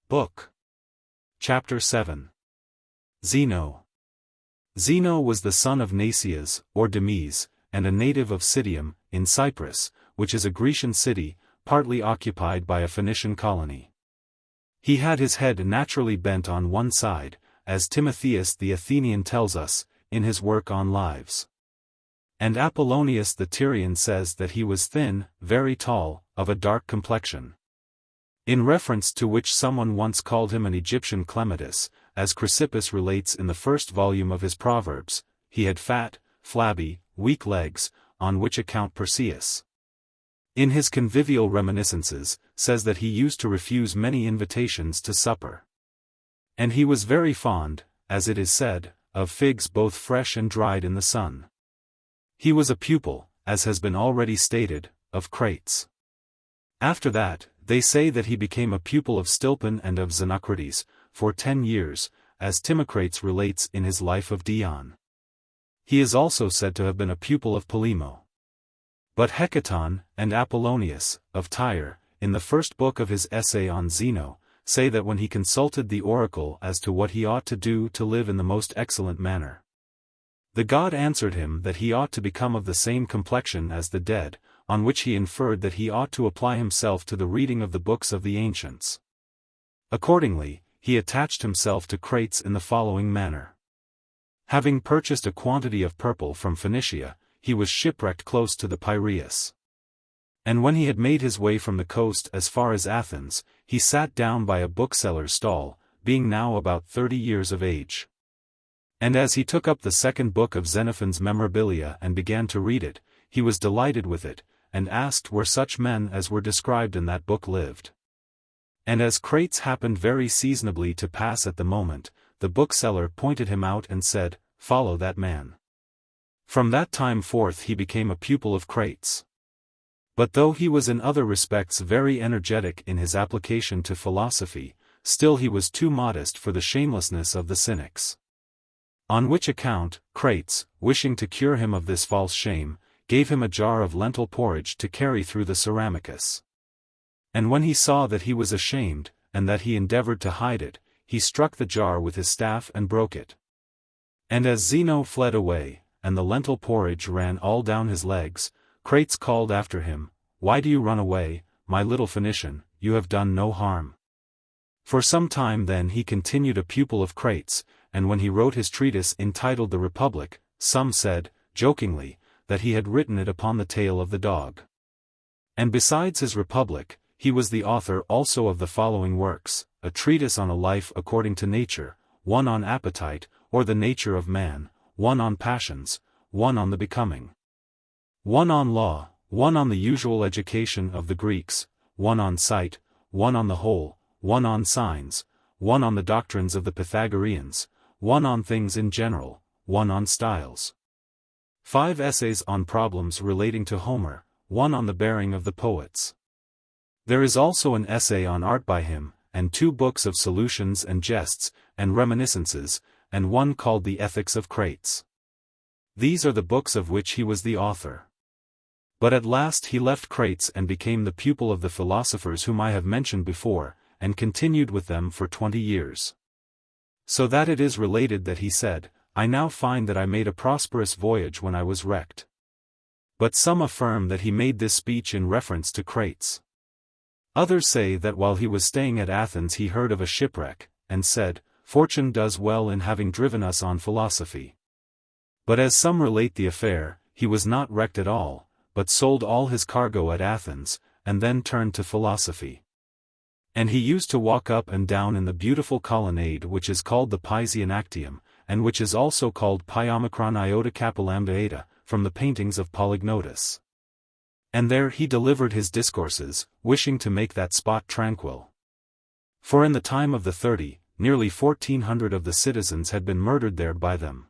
Book. Chapter 7. Zeno. Zeno was the son of Nasias, or Demes, and a native of Citium, in Cyprus, which is a Grecian city, partly occupied by a Phoenician colony. He had his head naturally bent on one side, as Timotheus the Athenian tells us, in his work on Lives. And Apollonius the Tyrian says that he was thin, very tall, of a dark complexion. In reference to which someone once called him an Egyptian Clematis, as Chrysippus relates in the first volume of his Proverbs, he had fat, flabby, weak legs, on which account Perseus, in his Convivial Reminiscences, says that he used to refuse many invitations to supper. And he was very fond, as it is said, of figs both fresh and dried in the sun. He was a pupil, as has been already stated, of Crates. After that, they say that he became a pupil of Stilpo and of Xenocrates, for 10 years, as Democritus relates in his Life of Dion. He is also said to have been a pupil of Polemo. But Hecaton, and Apollonius, of Tyre, in the first book of his essay on Zeno, say that when he consulted the oracle as to what he ought to do to live in the most excellent manner, the god answered him that he ought to become of the same complexion as the dead, on which he inferred that he ought to apply himself to the reading of the books of the ancients. Accordingly, he attached himself to Crates in the following manner. Having purchased a quantity of purple from Phoenicia, he was shipwrecked close to the Piraeus. And when he had made his way from the coast as far as Athens, he sat down by a bookseller's stall, being now about 30 years of age. And as he took up the second book of Xenophon's Memorabilia and began to read it, he was delighted with it, and asked where such men as were described in that book lived. And as Crates happened very seasonably to pass at the moment, the bookseller pointed him out and said, "Follow that man." From that time forth he became a pupil of Crates. But though he was in other respects very energetic in his application to philosophy, still he was too modest for the shamelessness of the Cynics. On which account, Crates, wishing to cure him of this false shame, gave him a jar of lentil porridge to carry through the Ceramicus. And when he saw that he was ashamed, and that he endeavored to hide it, he struck the jar with his staff and broke it. And as Zeno fled away, and the lentil porridge ran all down his legs, Crates called after him, "Why do you run away, my little Phoenician? You have done no harm." For some time then he continued a pupil of Crates, and when he wrote his treatise entitled The Republic, some said, jokingly, that he had written it upon the tail of the dog. And besides his Republic, he was the author also of the following works: a treatise on a life according to nature, one on appetite, or the nature of man, one on passions, one on the becoming, one on law, one on the usual education of the Greeks, one on sight, one on the whole, one on signs, one on the doctrines of the Pythagoreans, one on things in general, one on styles, 5 essays on problems relating to Homer, one on the bearing of the poets. There is also an essay on art by him, and 2 books of solutions and jests, and reminiscences, and one called the Ethics of Crates. These are the books of which he was the author. But at last he left Crates and became the pupil of the philosophers whom I have mentioned before, and continued with them for 20 years. So that it is related that he said, "I now find that I made a prosperous voyage when I was wrecked." But some affirm that he made this speech in reference to Crates. Others say that while he was staying at Athens he heard of a shipwreck, and said, "Fortune does well in having driven us on philosophy." But as some relate the affair, he was not wrecked at all, but sold all his cargo at Athens, and then turned to philosophy. And he used to walk up and down in the beautiful colonnade which is called the Piseian Actium, and which is also called Pyomicron Iota Capilambda Eta, from the paintings of Polygnotus. And there he delivered his discourses, wishing to make that spot tranquil. For in the time of the 30, nearly 1400 of the citizens had been murdered there by them.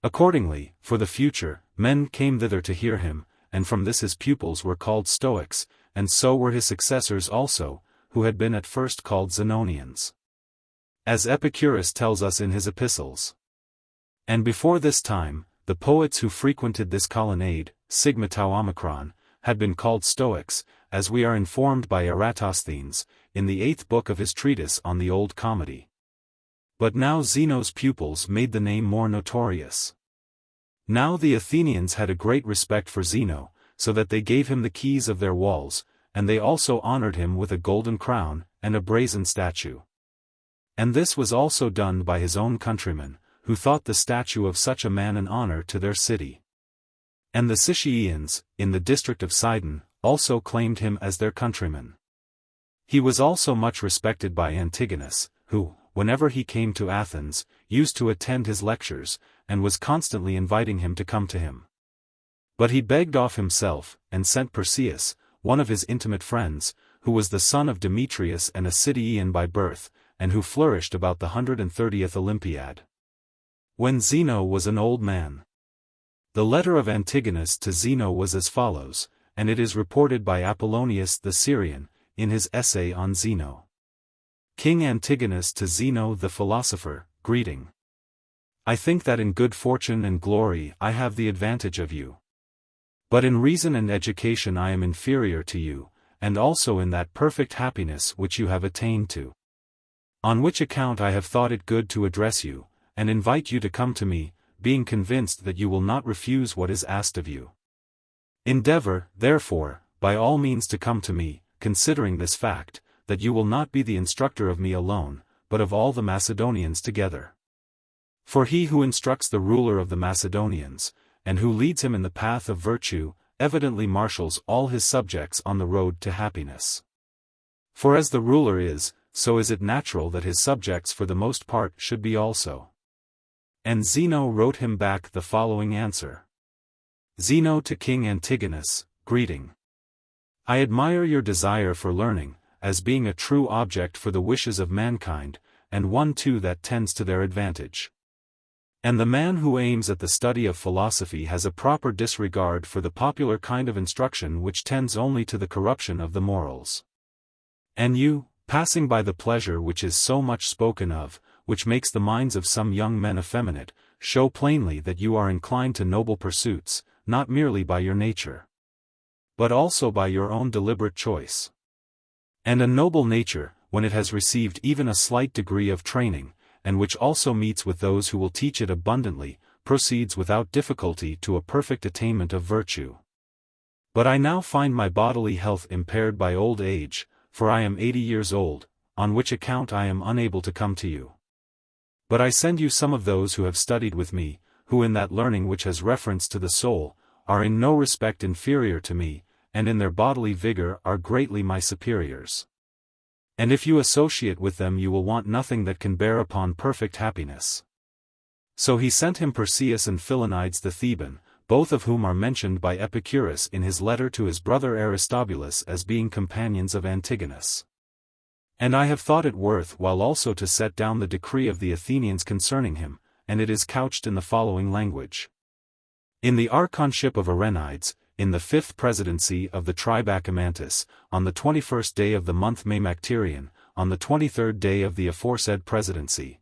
Accordingly, for the future, men came thither to hear him, and from this his pupils were called Stoics, and so were his successors also, who had been at first called Zenonians, as Epicurus tells us in his epistles. And before this time, the poets who frequented this colonnade, sigma tau omicron, had been called Stoics, as we are informed by Eratosthenes, in the 8th book of his treatise on the Old Comedy. But now Zeno's pupils made the name more notorious. Now the Athenians had a great respect for Zeno, so that they gave him the keys of their walls, and they also honored him with a golden crown, and a brazen statue. And this was also done by his own countrymen, who thought the statue of such a man an honor to their city. And the Sicyans, in the district of Sidon, also claimed him as their countryman. He was also much respected by Antigonus, who, whenever he came to Athens, used to attend his lectures, and was constantly inviting him to come to him. But he begged off himself, and sent Perseus, one of his intimate friends, who was the son of Demetrius and a Cittian by birth, and who flourished about the 130th Olympiad. When Zeno was an old man. The letter of Antigonus to Zeno was as follows, and it is reported by Apollonius the Syrian, in his essay on Zeno. King Antigonus to Zeno the philosopher, greeting. I think that in good fortune and glory I have the advantage of you. But in reason and education I am inferior to you, and also in that perfect happiness which you have attained to. On which account I have thought it good to address you, and invite you to come to me, being convinced that you will not refuse what is asked of you. Endeavor, therefore, by all means to come to me, considering this fact, that you will not be the instructor of me alone, but of all the Macedonians together. For he who instructs the ruler of the Macedonians, and who leads him in the path of virtue, evidently marshals all his subjects on the road to happiness. For as the ruler is, so is it natural that his subjects for the most part should be also. And Zeno wrote him back the following answer. Zeno to King Antigonus, greeting. I admire your desire for learning, as being a true object for the wishes of mankind, and one too that tends to their advantage. And the man who aims at the study of philosophy has a proper disregard for the popular kind of instruction which tends only to the corruption of the morals. And you, passing by the pleasure which is so much spoken of, which makes the minds of some young men effeminate, show plainly that you are inclined to noble pursuits, not merely by your nature, but also by your own deliberate choice. And a noble nature, when it has received even a slight degree of training, and which also meets with those who will teach it abundantly, proceeds without difficulty to a perfect attainment of virtue. But I now find my bodily health impaired by old age, for I am 80 years old, on which account I am unable to come to you. But I send you some of those who have studied with me, who in that learning which has reference to the soul, are in no respect inferior to me, and in their bodily vigor are greatly my superiors. And if you associate with them you will want nothing that can bear upon perfect happiness. So he sent him Perseus and Philonides the Theban, both of whom are mentioned by Epicurus in his letter to his brother Aristobulus as being companions of Antigonus. And I have thought it worth while also to set down the decree of the Athenians concerning him, and it is couched in the following language. In the archonship of Arenides, in the 5th presidency of the tribe Achamantis, on the 21st day of the month Maimacterian, on the 23rd day of the aforesaid presidency.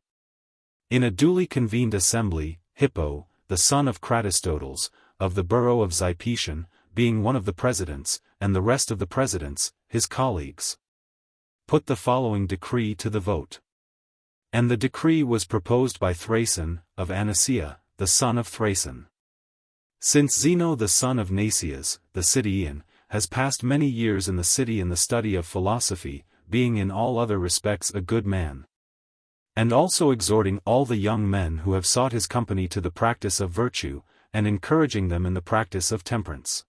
In a duly convened assembly, Hippo, the son of Cratistoteles, of the borough of Zypetian, being one of the presidents, and the rest of the presidents, his colleagues, put the following decree to the vote. And the decree was proposed by Thrason, of Anicia, the son of Thrason. Since Zeno the son of Nasias, the Cittian, has passed many years in the city in the study of philosophy, being in all other respects a good man, and also exhorting all the young men who have sought his company to the practice of virtue, and encouraging them in the practice of temperance,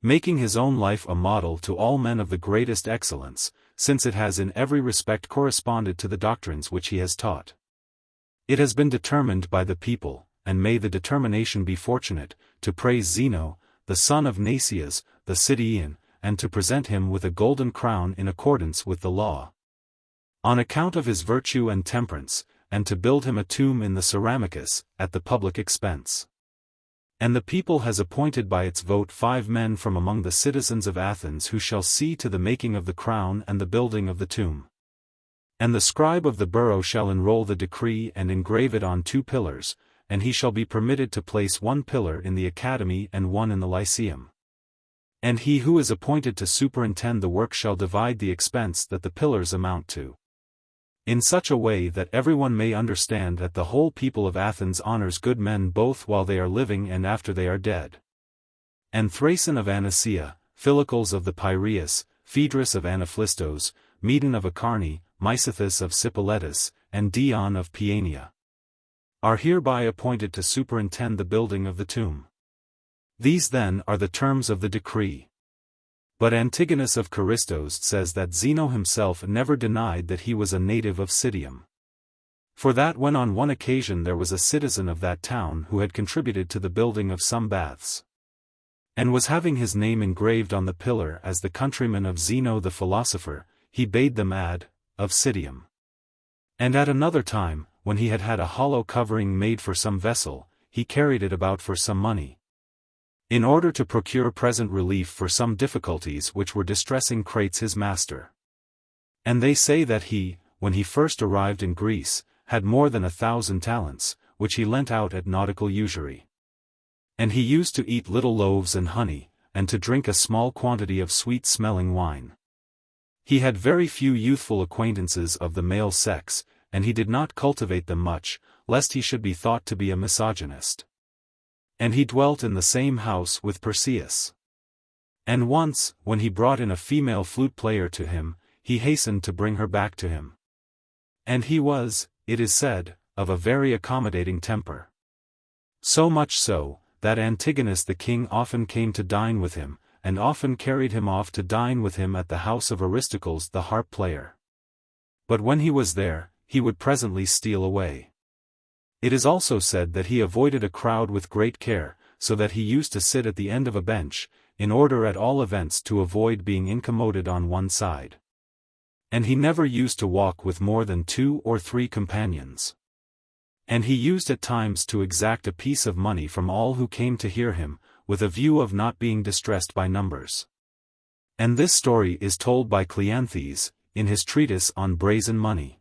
making his own life a model to all men of the greatest excellence, since it has in every respect corresponded to the doctrines which he has taught. It has been determined by the people, and may the determination be fortunate, to praise Zeno, the son of Nasias, the Cittian, and to present him with a golden crown in accordance with the law, on account of his virtue and temperance, and to build him a tomb in the Ceramicus, at the public expense. And the people has appointed by its vote 5 men from among the citizens of Athens who shall see to the making of the crown and the building of the tomb. And the scribe of the borough shall enroll the decree and engrave it on 2 pillars, and he shall be permitted to place 1 pillar in the academy and 1 in the lyceum. And he who is appointed to superintend the work shall divide the expense that the pillars amount to, in such a way that everyone may understand that the whole people of Athens honors good men both while they are living and after they are dead. And Thrason of Anicia, Philocles of the Piraeus, Phaedrus of Anaphlistos, Medon of Acharni, Misithus of Sipyletus, and Dion of Paeania, are hereby appointed to superintend the building of the tomb. These then are the terms of the decree. But Antigonus of Caristos says that Zeno himself never denied that he was a native of Citium. For that when on one occasion there was a citizen of that town who had contributed to the building of some baths, and was having his name engraved on the pillar as the countryman of Zeno the philosopher, he bade them add, of Citium. And at another time, when he had had a hollow covering made for some vessel, he carried it about for some money, in order to procure present relief for some difficulties which were distressing Crates his master. And they say that he, when he first arrived in Greece, had more than 1,000 talents, which he lent out at nautical usury. And he used to eat little loaves and honey, and to drink a small quantity of sweet-smelling wine. He had very few youthful acquaintances of the male sex, and he did not cultivate them much, lest he should be thought to be a misogynist. And he dwelt in the same house with Perseus. And once, when he brought in a female flute player to him, he hastened to bring her back to him. And he was, it is said, of a very accommodating temper. So much so, that Antigonus the king often came to dine with him, and often carried him off to dine with him at the house of Aristocles the harp player. But when he was there, he would presently steal away. It is also said that he avoided a crowd with great care, so that he used to sit at the end of a bench, in order at all events to avoid being incommoded on one side. And he never used to walk with more than 2 or 3 companions. And he used at times to exact a piece of money from all who came to hear him, with a view of not being distressed by numbers. And this story is told by Cleanthes, in his treatise on brazen money.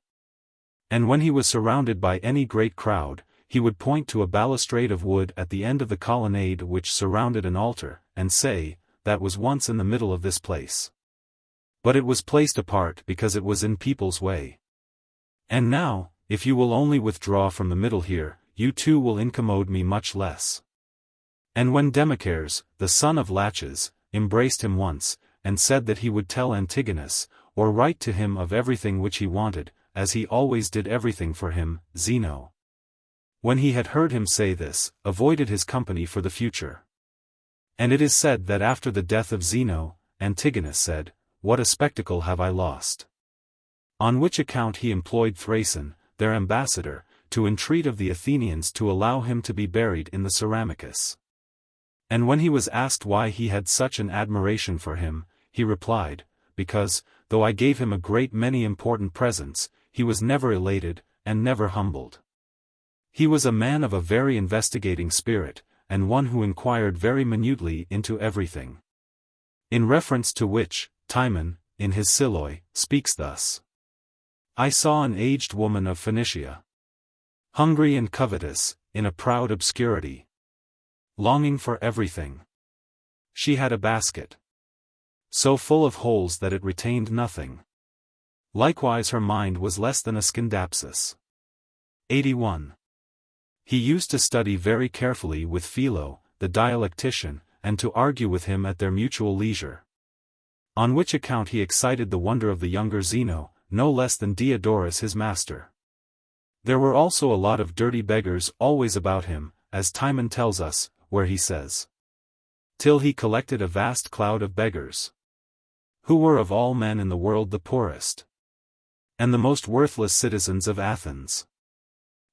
And when he was surrounded by any great crowd, he would point to a balustrade of wood at the end of the colonnade which surrounded an altar, and say, "That was once in the middle of this place. But it was placed apart because it was in people's way. And now, if you will only withdraw from the middle here, you too will incommode me much less." And when Democritus, the son of Laches, embraced him once, and said that he would tell Antigonus, or write to him of everything which he wanted, as he always did everything for him, Zeno, when he had heard him say this, avoided his company for the future. And it is said that after the death of Zeno, Antigonus said, "What a spectacle have I lost!" On which account he employed Thrason, their ambassador, to entreat of the Athenians to allow him to be buried in the Ceramicus. And when he was asked why he had such an admiration for him, he replied, "Because, though I gave him a great many important presents, he was never elated, and never humbled. He was a man of a very investigating spirit, and one who inquired very minutely into everything." In reference to which, Timon, in his Siloi, speaks thus: "I saw an aged woman of Phoenicia, hungry and covetous, in a proud obscurity, longing for everything. She had a basket so full of holes that it retained nothing. Likewise her mind was less than a scindapsus." 81. He used to study very carefully with Philo, the dialectician, and to argue with him at their mutual leisure. On which account he excited the wonder of the younger Zeno, no less than Diodorus his master. There were also a lot of dirty beggars always about him, as Timon tells us, where he says, "Till he collected a vast cloud of beggars, who were of all men in the world the poorest, and the most worthless citizens of Athens.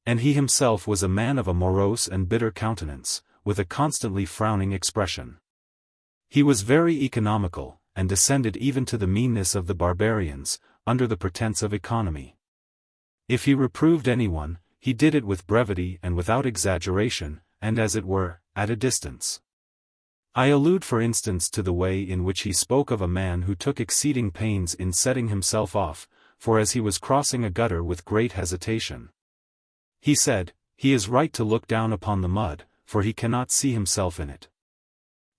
And he himself was a man of a morose and bitter countenance, with a constantly frowning expression. He was very economical, and descended even to the meanness of the barbarians, under the pretense of economy. If he reproved anyone, he did it with brevity and without exaggeration, and as it were, at a distance. I allude for instance to the way in which he spoke of a man who took exceeding pains in setting himself off, for as he was crossing a gutter with great hesitation, he said, 'He is right to look down upon the mud, for he cannot see himself in it.'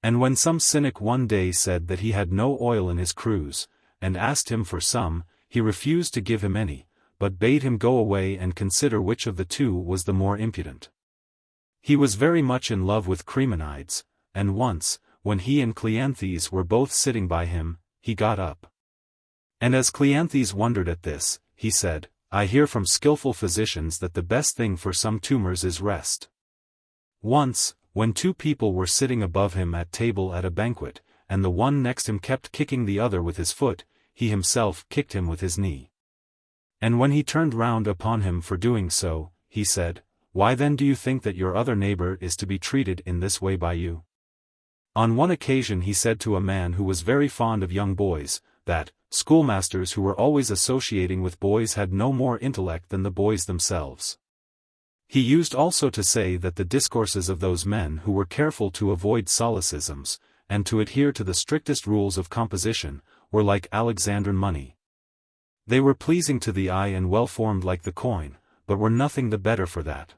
And when some cynic one day said that he had no oil in his cruse, and asked him for some, he refused to give him any, but bade him go away and consider which of the two was the more impudent. He was very much in love with Parmenides, and once, when he and Cleanthes were both sitting by him, he got up. And as Cleanthes wondered at this, he said, I hear from skillful physicians that the best thing for some tumors is rest. Once, when two people were sitting above him at table at a banquet, and the one next him kept kicking the other with his foot, he himself kicked him with his knee. And when he turned round upon him for doing so, he said, Why then do you think that your other neighbor is to be treated in this way by you? On one occasion he said to a man who was very fond of young boys, that schoolmasters who were always associating with boys had no more intellect than the boys themselves. He used also to say that the discourses of those men who were careful to avoid solecisms, and to adhere to the strictest rules of composition, were like Alexandrine money. They were pleasing to the eye and well-formed like the coin, but were nothing the better for that.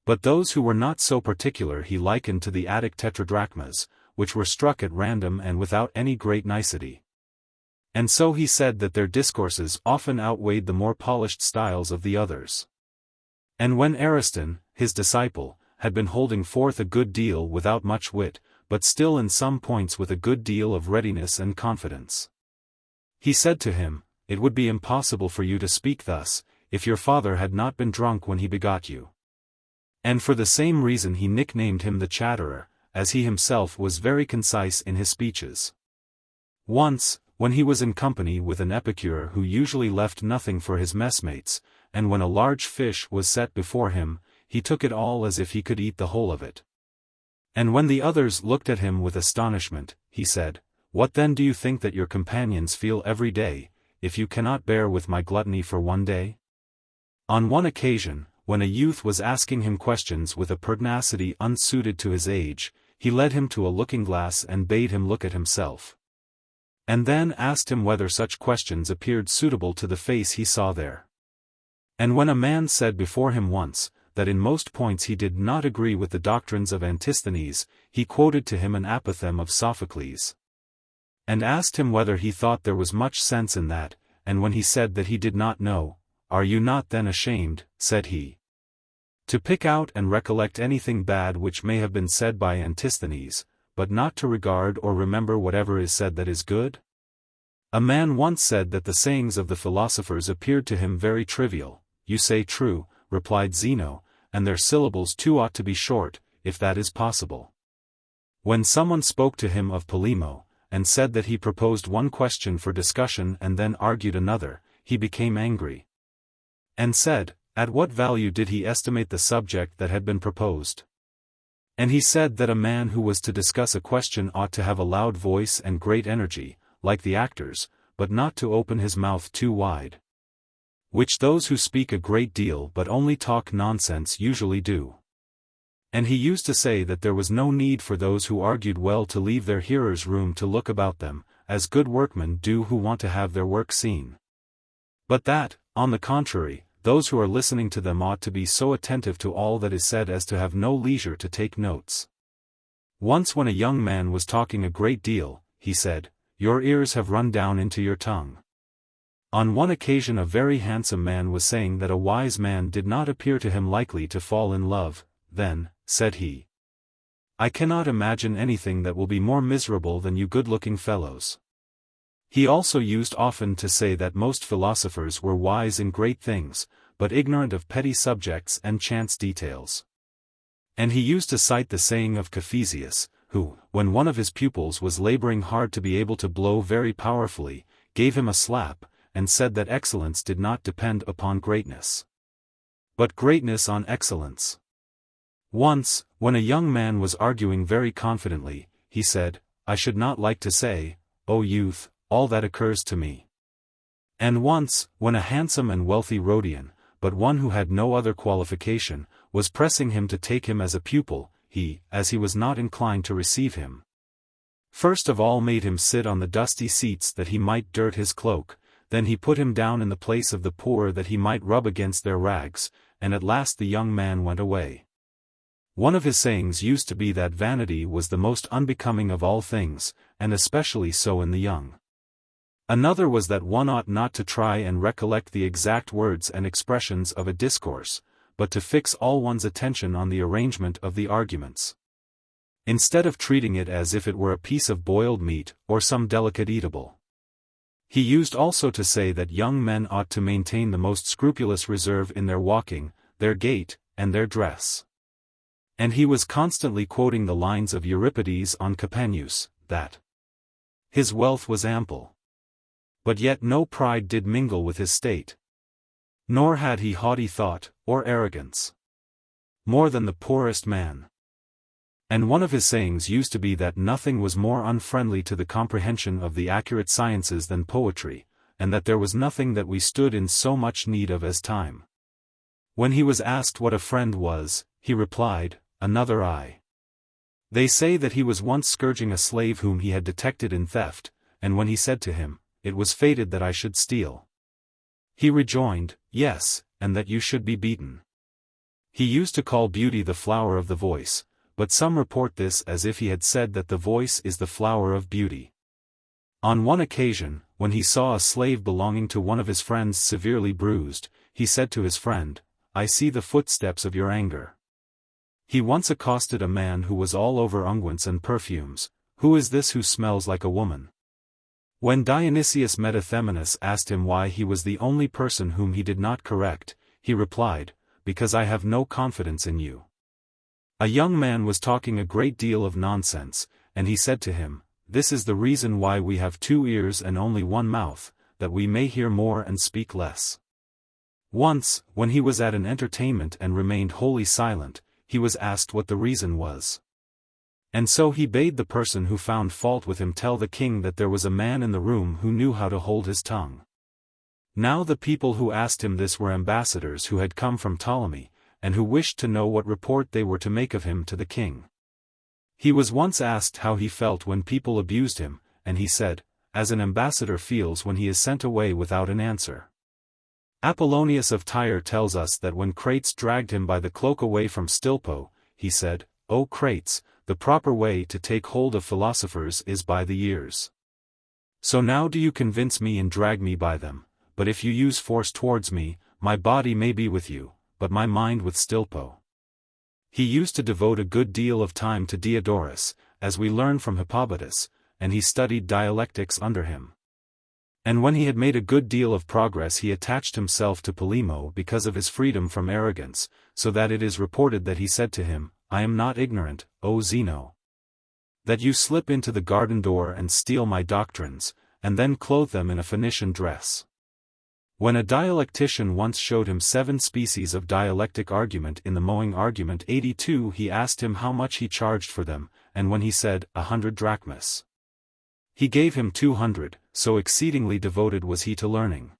But those who were not so particular he likened to the Attic tetradrachmas, which were struck at random and without any great nicety. And so he said that their discourses often outweighed the more polished styles of the others. And when Ariston, his disciple, had been holding forth a good deal without much wit, but still in some points with a good deal of readiness and confidence, he said to him, It would be impossible for you to speak thus, if your father had not been drunk when he begot you. And for the same reason he nicknamed him the Chatterer, as he himself was very concise in his speeches. Once, when he was in company with an epicure who usually left nothing for his messmates, and when a large fish was set before him, he took it all as if he could eat the whole of it. And when the others looked at him with astonishment, he said, What then do you think that your companions feel every day, if you cannot bear with my gluttony for one day? On one occasion, when a youth was asking him questions with a pertinacity unsuited to his age, he led him to a looking-glass and bade him look at himself. And then asked him whether such questions appeared suitable to the face he saw there. And when a man said before him once, that in most points he did not agree with the doctrines of Antisthenes, he quoted to him an apothegm of Sophocles. And asked him whether he thought there was much sense in that, and when he said that he did not know, Are you not then ashamed, said he, to pick out and recollect anything bad which may have been said by Antisthenes, but not to regard or remember whatever is said that is good? A man once said that the sayings of the philosophers appeared to him very trivial. You say true, replied Zeno, and their syllables too ought to be short, if that is possible. When someone spoke to him of Polemo, and said that he proposed one question for discussion and then argued another, he became angry, and said, At what value did he estimate the subject that had been proposed? And he said that a man who was to discuss a question ought to have a loud voice and great energy, like the actors, but not to open his mouth too wide, which those who speak a great deal but only talk nonsense usually do. And he used to say that there was no need for those who argued well to leave their hearers room to look about them, as good workmen do who want to have their work seen. But that, on the contrary, those who are listening to them ought to be so attentive to all that is said as to have no leisure to take notes. Once when a young man was talking a great deal, he said, Your ears have run down into your tongue. On one occasion a very handsome man was saying that a wise man did not appear to him likely to fall in love. Then, said he, I cannot imagine anything that will be more miserable than you good-looking fellows. He also used often to say that most philosophers were wise in great things, but ignorant of petty subjects and chance details. And he used to cite the saying of Caphisius, who, when one of his pupils was laboring hard to be able to blow very powerfully, gave him a slap, and said that excellence did not depend upon greatness, but greatness on excellence. Once, when a young man was arguing very confidently, he said, I should not like to say, O youth, all that occurs to me. And once, when a handsome and wealthy Rhodian, but one who had no other qualification, was pressing him to take him as a pupil, he, as he was not inclined to receive him, first of all made him sit on the dusty seats that he might dirt his cloak, then he put him down in the place of the poor that he might rub against their rags, and at last the young man went away. One of his sayings used to be that vanity was the most unbecoming of all things, and especially so in the young. Another was that one ought not to try and recollect the exact words and expressions of a discourse, but to fix all one's attention on the arrangement of the arguments, instead of treating it as if it were a piece of boiled meat or some delicate eatable. He used also to say that young men ought to maintain the most scrupulous reserve in their walking, their gait, and their dress. And he was constantly quoting the lines of Euripides on Capaneus, that his wealth was ample, but yet no pride did mingle with his state, nor had he haughty thought, or arrogance, more than the poorest man. And one of his sayings used to be that nothing was more unfriendly to the comprehension of the accurate sciences than poetry, and that there was nothing that we stood in so much need of as time. When he was asked what a friend was, he replied, "Another eye." They say that he was once scourging a slave whom he had detected in theft, and when he said to him, "It was fated that I should steal," he rejoined, "Yes, and that you should be beaten." He used to call beauty the flower of the voice, but some report this as if he had said that the voice is the flower of beauty. On one occasion, when he saw a slave belonging to one of his friends severely bruised, he said to his friend, "I see the footsteps of your anger." He once accosted a man who was all over unguents and perfumes, "Who is this who smells like a woman?" When Dionysius Metathemenus asked him why he was the only person whom he did not correct, he replied, "Because I have no confidence in you." A young man was talking a great deal of nonsense, and he said to him, "This is the reason why we have 2 ears and only 1 mouth, that we may hear more and speak less." Once, when he was at an entertainment and remained wholly silent, he was asked what the reason was. And so he bade the person who found fault with him tell the king that there was a man in the room who knew how to hold his tongue. Now the people who asked him this were ambassadors who had come from Ptolemy, and who wished to know what report they were to make of him to the king. He was once asked how he felt when people abused him, and he said, "As an ambassador feels when he is sent away without an answer." Apollonius of Tyre tells us that when Crates dragged him by the cloak away from Stilpo, he said, "O Crates, the proper way to take hold of philosophers is by the ears. So now do you convince me and drag me by them, but if you use force towards me, my body may be with you, but my mind with Stilpo." He used to devote a good deal of time to Diodorus, as we learn from Hipparchia, and he studied dialectics under him. And when he had made a good deal of progress he attached himself to Polemo because of his freedom from arrogance, so that it is reported that he said to him, "I am not ignorant, O Zeno, that you slip into the garden door and steal my doctrines, and then clothe them in a Phoenician dress." When a dialectician once showed him 7 species of dialectic argument in the mowing argument 82, he asked him how much he charged for them, and when he said, 100 drachmas, he gave him 200, so exceedingly devoted was he to learning.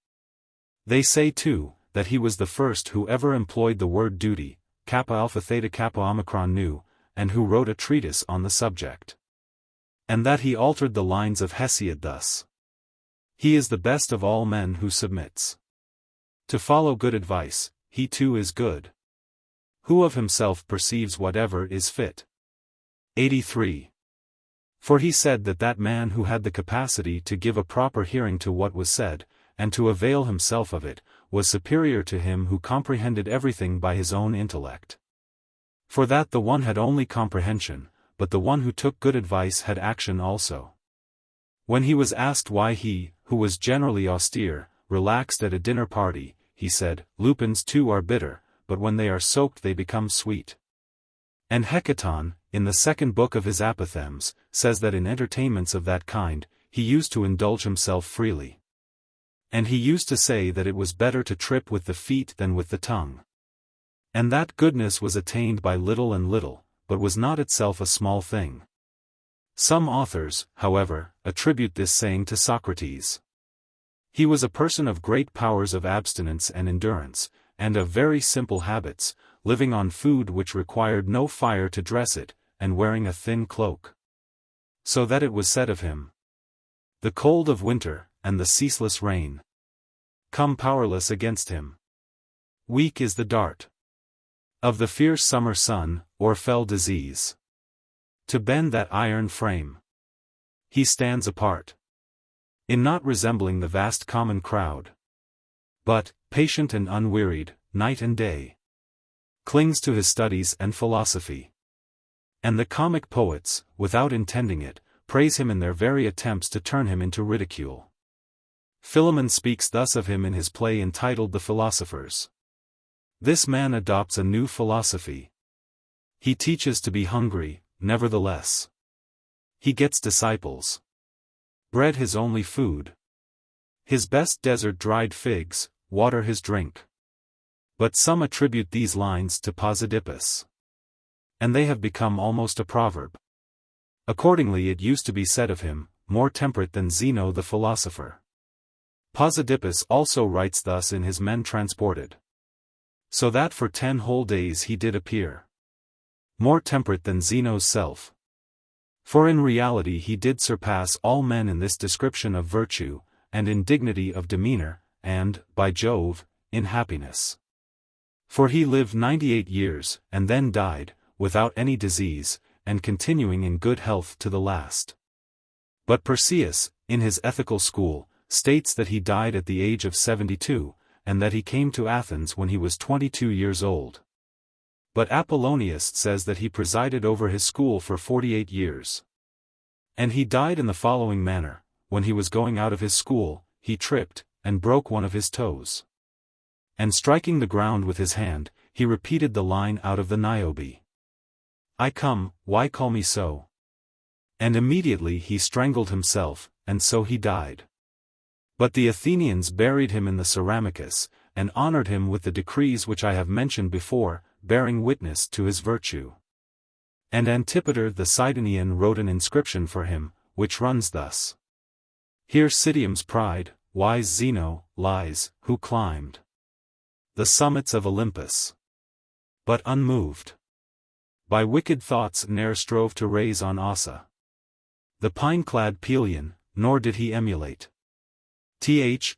They say too, that he was the first who ever employed the word duty, kappa alpha theta kappa omicron nu, and who wrote a treatise on the subject. And that he altered the lines of Hesiod thus: "He is the best of all men who submits to follow good advice, he too is good, who of himself perceives whatever is fit." 83. For he said that that man who had the capacity to give a proper hearing to what was said, and to avail himself of it, was superior to him who comprehended everything by his own intellect. For that the one had only comprehension, but the one who took good advice had action also. When he was asked why he, who was generally austere, relaxed at a dinner party, he said, "Lupins too are bitter, but when they are soaked they become sweet." And Hecaton, in the 2nd book of his Apothegms, says that in entertainments of that kind, he used to indulge himself freely. And he used to say that it was better to trip with the feet than with the tongue. And that goodness was attained by little and little, but was not itself a small thing. Some authors, however, attribute this saying to Socrates. He was a person of great powers of abstinence and endurance, and of very simple habits, living on food which required no fire to dress it, and wearing a thin cloak. So that it was said of him, "The cold of winter, and the ceaseless rain, come powerless against him. Weak is the dart, of the fierce summer sun, or fell disease. To bend that iron frame, he stands apart, in not resembling the vast common crowd, but, patient and unwearied, night and day, clings to his studies and philosophy. And the comic poets, without intending it, praise him in their very attempts to turn him into ridicule. Philemon speaks thus of him in his play entitled The Philosophers. This man adopts a new philosophy. He teaches to be hungry, nevertheless. He gets disciples. Bread his only food. His best desert dried figs, water his drink. But some attribute these lines to Posidippus, and they have become almost a proverb. Accordingly it used to be said of him, more temperate than Zeno the philosopher. Posidippus also writes thus in his Men Transported. So that for 10 whole days he did appear more temperate than Zeno's self. For in reality he did surpass all men in this description of virtue, and in dignity of demeanor, and, by Jove, in happiness. For he lived 98 years, and then died, without any disease, and continuing in good health to the last. But Perseus, in his Ethical School, states that he died at the age of 72, and that he came to Athens when he was 22 years old. But Apollonius says that he presided over his school for 48 years. And he died in the following manner: when he was going out of his school, he tripped, and broke one of his toes. And striking the ground with his hand, he repeated the line out of the Niobe: I come, why call me so? And immediately he strangled himself, and so he died. But the Athenians buried him in the Ceramicus, and honored him with the decrees which I have mentioned before, bearing witness to his virtue. And Antipater the Sidonian wrote an inscription for him, which runs thus: Here Citium's pride, wise Zeno, lies, who climbed the summits of Olympus, but unmoved by wicked thoughts, ne'er strove to raise on Ossa the pine-clad Pelion, nor did he emulate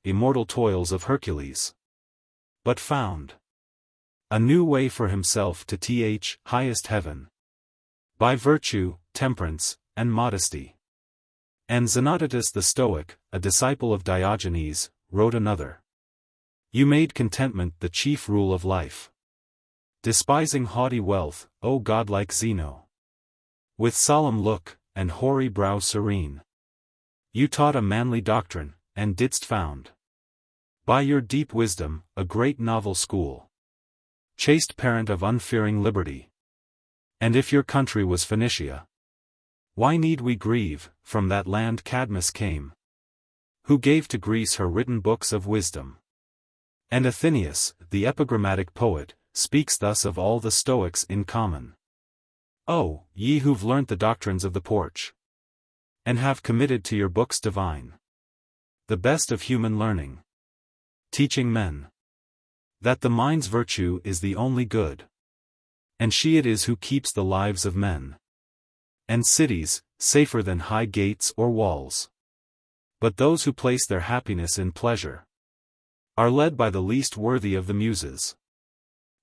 immortal toils of Hercules, but found a new way for himself to highest heaven, by virtue, temperance, and modesty. And Xenophon the Stoic, a disciple of Diogenes, wrote another: You made contentment the chief rule of life, despising haughty wealth, O godlike Zeno. With solemn look, and hoary brow serene, you taught a manly doctrine, and didst found, by your deep wisdom, a great novel school. Chaste parent of unfearing liberty. And if your country was Phoenicia, why need we grieve? From that land Cadmus came, who gave to Greece her written books of wisdom. And Athenaeus, the epigrammatic poet, speaks thus of all the Stoics in common: O, ye who've learnt the doctrines of the Porch, and have committed to your books divine the best of human learning, teaching men that the mind's virtue is the only good, and she it is who keeps the lives of men and cities, safer than high gates or walls. But those who place their happiness in pleasure are led by the least worthy of the Muses.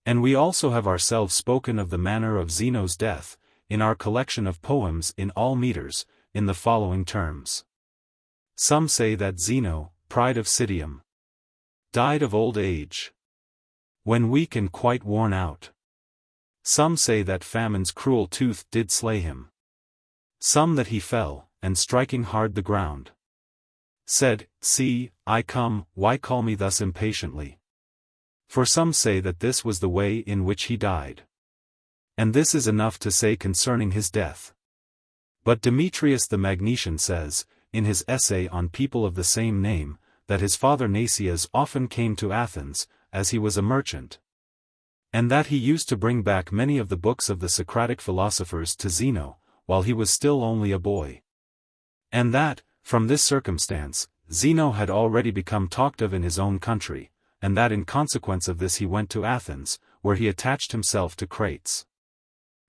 And we also have ourselves spoken of the manner of Zeno's death, in our collection of poems in all meters, in the following terms. Some say that Zeno, pride of Citium, died of old age, when weak and quite worn out. Some say that famine's cruel tooth did slay him. Some that he fell, and striking hard the ground, said, See, I come, why call me thus impatiently? For some say that this was the way in which he died. And this is enough to say concerning his death. But Demetrius the Magnesian says, in his essay on people of the same name, that his father Nasias often came to Athens, as he was a merchant, and that he used to bring back many of the books of the Socratic philosophers to Zeno, while he was still only a boy. And that, from this circumstance, Zeno had already become talked of in his own country, and that in consequence of this he went to Athens, where he attached himself to Crates.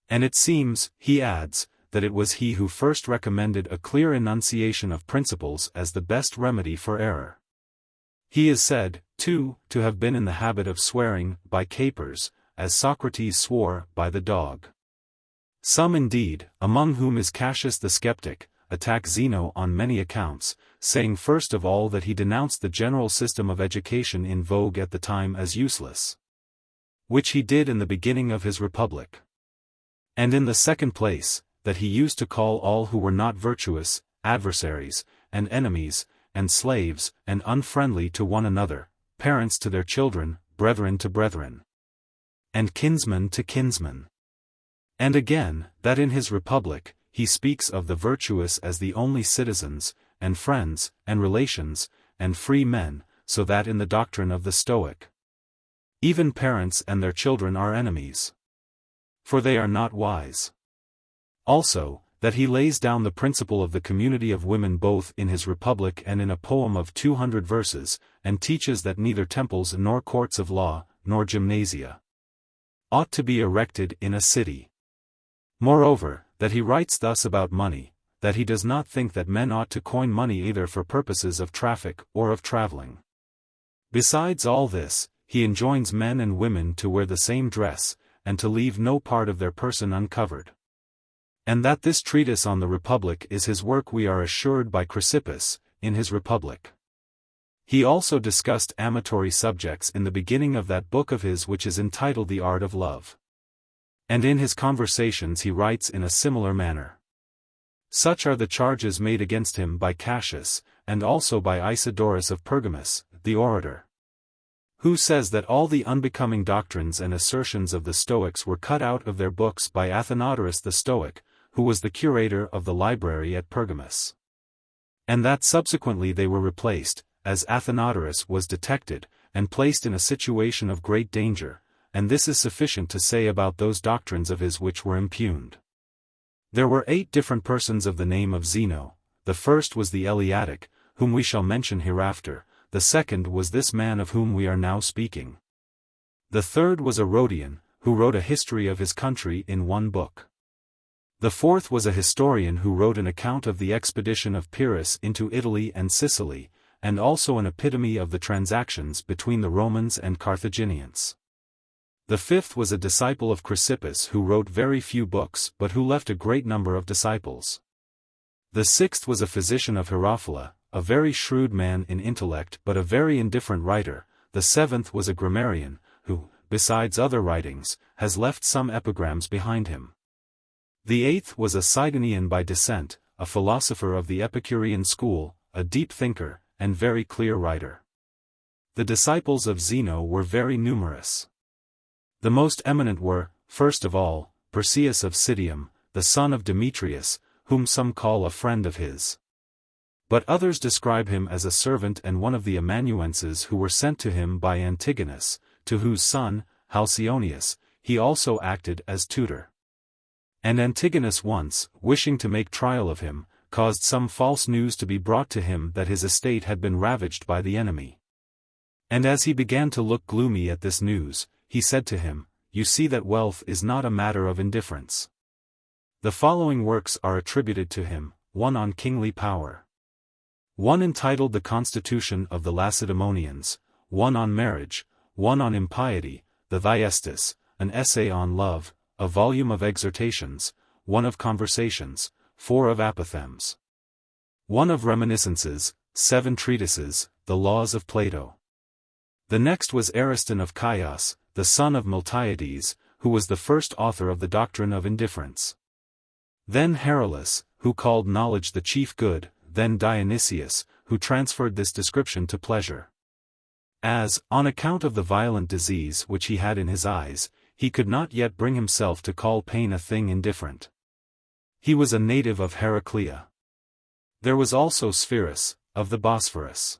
And it seems, he adds, that it was he who first recommended a clear enunciation of principles as the best remedy for error. He is said, too, to have been in the habit of swearing, by capers, as Socrates swore by the dog. Some indeed, among whom is Cassius the Skeptic, attack Zeno on many accounts, saying first of all that he denounced the general system of education in vogue at the time as useless, which he did in the beginning of his republic. And in the second place, that he used to call all who were not virtuous, adversaries, and enemies, and slaves, and unfriendly to one another, parents to their children, brethren to brethren, and kinsmen to kinsmen. And again, that in his republic, he speaks of the virtuous as the only citizens, and friends, and relations, and free men, so that in the doctrine of the Stoic, even parents and their children are enemies, for they are not wise. Also, that he lays down the principle of the community of women both in his Republic and in a poem of 200 verses, and teaches that neither temples nor courts of law, nor gymnasia, ought to be erected in a city. Moreover, that he writes thus about money, that he does not think that men ought to coin money either for purposes of traffic or of traveling. Besides all this, he enjoins men and women to wear the same dress, and to leave no part of their person uncovered. And that this treatise on the Republic is his work we are assured by Chrysippus, in his Republic. He also discussed amatory subjects in the beginning of that book of his which is entitled The Art of Love. And in his Conversations he writes in a similar manner. Such are the charges made against him by Cassius, and also by Isidorus of Pergamus, the orator, who says that all the unbecoming doctrines and assertions of the Stoics were cut out of their books by Athenodorus the Stoic, who was the curator of the library at Pergamus. And that subsequently they were replaced, as Athenodorus was detected, and placed in a situation of great danger, and this is sufficient to say about those doctrines of his which were impugned. There were 8 different persons of the name of Zeno. The first was the Eleatic, whom we shall mention hereafter, the second was this man of whom we are now speaking. The third was a Rhodian, who wrote a history of his country in one book. The fourth was a historian who wrote an account of the expedition of Pyrrhus into Italy and Sicily, and also an epitome of the transactions between the Romans and Carthaginians. The fifth was a disciple of Chrysippus who wrote very few books but who left a great number of disciples. The sixth was a physician of Herophila, a very shrewd man in intellect but a very indifferent writer. The seventh was a grammarian, who, besides other writings, has left some epigrams behind him. The eighth was a Sidonian by descent, a philosopher of the Epicurean school, a deep thinker, and very clear writer. The disciples of Zeno were very numerous. The most eminent were, first of all, Perseus of Citium, the son of Demetrius, whom some call a friend of his. But others describe him as a servant and one of the amanuenses who were sent to him by Antigonus, to whose son, Halcyonius, he also acted as tutor. And Antigonus once, wishing to make trial of him, caused some false news to be brought to him that his estate had been ravaged by the enemy. And as he began to look gloomy at this news, he said to him, "You see that wealth is not a matter of indifference." The following works are attributed to him, one on kingly power, one entitled The Constitution of the Lacedaemonians, one on marriage, one on impiety, the Thyestes, an essay on love, a volume of exhortations, one of conversations, 4 of apothegms, one of reminiscences, 7 treatises, the laws of Plato. The next was Ariston of Chios, the son of Miltiades, who was the first author of the doctrine of indifference. Then Heracles, who called knowledge the chief good, then Dionysius, who transferred this description to pleasure. As, on account of the violent disease which he had in his eyes, he could not yet bring himself to call pain a thing indifferent. He was a native of Heraclea. There was also Spherus, of the Bosphorus,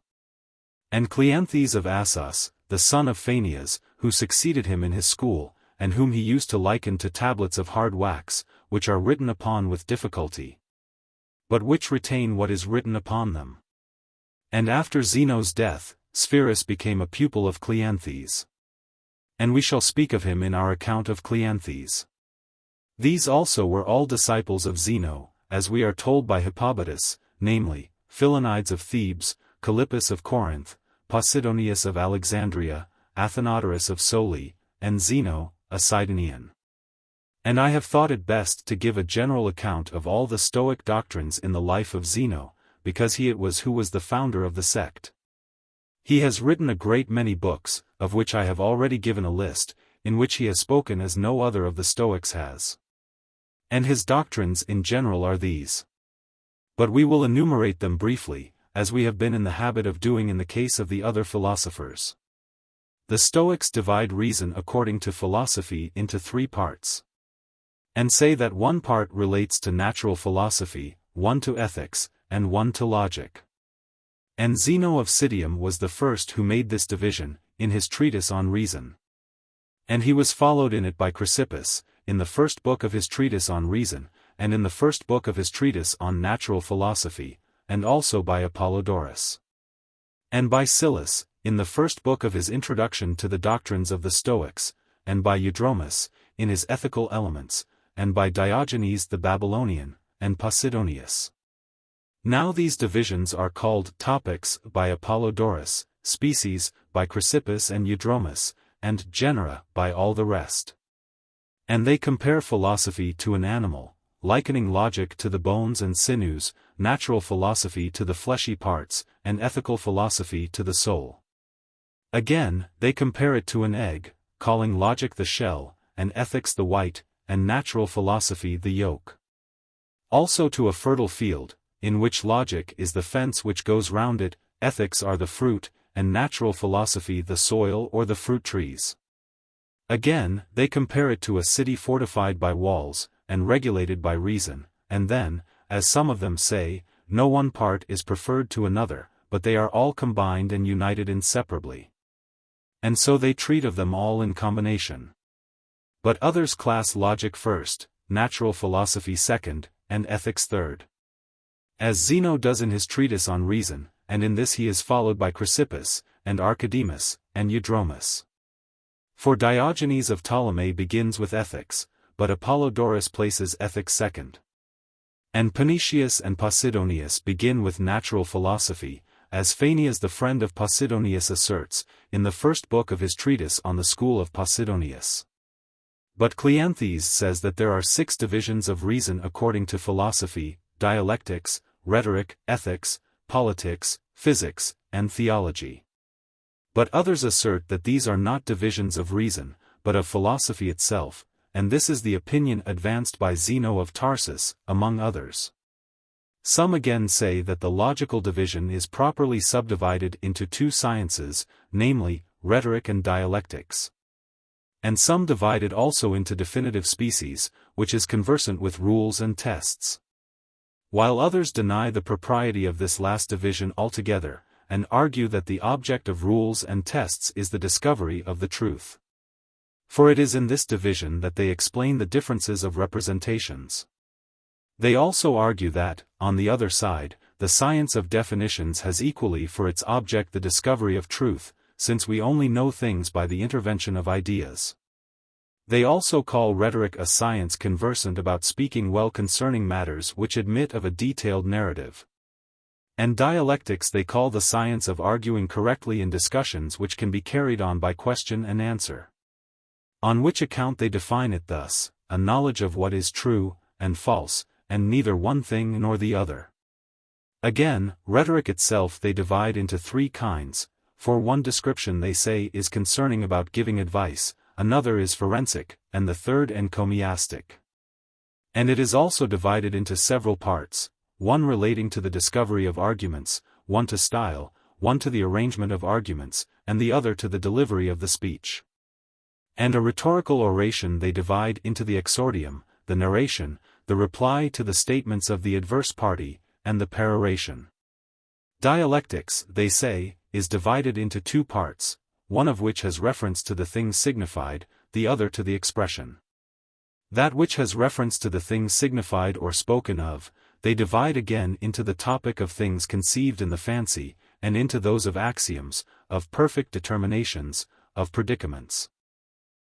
and Cleanthes of Assos, the son of Phaneas, who succeeded him in his school, and whom he used to liken to tablets of hard wax, which are written upon with difficulty, but which retain what is written upon them. And after Zeno's death, Spherus became a pupil of Cleanthes. And we shall speak of him in our account of Cleanthes. These also were all disciples of Zeno, as we are told by Hippobotus, namely, Philonides of Thebes, Callippus of Corinth, Posidonius of Alexandria, Athenodorus of Soli, and Zeno, a Sidonian. And I have thought it best to give a general account of all the Stoic doctrines in the life of Zeno, because he it was who was the founder of the sect. He has written a great many books, of which I have already given a list, in which he has spoken as no other of the Stoics has. And his doctrines in general are these. But we will enumerate them briefly, as we have been in the habit of doing in the case of the other philosophers. The Stoics divide reason according to philosophy into 3 parts. And say that one part relates to natural philosophy, one to ethics, and one to logic. And Zeno of Citium was the first who made this division, in his treatise on reason. And he was followed in it by Chrysippus, in the first book of his treatise on reason, and in the first book of his treatise on natural philosophy, and also by Apollodorus. And by Silius, in the first book of his introduction to the doctrines of the Stoics, and by Eudromus, in his ethical elements, and by Diogenes the Babylonian, and Posidonius. Now these divisions are called topics by Apollodorus, species by Chrysippus and Eudromus, and genera by all the rest. And they compare philosophy to an animal, likening logic to the bones and sinews, natural philosophy to the fleshy parts, and ethical philosophy to the soul. Again, they compare it to an egg, calling logic the shell, and ethics the white, and natural philosophy the yolk. Also to a fertile field, in which logic is the fence which goes round it, ethics are the fruit, and natural philosophy the soil or the fruit trees. Again, they compare it to a city fortified by walls, and regulated by reason, and then, as some of them say, no one part is preferred to another, but they are all combined and united inseparably. And so they treat of them all in combination. But others class logic first, natural philosophy second, and ethics third. As Zeno does in his treatise on reason, and in this he is followed by Chrysippus, and Archytas, and Eudromus. For Diogenes of Ptolemy begins with ethics, but Apollodorus places ethics second. And Panetius and Posidonius begin with natural philosophy, as Phanias the friend of Posidonius asserts, in the first book of his treatise on the school of Posidonius. But Cleanthes says that there are 6 divisions of reason according to philosophy, dialectics, rhetoric, ethics, politics, physics, and theology. But others assert that these are not divisions of reason, but of philosophy itself, and this is the opinion advanced by Zeno of Tarsus, among others. Some again say that the logical division is properly subdivided into 2 sciences, namely, rhetoric and dialectics. And some divide it also into definitive species, which is conversant with rules and tests. While others deny the propriety of this last division altogether, and argue that the object of rules and tests is the discovery of the truth. For it is in this division that they explain the differences of representations. They also argue that, on the other side, the science of definitions has equally for its object the discovery of truth, since we only know things by the intervention of ideas. They also call rhetoric a science conversant about speaking well concerning matters which admit of a detailed narrative. And dialectics they call the science of arguing correctly in discussions which can be carried on by question and answer. On which account they define it thus, a knowledge of what is true, and false, and neither one thing nor the other. Again, rhetoric itself they divide into 3 kinds, for one description they say is concerning about giving advice, another is forensic, and the third encomiastic. And it is also divided into several parts, one relating to the discovery of arguments, one to style, one to the arrangement of arguments, and the other to the delivery of the speech. And a rhetorical oration they divide into the exordium, the narration, the reply to the statements of the adverse party, and the peroration. Dialectics, they say, is divided into 2 parts, one of which has reference to the thing signified, the other to the expression. That which has reference to the thing signified or spoken of, they divide again into the topic of things conceived in the fancy, and into those of axioms, of perfect determinations, of predicaments.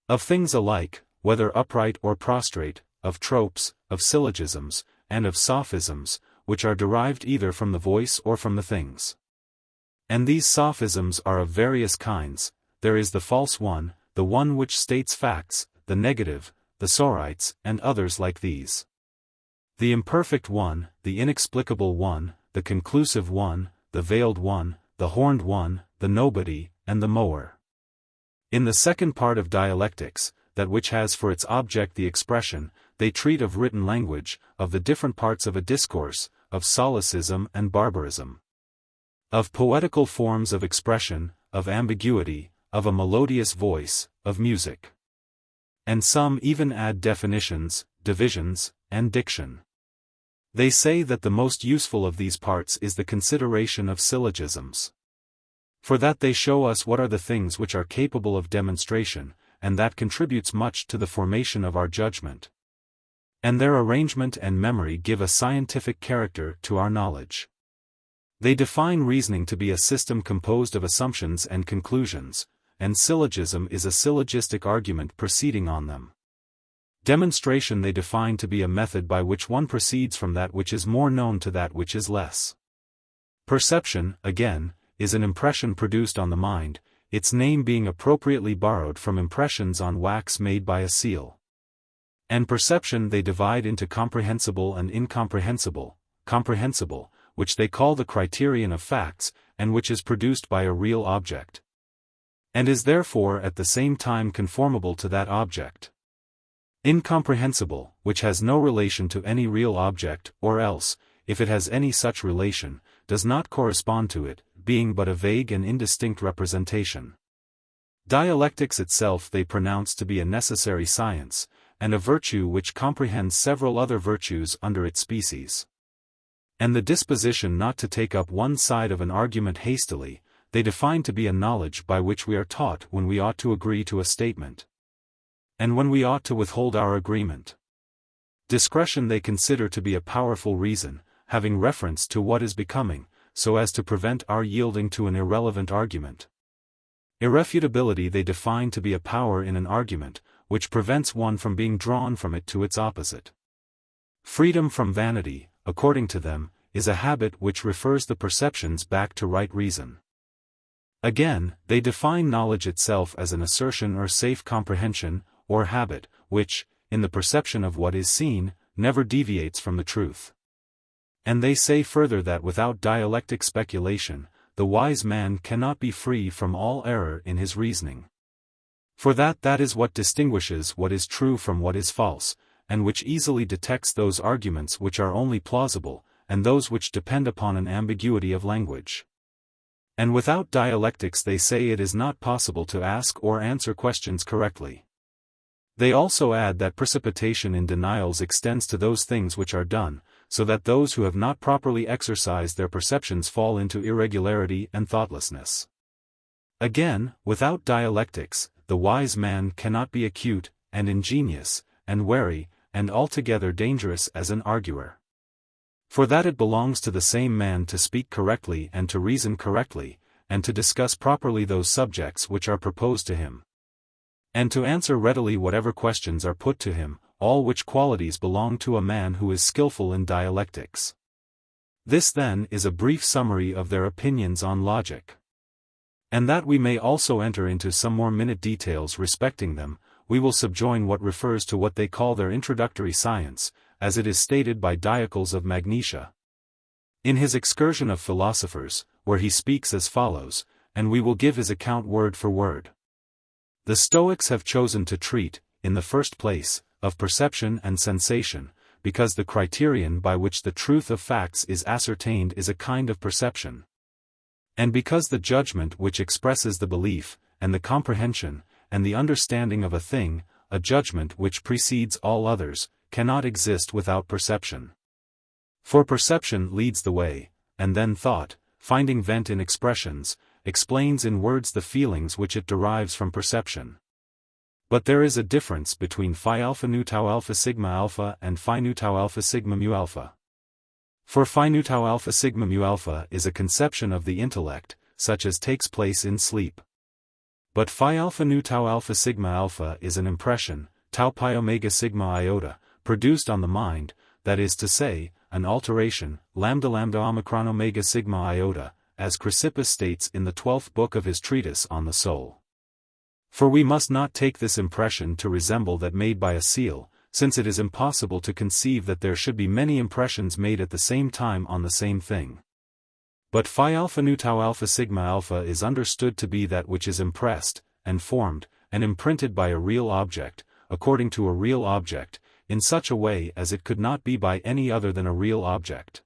Of things alike, whether upright or prostrate, of tropes, of syllogisms, and of sophisms, which are derived either from the voice or from the things. And these sophisms are of various kinds. There is the false one, the one which states facts, the negative, the sorites, and others like these. The imperfect one, the inexplicable one, the conclusive one, the veiled one, the horned one, the nobody, and the mower. In the second part of dialectics, that which has for its object the expression, they treat of written language, of the different parts of a discourse, of solecism and barbarism, of poetical forms of expression, of ambiguity, of a melodious voice, of music. And some even add definitions, divisions, and diction. They say that the most useful of these parts is the consideration of syllogisms. For that they show us what are the things which are capable of demonstration, and that contributes much to the formation of our judgment. And their arrangement and memory give a scientific character to our knowledge. They define reasoning to be a system composed of assumptions and conclusions, and syllogism is a syllogistic argument proceeding on them. Demonstration they define to be a method by which one proceeds from that which is more known to that which is less. Perception, again, is an impression produced on the mind, its name being appropriately borrowed from impressions on wax made by a seal. And perception they divide into comprehensible and incomprehensible, comprehensible, which they call the criterion of facts, and which is produced by a real object, and is therefore at the same time conformable to that object. Incomprehensible, which has no relation to any real object, or else, if it has any such relation, does not correspond to it, being but a vague and indistinct representation. Dialectics itself they pronounce to be a necessary science, and a virtue which comprehends several other virtues under its species. And the disposition not to take up one side of an argument hastily, they define to be a knowledge by which we are taught when we ought to agree to a statement, and when we ought to withhold our agreement. Discretion they consider to be a powerful reason, having reference to what is becoming, so as to prevent our yielding to an irrelevant argument. Irrefutability they define to be a power in an argument, which prevents one from being drawn from it to its opposite. Freedom from vanity, according to them, is a habit which refers the perceptions back to right reason. Again, they define knowledge itself as an assertion or safe comprehension, or habit, which, in the perception of what is seen, never deviates from the truth. And they say further that without dialectic speculation, the wise man cannot be free from all error in his reasoning. For that is what distinguishes what is true from what is false, and which easily detects those arguments which are only plausible, and those which depend upon an ambiguity of language. And without dialectics they say it is not possible to ask or answer questions correctly. They also add that precipitation in denials extends to those things which are done, so that those who have not properly exercised their perceptions fall into irregularity and thoughtlessness. Again, without dialectics, the wise man cannot be acute, and ingenious, and wary, and altogether dangerous as an arguer. For that it belongs to the same man to speak correctly and to reason correctly, and to discuss properly those subjects which are proposed to him, and to answer readily whatever questions are put to him, all which qualities belong to a man who is skillful in dialectics. This then is a brief summary of their opinions on logic. And that we may also enter into some more minute details respecting them, we will subjoin what refers to what they call their introductory science, as it is stated by Diogenes of Magnesia in his Excursion of Philosophers, where he speaks as follows, and we will give his account word for word. The Stoics have chosen to treat, in the first place, of perception and sensation, because the criterion by which the truth of facts is ascertained is a kind of perception, and because the judgment which expresses the belief, and the comprehension, and the understanding of a thing, a judgment which precedes all others, cannot exist without perception. For perception leads the way, and then thought, finding vent in expressions, explains in words the feelings which it derives from perception. But there is a difference between phi alpha nu tau alpha sigma alpha and phi nu tau alpha sigma mu alpha. For phi nu tau alpha sigma mu alpha is a conception of the intellect, such as takes place in sleep. But phi alpha nu tau alpha sigma alpha is an impression, tau pi omega sigma iota, produced on the mind, that is to say, an alteration, lambda lambda omicron omega sigma iota, as Chrysippus states in the 12th book of his treatise on the soul. For we must not take this impression to resemble that made by a seal, since it is impossible to conceive that there should be many impressions made at the same time on the same thing. But phi alpha nu tau alpha sigma alpha is understood to be that which is impressed, and formed, and imprinted by a real object, according to a real object, in such a way as it could not be by any other than a real object.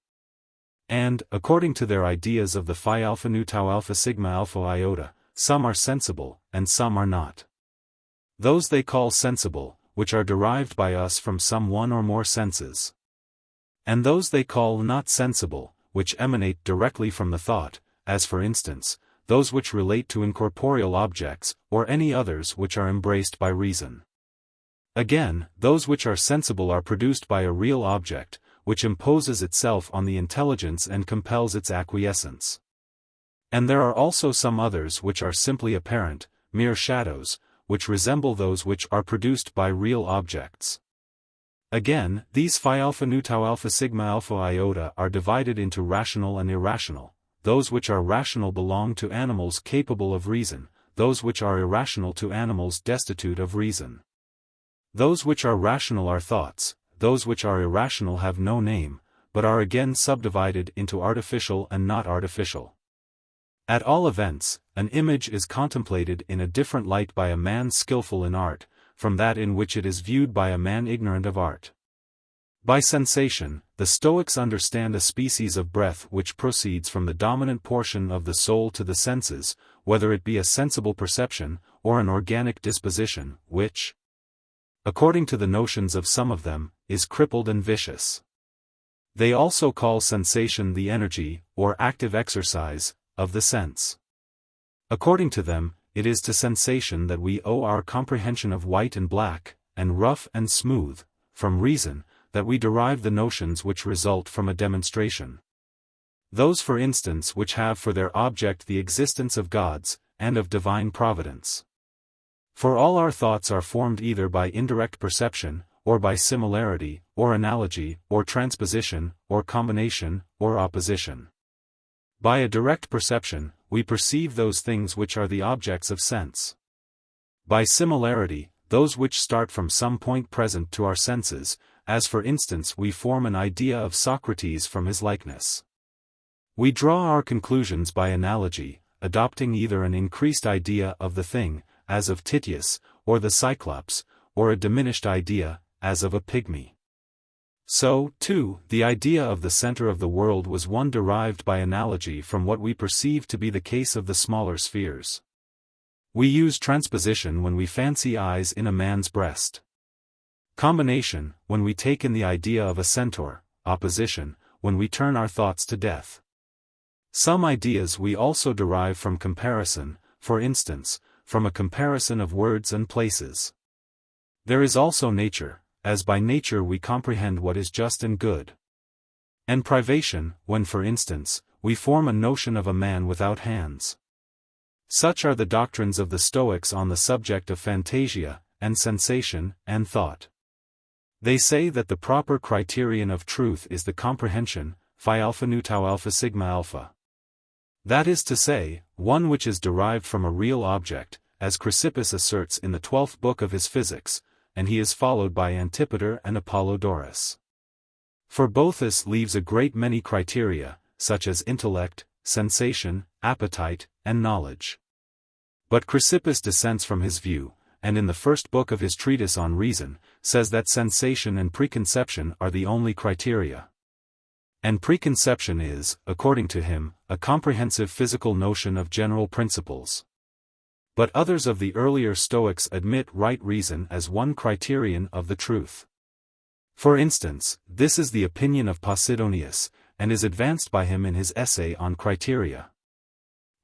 And, according to their ideas of the phi alpha nu tau alpha sigma alpha iota, some are sensible, and some are not. Those they call sensible, which are derived by us from some one or more senses. And those they call not sensible, which emanate directly from the thought, as for instance, those which relate to incorporeal objects, or any others which are embraced by reason. Again, those which are sensible are produced by a real object, which imposes itself on the intelligence and compels its acquiescence. And there are also some others which are simply apparent, mere shadows, which resemble those which are produced by real objects. Again, these phi alpha nu tau alpha sigma alpha iota are divided into rational and irrational. Those which are rational belong to animals capable of reason, those which are irrational to animals destitute of reason. Those which are rational are thoughts, those which are irrational have no name, but are again subdivided into artificial and not artificial. At all events, an image is contemplated in a different light by a man skillful in art, from that in which it is viewed by a man ignorant of art. By sensation, the Stoics understand a species of breath which proceeds from the dominant portion of the soul to the senses, whether it be a sensible perception, or an organic disposition, which, according to the notions of some of them, is crippled and vicious. They also call sensation the energy, or active exercise, of the sense. According to them, it is to sensation that we owe our comprehension of white and black, and rough and smooth, from reason, that we derive the notions which result from a demonstration. Those for instance which have for their object the existence of gods, and of divine providence. For all our thoughts are formed either by indirect perception, or by similarity, or analogy, or transposition, or combination, or opposition. By a direct perception, we perceive those things which are the objects of sense. By similarity, those which start from some point present to our senses, as for instance we form an idea of Socrates from his likeness. We draw our conclusions by analogy, adopting either an increased idea of the thing, as of Titius, or the Cyclops, or a diminished idea, as of a pygmy. So, too, the idea of the center of the world was one derived by analogy from what we perceive to be the case of the smaller spheres. We use transposition when we fancy eyes in a man's breast. Combination, when we take in the idea of a centaur, opposition, when we turn our thoughts to death. Some ideas we also derive from comparison, for instance, from a comparison of words and places. There is also nature, as by nature we comprehend what is just and good. And privation, when for instance, we form a notion of a man without hands. Such are the doctrines of the Stoics on the subject of phantasia, and sensation, and thought. They say that the proper criterion of truth is the comprehension, phi alpha nu tau alpha sigma alpha. That is to say, one which is derived from a real object, as Chrysippus asserts in the 12th book of his Physics, and he is followed by Antipater and Apollodorus. For Boethus leaves a great many criteria, such as intellect, sensation, appetite, and knowledge. But Chrysippus dissents from his view, and in the first book of his treatise on reason, says that sensation and preconception are the only criteria. And preconception is, according to him, a comprehensive physical notion of general principles. But others of the earlier Stoics admit right reason as one criterion of the truth. For instance, this is the opinion of Posidonius, and is advanced by him in his essay on criteria.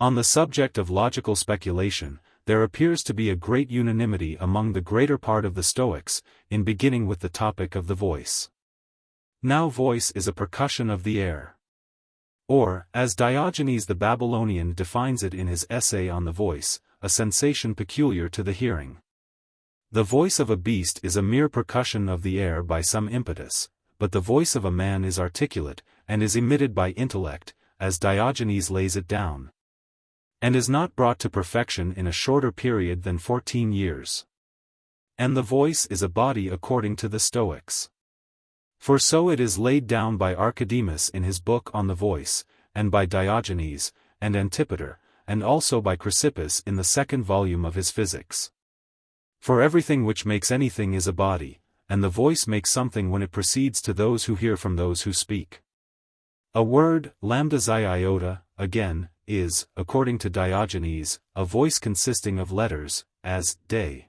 On the subject of logical speculation, there appears to be a great unanimity among the greater part of the Stoics, in beginning with the topic of the voice. Now voice is a percussion of the air. Or, as Diogenes the Babylonian defines it in his essay on the voice, a sensation peculiar to the hearing. The voice of a beast is a mere percussion of the air by some impetus, but the voice of a man is articulate, and is emitted by intellect, as Diogenes lays it down. and is not brought to perfection in a shorter period than 14 years. And the voice is a body according to the Stoics. For so it is laid down by Architas in his book on the voice, and by Diogenes, and Antipater, and also by Chrysippus in the second volume of his Physics. For everything which makes anything is a body, and the voice makes something when it proceeds to those who hear from those who speak. A word, lambda xi iota, again, is, according to Diogenes, a voice consisting of letters, as, de.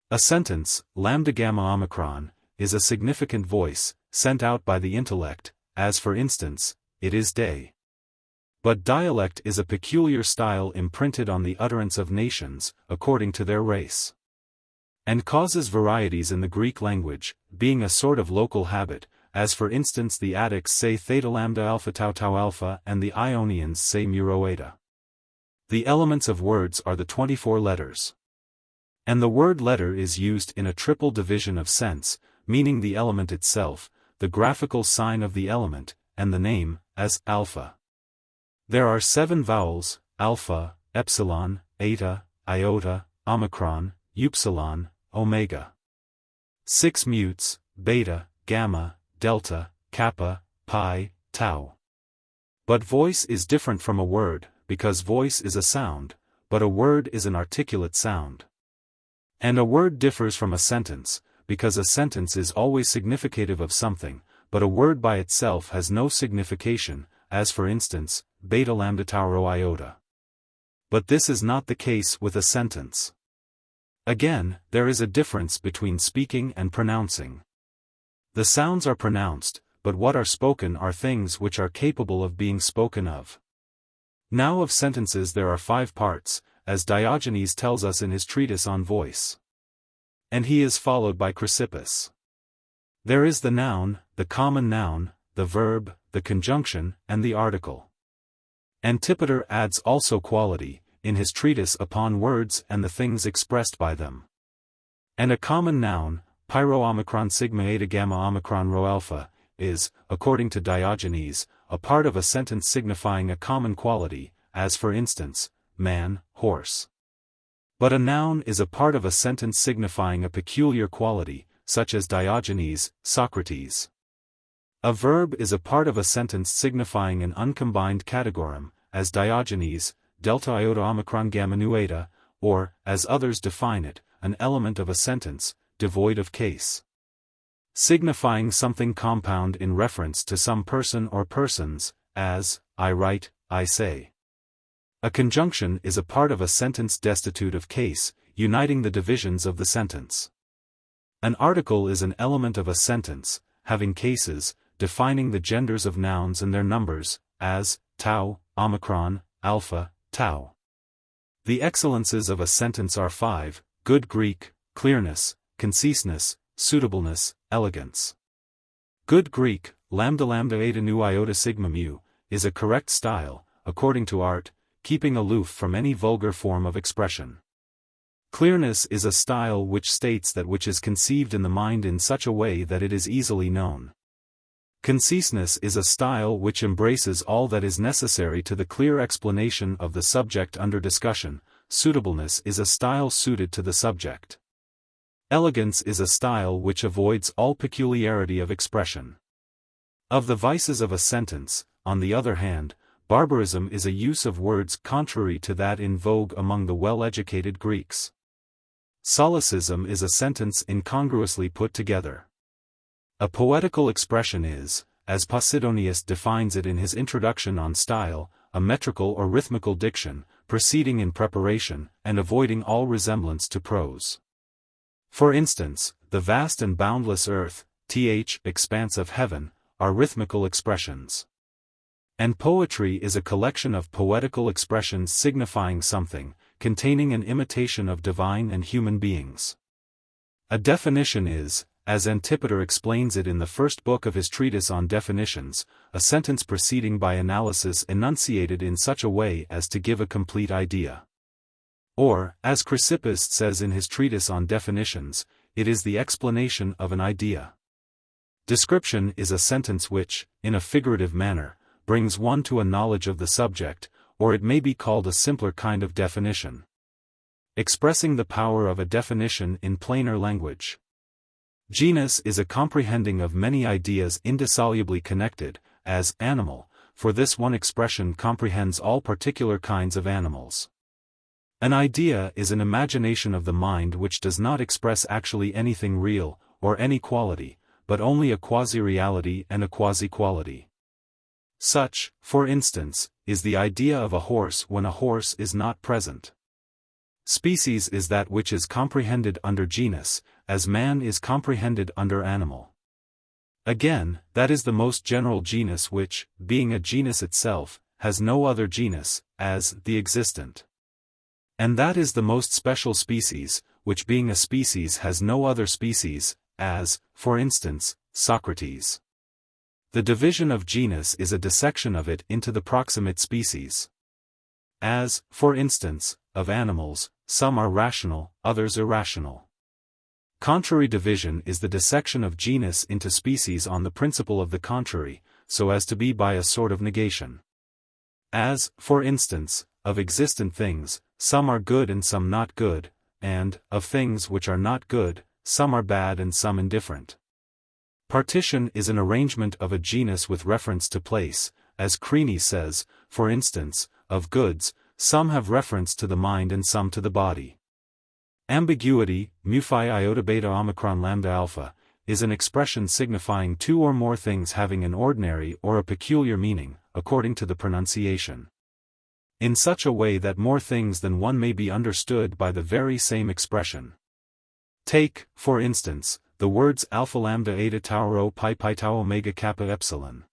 A sentence, lambda gamma omicron, is a significant voice, sent out by the intellect, as for instance, it is de. But dialect is a peculiar style imprinted on the utterance of nations, according to their race. And causes varieties in the Greek language, being a sort of local habit, as for instance the Attics say theta lambda alpha tau tau alpha and the Ionians say muro eta. The elements of words are the 24 letters. And the word letter is used in a triple division of sense, meaning the element itself, the graphical sign of the element, and the name, as alpha. There are 7 vowels, alpha, epsilon, eta, iota, omicron, upsilon, omega. 6 mutes, beta, gamma, delta, kappa, pi, tau. But voice is different from a word, because voice is a sound, but a word is an articulate sound. And a word differs from a sentence, because a sentence is always significative of something, but a word by itself has no signification, as for instance, beta lambda tau rho iota. But this is not the case with a sentence. Again, there is a difference between speaking and pronouncing. The sounds are pronounced, but what are spoken are things which are capable of being spoken of. Now of sentences there are 5 parts, as Diogenes tells us in his treatise on voice. And he is followed by Chrysippus. There is the noun, the common noun, the verb, the conjunction, and the article. Antipater adds also quality, in his treatise upon words and the things expressed by them. And a common noun, pyro omicron sigma eta gamma omicron rho alpha, is, according to Diogenes, a part of a sentence signifying a common quality, as for instance, man, horse. But a noun is a part of a sentence signifying a peculiar quality, such as Diogenes, Socrates. A verb is a part of a sentence signifying an uncombined categorum, as Diogenes, delta iota omicron gamma nu eta, or, as others define it, an element of a sentence, devoid of case. Signifying something compound in reference to some person or persons, as, I write, I say. A conjunction is a part of a sentence destitute of case, uniting the divisions of the sentence. An article is an element of a sentence, having cases, defining the genders of nouns and their numbers, as, tau, omicron, alpha, tau. The excellences of a sentence are 5, good Greek, clearness, conciseness, suitableness, elegance. Good Greek, lambda lambda eta nu iota sigma mu, is a correct style, according to art, keeping aloof from any vulgar form of expression. Clearness is a style which states that which is conceived in the mind in such a way that it is easily known. Conciseness is a style which embraces all that is necessary to the clear explanation of the subject under discussion. Suitableness is a style suited to the subject. Elegance is a style which avoids all peculiarity of expression. Of the vices of a sentence, on the other hand, barbarism is a use of words contrary to that in vogue among the well-educated Greeks. Solecism is a sentence incongruously put together. A poetical expression is, as Posidonius defines it in his introduction on style, a metrical or rhythmical diction, proceeding in preparation, and avoiding all resemblance to prose. For instance, the vast and boundless earth, expanse of heaven, are rhythmical expressions. And poetry is a collection of poetical expressions signifying something, containing an imitation of divine and human beings. A definition is, as Antipater explains it in the first book of his treatise on definitions, a sentence proceeding by analysis enunciated in such a way as to give a complete idea. Or, as Chrysippus says in his treatise on definitions, it is the explanation of an idea. Description is a sentence which, in a figurative manner, brings one to a knowledge of the subject, or it may be called a simpler kind of definition. Expressing the power of a definition in plainer language. Genus is a comprehending of many ideas indissolubly connected, as animal, for this one expression comprehends all particular kinds of animals. An idea is an imagination of the mind which does not express actually anything real, or any quality, but only a quasi-reality and a quasi-quality. Such, for instance, is the idea of a horse when a horse is not present. Species is that which is comprehended under genus, as man is comprehended under animal. Again, that is the most general genus which, being a genus itself, has no other genus, as the existent. And that is the most special species, which being a species has no other species, as, for instance, Socrates. The division of genus is a dissection of it into the proximate species. As, for instance, of animals, some are rational, others irrational. Contrary division is the dissection of genus into species on the principle of the contrary, so as to be by a sort of negation. As, for instance, of existent things, some are good and some not good, and, of things which are not good, some are bad and some indifferent. Partition is an arrangement of a genus with reference to place, as Crene says, for instance, of goods, some have reference to the mind and some to the body. Ambiguity, mu phi iota beta omicron lambda alpha, is an expression signifying two or more things having an ordinary or a peculiar meaning, according to the pronunciation. In such a way that more things than one may be understood by the very same expression. Take, for instance, the words alpha lambda eta tau rho pi pi tau omega kappa epsilon.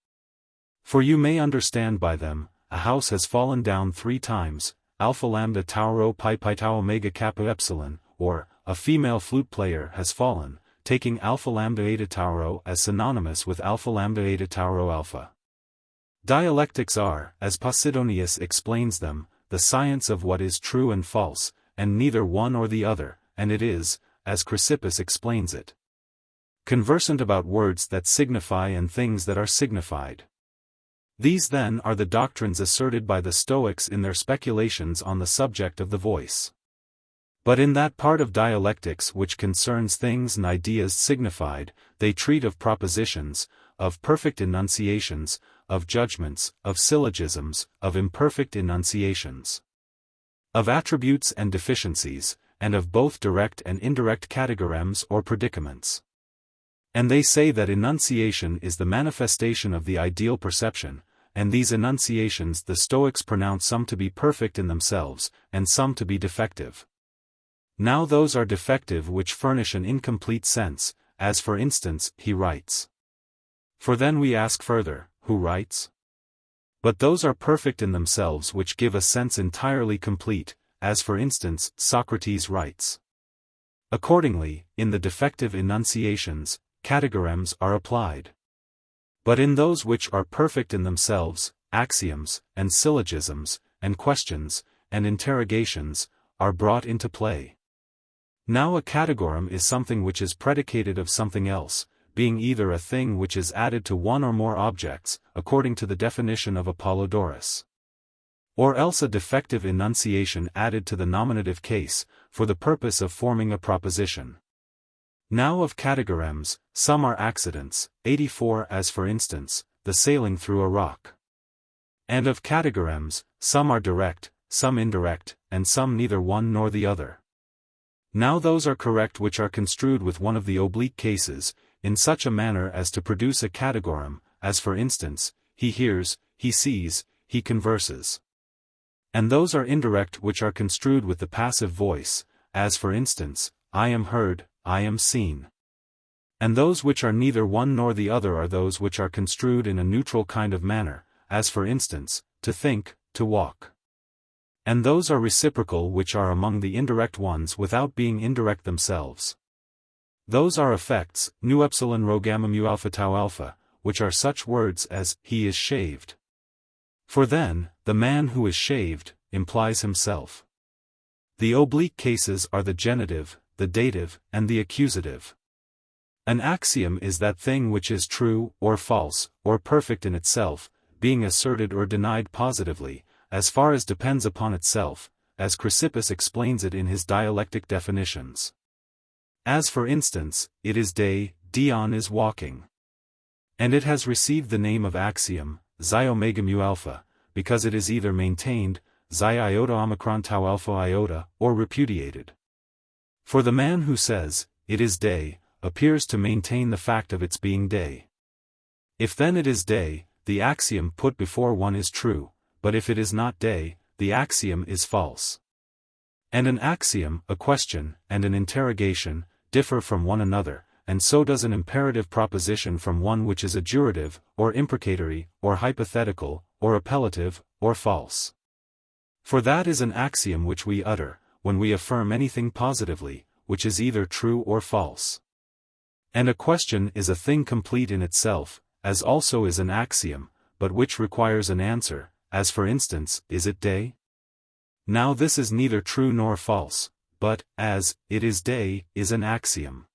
For you may understand by them, a house has fallen down 3 times, alpha lambda tau rho pi pi tau omega kappa epsilon, or, a female flute player has fallen, taking alpha lambda eta tau rho as synonymous with alpha lambda eta tau rho alpha. Dialectics are, as Posidonius explains them, the science of what is true and false, and neither one or the other, and it is, as Chrysippus explains it, conversant about words that signify and things that are signified. These then are the doctrines asserted by the Stoics in their speculations on the subject of the voice. But in that part of dialectics which concerns things and ideas signified, they treat of propositions, of perfect enunciations, of judgments, of syllogisms, of imperfect enunciations, of attributes and deficiencies, and of both direct and indirect categorams or predicaments. And they say that enunciation is the manifestation of the ideal perception, and these enunciations the Stoics pronounce some to be perfect in themselves, and some to be defective. Now those are defective which furnish an incomplete sense, as for instance, he writes. For then we ask further, who writes? But those are perfect in themselves which give a sense entirely complete, as for instance, Socrates writes. Accordingly, in the defective enunciations, categorams are applied. But in those which are perfect in themselves, axioms, and syllogisms, and questions, and interrogations, are brought into play. Now a categorum is something which is predicated of something else, being either a thing which is added to one or more objects, according to the definition of Apollodorus, or else a defective enunciation added to the nominative case, for the purpose of forming a proposition. Now of categorams, some are accidents, 84 as for instance, the sailing through a rock. And of categorams, some are direct, some indirect, and some neither one nor the other. Now those are correct which are construed with one of the oblique cases, in such a manner as to produce a categorum, as for instance, he hears, he sees, he converses. And those are indirect which are construed with the passive voice, as for instance, I am heard, I am seen. And those which are neither one nor the other are those which are construed in a neutral kind of manner, as for instance, to think, to walk. And those are reciprocal which are among the indirect ones without being indirect themselves. Those are effects, nu epsilon rho gamma mu alpha tau alpha, which are such words as, he is shaved. For then, the man who is shaved, implies himself. The oblique cases are the genitive, the dative, and the accusative. An axiom is that thing which is true, or false, or perfect in itself, being asserted or denied positively, as far as depends upon itself, as Chrysippus explains it in his dialectic definitions. As for instance, it is day, Dion is walking. And it has received the name of axiom, xi omega mu alpha, because it is either maintained, xi iota omicron tau alpha iota, or repudiated. For the man who says, it is day, appears to maintain the fact of its being day. If then it is day, the axiom put before one is true, but if it is not day, the axiom is false. And an axiom, a question, and an interrogation, differ from one another, and so does an imperative proposition from one which is a jurative, or imprecatory, or hypothetical, or appellative, or false. For that is an axiom which we utter, when we affirm anything positively, which is either true or false. And a question is a thing complete in itself, as also is an axiom, but which requires an answer, as for instance, is it day? Now this is neither true nor false, but, as, it is day, is an axiom.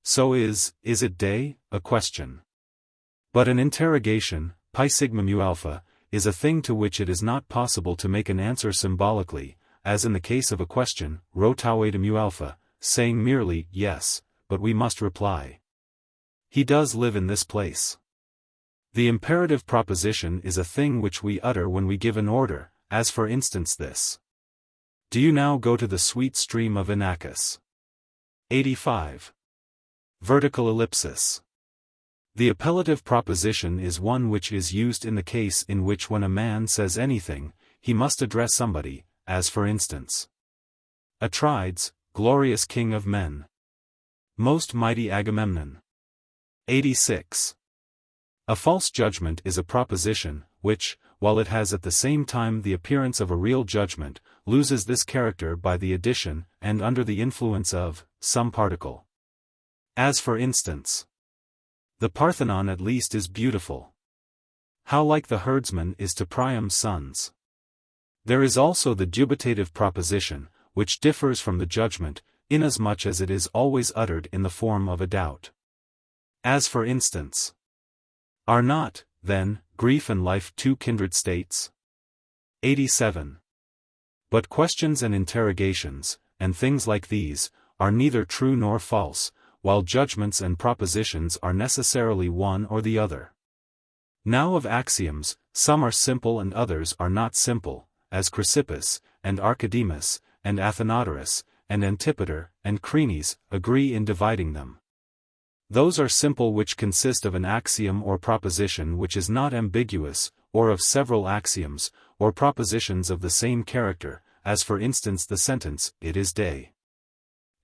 So is it day, a question. But an interrogation, pi sigma mu alpha, is a thing to which it is not possible to make an answer symbolically, as in the case of a question, rho tau eta mu alpha, saying merely, yes, but we must reply. He does live in this place. The imperative proposition is a thing which we utter when we give an order, as for instance this. Do you now go to the sweet stream of Inachus? 85. Vertical ellipsis. The appellative proposition is one which is used in the case in which when a man says anything, he must address somebody, as for instance. Atrides, glorious king of men. Most mighty Agamemnon. 86. A false judgment is a proposition, which, while it has at the same time the appearance of a real judgment, loses this character by the addition, and under the influence of, some particle. As for instance, the Parthenon at least is beautiful. How like the herdsman is to Priam's sons. There is also the dubitative proposition, which differs from the judgment, inasmuch as it is always uttered in the form of a doubt. As for instance, are not, then, grief and life two kindred states? 87. But questions and interrogations, and things like these, are neither true nor false, while judgments and propositions are necessarily one or the other. Now of axioms, some are simple and others are not simple, as Chrysippus, and Archidemus, and Athenodorus, and Antipater, and Crenes, agree in dividing them. Those are simple which consist of an axiom or proposition which is not ambiguous, or of several axioms, or propositions of the same character, as for instance the sentence, it is day.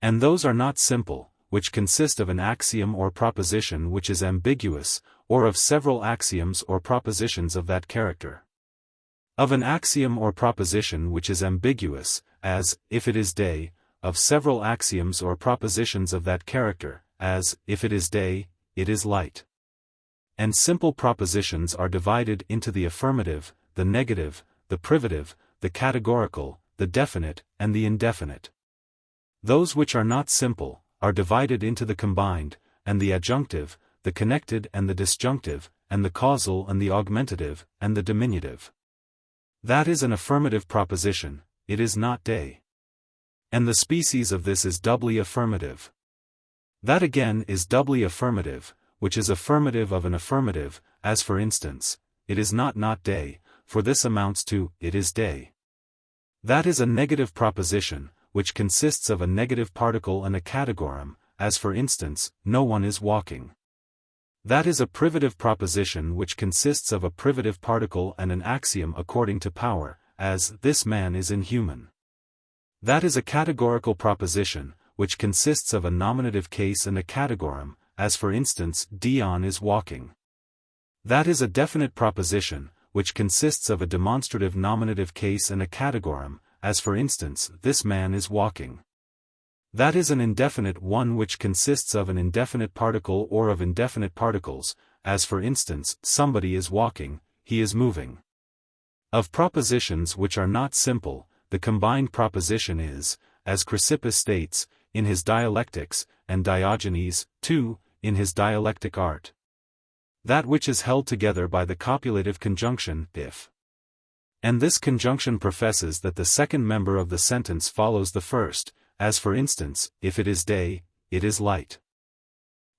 And those are not simple, which consist of an axiom or proposition which is ambiguous, or of several axioms or propositions of that character. Of an axiom or proposition which is ambiguous, as, if it is day, of several axioms or propositions of that character, as, if it is day, it is light. And simple propositions are divided into the affirmative, the negative, the privative, the categorical, the definite, and the indefinite. Those which are not simple, are divided into the combined, and the adjunctive, the connected and the disjunctive, and the causal and the augmentative, and the diminutive. That is an affirmative proposition, it is not day. And the species of this is doubly affirmative. That again is doubly affirmative, which is affirmative of an affirmative, as for instance, it is not day, for this amounts to, it is day. That is a negative proposition, which consists of a negative particle and a categorum, as for instance, no one is walking. That is a privative proposition which consists of a privative particle and an axiom according to power, as, this man is inhuman. That is a categorical proposition, which consists of a nominative case and a categorum, as for instance, Dion is walking. That is a definite proposition, which consists of a demonstrative nominative case and a categorum, as for instance, this man is walking. That is an indefinite one which consists of an indefinite particle or of indefinite particles, as for instance, somebody is walking, he is moving. Of propositions which are not simple, the combined proposition is, as Chrysippus states, in his Dialectics, and Diogenes, too, in his dialectic art. That which is held together by the copulative conjunction, if. And this conjunction professes that the second member of the sentence follows the first, as for instance, if it is day, it is light.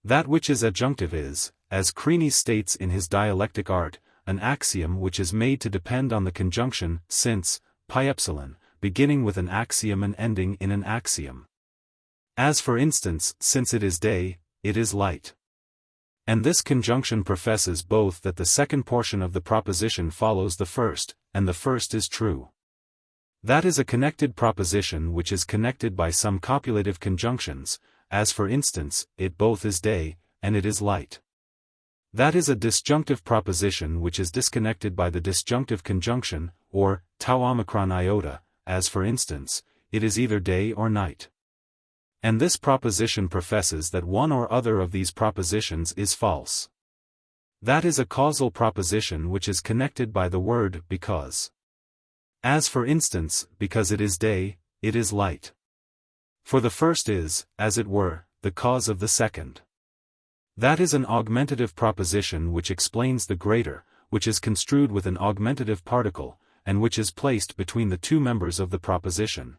That which is adjunctive is, as Crines states in his dialectic art, an axiom which is made to depend on the conjunction since, pi epsilon, beginning with an axiom and ending in an axiom. As for instance, since it is day, it is light. And this conjunction professes both that the second portion of the proposition follows the first, and the first is true. That is a connected proposition which is connected by some copulative conjunctions, as for instance, it both is day, and it is light. That is a disjunctive proposition which is disconnected by the disjunctive conjunction, or tau omicron iota, as for instance, it is either day or night. And this proposition professes that one or other of these propositions is false. That is a causal proposition which is connected by the word because. As for instance, because it is day, it is light. For the first is, as it were, the cause of the second. That is an augmentative proposition which explains the greater, which is construed with an augmentative particle, and which is placed between the two members of the proposition.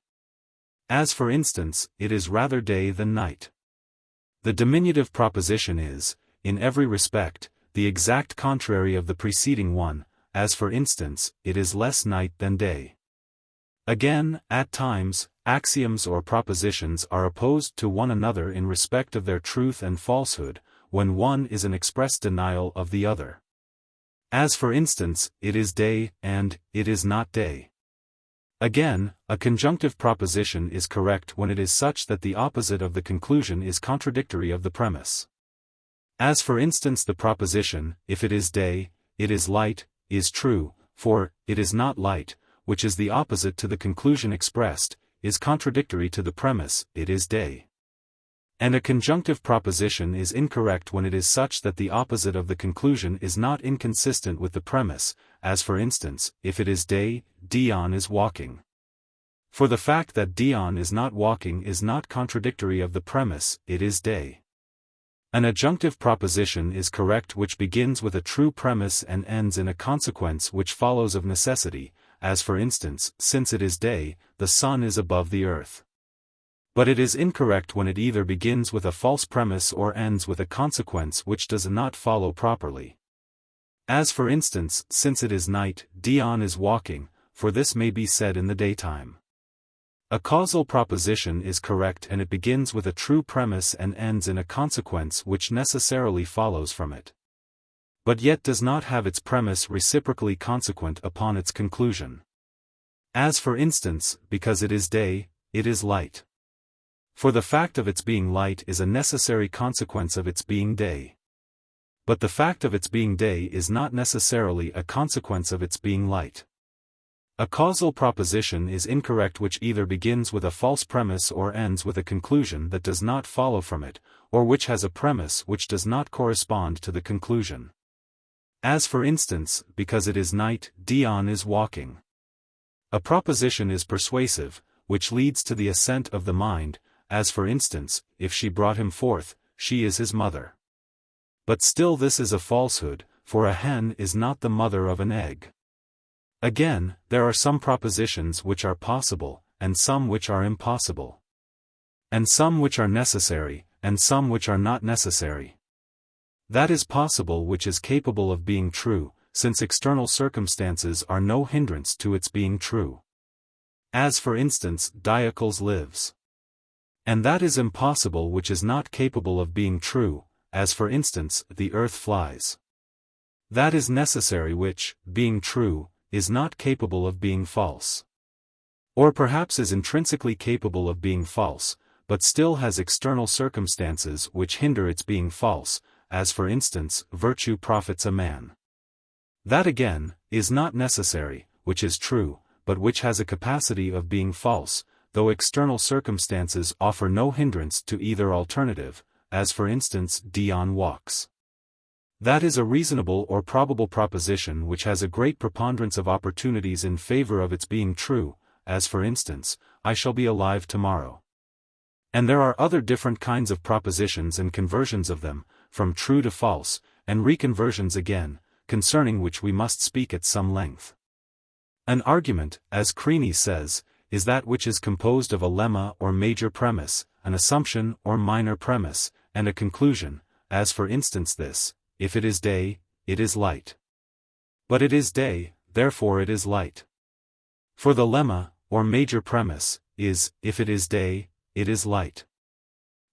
As for instance, it is rather day than night. The diminutive proposition is, in every respect, the exact contrary of the preceding one, as for instance, it is less night than day. Again, at times, axioms or propositions are opposed to one another in respect of their truth and falsehood, when one is an express denial of the other. As for instance, it is day, and it is not day. Again, a conjunctive proposition is correct when it is such that the opposite of the conclusion is contradictory of the premise. As for instance, the proposition, if it is day, it is light, is true, for, it is not light, which is the opposite to the conclusion expressed, is contradictory to the premise, it is day. And a conjunctive proposition is incorrect when it is such that the opposite of the conclusion is not inconsistent with the premise, as for instance, if it is day, Dion is walking. For the fact that Dion is not walking is not contradictory of the premise, it is day. An adjunctive proposition is correct which begins with a true premise and ends in a consequence which follows of necessity, as for instance, since it is day, the sun is above the earth. But it is incorrect when it either begins with a false premise or ends with a consequence which does not follow properly. As for instance, since it is night, Dion is walking, for this may be said in the daytime. A causal proposition is correct and it begins with a true premise and ends in a consequence which necessarily follows from it, but yet does not have its premise reciprocally consequent upon its conclusion. As for instance, because it is day, it is light. For the fact of its being light is a necessary consequence of its being day. But the fact of its being day is not necessarily a consequence of its being light. A causal proposition is incorrect which either begins with a false premise or ends with a conclusion that does not follow from it, or which has a premise which does not correspond to the conclusion. As for instance, because it is night, Dion is walking. A proposition is persuasive, which leads to the assent of the mind, as for instance, if she brought him forth, she is his mother. But still this is a falsehood, for a hen is not the mother of an egg. Again, there are some propositions which are possible, and some which are impossible. And some which are necessary, and some which are not necessary. That is possible which is capable of being true, since external circumstances are no hindrance to its being true. As for instance, Diocles lives. And that is impossible which is not capable of being true, as for instance, the earth flies. That is necessary which, being true, is not capable of being false. Or perhaps is intrinsically capable of being false, but still has external circumstances which hinder its being false, as for instance, virtue profits a man. That again, is not necessary, which is true, but which has a capacity of being false, though external circumstances offer no hindrance to either alternative, as for instance, Dion walks. That is a reasonable or probable proposition which has a great preponderance of opportunities in favor of its being true, as for instance, I shall be alive tomorrow. And there are other different kinds of propositions and conversions of them, from true to false, and reconversions again, concerning which we must speak at some length. An argument, as Creany says, is that which is composed of a lemma or major premise, an assumption or minor premise, and a conclusion, as for instance this: if it is day, it is light. But it is day, therefore it is light. For the lemma, or major premise, is, if it is day, it is light.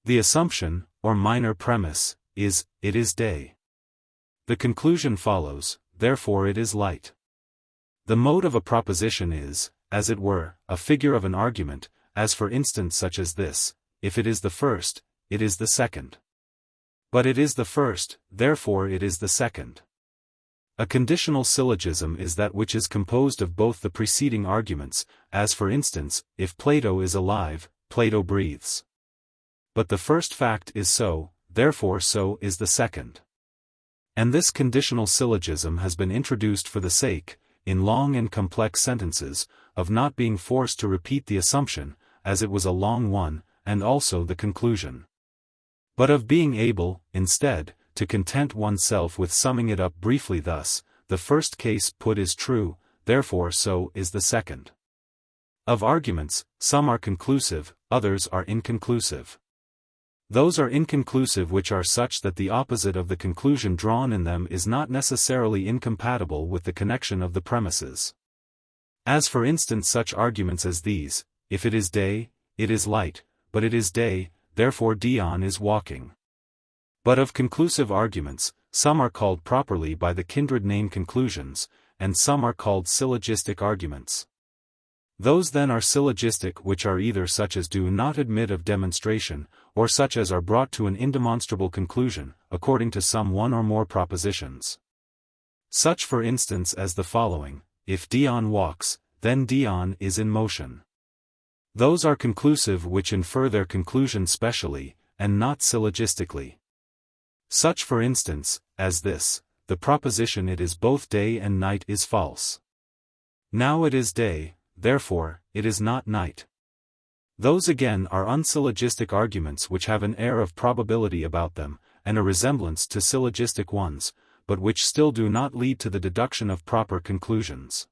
The assumption, or minor premise, is, it is day. The conclusion follows, therefore it is light. The mode of a proposition is, as it were, a figure of an argument, as for instance such as this: if it is the first, it is the second. But it is the first, therefore it is the second. A conditional syllogism is that which is composed of both the preceding arguments, as for instance, if Plato is alive, Plato breathes. But the first fact is so, therefore so is the second. And this conditional syllogism has been introduced for the sake, in long and complex sentences, of not being forced to repeat the assumption, as it was a long one, and also the conclusion. But of being able, instead, to content oneself with summing it up briefly thus: the first case put is true, therefore so is the second. Of arguments, some are conclusive, others are inconclusive. Those are inconclusive which are such that the opposite of the conclusion drawn in them is not necessarily incompatible with the connection of the premises. As for instance such arguments as these: if it is day, it is light, but it is day, therefore Dion is walking. But of conclusive arguments, some are called properly by the kindred name conclusions, and some are called syllogistic arguments. Those then are syllogistic which are either such as do not admit of demonstration, or such as are brought to an indemonstrable conclusion, according to some one or more propositions. Such for instance as the following: if Dion walks, then Dion is in motion. Those are conclusive which infer their conclusion specially, and not syllogistically. Such for instance, as this: the proposition it is both day and night is false. Now it is day, therefore, it is not night. Those again are unsyllogistic arguments which have an air of probability about them, and a resemblance to syllogistic ones, but which still do not lead to the deduction of proper conclusions.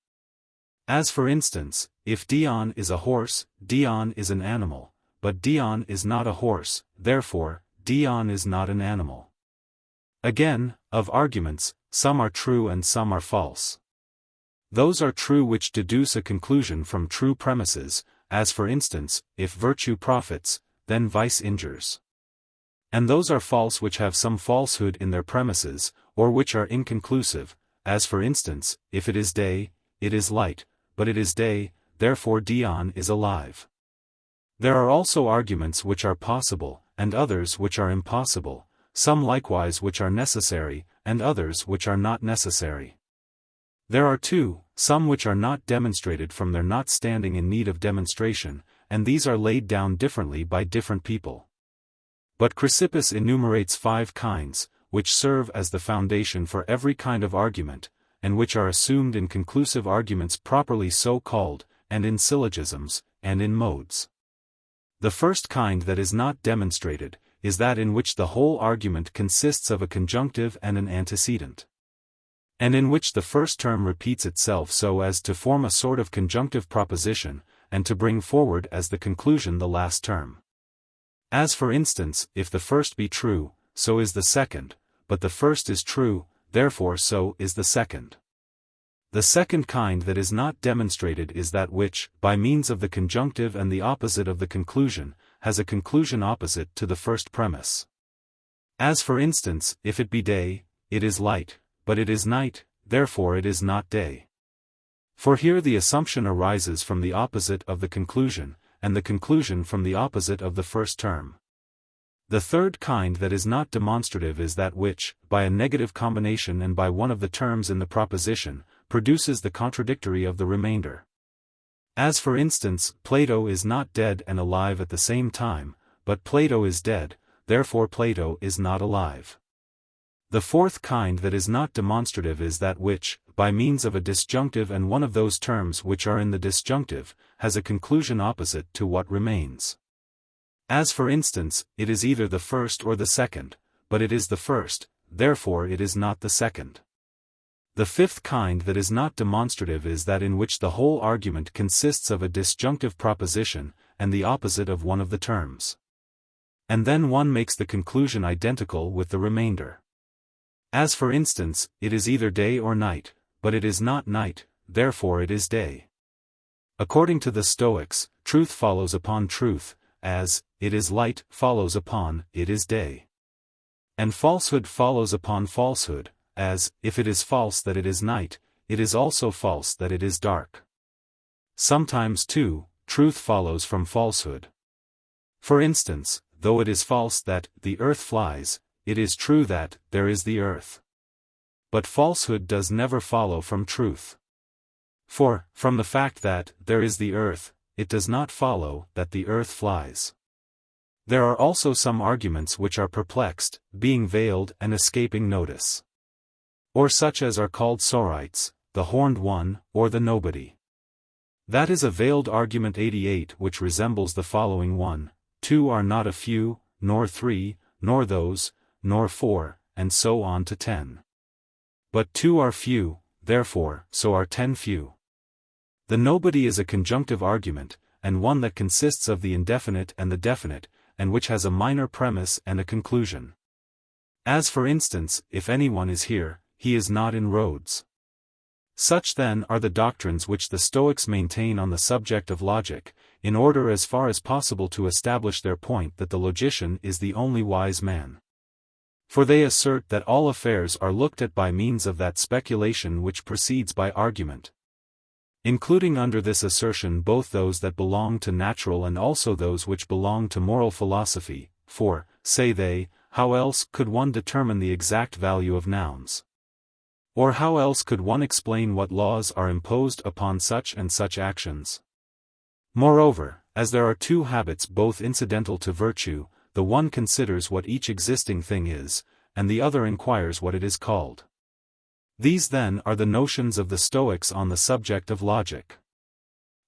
As for instance, if Dion is a horse, Dion is an animal, but Dion is not a horse, therefore, Dion is not an animal. Again, of arguments, some are true and some are false. Those are true which deduce a conclusion from true premises, as for instance, if virtue profits, then vice injures. And those are false which have some falsehood in their premises, or which are inconclusive, as for instance, if it is day, it is light, but it is day, therefore Dion is alive. There are also arguments which are possible, and others which are impossible, some likewise which are necessary, and others which are not necessary. There are too, some which are not demonstrated from their not standing in need of demonstration, and these are laid down differently by different people. But Chrysippus enumerates 5 kinds, which serve as the foundation for every kind of argument, and which are assumed in conclusive arguments properly so called, and in syllogisms, and in modes. The first kind that is not demonstrated, is that in which the whole argument consists of a conjunctive and an antecedent, and in which the first term repeats itself so as to form a sort of conjunctive proposition, and to bring forward as the conclusion the last term. As for instance, if the first be true, so is the second, but the first is true, therefore so is the second. The second kind that is not demonstrated is that which, by means of the conjunctive and the opposite of the conclusion, has a conclusion opposite to the first premise. As for instance, if it be day, it is light, but it is night, therefore it is not day. For here the assumption arises from the opposite of the conclusion, and the conclusion from the opposite of the first term. The third kind that is not demonstrative is that which, by a negative combination and by one of the terms in the proposition, produces the contradictory of the remainder. As for instance, Plato is not dead and alive at the same time, but Plato is dead, therefore Plato is not alive. The fourth kind that is not demonstrative is that which, by means of a disjunctive and one of those terms which are in the disjunctive, has a conclusion opposite to what remains. As for instance, it is either the first or the second, but it is the first, therefore it is not the second. The fifth kind that is not demonstrative is that in which the whole argument consists of a disjunctive proposition, and the opposite of one of the terms. And then one makes the conclusion identical with the remainder. As for instance, it is either day or night, but it is not night, therefore it is day. According to the Stoics, truth follows upon truth, as, it is light, follows upon, it is day. And falsehood follows upon falsehood, as, if it is false that it is night, it is also false that it is dark. Sometimes too, truth follows from falsehood. For instance, though it is false that, the earth flies, it is true that, there is the earth. But falsehood does never follow from truth. For, from the fact that, there is the earth, it does not follow, that the earth flies. There are also some arguments which are perplexed, being veiled and escaping notice. Or such as are called sorites, the horned one, or the nobody. That is a veiled argument 88 which resembles the following one: two are not a few, nor three, nor those, nor four, and so on to 10. But two are few, therefore, so are 10 few. The nobody is a conjunctive argument, and one that consists of the indefinite and the definite, and which has a minor premise and a conclusion. As for instance, if anyone is here, he is not in Rhodes. Such then are the doctrines which the Stoics maintain on the subject of logic, in order as far as possible to establish their point that the logician is the only wise man. For they assert that all affairs are looked at by means of that speculation which proceeds by argument. Including under this assertion both those that belong to natural and also those which belong to moral philosophy, for, say they, how else could one determine the exact value of nouns? Or how else could one explain what laws are imposed upon such and such actions? Moreover, as there are two habits both incidental to virtue, the one considers what each existing thing is, and the other inquires what it is called. These then are the notions of the Stoics on the subject of logic.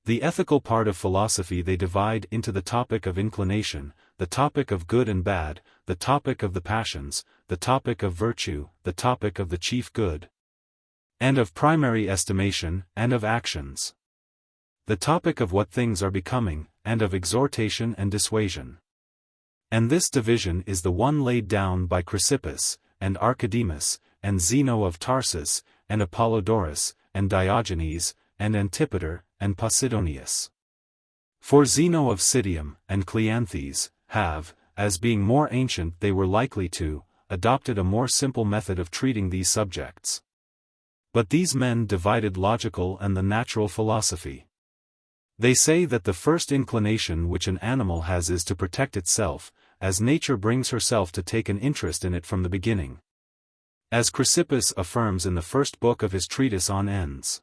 The ethical part of philosophy they divide into the topic of inclination, the topic of good and bad, the topic of the passions, the topic of virtue, the topic of the chief good, and of primary estimation, and of actions. The topic of what things are becoming, and of exhortation and dissuasion. And this division is the one laid down by Chrysippus, and Archidemus, and Zeno of Tarsus, and Apollodorus, and Diogenes, and Antipater, and Posidonius. For Zeno of Citium, and Cleanthes, have, as being more ancient they were likely to, adopted a more simple method of treating these subjects. But these men divided logical and the natural philosophy. They say that the first inclination which an animal has is to protect itself, as nature brings herself to take an interest in it from the beginning. As Chrysippus affirms in the first book of his treatise on ends,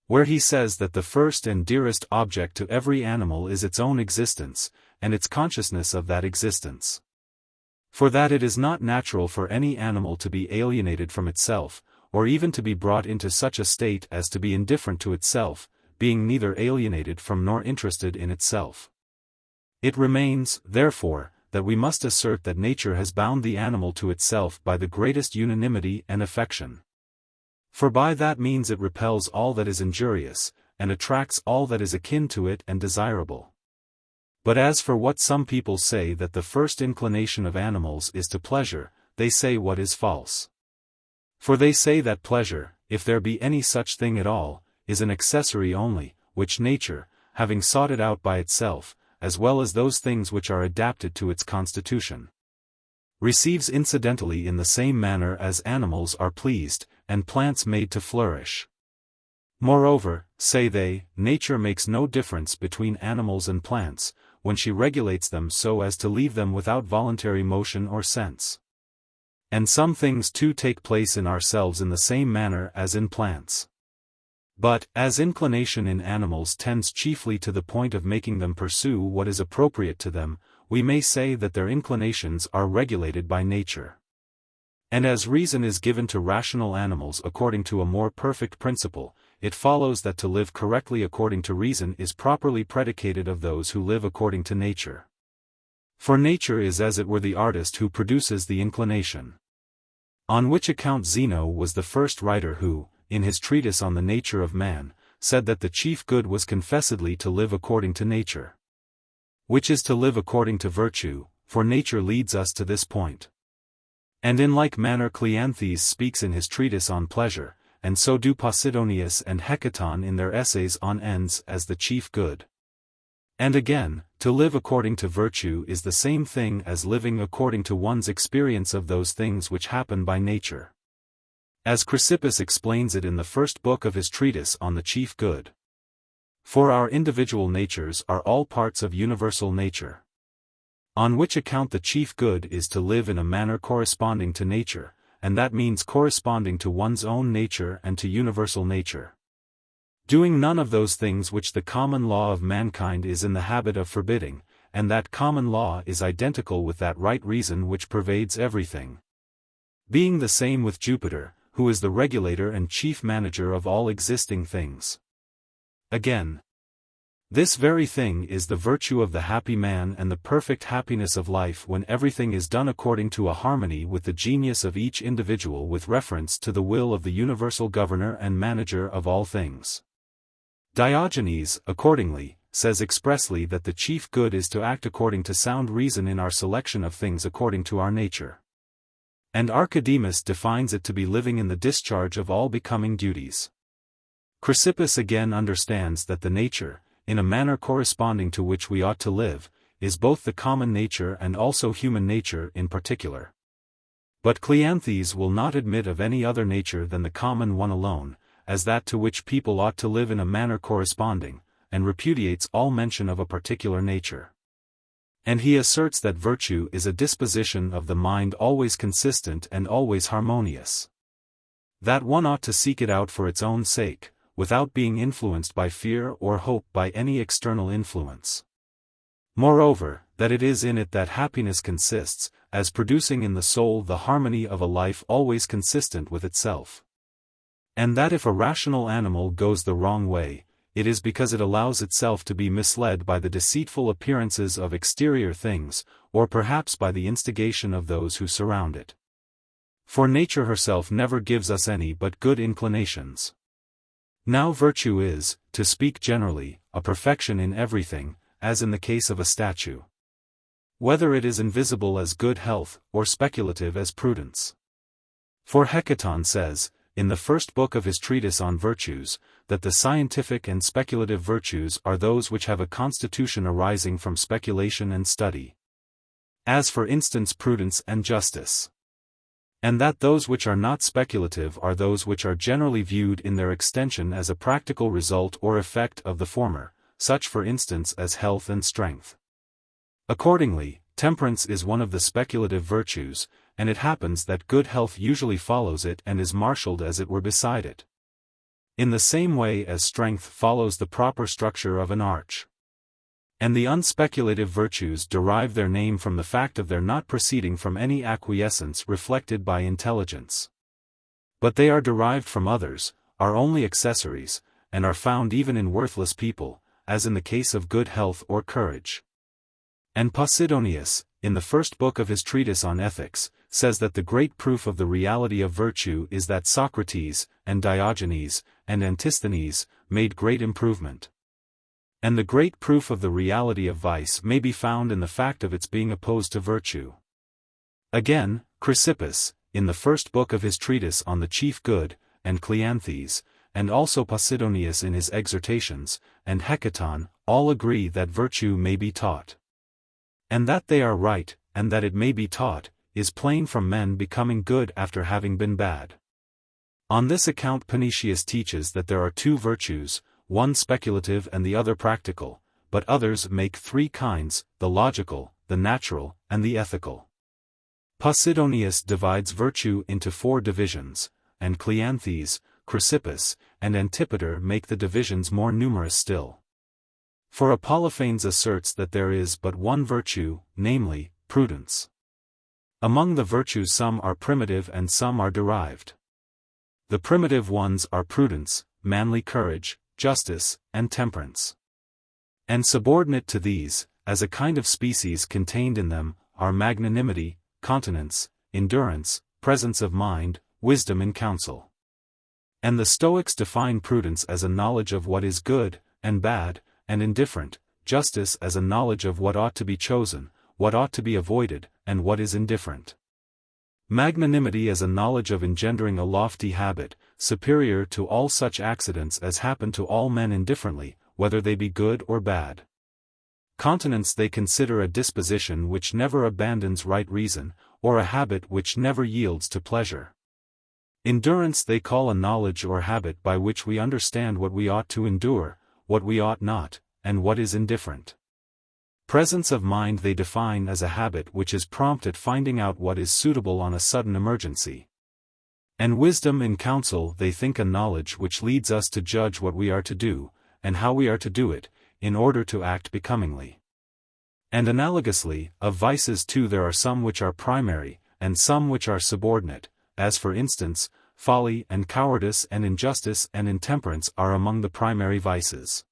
where he says that the first and dearest object to every animal is its own existence, and its consciousness of that existence. For that it is not natural for any animal to be alienated from itself, or even to be brought into such a state as to be indifferent to itself, being neither alienated from nor interested in itself. It remains, therefore, that we must assert that nature has bound the animal to itself by the greatest unanimity and affection. For by that means it repels all that is injurious, and attracts all that is akin to it and desirable. But as for what some people say that the first inclination of animals is to pleasure, they say what is false. For they say that pleasure, if there be any such thing at all, is an accessory only, which nature, having sought it out by itself, as well as those things which are adapted to its constitution, receives incidentally in the same manner as animals are pleased, and plants made to flourish. Moreover, say they, nature makes no difference between animals and plants, when she regulates them so as to leave them without voluntary motion or sense. And some things too take place in ourselves in the same manner as in plants. But, as inclination in animals tends chiefly to the point of making them pursue what is appropriate to them, we may say that their inclinations are regulated by nature. And as reason is given to rational animals according to a more perfect principle, it follows that to live correctly according to reason is properly predicated of those who live according to nature. For nature is as it were the artist who produces the inclination. On which account Zeno was the first writer who, in his treatise on the nature of man, said that the chief good was confessedly to live according to nature. Which is to live according to virtue, for nature leads us to this point. And in like manner Cleanthes speaks in his treatise on pleasure, and so do Posidonius and Hecaton in their essays on ends as the chief good. And again, to live according to virtue is the same thing as living according to one's experience of those things which happen by nature. As Chrysippus explains it in the first book of his treatise on the chief good. For our individual natures are all parts of universal nature. On which account the chief good is to live in a manner corresponding to nature, and that means corresponding to one's own nature and to universal nature. Doing none of those things which the common law of mankind is in the habit of forbidding, and that common law is identical with that right reason which pervades everything. Being the same with Jupiter, who is the regulator and chief manager of all existing things. Again, this very thing is the virtue of the happy man and the perfect happiness of life when everything is done according to a harmony with the genius of each individual with reference to the will of the universal governor and manager of all things. Diogenes, accordingly, says expressly that the chief good is to act according to sound reason in our selection of things according to our nature. And Archytas defines it to be living in the discharge of all becoming duties. Chrysippus again understands that the nature, in a manner corresponding to which we ought to live, is both the common nature and also human nature in particular. But Cleanthes will not admit of any other nature than the common one alone, as that to which people ought to live in a manner corresponding, and repudiates all mention of a particular nature. And he asserts that virtue is a disposition of the mind always consistent and always harmonious. That one ought to seek it out for its own sake, without being influenced by fear or hope by any external influence. Moreover, that it is in it that happiness consists, as producing in the soul the harmony of a life always consistent with itself. And that if a rational animal goes the wrong way, it is because it allows itself to be misled by the deceitful appearances of exterior things, or perhaps by the instigation of those who surround it. For nature herself never gives us any but good inclinations. Now virtue is, to speak generally, a perfection in everything, as in the case of a statue. Whether it is invisible as good health, or speculative as prudence. For Hecaton says, in the first book of his treatise on virtues, that the scientific and speculative virtues are those which have a constitution arising from speculation and study. As for instance prudence and justice. And that those which are not speculative are those which are generally viewed in their extension as a practical result or effect of the former, such for instance as health and strength. Accordingly, temperance is one of the speculative virtues, and it happens that good health usually follows it and is marshaled as it were beside it. In the same way as strength follows the proper structure of an arch. And the unspeculative virtues derive their name from the fact of their not proceeding from any acquiescence reflected by intelligence. But they are derived from others, are only accessories, and are found even in worthless people, as in the case of good health or courage. And Posidonius, in the first book of his treatise on ethics, says that the great proof of the reality of virtue is that Socrates, and Diogenes, and Antisthenes, made great improvement. And the great proof of the reality of vice may be found in the fact of its being opposed to virtue. Again, Chrysippus, in the first book of his treatise on the chief good, and Cleanthes, and also Posidonius in his exhortations, and Hecaton, all agree that virtue may be taught. And that they are right, and that it may be taught, is plain from men becoming good after having been bad. On this account Panaetius teaches that there are two virtues, one speculative and the other practical, but others make three kinds, the logical, the natural, and the ethical. Posidonius divides virtue into four divisions, and Cleanthes, Chrysippus, and Antipater make the divisions more numerous still. For Apolophanes asserts that there is but one virtue, namely, prudence. Among the virtues some are primitive and some are derived. The primitive ones are prudence, manly courage, justice, and temperance. And subordinate to these, as a kind of species contained in them, are magnanimity, continence, endurance, presence of mind, wisdom in counsel. And the Stoics define prudence as a knowledge of what is good, and bad, and indifferent, justice as a knowledge of what ought to be chosen, what ought to be avoided, and what is indifferent. Magnanimity as a knowledge of engendering a lofty habit, superior to all such accidents as happen to all men indifferently, whether they be good or bad. Continence they consider a disposition which never abandons right reason, or a habit which never yields to pleasure. Endurance they call a knowledge or habit by which we understand what we ought to endure, what we ought not, and what is indifferent. Presence of mind they define as a habit which is prompt at finding out what is suitable on a sudden emergency. And wisdom in counsel they think a knowledge which leads us to judge what we are to do, and how we are to do it, in order to act becomingly. And analogously, of vices too there are some which are primary, and some which are subordinate, as for instance, folly and cowardice and injustice and intemperance are among the primary vices.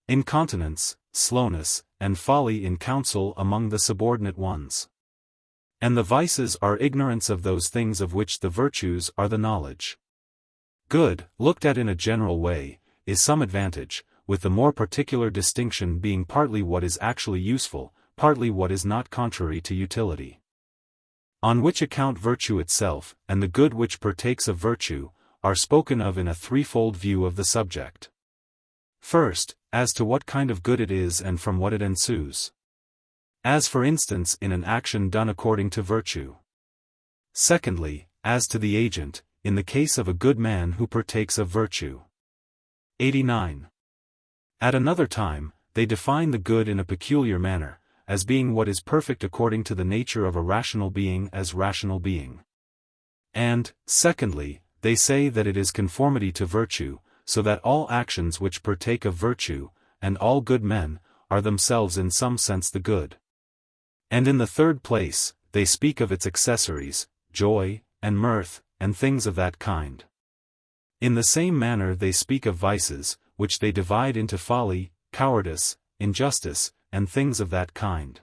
Incontinence, slowness, and folly in counsel among the subordinate ones. And the vices are ignorance of those things of which the virtues are the knowledge. Good, looked at in a general way, is some advantage, with the more particular distinction being partly what is actually useful, partly what is not contrary to utility. On which account virtue itself, and the good which partakes of virtue, are spoken of in a threefold view of the subject. First, as to what kind of good it is and from what it ensues. As for instance in an action done according to virtue. Secondly, as to the agent, in the case of a good man who partakes of virtue. 89. At another time, they define the good in a peculiar manner, as being what is perfect according to the nature of a rational being as rational being. And, secondly, they say that it is conformity to virtue, so that all actions which partake of virtue, and all good men, are themselves in some sense the good. And in the third place, they speak of its accessories, joy, and mirth, and things of that kind. In the same manner they speak of vices, which they divide into folly, cowardice, injustice, and things of that kind.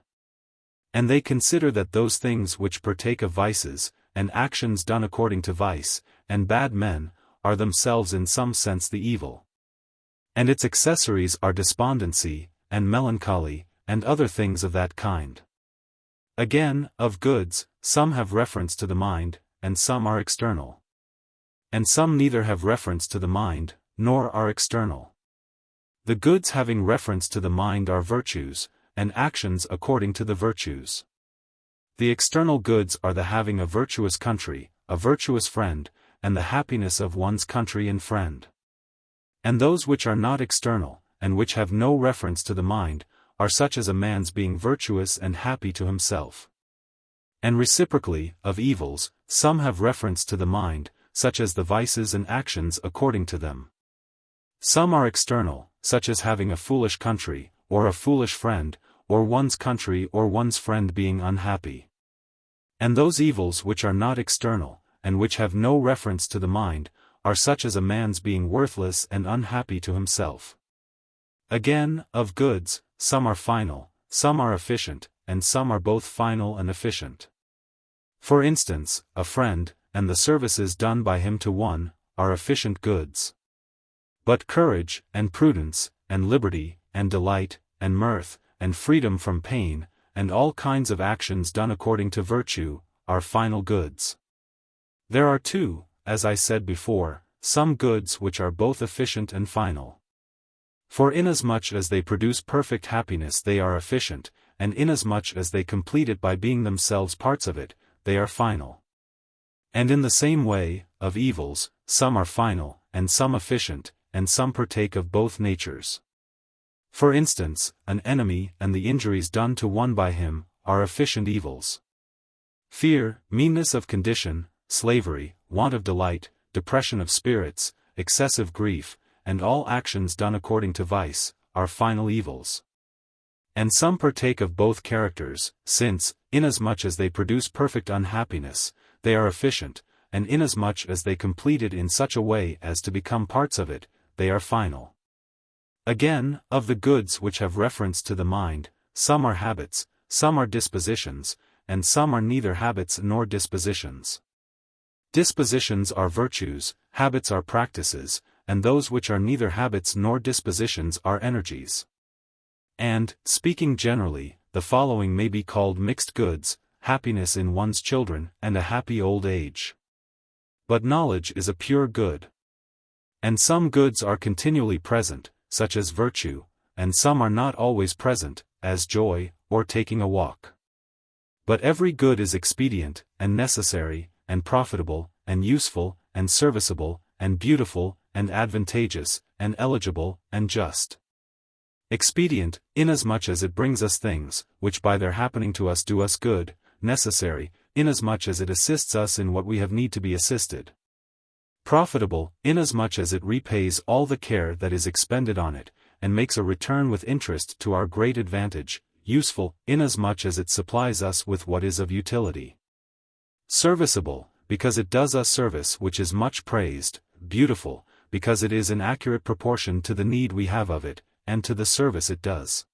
And they consider that those things which partake of vices, and actions done according to vice, and bad men, are themselves in some sense the evil. And its accessories are despondency, and melancholy, and other things of that kind. Again, of goods, some have reference to the mind, and some are external. And some neither have reference to the mind, nor are external. The goods having reference to the mind are virtues, and actions according to the virtues. The external goods are the having a virtuous country, a virtuous friend, and the happiness of one's country and friend. And those which are not external, and which have no reference to the mind, are such as a man's being virtuous and happy to himself. And reciprocally, of evils, some have reference to the mind, such as the vices and actions according to them. Some are external, such as having a foolish country, or a foolish friend, or one's country or one's friend being unhappy. And those evils which are not external, and which have no reference to the mind, are such as a man's being worthless and unhappy to himself. Again, of goods, some are final, some are efficient, and some are both final and efficient. For instance, a friend, and the services done by him to one, are efficient goods. But courage, and prudence, and liberty, and delight, and mirth, and freedom from pain, and all kinds of actions done according to virtue, are final goods. There are too, as I said before, some goods which are both efficient and final. For inasmuch as they produce perfect happiness they are efficient, and inasmuch as they complete it by being themselves parts of it, they are final. And in the same way, of evils, some are final, and some efficient, and some partake of both natures. For instance, an enemy and the injuries done to one by him, are efficient evils. Fear, meanness of condition, slavery, want of delight, depression of spirits, excessive grief, and all actions done according to vice, are final evils. And some partake of both characters, since, inasmuch as they produce perfect unhappiness, they are efficient, and inasmuch as they complete it in such a way as to become parts of it, they are final. Again, of the goods which have reference to the mind, some are habits, some are dispositions, and some are neither habits nor dispositions. Dispositions are virtues, habits are practices, and those which are neither habits nor dispositions are energies. And, speaking generally, the following may be called mixed goods: happiness in one's children, and a happy old age. But knowledge is a pure good. And some goods are continually present, such as virtue, and some are not always present, as joy, or taking a walk. But every good is expedient, and necessary, and profitable, and useful, and serviceable, and beautiful, and advantageous, and eligible, and just. Expedient, inasmuch as it brings us things, which by their happening to us do us good; necessary, inasmuch as it assists us in what we have need to be assisted; profitable, inasmuch as it repays all the care that is expended on it, and makes a return with interest to our great advantage; useful, inasmuch as it supplies us with what is of utility; serviceable, because it does us service which is much praised; beautiful, because it is in accurate proportion to the need we have of it, and to the service it does;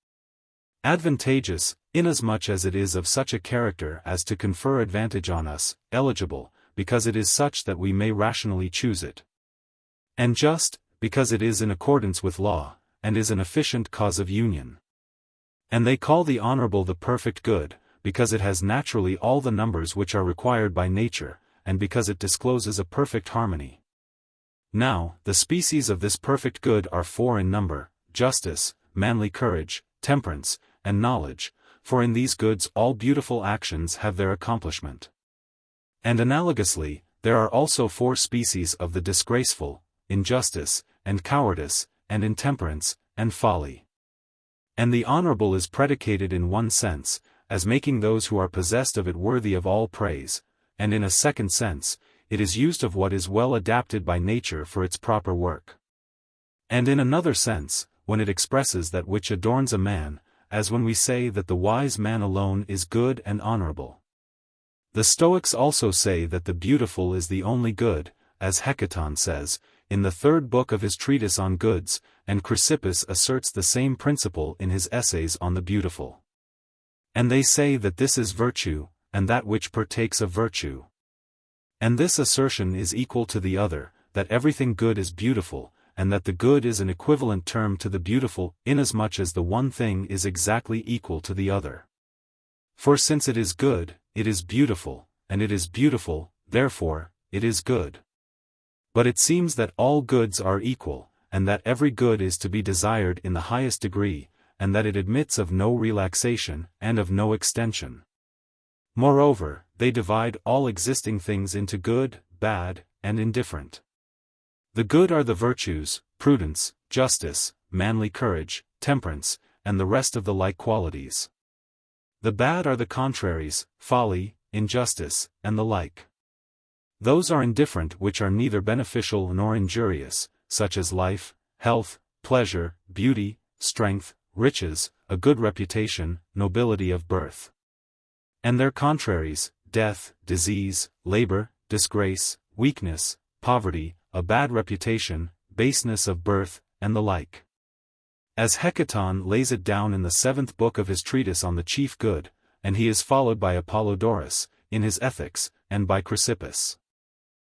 advantageous, inasmuch as it is of such a character as to confer advantage on us; eligible, because it is such that we may rationally choose it; and just, because it is in accordance with law, and is an efficient cause of union. And they call the honorable the perfect good, because it has naturally all the numbers which are required by nature, and because it discloses a perfect harmony. Now, the species of this perfect good are 4 in number: justice, manly courage, temperance, and knowledge, for in these goods all beautiful actions have their accomplishment. And analogously, there are also 4 species of the disgraceful: injustice, and cowardice, and intemperance, and folly. And the honorable is predicated in one sense, as making those who are possessed of it worthy of all praise, and in a second sense, it is used of what is well adapted by nature for its proper work. And in another sense, when it expresses that which adorns a man, as when we say that the wise man alone is good and honorable. The Stoics also say that the beautiful is the only good, as Hecaton says, in the 3rd book of his treatise on goods, and Chrysippus asserts the same principle in his essays on the beautiful. And they say that this is virtue, and that which partakes of virtue. And this assertion is equal to the other, that everything good is beautiful, and that the good is an equivalent term to the beautiful, inasmuch as the one thing is exactly equal to the other. For since it is good, it is beautiful, and it is beautiful, therefore, it is good. But it seems that all goods are equal, and that every good is to be desired in the highest degree, and that it admits of no relaxation, and of no extension. Moreover, they divide all existing things into good, bad, and indifferent. The good are the virtues: prudence, justice, manly courage, temperance, and the rest of the like qualities. The bad are the contraries: folly, injustice, and the like. Those are indifferent which are neither beneficial nor injurious, such as life, health, pleasure, beauty, strength, riches, a good reputation, nobility of birth. And their contraries: death, disease, labor, disgrace, weakness, poverty, a bad reputation, baseness of birth, and the like. As Hecaton lays it down in the 7th book of his treatise on the chief good, and he is followed by Apollodorus, in his Ethics, and by Chrysippus.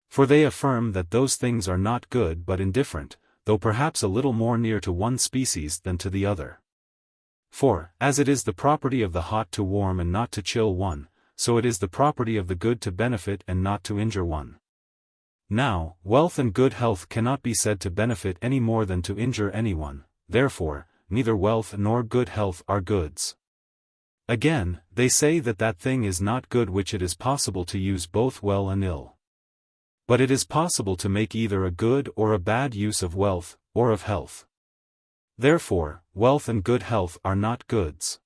For they affirm that those things are not good but indifferent, though perhaps a little more near to one species than to the other. For, as it is the property of the hot to warm and not to chill one, so it is the property of the good to benefit and not to injure one. Now, wealth and good health cannot be said to benefit any more than to injure anyone, therefore, neither wealth nor good health are goods. Again, they say that that thing is not good which it is possible to use both well and ill. But it is possible to make either a good or a bad use of wealth, or of health. Therefore, wealth and good health are not goods.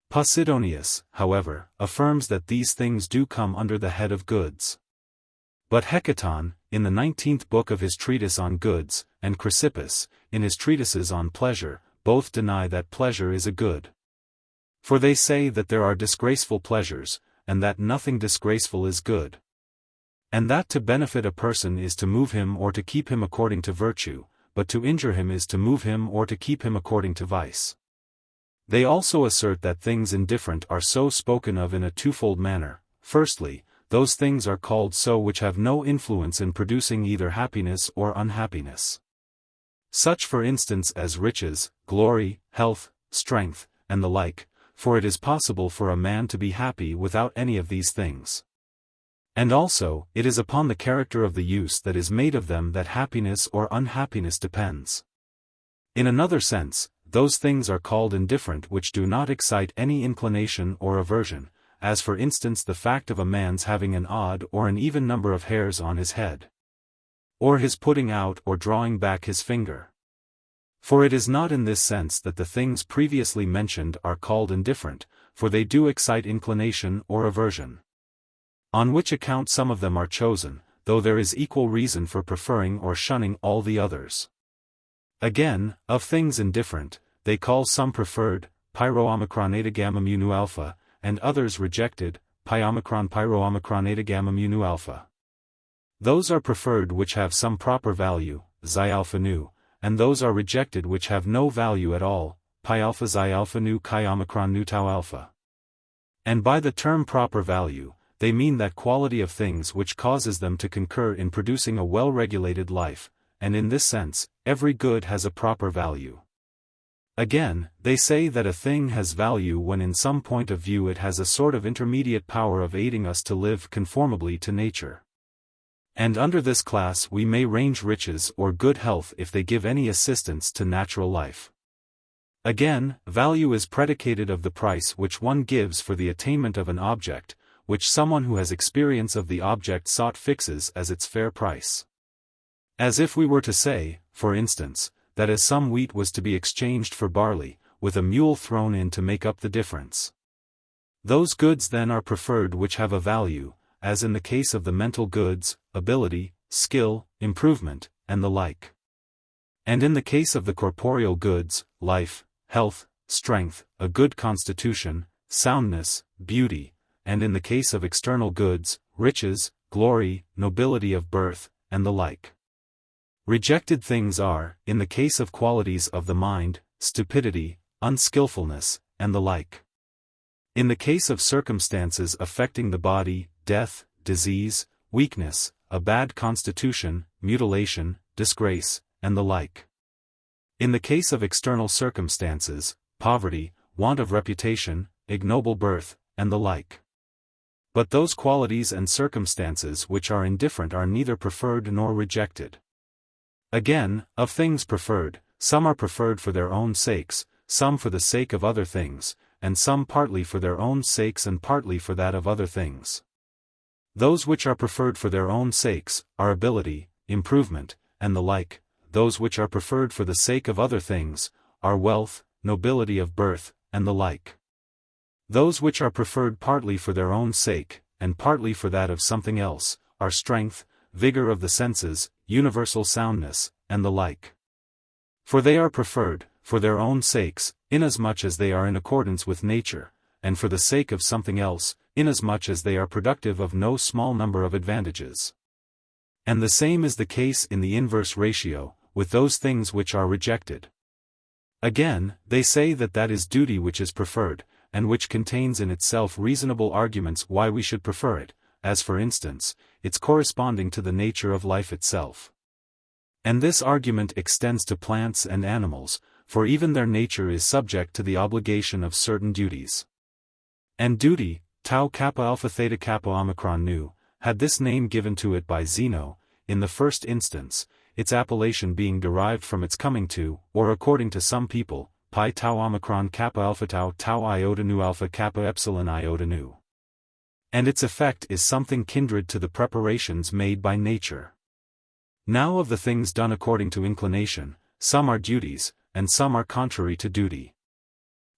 Posidonius, however, affirms that these things do come under the head of goods. But Hecaton, in the 19th book of his treatise on goods, and Chrysippus, in his treatises on pleasure, both deny that pleasure is a good. For they say that there are disgraceful pleasures, and that nothing disgraceful is good. And that to benefit a person is to move him or to keep him according to virtue, but to injure him is to move him or to keep him according to vice. They also assert that things indifferent are so spoken of in a twofold manner: firstly, those things are called so which have no influence in producing either happiness or unhappiness. Such for instance as riches, glory, health, strength, and the like, for it is possible for a man to be happy without any of these things. And also, it is upon the character of the use that is made of them that happiness or unhappiness depends. In another sense, those things are called indifferent which do not excite any inclination or aversion, as for instance the fact of a man's having an odd or an even number of hairs on his head, or his putting out or drawing back his finger. For it is not in this sense that the things previously mentioned are called indifferent, for they do excite inclination or aversion. On which account some of them are chosen, though there is equal reason for preferring or shunning all the others. Again, of things indifferent, they call some preferred, pyro-omicron-eta-gamma-mu alpha, and others rejected, pi-omicron-pyro-omicron-eta-gamma-mu alpha. Those are preferred which have some proper value, xi alpha nu, and those are rejected which have no value at all, pi alpha xi alpha nu chi-omicron nu tau alpha. And by the term proper value, they mean that quality of things which causes them to concur in producing a well-regulated life, and in this sense, every good has a proper value. Again, they say that a thing has value when in some point of view it has a sort of intermediate power of aiding us to live conformably to nature. And under this class we may range riches or good health if they give any assistance to natural life. Again, value is predicated of the price which one gives for the attainment of an object, which someone who has experience of the object sought fixes as its fair price. As if we were to say, for instance, that as some wheat was to be exchanged for barley, with a mule thrown in to make up the difference. Those goods then are preferred which have a value, as in the case of the mental goods, ability, skill, improvement, and the like. And in the case of the corporeal goods, life, health, strength, a good constitution, soundness, beauty, and in the case of external goods, riches, glory, nobility of birth, and the like. Rejected things are, in the case of qualities of the mind, stupidity, unskillfulness, and the like. In the case of circumstances affecting the body, death, disease, weakness, a bad constitution, mutilation, disgrace, and the like. In the case of external circumstances, poverty, want of reputation, ignoble birth, and the like. But those qualities and circumstances which are indifferent are neither preferred nor rejected. Again, of things preferred, some are preferred for their own sakes, some for the sake of other things, and some partly for their own sakes and partly for that of other things. Those which are preferred for their own sakes, are ability, improvement, and the like. Those which are preferred for the sake of other things, are wealth, nobility of birth, and the like. Those which are preferred partly for their own sake, and partly for that of something else, are strength, vigor of the senses, universal soundness, and the like. For they are preferred, for their own sakes, inasmuch as they are in accordance with nature, and for the sake of something else, inasmuch as they are productive of no small number of advantages. And the same is the case in the inverse ratio, with those things which are rejected. Again, they say that that is duty which is preferred, and which contains in itself reasonable arguments why we should prefer it, as for instance, its corresponding to the nature of life itself. And this argument extends to plants and animals, for even their nature is subject to the obligation of certain duties. And duty, tau kappa alpha theta kappa omicron nu, had this name given to it by Zeno, in the first instance, its appellation being derived from its coming to, or according to some people, pi tau omicron kappa alpha tau tau iota nu alpha kappa epsilon iota nu. And its effect is something kindred to the preparations made by nature. Now of the things done according to inclination, some are duties, and some are contrary to duty.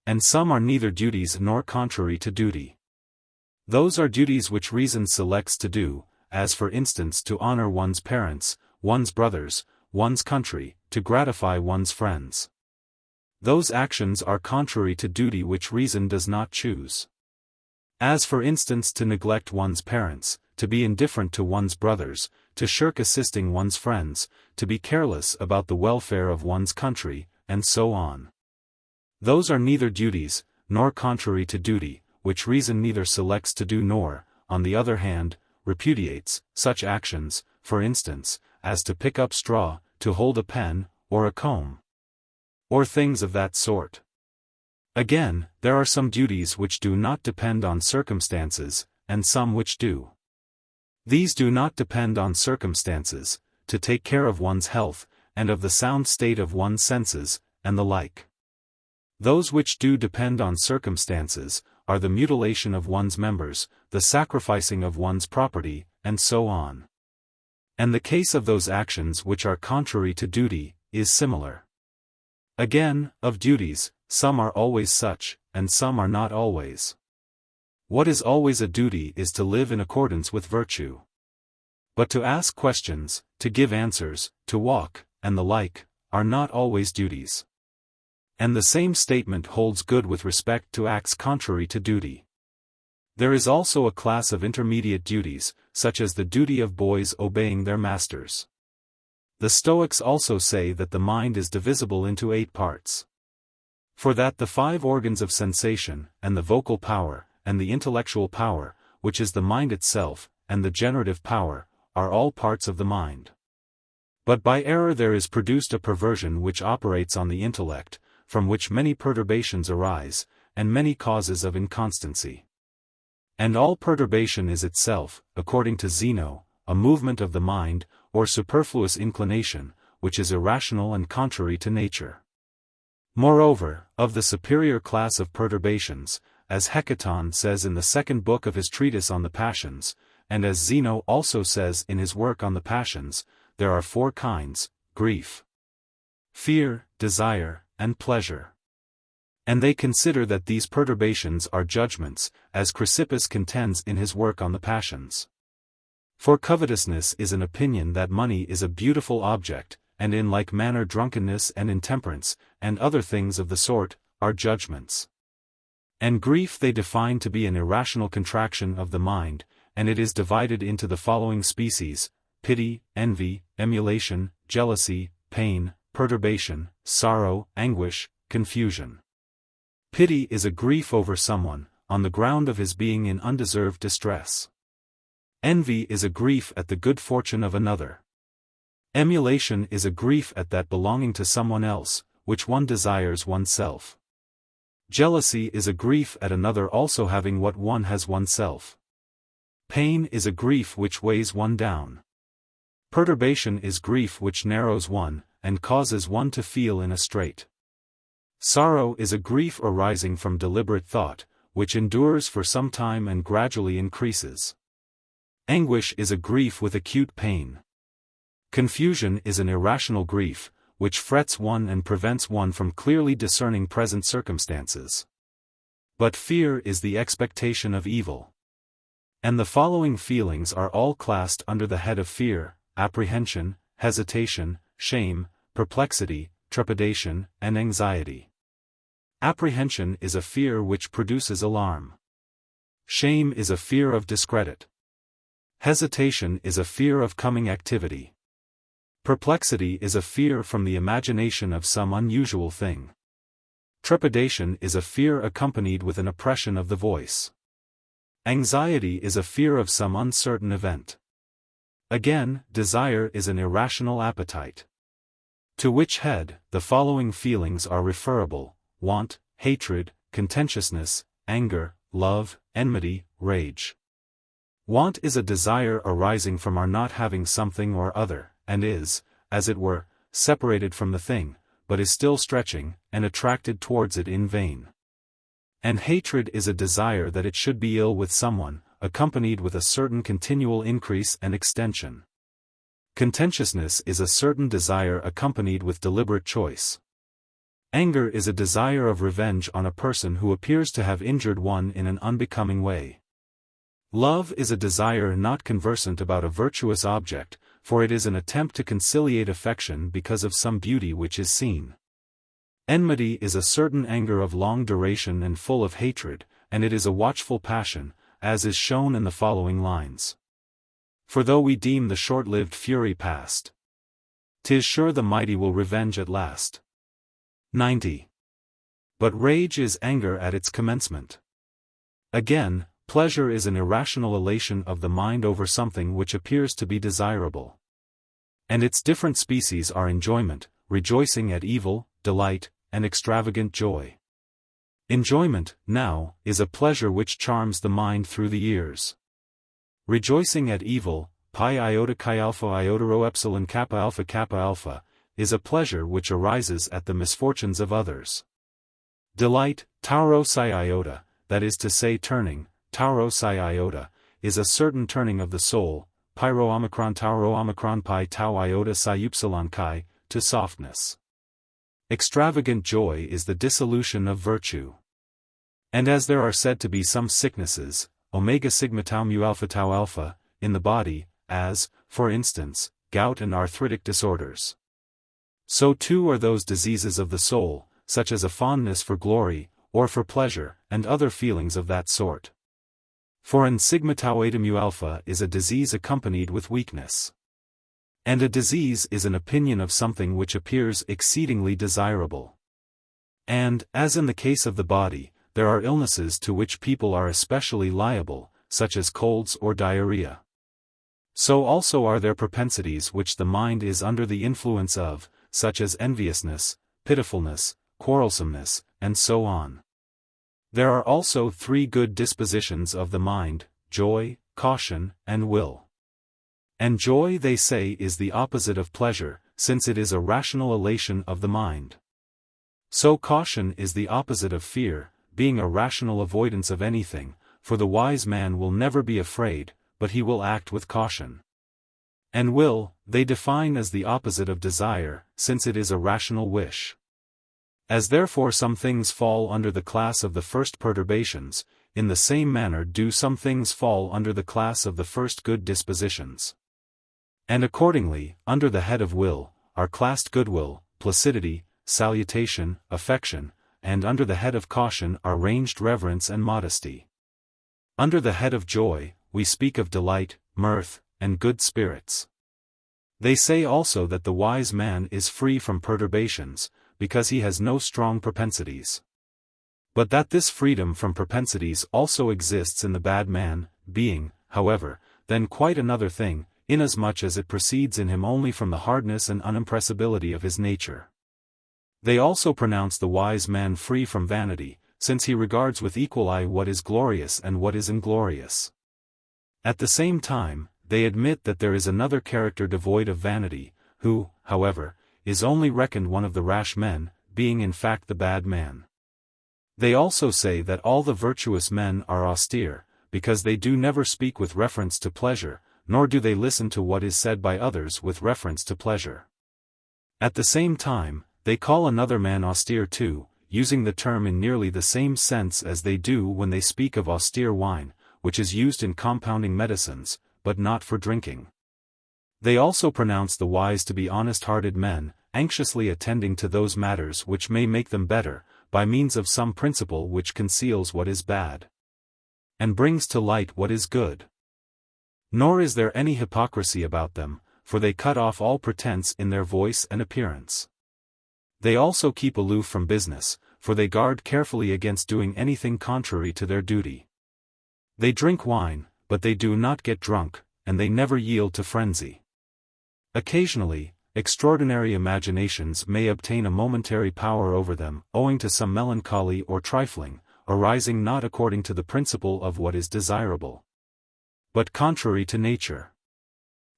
And some are neither duties nor contrary to duty. Those are duties which reason selects to do, as for instance to honor one's parents, one's brothers, one's country, to gratify one's friends. Those actions are contrary to duty which reason does not choose. As for instance to neglect one's parents, to be indifferent to one's brothers, to shirk assisting one's friends, to be careless about the welfare of one's country, and so on. Those are neither duties, nor contrary to duty, which reason neither selects to do nor, on the other hand, repudiates such actions, for instance, as to pick up straw, to hold a pen, or a comb, or things of that sort. Again, there are some duties which do not depend on circumstances, and some which do. These do not depend on circumstances, to take care of one's health, and of the sound state of one's senses, and the like. Those which do depend on circumstances, are the mutilation of one's members, the sacrificing of one's property, and so on. And the case of those actions which are contrary to duty, is similar. Again, of duties, some are always such, and some are not always. What is always a duty is to live in accordance with virtue. But to ask questions, to give answers, to walk, and the like, are not always duties. And the same statement holds good with respect to acts contrary to duty. There is also a class of intermediate duties, such as the duty of boys obeying their masters. The Stoics also say that the mind is divisible into 8 parts. For that the 5 organs of sensation, and the vocal power, and the intellectual power, which is the mind itself, and the generative power, are all parts of the mind. But by error there is produced a perversion which operates on the intellect, from which many perturbations arise, and many causes of inconstancy. And all perturbation is itself, according to Zeno, a movement of the mind, or superfluous inclination, which is irrational and contrary to nature. Moreover, of the superior class of perturbations, as Hecaton says in the 2nd book of his treatise on the passions, and as Zeno also says in his work on the passions, there are 4 kinds: grief, fear, desire, and pleasure. And they consider that these perturbations are judgments, as Chrysippus contends in his work on the passions. For covetousness is an opinion that money is a beautiful object, and in like manner drunkenness and intemperance, and other things of the sort, are judgments. And grief they define to be an irrational contraction of the mind, and it is divided into the following species: pity, envy, emulation, jealousy, pain, perturbation, sorrow, anguish, confusion. Pity is a grief over someone, on the ground of his being in undeserved distress. Envy is a grief at the good fortune of another. Emulation is a grief at that belonging to someone else, which one desires oneself. Jealousy is a grief at another also having what one has oneself. Pain is a grief which weighs one down. Perturbation is grief which narrows one, and causes one to feel in a strait. Sorrow is a grief arising from deliberate thought, which endures for some time and gradually increases. Anguish is a grief with acute pain. Confusion is an irrational grief, which frets one and prevents one from clearly discerning present circumstances. But fear is the expectation of evil. And the following feelings are all classed under the head of fear: apprehension, hesitation, shame, perplexity, trepidation, and anxiety. Apprehension is a fear which produces alarm. Shame is a fear of discredit. Hesitation is a fear of coming activity. Perplexity is a fear from the imagination of some unusual thing. Trepidation is a fear accompanied with an oppression of the voice. Anxiety is a fear of some uncertain event. Again, desire is an irrational appetite. To which head, the following feelings are referable: want, hatred, contentiousness, anger, love, enmity, rage. Want is a desire arising from our not having something or other, and is, as it were, separated from the thing, but is still stretching, and attracted towards it in vain. And hatred is a desire that it should be ill with someone, accompanied with a certain continual increase and extension. Contentiousness is a certain desire accompanied with deliberate choice. Anger is a desire of revenge on a person who appears to have injured one in an unbecoming way. Love is a desire not conversant about a virtuous object, for it is an attempt to conciliate affection because of some beauty which is seen. Enmity is a certain anger of long duration and full of hatred, and it is a watchful passion, as is shown in the following lines. For though we deem the short-lived fury past, 'tis sure the mighty will revenge at last. 90. But rage is anger at its commencement. Again, pleasure is an irrational elation of the mind over something which appears to be desirable. And its different species are enjoyment, rejoicing at evil, delight, and extravagant joy. Enjoyment, now, is a pleasure which charms the mind through the ears. Rejoicing at evil, pi iota chi alpha iota rho epsilon kappa alpha, is a pleasure which arises at the misfortunes of others. Delight, tau rho psi iota, that is to say turning, tau rho psi iota, is a certain turning of the soul, pi rho omicron tau rho omicron pi tau iota psi upsilon chi, to softness. Extravagant joy is the dissolution of virtue. And as there are said to be some sicknesses, omega sigma tau alpha, in the body, as, for instance, gout and arthritic disorders, so too are those diseases of the soul, such as a fondness for glory, or for pleasure, and other feelings of that sort. For an sigma tau eta mu alpha is a disease accompanied with weakness. And a disease is an opinion of something which appears exceedingly desirable. And, as in the case of the body, there are illnesses to which people are especially liable, such as colds or diarrhea. So also are there propensities which the mind is under the influence of, such as enviousness, pitifulness, quarrelsomeness, and so on. There are also 3 good dispositions of the mind: joy, caution, and will. And joy, they say, is the opposite of pleasure, since it is a rational elation of the mind. So caution is the opposite of fear, being a rational avoidance of anything, for the wise man will never be afraid, but he will act with caution. And will, they define as the opposite of desire, since it is a rational wish. As therefore some things fall under the class of the first perturbations, in the same manner do some things fall under the class of the first good dispositions. And accordingly, under the head of will, are classed goodwill, placidity, salutation, affection, and under the head of caution are ranged reverence and modesty. Under the head of joy, we speak of delight, mirth, and good spirits. They say also that the wise man is free from perturbations, because he has no strong propensities. But that this freedom from propensities also exists in the bad man, being, however, then quite another thing, inasmuch as it proceeds in him only from the hardness and unimpressibility of his nature. They also pronounce the wise man free from vanity, since he regards with equal eye what is glorious and what is inglorious. At the same time, they admit that there is another character devoid of vanity, who, however, is only reckoned one of the rash men, being in fact the bad man. They also say that all the virtuous men are austere, because they do never speak with reference to pleasure, nor do they listen to what is said by others with reference to pleasure. At the same time, they call another man austere too, using the term in nearly the same sense as they do when they speak of austere wine, which is used in compounding medicines, but not for drinking. They also pronounce the wise to be honest-hearted men, anxiously attending to those matters which may make them better, by means of some principle which conceals what is bad, and brings to light what is good. Nor is there any hypocrisy about them, for they cut off all pretense in their voice and appearance. They also keep aloof from business, for they guard carefully against doing anything contrary to their duty. They drink wine, but they do not get drunk, and they never yield to frenzy. Occasionally, extraordinary imaginations may obtain a momentary power over them, owing to some melancholy or trifling, arising not according to the principle of what is desirable, but contrary to nature.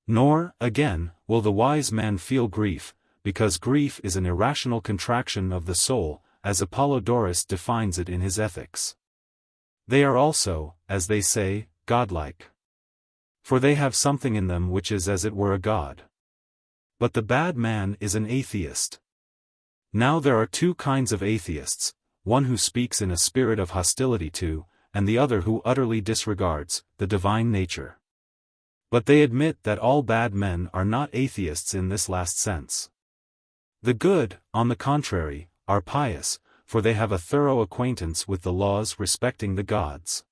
Nor, again, will the wise man feel grief, because grief is an irrational contraction of the soul, as Apollodorus defines it in his Ethics. They are also, as they say, godlike. For they have something in them which is as it were a god. But the bad man is an atheist. Now there are 2 kinds of atheists, one who speaks in a spirit of hostility to, and the other who utterly disregards, the divine nature. But they admit that all bad men are not atheists in this last sense. The good, on the contrary, are pious, for they have a thorough acquaintance with the laws respecting the gods.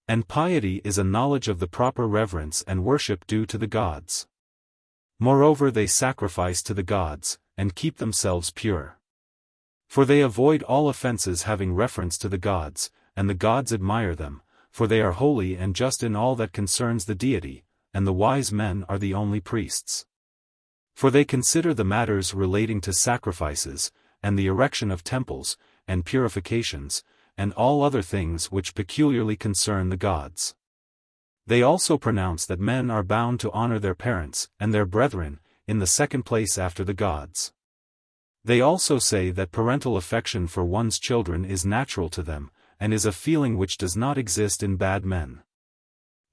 And piety is a knowledge of the proper reverence and worship due to the gods. Moreover, they sacrifice to the gods, and keep themselves pure. For they avoid all offenses having reference to the gods, and the gods admire them, for they are holy and just in all that concerns the deity, and the wise men are the only priests. For they consider the matters relating to sacrifices, and the erection of temples, and purifications, and all other things which peculiarly concern the gods. They also pronounce that men are bound to honor their parents, and their brethren, in the second place after the gods. They also say that parental affection for one's children is natural to them, and is a feeling which does not exist in bad men.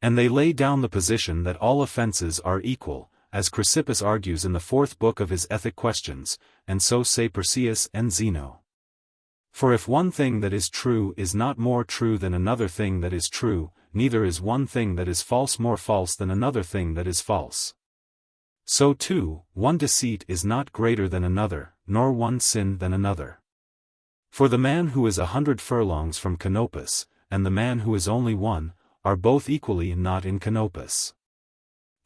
And they lay down the position that all offenses are equal, as Chrysippus argues in the 4th book of his Ethic Questions, and so say Persius and Zeno. For if one thing that is true is not more true than another thing that is true, neither is one thing that is false more false than another thing that is false. So too, one deceit is not greater than another, nor one sin than another. For the man who is 100 furlongs from Canopus, and the man who is only one, are both equally not in Canopus.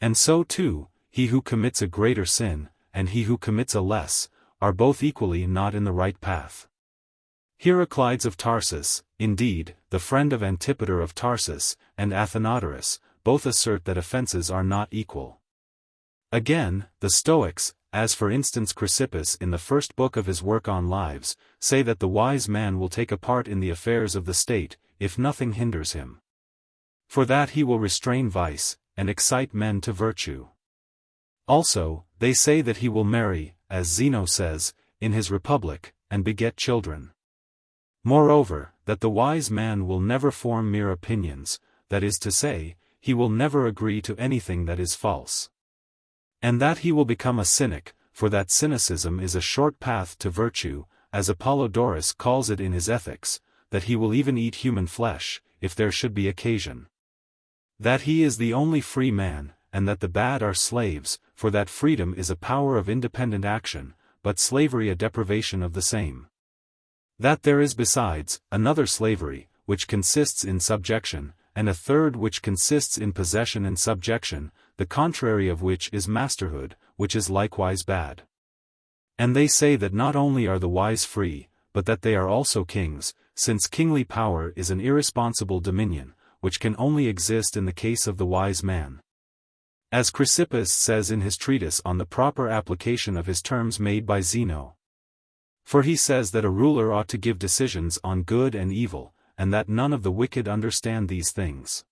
And so too, he who commits a greater sin, and he who commits a less, are both equally not in the right path. Heraclides of Tarsus, indeed, the friend of Antipater of Tarsus, and Athenodorus, both assert that offenses are not equal. Again, the Stoics, as for instance Chrysippus in the 1st book of his work on Lives, say that the wise man will take a part in the affairs of the state, if nothing hinders him. For that he will restrain vice, and excite men to virtue. Also, they say that he will marry, as Zeno says, in his Republic, and beget children. Moreover, that the wise man will never form mere opinions, that is to say, he will never agree to anything that is false. And that he will become a cynic, for that cynicism is a short path to virtue, as Apollodorus calls it in his Ethics, that he will even eat human flesh, if there should be occasion. That he is the only free man, and that the bad are slaves, for that freedom is a power of independent action, but slavery a deprivation of the same. That there is besides, another slavery, which consists in subjection, and a third which consists in possession and subjection, the contrary of which is masterhood, which is likewise bad. And they say that not only are the wise free, but that they are also kings, since kingly power is an irresponsible dominion, which can only exist in the case of the wise man. As Chrysippus says in his treatise on the proper application of his terms made by Zeno. For he says that a ruler ought to give decisions on good and evil, and that none of the wicked understand these things.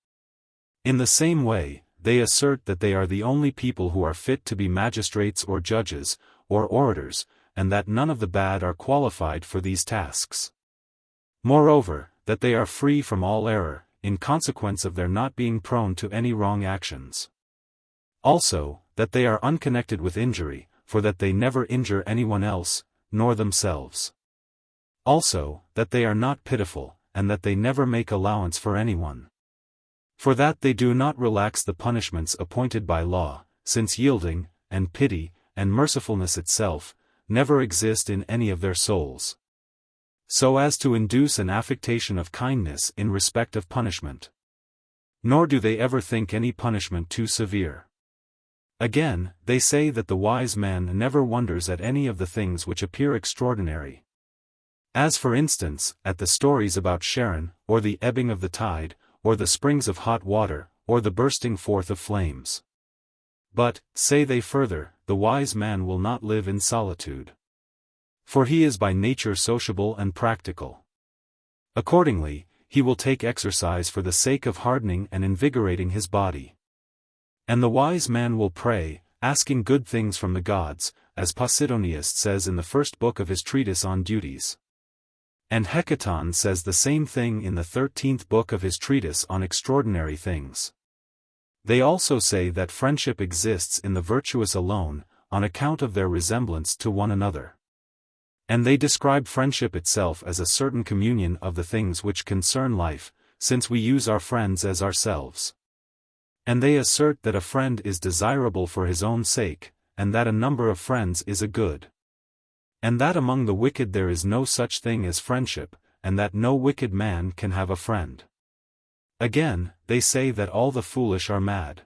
In the same way, they assert that they are the only people who are fit to be magistrates or judges, or orators, and that none of the bad are qualified for these tasks. Moreover, that they are free from all error, in consequence of their not being prone to any wrong actions. Also, that they are unconnected with injury, for that they never injure anyone else, nor themselves. Also, that they are not pitiful, and that they never make allowance for anyone. For that they do not relax the punishments appointed by law, since yielding, and pity, and mercifulness itself, never exist in any of their souls. So as to induce an affectation of kindness in respect of punishment. Nor do they ever think any punishment too severe. Again, they say that the wise man never wonders at any of the things which appear extraordinary. As for instance, at the stories about Charon, or the ebbing of the tide, or the springs of hot water, or the bursting forth of flames. But, say they further, the wise man will not live in solitude. For he is by nature sociable and practical. Accordingly, he will take exercise for the sake of hardening and invigorating his body. And the wise man will pray, asking good things from the gods, as Posidonius says in the 1st book of his treatise on duties. And Hecaton says the same thing in the 13th book of his treatise on extraordinary things. They also say that friendship exists in the virtuous alone, on account of their resemblance to one another. And they describe friendship itself as a certain communion of the things which concern life, since we use our friends as ourselves. And they assert that a friend is desirable for his own sake, and that a number of friends is a good. And that among the wicked there is no such thing as friendship, and that no wicked man can have a friend. Again, they say that all the foolish are mad.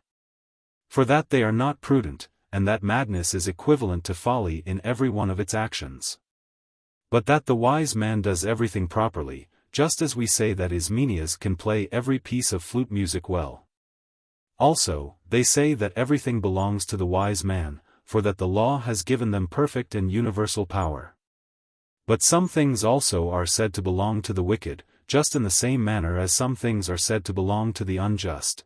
For that they are not prudent, and that madness is equivalent to folly in every one of its actions. But that the wise man does everything properly, just as we say that Ismenias can play every piece of flute music well. Also, they say that everything belongs to the wise man, for that the law has given them perfect and universal power. But some things also are said to belong to the wicked, just in the same manner as some things are said to belong to the unjust.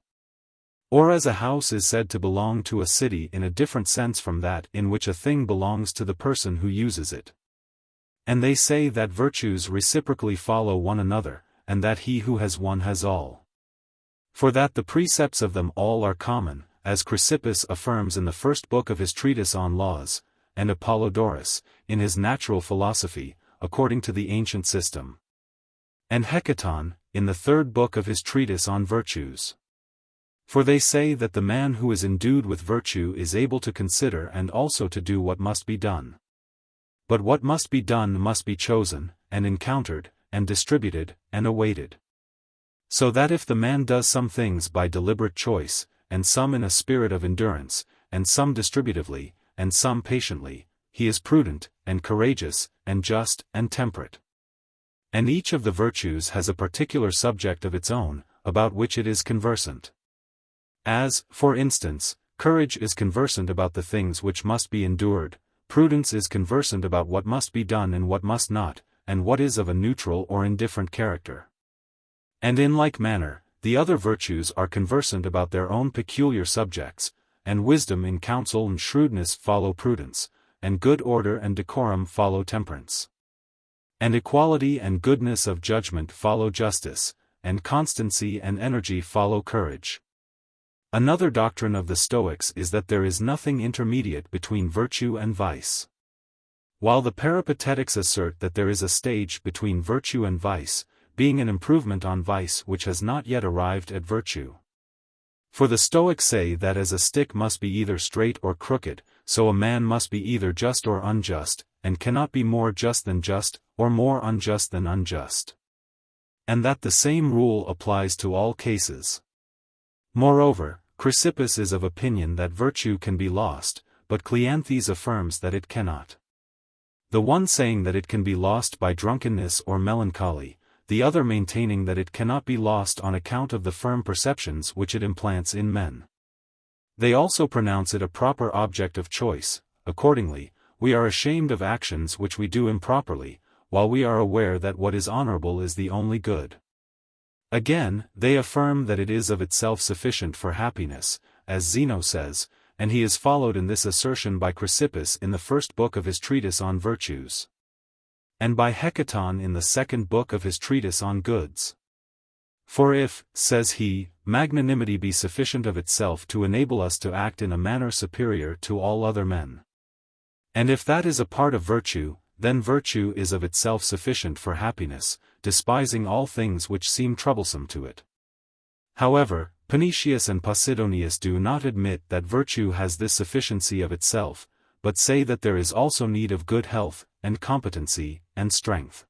Or as a house is said to belong to a city in a different sense from that in which a thing belongs to the person who uses it. And they say that virtues reciprocally follow one another, and that he who has one has all. For that the precepts of them all are common, as Chrysippus affirms in the first book of his treatise on laws, and Apollodorus, in his natural philosophy, according to the ancient system. And Hecaton, in the third book of his treatise on virtues. For they say that the man who is endued with virtue is able to consider and also to do what must be done. But what must be done must be chosen, and encountered, and distributed, and awaited. So that if the man does some things by deliberate choice, and some in a spirit of endurance, and some distributively, and some patiently, he is prudent, and courageous, and just, and temperate. And each of the virtues has a particular subject of its own, about which it is conversant. As, for instance, courage is conversant about the things which must be endured, prudence is conversant about what must be done and what must not, and what is of a neutral or indifferent character. And in like manner, the other virtues are conversant about their own peculiar subjects, and wisdom in counsel and shrewdness follow prudence, and good order and decorum follow temperance. And equality and goodness of judgment follow justice, and constancy and energy follow courage. Another doctrine of the Stoics is that there is nothing intermediate between virtue and vice. While the Peripatetics assert that there is a stage between virtue and vice, being an improvement on vice which has not yet arrived at virtue. For the Stoics say that as a stick must be either straight or crooked, so a man must be either just or unjust, and cannot be more just than just, or more unjust than unjust. And that the same rule applies to all cases. Moreover, Chrysippus is of opinion that virtue can be lost, but Cleanthes affirms that it cannot. The one saying that it can be lost by drunkenness or melancholy, the other maintaining that it cannot be lost on account of the firm perceptions which it implants in men. They also pronounce it a proper object of choice. Accordingly, we are ashamed of actions which we do improperly, while we are aware that what is honorable is the only good. Again, they affirm that it is of itself sufficient for happiness, as Zeno says, and he is followed in this assertion by Chrysippus in the first book of his treatise on virtues. And by Hecaton in the second book of his treatise on goods. For if, says he, magnanimity be sufficient of itself to enable us to act in a manner superior to all other men. And if that is a part of virtue, then virtue is of itself sufficient for happiness, despising all things which seem troublesome to it. However, Panetius and Posidonius do not admit that virtue has this sufficiency of itself, but say that there is also need of good health, and competency, and strength.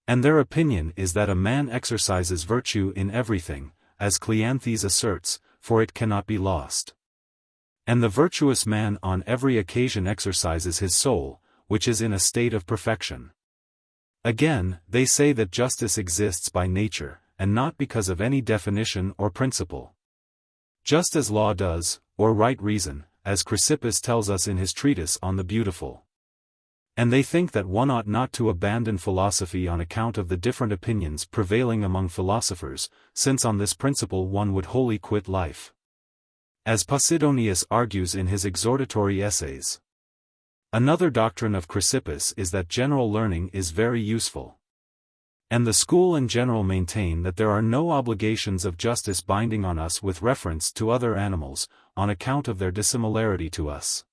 And their opinion is that a man exercises virtue in everything, as Cleanthes asserts, for it cannot be lost. And the virtuous man on every occasion exercises his soul, which is in a state of perfection. Again, they say that justice exists by nature, and not because of any definition or principle. Just as law does, or right reason, as Chrysippus tells us in his treatise on the beautiful. And they think that one ought not to abandon philosophy on account of the different opinions prevailing among philosophers, since on this principle one would wholly quit life. As Posidonius argues in his exhortatory essays. Another doctrine of Chrysippus is that general learning is very useful. And the school in general maintain that there are no obligations of justice binding on us with reference to other animals, on account of their dissimilarity to us.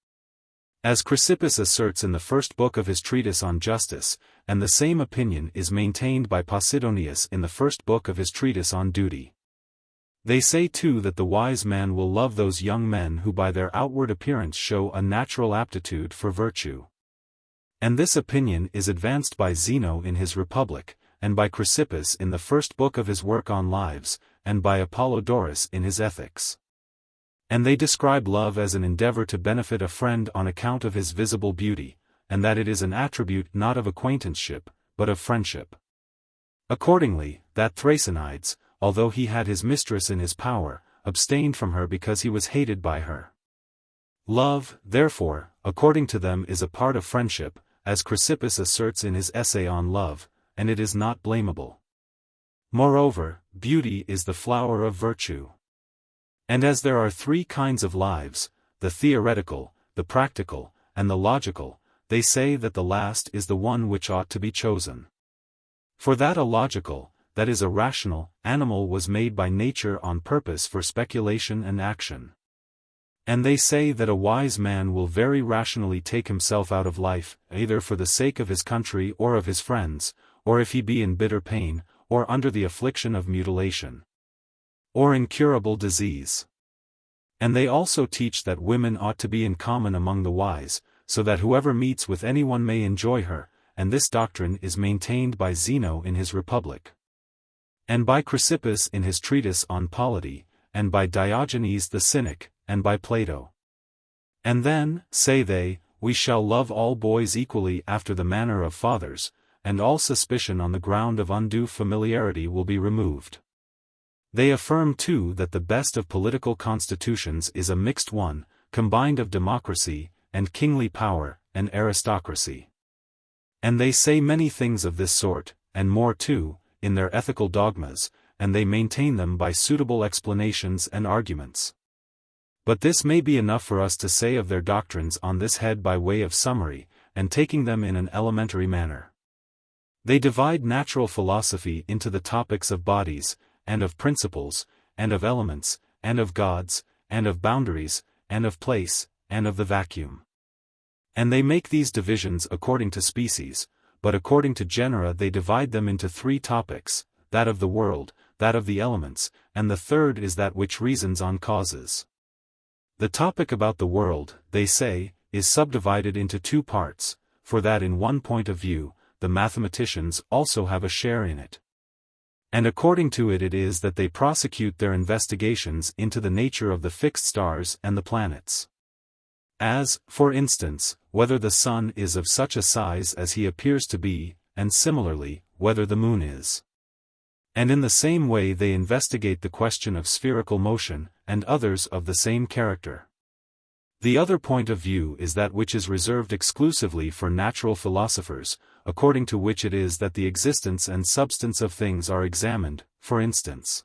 As Chrysippus asserts in the first book of his treatise on justice, and the same opinion is maintained by Posidonius in the first book of his treatise on duty. They say too that the wise man will love those young men who by their outward appearance show a natural aptitude for virtue. And this opinion is advanced by Zeno in his Republic, and by Chrysippus in the first book of his work on Lives, and by Apollodorus in his Ethics. And they describe love as an endeavor to benefit a friend on account of his visible beauty, and that it is an attribute not of acquaintanceship, but of friendship. Accordingly, that Thrasynides, although he had his mistress in his power, abstained from her because he was hated by her. Love, therefore, according to them is a part of friendship, as Chrysippus asserts in his essay on love, and it is not blamable. Moreover, beauty is the flower of virtue. And as there are three kinds of lives, the theoretical, the practical, and the logical, they say that the last is the one which ought to be chosen. For that a logical, that is a rational, animal was made by nature on purpose for speculation and action. And they say that a wise man will very rationally take himself out of life, either for the sake of his country or of his friends, or if he be in bitter pain, or under the affliction of mutilation, or incurable disease. And they also teach that women ought to be in common among the wise, so that whoever meets with anyone may enjoy her, and this doctrine is maintained by Zeno in his Republic, and by Chrysippus in his treatise on polity, and by Diogenes the Cynic, and by Plato. And then, say they, we shall love all boys equally after the manner of fathers, and all suspicion on the ground of undue familiarity will be removed. They affirm too that the best of political constitutions is a mixed one, combined of democracy, and kingly power, and aristocracy. And they say many things of this sort, and more too, in their ethical dogmas, and they maintain them by suitable explanations and arguments. But this may be enough for us to say of their doctrines on this head by way of summary, and taking them in an elementary manner. They divide natural philosophy into the topics of bodies, and of principles, and of elements, and of gods, and of boundaries, and of place, and of the vacuum. And they make these divisions according to species, but according to genera they divide them into three topics, that of the world, that of the elements, and the third is that which reasons on causes. The topic about the world, they say, is subdivided into two parts, for that in one point of view, the mathematicians also have a share in it. And according to it is that they prosecute their investigations into the nature of the fixed stars and the planets. As, for instance, whether the sun is of such a size as he appears to be, and similarly, whether the moon is. And in the same way they investigate the question of spherical motion, and others of the same character. The other point of view is that which is reserved exclusively for natural philosophers, according to which it is that the existence and substance of things are examined, for instance,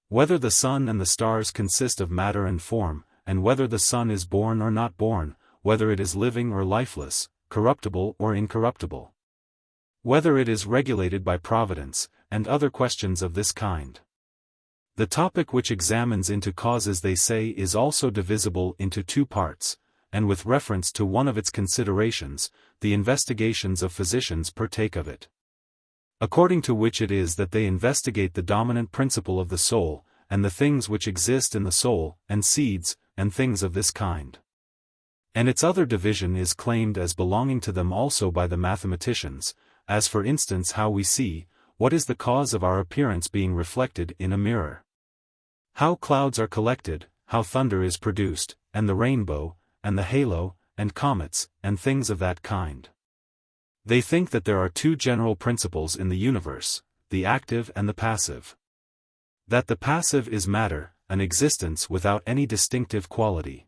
whether the sun and the stars consist of matter and form, and whether the sun is born or not born, whether it is living or lifeless, corruptible or incorruptible, whether it is regulated by providence, and other questions of this kind. The topic which examines into causes they say is also divisible into two parts, and with reference to one of its considerations, the investigations of physicians partake of it. According to which it is that they investigate the dominant principle of the soul, and the things which exist in the soul, and seeds, and things of this kind. And its other division is claimed as belonging to them also by the mathematicians, as for instance how we see, what is the cause of our appearance being reflected in a mirror, how clouds are collected, how thunder is produced, and the rainbow, and the halo, and comets, and things of that kind. They think that there are two general principles in the universe, the active and the passive. That the passive is matter, an existence without any distinctive quality.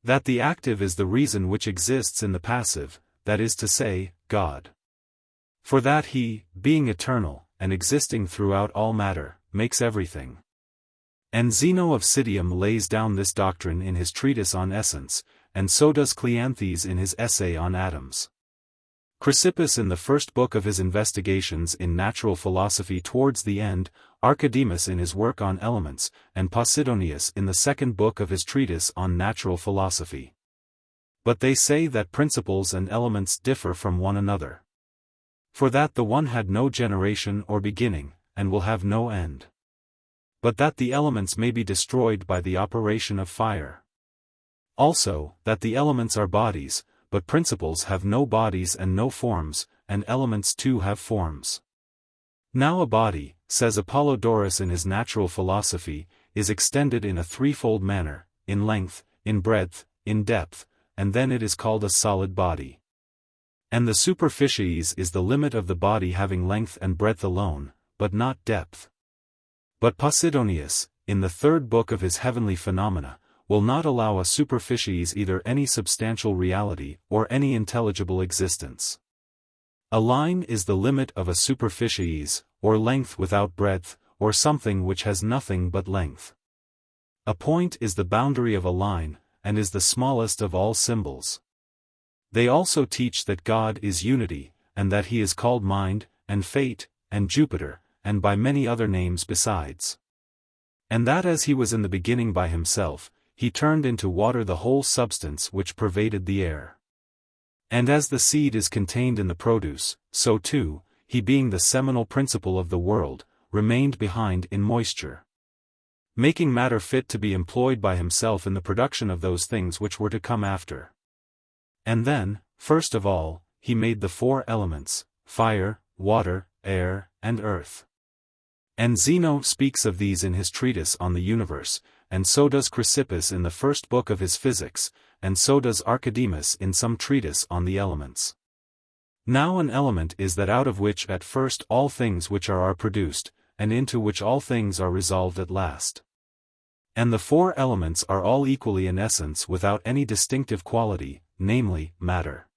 That the active is the reason which exists in the passive, that is to say, God. For that he, being eternal, and existing throughout all matter, makes everything. And Zeno of Citium lays down this doctrine in his treatise on essence, and so does Cleanthes in his essay on atoms. Chrysippus in the first book of his investigations in natural philosophy towards the end, Archytas in his work on elements, and Posidonius in the second book of his treatise on natural philosophy. But they say that principles and elements differ from one another. For that the one had no generation or beginning, and will have no end. But that the elements may be destroyed by the operation of fire. Also, that the elements are bodies, but principles have no bodies and no forms, and elements too have forms. Now a body, says Apollodorus in his natural philosophy, is extended in a threefold manner, in length, in breadth, in depth, and then it is called a solid body. And the superficies is the limit of the body having length and breadth alone, but not depth. But Posidonius, in the third book of his Heavenly Phenomena, will not allow a superficies either any substantial reality or any intelligible existence. A line is the limit of a superficies, or length without breadth, or something which has nothing but length. A point is the boundary of a line, and is the smallest of all symbols. They also teach that God is unity, and that he is called mind, and fate, and Jupiter, and by many other names besides. And that as he was in the beginning by himself, he turned into water the whole substance which pervaded the air. And as the seed is contained in the produce, so too, he being the seminal principle of the world, remained behind in moisture, making matter fit to be employed by himself in the production of those things which were to come after. And then, first of all, he made the four elements, fire, water, air, and earth. And Zeno speaks of these in his treatise on the universe, and so does Chrysippus in the first book of his Physics, and so does Archytas in some treatise on the elements. Now an element is that out of which at first all things which are produced, and into which all things are resolved at last. And the four elements are all equally in essence without any distinctive quality, namely, matter.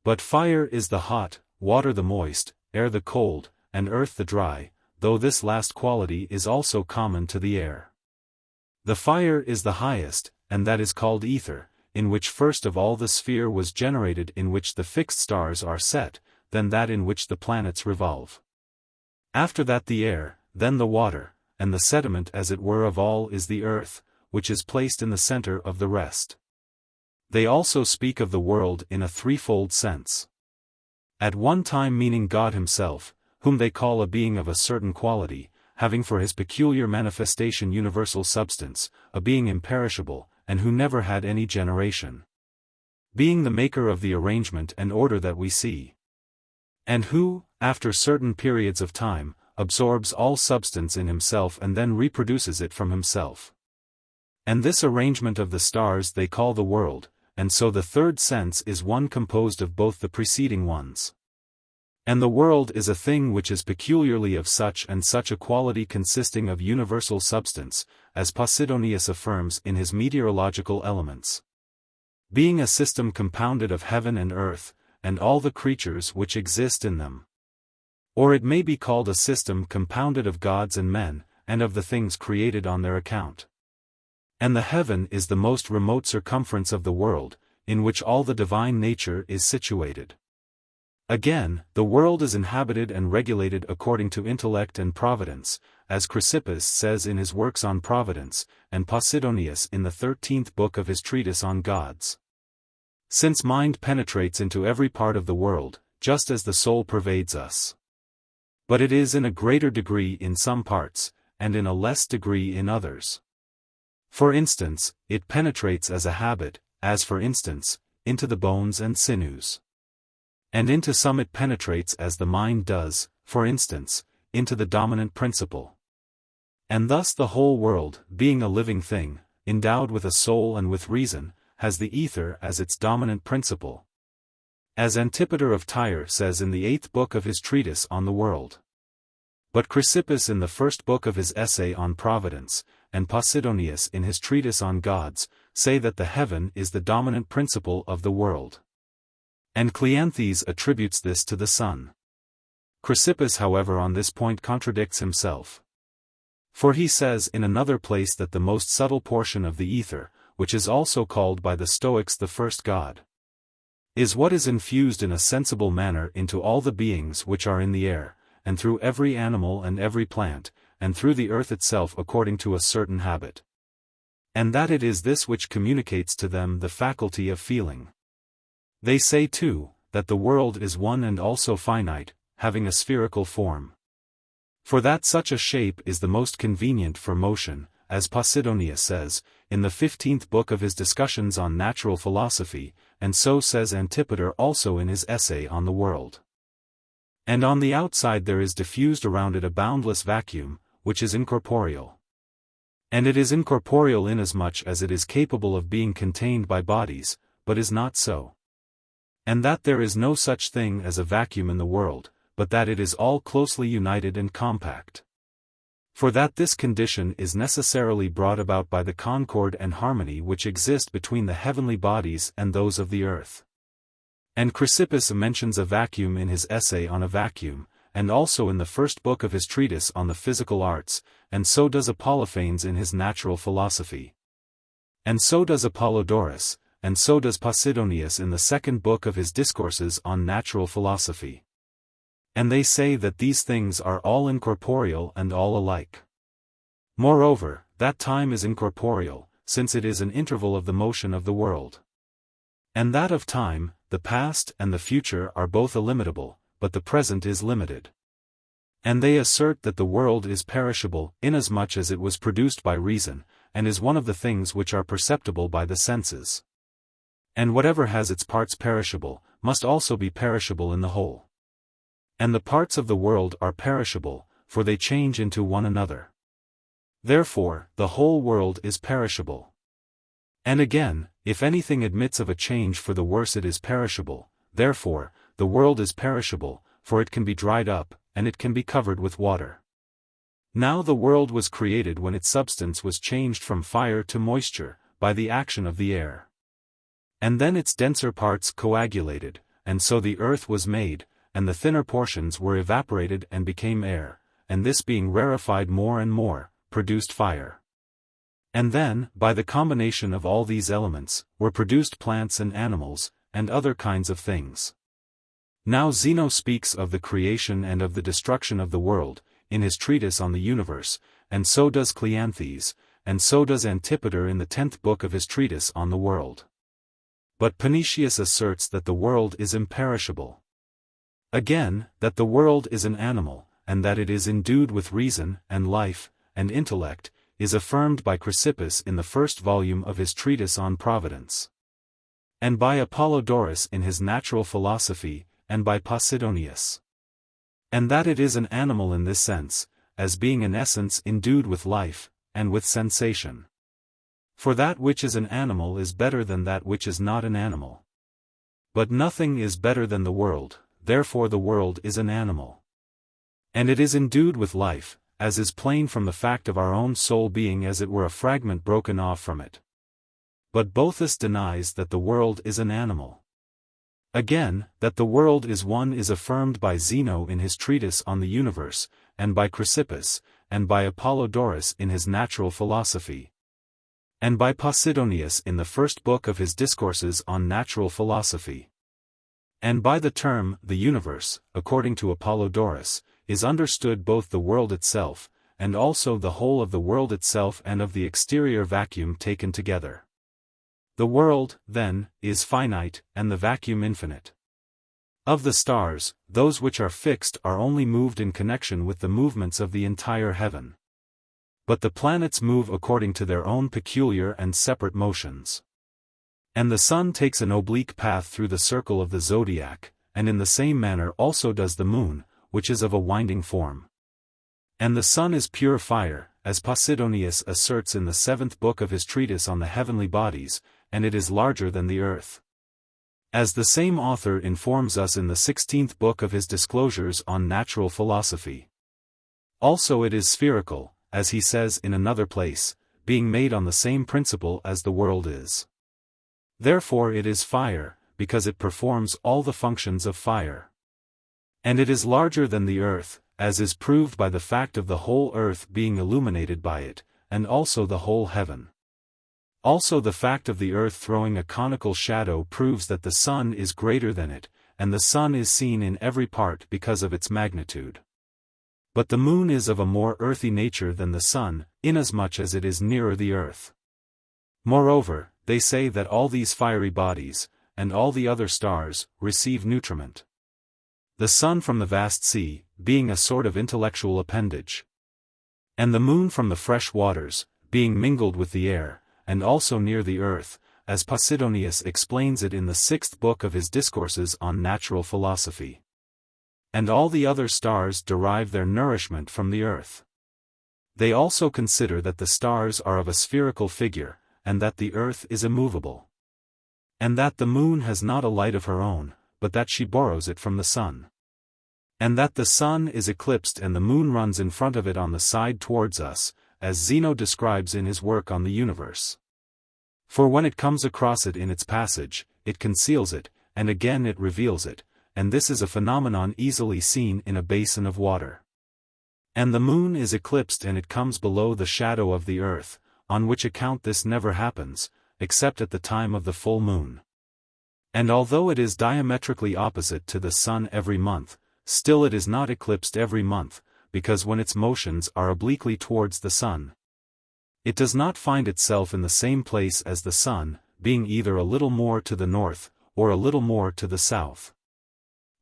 But fire is the hot, water the moist, air the cold, and earth the dry, though this last quality is also common to the air. The fire is the highest, and that is called ether, in which first of all the sphere was generated in which the fixed stars are set, then that in which the planets revolve. After that the air, then the water, and the sediment as it were of all is the earth, which is placed in the center of the rest. They also speak of the world in a threefold sense. At one time meaning God himself, whom they call a being of a certain quality, having for his peculiar manifestation universal substance, a being imperishable, and who never had any generation. Being the maker of the arrangement and order that we see. And who, after certain periods of time, absorbs all substance in himself and then reproduces it from himself. And this arrangement of the stars they call the world, and so the third sense is one composed of both the preceding ones. And the world is a thing which is peculiarly of such and such a quality consisting of universal substance, as Posidonius affirms in his meteorological elements. Being a system compounded of heaven and earth, and all the creatures which exist in them. Or it may be called a system compounded of gods and men, and of the things created on their account. And the heaven is the most remote circumference of the world, in which all the divine nature is situated. Again, the world is inhabited and regulated according to intellect and providence, as Chrysippus says in his works on providence, and Posidonius in the 13th book of his treatise on gods. Since mind penetrates into every part of the world, just as the soul pervades us. But it is in a greater degree in some parts, and in a less degree in others. For instance, it penetrates as a habit, as for instance, into the bones and sinews. And into some it penetrates as the mind does, for instance, into the dominant principle. And thus the whole world, being a living thing, endowed with a soul and with reason, has the ether as its dominant principle. As Antipater of Tyre says in the 8th book of his treatise on the world. But Chrysippus in the first book of his essay on providence, and Posidonius in his treatise on gods, say that the heaven is the dominant principle of the world. And Cleanthes attributes this to the sun. Chrysippus however on this point contradicts himself. For he says in another place that the most subtle portion of the ether, which is also called by the Stoics the first God, is what is infused in a sensible manner into all the beings which are in the air, and through every animal and every plant, and through the earth itself according to a certain habit. And that it is this which communicates to them the faculty of feeling. They say too, that the world is one and also finite, having a spherical form. For that such a shape is the most convenient for motion, as Posidonius says, in the 15th book of his discussions on natural philosophy, and so says Antipater also in his essay on the world. And on the outside there is diffused around it a boundless vacuum, which is incorporeal. And it is incorporeal inasmuch as it is capable of being contained by bodies, but is not so. and that there is no such thing as a vacuum in the world, but that it is all closely united and compact. For that this condition is necessarily brought about by the concord and harmony which exist between the heavenly bodies and those of the earth. And Chrysippus mentions a vacuum in his essay on a vacuum, and also in the first book of his treatise on the physical arts, and so does Apollophanes in his natural philosophy. And so does Apollodorus, and so does Posidonius in the second book of his discourses on natural philosophy. And they say that these things are all incorporeal and all alike. Moreover, that time is incorporeal, since it is an interval of the motion of the world. And that of time, the past and the future are both illimitable, but the present is limited. And they assert that the world is perishable, inasmuch as it was produced by reason, and is one of the things which are perceptible by the senses. And whatever has its parts perishable, must also be perishable in the whole. And the parts of the world are perishable, for they change into one another. Therefore, the whole world is perishable. And again, if anything admits of a change for the worse, it is perishable. Therefore, the world is perishable, for it can be dried up, and it can be covered with water. Now the world was created when its substance was changed from fire to moisture, by the action of the air. And then its denser parts coagulated, and so the earth was made, and the thinner portions were evaporated and became air, and this being rarefied more and more, produced fire. And then, by the combination of all these elements, were produced plants and animals, and other kinds of things. Now Zeno speaks of the creation and of the destruction of the world, in his treatise on the universe, and so does Cleanthes, and so does Antipater in the 10th book of his treatise on the world. But Panaetius asserts that the world is imperishable. Again, that the world is an animal, and that it is endued with reason, and life, and intellect, is affirmed by Chrysippus in the first volume of his treatise on Providence. And by Apollodorus in his natural philosophy, and by Posidonius. And that it is an animal in this sense, as being an essence endued with life, and with sensation. For that which is an animal is better than that which is not an animal. But nothing is better than the world, therefore the world is an animal. And it is endued with life, as is plain from the fact of our own soul being as it were a fragment broken off from it. But Boethus denies that the world is an animal. Again, that the world is one is affirmed by Zeno in his treatise on the universe, and by Chrysippus, and by Apollodorus in his natural philosophy, and by Posidonius in the first book of his discourses on natural philosophy. And by the term, the universe, according to Apollodorus, is understood both the world itself, and also the whole of the world itself and of the exterior vacuum taken together. The world, then, is finite, and the vacuum infinite. Of the stars, those which are fixed are only moved in connection with the movements of the entire heaven. But the planets move according to their own peculiar and separate motions. And the sun takes an oblique path through the circle of the zodiac, and in the same manner also does the moon, which is of a winding form. And the sun is pure fire, as Posidonius asserts in the 7th book of his treatise on the heavenly bodies, and it is larger than the earth. As the same author informs us in the 16th book of his disclosures on natural philosophy. Also it is spherical, as he says in another place, being made on the same principle as the world is. Therefore it is fire, because it performs all the functions of fire. And it is larger than the earth, as is proved by the fact of the whole earth being illuminated by it, and also the whole heaven. Also the fact of the earth throwing a conical shadow proves that the sun is greater than it, and the sun is seen in every part because of its magnitude. But the moon is of a more earthy nature than the sun, inasmuch as it is nearer the earth. Moreover, they say that all these fiery bodies, and all the other stars, receive nutriment. The sun from the vast sea, being a sort of intellectual appendage. And the moon from the fresh waters, being mingled with the air, and also near the earth, as Posidonius explains it in the 6th book of his discourses on natural philosophy. And all the other stars derive their nourishment from the earth. They also consider that the stars are of a spherical figure, and that the earth is immovable. And that the moon has not a light of her own, but that she borrows it from the sun. And that the sun is eclipsed and the moon runs in front of it on the side towards us, as Zeno describes in his work on the universe. For when it comes across it in its passage, it conceals it, and again it reveals it, and this is a phenomenon easily seen in a basin of water. And the moon is eclipsed and it comes below the shadow of the earth, on which account this never happens, except at the time of the full moon. And although it is diametrically opposite to the sun every month, still it is not eclipsed every month, because when its motions are obliquely towards the sun, it does not find itself in the same place as the sun, being either a little more to the north, or a little more to the south.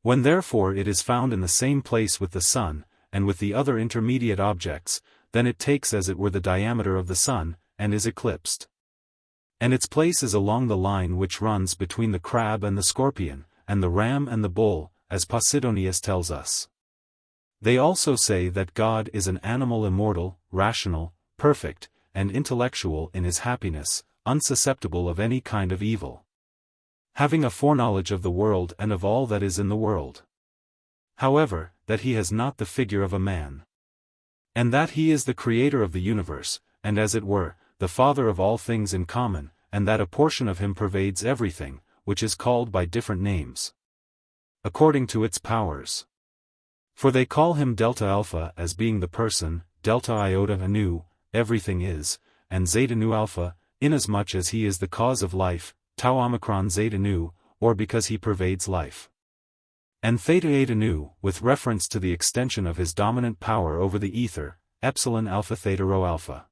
When therefore it is found in the same place with the sun, and with the other intermediate objects, then it takes as it were the diameter of the sun, and is eclipsed. And its place is along the line which runs between the crab and the scorpion, and the ram and the bull, as Posidonius tells us. They also say that God is an animal immortal, rational, perfect, and intellectual in his happiness, unsusceptible of any kind of evil, having a foreknowledge of the world and of all that is in the world. However, that he has not the figure of a man. And that he is the creator of the universe, and as it were, the father of all things in common, and that a portion of him pervades everything, which is called by different names, according to its powers. For they call him delta alpha as being the person, delta iota nu, everything is, and zeta nu alpha, inasmuch as he is the cause of life, tau omicron zeta nu, or because he pervades life. And theta eta nu, with reference to the extension of his dominant power over the ether, epsilon alpha theta rho alpha.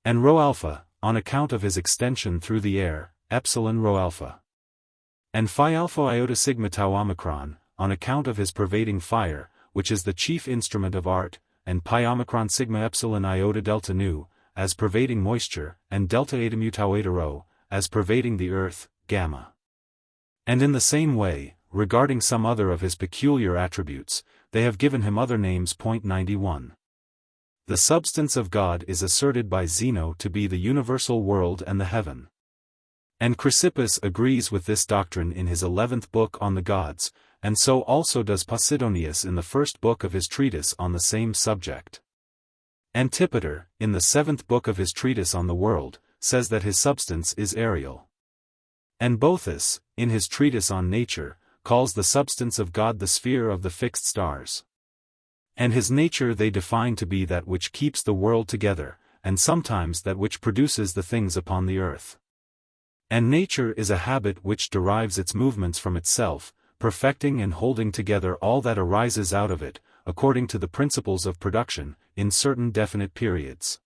And rho alpha, on account of his extension through the air, epsilon rho alpha. And phi alpha iota sigma tau omicron, on account of his pervading fire, which is the chief instrument of art, and pi omicron sigma epsilon iota delta nu, as pervading moisture, and delta eta mu tau eta rho, as pervading the earth, gamma. And in the same way, regarding some other of his peculiar attributes, they have given him other names. 91. The substance of God is asserted by Zeno to be the universal world and the heaven. And Chrysippus agrees with this doctrine in his 11th book on the gods, and so also does Posidonius in the first book of his treatise on the same subject. Antipater, in the 7th book of his treatise on the world, says that his substance is aerial. And Boethus, in his treatise on nature, calls the substance of God the sphere of the fixed stars. And his nature they define to be that which keeps the world together, and sometimes that which produces the things upon the earth. And nature is a habit which derives its movements from itself, perfecting and holding together all that arises out of it, according to the principles of production, in certain definite periods.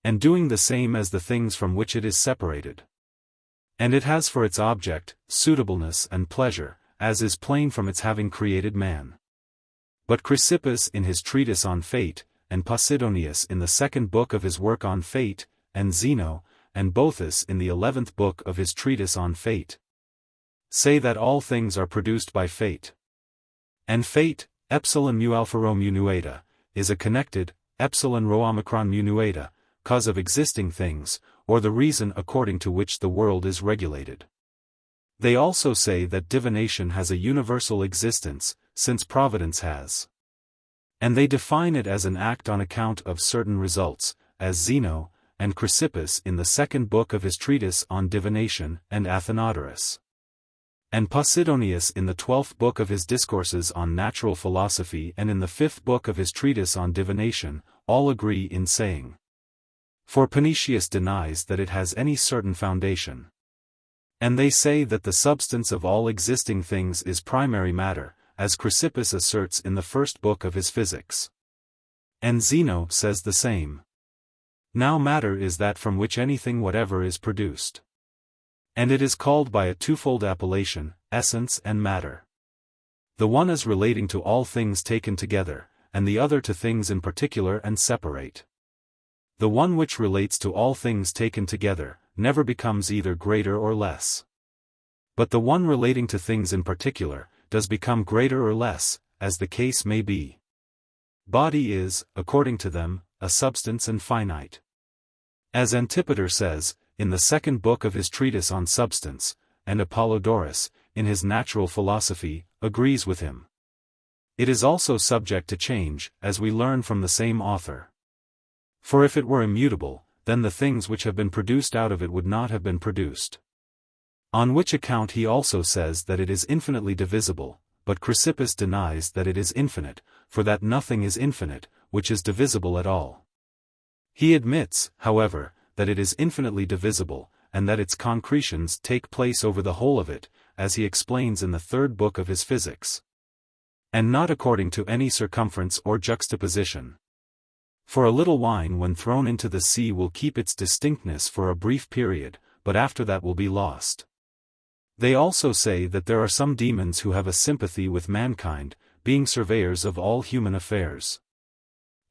And doing the same as the things from which it is separated. And it has for its object, suitableness and pleasure, as is plain from its having created man. But Chrysippus in his treatise on fate, and Posidonius in the 2nd book of his work on fate, and Zeno, and Boethus in the 11th book of his treatise on fate, say that all things are produced by fate. And fate, epsilon mu alpha rho mu nu eta, is a connected, epsilon rho omicron mu nu eta, cause of existing things, or the reason according to which the world is regulated. They also say that divination has a universal existence, since providence has. And they define it as an act on account of certain results, as Zeno, and Chrysippus in the 2nd book of his treatise on divination, and Athenodorus. And Posidonius in the 12th book of his discourses on natural philosophy and in the 5th book of his treatise on divination, all agree in saying. For Pernicius denies that it has any certain foundation. And they say that the substance of all existing things is primary matter, as Chrysippus asserts in the 1st book of his Physics. And Zeno says the same. Now matter is that from which anything whatever is produced. And it is called by a twofold appellation, essence and matter. The one as relating to all things taken together, and the other to things in particular and separate. The one which relates to all things taken together, never becomes either greater or less. But the one relating to things in particular, does become greater or less, as the case may be. Body is, according to them, a substance and finite. As Antipater says, in the 2nd book of his treatise on substance, and Apollodorus, in his natural philosophy, agrees with him. It is also subject to change, as we learn from the same author. For if it were immutable, then the things which have been produced out of it would not have been produced. On which account he also says that it is infinitely divisible, but Chrysippus denies that it is infinite, for that nothing is infinite, which is divisible at all. He admits, however, that it is infinitely divisible, and that its concretions take place over the whole of it, as he explains in the third book of his Physics. And not according to any circumference or juxtaposition. For a little wine when thrown into the sea will keep its distinctness for a brief period, but after that will be lost. They also say that there are some demons who have a sympathy with mankind, being surveyors of all human affairs.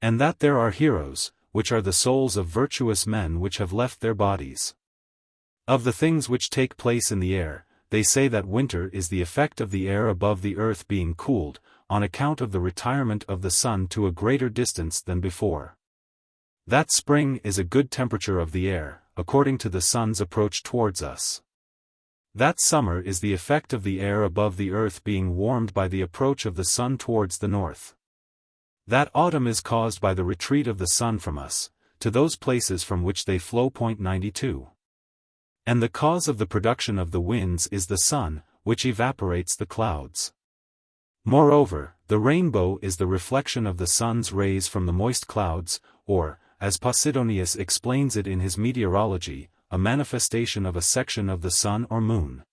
And that there are heroes, which are the souls of virtuous men which have left their bodies. Of the things which take place in the air, they say that winter is the effect of the air above the earth being cooled, on account of the retirement of the sun to a greater distance than before. That spring is a good temperature of the air, according to the sun's approach towards us. That summer is the effect of the air above the earth being warmed by the approach of the sun towards the north. That autumn is caused by the retreat of the sun from us, to those places from which they flow. 92. And the cause of the production of the winds is the sun, which evaporates the clouds. Moreover, the rainbow is the reflection of the sun's rays from the moist clouds, or, as Posidonius explains it in his Meteorology, a manifestation of a section of the sun or moon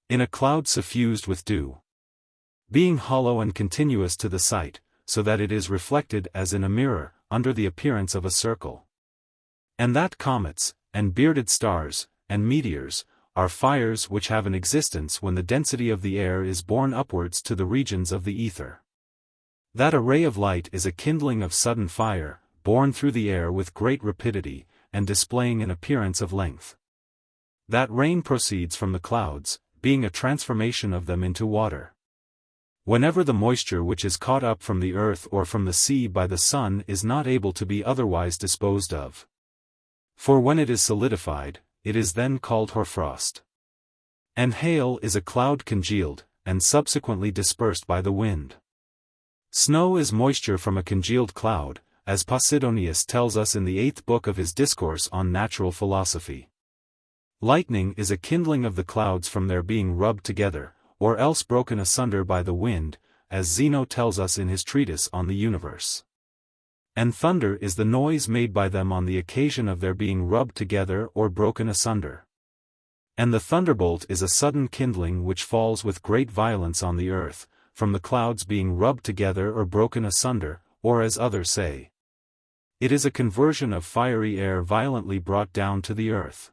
in a cloud suffused with dew, being hollow and continuous to the sight, so that it is reflected as in a mirror, under the appearance of a circle. And that comets, and bearded stars, and meteors, are fires which have an existence when the density of the air is borne upwards to the regions of the ether. That a ray of light is a kindling of sudden fire, borne through the air with great rapidity, and displaying an appearance of length. That rain proceeds from the clouds, being a transformation of them into water. Whenever the moisture which is caught up from the earth or from the sea by the sun is not able to be otherwise disposed of. For when it is solidified, it is then called hoarfrost. And hail is a cloud congealed, and subsequently dispersed by the wind. Snow is moisture from a congealed cloud, as Posidonius tells us in the 8th book of his Discourse on Natural Philosophy. Lightning is a kindling of the clouds from their being rubbed together, or else broken asunder by the wind, as Zeno tells us in his treatise on the universe. And thunder is the noise made by them on the occasion of their being rubbed together or broken asunder. And the thunderbolt is a sudden kindling which falls with great violence on the earth, from the clouds being rubbed together or broken asunder, or as others say, it is a conversion of fiery air violently brought down to the earth.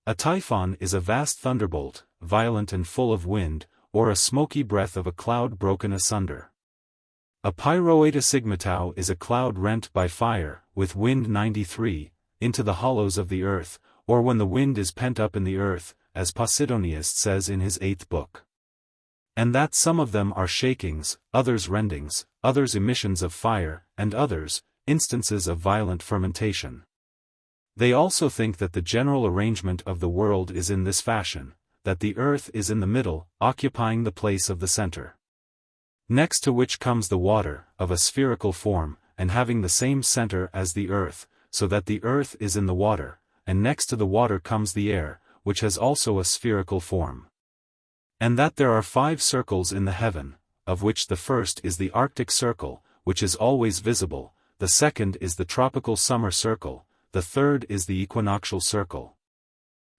A typhon is a vast thunderbolt, violent and full of wind, or a smoky breath of a cloud broken asunder. A pyroetasigmatau is a cloud rent by fire, with wind. 93, into the hollows of the earth, or when the wind is pent up in the earth, as Posidonius says in his 8th book. And that some of them are shakings, others rendings, others emissions of fire, and others, instances of violent fermentation. They also think that the general arrangement of the world is in this fashion, that the earth is in the middle, occupying the place of the center. Next to which comes the water, of a spherical form, and having the same center as the earth, so that the earth is in the water, and next to the water comes the air, which has also a spherical form. And that there are 5 circles in the heaven, of which the first is the Arctic circle, which is always visible, the second is the tropical summer circle, the third is the equinoctial circle,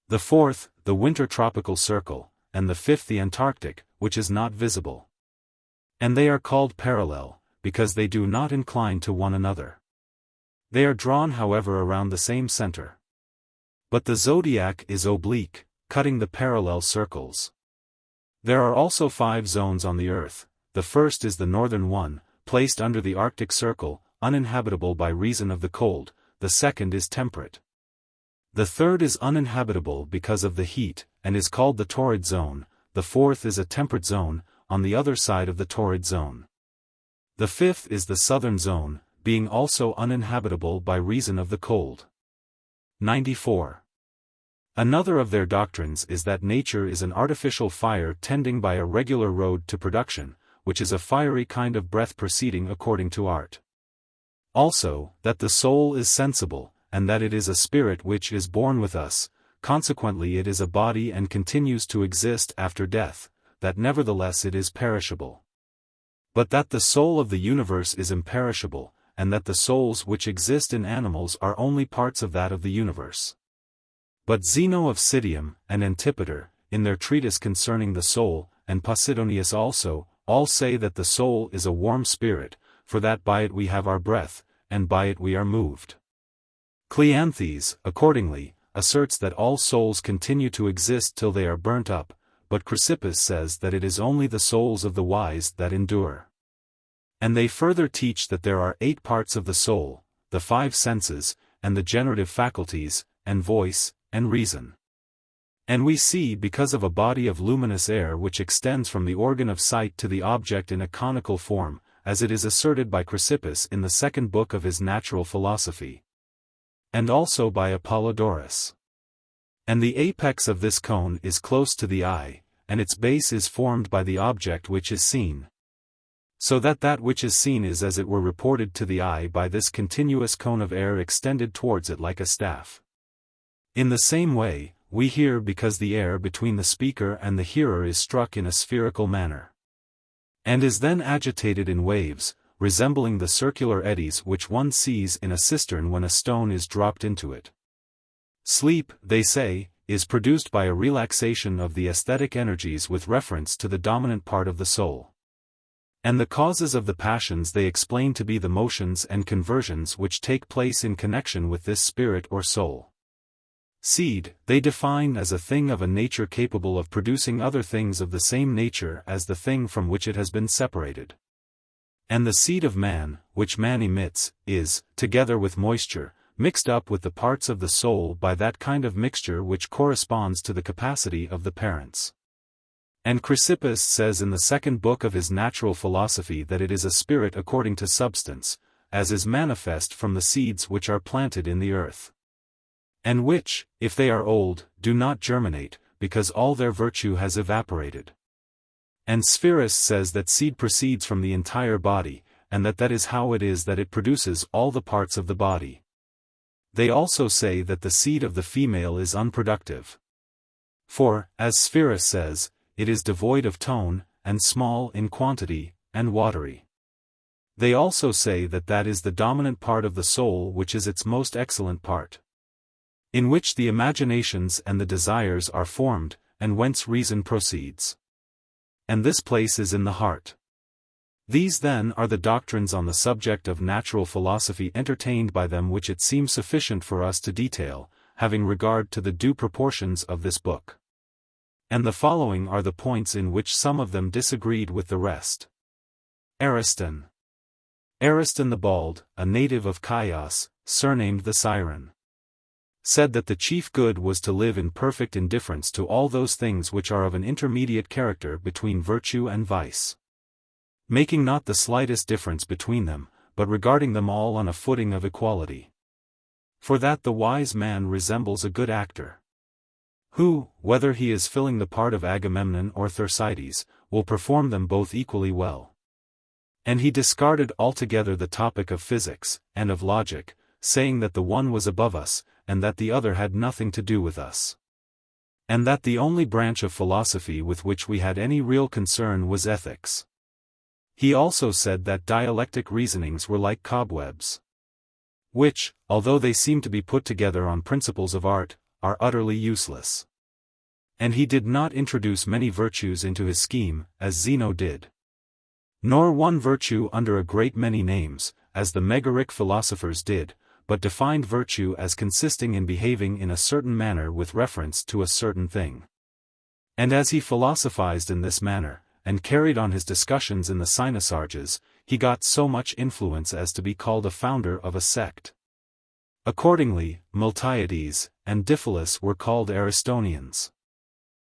the fourth, the winter tropical circle, and the fifth the Antarctic, which is not visible. And they are called parallel, because they do not incline to one another. They are drawn however around the same center. But the zodiac is oblique, cutting the parallel circles. There are also 5 zones on the earth. The first is the northern one, placed under the Arctic circle, uninhabitable by reason of the cold. The second is temperate. The third is uninhabitable because of the heat, and is called the torrid zone. The fourth is a temperate zone, on the other side of the torrid zone. The fifth is the southern zone, being also uninhabitable by reason of the cold. 94. Another of their doctrines is that nature is an artificial fire tending by a regular road to production, which is a fiery kind of breath proceeding according to art. Also, that the soul is sensible, and that it is a spirit which is born with us, consequently it is a body and continues to exist after death, that nevertheless it is perishable. But that the soul of the universe is imperishable, and that the souls which exist in animals are only parts of that of the universe. But Zeno of Citium, and Antipater, in their treatise concerning the soul, and Posidonius also, all say that the soul is a warm spirit, for that by it we have our breath, and by it we are moved. Cleanthes, accordingly, asserts that all souls continue to exist till they are burnt up, but Chrysippus says that it is only the souls of the wise that endure. And they further teach that there are 8 parts of the soul, the 5 senses, and the generative faculties, and voice, and reason. And we see because of a body of luminous air which extends from the organ of sight to the object in a conical form, as it is asserted by Chrysippus in the 2nd book of his Natural Philosophy. And also by Apollodorus. And the apex of this cone is close to the eye, and its base is formed by the object which is seen. So that that which is seen is as it were reported to the eye by this continuous cone of air extended towards it like a staff. In the same way, we hear because the air between the speaker and the hearer is struck in a spherical manner, and is then agitated in waves, resembling the circular eddies which one sees in a cistern when a stone is dropped into it. Sleep, they say, is produced by a relaxation of the aesthetic energies with reference to the dominant part of the soul. And the causes of the passions they explain to be the motions and conversions which take place in connection with this spirit or soul. Seed, they define as a thing of a nature capable of producing other things of the same nature as the thing from which it has been separated. And the seed of man, which man emits, is, together with moisture, mixed up with the parts of the soul by that kind of mixture which corresponds to the capacity of the parents. And Chrysippus says in the 2nd book of his Natural Philosophy that it is a spirit according to substance, as is manifest from the seeds which are planted in the earth, and which, if they are old, do not germinate, because all their virtue has evaporated. And Spherus says that seed proceeds from the entire body, and that that is how it is that it produces all the parts of the body. They also say that the seed of the female is unproductive. For, as Spherus says, it is devoid of tone, and small in quantity, and watery. They also say that that is the dominant part of the soul which is its most excellent part, in which the imaginations and the desires are formed, and whence reason proceeds. And this place is in the heart. These then are the doctrines on the subject of natural philosophy entertained by them which it seems sufficient for us to detail, having regard to the due proportions of this book. And the following are the points in which some of them disagreed with the rest. Ariston. Ariston the Bald, a native of Chios, surnamed the Siren, said that the chief good was to live in perfect indifference to all those things which are of an intermediate character between virtue and vice, making not the slightest difference between them, but regarding them all on a footing of equality. For that the wise man resembles a good actor, who, whether he is filling the part of Agamemnon or Thersites, will perform them both equally well. And he discarded altogether the topic of physics, and of logic, saying that the one was above us, and that the other had nothing to do with us, and that the only branch of philosophy with which we had any real concern was ethics. He also said that dialectic reasonings were like cobwebs, which, although they seem to be put together on principles of art, are utterly useless. And he did not introduce many virtues into his scheme, as Zeno did, nor one virtue under a great many names, as the Megaric philosophers did, but defined virtue as consisting in behaving in a certain manner with reference to a certain thing. And as he philosophized in this manner, and carried on his discussions in the Cynosarges, he got so much influence as to be called a founder of a sect. Accordingly, Miltiades and Diphilus were called Aristonians.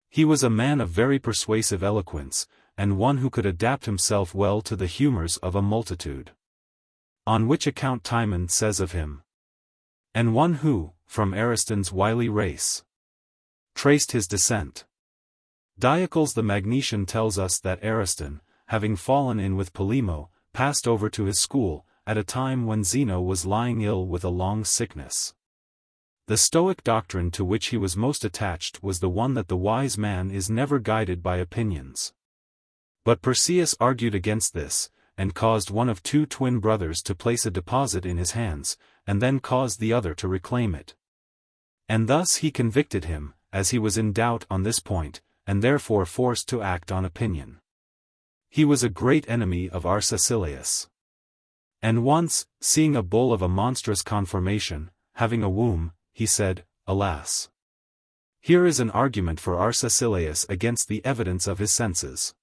He was a man of very persuasive eloquence, and one who could adapt himself well to the humors of a multitude. On which account Timon says of him, and one who, from Ariston's wily race, traced his descent. Diocles the Magnesian tells us that Ariston, having fallen in with Polemo, passed over to his school, at a time when Zeno was lying ill with a long sickness. The Stoic doctrine to which he was most attached was the one that the wise man is never guided by opinions. But Perseus argued against this, and caused one of two twin brothers to place a deposit in his hands, and then caused the other to reclaim it. And thus he convicted him, as he was in doubt on this point, and therefore forced to act on opinion. He was a great enemy of Arcesilaus. And once, seeing a bull of a monstrous conformation, having a womb, he said, "Alas! Here is an argument for Arcesilaus against the evidence of his senses."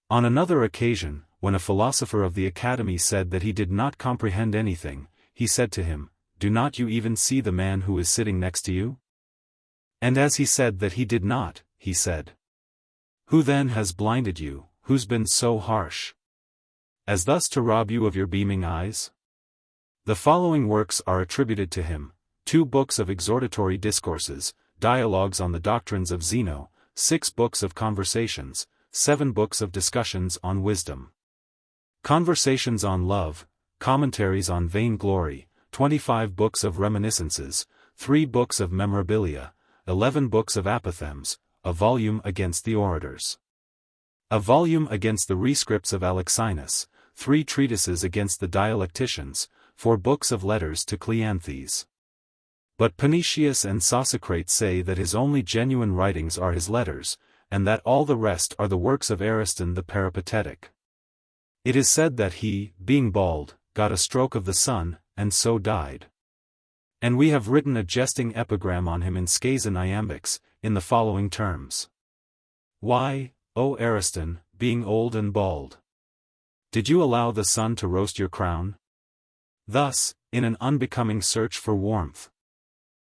On another occasion, when a philosopher of the Academy said that he did not comprehend anything, he said to him, "Do not you even see the man who is sitting next to you?" And as he said that he did not, he said, "Who then has blinded you, who's been so harsh as thus to rob you of your beaming eyes?" The following works are attributed to him: 2 books of exhortatory discourses, dialogues on the doctrines of Zeno, 6 books of conversations, 7 books of discussions on wisdom, conversations on love, commentaries on vainglory, 25 books of reminiscences, 3 books of memorabilia, 11 books of apothegms, a volume against the orators, a volume against the rescripts of Anaximenes, 3 treatises against the dialecticians, 4 books of letters to Cleanthes. But Panetius and Socrates say that his only genuine writings are his letters, and that all the rest are the works of Ariston the Peripatetic. It is said that he, being bald, got a stroke of the sun, and so died. And we have written a jesting epigram on him in Scazon iambics, in the following terms: "Why, O Ariston, being old and bald, did you allow the sun to roast your crown? Thus, in an unbecoming search for warmth,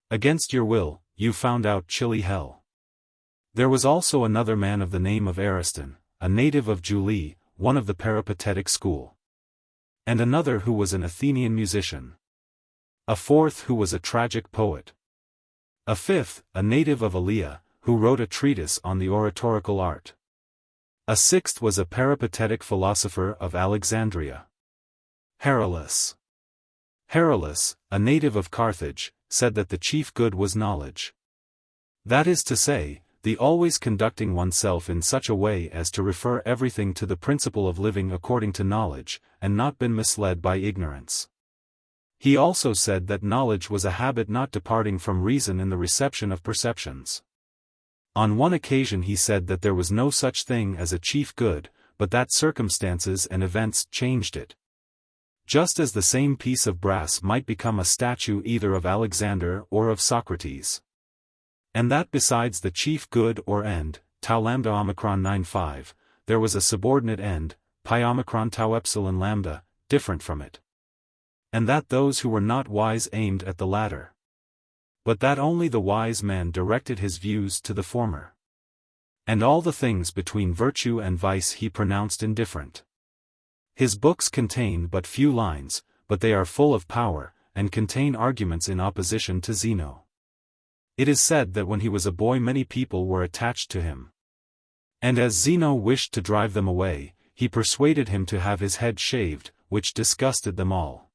against your will, you found out chilly hell." There was also another man of the name of Ariston, a native of Julie, one of the Peripatetic school. And another who was an Athenian musician. A fourth who was a tragic poet. A fifth, a native of Elea, who wrote a treatise on the oratorical art. A sixth was a peripatetic philosopher of Alexandria. Heracles. Heracles, a native of Carthage, said that the chief good was knowledge. That is to say, the always conducting oneself in such a way as to refer everything to the principle of living according to knowledge, and not been misled by ignorance. He also said that knowledge was a habit not departing from reason in the reception of perceptions. On one occasion he said that there was no such thing as a chief good, but that circumstances and events changed it. Just as the same piece of brass might become a statue either of Alexander or of Socrates. And that besides the chief good or end, tau lambda omicron 9.5, there was a subordinate end, pi omicron tau epsilon lambda, different from it. And that those who were not wise aimed at the latter, but that only the wise man directed his views to the former. And all the things between virtue and vice he pronounced indifferent. His books contain but few lines, but they are full of power, and contain arguments in opposition to Zeno. It is said that when he was a boy many people were attached to him. And as Zeno wished to drive them away, he persuaded him to have his head shaved, which disgusted them all.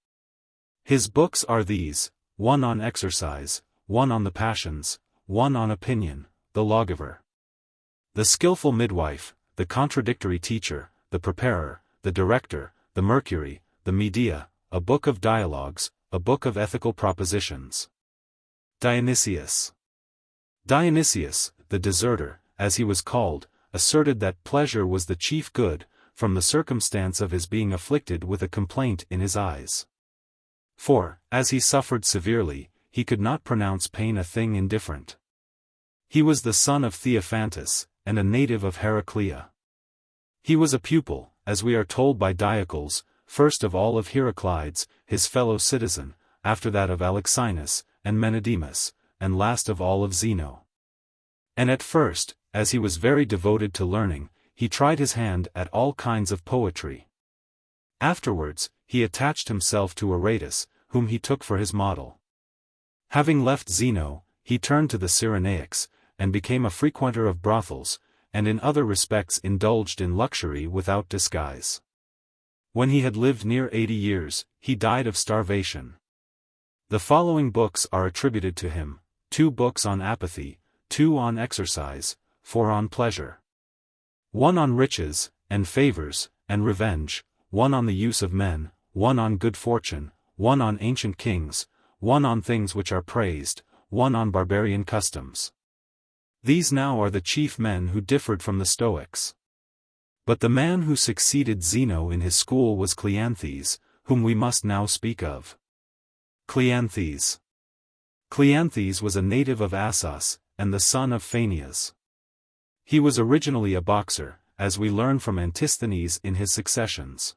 His books are these: 1 on exercise, 1 on the passions, 1 on opinion, the lawgiver, the skillful midwife, the contradictory teacher, the preparer, the director, the Mercury, the Medea, a book of dialogues, a book of ethical propositions. Dionysius. Dionysius, the deserter, as he was called, asserted that pleasure was the chief good, from the circumstance of his being afflicted with a complaint in his eyes. For, as he suffered severely, he could not pronounce pain a thing indifferent. He was the son of Theophantus, and a native of Heraclea. He was a pupil, as we are told by Diocles, first of all of Heraclides, his fellow citizen, after that of Anaximenes, and Menedemus, and last of all of Zeno. And at first, as he was very devoted to learning, he tried his hand at all kinds of poetry. Afterwards, he attached himself to Aratus, whom he took for his model. Having left Zeno, he turned to the Cyrenaics, and became a frequenter of brothels, and in other respects indulged in luxury without disguise. When he had lived near 80 years, he died of starvation. The following books are attributed to him: 2 books on apathy, 2 on exercise, 4 on pleasure, 1 on riches, and favors, and revenge, 1 on the use of men, 1 on good fortune, 1 on ancient kings, 1 on things which are praised, 1 on barbarian customs. These now are the chief men who differed from the Stoics. But the man who succeeded Zeno in his school was Cleanthes, whom we must now speak of. Cleanthes. Cleanthes was a native of Assos, and the son of Phaneas. He was originally a boxer, as we learn from Antisthenes in his Successions.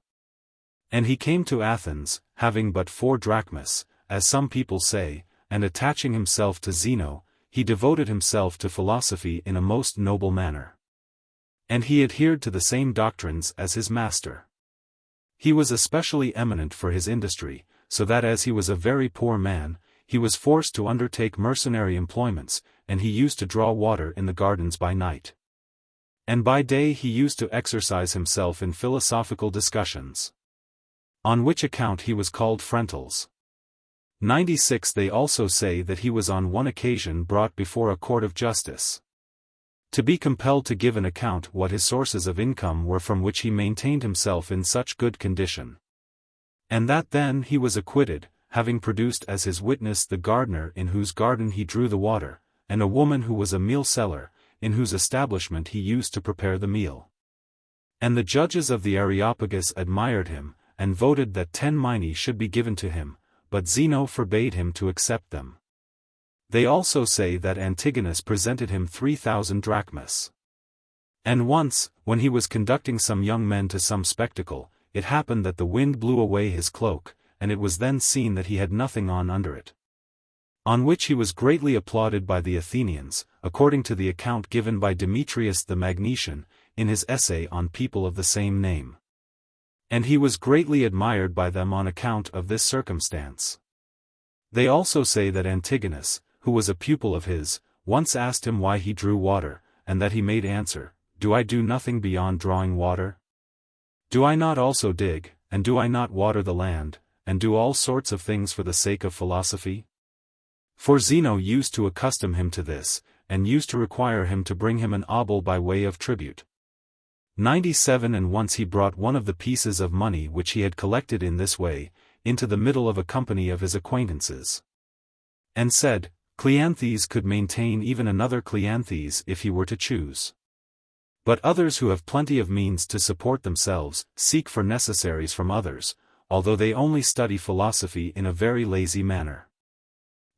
And he came to Athens, having but 4 drachmas, as some people say, and attaching himself to Zeno, he devoted himself to philosophy in a most noble manner. And he adhered to the same doctrines as his master. He was especially eminent for his industry, so that as he was a very poor man, he was forced to undertake mercenary employments, and he used to draw water in the gardens by night. And by day he used to exercise himself in philosophical discussions. On which account he was called Frentals. 96. They also say that he was on one occasion brought before a court of justice, to be compelled to give an account what his sources of income were from which he maintained himself in such good condition. And that then he was acquitted, having produced as his witness the gardener in whose garden he drew the water, and a woman who was a meal seller, in whose establishment he used to prepare the meal. And the judges of the Areopagus admired him, and voted that 10 minae should be given to him, but Zeno forbade him to accept them. They also say that Antigonus presented him 3,000 drachmas. And once, when he was conducting some young men to some spectacle, it happened that the wind blew away his cloak, and it was then seen that he had nothing on under it. On which he was greatly applauded by the Athenians, according to the account given by Demetrius the Magnesian, in his essay on people of the same name. And he was greatly admired by them on account of this circumstance. They also say that Antigonus, who was a pupil of his, once asked him why he drew water, and that he made answer, "Do I do nothing beyond drawing water? Do I not also dig, and do I not water the land, and do all sorts of things for the sake of philosophy?" For Zeno used to accustom him to this, and used to require him to bring him an obol by way of tribute. 97. And once he brought one of the pieces of money which he had collected in this way, into the middle of a company of his acquaintances, and said, Cleanthes could maintain even another Cleanthes if he were to choose. But others who have plenty of means to support themselves, seek for necessaries from others, although they only study philosophy in a very lazy manner.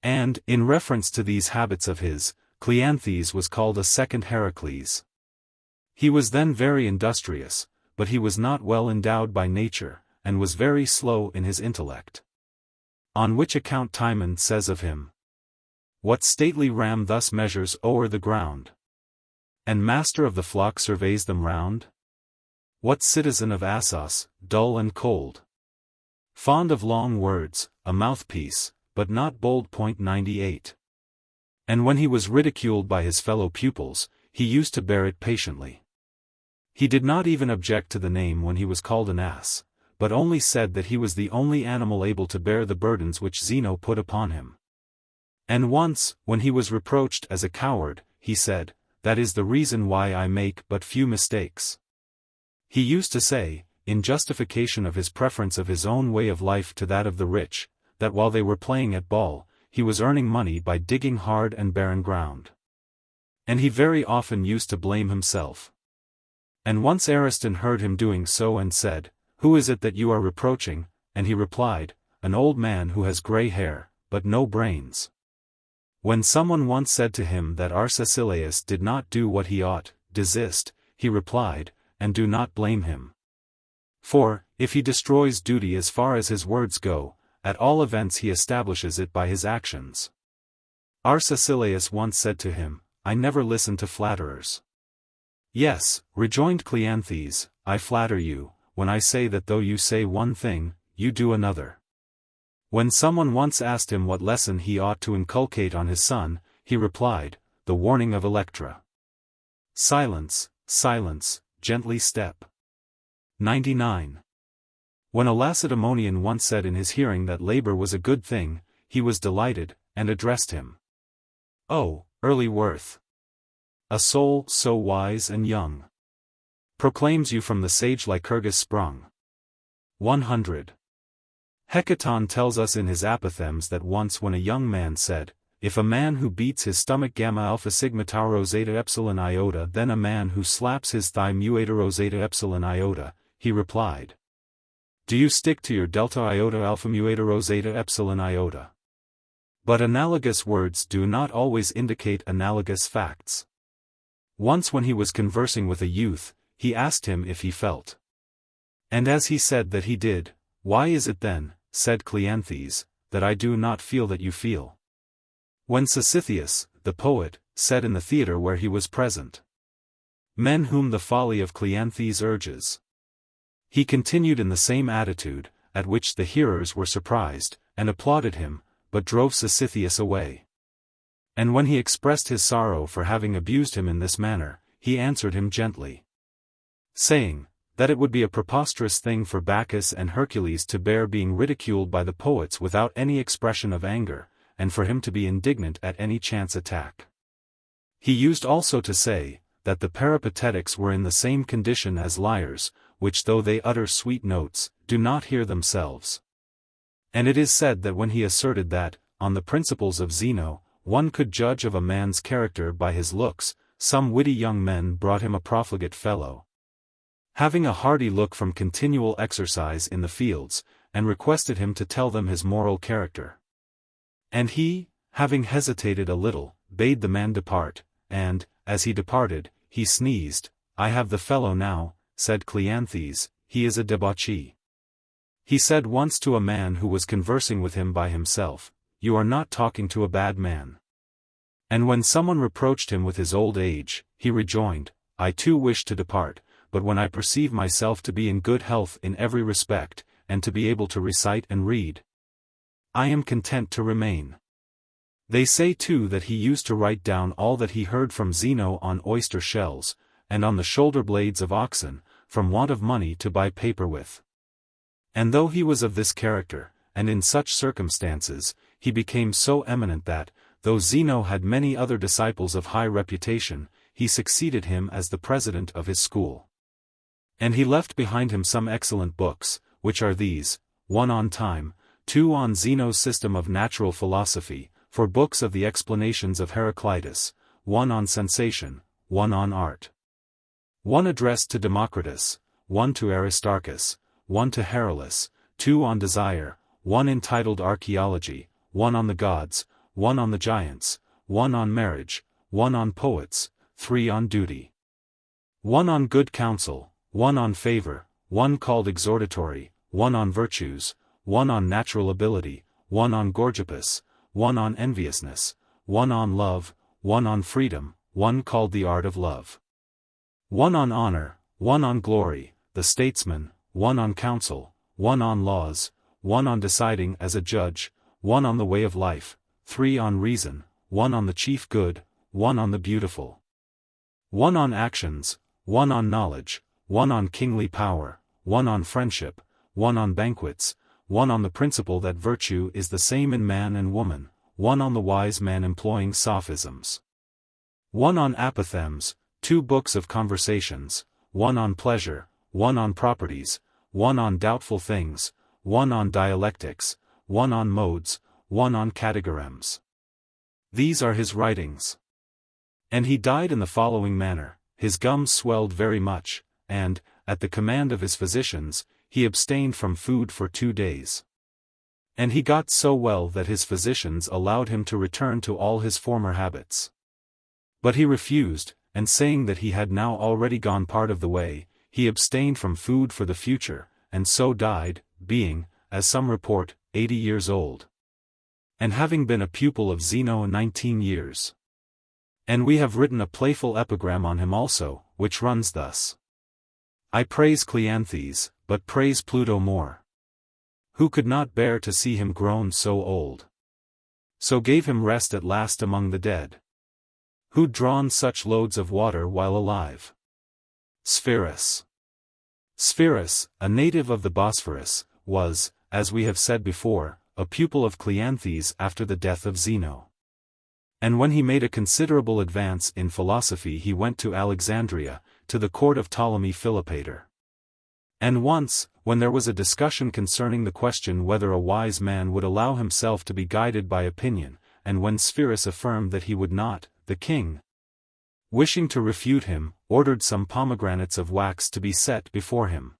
And, in reference to these habits of his, Cleanthes was called a second Heracles. He was then very industrious, but he was not well endowed by nature, and was very slow in his intellect. On which account Timon says of him, "What stately ram thus measures o'er the ground? And master of the flock surveys them round? What citizen of Assos, dull and cold? Fond of long words, a mouthpiece, but not bold." 98. And when he was ridiculed by his fellow pupils, he used to bear it patiently. He did not even object to the name when he was called an ass, but only said that he was the only animal able to bear the burdens which Zeno put upon him. And once, when he was reproached as a coward, he said, "That is the reason why I make but few mistakes." He used to say, in justification of his preference of his own way of life to that of the rich, that while they were playing at ball, he was earning money by digging hard and barren ground. And he very often used to blame himself. And once Ariston heard him doing so and said, "Who is it that you are reproaching?" And he replied, "An old man who has grey hair, but no brains." When someone once said to him that Arcesilaus did not do what he ought, desist, he replied, and do not blame him. For, if he destroys duty as far as his words go, at all events he establishes it by his actions. Arcesilaus once said to him, "I never listen to flatterers." "Yes," rejoined Cleanthes, "I flatter you, when I say that though you say one thing, you do another." When someone once asked him what lesson he ought to inculcate on his son, he replied, "The the warning of Electra. Silence, silence, gently step. 99. When a Lacedaemonian once said in his hearing that labor was a good thing, he was delighted, and addressed him. "Oh, early worth! A soul so wise and young proclaims you from the sage Lycurgus sprung." 100. Hecaton tells us in his apothegms that once when a young man said, "If a man who beats his stomach gamma alpha sigma tau rho zeta epsilon iota then a man who slaps his thigh mu eta rho zeta epsilon iota," he replied, "Do you stick to your delta iota alpha mu eta rho zeta epsilon iota?" But analogous words do not always indicate analogous facts. Once when he was conversing with a youth, he asked him if he felt. And as he said that he did, "Why is it then," said Cleanthes, "that I do not feel that you feel?" When Sisythius, the poet, said in the theatre where he was present, "Men whom the folly of Cleanthes urges," he continued in the same attitude, at which the hearers were surprised, and applauded him, but drove Sisythius away. And when he expressed his sorrow for having abused him in this manner, he answered him gently, saying, that it would be a preposterous thing for Bacchus and Hercules to bear being ridiculed by the poets without any expression of anger, and for him to be indignant at any chance attack. He used also to say, that the Peripatetics were in the same condition as liars, which though they utter sweet notes, do not hear themselves. And it is said that when he asserted that, on the principles of Zeno, one could judge of a man's character by his looks, some witty young men brought him a profligate fellow, having a hardy look from continual exercise in the fields, and requested him to tell them his moral character. And he, having hesitated a little, bade the man depart, and, as he departed, he sneezed. "I have the fellow now," said Cleanthes, "he is a debauchee." He said once to a man who was conversing with him by himself, "You are not talking to a bad man." And when someone reproached him with his old age, he rejoined, "I too wish to depart, but when I perceive myself to be in good health in every respect, and to be able to recite and read, I am content to remain." They say too that he used to write down all that he heard from Zeno on oyster shells, and on the shoulder blades of oxen, from want of money to buy paper with. And though he was of this character, and in such circumstances, he became so eminent that, though Zeno had many other disciples of high reputation, he succeeded him as the president of his school. And he left behind him some excellent books, which are these: 1 on Time, 2 on Zeno's System of Natural Philosophy, 4 books of the Explanations of Heraclitus, 1 on Sensation, 1 on Art, 1 addressed to Democritus, 1 to Aristarchus, 1 to Heraclitus, 2 on Desire, 1 entitled Archaeology, 1 on the Gods, 1 on the Giants, 1 on Marriage, 1 on Poets, 3 on Duty, 1 on Good Counsel, 1 on Favor, 1 called Exhortatory, 1 on Virtues, 1 on Natural Ability, 1 on Gorgippus, 1 on Enviousness, 1 on Love, 1 on Freedom, 1 called The Art of Love, 1 on Honor, 1 on Glory, the Statesman, 1 on Counsel, 1 on Laws, 1 on Deciding as a Judge, 1 on the Way of Life, 3 on Reason, 1 on the Chief Good, 1 on the Beautiful, 1 on Actions, 1 on Knowledge, 1 on Kingly Power, 1 on Friendship, 1 on Banquets, 1 on the principle that virtue is the same in man and woman, 1 on the wise man employing sophisms, 1 on Apothegms, 2 books of Conversations, 1 on Pleasure, 1 on Properties, 1 on Doubtful Things, 1 on Dialectics, 1 on Modes, 1 on Categorams. These are his writings. And he died in the following manner: his gums swelled very much, and, at the command of his physicians, he abstained from food for 2 days. And he got so well that his physicians allowed him to return to all his former habits. But he refused, and saying that he had now already gone part of the way, he abstained from food for the future, and so died, being, as some report, 80 years old. And having been a pupil of Zeno 19 years. And we have written a playful epigram on him also, which runs thus: I praise Cleanthes, but praise Pluto more, who could not bear to see him grown so old, so gave him rest at last among the dead. Who'd drawn such loads of water while alive? Spherus. Spherus, a native of the Bosphorus, was, as we have said before, a pupil of Cleanthes after the death of Zeno. And when he made a considerable advance in philosophy he went to Alexandria, to the court of Ptolemy Philopator. And once, when there was a discussion concerning the question whether a wise man would allow himself to be guided by opinion, and when Spherus affirmed that he would not, the king, wishing to refute him, ordered some pomegranates of wax to be set before him.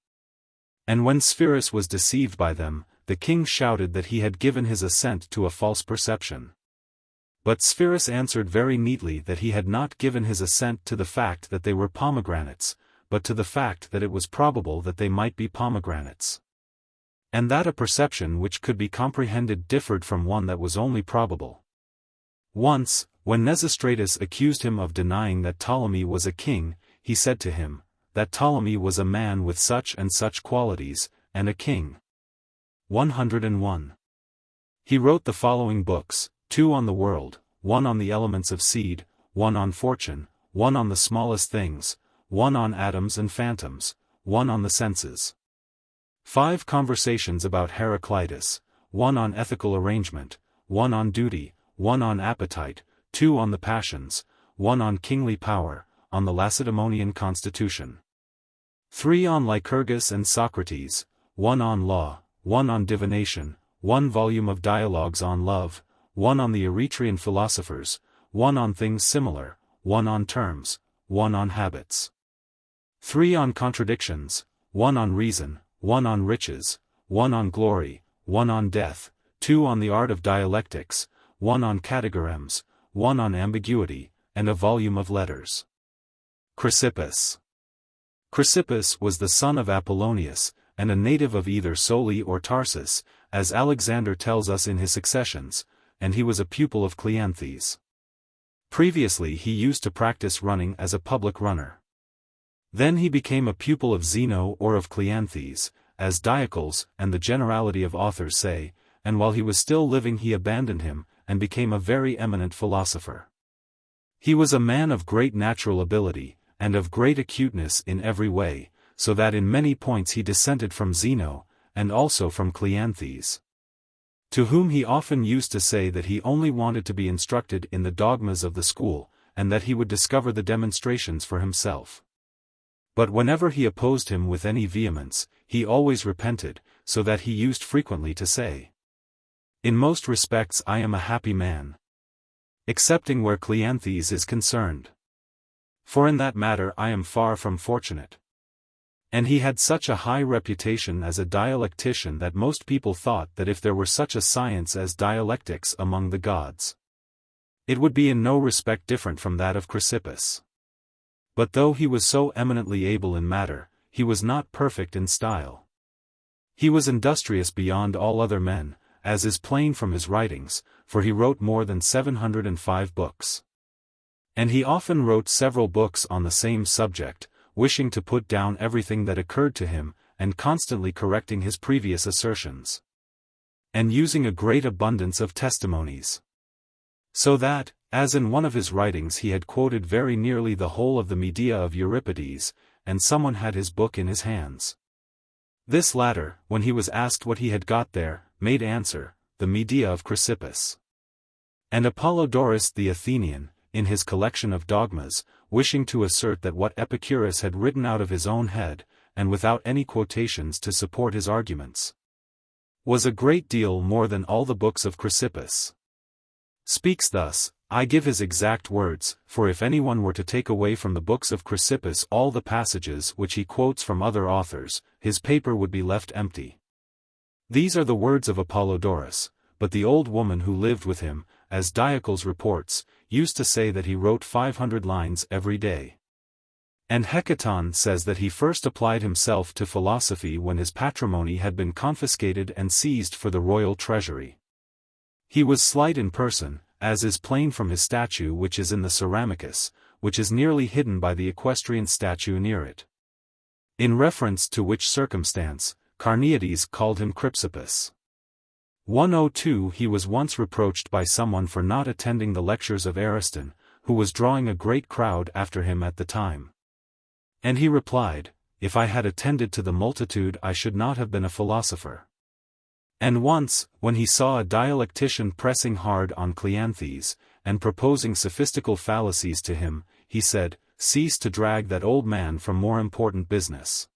And when Spherus was deceived by them, the king shouted that he had given his assent to a false perception. But Spherus answered very neatly that he had not given his assent to the fact that they were pomegranates, but to the fact that it was probable that they might be pomegranates. And that a perception which could be comprehended differed from one that was only probable. Once, when Nesistratus accused him of denying that Ptolemy was a king, he said to him, that Ptolemy was a man with such and such qualities, and a king. 101. He wrote the following books, 2 on the world, 1 on the elements of seed, 1 on fortune, 1 on the smallest things, 1 on atoms and phantoms, 1 on the senses. 5 conversations about Heraclitus, 1 on ethical arrangement, 1 on duty, 1 on appetite, 2 on the passions, 1 on kingly power, on the Lacedaemonian constitution. 3 on Lycurgus and Socrates, 1 on law, 1 on divination, 1 volume of dialogues on love, 1 on the Eretrian philosophers, 1 on things similar, 1 on terms, 1 on habits. 3 on contradictions, 1 on reason, 1 on riches, 1 on glory, 1 on death, 2 on the art of dialectics, 1 on categorams, 1 on ambiguity, and a volume of letters. Chrysippus. Chrysippus was the son of Apollonius, and a native of either Soli or Tarsus, as Alexander tells us in his Successions, and he was a pupil of Cleanthes. Previously he used to practice running as a public runner. Then he became a pupil of Zeno or of Cleanthes, as Diocles and the generality of authors say, and while he was still living he abandoned him, and became a very eminent philosopher. He was a man of great natural ability, and of great acuteness in every way, so that in many points he dissented from Zeno, and also from Cleanthes, to whom he often used to say that he only wanted to be instructed in the dogmas of the school, and that he would discover the demonstrations for himself. But whenever he opposed him with any vehemence, he always repented, so that he used frequently to say, "In most respects I am a happy man, excepting where Cleanthes is concerned. For in that matter I am far from fortunate." And he had such a high reputation as a dialectician that most people thought that if there were such a science as dialectics among the gods, it would be in no respect different from that of Chrysippus. But though he was so eminently able in matter, he was not perfect in style. He was industrious beyond all other men, as is plain from his writings, for he wrote more than 705 books. And he often wrote several books on the same subject, wishing to put down everything that occurred to him, and constantly correcting his previous assertions, and using a great abundance of testimonies. So that, as in one of his writings he had quoted very nearly the whole of the Medea of Euripides, and someone had his book in his hands. This latter, when he was asked what he had got there, made answer, the Medea of Chrysippus. And Apollodorus the Athenian, in his collection of dogmas, wishing to assert that what Epicurus had written out of his own head, and without any quotations to support his arguments, was a great deal more than all the books of Chrysippus, speaks thus. I give his exact words, for if anyone were to take away from the books of Chrysippus all the passages which he quotes from other authors, his paper would be left empty. These are the words of Apollodorus, but the old woman who lived with him, as Diocles reports, used to say that he wrote 500 lines every day. And Hecaton says that he first applied himself to philosophy when his patrimony had been confiscated and seized for the royal treasury. He was slight in person, as is plain from his statue which is in the Ceramicus, which is nearly hidden by the equestrian statue near it. In reference to which circumstance, Carneades called him Crypsippus. 102 He was once reproached by someone for not attending the lectures of Ariston, who was drawing a great crowd after him at the time. And he replied, "If I had attended to the multitude I should not have been a philosopher." And once, when he saw a dialectician pressing hard on Cleanthes, and proposing sophistical fallacies to him, he said, "Cease to drag that old man from more important business,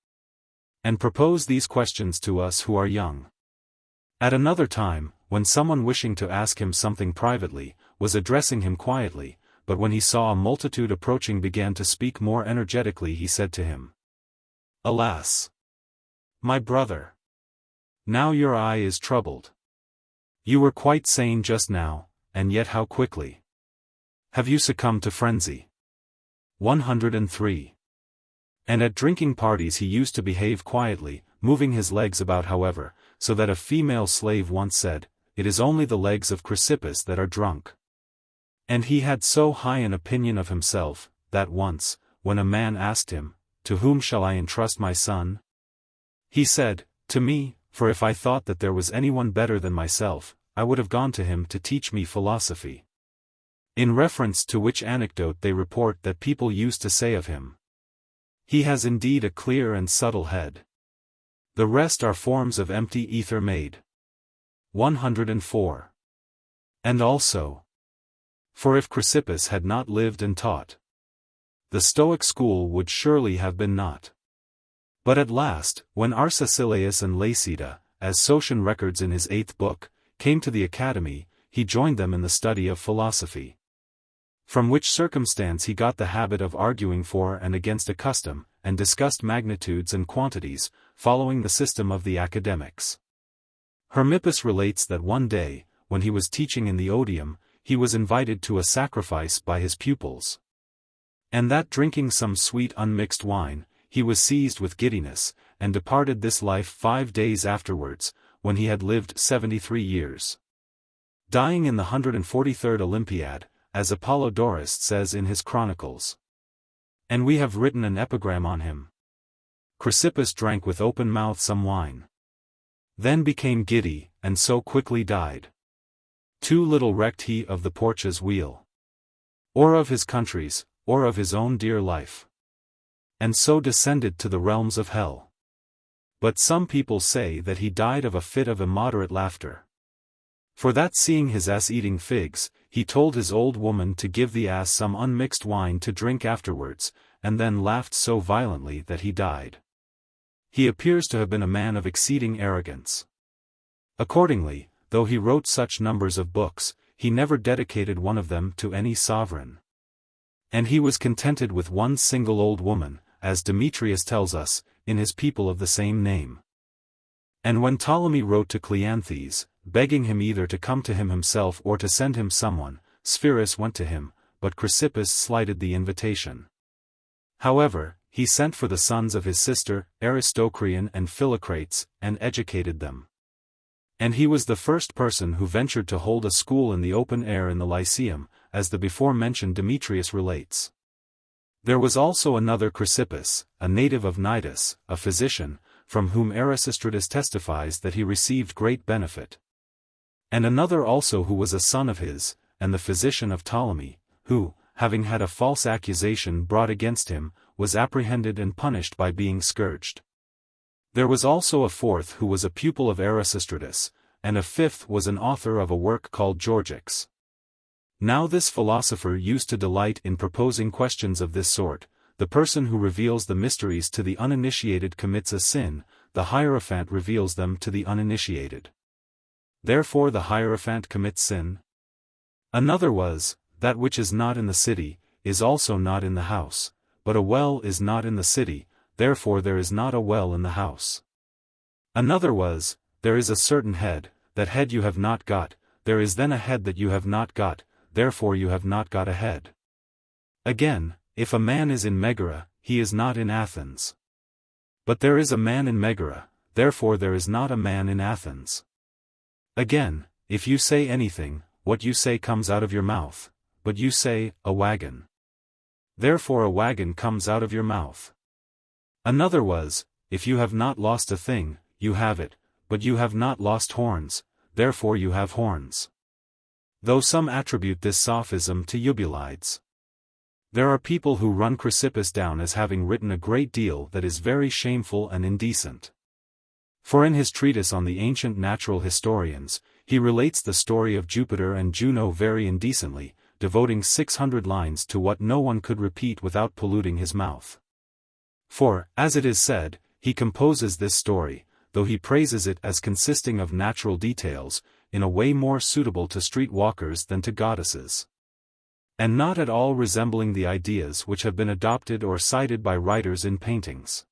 and propose these questions to us who are young." At another time, when someone wishing to ask him something privately, was addressing him quietly, but when he saw a multitude approaching began to speak more energetically, he said to him, "Alas, my brother! Now your eye is troubled. You were quite sane just now, and yet how quickly have you succumbed to frenzy?" 103. And at drinking parties he used to behave quietly, moving his legs about however, so that a female slave once said, "It is only the legs of Chrysippus that are drunk." And he had so high an opinion of himself, that once, when a man asked him, "To whom shall I entrust my son?" he said, "To me, for if I thought that there was anyone better than myself, I would have gone to him to teach me philosophy." In reference to which anecdote they report that people used to say of him, "He has indeed a clear and subtle head. The rest are forms of empty ether made." 104. And also, "For if Chrysippus had not lived and taught, the Stoic school would surely have been naught." But at last, when Arcesilaus and Leucippus, as Socian records in his 8th book, came to the academy, he joined them in the study of philosophy. From which circumstance he got the habit of arguing for and against a custom, and discussed magnitudes and quantities, following the system of the academics. Hermippus relates that one day, when he was teaching in the Odium, he was invited to a sacrifice by his pupils. And that drinking some sweet unmixed wine, he was seized with giddiness, and departed this life 5 days afterwards, when he had lived 73 years. Dying in the 143rd Olympiad, as Apollodorus says in his chronicles. And we have written an epigram on him. Chrysippus drank with open mouth some wine, then became giddy, and so quickly died. Too little recked he of the Portia's weal, or of his country's, or of his own dear life, and so descended to the realms of hell. But some people say that he died of a fit of immoderate laughter. For that seeing his ass eating figs, he told his old woman to give the ass some unmixed wine to drink afterwards, and then laughed so violently that he died. He appears to have been a man of exceeding arrogance. Accordingly, though he wrote such numbers of books, he never dedicated one of them to any sovereign. And he was contented with one single old woman, as Demetrius tells us, in his People of the same name. And when Ptolemy wrote to Cleanthes, begging him either to come to him himself or to send him someone, Spherus went to him, but Chrysippus slighted the invitation. However, he sent for the sons of his sister, Aristocreon and Philocrates, and educated them. And he was the first person who ventured to hold a school in the open air in the Lyceum, as the before-mentioned Demetrius relates. There was also another Chrysippus, a native of Cnidus, a physician, from whom Erasistratus testifies that he received great benefit. And another also who was a son of his, and the physician of Ptolemy, who, having had a false accusation brought against him, was apprehended and punished by being scourged. There was also a fourth who was a pupil of Erasistratus, and a fifth was an author of a work called Georgics. Now this philosopher used to delight in proposing questions of this sort: the person who reveals the mysteries to the uninitiated commits a sin, the Hierophant reveals them to the uninitiated. Therefore the Hierophant commits sin. Another was, that which is not in the city, is also not in the house, but a well is not in the city, therefore there is not a well in the house. Another was, there is a certain head, that head you have not got, there is then a head that you have not got, therefore you have not got a head. Again, if a man is in Megara, he is not in Athens. But there is a man in Megara, therefore there is not a man in Athens. Again, if you say anything, what you say comes out of your mouth, but you say, a wagon. Therefore a wagon comes out of your mouth. Another was, if you have not lost a thing, you have it, but you have not lost horns, therefore you have horns. Though some attribute this sophism to Eubulides. There are people who run Chrysippus down as having written a great deal that is very shameful and indecent. For in his treatise on the ancient natural historians, he relates the story of Jupiter and Juno very indecently, devoting 600 lines to what no one could repeat without polluting his mouth. For, as it is said, he composes this story, though he praises it as consisting of natural details, in a way more suitable to street walkers than to goddesses, and not at all resembling the ideas which have been adopted or cited by writers in paintings.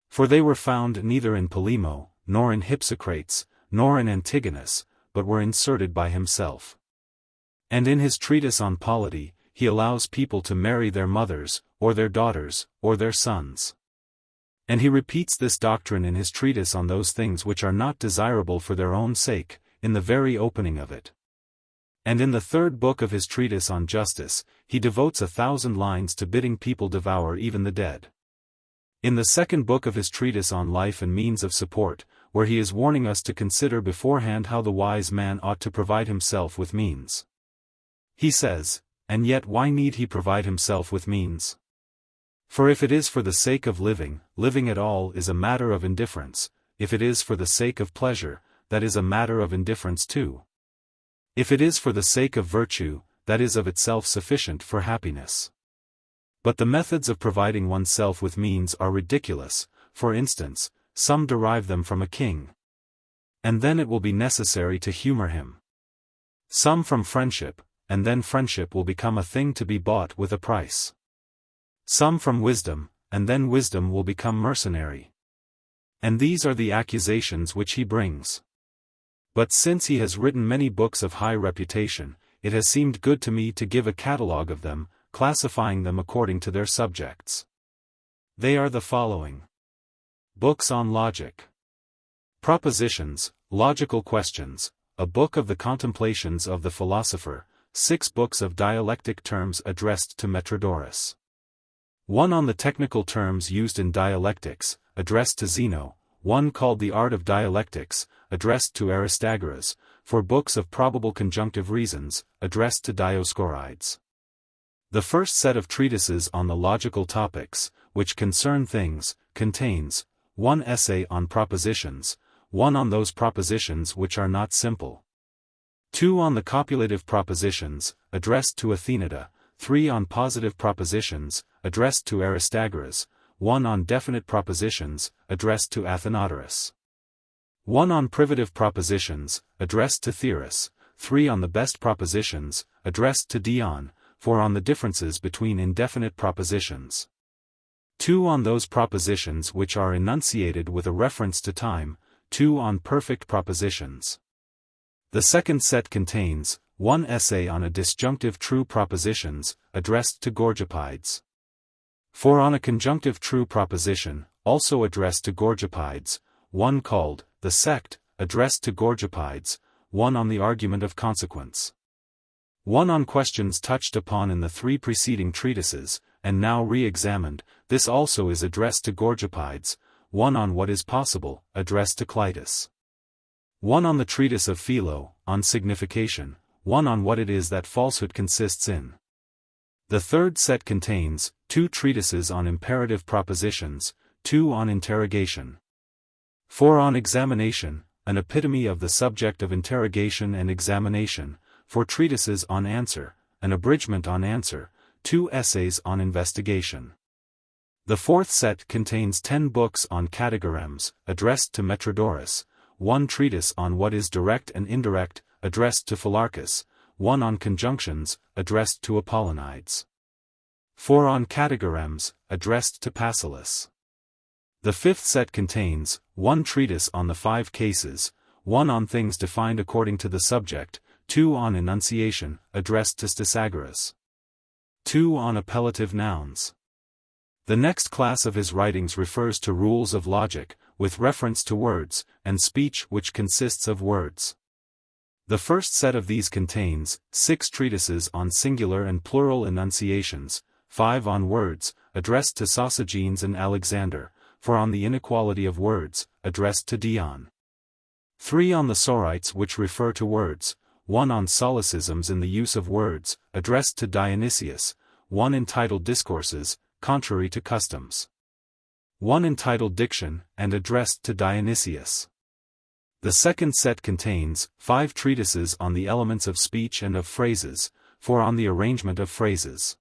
For they were found neither in Polemo, nor in Hypsocrates, nor in Antigonus, but were inserted by himself. And in his treatise on polity, he allows people to marry their mothers, or their daughters, or their sons. And he repeats this doctrine in his treatise on those things which are not desirable for their own sake, in the very opening of it. And in the third book of his treatise on justice, he devotes 1,000 lines to bidding people devour even the dead. In the second book of his treatise on life and means of support, where he is warning us to consider beforehand how the wise man ought to provide himself with means, he says, and yet why need he provide himself with means? For if it is for the sake of living, living at all is a matter of indifference; if it is for the sake of pleasure, that is a matter of indifference too. If it is for the sake of virtue, that is of itself sufficient for happiness. But the methods of providing oneself with means are ridiculous. For instance, some derive them from a king, and then it will be necessary to humor him. Some from friendship, and then friendship will become a thing to be bought with a price. Some from wisdom, and then wisdom will become mercenary. And these are the accusations which he brings. But since he has written many books of high reputation, it has seemed good to me to give a catalogue of them, classifying them according to their subjects. They are the following: Books on Logic, Propositions, Logical Questions, a book of the Contemplations of the Philosopher, 6 books of dialectic terms addressed to Metrodorus, 1 on the technical terms used in dialectics, addressed to Zeno, 1 called The Art of Dialectics, addressed to Aristagoras, 4 books of probable conjunctive reasons, addressed to Dioscorides. The first set of treatises on the logical topics, which concern things, contains 1 essay on propositions, 1 on those propositions which are not simple, 2 on the copulative propositions, addressed to Athenida, 3 on positive propositions, addressed to Aristagoras, 1 on definite propositions, addressed to Athenodorus, 1 on privative propositions, addressed to Theorus, 3 on the best propositions, addressed to Dion, 4 on the differences between indefinite propositions, 2 on those propositions which are enunciated with a reference to time, 2 on perfect propositions. The second set contains 1 essay on a disjunctive true propositions, addressed to Gorgipides, 4 on a conjunctive true proposition, also addressed to Gorgipides, 1 called The Sect, addressed to Gorgipides, 1 on the argument of consequence, 1 on questions touched upon in the 3 preceding treatises, and now re-examined, this also is addressed to Gorgipides, 1 on what is possible, addressed to Clytus, 1 on the treatise of Philo, on signification, 1 on what it is that falsehood consists in. The third set contains 2 treatises on imperative propositions, 2 on interrogation, 4 on examination, an epitome of the subject of interrogation and examination, 4 treatises on answer, an abridgment on answer, 2 essays on investigation. The fourth set contains 10 books on categorams, addressed to Metrodorus, 1 treatise on what is direct and indirect, addressed to Phylarchus, 1 on conjunctions, addressed to Apollonides, 4 on categorams, addressed to Passalus. The fifth set contains 1 treatise on the 5 cases, 1 on things defined according to the subject, 2 on enunciation, addressed to Stysagoras, 2 on appellative nouns. The next class of his writings refers to rules of logic, with reference to words, and speech which consists of words. The first set of these contains 6 treatises on singular and plural enunciations, 5 on words, addressed to Sosigenes and Alexander, 4 on the inequality of words, addressed to Dion, 3 on the sorites which refer to words, 1 on solecisms in the use of words, addressed to Dionysius, one entitled Discourses, contrary to customs. One entitled Diction, and addressed to Dionysius. The second set contains 5 treatises on the elements of speech and of phrases, 4 on the arrangement of phrases.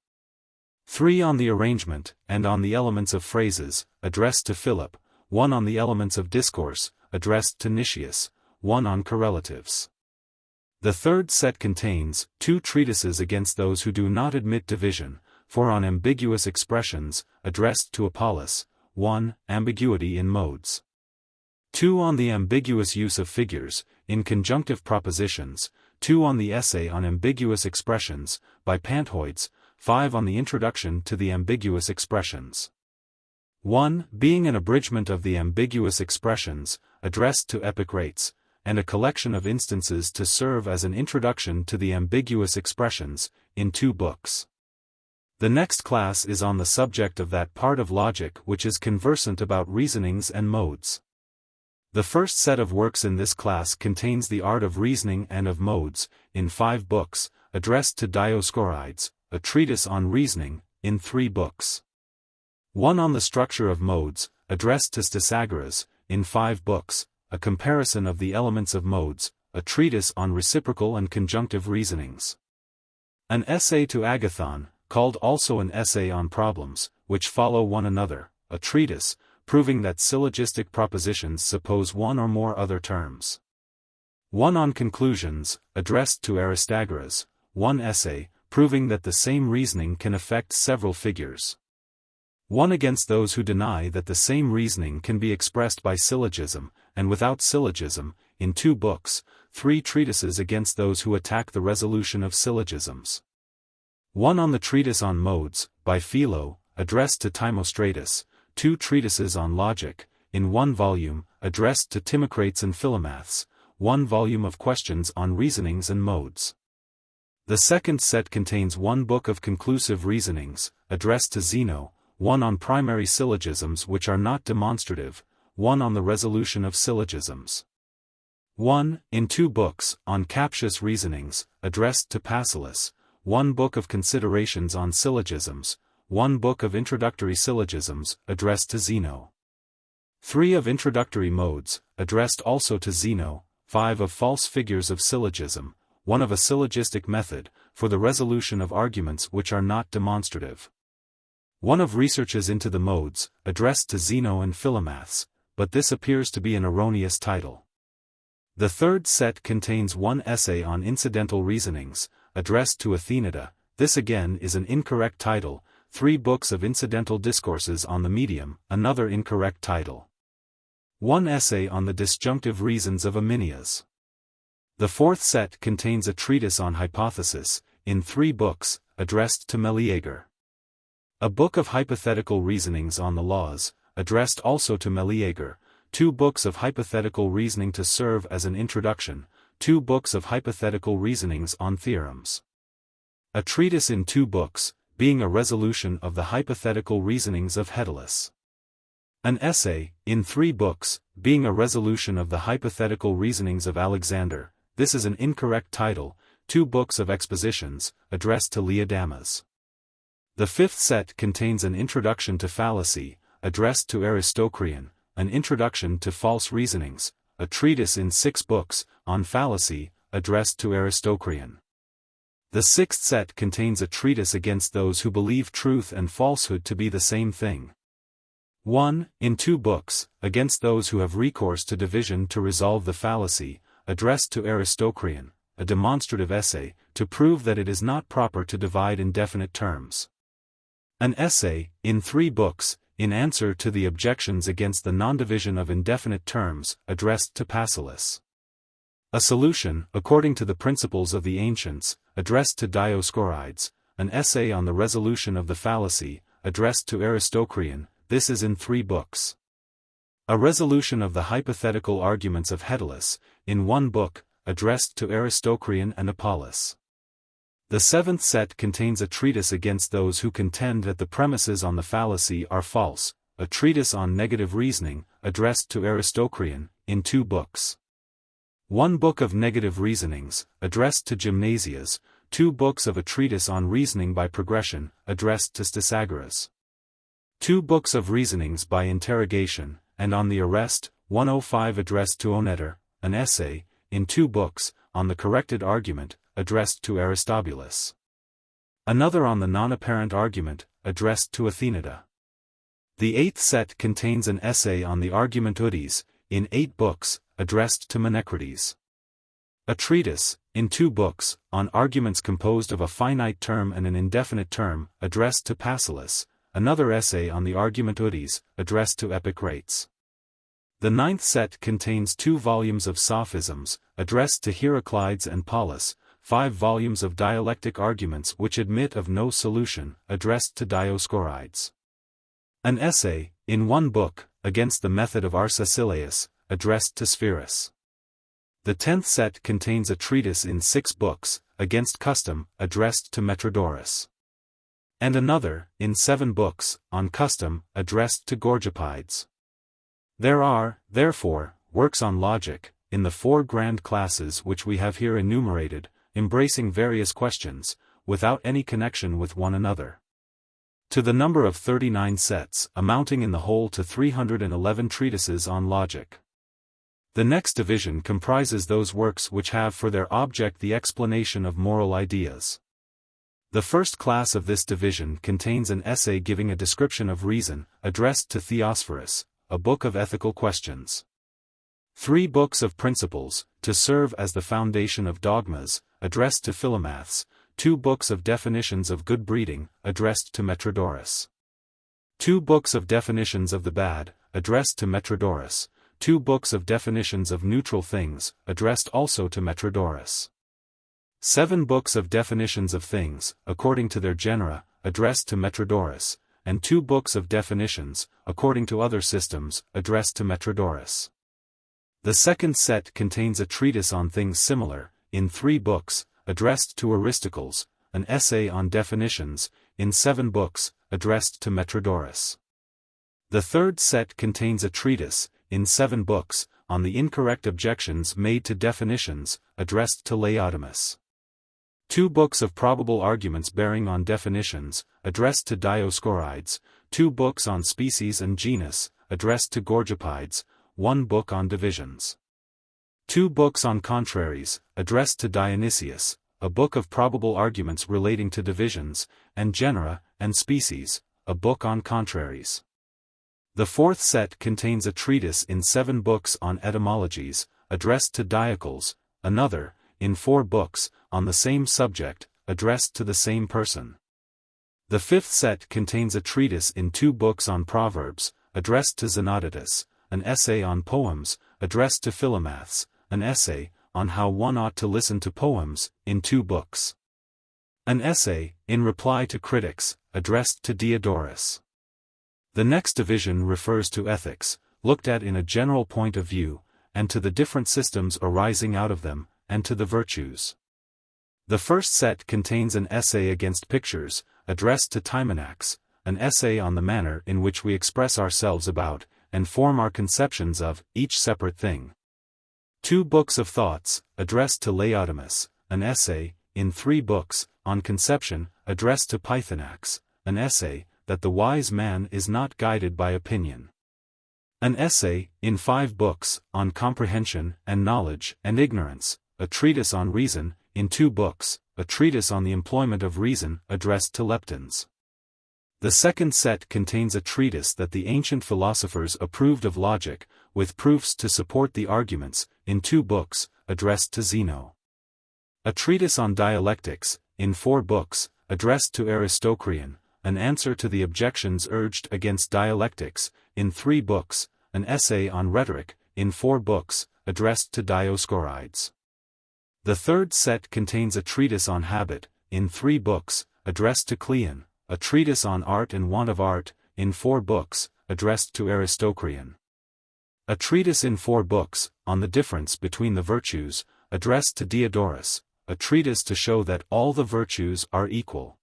3 on the arrangement, and on the elements of phrases, addressed to Philip, 1 on the elements of discourse, addressed to Nicias, 1 on correlatives. The third set contains 2 treatises against those who do not admit division, 4 on ambiguous expressions, addressed to Apollos, 1, ambiguity in modes. 2 on the ambiguous use of figures, in conjunctive propositions, 2 on the essay on ambiguous expressions, by Panthoides, 5 on the introduction to the ambiguous expressions. 1 being an abridgment of the ambiguous expressions, addressed to Epicurus, and a collection of instances to serve as an introduction to the ambiguous expressions, in 2 books. The next class is on the subject of that part of logic which is conversant about reasonings and modes. The first set of works in this class contains the art of reasoning and of modes, in 5 books, addressed to Dioscorides, a treatise on reasoning, in 3 books. 1 on the structure of modes, addressed to Pythagoras, in 5 books, a comparison of the elements of modes, a treatise on reciprocal and conjunctive reasonings. An essay to Agathon, called also an essay on problems, which follow one another, a treatise, proving that syllogistic propositions suppose one or more other terms. 1 on conclusions, addressed to Aristagoras, 1 essay, proving that the same reasoning can affect several figures. 1 against those who deny that the same reasoning can be expressed by syllogism, and without syllogism, in 2 books, 3 treatises against those who attack the resolution of syllogisms. 1 on the treatise on modes, by Philo, addressed to Timostratus, 2 treatises on logic, in 1 volume, addressed to Timocrates and Philomaths, 1 volume of questions on reasonings and modes. The second set contains 1 book of conclusive reasonings, addressed to Zeno, 1 on primary syllogisms which are not demonstrative, 1 on the resolution of syllogisms. 1, in 2 books, on captious reasonings, addressed to Pacillus, 1 book of considerations on syllogisms, 1 book of introductory syllogisms, addressed to Zeno. 3 of introductory modes, addressed also to Zeno, 5 of false figures of syllogism, 1 of a syllogistic method, for the resolution of arguments which are not demonstrative. 1 of researches into the modes, addressed to Zeno and Philomaths, but this appears to be an erroneous title. The third set contains 1 essay on incidental reasonings, addressed to Athenida, this again is an incorrect title, 3 books of incidental discourses on the medium, another incorrect title. 1 essay on the disjunctive reasons of Aminias. The fourth set contains a treatise on hypothesis, in 3 books, addressed to Meleager. A book of hypothetical reasonings on the laws, addressed also to Meleager, 2 books of hypothetical reasoning to serve as an introduction, 2 books of hypothetical reasonings on theorems. A treatise in 2 books, being a resolution of the hypothetical reasonings of Thales. An essay, in 3 books, being a resolution of the hypothetical reasonings of Alexander, this is an incorrect title, 2 books of expositions, addressed to Leodamas. The fifth set contains an introduction to fallacy, addressed to Aristocrean, an introduction to false reasonings, a treatise in 6 books, on fallacy, addressed to Aristocrean. The sixth set contains a treatise against those who believe truth and falsehood to be the same thing. 1, in 2 books, against those who have recourse to division to resolve the fallacy, addressed to Aristocrean, a demonstrative essay, to prove that it is not proper to divide in definite terms. An essay, in 3 books, in answer to the objections against the non-division of indefinite terms, addressed to Pacillus. A solution, according to the principles of the ancients, addressed to Dioscorides, an essay on the resolution of the fallacy, addressed to Aristocrean, this is in 3 books. A resolution of the hypothetical arguments of Thales, in 1 book, addressed to Aristocrean and Apollos. The seventh set contains a treatise against those who contend that the premises on the fallacy are false, a treatise on negative reasoning, addressed to Aristocrean, in 2 books. 1 book of negative reasonings, addressed to Gymnasias, 2 books of a treatise on reasoning by progression, addressed to Pythagoras. 2 books of reasonings by interrogation, and on the arrest, 105 addressed to Oneter, an essay, in 2 books, on the corrected argument, addressed to Aristobulus. Another on the non-apparent argument, addressed to Athenida. The 8th set contains an essay on the argument Udis, in 8 books, addressed to Menecrates. A treatise, in 2 books, on arguments composed of a finite term and an indefinite term, addressed to Pacillus, another essay on the argument Udis, addressed to Epicurus. The 9th set contains 2 volumes of sophisms, addressed to Heraclides and Polus, 5 volumes of dialectic arguments which admit of no solution, addressed to Dioscorides. An essay, in 1 book, against the method of Arcesilaus, addressed to Spherus. The 10th set contains a treatise in 6 books, against custom, addressed to Metrodorus. And another, in 7 books, on custom, addressed to Gorgipides. There are, therefore, works on logic, in the 4 grand classes which we have here enumerated, embracing various questions, without any connection with one another. To the number of 39 sets, amounting in the whole to 311 treatises on logic. The next division comprises those works which have for their object the explanation of moral ideas. The first class of this division contains an essay giving a description of reason, addressed to Theosphorus, a book of ethical questions. 3 books of principles, to serve as the foundation of dogmas, addressed to Philomaths, 2 books of definitions of good breeding, addressed to Metrodorus. 2 books of definitions of the bad, addressed to Metrodorus, 2 books of definitions of neutral things, addressed also to Metrodorus. 7 books of definitions of things, according to their genera, addressed to Metrodorus, and 2 books of definitions, according to other systems, addressed to Metrodorus. The second set contains a treatise on things similar, in 3 books, addressed to Aristocles, an essay on definitions, in 7 books, addressed to Metrodorus. The third set contains a treatise, in 7 books, on the incorrect objections made to definitions, addressed to Laodamus. 2 books of probable arguments bearing on definitions, addressed to Dioscorides, 2 books on species and genus, addressed to Gorgipides, 1 book on divisions. 2 books on contraries, addressed to Dionysius, a book of probable arguments relating to divisions, and genera, and species, a book on contraries. The 4th set contains a treatise in 7 books on etymologies, addressed to Diocles, another, in 4 books, on the same subject, addressed to the same person. The 5th set contains a treatise in 2 books on proverbs, addressed to Xenodotus, an essay on poems, addressed to Philomaths, an essay, on how one ought to listen to poems, in 2 books. An essay, in reply to critics, addressed to Diodorus. The next division refers to ethics, looked at in a general point of view, and to the different systems arising out of them, and to the virtues. The first set contains an essay against pictures, addressed to Timenax, an essay on the manner in which we express ourselves about, and form our conceptions of, each separate thing. 2 books of thoughts, addressed to Laodamus, an essay, in 3 books, on conception, addressed to Pythagoras, an essay, that the wise man is not guided by opinion. An essay, in 5 books, on comprehension, and knowledge, and ignorance, a treatise on reason, in 2 books, a treatise on the employment of reason, addressed to Leptons. The second set contains a treatise that the ancient philosophers approved of logic, with proofs to support the arguments, in 2 books, addressed to Zeno. A treatise on dialectics, in 4 books, addressed to Aristocrean, an answer to the objections urged against dialectics, in 3 books, an essay on rhetoric, in 4 books, addressed to Dioscorides. The third set contains a treatise on habit, in 3 books, addressed to Cleon, a treatise on art and want of art, in 4 books, addressed to Aristocrean. A treatise in 4 books, on the difference between the virtues, addressed to Diodorus, a treatise to show that all the virtues are equal.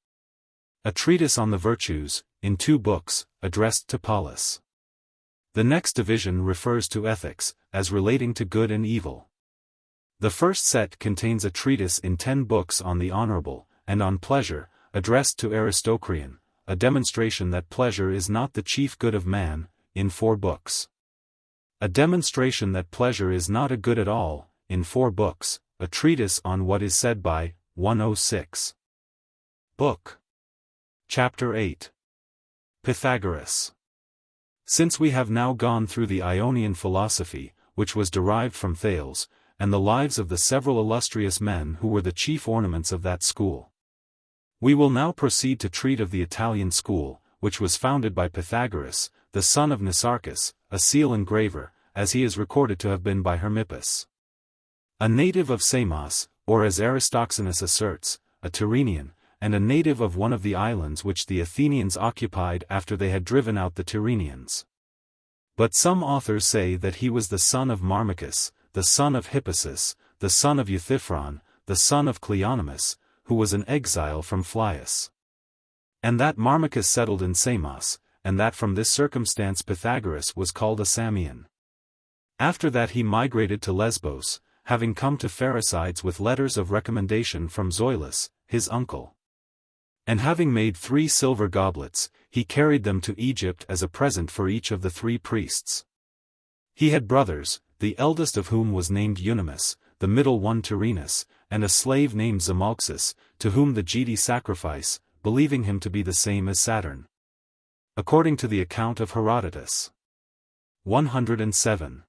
A treatise on the virtues, in 2 books, addressed to Polus. The next division refers to ethics, as relating to good and evil. The first set contains a treatise in 10 books on the honorable, and on pleasure, addressed to Aristocrates, a demonstration that pleasure is not the chief good of man, in 4 books. A demonstration that pleasure is not a good at all, in 4 books, a treatise on what is said by 106. Book. Chapter 8. Pythagoras. Since we have now gone through the Ionian philosophy, which was derived from Thales, and the lives of the several illustrious men who were the chief ornaments of that school, we will now proceed to treat of the Italian school, which was founded by Pythagoras, the son of Nicarchus, a seal engraver, as he is recorded to have been by Hermippus. A native of Samos, or as Aristoxenus asserts, a Tyrrhenian, and a native of one of the islands which the Athenians occupied after they had driven out the Tyrrhenians. But some authors say that he was the son of Marmicus, the son of Hippasus, the son of Euthyphron, the son of Cleonymus, who was an exile from Phlius. And that Marmicus settled in Samos, and that from this circumstance Pythagoras was called a Samian. After that he migrated to Lesbos, having come to Pherecydes with letters of recommendation from Zoilus, his uncle. And having made 3 silver goblets, he carried them to Egypt as a present for each of the 3 priests. He had brothers, the eldest of whom was named Eunymus, the middle one Tyrrhenus, and a slave named Zamolxus, to whom the Gedi sacrifice, believing him to be the same as Saturn. According to the account of Herodotus. 107.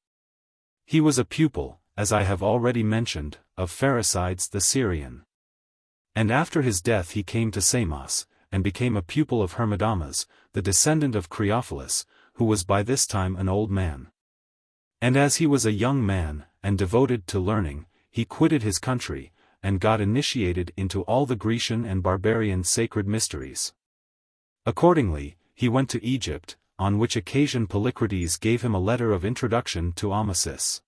He was a pupil, as I have already mentioned, of Pherecydes the Syrian. And after his death he came to Samos, and became a pupil of Hermodamas, the descendant of Creophilus, who was by this time an old man. And as he was a young man, and devoted to learning, he quitted his country, and got initiated into all the Grecian and barbarian sacred mysteries. Accordingly, he went to Egypt, on which occasion Polycrates gave him a letter of introduction to Amasis.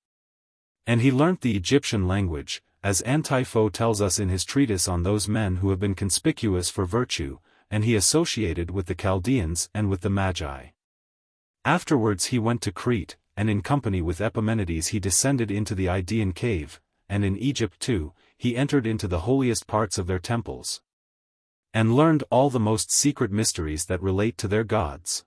And he learnt the Egyptian language, as Antipho tells us in his treatise on those men who have been conspicuous for virtue, and he associated with the Chaldeans and with the Magi. Afterwards he went to Crete, and in company with Epimenides he descended into the Idaean cave, and in Egypt too, he entered into the holiest parts of their temples, and learned all the most secret mysteries that relate to their gods.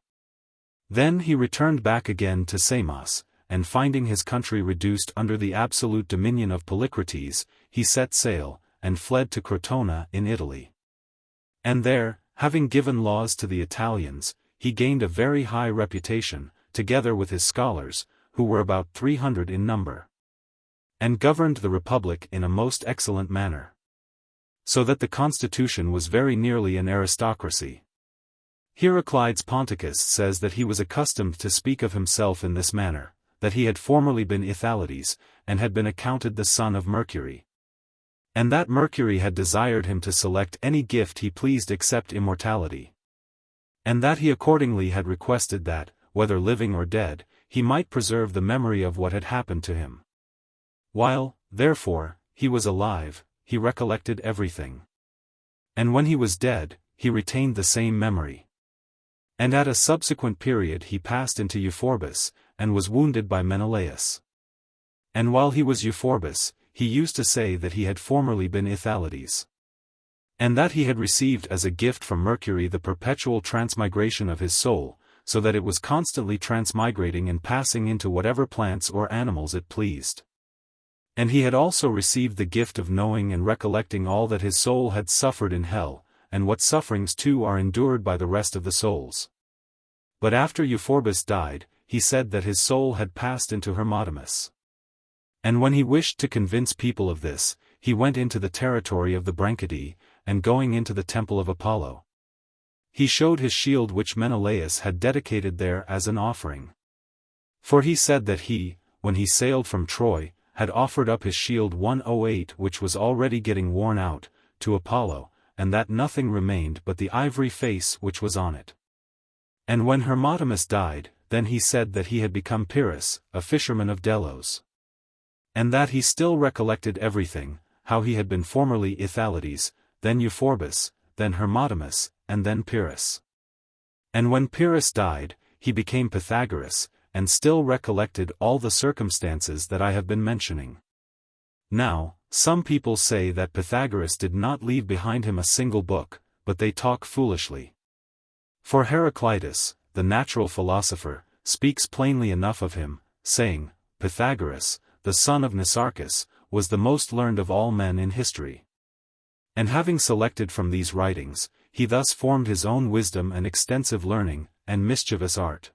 Then he returned back again to Samos, and finding his country reduced under the absolute dominion of Polycrates, he set sail, and fled to Crotona in Italy. And there, having given laws to the Italians, he gained a very high reputation, together with his scholars, who were about 300 in number, and governed the republic in a most excellent manner, so that the constitution was very nearly an aristocracy. Heraclides Ponticus says that he was accustomed to speak of himself in this manner, that he had formerly been Ithalides, and had been accounted the son of Mercury. And that Mercury had desired him to select any gift he pleased except immortality. And that he accordingly had requested that, whether living or dead, he might preserve the memory of what had happened to him. While, therefore, he was alive, he recollected everything. And when he was dead, he retained the same memory. And at a subsequent period he passed into Euphorbus, and was wounded by Menelaus. And while he was Euphorbus, he used to say that he had formerly been Ithalides, and that he had received as a gift from Mercury the perpetual transmigration of his soul, so that it was constantly transmigrating and passing into whatever plants or animals it pleased. And he had also received the gift of knowing and recollecting all that his soul had suffered in hell, and what sufferings too are endured by the rest of the souls. But after Euphorbus died, he said that his soul had passed into Hermodamus. And when he wished to convince people of this, he went into the territory of the Branchidae, and going into the temple of Apollo, he showed his shield which Menelaus had dedicated there as an offering. For he said that he, when he sailed from Troy, had offered up his shield 108 which was already getting worn out, to Apollo, and that nothing remained but the ivory face which was on it. And when Hermodamus died, then he said that he had become Pyrrhus, a fisherman of Delos. And that he still recollected everything, how he had been formerly Ithalides, then Euphorbus, then Hermodamus, and then Pyrrhus. And when Pyrrhus died, he became Pythagoras, and still recollected all the circumstances that I have been mentioning. Now, some people say that Pythagoras did not leave behind him a single book, but they talk foolishly. For Heraclitus, the natural philosopher, speaks plainly enough of him, saying, Pythagoras, the son of Nicarchus, was the most learned of all men in history. And having selected from these writings, he thus formed his own wisdom and extensive learning, and mischievous art.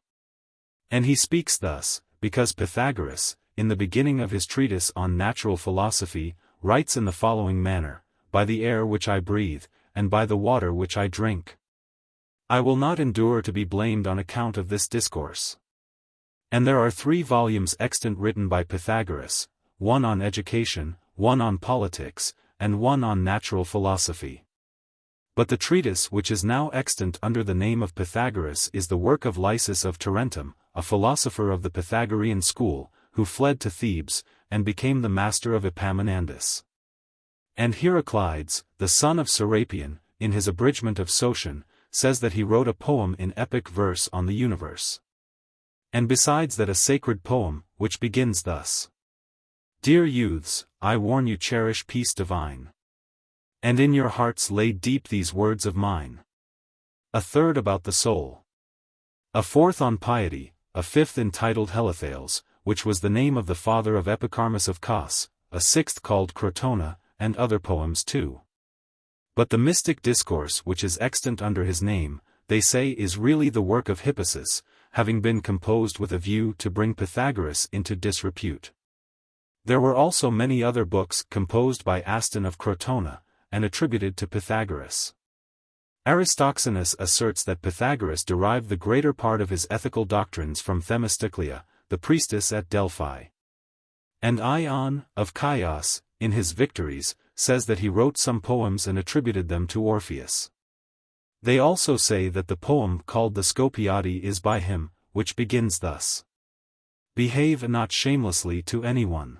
And he speaks thus, because Pythagoras, in the beginning of his treatise on natural philosophy, writes in the following manner, By the air which I breathe, and by the water which I drink, I will not endure to be blamed on account of this discourse. And there are 3 volumes extant written by Pythagoras, one on education, one on politics, and one on natural philosophy. But the treatise which is now extant under the name of Pythagoras is the work of Lysis of Tarentum, a philosopher of the Pythagorean school, who fled to Thebes, and became the master of Epaminondas. And Heraclides, the son of Serapion, in his abridgment of Socion, says that he wrote a poem in epic verse on the universe. And besides that a sacred poem, which begins thus. Dear youths, I warn you cherish peace divine. And in your hearts lay deep these words of mine. A third about the soul. A fourth on piety, a fifth entitled Helathales, which was the name of the father of Epicurus of Kos, a sixth called Crotona, and other poems too. But the mystic discourse which is extant under his name, they say is really the work of Hipparchia, having been composed with a view to bring Pythagoras into disrepute. There were also many other books composed by Aston of Crotona, and attributed to Pythagoras. Aristoxenus asserts that Pythagoras derived the greater part of his ethical doctrines from Themistoclea, the priestess at Delphi. And Ion, of Chios, in his Victories, says that he wrote some poems and attributed them to Orpheus. They also say that the poem called the Scopiadi is by him, which begins thus. Behave not shamelessly to anyone.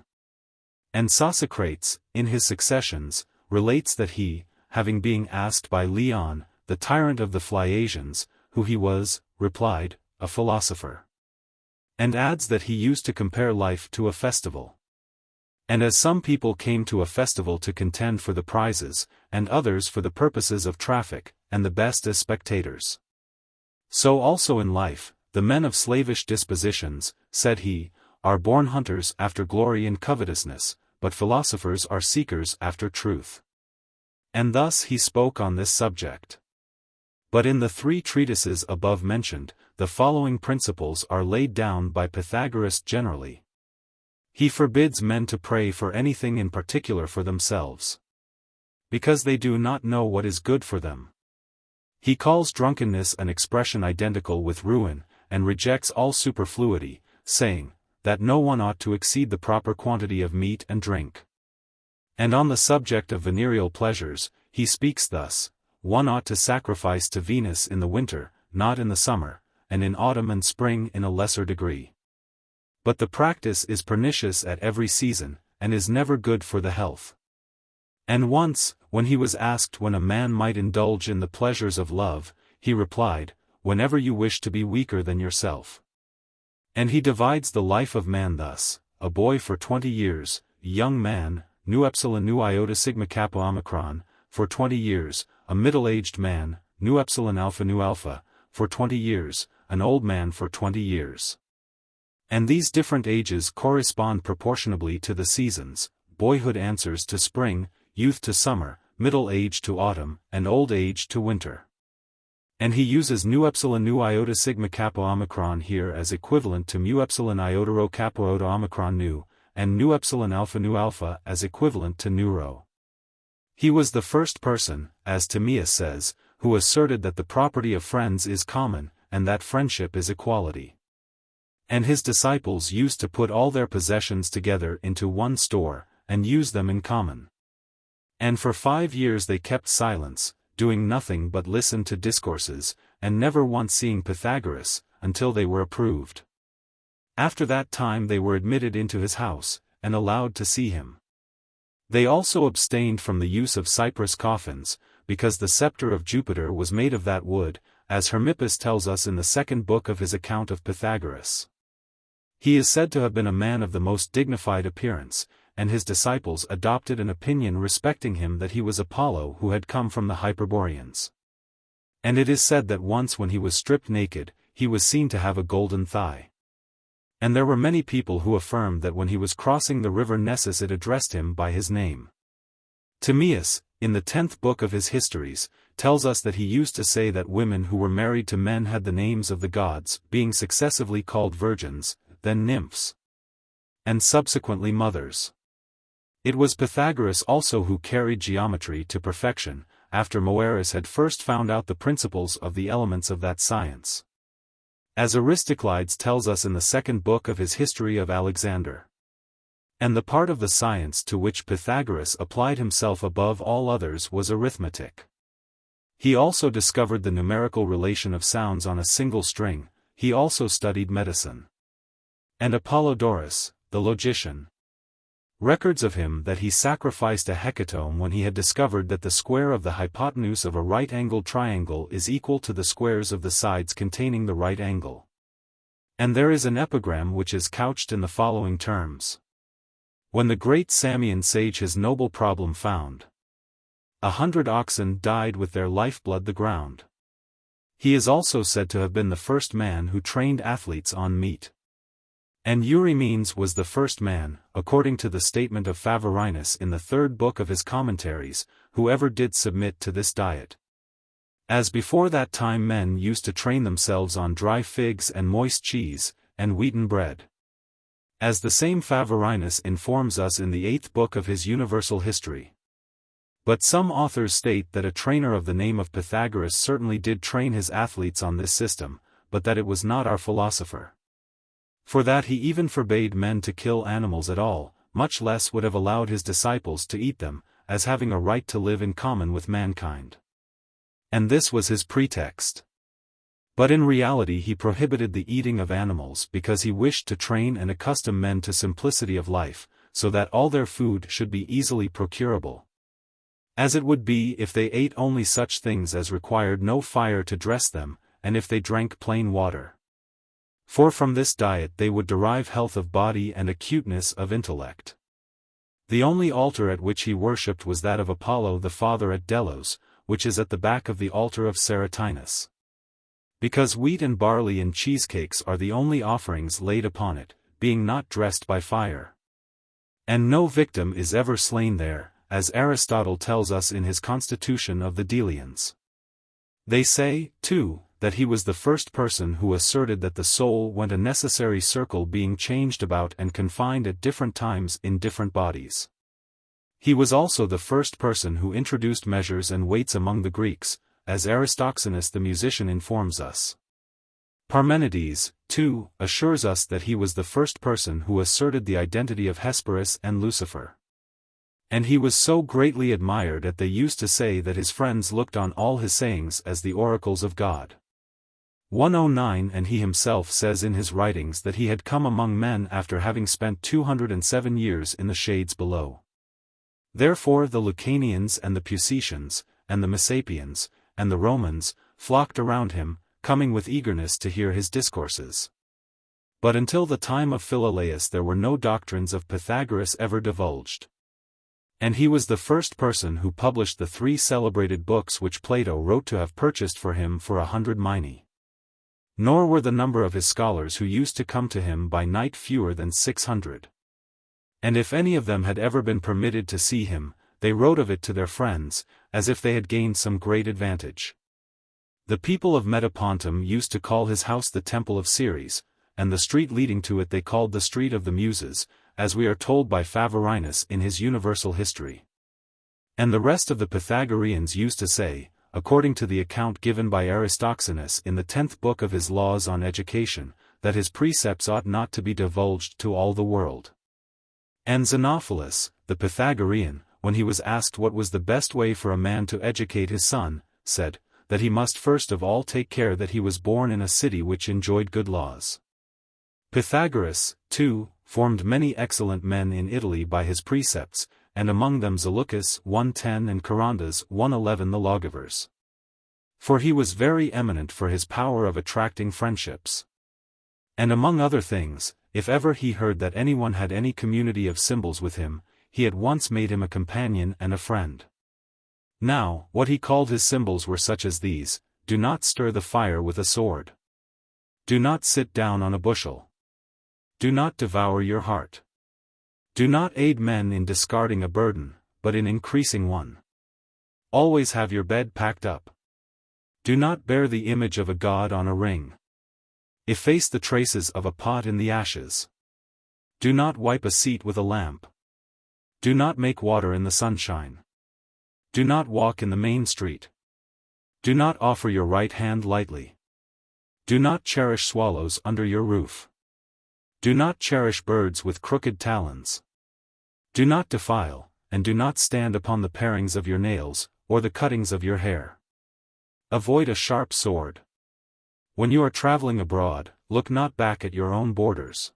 And Socrates, in his Successions, relates that he, having been asked by Leon, the tyrant of the Phliasians, who he was, replied, a philosopher. And adds that he used to compare life to a festival. And as some people came to a festival to contend for the prizes, and others for the purposes of traffic, and the best as spectators. So also in life, the men of slavish dispositions, said he, are born hunters after glory and covetousness, but philosophers are seekers after truth. And thus he spoke on this subject. But in the 3 treatises above mentioned, the following principles are laid down by Pythagoras generally. He forbids men to pray for anything in particular for themselves, because they do not know what is good for them. He calls drunkenness an expression identical with ruin, and rejects all superfluity, saying, that no one ought to exceed the proper quantity of meat and drink. And on the subject of venereal pleasures, he speaks thus, one ought to sacrifice to Venus in the winter, not in the summer, and in autumn and spring in a lesser degree. But the practice is pernicious at every season, and is never good for the health. And once, when he was asked when a man might indulge in the pleasures of love, he replied, whenever you wish to be weaker than yourself. And he divides the life of man thus, a boy for 20 years, a young man, nu epsilon nu iota sigma kappa omicron, for 20 years, a middle-aged man, nu epsilon alpha nu alpha, for 20 years, an old man for 20 years. And these different ages correspond proportionably to the seasons, boyhood answers to spring, youth to summer, middle age to autumn, and old age to winter. And he uses nu epsilon nu iota sigma kappa omicron here as equivalent to mu epsilon iota rho kappa iota omicron nu, and nu epsilon alpha nu alpha as equivalent to nu rho. He was the first person, as Timaeus says, who asserted that the property of friends is common, and that friendship is equality. And his disciples used to put all their possessions together into one store, and use them in common. And for 5 years they kept silence, doing nothing but listen to discourses, and never once seeing Pythagoras, until they were approved. After that time they were admitted into his house, and allowed to see him. They also abstained from the use of cypress coffins, because the scepter of Jupiter was made of that wood, as Hermippus tells us in the 2nd book of his account of Pythagoras. He is said to have been a man of the most dignified appearance, and his disciples adopted an opinion respecting him that he was Apollo who had come from the Hyperboreans. And it is said that once when he was stripped naked, he was seen to have a golden thigh. And there were many people who affirmed that when he was crossing the river Nessus it addressed him by his name. Timaeus, in the 10th book of his Histories, tells us that he used to say that women who were married to men had the names of the gods, being successively called virgins, then nymphs, and subsequently mothers. It was Pythagoras also who carried geometry to perfection, after Moeris had first found out the principles of the elements of that science. As Aristoclides tells us in the 2nd book of his History of Alexander. And the part of the science to which Pythagoras applied himself above all others was arithmetic. He also discovered the numerical relation of sounds on a single string. He also studied medicine. And Apollodorus, the logician, records of him that he sacrificed a hecatomb when he had discovered that the square of the hypotenuse of a right-angled triangle is equal to the squares of the sides containing the right angle. And there is an epigram which is couched in the following terms. When the great Samian sage his noble problem found, 100 oxen died with their lifeblood the ground. He is also said to have been the first man who trained athletes on meat. And Eurymenes was the first man, according to the statement of Phavorinus in the 3rd book of his Commentaries, who ever did submit to this diet. As before that time men used to train themselves on dry figs and moist cheese, and wheaten bread. As the same Phavorinus informs us in the 8th book of his Universal History. But some authors state that a trainer of the name of Pythagoras certainly did train his athletes on this system, but that it was not our philosopher. For that he even forbade men to kill animals at all, much less would have allowed his disciples to eat them, as having a right to live in common with mankind. And this was his pretext. But in reality he prohibited the eating of animals because he wished to train and accustom men to simplicity of life, so that all their food should be easily procurable. As it would be if they ate only such things as required no fire to dress them, and if they drank plain water. For from this diet they would derive health of body and acuteness of intellect. The only altar at which he worshipped was that of Apollo the father at Delos, which is at the back of the altar of Ceratinus. Because wheat and barley and cheesecakes are the only offerings laid upon it, being not dressed by fire. And no victim is ever slain there, as Aristotle tells us in his Constitution of the Delians. They say, too, that he was the first person who asserted that the soul went a necessary circle being changed about and confined at different times in different bodies. He was also the first person who introduced measures and weights among the Greeks, as Aristoxenus the musician informs us. Parmenides, too, assures us that he was the first person who asserted the identity of Hesperus and Lucifer. And he was so greatly admired that they used to say that his friends looked on all his sayings as the oracles of God. 109 And he himself says in his writings that he had come among men after having spent 207 years in the shades below. Therefore the Lucanians and the Pusetians, and the Messapians, and the Romans, flocked around him, coming with eagerness to hear his discourses. But until the time of Philolaus there were no doctrines of Pythagoras ever divulged. And he was the first person who published the 3 celebrated books which Plato wrote to have purchased for him for 100 minae. Nor were the number of his scholars who used to come to him by night fewer than 600. And if any of them had ever been permitted to see him, they wrote of it to their friends, as if they had gained some great advantage. The people of Metapontum used to call his house the Temple of Ceres, and the street leading to it they called the Street of the Muses, as we are told by Phavorinus in his Universal History. And the rest of the Pythagoreans used to say, according to the account given by Aristoxenus in the 10th book of his Laws on Education, that his precepts ought not to be divulged to all the world. And Xenophon, the Pythagorean, when he was asked what was the best way for a man to educate his son, said, that he must first of all take care that he was born in a city which enjoyed good laws. Pythagoras, too, formed many excellent men in Italy by his precepts, and among them Zaleucus 110 and Charondas 111 the lawgivers. For he was very eminent for his power of attracting friendships. And among other things, if ever he heard that anyone had any community of symbols with him, he at once made him a companion and a friend. Now, what he called his symbols were such as these: do not stir the fire with a sword. Do not sit down on a bushel. Do not devour your heart. Do not aid men in discarding a burden, but in increasing one. Always have your bed packed up. Do not bear the image of a god on a ring. Efface the traces of a pot in the ashes. Do not wipe a seat with a lamp. Do not make water in the sunshine. Do not walk in the main street. Do not offer your right hand lightly. Do not cherish swallows under your roof. Do not cherish birds with crooked talons. Do not defile, and do not stand upon the parings of your nails, or the cuttings of your hair. Avoid a sharp sword. When you are traveling abroad, look not back at your own borders.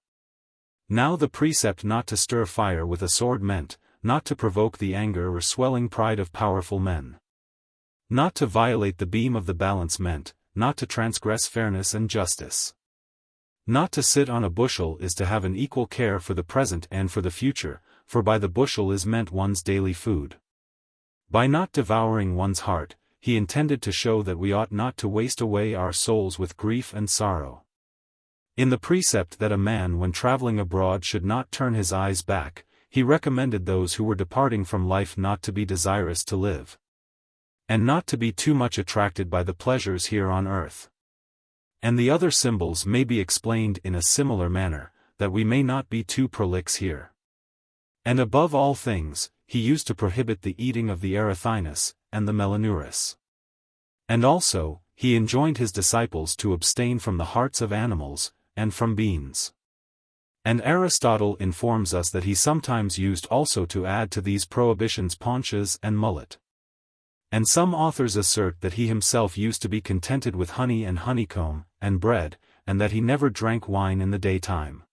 Now the precept not to stir fire with a sword meant, not to provoke the anger or swelling pride of powerful men. Not to violate the beam of the balance meant, not to transgress fairness and justice. Not to sit on a bushel is to have an equal care for the present and for the future, for by the bushel is meant one's daily food. By not devouring one's heart, he intended to show that we ought not to waste away our souls with grief and sorrow. In the precept that a man when traveling abroad should not turn his eyes back, he recommended those who were departing from life not to be desirous to live, and not to be too much attracted by the pleasures here on earth. And the other symbols may be explained in a similar manner, that we may not be too prolix here. And above all things, he used to prohibit the eating of the erythinus, and the melanurus. And also, he enjoined his disciples to abstain from the hearts of animals, and from beans. And Aristotle informs us that he sometimes used also to add to these prohibitions paunches and mullet. And some authors assert that he himself used to be contented with honey and honeycomb, and bread, and that he never drank wine in the daytime.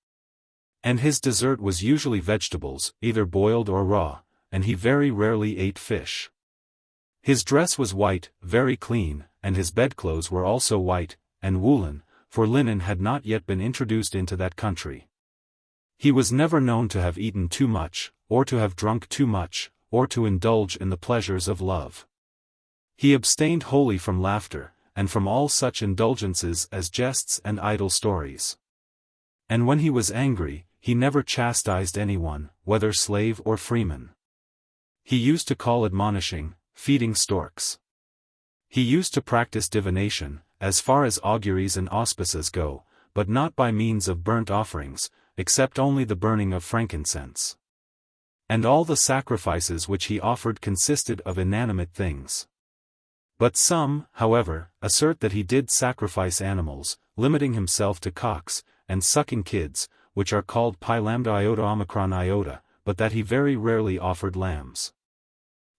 And his dessert was usually vegetables, either boiled or raw, and he very rarely ate fish. His dress was white, very clean, and his bedclothes were also white, and woolen, for linen had not yet been introduced into that country. He was never known to have eaten too much, or to have drunk too much, or to indulge in the pleasures of love. He abstained wholly from laughter, and from all such indulgences as jests and idle stories. And when he was angry, he never chastised anyone, whether slave or freeman. He used to call admonishing, feeding storks. He used to practice divination, as far as auguries and auspices go, but not by means of burnt offerings, except only the burning of frankincense. And all the sacrifices which he offered consisted of inanimate things. But some, however, assert that he did sacrifice animals, limiting himself to cocks, and sucking kids, which are called pi lambda iota omicron iota, but that he very rarely offered lambs.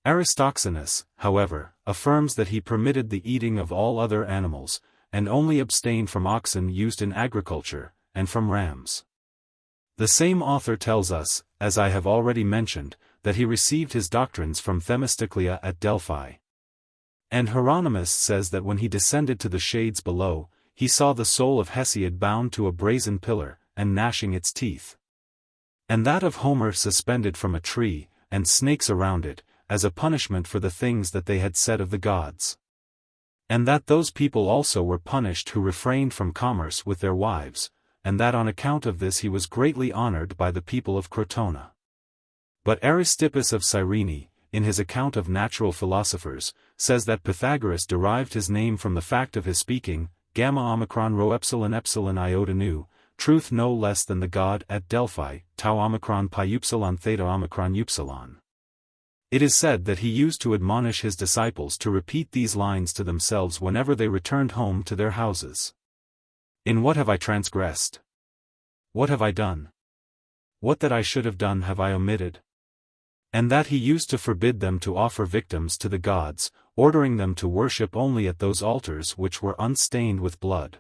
Aristoxenus, however, affirms that he permitted the eating of all other animals, and only abstained from oxen used in agriculture, and from rams. The same author tells us, as I have already mentioned, that he received his doctrines from Themistoclea at Delphi. And Hieronymus says that when he descended to the shades below, he saw the soul of Hesiod bound to a brazen pillar, and gnashing its teeth. And that of Homer suspended from a tree, and snakes around it, as a punishment for the things that they had said of the gods. And that those people also were punished who refrained from commerce with their wives, and that on account of this he was greatly honored by the people of Crotona. But Aristippus of Cyrene, in his account of natural philosophers, says that Pythagoras derived his name from the fact of his speaking, gamma omicron rho epsilon epsilon iota nu, truth no less than the god at Delphi, tau omicron pi upsilon theta omicron upsilon. It is said that he used to admonish his disciples to repeat these lines to themselves whenever they returned home to their houses. In what have I transgressed? What have I done? What that I should have done have I omitted? And that he used to forbid them to offer victims to the gods, ordering them to worship only at those altars which were unstained with blood.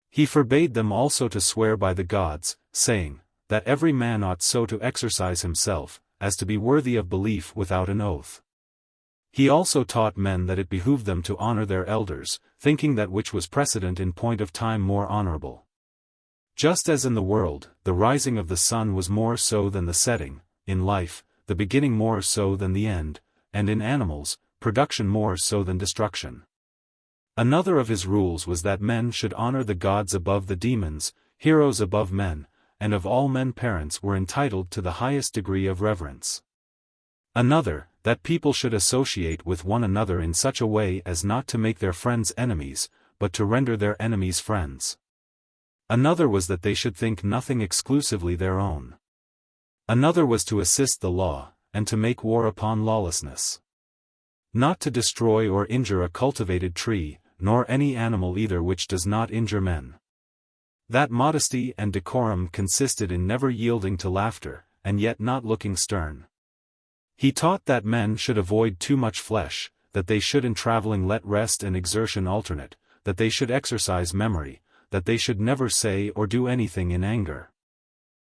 He forbade them also to swear by the gods, saying, that every man ought so to exercise himself, as to be worthy of belief without an oath. He also taught men that it behooved them to honor their elders, thinking that which was precedent in point of time more honorable. Just as in the world, the rising of the sun was more so than the setting, in life, the beginning more so than the end, and in animals, production more so than destruction. Another of his rules was that men should honor the gods above the demons, heroes above men, and of all men parents were entitled to the highest degree of reverence. Another, that people should associate with one another in such a way as not to make their friends enemies, but to render their enemies friends. Another was that they should think nothing exclusively their own. Another was to assist the law, and to make war upon lawlessness. Not to destroy or injure a cultivated tree, nor any animal either which does not injure men. That modesty and decorum consisted in never yielding to laughter, and yet not looking stern. He taught that men should avoid too much flesh, that they should in traveling let rest and exertion alternate, that they should exercise memory, that they should never say or do anything in anger.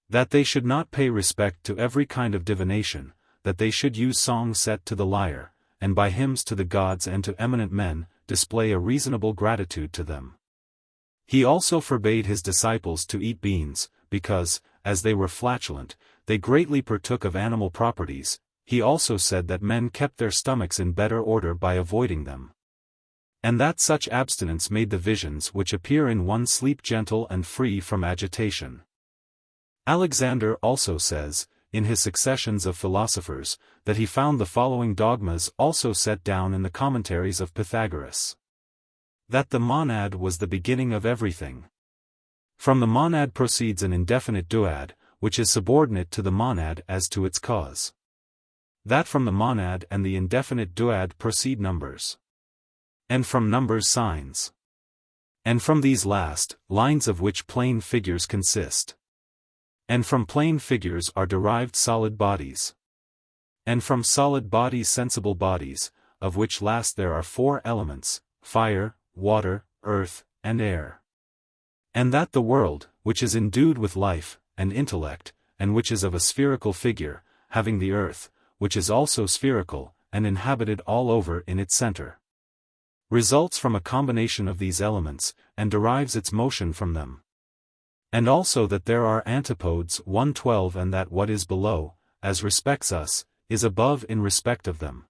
That they should not pay respect to every kind of divination, that they should use songs set to the lyre, and by hymns to the gods and to eminent men, display a reasonable gratitude to them. He also forbade his disciples to eat beans, because, as they were flatulent, they greatly partook of animal properties. He also said that men kept their stomachs in better order by avoiding them. And that such abstinence made the visions which appear in one sleep gentle and free from agitation. Alexander also says, in his Successions of Philosophers, that he found the following dogmas also set down in the commentaries of Pythagoras. That the monad was the beginning of everything. From the monad proceeds an indefinite duad, which is subordinate to the monad as to its cause. That from the monad and the indefinite duad proceed numbers. And from numbers signs. And from these last, lines of which plane figures consist. And from plane figures are derived solid bodies. And from solid bodies sensible bodies, of which last there are 4 elements, fire, water, earth, and air. And that the world, which is endued with life, and intellect, and which is of a spherical figure, having the earth, which is also spherical, and inhabited all over in its center, results from a combination of these elements, and derives its motion from them. And also that there are antipodes 112 and that what is below, as respects us, is above in respect of them.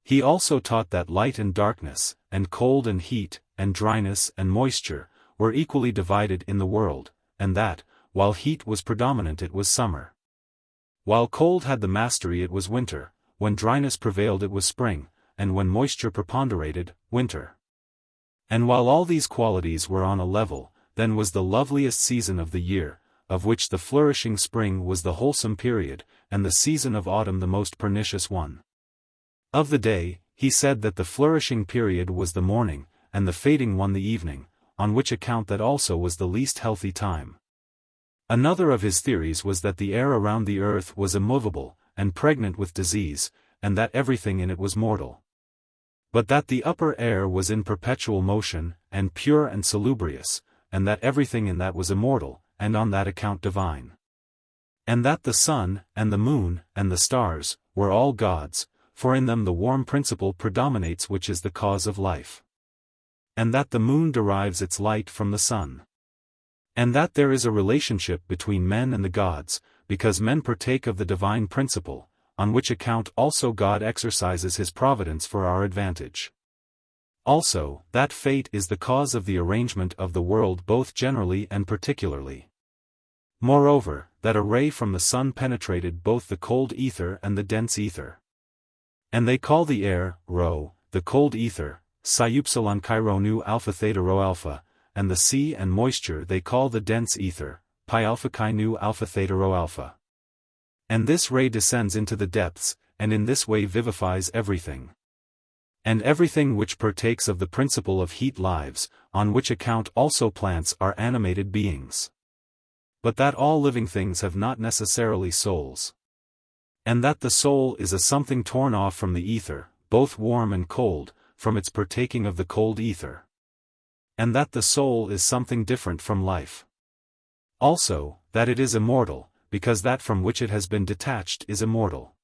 He also taught that light and darkness, and cold and heat, and dryness and moisture, were equally divided in the world, and that, while heat was predominant it was summer. While cold had the mastery it was winter, when dryness prevailed it was spring, and when moisture preponderated, winter. And while all these qualities were on a level, then was the loveliest season of the year, of which the flourishing spring was the wholesome period, and the season of autumn the most pernicious one. Of the day, he said that the flourishing period was the morning, and the fading one the evening, on which account that also was the least healthy time. Another of his theories was that the air around the earth was immovable, and pregnant with disease, and that everything in it was mortal. But that the upper air was in perpetual motion, and pure and salubrious, and that everything in that was immortal, and on that account divine. And that the sun, and the moon, and the stars, were all gods, for in them the warm principle predominates which is the cause of life. And that the moon derives its light from the sun. And that there is a relationship between men and the gods, because men partake of the divine principle, on which account also God exercises his providence for our advantage. Also, that fate is the cause of the arrangement of the world both generally and particularly. Moreover, that a ray from the sun penetrated both the cold ether and the dense ether. And they call the air, rho, the cold ether, psi Chi nu alpha theta rho alpha, and the sea and moisture they call the dense ether, pi alpha chi nu alpha theta rho alpha. And this ray descends into the depths, and in this way vivifies everything. And everything which partakes of the principle of heat lives, on which account also plants are animated beings. But that all living things have not necessarily souls. And that the soul is a something torn off from the ether, both warm and cold, from its partaking of the cold ether. And that the soul is something different from life. Also, that it is immortal, because that from which it has been detached is immortal.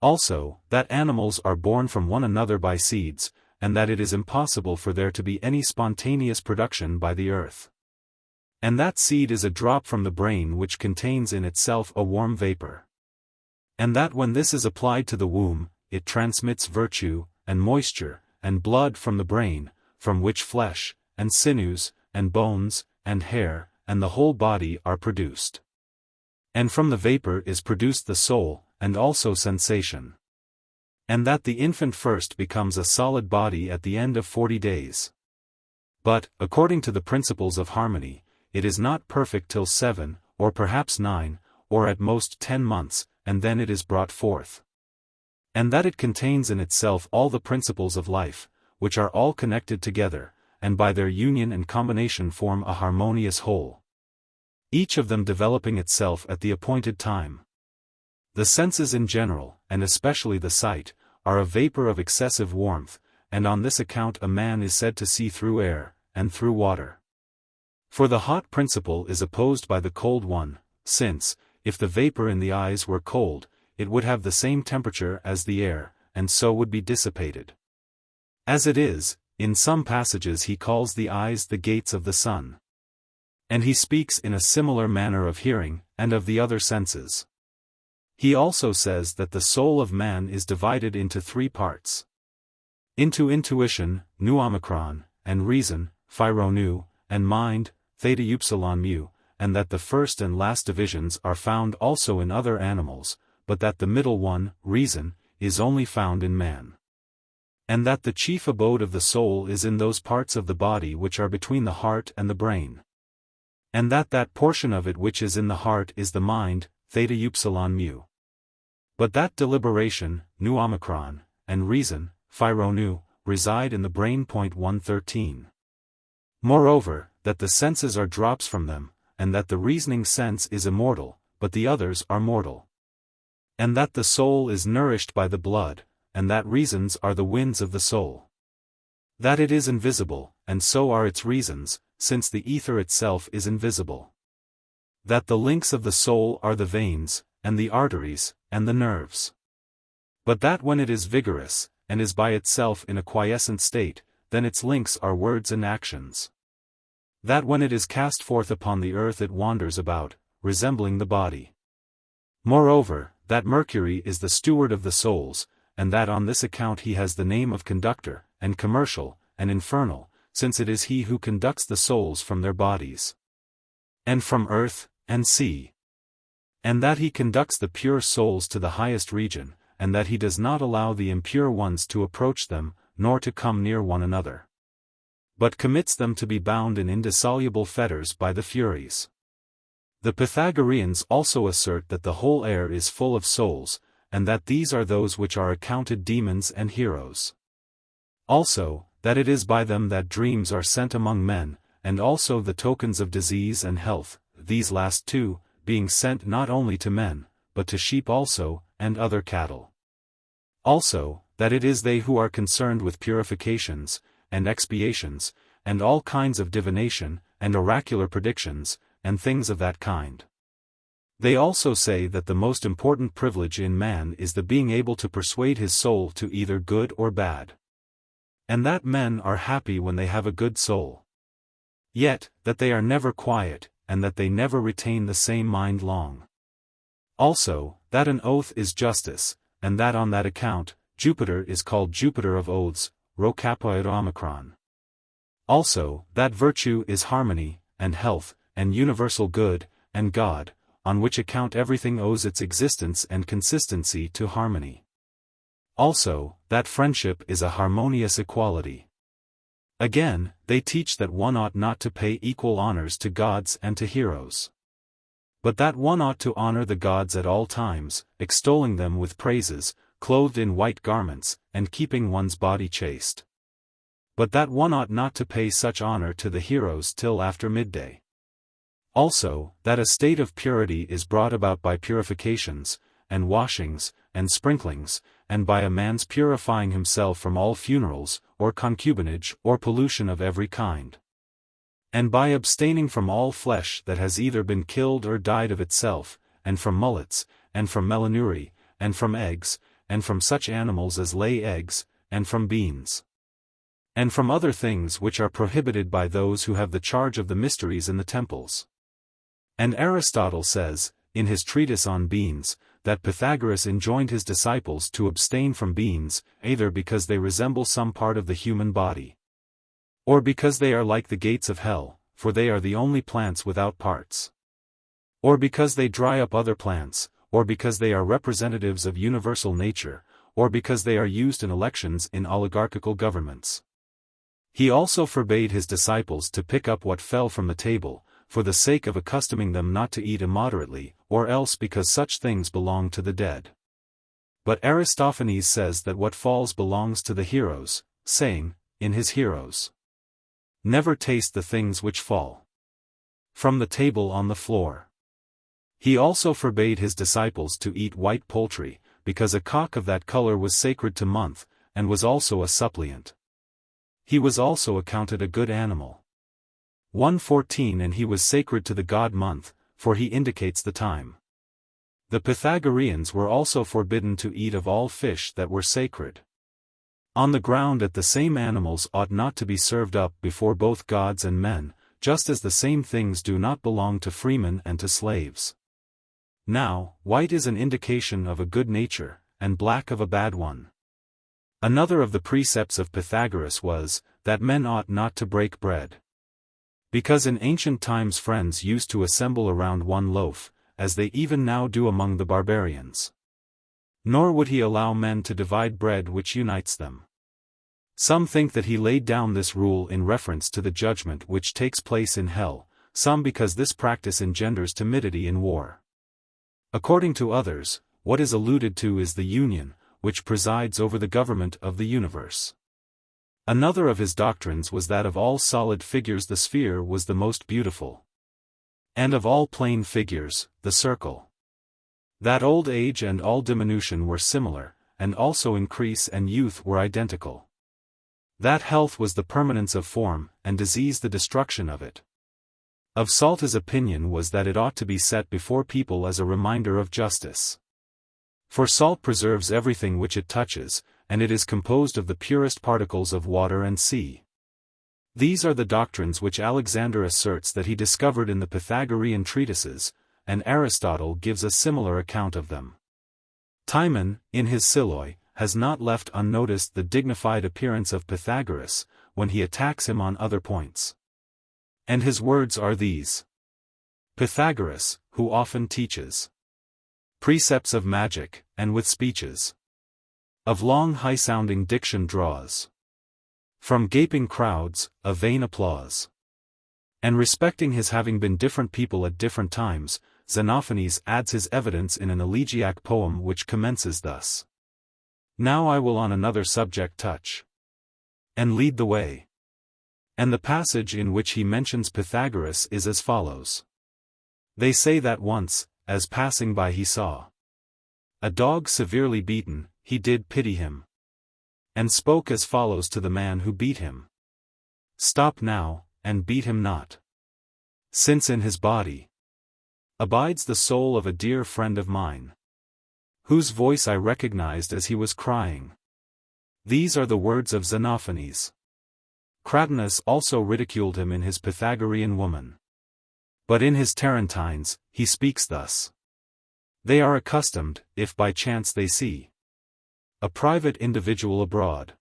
Also, that animals are born from one another by seeds, and that it is impossible for there to be any spontaneous production by the earth. And that seed is a drop from the brain which contains in itself a warm vapor. And that when this is applied to the womb, it transmits virtue, and moisture, and blood from the brain, from which flesh, and sinews, and bones, and hair, and the whole body are produced. And from the vapor is produced the soul, and also sensation. And that the infant first becomes a solid body at the end of 40 days. But, according to the principles of harmony, it is not perfect till 7, or perhaps 9, or at most 10 months, and then it is brought forth. And that it contains in itself all the principles of life, which are all connected together, and by their union and combination form a harmonious whole. Each of them developing itself at the appointed time. The senses in general, and especially the sight, are a vapor of excessive warmth, and on this account a man is said to see through air, and through water. For the hot principle is opposed by the cold one, since, if the vapor in the eyes were cold, it would have the same temperature as the air, and so would be dissipated. As it is, in some passages he calls the eyes the gates of the sun. And he speaks in a similar manner of hearing, and of the other senses. He also says that the soul of man is divided into 3 parts. Into intuition, nu-omicron, and reason, phyronu, and mind, theta-upsilon-mu, and that the first and last divisions are found also in other animals, but that the middle one, reason, is only found in man. And that the chief abode of the soul is in those parts of the body which are between the heart and the brain. And that portion of it which is in the heart is the mind, theta-upsilon-mu. But that deliberation, nu-omicron, and reason, phyronu, reside in the brain. 113. Moreover, that the senses are drops from them, and that the reasoning sense is immortal, but the others are mortal. And that the soul is nourished by the blood, and that reasons are the winds of the soul. That it is invisible, and so are its reasons, since the ether itself is invisible. That the links of the soul are the veins, and the arteries, and the nerves. But that when it is vigorous, and is by itself in a quiescent state, then its links are words and actions. That when it is cast forth upon the earth it wanders about, resembling the body. Moreover, that Mercury is the steward of the souls, and that on this account he has the name of conductor, and commercial, and infernal, since it is he who conducts the souls from their bodies. And from earth, and sea. And that he conducts the pure souls to the highest region, and that he does not allow the impure ones to approach them, nor to come near one another. But commits them to be bound in indissoluble fetters by the Furies. The Pythagoreans also assert that the whole air is full of souls, and that these are those which are accounted demons and heroes. Also, that it is by them that dreams are sent among men, and also the tokens of disease and health, these last 2, being sent not only to men, but to sheep also, and other cattle. Also, that it is they who are concerned with purifications, and expiations, and all kinds of divination, and oracular predictions, and things of that kind. They also say that the most important privilege in man is the being able to persuade his soul to either good or bad. And that men are happy when they have a good soul. Yet, that they are never quiet, and that they never retain the same mind long. Also, that an oath is justice, and that on that account, Jupiter is called Jupiter of oaths, rho capoid omicron. Also, that virtue is harmony, and health, and universal good, and God, on which account everything owes its existence and consistency to harmony. Also, that friendship is a harmonious equality. Again, they teach that one ought not to pay equal honors to gods and to heroes. But that one ought to honor the gods at all times, extolling them with praises, clothed in white garments, and keeping one's body chaste. But that one ought not to pay such honor to the heroes till after midday. Also, that a state of purity is brought about by purifications, and washings, and sprinklings, and by a man's purifying himself from all funerals, or concubinage, or pollution of every kind. And by abstaining from all flesh that has either been killed or died of itself, and from mullets, and from melanuri, and from eggs, and from such animals as lay eggs, and from beans. And from other things which are prohibited by those who have the charge of the mysteries in the temples. And Aristotle says, in his treatise on beans, that Pythagoras enjoined his disciples to abstain from beans, either because they resemble some part of the human body, or because they are like the gates of hell, for they are the only plants without parts, or because they dry up other plants, or because they are representatives of universal nature, or because they are used in elections in oligarchical governments. He also forbade his disciples to pick up what fell from the table, for the sake of accustoming them not to eat immoderately, or else because such things belong to the dead. But Aristophanes says that what falls belongs to the heroes, saying, in his Heroes, "Never taste the things which fall from the table on the floor." He also forbade his disciples to eat white poultry, because a cock of that color was sacred to Month, and was also a suppliant. He was also accounted a good animal. 114 And he was sacred to the god Month, for he indicates the time. The Pythagoreans were also forbidden to eat of all fish that were sacred on the ground, that the same animals ought not to be served up before both gods and men, just as the same things do not belong to freemen and to slaves. Now, white is an indication of a good nature, and black of a bad one. Another of the precepts of Pythagoras was, that men ought not to break bread, because in ancient times friends used to assemble around one loaf, as they even now do among the barbarians. Nor would he allow men to divide bread which unites them. Some think that he laid down this rule in reference to the judgment which takes place in hell, some because this practice engenders timidity in war. According to others, what is alluded to is the union, which presides over the government of the universe. Another of his doctrines was that of all solid figures the sphere was the most beautiful, and of all plane figures, the circle. That old age and all diminution were similar, and also increase and youth were identical. That health was the permanence of form, and disease the destruction of it. Of salt his opinion was that it ought to be set before people as a reminder of justice. For salt preserves everything which it touches, and it is composed of the purest particles of water and sea. These are the doctrines which Alexander asserts that he discovered in the Pythagorean treatises, and Aristotle gives a similar account of them. Timon, in his Siloi, has not left unnoticed the dignified appearance of Pythagoras, when he attacks him on other points. And his words are these: Pythagoras, who often teaches precepts of magic, and with speeches of long high-sounding diction draws from gaping crowds a vain applause. And respecting his having been different people at different times, Xenophanes adds his evidence in an elegiac poem which commences thus: Now I will on another subject touch, and lead the way. And the passage in which he mentions Pythagoras is as follows: They say that once, as passing by he saw a dog severely beaten, he did pity him, and spoke as follows to the man who beat him: Stop now, and beat him not, since in his body abides the soul of a dear friend of mine, whose voice I recognized as he was crying. These are the words of Xenophanes. Cratinus also ridiculed him in his Pythagorean Woman. But in his Tarentines, he speaks thus: They are accustomed, if by chance they see a private individual abroad,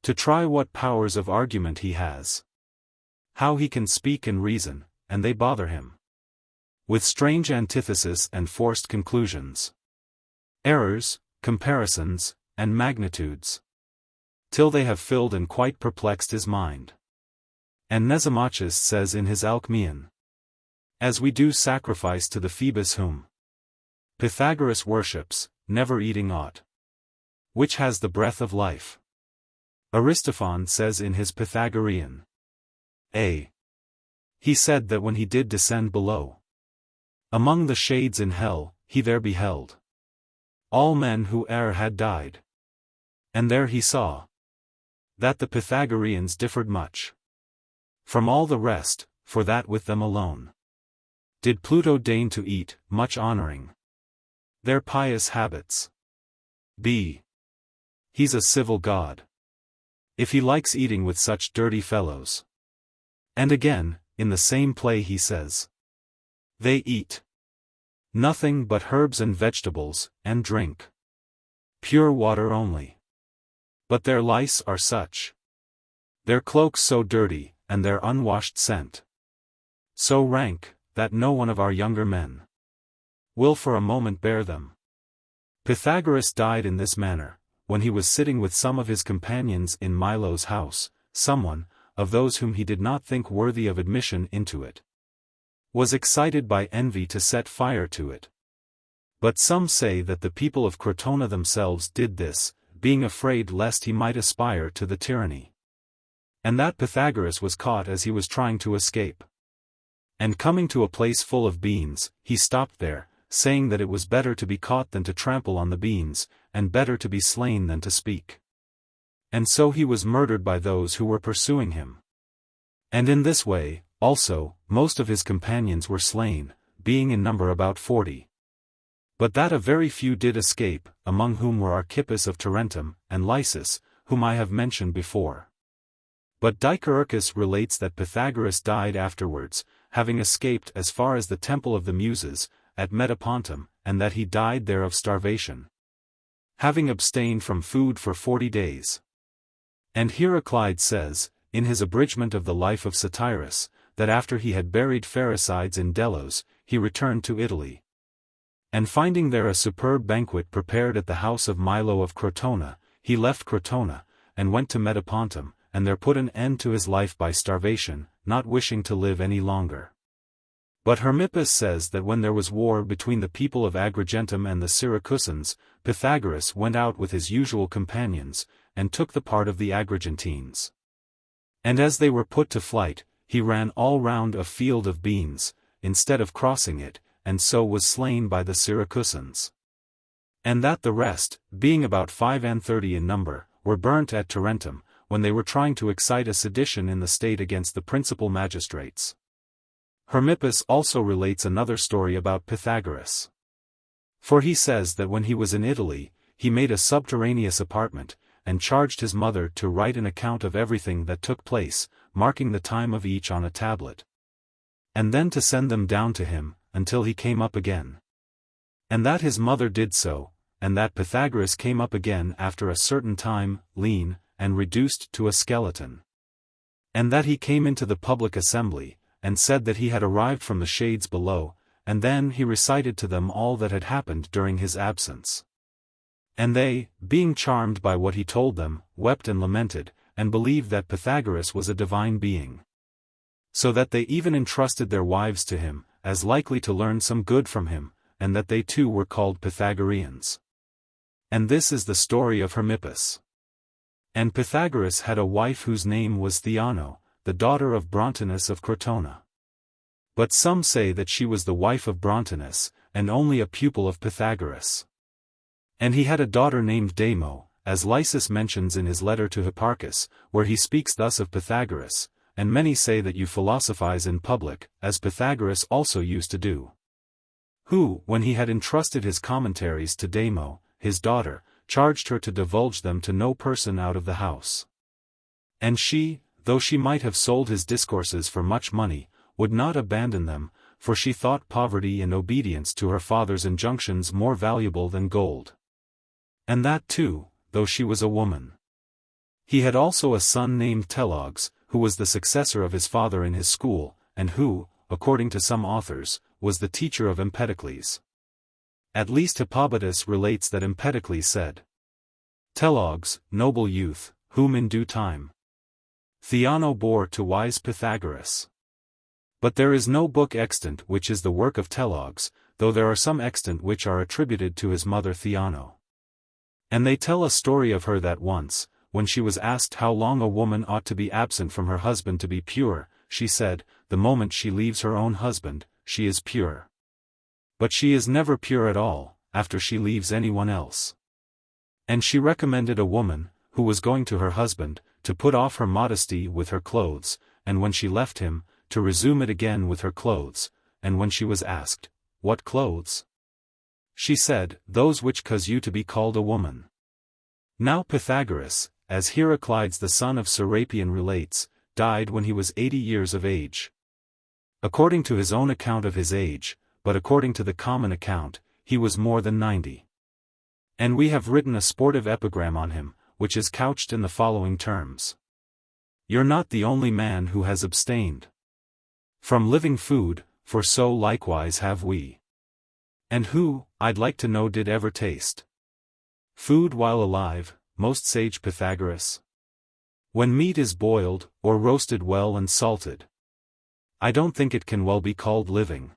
to try what powers of argument he has, how he can speak and reason, and they bother him with strange antithesis and forced conclusions, errors, comparisons, and magnitudes, till they have filled and quite perplexed his mind. And Anaximander says in his Alcmaeon, As we do sacrifice to the Phoebus whom Pythagoras worships, never eating aught which has the breath of life. Xenophon says in his Pythagorean, He said that when he did descend below among the shades in hell, he there beheld all men who e'er had died. And there he saw that the Pythagoreans differed much from all the rest, for that with them alone did Pluto deign to eat, much honoring their pious habits. He's a civil god, if he likes eating with such dirty fellows. And again, in the same play he says, They eat Nothing but herbs and vegetables, and drink. Pure water only. But their lice are such. Their cloaks so dirty, and their unwashed scent so rank, that no one of our younger men will for a moment bear them. Pythagoras died in this manner, when he was sitting with some of his companions in Milo's house. Someone, of those whom he did not think worthy of admission into it, was excited by envy to set fire to it. But some say that the people of Crotona themselves did this, being afraid lest he might aspire to the tyranny. And that Pythagoras was caught as he was trying to escape. And coming to a place full of beans, he stopped there, saying that it was better to be caught than to trample on the beans, and better to be slain than to speak. And so he was murdered by those who were pursuing him. And in this way, also, most of his companions were slain, being in number about 40. But that a very few did escape, among whom were Archytas of Tarentum, and Lysis, whom I have mentioned before. But Dicaeurchus relates that Pythagoras died afterwards, having escaped as far as the Temple of the Muses, at Metapontum, and that he died there of starvation, having abstained from food for 40 days. And Euclid says, in his abridgment of the life of Satyrus, that after he had buried Pherecydes in Delos, he returned to Italy. And finding there a superb banquet prepared at the house of Milo of Crotona, he left Crotona, and went to Metapontum, and there put an end to his life by starvation, not wishing to live any longer. But Hermippus says that when there was war between the people of Agrigentum and the Syracusans, Pythagoras went out with his usual companions, and took the part of the Agrigentines. And as they were put to flight, he ran all round a field of beans, instead of crossing it, and so was slain by the Syracusans. And that the rest, being about 35 in number, were burnt at Tarentum, when they were trying to excite a sedition in the state against the principal magistrates. Hermippus also relates another story about Pythagoras. For he says that when he was in Italy, he made a subterraneous apartment, and charged his mother to write an account of everything that took place, marking the time of each on a tablet, and then to send them down to him, until he came up again. And that his mother did so, and that Pythagoras came up again after a certain time, lean, and reduced to a skeleton. And that he came into the public assembly, and said that he had arrived from the shades below, and then he recited to them all that had happened during his absence. And they, being charmed by what he told them, wept and lamented, and believed that Pythagoras was a divine being. So that they even entrusted their wives to him, as likely to learn some good from him, and that they too were called Pythagoreans. And this is the story of Hermippus. And Pythagoras had a wife whose name was Theano, the daughter of Brontinus of Crotona. But some say that she was the wife of Brontinus, and only a pupil of Pythagoras. And he had a daughter named Demo, as Lysis mentions in his letter to Hipparchus, where he speaks thus of Pythagoras, and many say that you philosophize in public, as Pythagoras also used to do. Who, when he had entrusted his commentaries to Demo, his daughter, charged her to divulge them to no person out of the house. And she, though she might have sold his discourses for much money, would not abandon them, for she thought poverty and obedience to her father's injunctions more valuable than gold. And that too, though she was a woman. He had also a son named Telogs, who was the successor of his father in his school, and who, according to some authors, was the teacher of Empedocles. At least Hippolytus relates that Empedocles said, Telogs, noble youth, whom in due time Theano bore to wise Pythagoras. But there is no book extant which is the work of Telogs, though there are some extant which are attributed to his mother Theano. And they tell a story of her that once, when she was asked how long a woman ought to be absent from her husband to be pure, she said, the moment she leaves her own husband, she is pure. But she is never pure at all, after she leaves anyone else. And she recommended a woman, who was going to her husband, to put off her modesty with her clothes, and when she left him, to resume it again with her clothes, and when she was asked, what clothes? She said, those which cause you to be called a woman. Now Pythagoras, as Heraclides the son of Serapion relates, died when he was 80 years of age. According to his own account of his age, but according to the common account, he was more than 90. And we have written a sportive epigram on him, which is couched in the following terms. You're not the only man who has abstained from living food, for so likewise have we. And who, I'd like to know, did ever taste food while alive, most sage Pythagoras? When meat is boiled, or roasted well and salted, I don't think it can well be called living.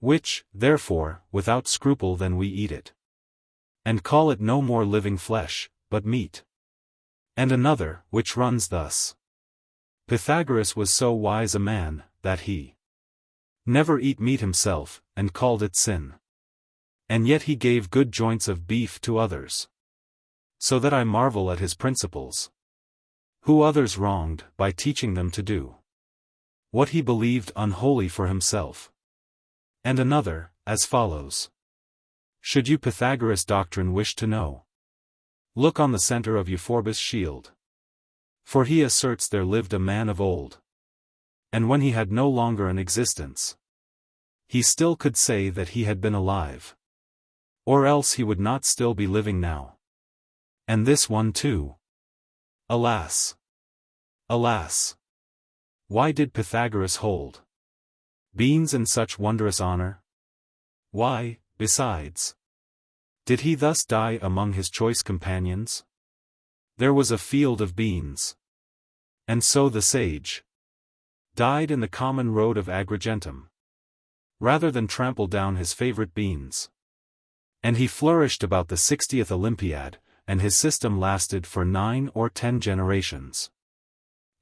Which, therefore, without scruple then we eat it, and call it no more living flesh, but meat. And another, which runs thus. Pythagoras was so wise a man, that he never eat meat himself, and called it sin. And yet he gave good joints of beef to others. So that I marvel at his principles, who others wronged, by teaching them to do what he believed unholy for himself. And another, as follows. Should you Pythagoras' doctrine wish to know, look on the center of Euphorbus' shield. For he asserts there lived a man of old, and when he had no longer an existence, he still could say that he had been alive. Or else he would not still be living now. And this one too. Alas! Alas! Why did Pythagoras hold beans in such wondrous honor? Why, besides, did he thus die among his choice companions? There was a field of beans. And so the sage died in the common road of Agrigentum, rather than trample down his favorite beans. And he flourished about the 60th Olympiad, and his system lasted for 9 or 10 generations.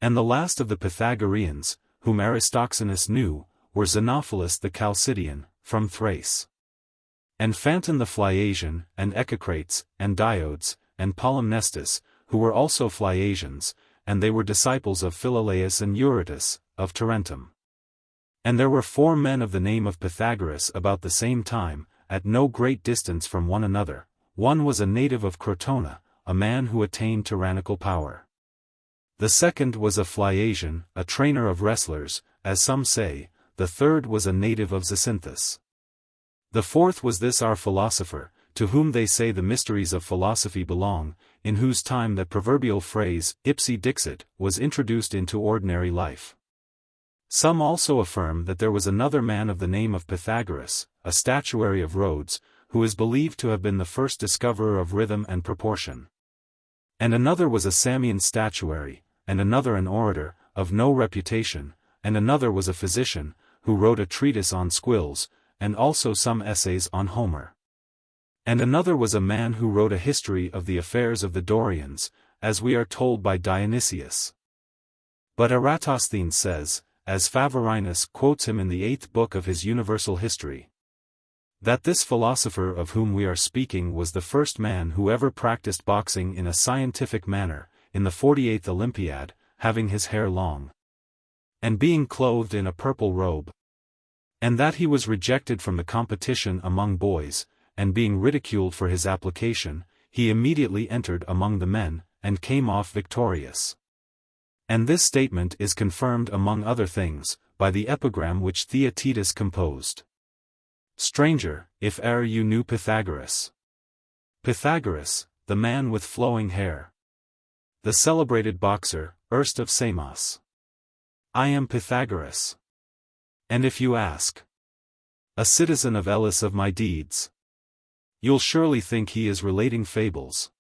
And the last of the Pythagoreans, whom Aristoxenus knew, were Xenophon the Chalcidian, from Thrace, and Phanton the Phliasian, and Echecrates, and Diodes, and Polymnestus, who were also Phliasians, and they were disciples of Philolaus and Eurytus, of Tarentum. And there were 4 men of the name of Pythagoras about the same time, at no great distance from one another. One was a native of Crotona, a man who attained tyrannical power. The second was a Phliasian, a trainer of wrestlers, as some say. The third was a native of Zacynthus. The fourth was this our philosopher, to whom they say the mysteries of philosophy belong, in whose time that proverbial phrase, ipsi dixit, was introduced into ordinary life. Some also affirm that there was another man of the name of Pythagoras, a statuary of Rhodes, who is believed to have been the first discoverer of rhythm and proportion. And another was a Samian statuary, and another an orator, of no reputation, and another was a physician, who wrote a treatise on squills, and also some essays on Homer. And another was a man who wrote a history of the affairs of the Dorians, as we are told by Dionysius. But Eratosthenes says, as Phavorinus quotes him in the 8th book of his Universal History, that this philosopher of whom we are speaking was the first man who ever practiced boxing in a scientific manner, in the 48th Olympiad, having his hair long, and being clothed in a purple robe. And that he was rejected from the competition among boys, and being ridiculed for his application, he immediately entered among the men, and came off victorious. And this statement is confirmed among other things, by the epigram which Theaetetus composed. Stranger, if e'er you knew Pythagoras. Pythagoras, the man with flowing hair, the celebrated boxer, erst of Samos. I am Pythagoras. And if you ask a citizen of Elis of my deeds, you'll surely think he is relating fables.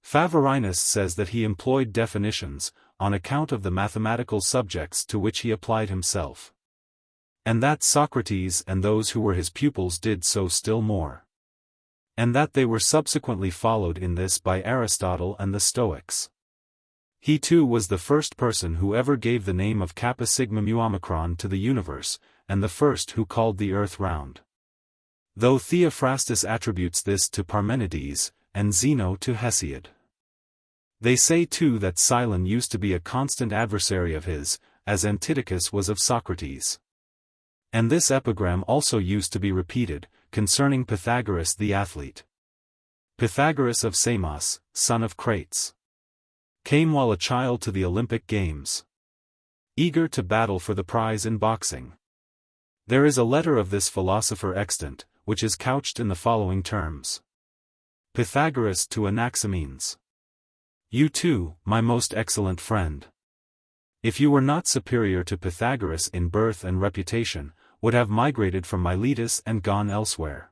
Phavorinus says that he employed definitions, on account of the mathematical subjects to which he applied himself. And that Socrates and those who were his pupils did so still more. And that they were subsequently followed in this by Aristotle and the Stoics. He too was the first person who ever gave the name of Kappa Sigma Mu Omicron to the universe, and the first who called the earth round. Though Theophrastus attributes this to Parmenides, and Zeno to Hesiod. They say too that Cylon used to be a constant adversary of his, as Antiochus was of Socrates. And this epigram also used to be repeated, concerning Pythagoras the athlete. Pythagoras of Samos, son of Crates, came while a child to the Olympic games, eager to battle for the prize in boxing. There is a letter of this philosopher extant, which is couched in the following terms. Pythagoras to Anaximenes. You too, my most excellent friend. If you were not superior to Pythagoras in birth and reputation, would have migrated from Miletus and gone elsewhere.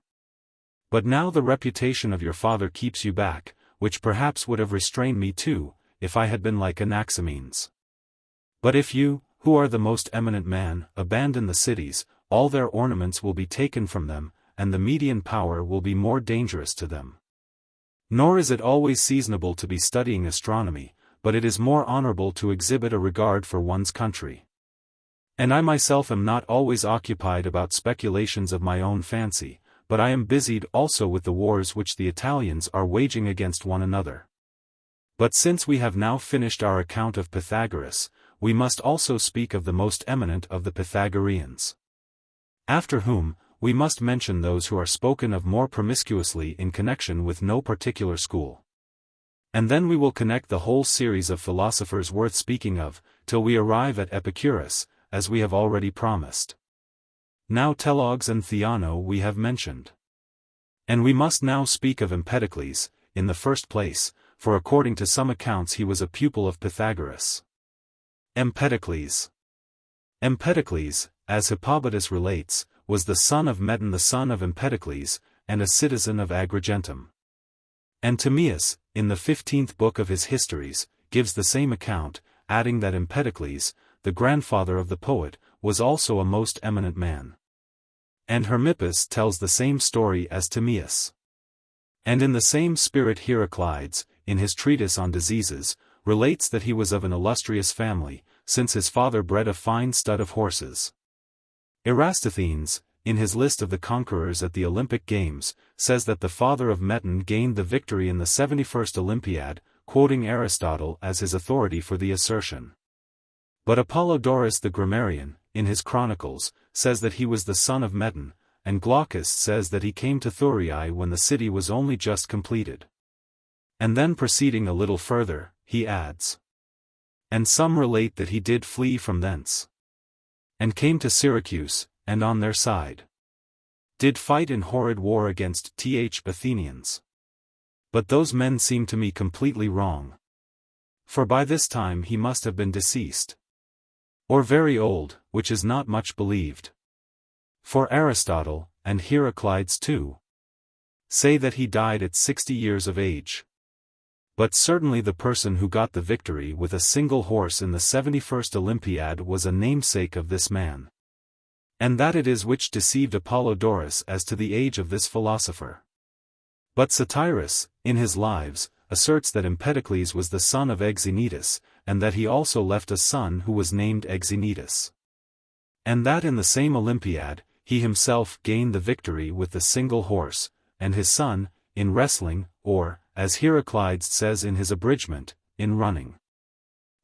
But now the reputation of your father keeps you back, which perhaps would have restrained me too, if I had been like Anaximenes. But if you, who are the most eminent man, abandon the cities, all their ornaments will be taken from them, and the Median power will be more dangerous to them. Nor is it always seasonable to be studying astronomy, but it is more honorable to exhibit a regard for one's country. And I myself am not always occupied about speculations of my own fancy, but I am busied also with the wars which the Italians are waging against one another. But since we have now finished our account of Pythagoras, we must also speak of the most eminent of the Pythagoreans. After whom, we must mention those who are spoken of more promiscuously in connection with no particular school. And then we will connect the whole series of philosophers worth speaking of, till we arrive at Epicurus, as we have already promised. Now Telogs and Theano we have mentioned. And we must now speak of Empedocles, in the first place, for according to some accounts he was a pupil of Pythagoras. Empedocles. Empedocles, as Hipparchia relates, was the son of Meton the son of Empedocles, and a citizen of Agrigentum. And Timaeus, in the 15th book of his Histories, gives the same account, adding that Empedocles, the grandfather of the poet, was also a most eminent man. And Hermippus tells the same story as Timaeus. And in the same spirit Heraclides, in his treatise on diseases, relates that he was of an illustrious family, since his father bred a fine stud of horses. Eratosthenes, in his list of the conquerors at the Olympic Games, says that the father of Meton gained the victory in the 71st Olympiad, quoting Aristotle as his authority for the assertion. But Apollodorus the grammarian, in his chronicles, says that he was the son of Meton, and Glaucus says that he came to Thurii when the city was only just completed. And then proceeding a little further, he adds. And some relate that he did flee from thence. And came to Syracuse, and on their side did fight in horrid war against Athenians. But those men seem to me completely wrong. For by this time he must have been deceased. Or very old, which is not much believed. For Aristotle, and Heraclides too, say that he died at 60 years of age. But certainly the person who got the victory with a single horse in the 71st Olympiad was a namesake of this man. And that it is which deceived Apollodorus as to the age of this philosopher. But Satyrus, in his Lives, asserts that Empedocles was the son of Xenophon, and that he also left a son who was named Xenophon. And that in the same Olympiad, he himself gained the victory with the single horse, and his son, in wrestling, or, as Heraclides says in his abridgment, in running.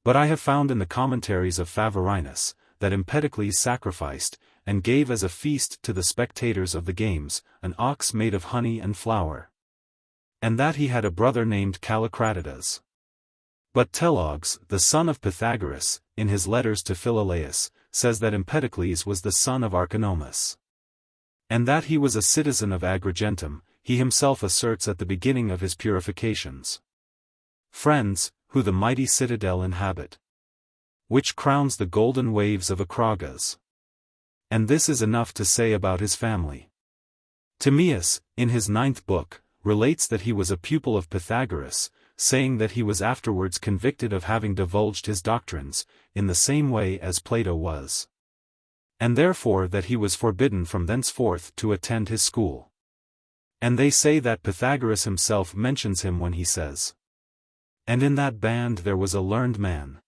But I have found in the commentaries of Favorinus, that Empedocles sacrificed, and gave as a feast to the spectators of the games, an ox made of honey and flour. And that he had a brother named Callicratidas. But Telogs, the son of Pythagoras, in his letters to Philolaus, says that Empedocles was the son of Archytas. And that he was a citizen of Agrigentum, he himself asserts at the beginning of his purifications. Friends, who the mighty citadel inhabit, which crowns the golden waves of Acragas. And this is enough to say about his family. Timaeus, in his 9th book, relates that he was a pupil of Pythagoras, saying that he was afterwards convicted of having divulged his doctrines, in the same way as Plato was. And therefore that he was forbidden from thenceforth to attend his school. And they say that Pythagoras himself mentions him when he says, and in that band there was a learned man,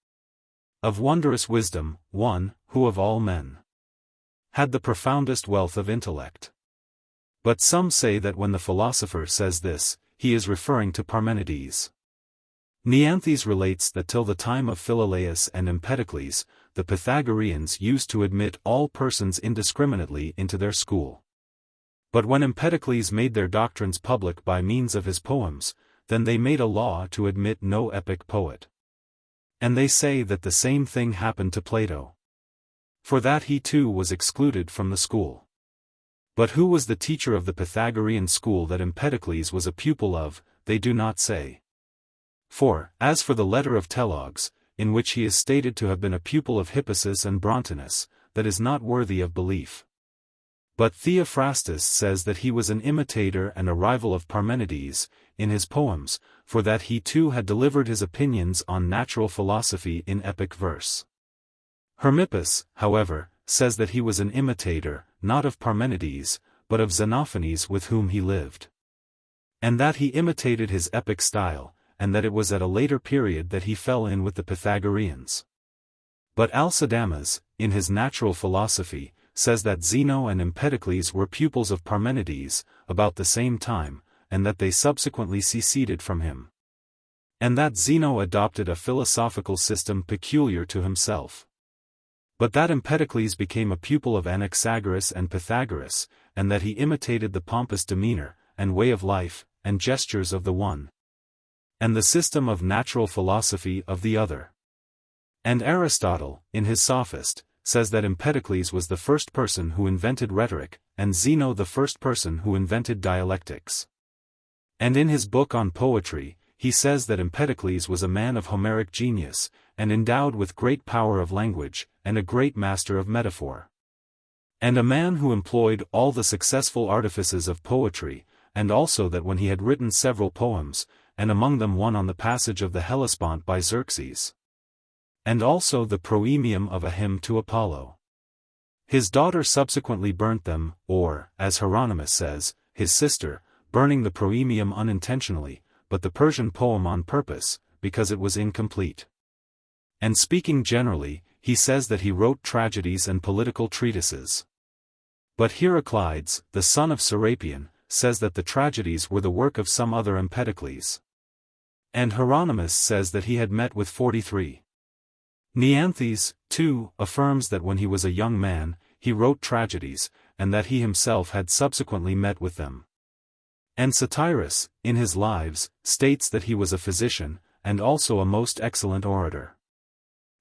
of wondrous wisdom, one, who of all men had the profoundest wealth of intellect. But some say that when the philosopher says this, he is referring to Parmenides. Neanthes relates that till the time of Philolaus and Empedocles, the Pythagoreans used to admit all persons indiscriminately into their school. But when Empedocles made their doctrines public by means of his poems, then they made a law to admit no epic poet. And they say that the same thing happened to Plato. For that he too was excluded from the school. But who was the teacher of the Pythagorean school that Empedocles was a pupil of, they do not say. For, as for the letter of Telogs, in which he is stated to have been a pupil of Hippasus and Brontinus, that is not worthy of belief. But Theophrastus says that he was an imitator and a rival of Parmenides, in his poems, for that he too had delivered his opinions on natural philosophy in epic verse. Hermippus, however, says that he was an imitator, not of Parmenides, but of Xenophon with whom he lived. And that he imitated his epic style, and that it was at a later period that he fell in with the Pythagoreans. But Alcidamas, in his Natural Philosophy, says that Zeno and Empedocles were pupils of Parmenides, about the same time, and that they subsequently seceded from him. And that Zeno adopted a philosophical system peculiar to himself. But that Empedocles became a pupil of Anaxagoras and Pythagoras, and that he imitated the pompous demeanor, and way of life, and gestures of the one, and the system of natural philosophy of the other. And Aristotle, in his Sophist, says that Empedocles was the first person who invented rhetoric, and Zeno the first person who invented dialectics. And in his book on poetry, he says that Empedocles was a man of Homeric genius, and endowed with great power of language, and a great master of metaphor. And a man who employed all the successful artifices of poetry, and also that when he had written several poems, and among them one on the passage of the Hellespont by Xerxes, and also the proemium of a hymn to Apollo. His daughter subsequently burnt them, or, as Hieronymus says, his sister, burning the proemium unintentionally, but the Persian poem on purpose, because it was incomplete. And speaking generally, he says that he wrote tragedies and political treatises. But Heraclides, the son of Serapion, says that the tragedies were the work of some other Empedocles. And Hieronymus says that he had met with 43. Neanthes, too, affirms that when he was a young man, he wrote tragedies, and that he himself had subsequently met with them. And Satyrus, in his Lives, states that he was a physician, and also a most excellent orator.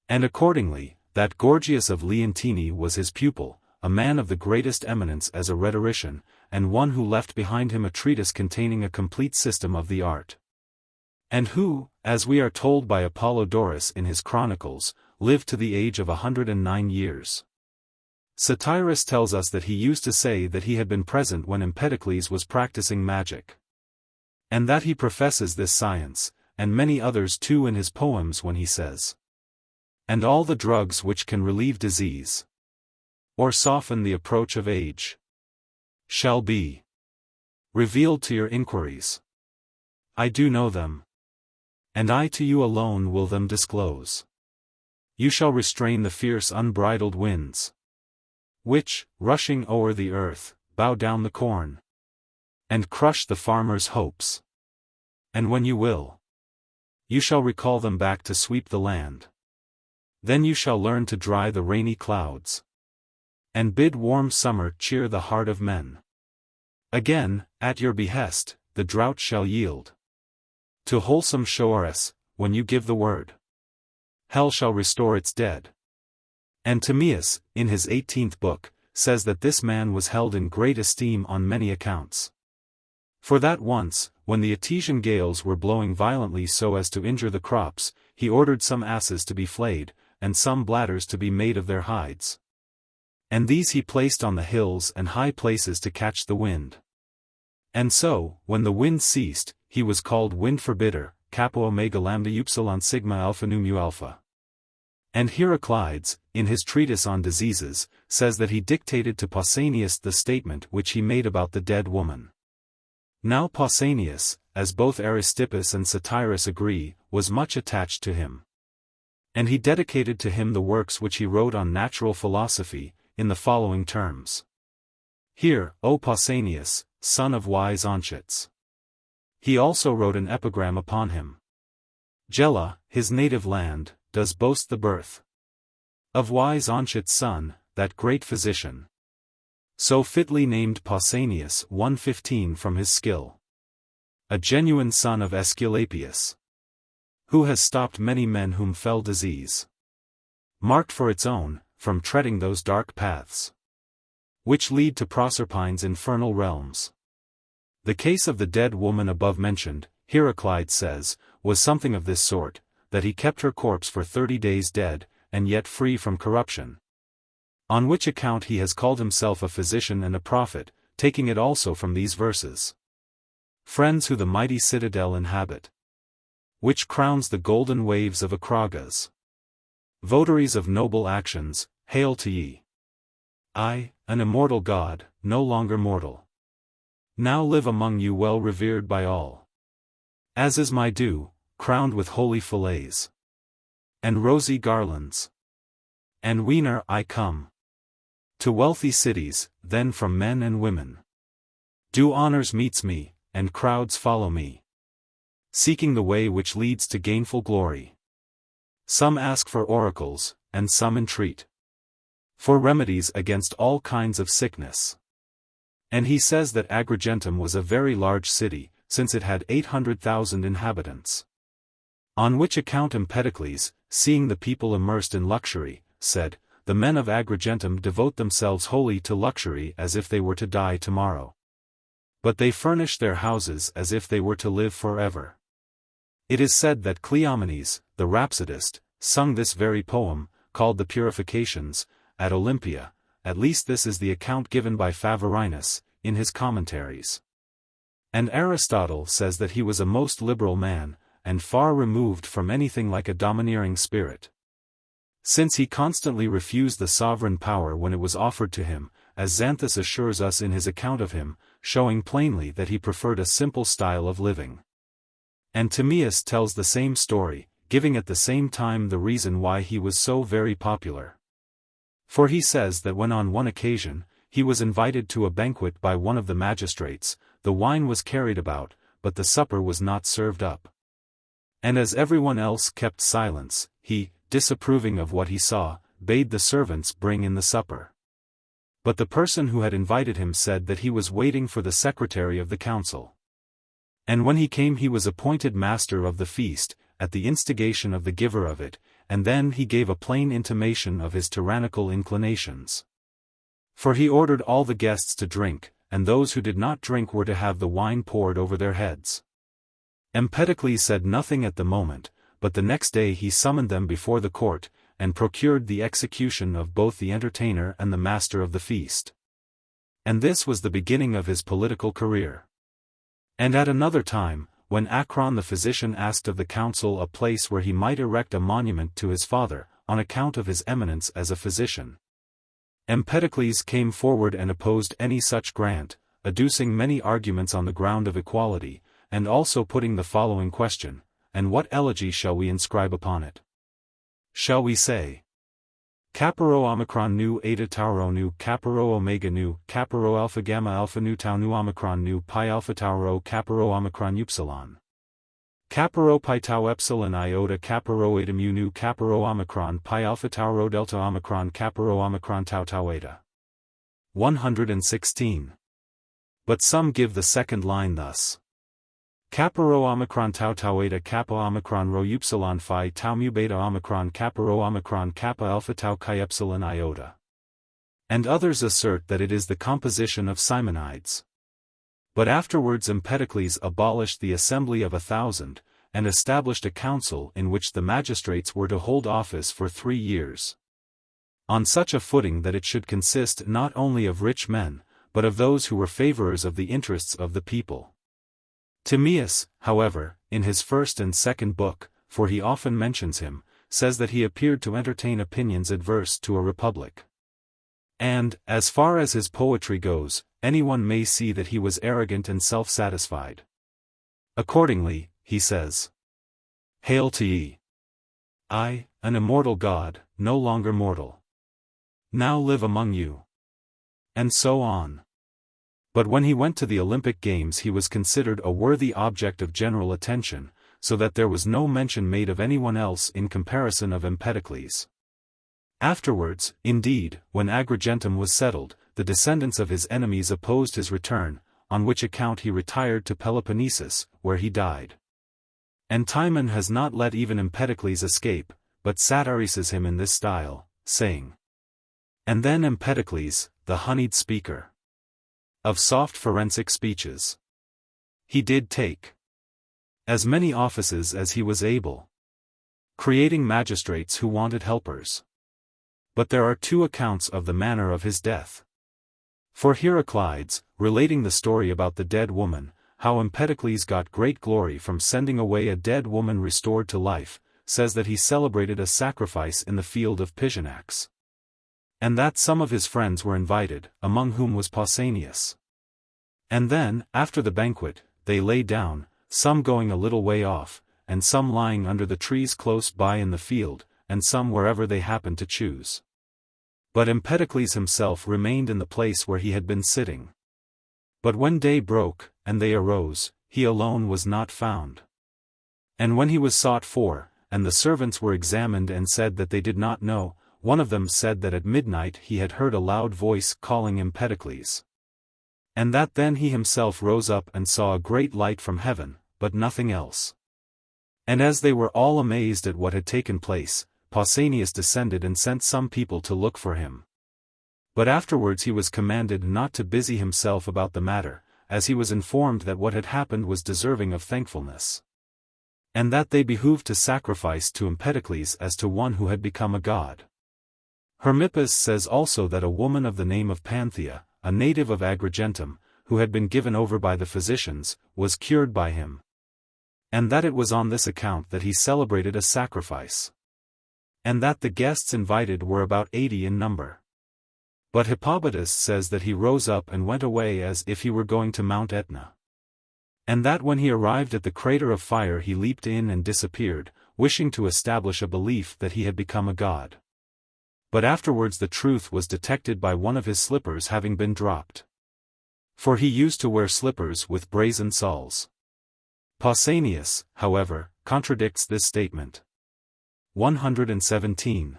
And accordingly, that Gorgias of Leontini was his pupil, a man of the greatest eminence as a rhetorician, and one who left behind him a treatise containing a complete system of the art. And who, as we are told by Apollodorus in his Chronicles, lived to the age of 109 years. Satyrus tells us that he used to say that he had been present when Empedocles was practicing magic. And that he professes this science, and many others too in his poems when he says, "And all the drugs which can relieve disease, or soften the approach of age, shall be revealed to your inquiries. I do know them, and I to you alone will them disclose. You shall restrain the fierce unbridled winds, which, rushing o'er the earth, bow down the corn, and crush the farmer's hopes. And when you will, you shall recall them back to sweep the land. Then you shall learn to dry the rainy clouds, and bid warm summer cheer the heart of men. Again, at your behest, the drought shall yield to wholesome showers, when you give the word. Hell shall restore its dead." And Timaeus, in his 18th book, says that this man was held in great esteem on many accounts. For that once, when the Etesian gales were blowing violently so as to injure the crops, he ordered some asses to be flayed, and some bladders to be made of their hides. And these he placed on the hills and high places to catch the wind. And so, when the wind ceased, he was called wind forbidder, Kappa Omega Lambda Upsilon Sigma Alpha Nu Mu Alpha. And Heraclides, in his treatise on diseases, says that he dictated to Pausanias the statement which he made about the dead woman. Now Pausanias, as both Aristippus and Satyrus agree, was much attached to him. And he dedicated to him the works which he wrote on natural philosophy, in the following terms. Hear, O Pausanias, son of wise Archytas. He also wrote an epigram upon him. Gela, his native land, does boast the birth of wise Archytas' son, that great physician. So fitly named Pausanias 115 from his skill. A genuine son of Aesculapius, who has stopped many men whom fell disease. Marked for its own, from treading those dark paths which lead to Proserpine's infernal realms. The case of the dead woman above mentioned, Euclid says, was something of this sort, that he kept her corpse for 30 days dead, and yet free from corruption. On which account he has called himself a physician and a prophet, taking it also from these verses. Friends who the mighty citadel inhabit, which crowns the golden waves of Acragas. Votaries of noble actions, hail to ye. I, an immortal god, no longer mortal, now live among you well revered by all. As is my due, crowned with holy fillets and rosy garlands. And whene'er I come to wealthy cities, then from men and women due honors meets me, and crowds follow me, seeking the way which leads to gainful glory. Some ask for oracles, and some entreat for remedies against all kinds of sickness. And he says that Agrigentum was a very large city, since it had 800,000 inhabitants. On which account Empedocles, seeing the people immersed in luxury, said, the men of Agrigentum devote themselves wholly to luxury as if they were to die tomorrow. But they furnish their houses as if they were to live forever. It is said that Cleomenes, the rhapsodist, sung this very poem, called the Purifications, at Olympia. At least this is the account given by Favorinus, in his commentaries. And Aristotle says that he was a most liberal man, and far removed from anything like a domineering spirit, since he constantly refused the sovereign power when it was offered to him, as Xanthus assures us in his account of him, showing plainly that he preferred a simple style of living. And Timaeus tells the same story, giving at the same time the reason why he was so very popular. For he says that when on one occasion, he was invited to a banquet by one of the magistrates, the wine was carried about, but the supper was not served up. And as everyone else kept silence, he, disapproving of what he saw, bade the servants bring in the supper. But the person who had invited him said that he was waiting for the secretary of the council. And when he came he was appointed master of the feast, at the instigation of the giver of it, and then he gave a plain intimation of his tyrannical inclinations. For he ordered all the guests to drink, and those who did not drink were to have the wine poured over their heads. Empedocles said nothing at the moment, but the next day he summoned them before the court, and procured the execution of both the entertainer and the master of the feast. And this was the beginning of his political career. And at another time, when Acron the physician asked of the council a place where he might erect a monument to his father, on account of his eminence as a physician, Empedocles came forward and opposed any such grant, adducing many arguments on the ground of equality, and also putting the following question: and what elegy shall we inscribe upon it? Shall we say, Caparo Omicron nu Eta Tauro nu Caparo Omega nu Caparo Alpha Gamma Alpha nu Tau nu Omicron nu Pi Alpha Tauro Caparo Omicron Upsilon Caparo Pi Tau Epsilon Iota Caparo Eta Mu nu Caparo Omicron Pi Alpha Tauro Delta Omicron Caparo Omicron Tau Tau Eta 116. But some give the second line thus: Caparo Omicron Tau Tau Eta Kappa Omicron Rho Upsilon Phi Tau Mu Beta Omicron Caparo Omicron Kappa Alpha Tau Chi Epsilon Iota. And others assert that it is the composition of Simonides. But afterwards Empedocles abolished the assembly of 1,000, and established a council in which the magistrates were to hold office for 3 years, on such a footing that it should consist not only of rich men, but of those who were favorers of the interests of the people. Timaeus, however, in his first and second book, for he often mentions him, says that he appeared to entertain opinions adverse to a republic. And, as far as his poetry goes, anyone may see that he was arrogant and self-satisfied. Accordingly, he says, Hail to ye! I, an immortal god, no longer mortal, now live among you. And so on. But when he went to the Olympic Games he was considered a worthy object of general attention, so that there was no mention made of anyone else in comparison of Empedocles. Afterwards, indeed, when Agrigentum was settled, the descendants of his enemies opposed his return, on which account he retired to Peloponnesus, where he died. And Timon has not let even Empedocles escape, but satirises him in this style, saying, And then Empedocles, the honeyed speaker of soft forensic speeches. He did take as many offices as he was able, creating magistrates who wanted helpers. But there are two accounts of the manner of his death. For Heraclides, relating the story about the dead woman, how Empedocles got great glory from sending away a dead woman restored to life, says that he celebrated a sacrifice in the field of Pythagoras, and that some of his friends were invited, among whom was Pausanias. And then, after the banquet, they lay down, some going a little way off, and some lying under the trees close by in the field, and some wherever they happened to choose. But Empedocles himself remained in the place where he had been sitting. But when day broke, and they arose, he alone was not found. And when he was sought for, and the servants were examined and said that they did not know, one of them said that at midnight he had heard a loud voice calling Empedocles. And that then he himself rose up and saw a great light from heaven, but nothing else. And as they were all amazed at what had taken place, Pausanias descended and sent some people to look for him. But afterwards he was commanded not to busy himself about the matter, as he was informed that what had happened was deserving of thankfulness, and that they behooved to sacrifice to Empedocles as to one who had become a god. Hermippus says also that a woman of the name of Panthea, a native of Agrigentum, who had been given over by the physicians, was cured by him, and that it was on this account that he celebrated a sacrifice, and that the guests invited were about 80 in number. But Hipparchia says that he rose up and went away as if he were going to Mount Etna, and that when he arrived at the crater of fire he leaped in and disappeared, wishing to establish a belief that he had become a god. But afterwards the truth was detected by one of his slippers having been dropped. For he used to wear slippers with brazen soles. Pausanias, however, contradicts this statement. 117.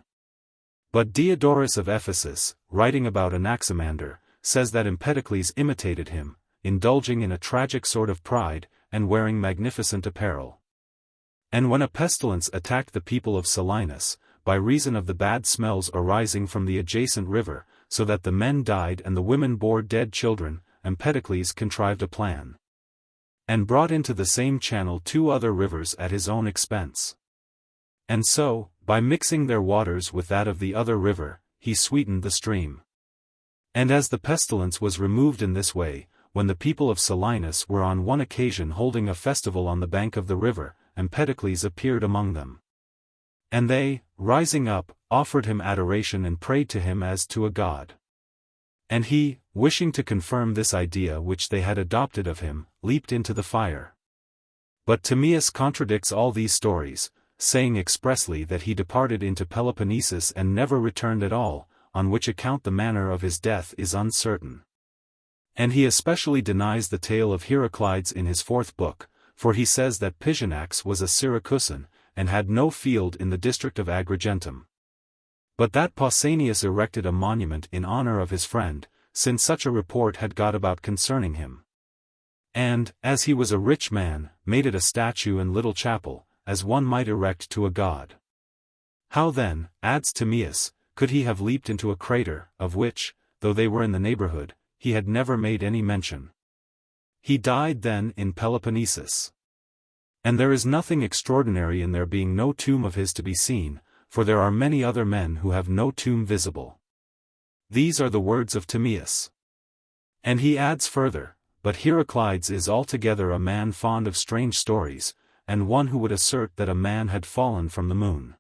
But Diodorus of Ephesus, writing about Anaximander, says that Empedocles imitated him, indulging in a tragic sort of pride, and wearing magnificent apparel. And when a pestilence attacked the people of Selinus, by reason of the bad smells arising from the adjacent river, so that the men died and the women bore dead children, Empedocles contrived a plan, and brought into the same channel 2 other rivers at his own expense. And so, by mixing their waters with that of the other river, he sweetened the stream. And as the pestilence was removed in this way, when the people of Selinus were on one occasion holding a festival on the bank of the river, Empedocles appeared among them. And they, rising up, offered him adoration and prayed to him as to a god. And he, wishing to confirm this idea which they had adopted of him, leaped into the fire. But Timaeus contradicts all these stories, saying expressly that he departed into Peloponnesus and never returned at all, on which account the manner of his death is uncertain. And he especially denies the tale of Heraclides in his 4th book, for he says that Pythagoras was a Syracusan, and had no field in the district of Agrigentum. But that Pausanias erected a monument in honor of his friend, since such a report had got about concerning him. And, as he was a rich man, made it a statue and little chapel, as one might erect to a god. How then, adds Timaeus, could he have leaped into a crater, of which, though they were in the neighborhood, he had never made any mention? He died then in Peloponnesus. And there is nothing extraordinary in there being no tomb of his to be seen, for there are many other men who have no tomb visible. These are the words of Timaeus. And he adds further, but Heraclides is altogether a man fond of strange stories, and one who would assert that a man had fallen from the moon.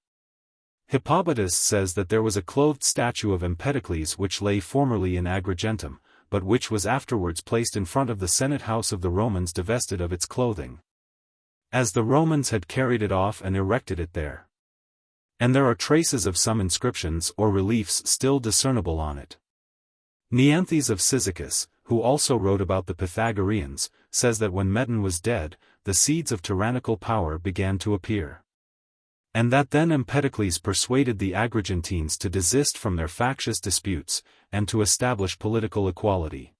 Hipparchia says that there was a clothed statue of Empedocles which lay formerly in Agrigentum, but which was afterwards placed in front of the Senate house of the Romans divested of its clothing, as the Romans had carried it off and erected it there. And there are traces of some inscriptions or reliefs still discernible on it. Neanthes of Cyzicus, who also wrote about the Pythagoreans, says that when Meton was dead, the seeds of tyrannical power began to appear, and that then Empedocles persuaded the Agrigentines to desist from their factious disputes, and to establish political equality.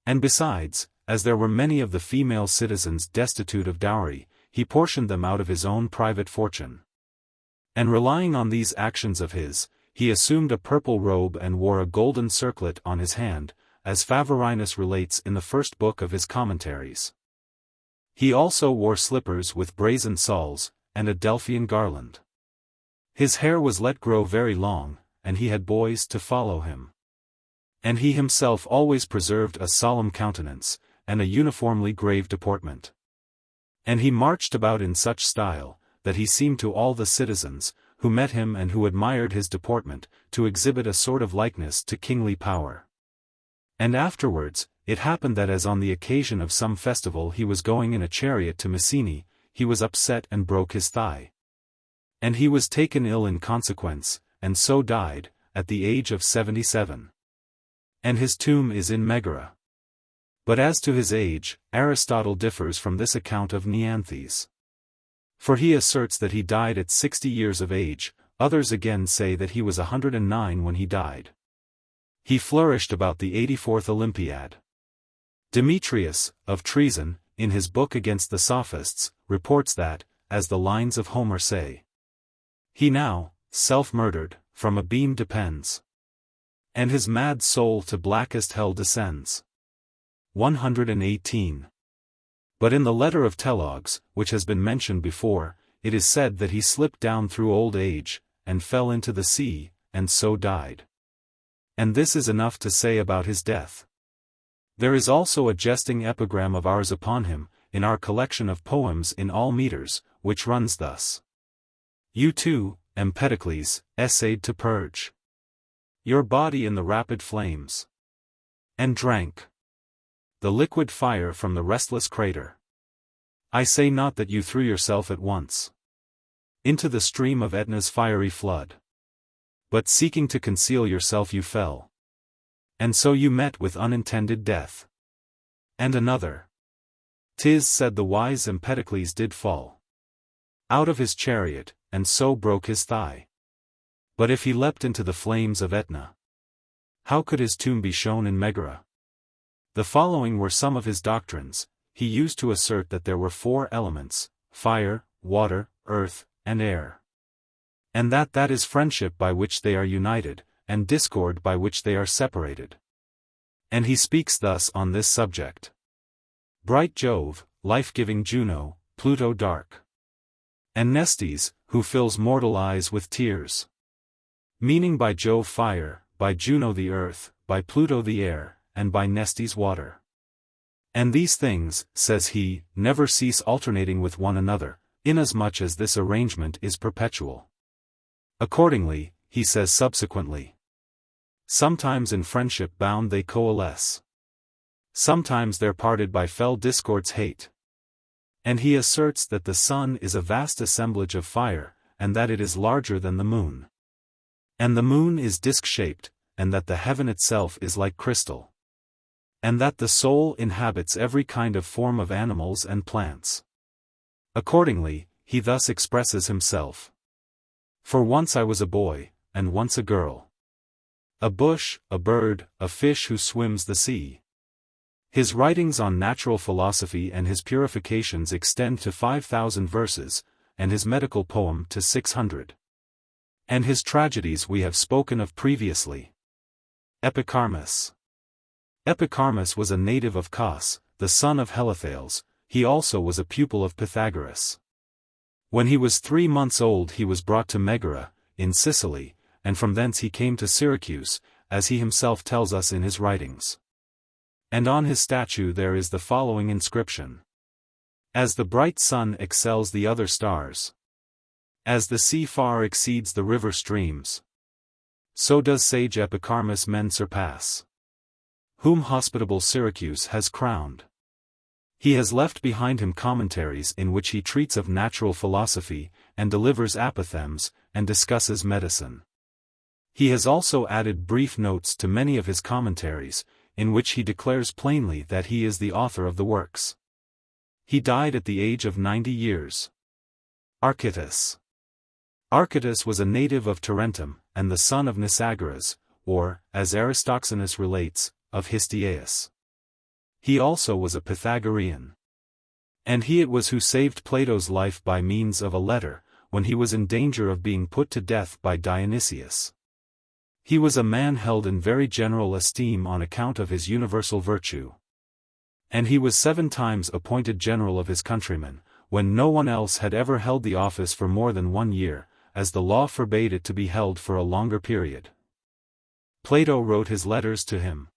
And besides, as there were many of the female citizens destitute of dowry, he portioned them out of his own private fortune. And relying on these actions of his, he assumed a purple robe and wore a golden circlet on his hand, as Phavorinus relates in the first book of his commentaries. He also wore slippers with brazen soles, and a Delphian garland. His hair was let grow very long, and he had boys to follow him. And he himself always preserved a solemn countenance, and a uniformly grave deportment. And he marched about in such style, that he seemed to all the citizens, who met him and who admired his deportment, to exhibit a sort of likeness to kingly power. And afterwards, it happened that as on the occasion of some festival he was going in a chariot to Messene, he was upset and broke his thigh. And he was taken ill in consequence, and so died, at the age of 77. And his tomb is in Megara. But as to his age, Aristotle differs from this account of Neanthes. For he asserts that he died at 60 years of age, others again say that he was 109 when he died. He flourished about the 84th Olympiad. Demetrius, of Treason, in his book against the Sophists, reports that, as the lines of Homer say, he now, self-murdered, from a beam depends, and his mad soul to blackest hell descends. 118. But in the letter of Telogs, which has been mentioned before, it is said that he slipped down through old age, and fell into the sea, and so died. And this is enough to say about his death. There is also a jesting epigram of ours upon him, in our collection of poems in all meters, which runs thus. You too, Empedocles, essayed to purge your body in the rapid flames, and drank the liquid fire from the restless crater. I say not that you threw yourself at once into the stream of Etna's fiery flood, but seeking to conceal yourself you fell, and so you met with unintended death. And another. 'Tis said the wise Empedocles did fall out of his chariot, and so broke his thigh. But if he leapt into the flames of Etna, how could his tomb be shown in Megara? The following were some of his doctrines. He used to assert that there were 4 elements, fire, water, earth, and air. And that is friendship by which they are united, and discord by which they are separated. And he speaks thus on this subject. Bright Jove, life-giving Juno, Pluto dark, and Nestes, who fills mortal eyes with tears. Meaning by Jove fire, by Juno the earth, by Pluto the air, and by Nestes water. And these things, says he, never cease alternating with one another, inasmuch as this arrangement is perpetual. Accordingly, he says subsequently, sometimes in friendship bound they coalesce, sometimes they're parted by fell discords hate. And he asserts that the sun is a vast assemblage of fire, and that it is larger than the moon. And the moon is disc-shaped, and that the heaven itself is like crystal. And that the soul inhabits every kind of form of animals and plants. Accordingly, he thus expresses himself. For once I was a boy, and once a girl. A bush, a bird, a fish who swims the sea. His writings on natural philosophy and his purifications extend to 5,000 verses, and his medical poem to 600. And his tragedies we have spoken of previously. Epicurus. Epicurus was a native of Kos, the son of Thales. He also was a pupil of Pythagoras. When he was 3 months old he was brought to Megara, in Sicily, and from thence he came to Syracuse, as he himself tells us in his writings. And on his statue there is the following inscription. As the bright sun excels the other stars, as the sea far exceeds the river streams, so does sage Epicurus men surpass, whom hospitable Syracuse has crowned. He has left behind him commentaries in which he treats of natural philosophy, and delivers apothegms, and discusses medicine. He has also added brief notes to many of his commentaries, in which he declares plainly that he is the author of the works. He died at the age of 90 years. Archytas. Archytas was a native of Tarentum, and the son of Nisagoras, or, as Aristoxenus relates, of Histiaeus. He also was a Pythagorean. And he it was who saved Plato's life by means of a letter, when he was in danger of being put to death by Dionysius. He was a man held in very general esteem on account of his universal virtue. And he was 7 times appointed general of his countrymen, when no one else had ever held the office for more than 1 year, as the law forbade it to be held for a longer period. Plato wrote his letters to him.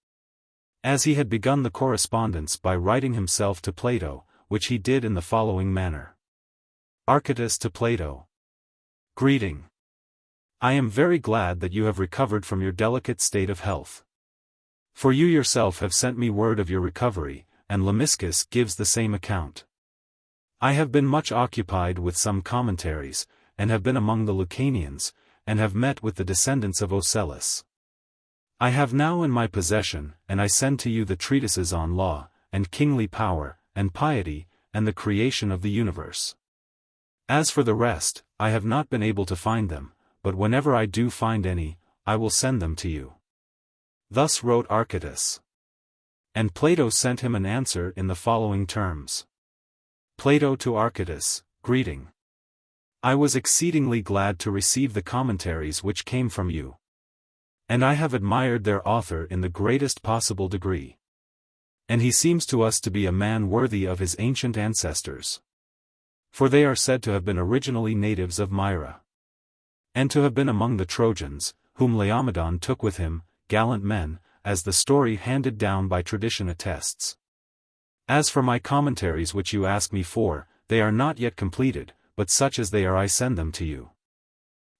As he had begun the correspondence by writing himself to Plato, which he did in the following manner. Archytas to Plato. Greeting. I am very glad that you have recovered from your delicate state of health. For you yourself have sent me word of your recovery, and Lemniscus gives the same account. I have been much occupied with some commentaries, and have been among the Lucanians, and have met with the descendants of Ocellus. I have now in my possession, and I send to you the treatises on law, and kingly power, and piety, and the creation of the universe. As for the rest, I have not been able to find them, but whenever I do find any, I will send them to you. Thus wrote Archytas. And Plato sent him an answer in the following terms. Plato to Archytas, greeting. I was exceedingly glad to receive the commentaries which came from you. And I have admired their author in the greatest possible degree. And he seems to us to be a man worthy of his ancient ancestors. For they are said to have been originally natives of Myra. And to have been among the Trojans, whom Laomedon took with him, gallant men, as the story handed down by tradition attests. As for my commentaries which you ask me for, they are not yet completed, but such as they are I send them to you.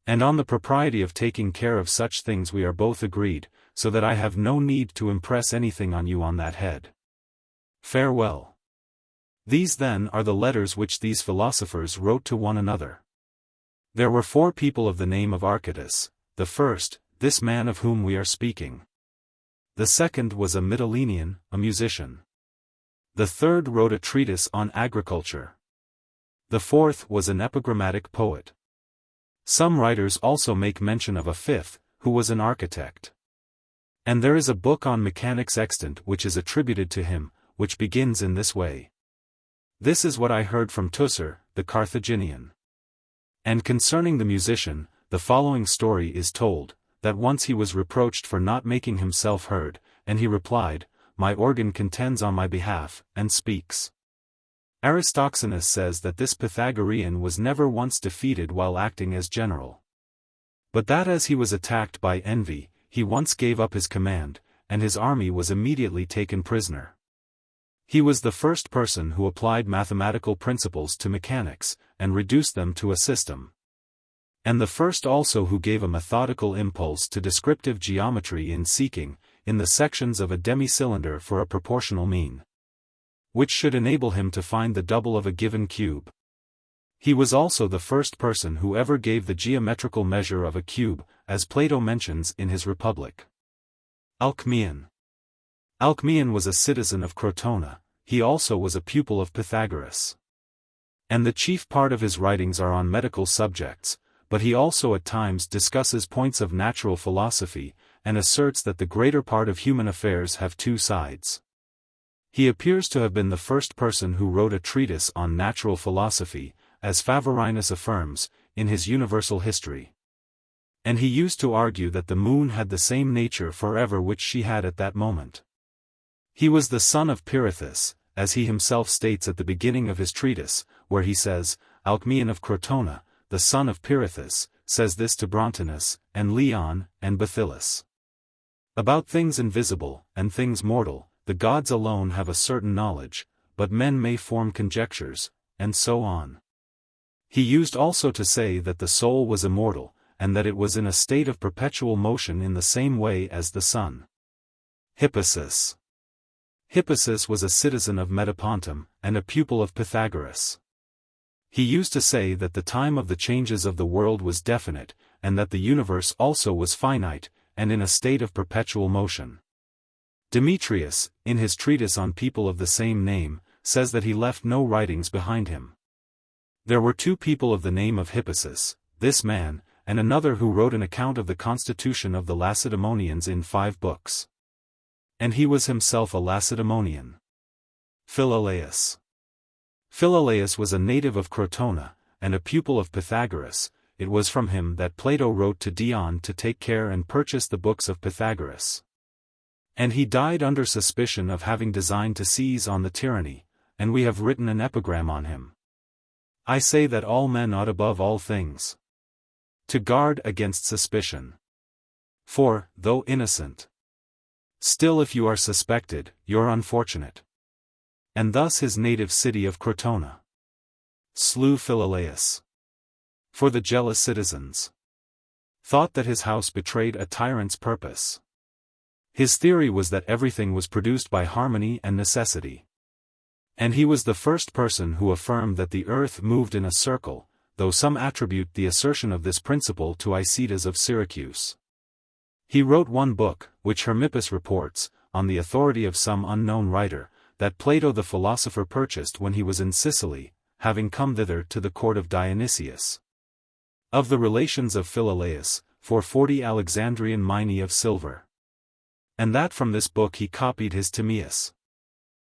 And on the propriety of taking care of such things we are both agreed, so that I have no need to impress anything on you on that head. Farewell. These then are the letters which these philosophers wrote to one another. There were 4 people of the name of Archytas, the first, this man of whom we are speaking. The second was a Mytilenean, a musician. The third wrote a treatise on agriculture. The fourth was an epigrammatic poet. Some writers also make mention of a fifth, who was an architect. And there is a book on mechanics extant which is attributed to him, which begins in this way. This is what I heard from Teucer, the Carthaginian. And concerning the musician, the following story is told, that once he was reproached for not making himself heard, and he replied, My organ contends on my behalf, and speaks. Aristoxenus says that this Pythagorean was never once defeated while acting as general. But that as he was attacked by envy, he once gave up his command, and his army was immediately taken prisoner. He was the first person who applied mathematical principles to mechanics, and reduced them to a system. And the first also who gave a methodical impulse to descriptive geometry in seeking, in the sections of a demi-cylinder for a proportional mean, which should enable him to find the double of a given cube. He was also the first person who ever gave the geometrical measure of a cube, as Plato mentions in his Republic. Alcmaeon. Alcmaeon was a citizen of Crotona, he also was a pupil of Pythagoras. And the chief part of his writings are on medical subjects, but he also at times discusses points of natural philosophy, and asserts that the greater part of human affairs have 2 sides. He appears to have been the first person who wrote a treatise on natural philosophy, as Favorinus affirms, in his Universal History. And he used to argue that the moon had the same nature forever which she had at that moment. He was the son of Pirithous, as he himself states at the beginning of his treatise, where he says, Alcmaeon of Crotona, the son of Pirithous, says this to Brontinus, and Leon, and Bathyllus. About things invisible, and things mortal, the gods alone have a certain knowledge, but men may form conjectures, and so on. He used also to say that the soul was immortal, and that it was in a state of perpetual motion in the same way as the sun. Hippasus. Hippasus was a citizen of Metapontum, and a pupil of Pythagoras. He used to say that the time of the changes of the world was definite, and that the universe also was finite, and in a state of perpetual motion. Demetrius, in his treatise on people of the same name, says that he left no writings behind him. There were 2 people of the name of Hippasus, this man, and another who wrote an account of the constitution of the Lacedaemonians in 5 books. And he was himself a Lacedaemonian. Philolaus. Philolaus was a native of Crotona, and a pupil of Pythagoras, it was from him that Plato wrote to Dion to take care and purchase the books of Pythagoras. And he died under suspicion of having designed to seize on the tyranny, and we have written an epigram on him. I say that all men ought above all things to guard against suspicion. For, though innocent, still if you are suspected, you're unfortunate. And thus his native city of Crotona slew Philolaus. For the jealous citizens thought that his house betrayed a tyrant's purpose. His theory was that everything was produced by harmony and necessity. And he was the first person who affirmed that the earth moved in a circle, though some attribute the assertion of this principle to Archytas of Syracuse. He wrote one book, which Hermippus reports, on the authority of some unknown writer, that Plato the philosopher purchased when he was in Sicily, having come thither to the court of Dionysius. Of the relations of Philolaus, for 40 Alexandrian minae of silver. And that from this book he copied his Timaeus.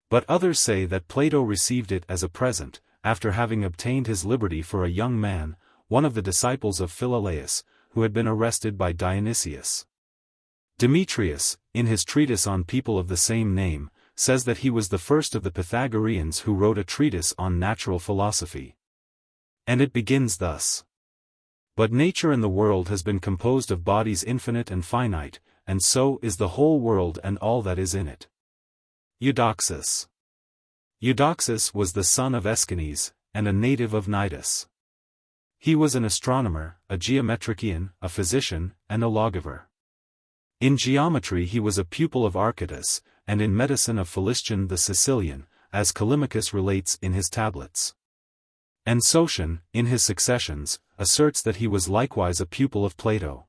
But others say that Plato received it as a present, after having obtained his liberty for a young man, one of the disciples of Philolaus, who had been arrested by Dionysius. Demetrius, in his treatise on people of the same name, says that he was the first of the Pythagoreans who wrote a treatise on natural philosophy. And it begins thus. But nature in the world has been composed of bodies infinite and finite, and so is the whole world and all that is in it. Eudoxus. Eudoxus was the son of Aeschines, and a native of Cnidus. He was an astronomer, a geometrician, a physician, and a lawgiver. In geometry he was a pupil of Archytas, and in medicine of Philistion the Sicilian, as Callimachus relates in his tablets. And Sotion, in his Successions, asserts that he was likewise a pupil of Plato.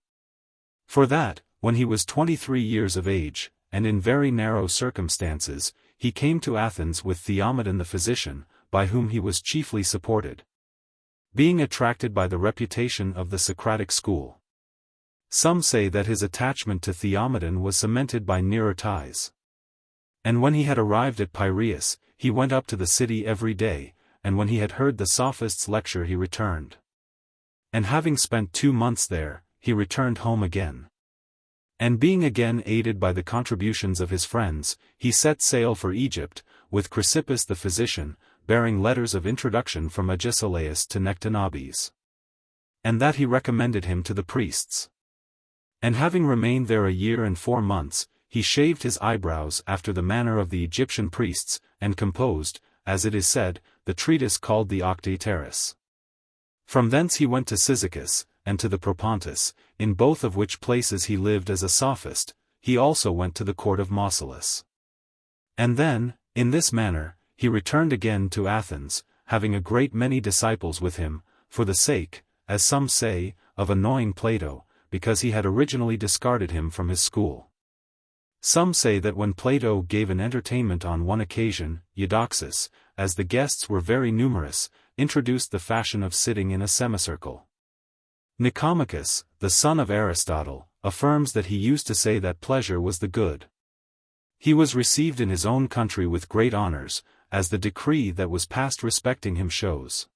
For that, when he was 23 years of age, and in very narrow circumstances, he came to Athens with Theomedon the physician, by whom he was chiefly supported, being attracted by the reputation of the Socratic school. Some say that his attachment to Theomedon was cemented by nearer ties. And when he had arrived at Piraeus, he went up to the city every day, and when he had heard the sophist's lecture he returned. And having spent 2 months there, he returned home again. And being again aided by the contributions of his friends, he set sail for Egypt, with Chrysippus the physician, bearing letters of introduction from Agesilaus to Nectanebes. And that he recommended him to the priests. And having remained there 1 year and 4 months, he shaved his eyebrows after the manner of the Egyptian priests, and composed, as it is said, the treatise called the Archytas. From thence he went to Cyzicus, and to the Propontis, in both of which places he lived as a sophist. He also went to the court of Melissus. And then, in this manner, he returned again to Athens, having a great many disciples with him, for the sake, as some say, of annoying Plato, because he had originally discarded him from his school. Some say that when Plato gave an entertainment on one occasion, Eudoxus, as the guests were very numerous, introduced the fashion of sitting in a semicircle. Nicomachus, the son of Aristotle, affirms that he used to say that pleasure was the good. He was received in his own country with great honors, as the decree that was passed respecting him shows.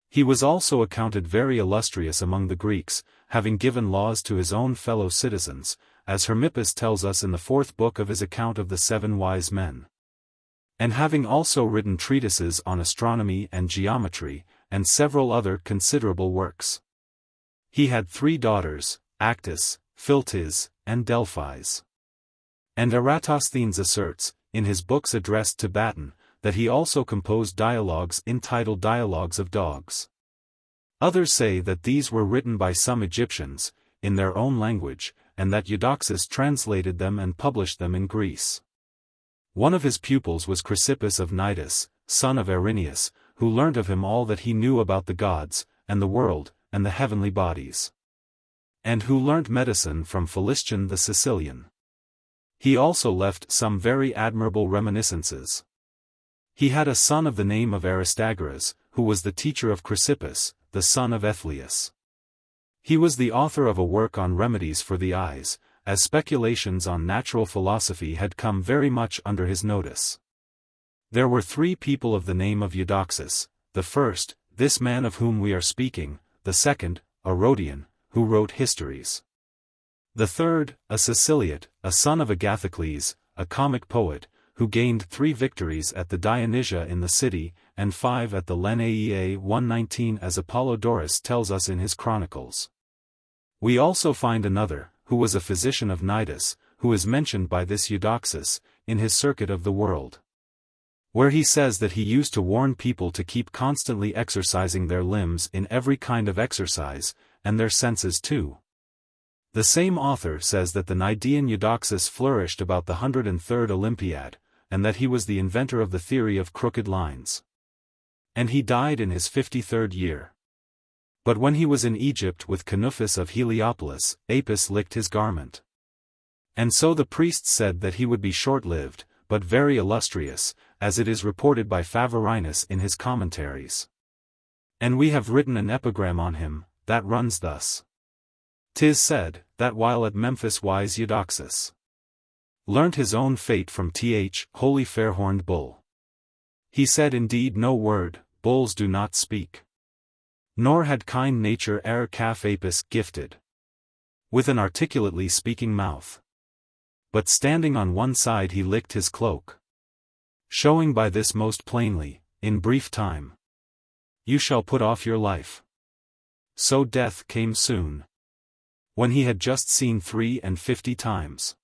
He was also accounted very illustrious among the Greeks, having given laws to his own fellow citizens, as Hermippus tells us in the 4th book of his account of the 7 wise men. And having also written treatises on astronomy and geometry, and several other considerable works. He had 3 daughters, Actis, Philtis, and Delphis. And Eratosthenes asserts, in his books addressed to Baton, that he also composed dialogues entitled Dialogues of Dogs. Others say that these were written by some Egyptians, in their own language, and that Eudoxus translated them and published them in Greece. One of his pupils was Chrysippus of Cnidus, son of Irenaeus, who learnt of him all that he knew about the gods, and the world, and the heavenly bodies. And who learnt medicine from Philistion the Sicilian. He also left some very admirable reminiscences. He had a son of the name of Aristagoras, who was the teacher of Chrysippus, the son of Ethlius. He was the author of a work on remedies for the eyes, as speculations on natural philosophy had come very much under his notice. There were 3 people of the name of Eudoxus, the first, this man of whom we are speaking, the second, a Rhodian, who wrote histories. The third, a Siciliot, a son of Agathocles, a comic poet, who gained 3 victories at the Dionysia in the city, and 5 at the Lenaea 119 as Apollodorus tells us in his chronicles. We also find another, who was a physician of Cnidus, who is mentioned by this Eudoxus, in his Circuit of the World, where he says that he used to warn people to keep constantly exercising their limbs in every kind of exercise, and their senses too. The same author says that the Cnidian Eudoxus flourished about the 103rd Olympiad, and that he was the inventor of the theory of crooked lines. And he died in his 53rd year. But when he was in Egypt with Canufus of Heliopolis, Apis licked his garment. And so the priests said that he would be short-lived, but very illustrious, as it is reported by Favorinus in his commentaries. And we have written an epigram on him, that runs thus. 'Tis said, that while at Memphis wise Eudoxus learnt his own fate from holy fair-horned bull. He said indeed no word, bulls do not speak. Nor had kind nature e'er calf Apis gifted with an articulately speaking mouth. But standing on one side he licked his cloak, showing by this most plainly, in brief time, you shall put off your life. So death came soon, when he had just seen 53 times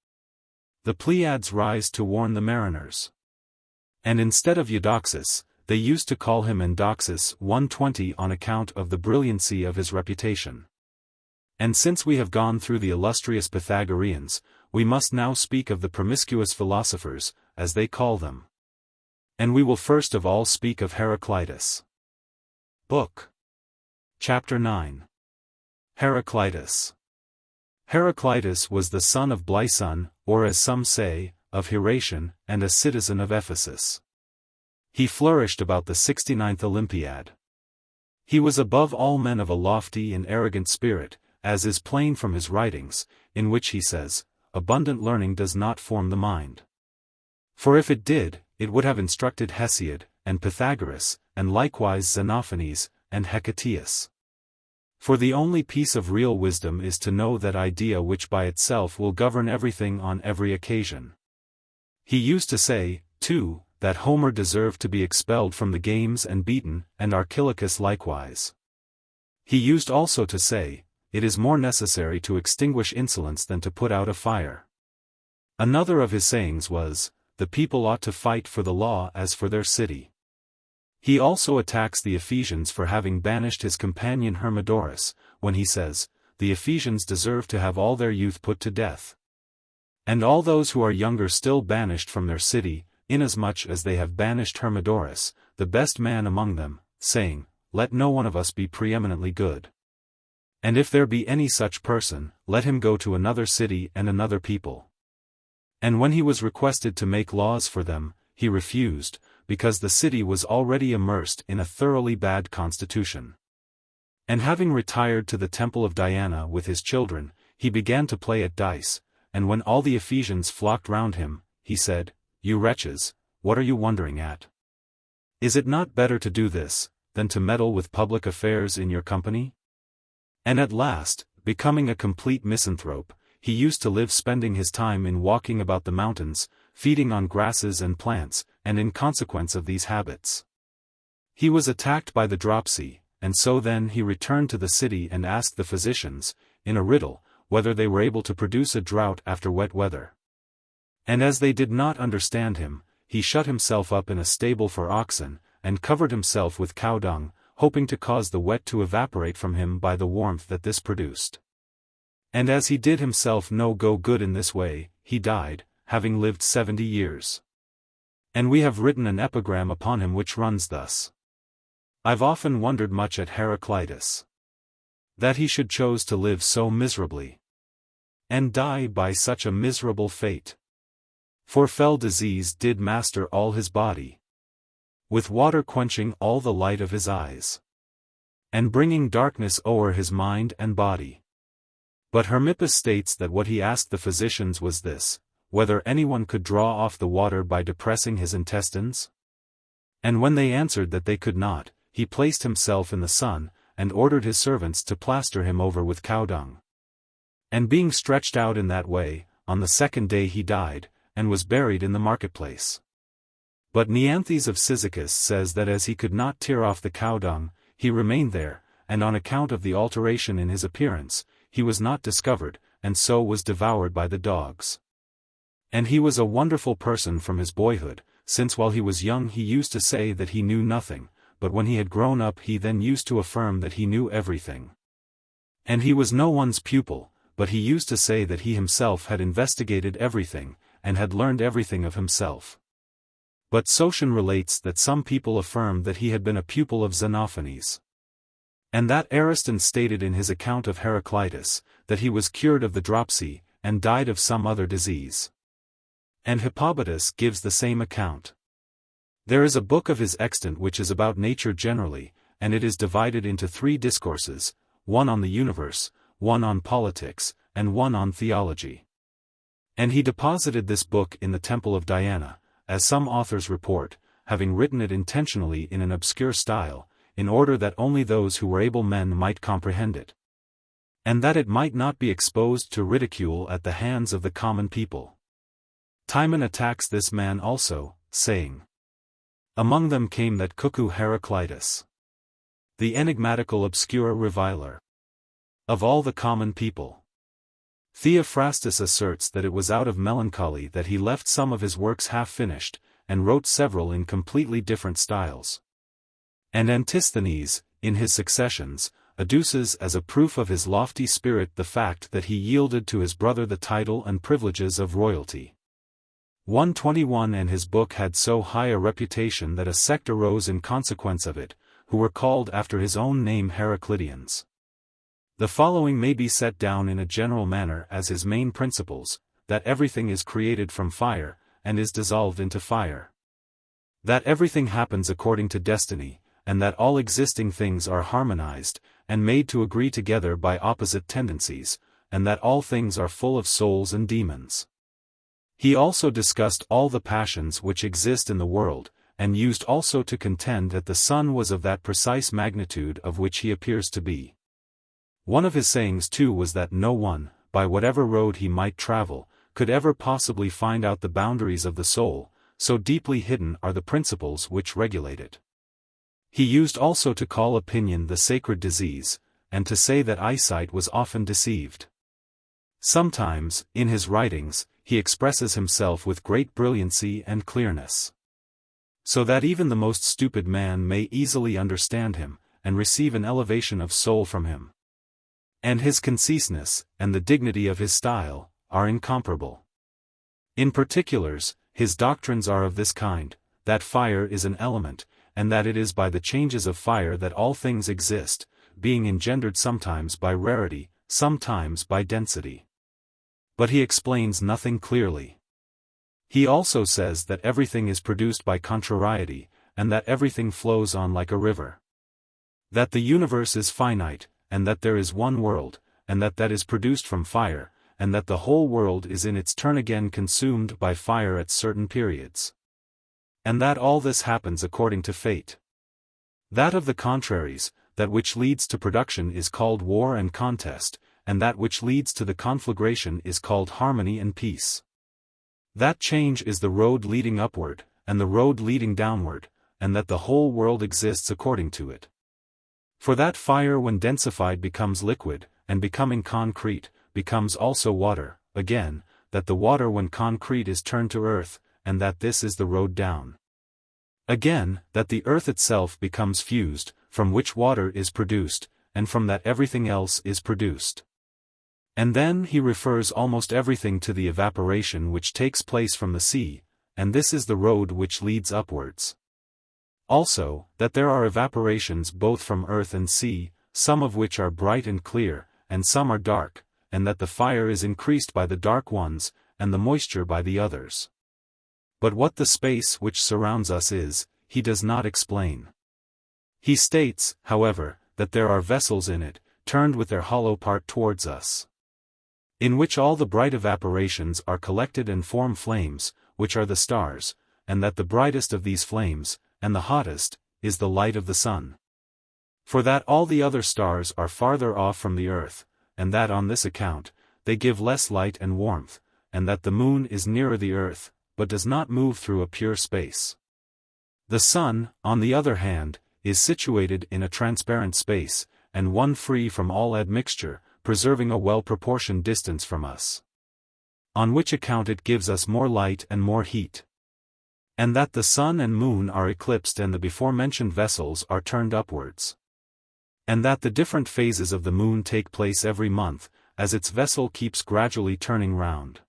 the Pleiads rise to warn the mariners. And instead of Eudoxus, they used to call him Endoxus 120 on account of the brilliancy of his reputation. And since we have gone through the illustrious Pythagoreans, we must now speak of the promiscuous philosophers, as they call them. And we will first of all speak of Heraclitus. Book. Chapter 9. Heraclitus. Heraclitus was the son of Blyson, or as some say, of Hyratian, and a citizen of Ephesus. He flourished about the 69th Olympiad. He was above all men of a lofty and arrogant spirit, as is plain from his writings, in which he says, abundant learning does not form the mind. For if it did, it would have instructed Hesiod, and Pythagoras, and likewise Xenophanes, and Hecataeus. For the only piece of real wisdom is to know that idea which by itself will govern everything on every occasion. He used to say, too, that Homer deserved to be expelled from the games and beaten, and Archilochus likewise. He used also to say, it is more necessary to extinguish insolence than to put out a fire. Another of his sayings was, the people ought to fight for the law as for their city. He also attacks the Ephesians for having banished his companion Hermodorus, when he says, the Ephesians deserve to have all their youth put to death. And all those who are younger still banished from their city, inasmuch as they have banished Hermodorus, the best man among them, saying, let no one of us be preeminently good. And if there be any such person, let him go to another city and another people. And when he was requested to make laws for them, he refused, because the city was already immersed in a thoroughly bad constitution. And having retired to the temple of Diana with his children, he began to play at dice, and when all the Ephesians flocked round him, he said, you wretches, what are you wondering at? Is it not better to do this, than to meddle with public affairs in your company? And at last, becoming a complete misanthrope, he used to live spending his time in walking about the mountains, feeding on grasses and plants, and in consequence of these habits, he was attacked by the dropsy, and so then he returned to the city and asked the physicians, in a riddle, whether they were able to produce a drought after wet weather. And as they did not understand him, he shut himself up in a stable for oxen, and covered himself with cow dung, hoping to cause the wet to evaporate from him by the warmth that this produced. And as he did himself no good in this way, he died, having lived 70 years. And we have written an epigram upon him which runs thus. I've often wondered much at Heraclitus, that he should choose to live so miserably, and die by such a miserable fate. For fell disease did master all his body, with water quenching all the light of his eyes, and bringing darkness o'er his mind and body. But Hermippus states that what he asked the physicians was this, whether anyone could draw off the water by depressing his intestines? And when they answered that they could not, he placed himself in the sun, and ordered his servants to plaster him over with cow dung. And being stretched out in that way, on the second day he died, and was buried in the marketplace. But Neanthes of Cyzicus says that as he could not tear off the cow dung, he remained there, and on account of the alteration in his appearance, he was not discovered, and so was devoured by the dogs. And he was a wonderful person from his boyhood, since while he was young he used to say that he knew nothing, but when he had grown up he then used to affirm that he knew everything. And he was no one's pupil, but he used to say that he himself had investigated everything, and had learned everything of himself. But Sotion relates that some people affirmed that he had been a pupil of Xenophanes. And that Ariston stated in his account of Heraclitus, that he was cured of the dropsy, and died of some other disease. And Hippobotus gives the same account. There is a book of his extant which is about nature generally, and it is divided into 3 discourses, one on the universe, one on politics, and one on theology. And he deposited this book in the temple of Diana, as some authors report, having written it intentionally in an obscure style, in order that only those who were able men might comprehend it. And that it might not be exposed to ridicule at the hands of the common people. Timon attacks this man also, saying, "Among them came that cuckoo Heraclitus, the enigmatical obscure reviler of all the common people." Theophrastus asserts that it was out of melancholy that he left some of his works half-finished, and wrote several in completely different styles. And Antisthenes, in his Successions, adduces as a proof of his lofty spirit the fact that he yielded to his brother the title and privileges of royalty. 121 And his book had so high a reputation that a sect arose in consequence of it, who were called after his own name Heraclidians. The following may be set down in a general manner as his main principles: that everything is created from fire, and is dissolved into fire. That everything happens according to destiny, and that all existing things are harmonized, and made to agree together by opposite tendencies, and that all things are full of souls and demons. He also discussed all the passions which exist in the world, and used also to contend that the sun was of that precise magnitude of which he appears to be. One of his sayings too was that no one, by whatever road he might travel, could ever possibly find out the boundaries of the soul, so deeply hidden are the principles which regulate it. He used also to call opinion the sacred disease, and to say that eyesight was often deceived. Sometimes, in his writings, he expresses himself with great brilliancy and clearness, so that even the most stupid man may easily understand him, and receive an elevation of soul from him. And his conciseness, and the dignity of his style, are incomparable. In particulars, his doctrines are of this kind: that fire is an element, and that it is by the changes of fire that all things exist, being engendered sometimes by rarity, sometimes by density. But he explains nothing clearly. He also says that everything is produced by contrariety, and that everything flows on like a river. That the universe is finite, and that there is one world, and that is produced from fire, and that the whole world is in its turn again consumed by fire at certain periods. And that all this happens according to fate. That of the contraries, that which leads to production is called war and contest, and that which leads to the conflagration is called harmony and peace. That change is the road leading upward, and the road leading downward, and that the whole world exists according to it. For that fire when densified becomes liquid, and becoming concrete, becomes also water, again, that the water when concrete is turned to earth, and that this is the road down. Again, that the earth itself becomes fused, from which water is produced, and from that everything else is produced. And then he refers almost everything to the evaporation which takes place from the sea, and this is the road which leads upwards. Also, that there are evaporations both from earth and sea, some of which are bright and clear, and some are dark, and that the fire is increased by the dark ones, and the moisture by the others. But what the space which surrounds us is, he does not explain. He states, however, that there are vessels in it, turned with their hollow part towards us, in which all the bright evaporations are collected and form flames, which are the stars, and that the brightest of these flames, and the hottest, is the light of the sun. For that all the other stars are farther off from the earth, and that on this account, they give less light and warmth, and that the moon is nearer the earth, but does not move through a pure space. The sun, on the other hand, is situated in a transparent space, and one free from all admixture, preserving a well-proportioned distance from us. On which account it gives us more light and more heat. And that the sun and moon are eclipsed and the before-mentioned vessels are turned upwards. And that the different phases of the moon take place every month, as its vessel keeps gradually turning round.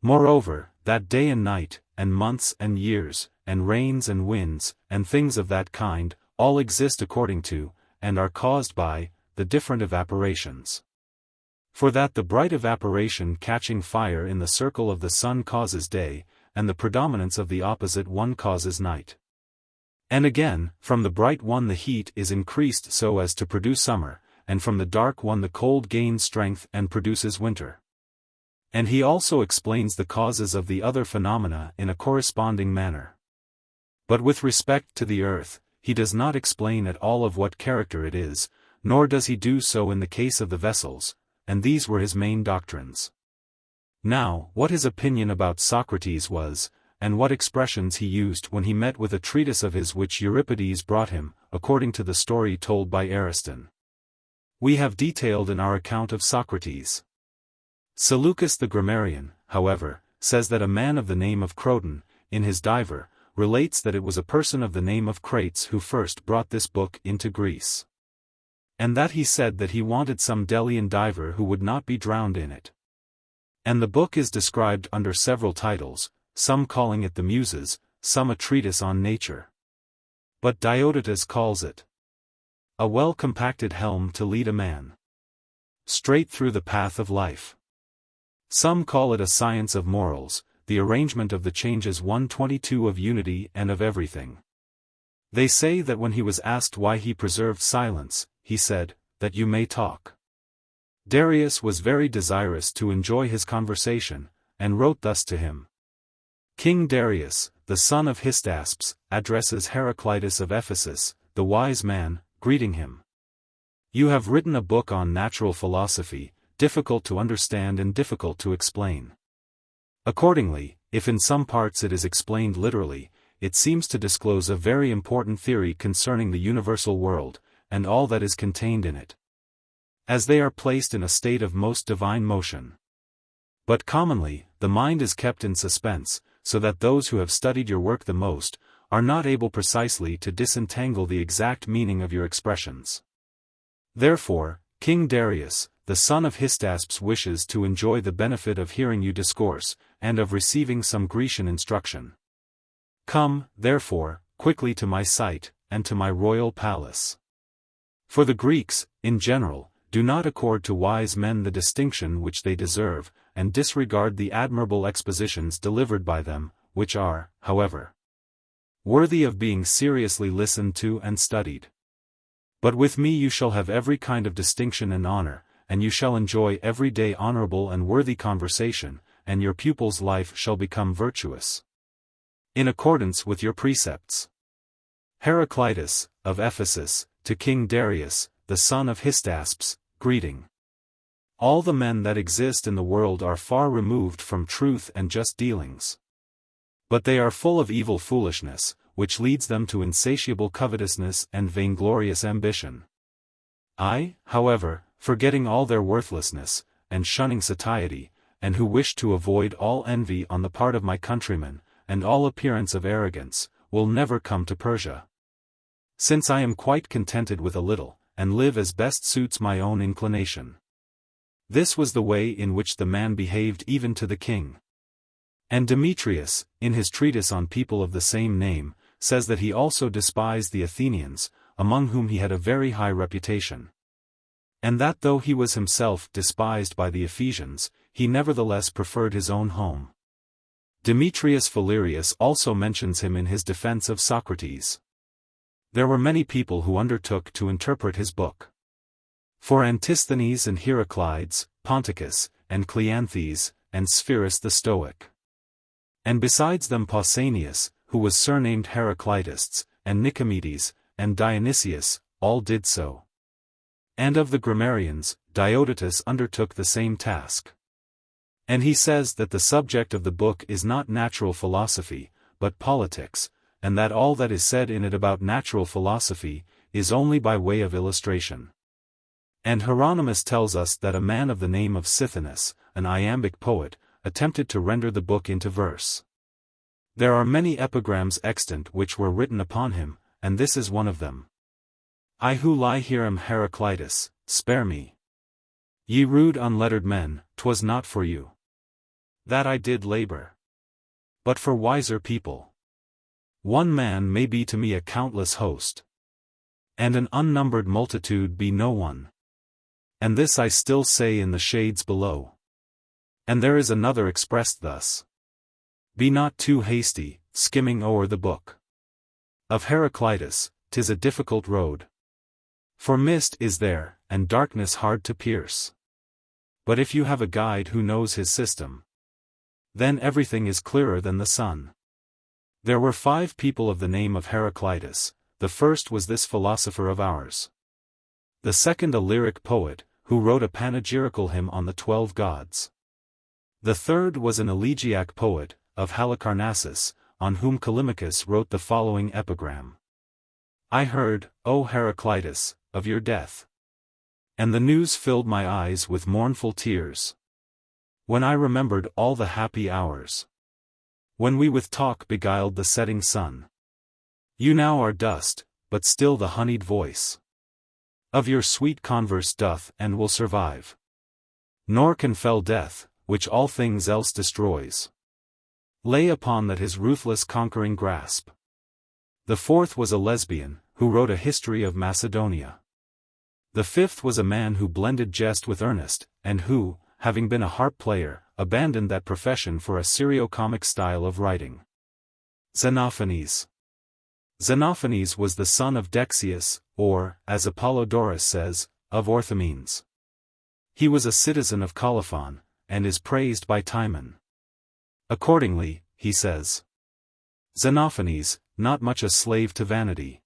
Moreover, that day and night, and months and years, and rains and winds, and things of that kind, all exist according to, and are caused by, the different evaporations. For that the bright evaporation catching fire in the circle of the sun causes day, and the predominance of the opposite one causes night. And again, from the bright one the heat is increased so as to produce summer, and from the dark one the cold gains strength and produces winter. And he also explains the causes of the other phenomena in a corresponding manner. But with respect to the earth, he does not explain at all of what character it is, nor does he do so in the case of the vessels, and these were his main doctrines. Now, what his opinion about Socrates was, and what expressions he used when he met with a treatise of his which Euripides brought him, according to the story told by Ariston, we have detailed in our account of Socrates. Seleucus the grammarian, however, says that a man of the name of Croton, in his Diver, relates that it was a person of the name of Crates who first brought this book into Greece. And that he said that he wanted some Delian diver who would not be drowned in it. And the book is described under several titles, some calling it the Muses, some a treatise on nature. But Diogenes calls it a well-compacted helm to lead a man straight through the path of life. Some call it a science of morals, the arrangement of the changes 122 of unity and of everything. They say that when he was asked why he preserved silence, he said, that you may talk. Darius was very desirous to enjoy his conversation, and wrote thus to him. King Darius, the son of Hystaspes, addresses Heraclitus of Ephesus, the wise man, greeting him. You have written a book on natural philosophy, difficult to understand and difficult to explain. Accordingly, if in some parts it is explained literally, it seems to disclose a very important theory concerning the universal world, and all that is contained in it, as they are placed in a state of most divine motion. But commonly, the mind is kept in suspense, so that those who have studied your work the most, are not able precisely to disentangle the exact meaning of your expressions. Therefore, King Darius, the son of Hystaspes, wishes to enjoy the benefit of hearing you discourse, and of receiving some Grecian instruction. Come, therefore, quickly to my sight, and to my royal palace. For the Greeks, in general, do not accord to wise men the distinction which they deserve, and disregard the admirable expositions delivered by them, which are, however, worthy of being seriously listened to and studied. But with me you shall have every kind of distinction and honor, and you shall enjoy every day honorable and worthy conversation, and your pupil's life shall become virtuous, in accordance with your precepts. Heraclitus, of Ephesus, to King Darius, the son of Hystaspes, greeting. All the men that exist in the world are far removed from truth and just dealings. But they are full of evil foolishness, which leads them to insatiable covetousness and vainglorious ambition. I, however, forgetting all their worthlessness, and shunning satiety, and who wish to avoid all envy on the part of my countrymen, and all appearance of arrogance, will never come to Persia. Since I am quite contented with a little, and live as best suits my own inclination. This was the way in which the man behaved even to the king. And Demetrius, in his treatise on people of the same name, says that he also despised the Athenians, among whom he had a very high reputation. And that though he was himself despised by the Ephesians, he nevertheless preferred his own home. Demetrius Philolaus also mentions him in his defense of Socrates. There were many people who undertook to interpret his book. For Antisthenes and Heraclides, Ponticus, and Cleanthes, and Spherus the Stoic. And besides them Pausanias, who was surnamed Heraclitus, and Nicomedes, and Dionysius, all did so. And of the grammarians, Diogenes undertook the same task. And he says that the subject of the book is not natural philosophy, but politics, and that all that is said in it about natural philosophy is only by way of illustration. And Hieronymus tells us that a man of the name of Sithinus, an iambic poet, attempted to render the book into verse. There are many epigrams extant which were written upon him, and this is one of them. I who lie here am Heraclitus, spare me. Ye rude unlettered men, 'twas not for you that I did labor, but for wiser people. One man may be to me a countless host, and an unnumbered multitude be no one. And this I still say in the shades below. And there is another expressed thus. Be not too hasty, skimming o'er the book of Heraclitus, 'tis a difficult road. For mist is there, and darkness hard to pierce. But if you have a guide who knows his system, then everything is clearer than the sun. There were 5 people of the name of Heraclitus. The first was this philosopher of ours. The second a lyric poet, who wrote a panegyrical hymn on the 12 gods. The third was an elegiac poet, of Halicarnassus, on whom Callimachus wrote the following epigram. I heard, O Heraclitus, of your death. And the news filled my eyes with mournful tears. When I remembered all the happy hours, when we with talk beguiled the setting sun. You now are dust, but still the honeyed voice of your sweet converse doth and will survive. Nor can fell death, which all things else destroys, lay upon that his ruthless conquering grasp. The fourth was a lesbian, who wrote a history of Macedonia. The fifth was a man who blended jest with earnest, and who, having been a harp player, abandoned that profession for a serio-comic style of writing. Xenophanes. Xenophanes was the son of Dexius, or, as Apollodorus says, of Orthomenes. He was a citizen of Colophon, and is praised by Timon. Accordingly, he says, Xenophanes, not much a slave to vanity,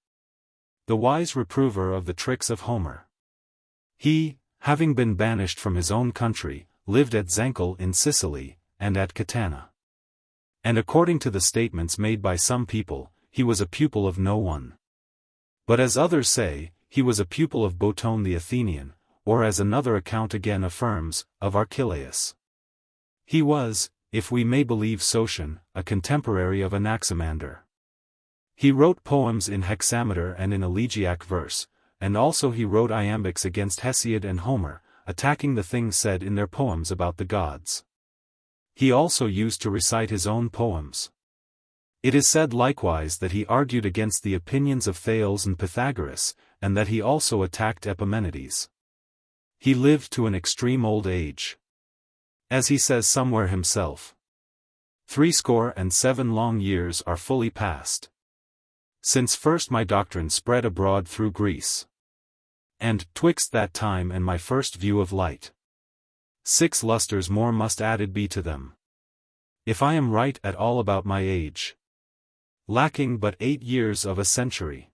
the wise reprover of the tricks of Homer. He, having been banished from his own country, lived at Zancle in Sicily, and at Catana. And according to the statements made by some people, he was a pupil of no one. But as others say, he was a pupil of Botone the Athenian, or as another account again affirms, of Archelaus. He was, if we may believe Sotion, a contemporary of Anaximander. He wrote poems in hexameter and in elegiac verse, and also he wrote iambics against Hesiod and Homer, attacking the things said in their poems about the gods. He also used to recite his own poems. It is said likewise that he argued against the opinions of Thales and Pythagoras, and that he also attacked Epimenides. He lived to an extreme old age. As he says somewhere himself, 67 long years are fully past, since first my doctrine spread abroad through Greece. And, twixt that time and my first view of light, 6 lustres more must added be to them. If I am right at all about my age, lacking but 8 years of a century.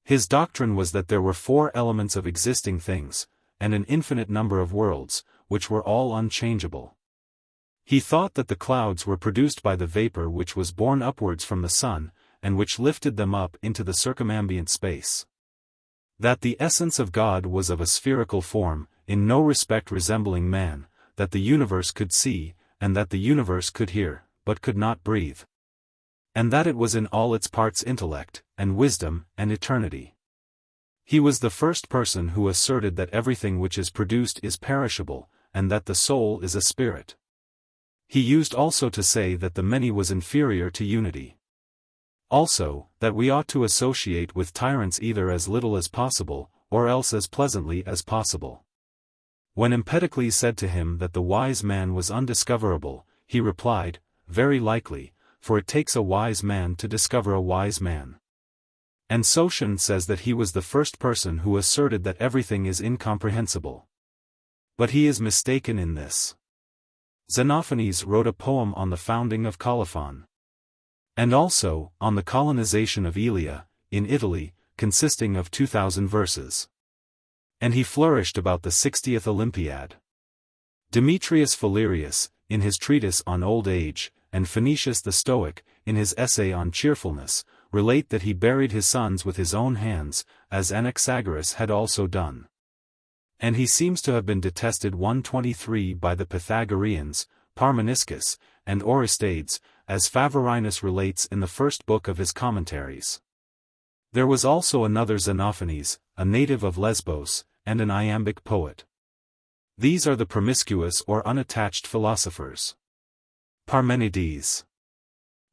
His doctrine was that there were 4 elements of existing things, and an infinite number of worlds, which were all unchangeable. He thought that the clouds were produced by the vapor which was borne upwards from the sun, and which lifted them up into the circumambient space. That the essence of God was of a spherical form, in no respect resembling man, that the universe could see, and that the universe could hear, but could not breathe. And that it was in all its parts intellect, and wisdom, and eternity. He was the first person who asserted that everything which is produced is perishable, and that the soul is a spirit. He used also to say that the many was inferior to unity. Also, that we ought to associate with tyrants either as little as possible, or else as pleasantly as possible. When Empedocles said to him that the wise man was undiscoverable, he replied, very likely, for it takes a wise man to discover a wise man. And Sotion says that he was the first person who asserted that everything is incomprehensible. But he is mistaken in this. Xenophanes wrote a poem on the founding of Colophon, and also, on the colonization of Aelia, in Italy, consisting of 2,000 verses. And he flourished about the 60th Olympiad. Demetrius Phalereus, in his treatise on old age, and Phoenicius the Stoic, in his essay on cheerfulness, relate that he buried his sons with his own hands, as Anaxagoras had also done. And he seems to have been detested 123 by the Pythagoreans, Parmenides, and Oristades, as Phavorinus relates in the first book of his commentaries. There was also another Xenophanes, a native of Lesbos, and an iambic poet. These are the promiscuous or unattached philosophers. Parmenides.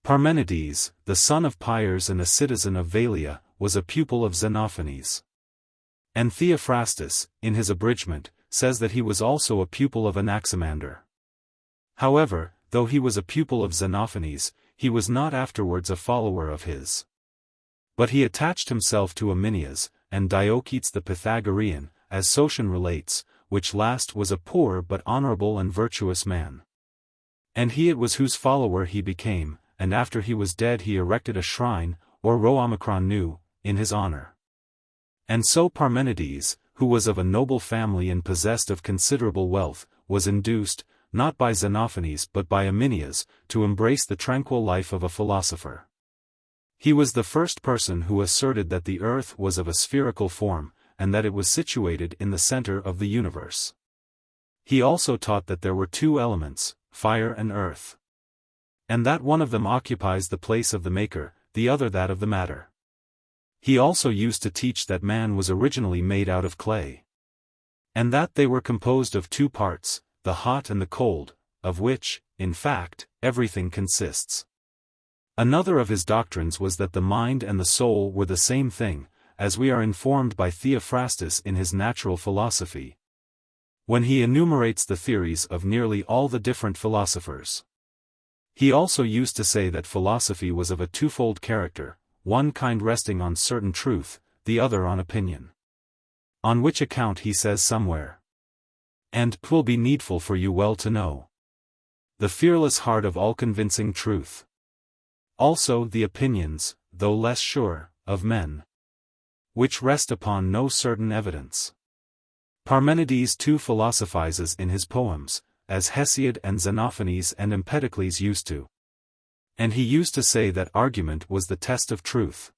Parmenides, the son of Pyers and a citizen of Valia, was a pupil of Xenophanes. And Theophrastus, in his abridgment, says that he was also a pupil of Anaximander. However, though he was a pupil of Xenophanes, he was not afterwards a follower of his. But he attached himself to Aminias, and Diogenes the Pythagorean, as Sotion relates, which last was a poor but honorable and virtuous man. And he it was whose follower he became, and after he was dead he erected a shrine, or Rho-omicron nu, in his honor. And so Parmenides, who was of a noble family and possessed of considerable wealth, was induced, not by Xenophanes but by Aminias, to embrace the tranquil life of a philosopher. He was the first person who asserted that the earth was of a spherical form, and that it was situated in the center of the universe. He also taught that there were two elements, fire and earth. And that one of them occupies the place of the maker, the other that of the matter. He also used to teach that man was originally made out of clay. And that they were composed of two parts, the hot and the cold, of which, in fact, everything consists. Another of his doctrines was that the mind and the soul were the same thing, as we are informed by Theophrastus in his Natural Philosophy, when he enumerates the theories of nearly all the different philosophers. He also used to say that philosophy was of a twofold character, one kind resting on certain truth, the other on opinion. On which account he says somewhere, "And 'twill be needful for you well to know the fearless heart of all convincing truth. Also the opinions, though less sure, of men, which rest upon no certain evidence." Parmenides too philosophizes in his poems, as Hesiod and Xenophanes and Empedocles used to. And he used to say that argument was the test of truth,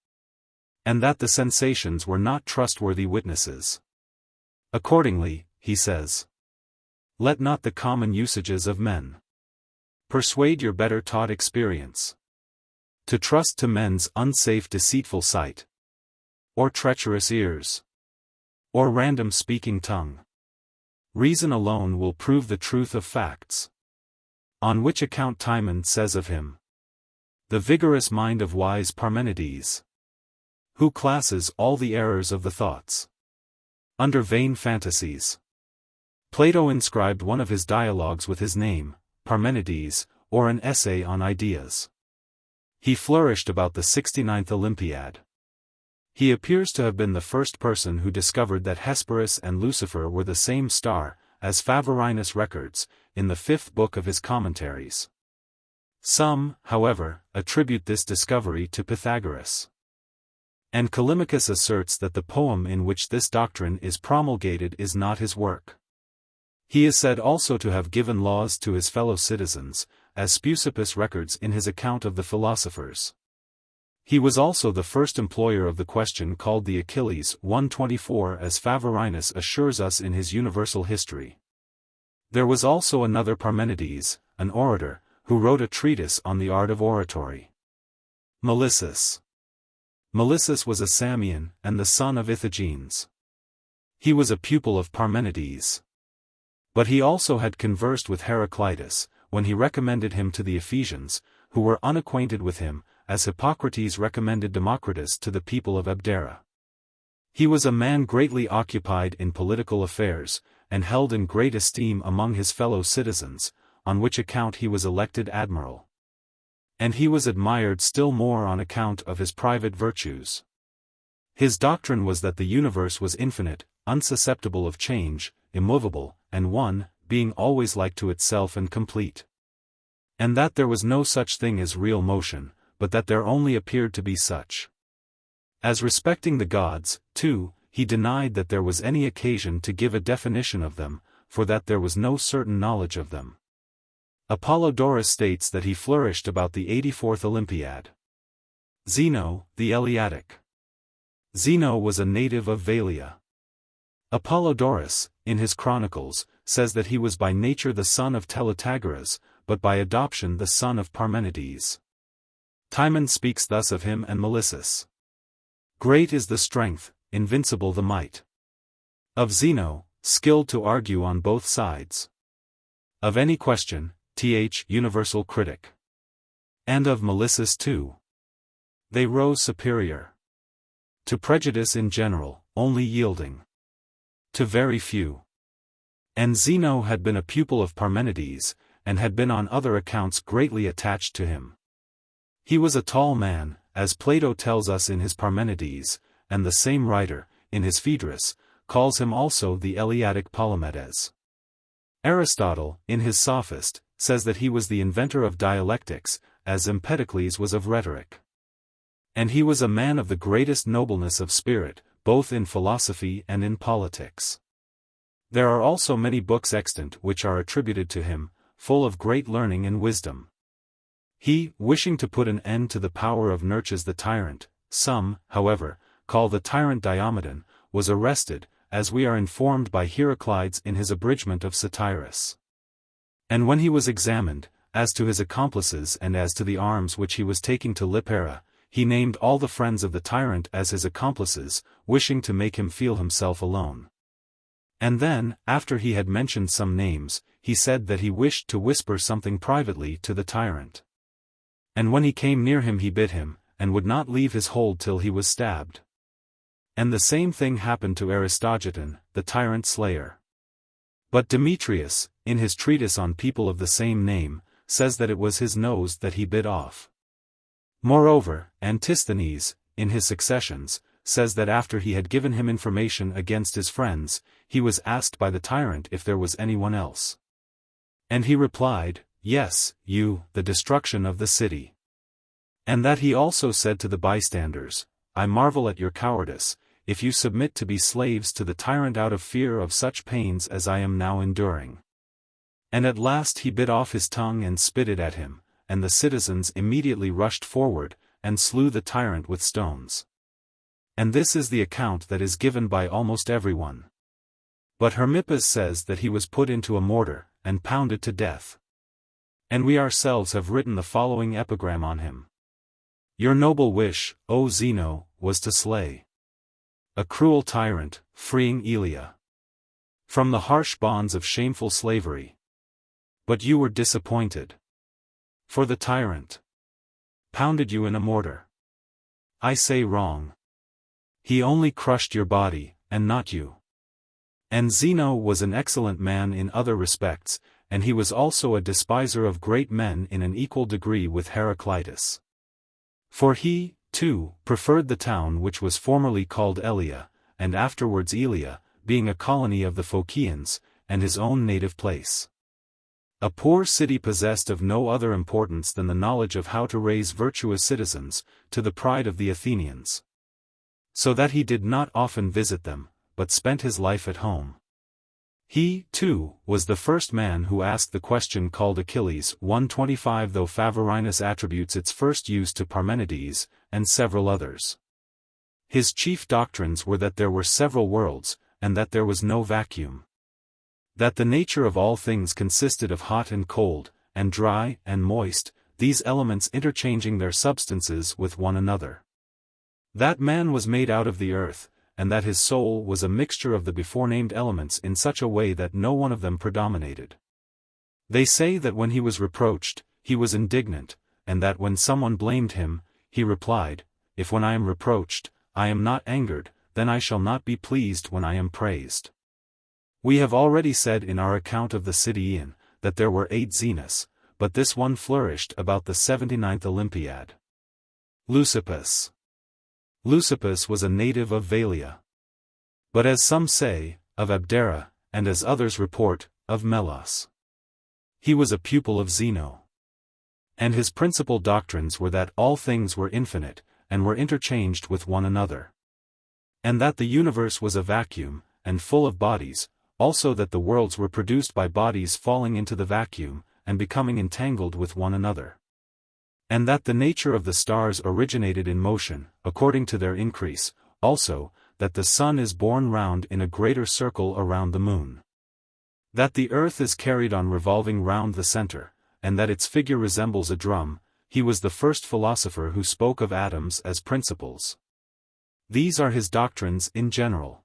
and that the sensations were not trustworthy witnesses. Accordingly, he says, "Let not the common usages of men persuade your better taught experience to trust to men's unsafe deceitful sight, or treacherous ears, or random speaking tongue. Reason alone will prove the truth of facts." On which account Timon says of him, "The vigorous mind of wise Parmenides, who classes all the errors of the thoughts under vain fantasies." Plato inscribed one of his dialogues with his name, Parmenides, or an essay on ideas. He flourished about the 69th Olympiad. He appears to have been the first person who discovered that Hesperus and Lucifer were the same star, as Phavorinus records, in the 5th book of his commentaries. Some, however, attribute this discovery to Pythagoras. And Callimachus asserts that the poem in which this doctrine is promulgated is not his work. He is said also to have given laws to his fellow citizens, as Speusippus records in his account of the philosophers. He was also the first employer of the question called the Achilles 124, as Phavorinus assures us in his Universal History. There was also another Parmenides, an orator, who wrote a treatise on the art of oratory. Melissus. Melissus was a Samian, and the son of Ithagenes. He was a pupil of Parmenides. But he also had conversed with Heraclitus, when he recommended him to the Ephesians, who were unacquainted with him, as Hippocrates recommended Democritus to the people of Abdera. He was a man greatly occupied in political affairs, and held in great esteem among his fellow citizens, on which account he was elected admiral. And he was admired still more on account of his private virtues. His doctrine was that the universe was infinite, unsusceptible of change, immovable, and one, being always like to itself and complete. And that there was no such thing as real motion, but that there only appeared to be such. As respecting the gods, too, he denied that there was any occasion to give a definition of them, for that there was no certain knowledge of them. Apollodorus states that he flourished about the 84th Olympiad. Zeno, the Eleatic. Zeno was a native of Velia. Apollodorus, in his chronicles, says that he was by nature the son of Pythagoras, but by adoption the son of Parmenides. Timon speaks thus of him and Melissus. Great is the strength, invincible the might. Of Zeno, skilled to argue on both sides. Of any question, universal critic. And of Melissus too. They rose superior. To prejudice in general, only yielding. To very few. And Zeno had been a pupil of Parmenides, and had been on other accounts greatly attached to him. He was a tall man, as Plato tells us in his Parmenides, and the same writer, in his Phaedrus, calls him also the Eleatic Polymedes. Aristotle, in his Sophist, says that he was the inventor of dialectics, as Empedocles was of rhetoric. And he was a man of the greatest nobleness of spirit, both in philosophy and in politics. There are also many books extant which are attributed to him, full of great learning and wisdom. He, wishing to put an end to the power of Nearchus the tyrant, some, however, call the tyrant Diomedon, was arrested, as we are informed by Heraclides in his abridgment of Satyrus. And when he was examined, as to his accomplices and as to the arms which he was taking to Lipara, he named all the friends of the tyrant as his accomplices, wishing to make him feel himself alone. And then, after he had mentioned some names, he said that he wished to whisper something privately to the tyrant. And when he came near him he bit him, and would not leave his hold till he was stabbed. And the same thing happened to Aristogiton, the tyrant slayer. But Demetrius, in his treatise on people of the same name, says that it was his nose that he bit off. Moreover, Antisthenes, in his Successions, says that after he had given him information against his friends, he was asked by the tyrant if there was anyone else. And he replied, "Yes, you, the destruction of the city." And that he also said to the bystanders, "I marvel at your cowardice, if you submit to be slaves to the tyrant out of fear of such pains as I am now enduring." And at last he bit off his tongue and spit it at him, and the citizens immediately rushed forward, and slew the tyrant with stones. And this is the account that is given by almost everyone. But Hermippus says that he was put into a mortar, and pounded to death. And we ourselves have written the following epigram on him. Your noble wish, O Zeno, was to slay a cruel tyrant, freeing Aelia from the harsh bonds of shameful slavery. But you were disappointed. For the tyrant pounded you in a mortar. I say wrong. He only crushed your body, and not you. And Zeno was an excellent man in other respects, and he was also a despiser of great men in an equal degree with Heraclitus. For he, too, preferred the town which was formerly called Elea, and afterwards Aelia, being a colony of the Phocians, and his own native place. A poor city possessed of no other importance than the knowledge of how to raise virtuous citizens, to the pride of the Athenians. So that he did not often visit them, but spent his life at home. He, too, was the first man who asked the question called Achilles 125, though Favorinus attributes its first use to Parmenides, and several others. His chief doctrines were that there were several worlds, and that there was no vacuum. That the nature of all things consisted of hot and cold, and dry and moist, these elements interchanging their substances with one another. That man was made out of the earth, and that his soul was a mixture of the before-named elements in such a way that no one of them predominated. They say that when he was reproached, he was indignant, and that when someone blamed him, he replied, "If when I am reproached, I am not angered, then I shall not be pleased when I am praised." We have already said in our account of the city Ion, that there were 8 Zenas, but this one flourished about the 79th Olympiad. Leucippus. Leucippus was a native of Velia. But as some say, of Abdera, and as others report, of Melos. He was a pupil of Zeno. And his principal doctrines were that all things were infinite, and were interchanged with one another. And that the universe was a vacuum, and full of bodies, also that the worlds were produced by bodies falling into the vacuum, and becoming entangled with one another. And that the nature of the stars originated in motion, according to their increase, also, that the sun is borne round in a greater circle around the moon. That the earth is carried on revolving round the center, and that its figure resembles a drum. He was the first philosopher who spoke of atoms as principles. These are his doctrines in general.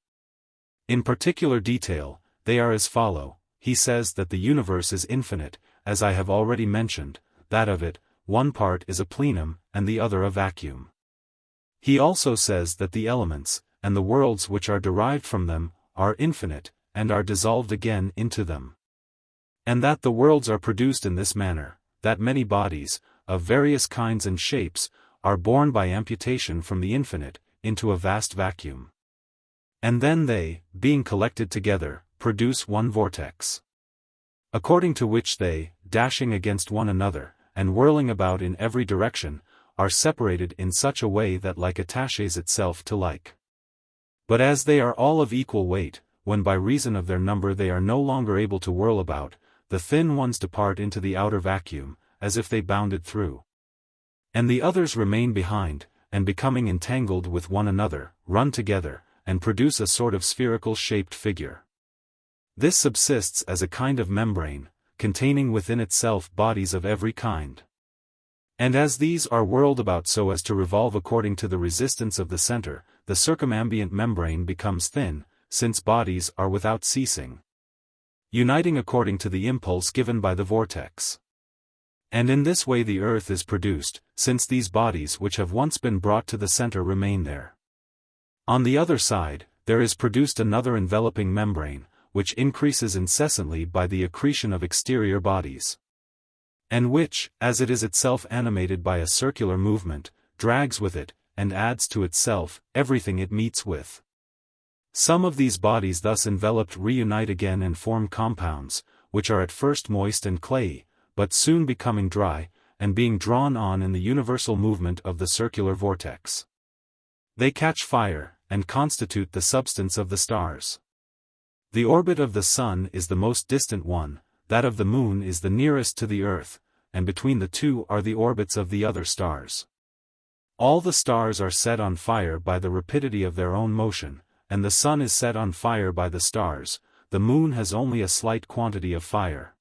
In particular detail, they are as follow. He says that the universe is infinite, as I have already mentioned, that of it, one part is a plenum, and the other a vacuum. He also says that the elements, and the worlds which are derived from them, are infinite, and are dissolved again into them. And that the worlds are produced in this manner, that many bodies, of various kinds and shapes, are born by amputation from the infinite, into a vast vacuum. And then they, being collected together, produce one vortex. According to which they, dashing against one another, and whirling about in every direction, are separated in such a way that like attaches itself to like. But as they are all of equal weight, when by reason of their number they are no longer able to whirl about, the thin ones depart into the outer vacuum, as if they bounded through. And the others remain behind, and becoming entangled with one another, run together, and produce a sort of spherical-shaped figure. This subsists as a kind of membrane, containing within itself bodies of every kind. And as these are whirled about so as to revolve according to the resistance of the center, the circumambient membrane becomes thin, since bodies are without ceasing, uniting according to the impulse given by the vortex. And in this way the earth is produced, since these bodies which have once been brought to the center remain there. On the other side, there is produced another enveloping membrane, which increases incessantly by the accretion of exterior bodies. And which, as it is itself animated by a circular movement, drags with it, and adds to itself, everything it meets with. Some of these bodies thus enveloped reunite again and form compounds, which are at first moist and clayey, but soon becoming dry, and being drawn on in the universal movement of the circular vortex. They catch fire, and constitute the substance of the stars. The orbit of the sun is the most distant one, that of the moon is the nearest to the earth, and between the two are the orbits of the other stars. All the stars are set on fire by the rapidity of their own motion, and the sun is set on fire by the stars. The moon has only a slight quantity of fire.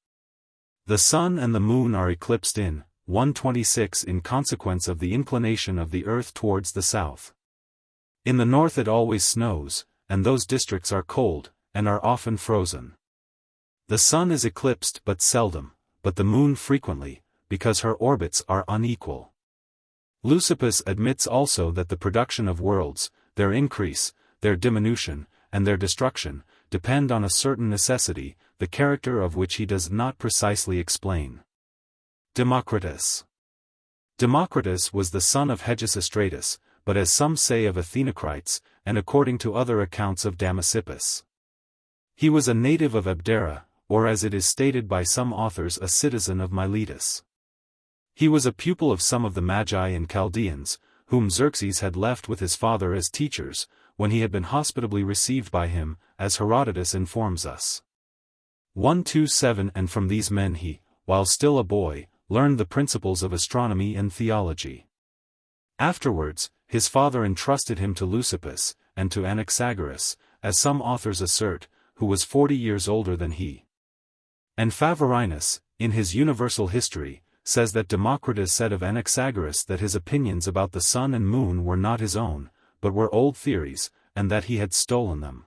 The sun and the moon are eclipsed in 1/26 in consequence of the inclination of the earth towards the south. In the north it always snows, and those districts are cold, and are often frozen. The sun is eclipsed but seldom, but the moon frequently, because her orbits are unequal. Leucippus admits also that the production of worlds, their increase, their diminution, and their destruction, depend on a certain necessity, the character of which he does not precisely explain. Democritus. Democritus was the son of Hegesistratus, but as some say of Athenocrites, and according to other accounts of Damasippus. He was a native of Abdera, or as it is stated by some authors a citizen of Miletus. He was a pupil of some of the Magi and Chaldeans, whom Xerxes had left with his father as teachers, when he had been hospitably received by him, as Herodotus informs us. 127 And from these men he, while still a boy, learned the principles of astronomy and theology. Afterwards, his father entrusted him to Leucippus, and to Anaxagoras, as some authors assert, who was 40 years older than he. And Phavorinus, in his Universal History, says that Democritus said of Anaxagoras that his opinions about the sun and moon were not his own, but were old theories, and that he had stolen them.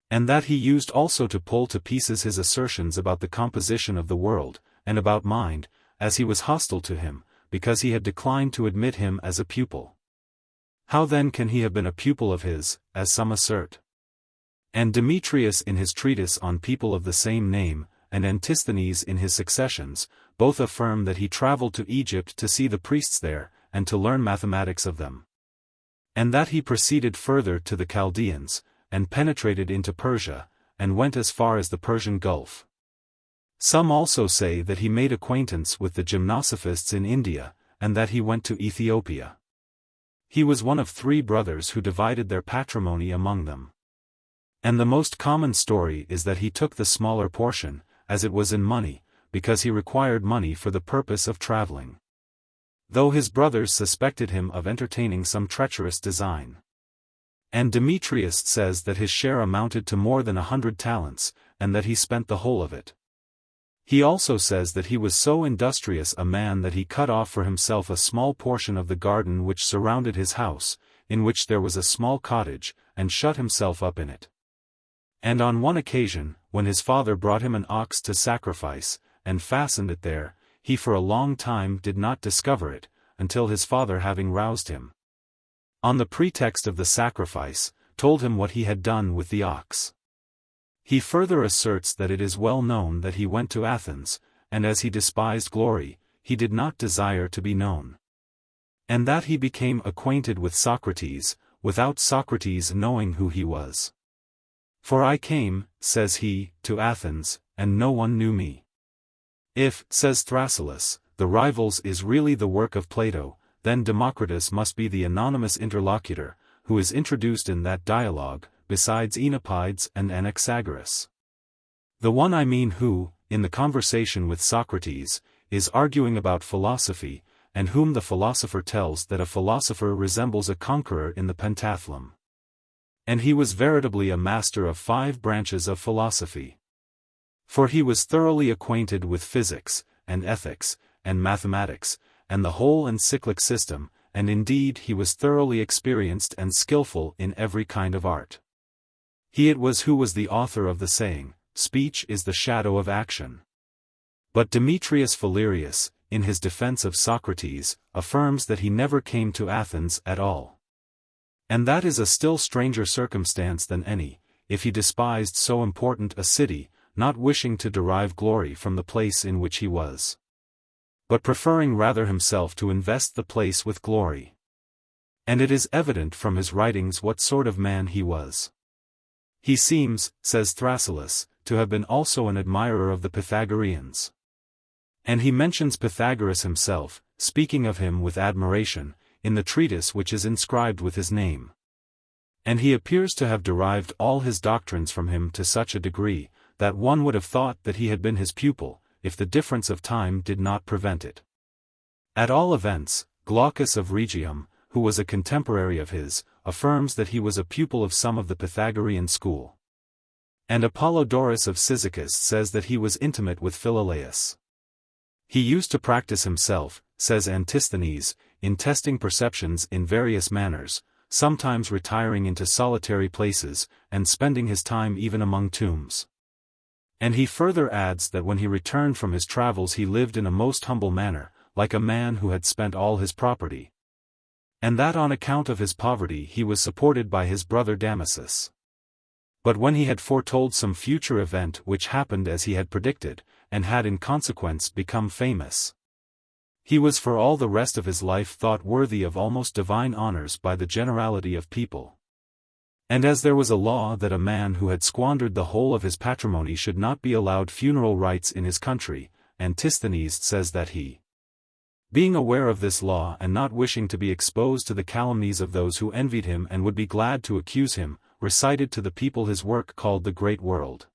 And that he used also to pull to pieces his assertions about the composition of the world, and about mind, as he was hostile to him, because he had declined to admit him as a pupil. How then can he have been a pupil of his, as some assert? And Demetrius in his treatise on people of the same name, and Antisthenes in his Successions, both affirm that he traveled to Egypt to see the priests there, and to learn mathematics of them. And that he proceeded further to the Chaldeans, and penetrated into Persia, and went as far as the Persian Gulf. Some also say that he made acquaintance with the gymnosophists in India, and that he went to Ethiopia. He was one of 3 brothers who divided their patrimony among them. And the most common story is that he took the smaller portion, as it was in money, because he required money for the purpose of traveling. Though his brothers suspected him of entertaining some treacherous design. And Demetrius says that his share amounted to more than 100 talents, and that he spent the whole of it. He also says that he was so industrious a man that he cut off for himself a small portion of the garden which surrounded his house, in which there was a small cottage, and shut himself up in it. And on one occasion, when his father brought him an ox to sacrifice, and fastened it there, he for a long time did not discover it, until his father, having roused him on the pretext of the sacrifice, told him what he had done with the ox. He further asserts that it is well known that he went to Athens, and as he despised glory, he did not desire to be known. And that he became acquainted with Socrates, without Socrates knowing who he was. For I came, says he, to Athens, and no one knew me. If, says Thales, the Rivals is really the work of Plato, then Democritus must be the anonymous interlocutor, who is introduced in that dialogue, besides Enopides and Anaxagoras. The one I mean who, in the conversation with Socrates, is arguing about philosophy, and whom the philosopher tells that a philosopher resembles a conqueror in the pentathlum. And he was veritably a master of 5 branches of philosophy. For he was thoroughly acquainted with physics, and ethics, and mathematics, and the whole encyclic system, and indeed he was thoroughly experienced and skillful in every kind of art. He it was who was the author of the saying, "Speech is the shadow of action." But Demetrius Philolaus, in his defense of Socrates, affirms that he never came to Athens at all. And that is a still stranger circumstance than any, if he despised so important a city, not wishing to derive glory from the place in which he was, but preferring rather himself to invest the place with glory. And it is evident from his writings what sort of man he was. He seems, says Thales, to have been also an admirer of the Pythagoreans. And he mentions Pythagoras himself, speaking of him with admiration, in the treatise which is inscribed with his name. And he appears to have derived all his doctrines from him to such a degree, that one would have thought that he had been his pupil, if the difference of time did not prevent it. At all events, Glaucus of Rhegium, who was a contemporary of his, affirms that he was a pupil of some of the Pythagorean school. And Apollodorus of Cyzicus says that he was intimate with Philolaus. He used to practice himself, says Antisthenes, in testing perceptions in various manners, sometimes retiring into solitary places, and spending his time even among tombs. And he further adds that when he returned from his travels he lived in a most humble manner, like a man who had spent all his property. And that on account of his poverty he was supported by his brother Melissus. But when he had foretold some future event which happened as he had predicted, and had in consequence become famous, he was for all the rest of his life thought worthy of almost divine honors by the generality of people. And as there was a law that a man who had squandered the whole of his patrimony should not be allowed funeral rites in his country, Antisthenes says that he, being aware of this law and not wishing to be exposed to the calumnies of those who envied him and would be glad to accuse him, recited to the people his work called The Great World,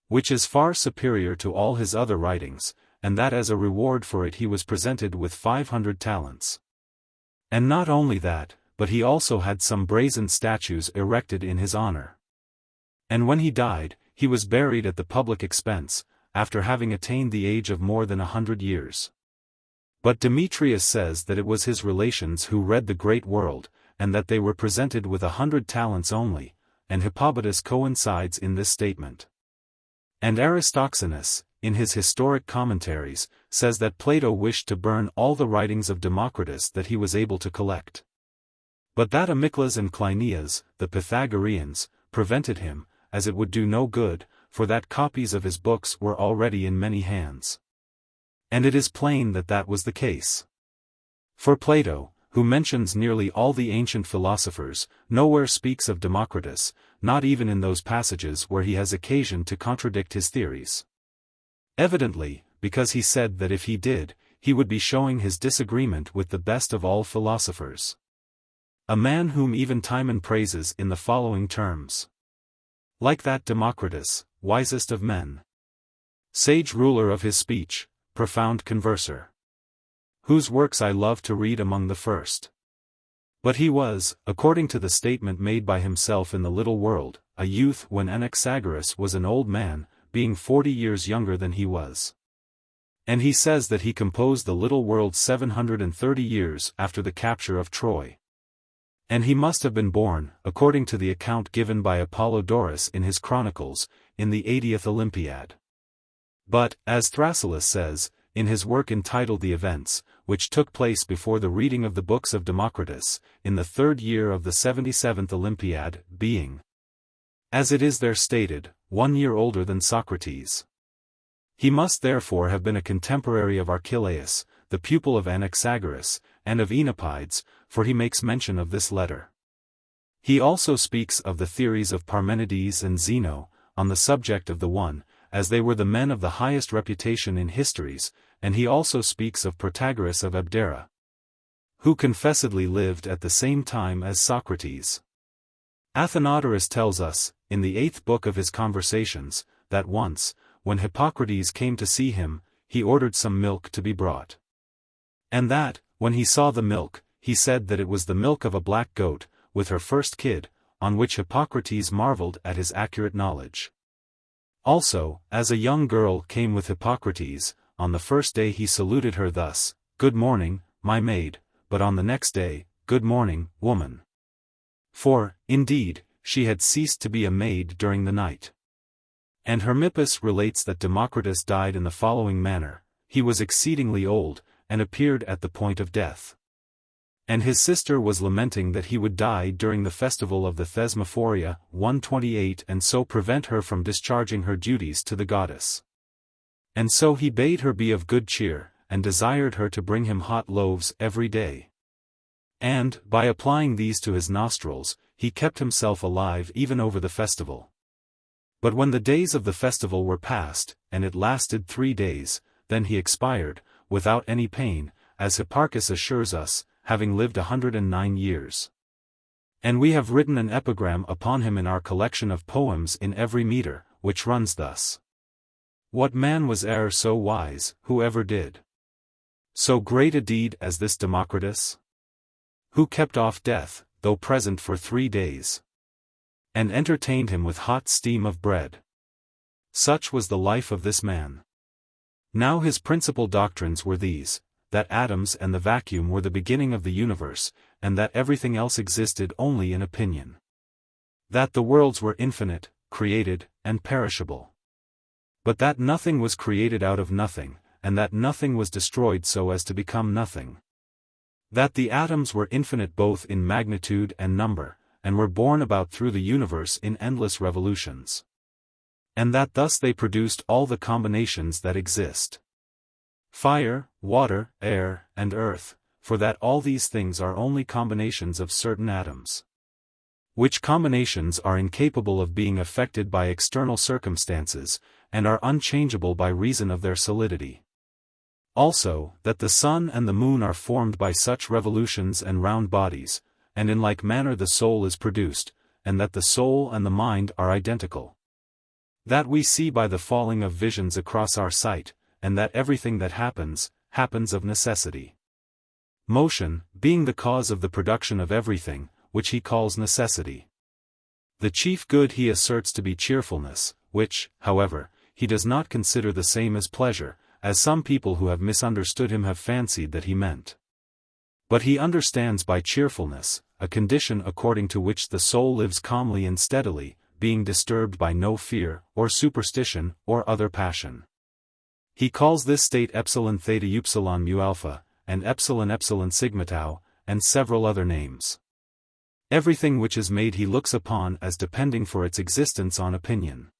which is far superior to all his other writings, and that as a reward for it he was presented with 500 talents. And not only that, but he also had some brazen statues erected in his honor. And when he died, he was buried at the public expense, after having attained the age of more than 100 years. But Demetrius says that it was his relations who read The Great World, and that they were presented with 100 talents only, and Hipparchia coincides in this statement. And Aristoxenus, in his historic commentaries, says that Plato wished to burn all the writings of Democritus that he was able to collect. But that Amyclas and Cleinias, the Pythagoreans, prevented him, as it would do no good, for that copies of his books were already in many hands. And it is plain that that was the case. For Plato, who mentions nearly all the ancient philosophers, nowhere speaks of Democritus, not even in those passages where he has occasion to contradict his theories. Evidently, because he said that if he did, he would be showing his disagreement with the best of all philosophers. A man whom even Timon praises in the following terms. Like that Democritus, wisest of men. Sage ruler of his speech, profound converser. Whose works I love to read among the first. But he was, according to the statement made by himself in the Little World, a youth when Anaxagoras was an old man, being 40 years younger than he was. And he says that he composed the Little World 730 years after the capture of Troy. And he must have been born, according to the account given by Apollodorus in his Chronicles, in the 80th Olympiad. But, as Thales says, in his work entitled The Events, which took place before the reading of the books of Democritus, in the 3rd year of the 77th Olympiad, being, as it is there stated, 1 year older than Socrates. He must therefore have been a contemporary of Archytas, the pupil of Anaxagoras, and of Enopides, for he makes mention of this letter. He also speaks of the theories of Parmenides and Zeno, on the subject of the one, as they were the men of the highest reputation in histories, and he also speaks of Pythagoras of Abdera, who confessedly lived at the same time as Socrates. Athenodorus tells us, in the 8th book of his Conversations, that once, when Hippocrates came to see him, he ordered some milk to be brought. And that, when he saw the milk, he said that it was the milk of a black goat, with her first kid, on which Hippocrates marveled at his accurate knowledge. Also, as a young girl came with Hippocrates, on the first day he saluted her thus, "Good morning, my maid," but on the next day, "Good morning, woman." For, indeed, she had ceased to be a maid during the night. And Hermippus relates that Democritus died in the following manner: he was exceedingly old, and appeared at the point of death. And his sister was lamenting that he would die during the festival of the Thesmophoria, 128, and so prevent her from discharging her duties to the goddess. And so he bade her be of good cheer, and desired her to bring him hot loaves every day. And, by applying these to his nostrils, he kept himself alive even over the festival. But when the days of the festival were past, and it lasted 3 days, then he expired, without any pain, as Hipparchus assures us, having lived 109 years. And we have written an epigram upon him in our collection of poems in every meter, which runs thus. What man was e'er so wise, who ever did so great a deed as this Democritus? Who kept off death, though present for 3 days, and entertained him with hot steam of bread. Such was the life of this man. Now his principal doctrines were these: that atoms and the vacuum were the beginning of the universe, and that everything else existed only in opinion. That the worlds were infinite, created, and perishable. But that nothing was created out of nothing, and that nothing was destroyed so as to become nothing. That the atoms were infinite both in magnitude and number, and were borne about through the universe in endless revolutions. And that thus they produced all the combinations that exist. Fire, water, air, and earth, for that all these things are only combinations of certain atoms, which combinations are incapable of being affected by external circumstances, and are unchangeable by reason of their solidity. Also, that the sun and the moon are formed by such revolutions and round bodies, and in like manner the soul is produced, and that the soul and the mind are identical. That we see by the falling of visions across our sight, and that everything that happens, happens of necessity. Motion, being the cause of the production of everything, which he calls necessity. The chief good he asserts to be cheerfulness, which, however, he does not consider the same as pleasure, as some people who have misunderstood him have fancied that he meant. But he understands by cheerfulness, a condition according to which the soul lives calmly and steadily, being disturbed by no fear, or superstition, or other passion. He calls this state epsilon theta upsilon mu alpha, and epsilon epsilon sigma tau, and several other names. Everything which is made he looks upon as depending for its existence on opinion.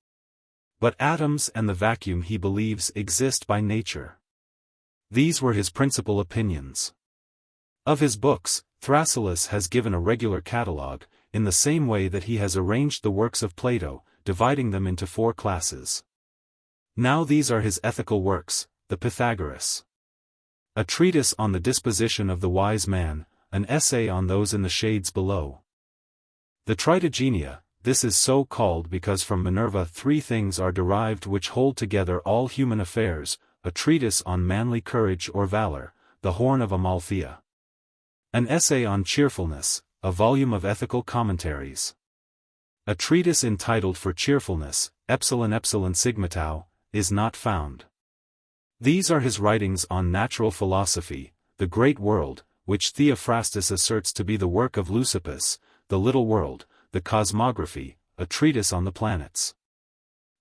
But atoms and the vacuum he believes exist by nature. These were his principal opinions. Of his books, Thales has given a regular catalogue, in the same way that he has arranged the works of Plato, dividing them into 4 classes. Now these are his ethical works: the Pythagoras, a treatise on the disposition of the wise man, an essay on those in the shades below. The Tritogenia, this is so called because from Minerva 3 things are derived which hold together all human affairs, a treatise on manly courage or valor, the Horn of Amalthea. An essay on cheerfulness, a volume of ethical commentaries. A treatise entitled For Cheerfulness, Epsilon Epsilon Sigma Tau, is not found. These are his writings on natural philosophy, the great world, which Theophrastus asserts to be the work of Leucippus, the little world, the cosmography, a treatise on the planets.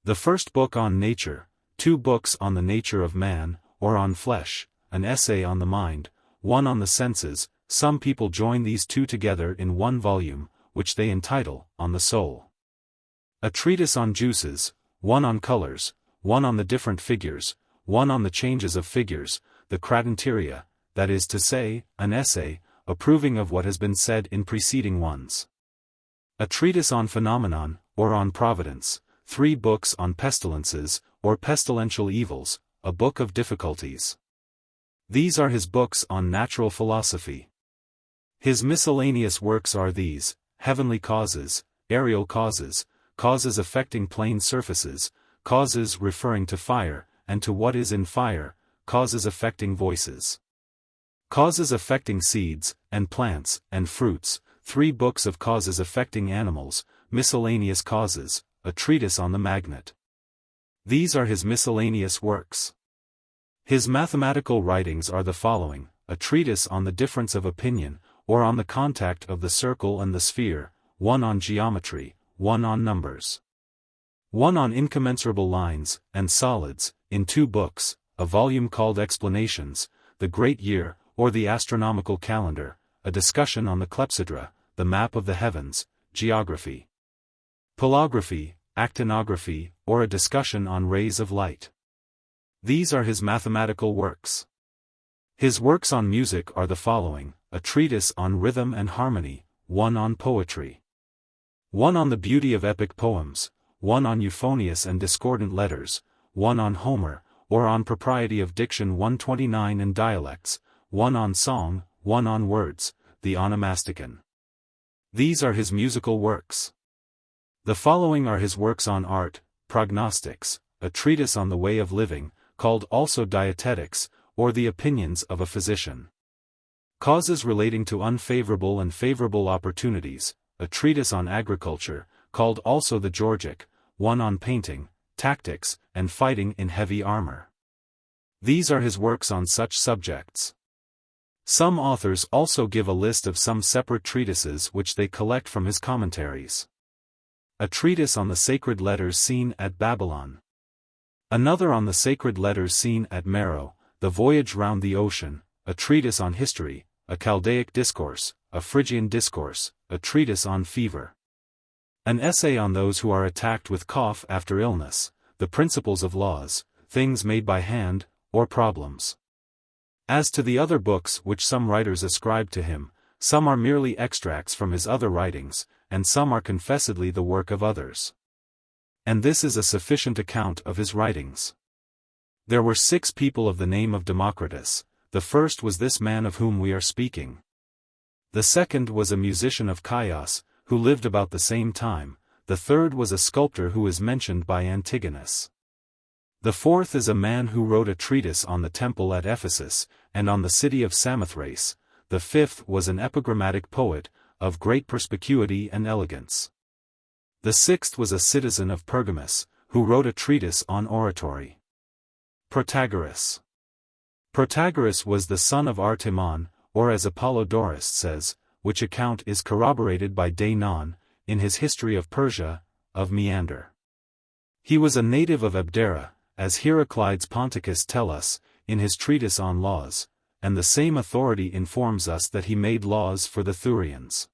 The first book on nature, 2 books on the nature of man, or on flesh, an essay on the mind, 1 on the senses. Some people join these 2 together in 1 volume, which they entitle, On the Soul. A treatise on juices, 1 on colors, 1 on the different figures, 1 on the changes of figures, the Cradenteria, that is to say, an essay, approving of what has been said in preceding ones. A treatise on phenomenon, or on providence, 3 books on pestilences, or pestilential evils, a book of difficulties. These are his books on natural philosophy. His miscellaneous works are these: Heavenly Causes, Aerial Causes, Causes affecting plane surfaces, Causes referring to fire, and to what is in fire, Causes affecting voices. Causes affecting seeds, and plants, and fruits, 3 books of Causes affecting animals, Miscellaneous Causes, a treatise on the magnet. These are his miscellaneous works. His mathematical writings are the following: a treatise on the difference of opinion, or on the contact of the circle and the sphere, 1 on geometry, 1 on numbers. 1 on incommensurable lines, and solids, in 2 books, a volume called Explanations, the Great Year, or the Astronomical Calendar, a discussion on the clepsydra, the map of the heavens, geography. Polography, actinography, or a discussion on rays of light. These are his mathematical works. His works on music are the following: a treatise on rhythm and harmony, 1 on poetry. 1 on the beauty of epic poems, 1 on euphonious and discordant letters, 1 on Homer, or on propriety of diction 129 and dialects, 1 on song, 1 on words, the Onomasticon. These are his musical works. The following are his works on art: Prognostics, a treatise on the way of living, called also Dietetics, or the opinions of a physician. Causes relating to unfavorable and favorable opportunities, a treatise on agriculture, called also the Georgic, 1 on painting, tactics, and fighting in heavy armor. These are his works on such subjects. Some authors also give a list of some separate treatises which they collect from his commentaries. A treatise on the sacred letters seen at Babylon. Another on the sacred letters seen at Meroe, the voyage round the ocean, a treatise on history, a Chaldaic discourse, a Phrygian discourse, a treatise on fever. An essay on those who are attacked with cough after illness, the principles of laws, things made by hand, or problems. As to the other books which some writers ascribe to him, some are merely extracts from his other writings, and some are confessedly the work of others. And this is a sufficient account of his writings. There were 6 people of the name of Democritus. The first was this man of whom we are speaking. The second was a musician of Chios, who lived about the same time. The third was a sculptor who is mentioned by Antigonus. The fourth is a man who wrote a treatise on the temple at Ephesus, and on the city of Samothrace. The fifth was an epigrammatic poet, of great perspicuity and elegance. The sixth was a citizen of Pergamus, who wrote a treatise on oratory. Protagoras. Protagoras was the son of Artemon, or as Apollodorus says, which account is corroborated by Deinon, in his History of Persia, of Meander. He was a native of Abdera, as Heraclides Ponticus tell us, in his treatise on laws, and the same authority informs us that he made laws for the Thurians.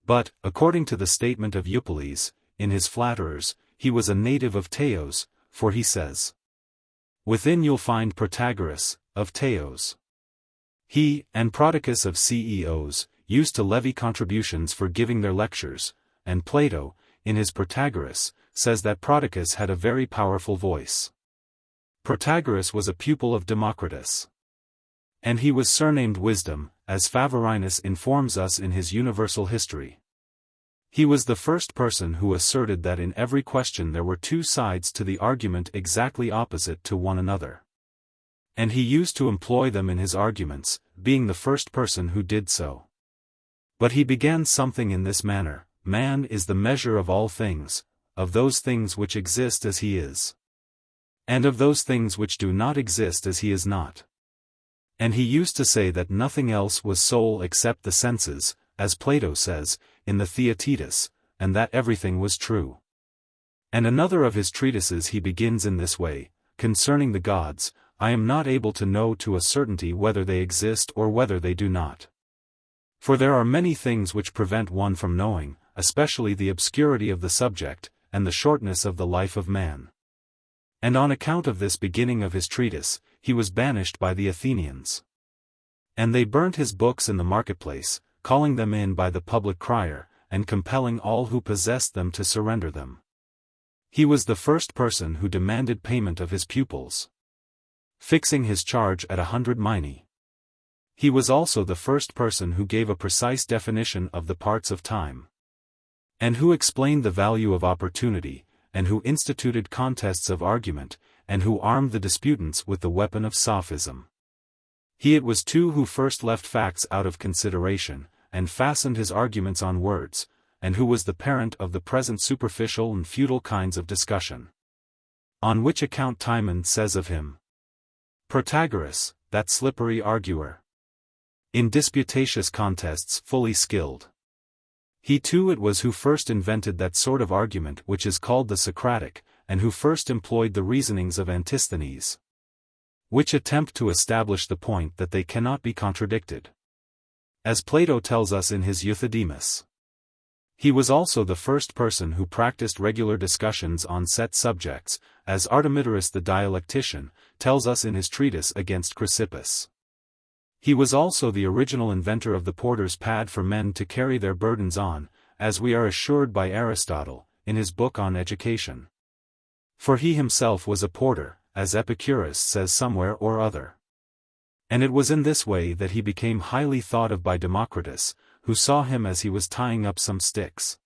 But, according to the statement of Euclid, in his Flatterers, he was a native of Teos, for he says, "Within you'll find Protagoras, of Teos." He, and Prodicus of Ceos, used to levy contributions for giving their lectures, and Plato, in his Protagoras, says that Prodicus had a very powerful voice. Protagoras was a pupil of Democritus. And he was surnamed Wisdom, as Phavorinus informs us in his Universal History. He was the first person who asserted that in every question there were two sides to the argument exactly opposite to one another. And he used to employ them in his arguments, being the first person who did so. But he began something in this manner: man is the measure of all things, of those things which exist as he is, and of those things which do not exist as he is not. And he used to say that nothing else was soul except the senses, as Plato says, in the Theaetetus, and that everything was true. And another of his treatises he begins in this way: concerning the gods, I am not able to know to a certainty whether they exist or whether they do not. For there are many things which prevent one from knowing, especially the obscurity of the subject, and the shortness of the life of man. And on account of this beginning of his treatise, he was banished by the Athenians. And they burnt his books in the marketplace, calling them in by the public crier, and compelling all who possessed them to surrender them. He was the first person who demanded payment of his pupils, fixing his charge at 100 minae. He was also the first person who gave a precise definition of the parts of time, and who explained the value of opportunity, and who instituted contests of argument, and who armed the disputants with the weapon of sophism. He it was too who first left facts out of consideration, and fastened his arguments on words, and who was the parent of the present superficial and futile kinds of discussion. On which account Timon says of him, Protagoras, that slippery arguer, in disputatious contests fully skilled. He too it was who first invented that sort of argument which is called the Socratic, and who first employed the reasonings of Antisthenes, which attempt to establish the point that they cannot be contradicted, as Plato tells us in his Euthydemus. He was also the first person who practiced regular discussions on set subjects, as Artemidorus the dialectician tells us in his treatise against Chrysippus. He was also the original inventor of the porter's pad for men to carry their burdens on, as we are assured by Aristotle, in his book on education. For he himself was a porter, as Epicurus says somewhere or other. And it was in this way that he became highly thought of by Democritus, who saw him as he was tying up some sticks.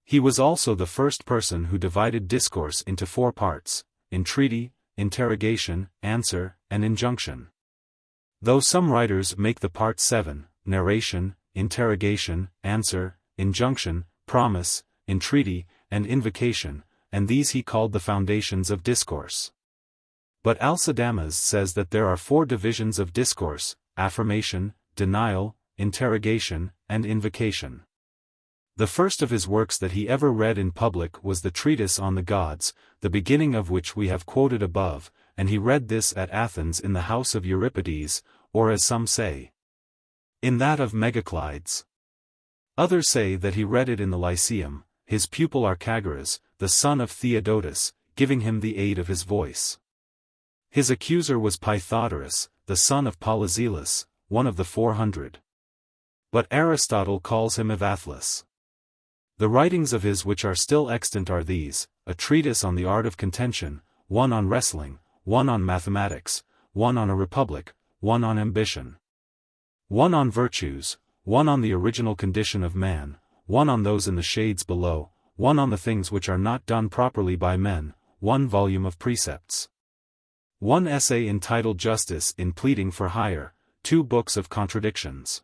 He was also the first person who divided discourse into 4 parts: entreaty, interrogation, answer, and injunction. Though some writers make the part 7, narration, interrogation, answer, injunction, promise, entreaty, and invocation, and these he called the foundations of discourse. But Alcidamas says that there are 4 divisions of discourse: affirmation, denial, interrogation, and invocation. The first of his works that he ever read in public was the treatise on the gods, the beginning of which we have quoted above, and he read this at Athens in the house of Euripides, or as some say, in that of Megaclides. Others say that he read it in the Lyceum, his pupil Archytas, the son of Theodotus, giving him the aid of his voice. His accuser was Pythagoras, the son of Polyzelos, one of the 400. But Aristotle calls him Evathlus. The writings of his which are still extant are these: a treatise on the art of contention, one on wrestling, one on mathematics, one on a republic, one on ambition, one on virtues, one on the original condition of man, one on those in the shades below, one on the things which are not done properly by men, 1 volume of precepts, 1 essay entitled Justice in Pleading for Hire, 2 books of contradictions.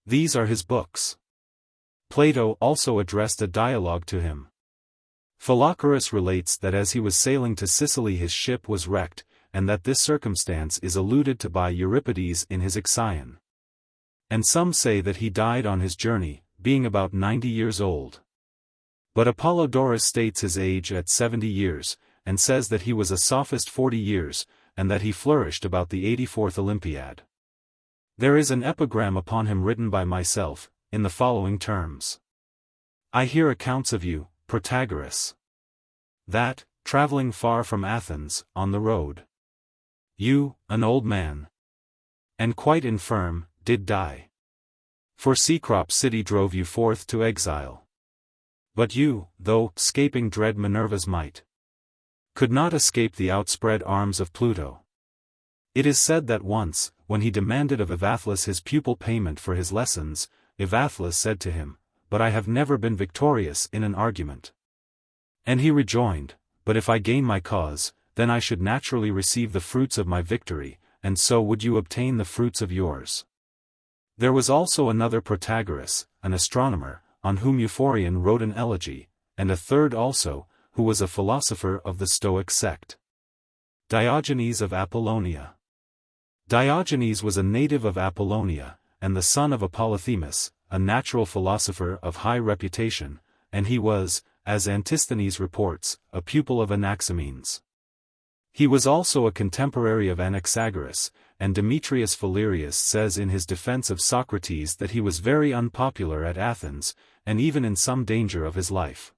These are his books. Plato also addressed a dialogue to him. Philolaus relates that as he was sailing to Sicily his ship was wrecked, and that this circumstance is alluded to by Euripides in his Ixion. And some say that he died on his journey, being about 90 years old. But Apollodorus states his age at 70 years, and says that he was a sophist 40 years, and that he flourished about the 84th Olympiad. There is an epigram upon him written by myself, in the following terms: I hear accounts of you, Protagoras, that, traveling far from Athens, on the road, you, an old man, and quite infirm, did die. For Cecrops' city drove you forth to exile. But you, though, scaping dread Minerva's might, could not escape the outspread arms of Pluto. It is said that once, when he demanded of Evathlus his pupil payment for his lessons, Evathlus said to him, "But I have never been victorious in an argument." And he rejoined, "But if I gain my cause, then I should naturally receive the fruits of my victory, and so would you obtain the fruits of yours." There was also another Protagoras, an astronomer, on whom Euphorion wrote an elegy, and a third also, who was a philosopher of the Stoic sect. Diogenes of Apollonia. Diogenes was a native of Apollonia, and the son of Polyphemus, a natural philosopher of high reputation, and he was, as Antisthenes reports, a pupil of Anaximenes. He was also a contemporary of Anaxagoras, and Demetrius Philolaus says in his defense of Socrates that he was very unpopular at Athens, and even in some danger of his life.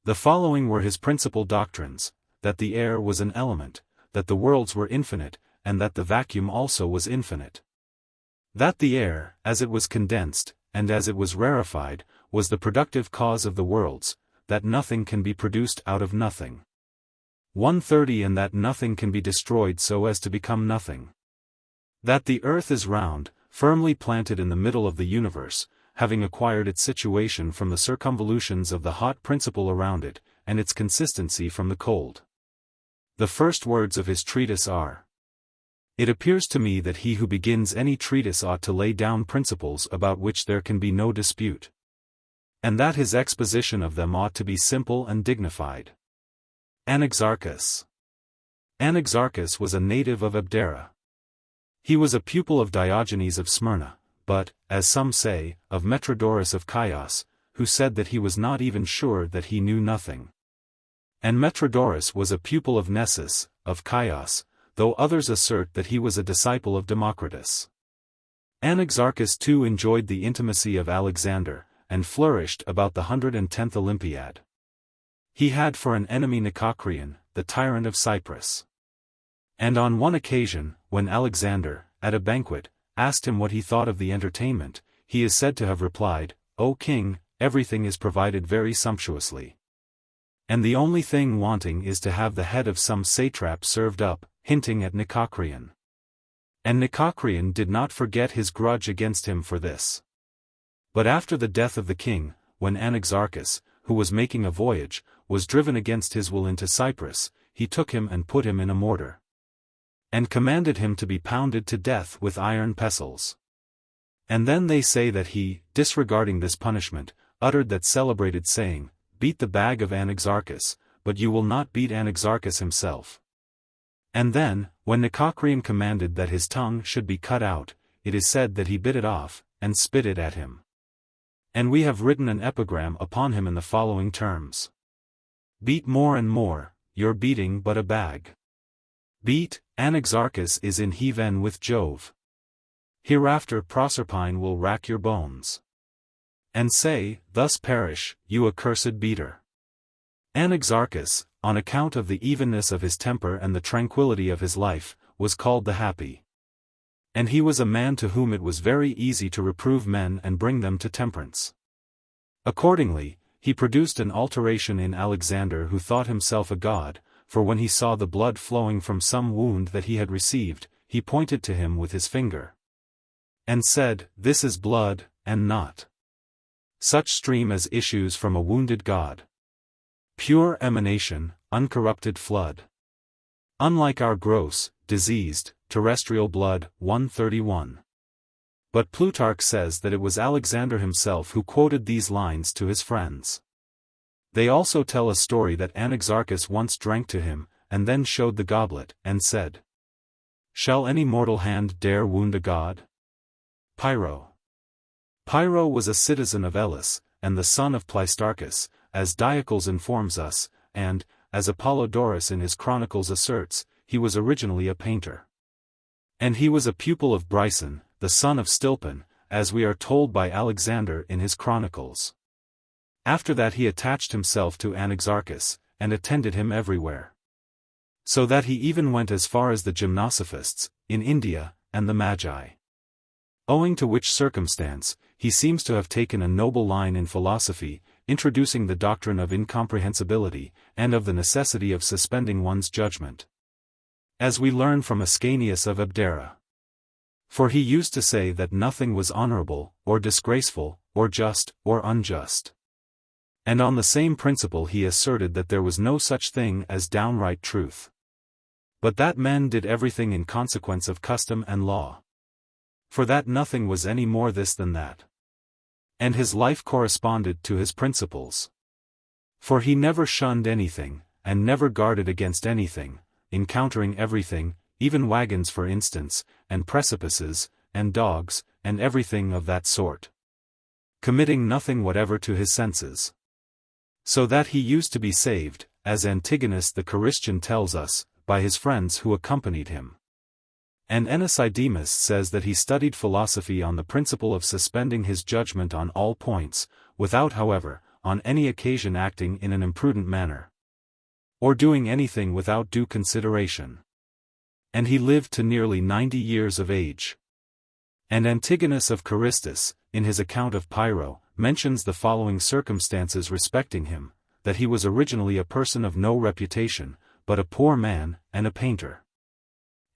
The following were his principal doctrines: that the air was an element, that the worlds were infinite, and that the vacuum also was infinite. That the air, as it was condensed, and as it was rarefied, was the productive cause of the worlds, that nothing can be produced out of nothing. 130 And that nothing can be destroyed so as to become nothing. That the earth is round, firmly planted in the middle of the universe, having acquired its situation from the circumvolutions of the hot principle around it, and its consistency from the cold. The first words of his treatise are, "It appears to me that he who begins any treatise ought to lay down principles about which there can be no dispute, and that his exposition of them ought to be simple and dignified." Anaxarchus. Anaxarchus was a native of Abdera. He was a pupil of Diogenes of Smyrna, but, as some say, of Metrodorus of Chios, who said that he was not even sure that he knew nothing. And Metrodorus was a pupil of Nessus, of Chios, though others assert that he was a disciple of Democritus. Anaxarchus too enjoyed the intimacy of Alexander, and flourished about the 110th Olympiad. He had for an enemy Nicocreon, the tyrant of Cyprus. And on one occasion, when Alexander, at a banquet, asked him what he thought of the entertainment, he is said to have replied, "O king, everything is provided very sumptuously. And the only thing wanting is to have the head of some satrap served up," hinting at Nicocreon. And Nicocreon did not forget his grudge against him for this. But after the death of the king, when Anaxarchus, who was making a voyage, was driven against his will into Cyprus, he took him and put him in a mortar, and commanded him to be pounded to death with iron pestles. And then they say that he, disregarding this punishment, uttered that celebrated saying, "Beat the bag of Anaxarchus, but you will not beat Anaxarchus himself." And then, when Nicocreon commanded that his tongue should be cut out, it is said that he bit it off, and spit it at him. And we have written an epigram upon him in the following terms: "Beat more and more, you're beating but a bag. Beat, Anaxarchus is in heaven with Jove. Hereafter Proserpine will rack your bones. And say, thus perish, you accursed beater." Anaxarchus, on account of the evenness of his temper and the tranquility of his life, was called the Happy. And he was a man to whom it was very easy to reprove men and bring them to temperance. Accordingly, he produced an alteration in Alexander, who thought himself a god, for when he saw the blood flowing from some wound that he had received, he pointed to him with his finger, and said, "This is blood, and not such stream as issues from a wounded god. Pure emanation, uncorrupted flood. Unlike our gross, diseased, terrestrial blood." 131. But Plutarch says that it was Alexander himself who quoted these lines to his friends. They also tell a story that Anaxarchus once drank to him, and then showed the goblet, and said, "Shall any mortal hand dare wound a god?" Pyrrho. Pyrrho was a citizen of Elis, and the son of Pleistarchus, as Diocles informs us, and, as Apollodorus in his chronicles asserts, he was originally a painter. And he was a pupil of Bryson, the son of Stilpo, as we are told by Alexander in his chronicles. After that he attached himself to Anaxarchus, and attended him everywhere. So that he even went as far as the Gymnosophists, in India, and the Magi. Owing to which circumstance, he seems to have taken a noble line in philosophy, introducing the doctrine of incomprehensibility, and of the necessity of suspending one's judgment. As we learn from Ascanius of Abdera. For he used to say that nothing was honorable, or disgraceful, or just, or unjust. And on the same principle he asserted that there was no such thing as downright truth. But that men did everything in consequence of custom and law. For that nothing was any more this than that. And his life corresponded to his principles. For he never shunned anything, and never guarded against anything, encountering everything, even wagons for instance, and precipices, and dogs, and everything of that sort. Committing nothing whatever to his senses. So that he used to be saved, as Antigonus the Carystian tells us, by his friends who accompanied him. And Anaximenes says that he studied philosophy on the principle of suspending his judgment on all points, without however, on any occasion acting in an imprudent manner. Or doing anything without due consideration. And he lived to nearly 90 years of age. And Antigonus of Carystus, in his account of Pyrrho, mentions the following circumstances respecting him, that he was originally a person of no reputation, but a poor man, and a painter.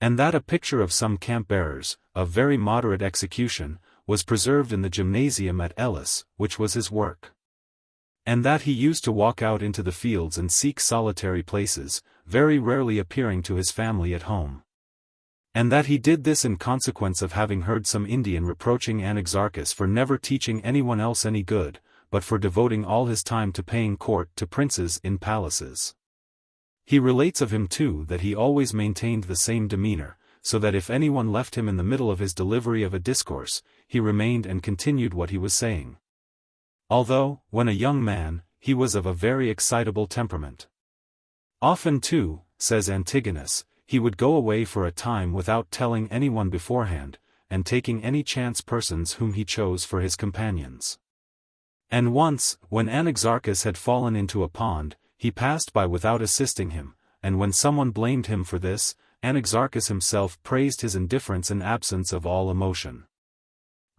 And that a picture of some camp-bearers, of very moderate execution, was preserved in the gymnasium at Elis, which was his work. And that he used to walk out into the fields and seek solitary places, very rarely appearing to his family at home. And that he did this in consequence of having heard some Indian reproaching Anaxarchus for never teaching anyone else any good, but for devoting all his time to paying court to princes in palaces. He relates of him too that he always maintained the same demeanor, so that if anyone left him in the middle of his delivery of a discourse, he remained and continued what he was saying. Although, when a young man, he was of a very excitable temperament. Often too, says Antigonus, he would go away for a time without telling anyone beforehand, and taking any chance persons whom he chose for his companions. And once, when Anaxarchus had fallen into a pond, he passed by without assisting him, and when someone blamed him for this, Anaxarchus himself praised his indifference and absence of all emotion.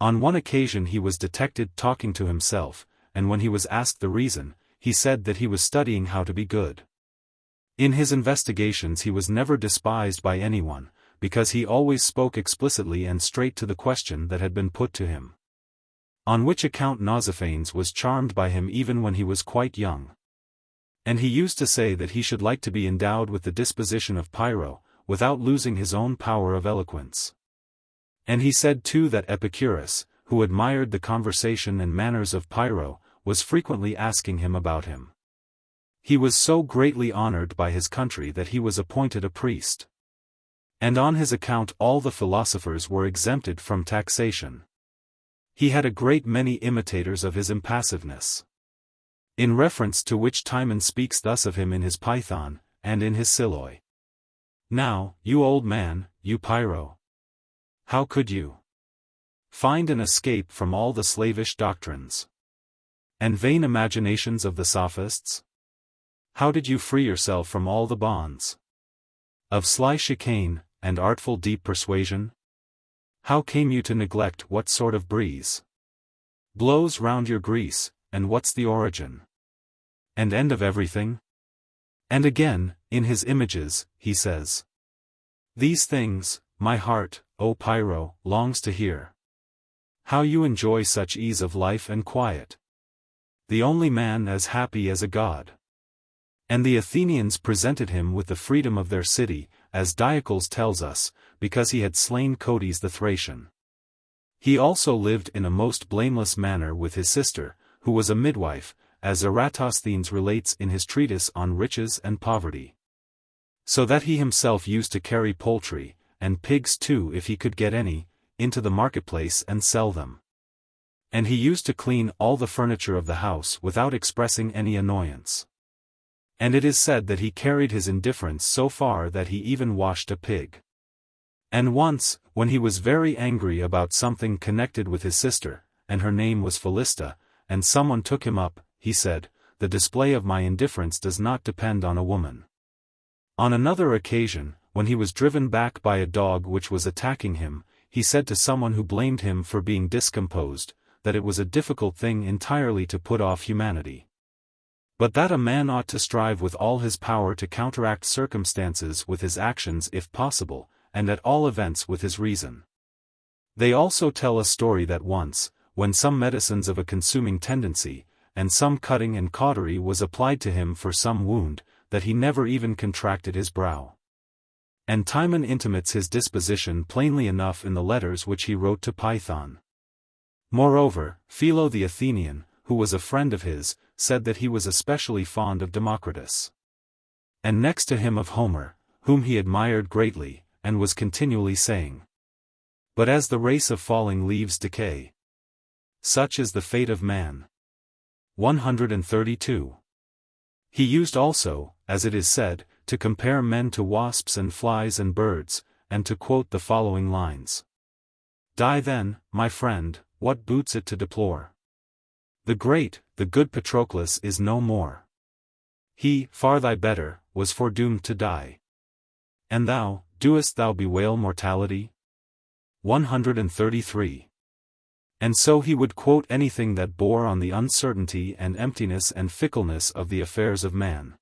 On one occasion he was detected talking to himself, and when he was asked the reason, he said that he was studying how to be good. In his investigations he was never despised by anyone, because he always spoke explicitly and straight to the question that had been put to him. On which account Nausiphanes was charmed by him even when he was quite young. And he used to say that he should like to be endowed with the disposition of Pyrrho, without losing his own power of eloquence. And he said too that Epicurus, who admired the conversation and manners of Pyrrho, was frequently asking him about him. He was so greatly honored by his country that he was appointed a priest. And on his account all the philosophers were exempted from taxation. He had a great many imitators of his impassiveness. In reference to which Timon speaks thus of him in his Python, and in his Siloi. Now, you old man, you Pyrrho. How could you find an escape from all the slavish doctrines and vain imaginations of the sophists? How did you free yourself from all the bonds of sly chicane, and artful deep persuasion? How came you to neglect what sort of breeze blows round your Greece, and what's the origin and end of everything? And again, in his Images, he says, these things, my heart, O Pyrrho, longs to hear. How you enjoy such ease of life and quiet. The only man as happy as a god. And the Athenians presented him with the freedom of their city, as Diogenes tells us, because he had slain Codes the Thracian. He also lived in a most blameless manner with his sister, who was a midwife, as Eratosthenes relates in his treatise on riches and poverty. So that he himself used to carry poultry, and pigs too if he could get any, into the marketplace and sell them. And he used to clean all the furniture of the house without expressing any annoyance. And it is said that he carried his indifference so far that he even washed a pig. And once, when he was very angry about something connected with his sister, and her name was Felista, and someone took him up, he said, the display of my indifference does not depend on a woman. On another occasion, when he was driven back by a dog which was attacking him, he said to someone who blamed him for being discomposed, that it was a difficult thing entirely to put off humanity. But that a man ought to strive with all his power to counteract circumstances with his actions if possible, and at all events with his reason. They also tell a story that once, when some medicines of a consuming tendency, and some cutting and cautery was applied to him for some wound, that he never even contracted his brow. And Timon intimates his disposition plainly enough in the letters which he wrote to Python. Moreover, Philo the Athenian, who was a friend of his, said that he was especially fond of Democritus. And next to him of Homer, whom he admired greatly, and was continually saying, "But as the race of falling leaves decay, such is the fate of man." 132. He used also, as it is said, to compare men to wasps and flies and birds, and to quote the following lines. "Die then, my friend, what boots it to deplore? The great, the good Patroclus is no more. He, far thy better, was foredoomed to die. And thou, doest thou bewail mortality?" 133. And so he would quote anything that bore on the uncertainty and emptiness and fickleness of the affairs of man.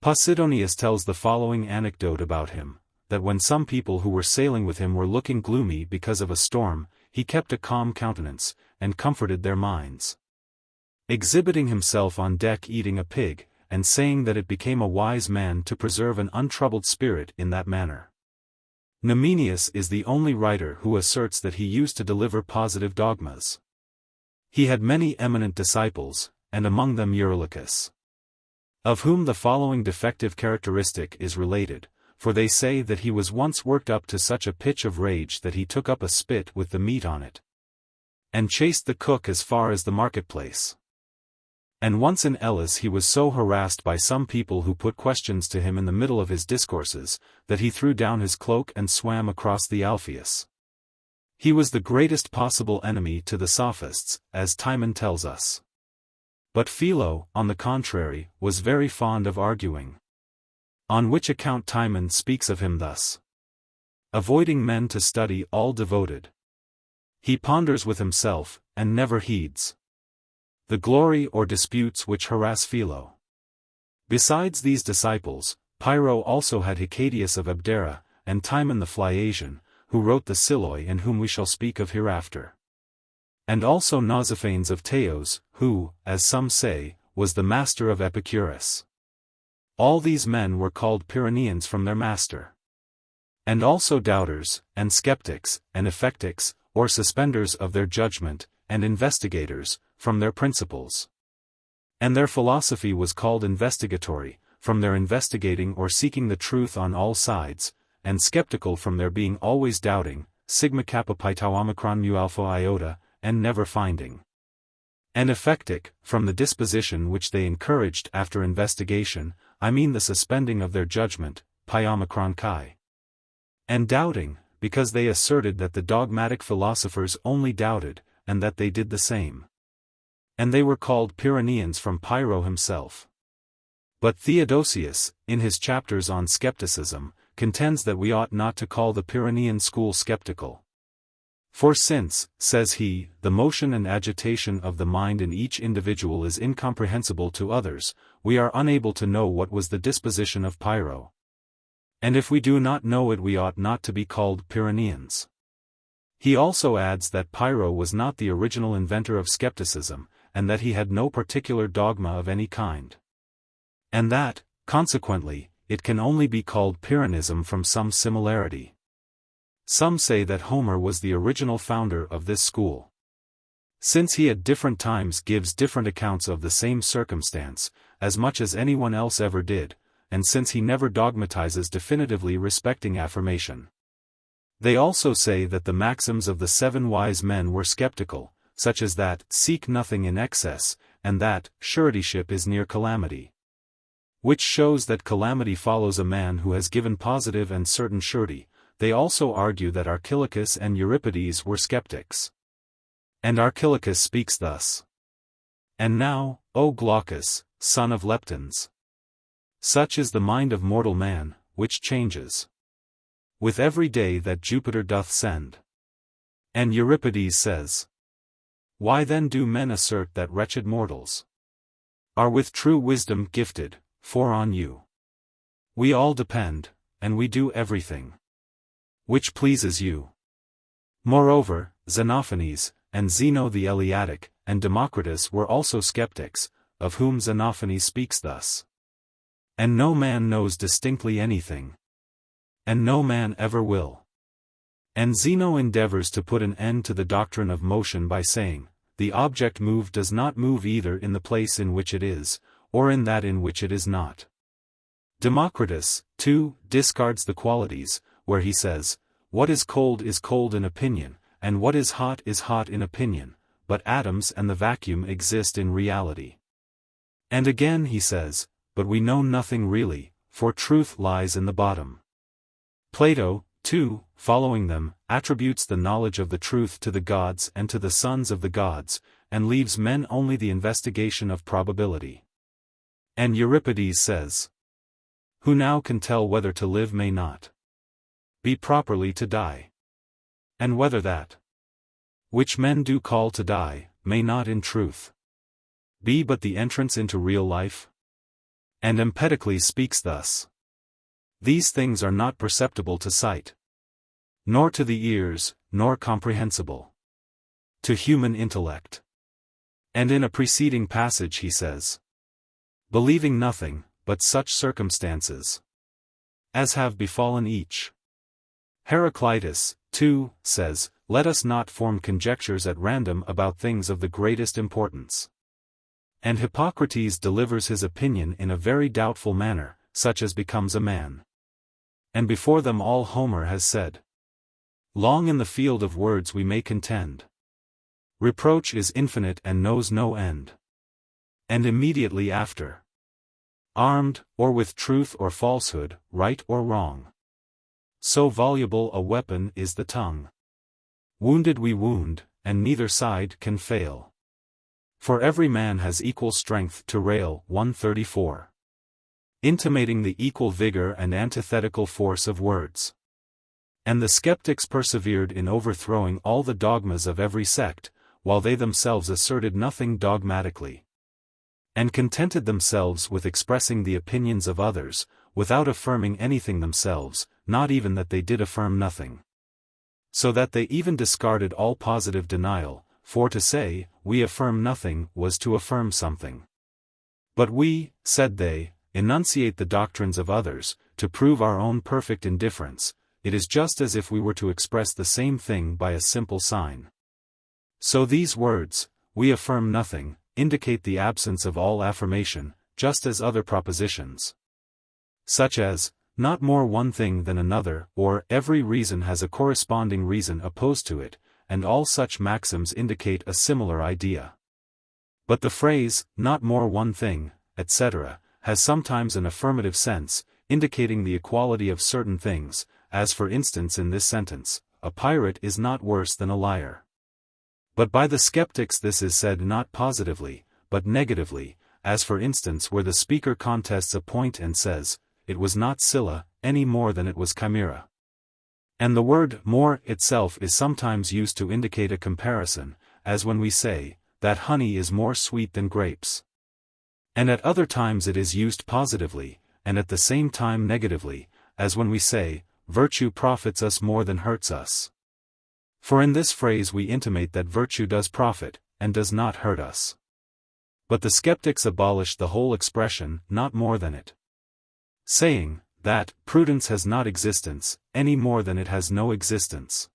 Posidonius tells the following anecdote about him, that when some people who were sailing with him were looking gloomy because of a storm, he kept a calm countenance, and comforted their minds. Exhibiting himself on deck eating a pig, and saying that it became a wise man to preserve an untroubled spirit in that manner. Numenius is the only writer who asserts that he used to deliver positive dogmas. He had many eminent disciples, and among them Eurylochus, of whom the following defective characteristic is related, for they say that he was once worked up to such a pitch of rage that he took up a spit with the meat on it, and chased the cook as far as the marketplace. And once in Elis he was so harassed by some people who put questions to him in the middle of his discourses, that he threw down his cloak and swam across the Alpheus. He was the greatest possible enemy to the sophists, as Timon tells us. But Philo, on the contrary, was very fond of arguing. On which account Timon speaks of him thus. Avoiding men to study all devoted. He ponders with himself, and never heeds the glory or disputes which harass Philo. Besides these disciples, Pyrrho also had Hicadius of Abdera, and Timon the Phliasian, who wrote the Siloi and whom we shall speak of hereafter. And also Nausiphanes of Teos, who, as some say, was the master of Epicurus. All these men were called Pyrrhonians from their master. And also doubters, and skeptics, and effectics, or suspenders of their judgment, and investigators, from their principles. And their philosophy was called investigatory, from their investigating or seeking the truth on all sides, and skeptical from their being always doubting, sigma kappa pi tau omicron mu alpha iota, and never finding. And effectic, from the disposition which they encouraged after investigation, I mean the suspending of their judgment, pi omicron chi. And doubting, because they asserted that the dogmatic philosophers only doubted, and that they did the same. And they were called Pyrrhonians from Pyrrho himself. But Theodosius, in his chapters on skepticism, contends that we ought not to call the Pyrrhonian school skeptical. For since, says he, the motion and agitation of the mind in each individual is incomprehensible to others, we are unable to know what was the disposition of Pyrrho. And if we do not know it, we ought not to be called Pyrrhonians. He also adds that Pyrrho was not the original inventor of skepticism, and that he had no particular dogma of any kind. And that, consequently, it can only be called Pyrrhonism from some similarity. Some say that Homer was the original founder of this school. Since he at different times gives different accounts of the same circumstance, as much as anyone else ever did, and since he never dogmatizes definitively respecting affirmation. They also say that the maxims of the 7 wise men were skeptical, such as that, seek nothing in excess, and that, suretyship is near calamity. Which shows that calamity follows a man who has given positive and certain surety. They also argue that Archilochus and Euripides were skeptics. And Archilochus speaks thus. And now, O Glaucus, son of Leptines, such is the mind of mortal man, which changes with every day that Jupiter doth send. And Euripides says, why then do men assert that wretched mortals are with true wisdom gifted, for on you we all depend, and we do everything which pleases you. Moreover, Xenophanes, and Zeno the Eleatic, and Democritus were also skeptics, of whom Xenophanes speaks thus. And no man knows distinctly anything. And no man ever will. And Zeno endeavors to put an end to the doctrine of motion by saying, the object moved does not move either in the place in which it is, or in that in which it is not. Democritus, too, discards the qualities, where he says, what is cold in opinion, and what is hot in opinion, but atoms and the vacuum exist in reality. And again he says, but we know nothing really, for truth lies in the bottom. Plato, too, following them, attributes the knowledge of the truth to the gods and to the sons of the gods, and leaves men only the investigation of probability. And Euripides says, who now can tell whether to live may not be properly to die? And whether that which men do call to die, may not in truth be but the entrance into real life? And Empedocles speaks thus. These things are not perceptible to sight, nor to the ears, nor comprehensible to human intellect. And in a preceding passage he says, believing nothing, but such circumstances as have befallen each. Heraclitus, too, says, let us not form conjectures at random about things of the greatest importance. And Hippocrates delivers his opinion in a very doubtful manner, such as becomes a man. And before them all Homer has said, long in the field of words we may contend. Reproach is infinite and knows no end. And immediately after, armed, or with truth or falsehood, right or wrong. So voluble a weapon is the tongue. Wounded we wound, and neither side can fail. For every man has equal strength to rail. 134. Intimating the equal vigor and antithetical force of words. And the skeptics persevered in overthrowing all the dogmas of every sect, while they themselves asserted nothing dogmatically, and contented themselves with expressing the opinions of others, without affirming anything themselves, not even that they did affirm nothing. So that they even discarded all positive denial, for to say, we affirm nothing, was to affirm something. But we, said they, enunciate the doctrines of others, to prove our own perfect indifference. It is just as if we were to express the same thing by a simple sign. So these words, we affirm nothing, indicate the absence of all affirmation, just as other propositions, such as, not more one thing than another, or every reason has a corresponding reason opposed to it, and all such maxims indicate a similar idea. But the phrase, not more one thing, etc., has sometimes an affirmative sense, indicating the equality of certain things, as for instance in this sentence, a pirate is not worse than a liar. But by the skeptics this is said not positively, but negatively, as for instance where the speaker contests a point and says, it was not Scylla, any more than it was Chimera. And the word more itself is sometimes used to indicate a comparison, as when we say, that honey is more sweet than grapes. And at other times it is used positively, and at the same time negatively, as when we say, virtue profits us more than hurts us. For in this phrase we intimate that virtue does profit, and does not hurt us. But the skeptics abolished the whole expression, not more than it, saying, that prudence has not existence, any more than it has no existence.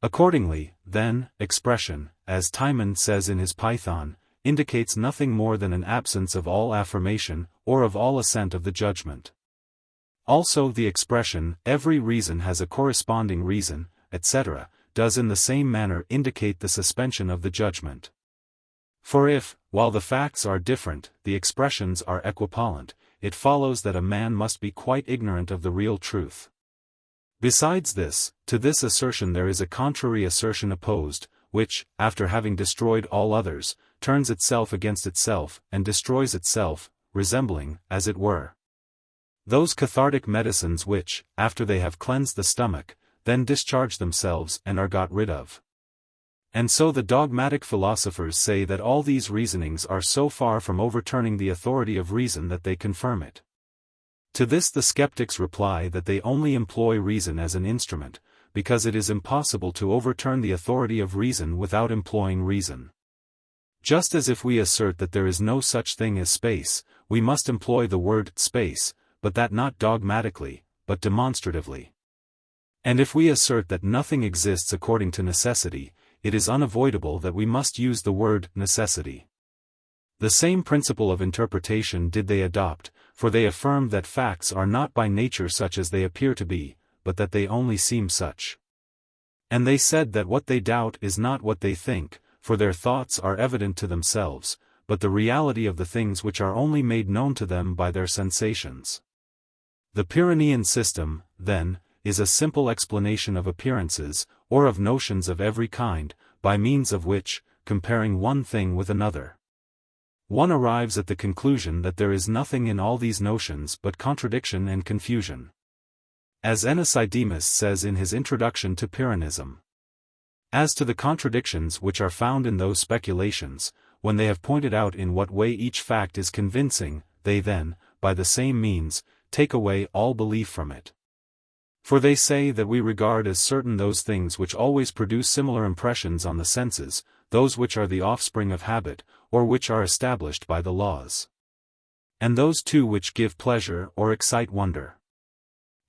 Accordingly, then, expression, as Timon says in his Python, indicates nothing more than an absence of all affirmation, or of all assent of the judgment. Also the expression, every reason has a corresponding reason, etc., does in the same manner indicate the suspension of the judgment. For if, while the facts are different, the expressions are equipollent, it follows that a man must be quite ignorant of the real truth. Besides this, to this assertion there is a contrary assertion opposed, which, after having destroyed all others, turns itself against itself, and destroys itself, resembling, as it were, those cathartic medicines which, after they have cleansed the stomach, then discharge themselves and are got rid of. And so the dogmatic philosophers say that all these reasonings are so far from overturning the authority of reason that they confirm it. To this the skeptics reply that they only employ reason as an instrument, because it is impossible to overturn the authority of reason without employing reason. Just as if we assert that there is no such thing as space, we must employ the word space, but that not dogmatically, but demonstratively. And if we assert that nothing exists according to necessity, it is unavoidable that we must use the word necessity. The same principle of interpretation did they adopt, for they affirmed that facts are not by nature such as they appear to be, but that they only seem such. And they said that what they doubt is not what they think, for their thoughts are evident to themselves, but the reality of the things which are only made known to them by their sensations. The Pyrrhonian system, then, is a simple explanation of appearances, or of notions of every kind, by means of which, comparing one thing with another, one arrives at the conclusion that there is nothing in all these notions but contradiction and confusion. As Anaximenes says in his introduction to Pyrrhonism. As to the contradictions which are found in those speculations, when they have pointed out in what way each fact is convincing, they then, by the same means, take away all belief from it. For they say that we regard as certain those things which always produce similar impressions on the senses, those which are the offspring of habit, or which are established by the laws. And those too which give pleasure or excite wonder.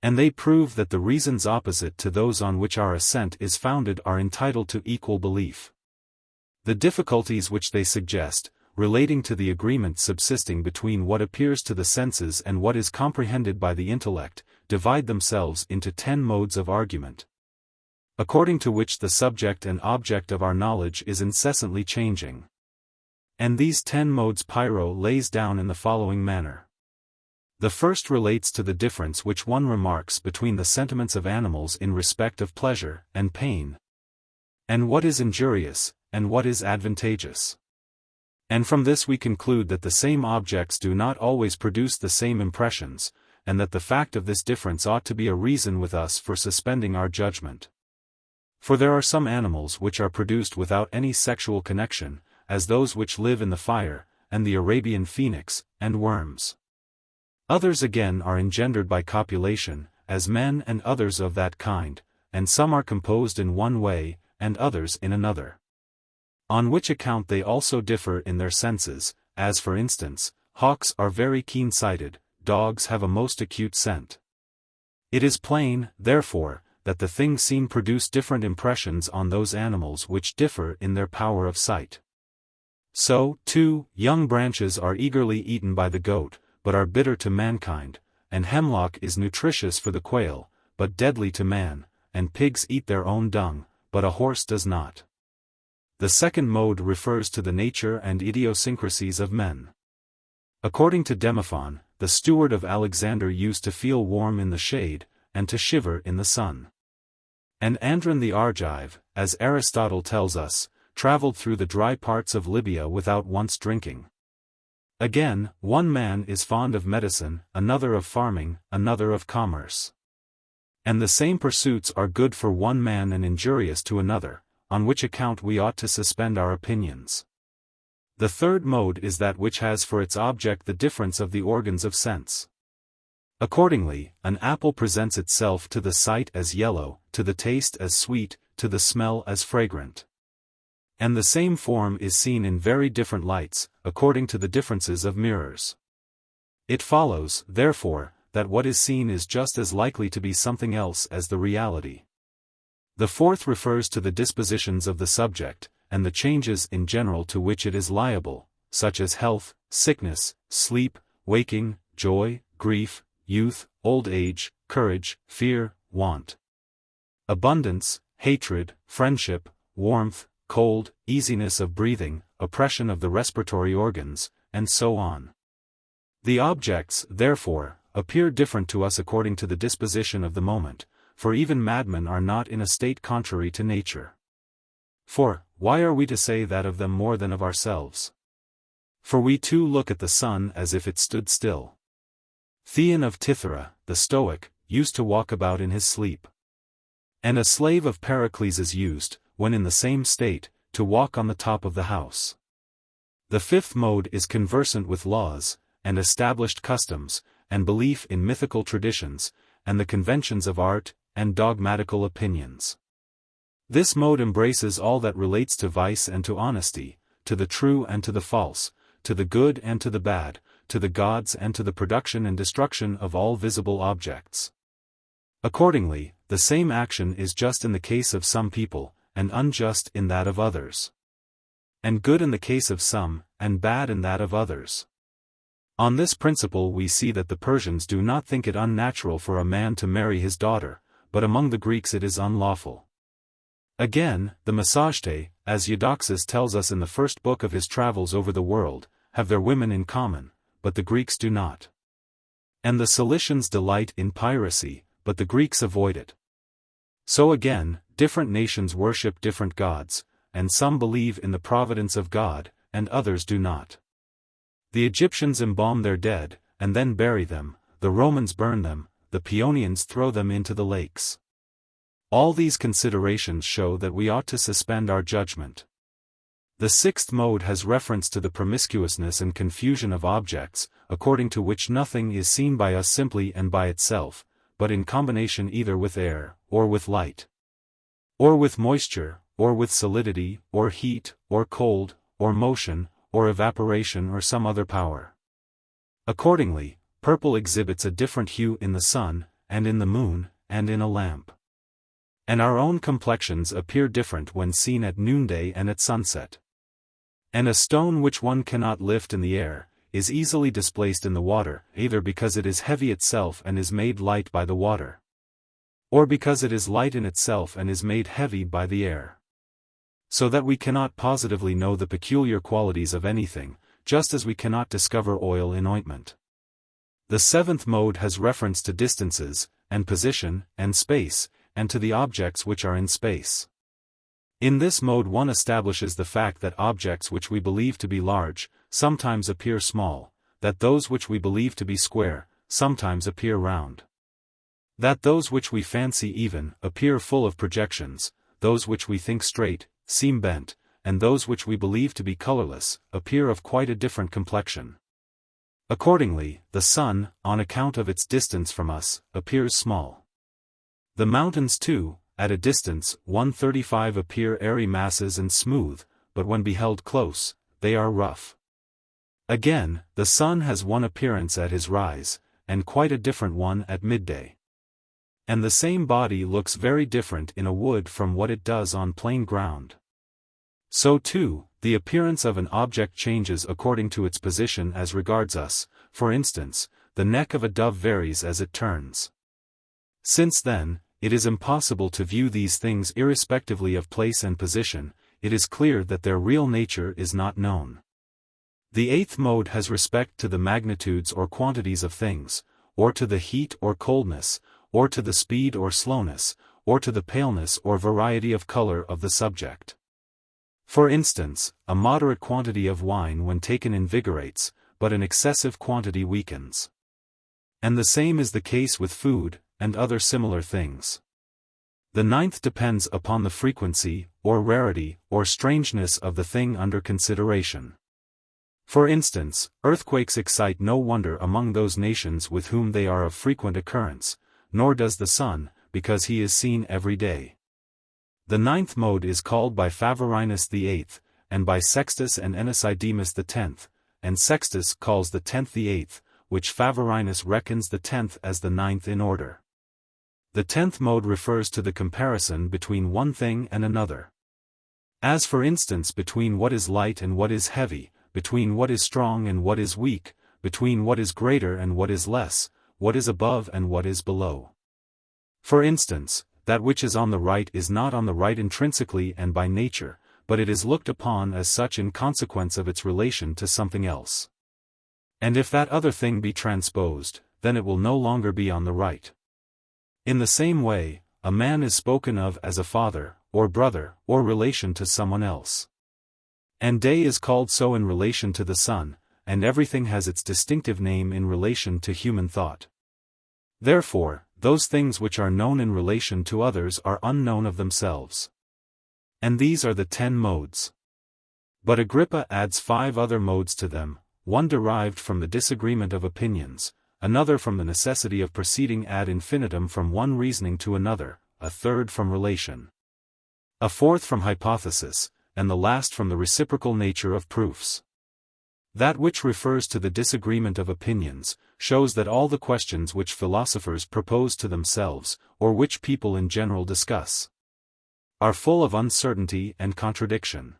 And they prove that the reasons opposite to those on which our assent is founded are entitled to equal belief. The difficulties which they suggest, relating to the agreement subsisting between what appears to the senses and what is comprehended by the intellect, divide themselves into 10 modes of argument, according to which the subject and object of our knowledge is incessantly changing. And these 10 modes Pyrrho lays down in the following manner. The first relates to the difference which one remarks between the sentiments of animals in respect of pleasure and pain, and what is injurious, and what is advantageous. And from this we conclude that the same objects do not always produce the same impressions, and that the fact of this difference ought to be a reason with us for suspending our judgment. For there are some animals which are produced without any sexual connection, as those which live in the fire, and the Arabian phoenix, and worms. Others again are engendered by copulation, as men and others of that kind, and some are composed in one way, and others in another. On which account they also differ in their senses, as for instance, hawks are very keen-sighted, dogs have a most acute scent. It is plain, therefore, that the things seen produce different impressions on those animals which differ in their power of sight. So, too, young branches are eagerly eaten by the goat, but are bitter to mankind, and hemlock is nutritious for the quail, but deadly to man, and pigs eat their own dung, but a horse does not. The second mode refers to the nature and idiosyncrasies of men. According to Xenophon, the steward of Alexander used to feel warm in the shade, and to shiver in the sun. And Andron the Argive, as Aristotle tells us, traveled through the dry parts of Libya without once drinking. Again, one man is fond of medicine, another of farming, another of commerce. And the same pursuits are good for one man and injurious to another, on which account we ought to suspend our opinions. The third mode is that which has for its object the difference of the organs of sense. Accordingly, an apple presents itself to the sight as yellow, to the taste as sweet, to the smell as fragrant. And the same form is seen in very different lights, according to the differences of mirrors. It follows, therefore, that what is seen is just as likely to be something else as the reality. The fourth refers to the dispositions of the subject, and the changes in general to which it is liable, such as health, sickness, sleep, waking, joy, grief, youth, old age, courage, fear, want, abundance, hatred, friendship, warmth, cold, easiness of breathing, oppression of the respiratory organs, and so on. The objects, therefore, appear different to us according to the disposition of the moment, for even madmen are not in a state contrary to nature. For, why are we to say that of them more than of ourselves? For we too look at the sun as if it stood still. Theon of Thyatira, the Stoic, used to walk about in his sleep. And a slave of Pericles used, when in the same state, to walk on the top of the house. The fifth mode is conversant with laws, and established customs, and belief in mythical traditions, and the conventions of art, and dogmatical opinions. This mode embraces all that relates to vice and to honesty, to the true and to the false, to the good and to the bad, to the gods and to the production and destruction of all visible objects. Accordingly, the same action is just in the case of some people, and unjust in that of others. And good in the case of some, and bad in that of others. On this principle we see that the Persians do not think it unnatural for a man to marry his daughter, but among the Greeks it is unlawful. Again, the Massagetæ, as Eudoxus tells us in the first book of his travels over the world, have their women in common, but the Greeks do not. And the Cilicians delight in piracy, but the Greeks avoid it. So again, different nations worship different gods, and some believe in the providence of God, and others do not. The Egyptians embalm their dead, and then bury them, the Romans burn them, the Paeonians throw them into the lakes. All these considerations show that we ought to suspend our judgment. The sixth mode has reference to the promiscuousness and confusion of objects, according to which nothing is seen by us simply and by itself, but in combination either with air, or with light, or with moisture, or with solidity, or heat, or cold, or motion, or evaporation or some other power. Accordingly, purple exhibits a different hue in the sun, and in the moon, and in a lamp. And our own complexions appear different when seen at noonday and at sunset. And a stone which one cannot lift in the air, is easily displaced in the water, either because it is heavy itself and is made light by the water, or because it is light in itself and is made heavy by the air. So that we cannot positively know the peculiar qualities of anything, just as we cannot discover oil in ointment. The seventh mode has reference to distances, and position, and space, and to the objects which are in space. In this mode one establishes the fact that objects which we believe to be large, sometimes appear small, that those which we believe to be square, sometimes appear round. That those which we fancy even, appear full of projections, those which we think straight, seem bent, and those which we believe to be colorless, appear of quite a different complexion. Accordingly, the sun, on account of its distance from us, appears small. The mountains too, at a distance 135 appear airy masses and smooth, but when beheld close, they are rough. Again, the sun has one appearance at his rise, and quite a different one at midday. And the same body looks very different in a wood from what it does on plain ground. So too, the appearance of an object changes according to its position as regards us. For instance, the neck of a dove varies as it turns. Since then, it is impossible to view these things irrespectively of place and position, it is clear that their real nature is not known. The eighth mode has respect to the magnitudes or quantities of things, or to the heat or coldness, or to the speed or slowness, or to the paleness or variety of color of the subject. For instance, a moderate quantity of wine when taken invigorates, but an excessive quantity weakens. And the same is the case with food, and other similar things. The ninth depends upon the frequency, or rarity, or strangeness of the thing under consideration. For instance, earthquakes excite no wonder among those nations with whom they are of frequent occurrence, nor does the sun, because he is seen every day. The ninth mode is called by Phavorinus the eighth, and by Sextus and Anaximenes the 10th, and Sextus calls the 10th the 8th, which Phavorinus reckons the 10th as the 9th in order. The 10th mode refers to the comparison between one thing and another. As for instance between what is light and what is heavy, between what is strong and what is weak, between what is greater and what is less, what is above and what is below. For instance, that which is on the right is not on the right intrinsically and by nature, but it is looked upon as such in consequence of its relation to something else. And if that other thing be transposed, then it will no longer be on the right. In the same way, a man is spoken of as a father, or brother, or relation to someone else. And day is called so in relation to the sun, and everything has its distinctive name in relation to human thought. Therefore, those things which are known in relation to others are unknown of themselves. And these are the 10 modes. But Agrippa adds 5 other modes to them, one derived from the disagreement of opinions, another from the necessity of proceeding ad infinitum from one reasoning to another, a third from relation, a fourth from hypothesis, and the last from the reciprocal nature of proofs. That which refers to the disagreement of opinions, shows that all the questions which philosophers propose to themselves, or which people in general discuss, are full of uncertainty and contradiction.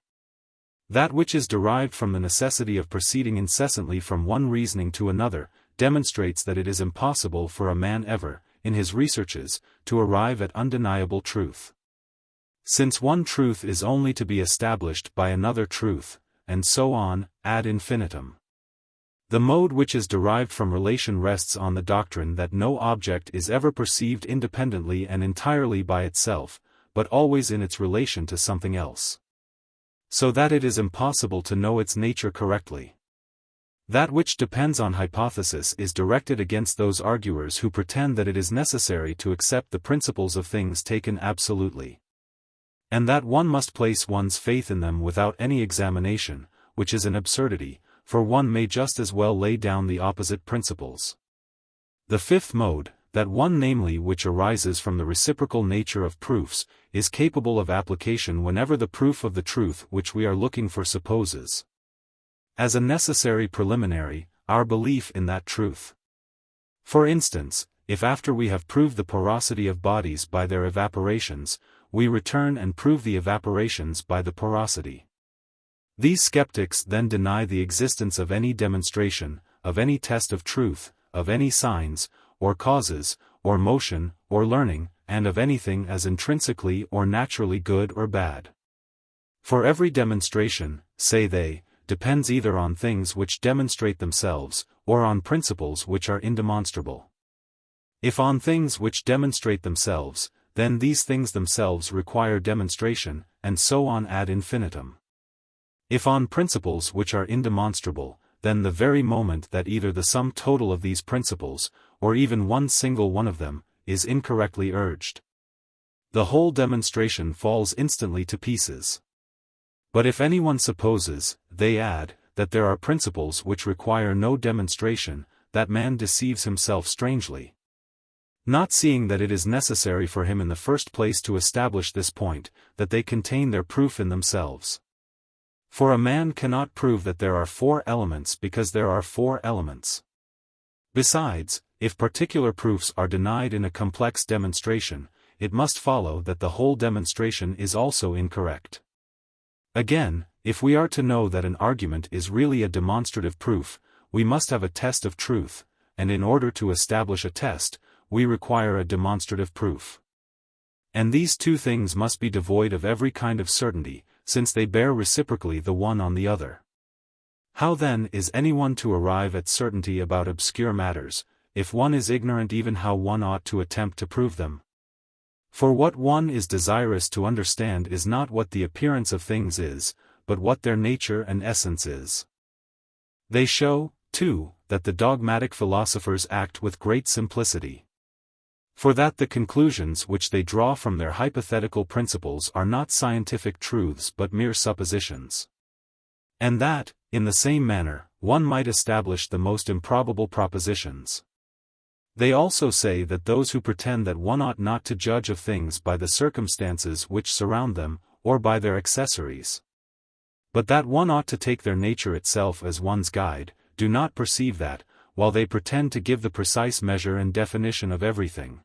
That which is derived from the necessity of proceeding incessantly from one reasoning to another, demonstrates that it is impossible for a man ever, in his researches, to arrive at undeniable truth. Since one truth is only to be established by another truth, and so on, ad infinitum. The mode which is derived from relation rests on the doctrine that no object is ever perceived independently and entirely by itself, but always in its relation to something else, so that it is impossible to know its nature correctly. That which depends on hypothesis is directed against those arguers who pretend that it is necessary to accept the principles of things taken absolutely, and that one must place one's faith in them without any examination, which is an absurdity, for one may just as well lay down the opposite principles. The fifth mode, that one namely which arises from the reciprocal nature of proofs, is capable of application whenever the proof of the truth which we are looking for supposes, as a necessary preliminary, our belief in that truth. For instance, if after we have proved the porosity of bodies by their evaporations, we return and prove the evaporations by the porosity, these skeptics then deny the existence of any demonstration, of any test of truth, of any signs, or causes, or motion, or learning, and of anything as intrinsically or naturally good or bad. For every demonstration, say they, depends either on things which demonstrate themselves, or on principles which are indemonstrable. If on things which demonstrate themselves, then these things themselves require demonstration, and so on ad infinitum. If on principles which are indemonstrable, then the very moment that either the sum total of these principles, or even one single one of them, is incorrectly urged, the whole demonstration falls instantly to pieces. But if anyone supposes, they add, that there are principles which require no demonstration, that man deceives himself strangely, not seeing that it is necessary for him in the first place to establish this point, that they contain their proof in themselves. For a man cannot prove that there are four elements because there are four elements. Besides, if particular proofs are denied in a complex demonstration, it must follow that the whole demonstration is also incorrect. Again, if we are to know that an argument is really a demonstrative proof, we must have a test of truth, and in order to establish a test, we require a demonstrative proof. And these two things must be devoid of every kind of certainty, since they bear reciprocally the one on the other. How then is anyone to arrive at certainty about obscure matters, if one is ignorant even how one ought to attempt to prove them? For what one is desirous to understand is not what the appearance of things is, but what their nature and essence is. They show, too, that the dogmatic philosophers act with great simplicity, for that the conclusions which they draw from their hypothetical principles are not scientific truths but mere suppositions, and that, in the same manner, one might establish the most improbable propositions. They also say that those who pretend that one ought not to judge of things by the circumstances which surround them, or by their accessories, but that one ought to take their nature itself as one's guide, do not perceive that, while they pretend to give the precise measure and definition of everything,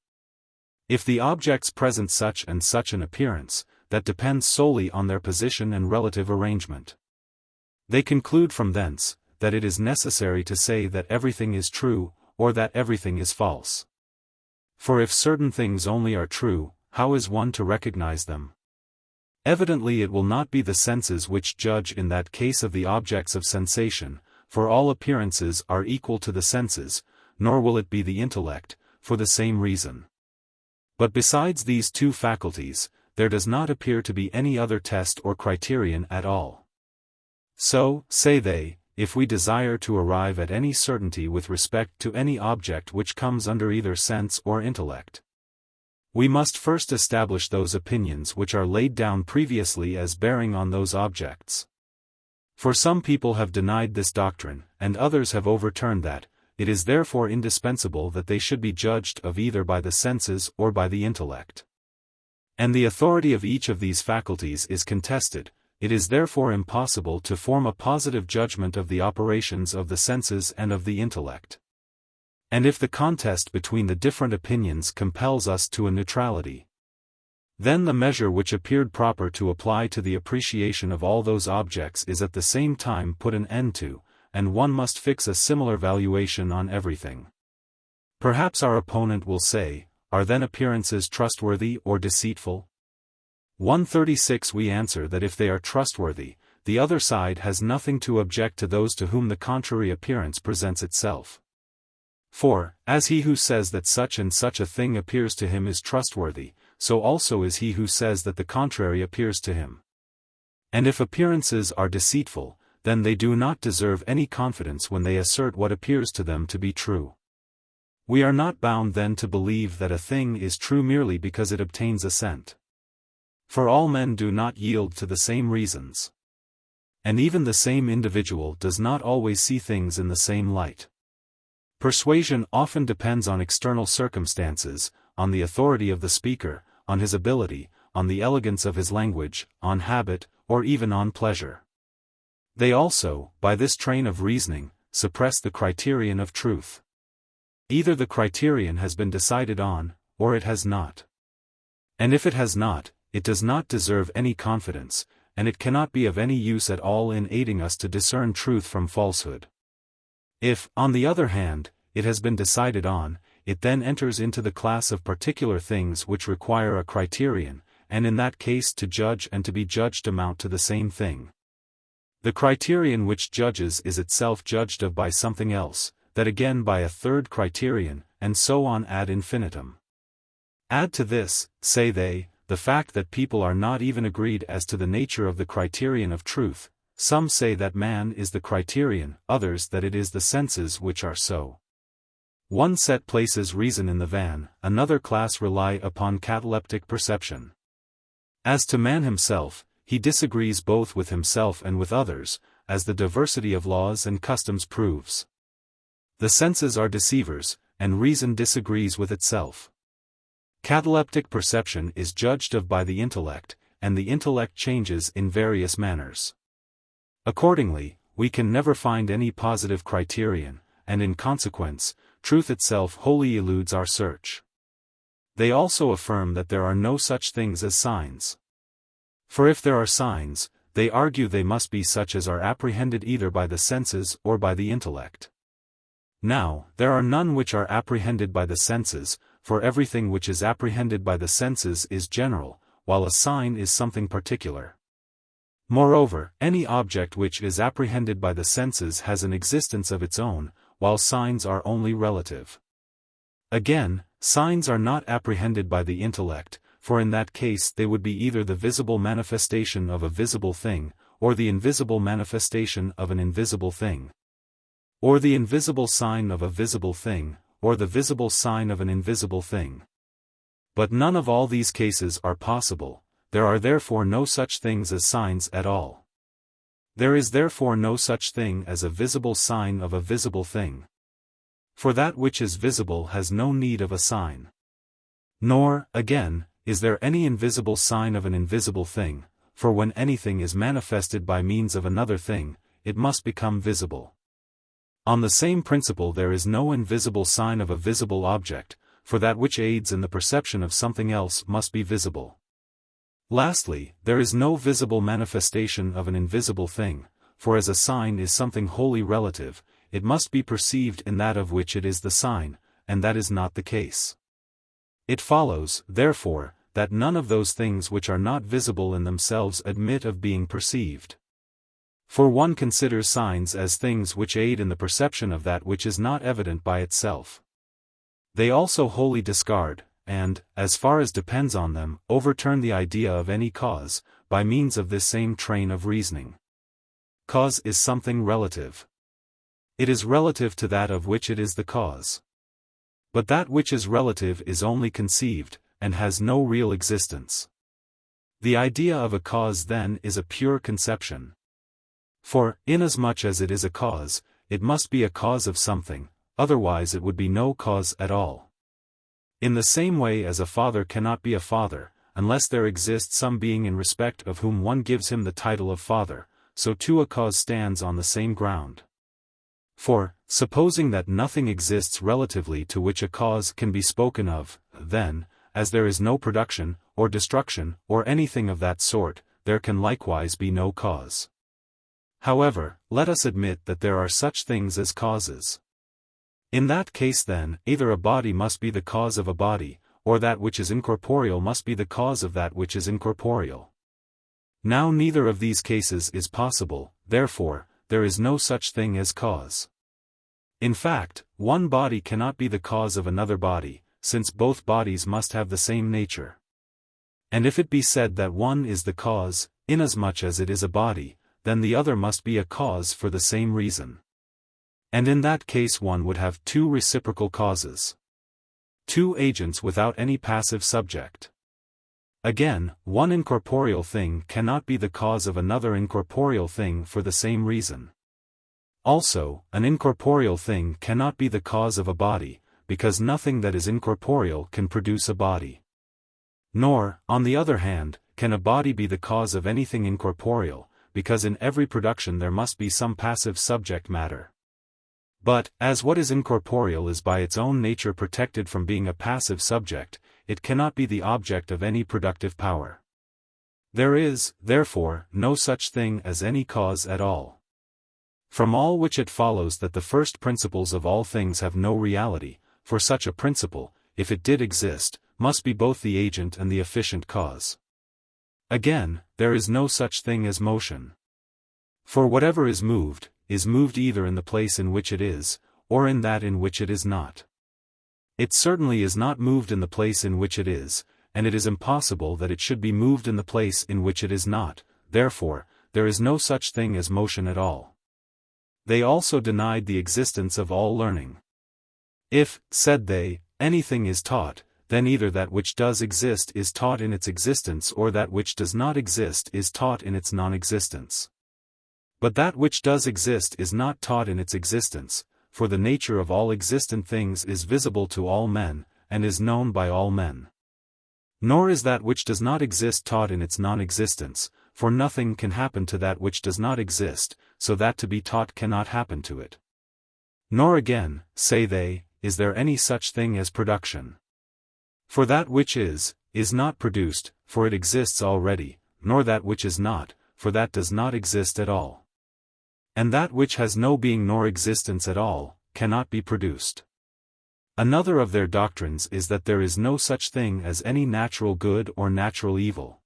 if the objects present such and such an appearance, that depends solely on their position and relative arrangement, they conclude from thence, that it is necessary to say that everything is true, or that everything is false. For if certain things only are true, how is one to recognize them? Evidently it will not be the senses which judge in that case of the objects of sensation, for all appearances are equal to the senses, nor will it be the intellect, for the same reason. But besides these two faculties, there does not appear to be any other test or criterion at all. So, say they, if we desire to arrive at any certainty with respect to any object which comes under either sense or intellect, we must first establish those opinions which are laid down previously as bearing on those objects. For some people have denied this doctrine, and others have overturned that, it is therefore indispensable that they should be judged of either by the senses or by the intellect. And the authority of each of these faculties is contested. It is therefore impossible to form a positive judgment of the operations of the senses and of the intellect. And if the contest between the different opinions compels us to a neutrality, then the measure which appeared proper to apply to the appreciation of all those objects is at the same time put an end to, and one must fix a similar valuation on everything. Perhaps our opponent will say, are then appearances trustworthy or deceitful? 136 We answer that if they are trustworthy, the other side has nothing to object to those to whom the contrary appearance presents itself. For, as he who says that such and such a thing appears to him is trustworthy, so also is he who says that the contrary appears to him. And if appearances are deceitful, then they do not deserve any confidence when they assert what appears to them to be true. We are not bound then to believe that a thing is true merely because it obtains assent. For all men do not yield to the same reasons. And even the same individual does not always see things in the same light. Persuasion often depends on external circumstances, on the authority of the speaker, on his ability, on the elegance of his language, on habit, or even on pleasure. They also, by this train of reasoning, suppress the criterion of truth. Either the criterion has been decided on, or it has not. And if it has not, it does not deserve any confidence, and it cannot be of any use at all in aiding us to discern truth from falsehood. If, on the other hand, it has been decided on, it then enters into the class of particular things which require a criterion, and in that case to judge and to be judged amount to the same thing. The criterion which judges is itself judged of by something else, that again by a third criterion, and so on ad infinitum. Add to this, say they, the fact that people are not even agreed as to the nature of the criterion of truth. Some say that man is the criterion, others that it is the senses which are so. One set places reason in the van, another class rely upon cataleptic perception. As to man himself, he disagrees both with himself and with others, as the diversity of laws and customs proves. The senses are deceivers, and reason disagrees with itself. Cataleptic perception is judged of by the intellect, and the intellect changes in various manners. Accordingly, we can never find any positive criterion, and in consequence, truth itself wholly eludes our search. They also affirm that there are no such things as signs. For if there are signs, they argue they must be such as are apprehended either by the senses or by the intellect. Now, there are none which are apprehended by the senses, for everything which is apprehended by the senses is general, while a sign is something particular. Moreover, any object which is apprehended by the senses has an existence of its own, while signs are only relative. Again, signs are not apprehended by the intellect, for in that case they would be either the visible manifestation of a visible thing, or the invisible manifestation of an invisible thing. Or the invisible sign of a visible thing, or the visible sign of an invisible thing. But none of all these cases are possible, there are therefore no such things as signs at all. There is therefore no such thing as a visible sign of a visible thing. For that which is visible has no need of a sign. Nor, again, is there any invisible sign of an invisible thing, for when anything is manifested by means of another thing, it must become visible. On the same principle there is no invisible sign of a visible object, for that which aids in the perception of something else must be visible. Lastly, there is no visible manifestation of an invisible thing, for as a sign is something wholly relative, it must be perceived in that of which it is the sign, and that is not the case. It follows, therefore, that none of those things which are not visible in themselves admit of being perceived. For one considers signs as things which aid in the perception of that which is not evident by itself. They also wholly discard, and, as far as depends on them, overturn the idea of any cause, by means of this same train of reasoning. Cause is something relative. It is relative to that of which it is the cause. But that which is relative is only conceived, and has no real existence. The idea of a cause then is a pure conception. For, inasmuch as it is a cause, it must be a cause of something, otherwise it would be no cause at all. In the same way as a father cannot be a father, unless there exists some being in respect of whom one gives him the title of father, so too a cause stands on the same ground. For, supposing that nothing exists relatively to which a cause can be spoken of, then, as there is no production, or destruction, or anything of that sort, there can likewise be no cause. However, let us admit that there are such things as causes. In that case then, either a body must be the cause of a body, or that which is incorporeal must be the cause of that which is incorporeal. Now neither of these cases is possible, therefore, there is no such thing as cause. In fact, one body cannot be the cause of another body, since both bodies must have the same nature. And if it be said that one is the cause, inasmuch as it is a body, then the other must be a cause for the same reason. And in that case one would have two reciprocal causes. Two agents without any passive subject. Again, one incorporeal thing cannot be the cause of another incorporeal thing for the same reason. Also, an incorporeal thing cannot be the cause of a body, because nothing that is incorporeal can produce a body. Nor, on the other hand, can a body be the cause of anything incorporeal, because in every production there must be some passive subject matter. But, as what is incorporeal is by its own nature protected from being a passive subject, it cannot be the object of any productive power. There is, therefore, no such thing as any cause at all. From all which it follows that the first principles of all things have no reality, for such a principle, if it did exist, must be both the agent and the efficient cause. Again, there is no such thing as motion. For whatever is moved either in the place in which it is, or in that in which it is not. It certainly is not moved in the place in which it is, and it is impossible that it should be moved in the place in which it is not, therefore, there is no such thing as motion at all. They also denied the existence of all learning. If, said they, anything is taught, then either that which does exist is taught in its existence or that which does not exist is taught in its non-existence. But that which does exist is not taught in its existence, for the nature of all existent things is visible to all men, and is known by all men. Nor is that which does not exist taught in its non-existence, for nothing can happen to that which does not exist, so that to be taught cannot happen to it. Nor again, say they, is there any such thing as production. For that which is not produced, for it exists already, nor that which is not, for that does not exist at all. And that which has no being nor existence at all, cannot be produced. Another of their doctrines is that there is no such thing as any natural good or natural evil.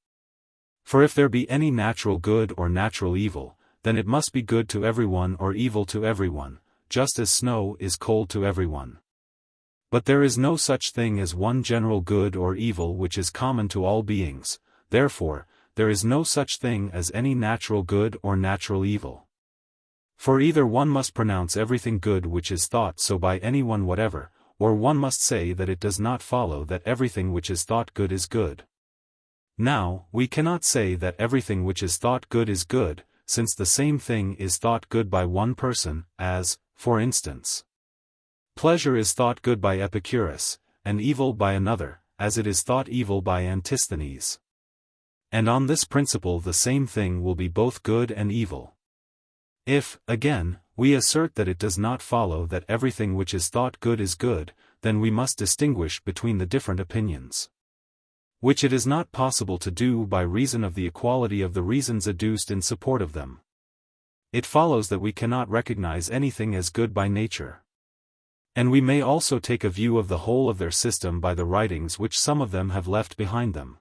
For if there be any natural good or natural evil, then it must be good to everyone or evil to everyone, just as snow is cold to everyone. But there is no such thing as one general good or evil which is common to all beings, therefore, there is no such thing as any natural good or natural evil. For either one must pronounce everything good which is thought so by anyone whatever, or one must say that it does not follow that everything which is thought good is good. Now, we cannot say that everything which is thought good is good, since the same thing is thought good by one person, as, for instance, pleasure is thought good by Epicurus, and evil by another, as it is thought evil by Antisthenes. And on this principle the same thing will be both good and evil. If, again, we assert that it does not follow that everything which is thought good is good, then we must distinguish between the different opinions, which it is not possible to do by reason of the equality of the reasons adduced in support of them. It follows that we cannot recognize anything as good by nature. And we may also take a view of the whole of their system by the writings which some of them have left behind them.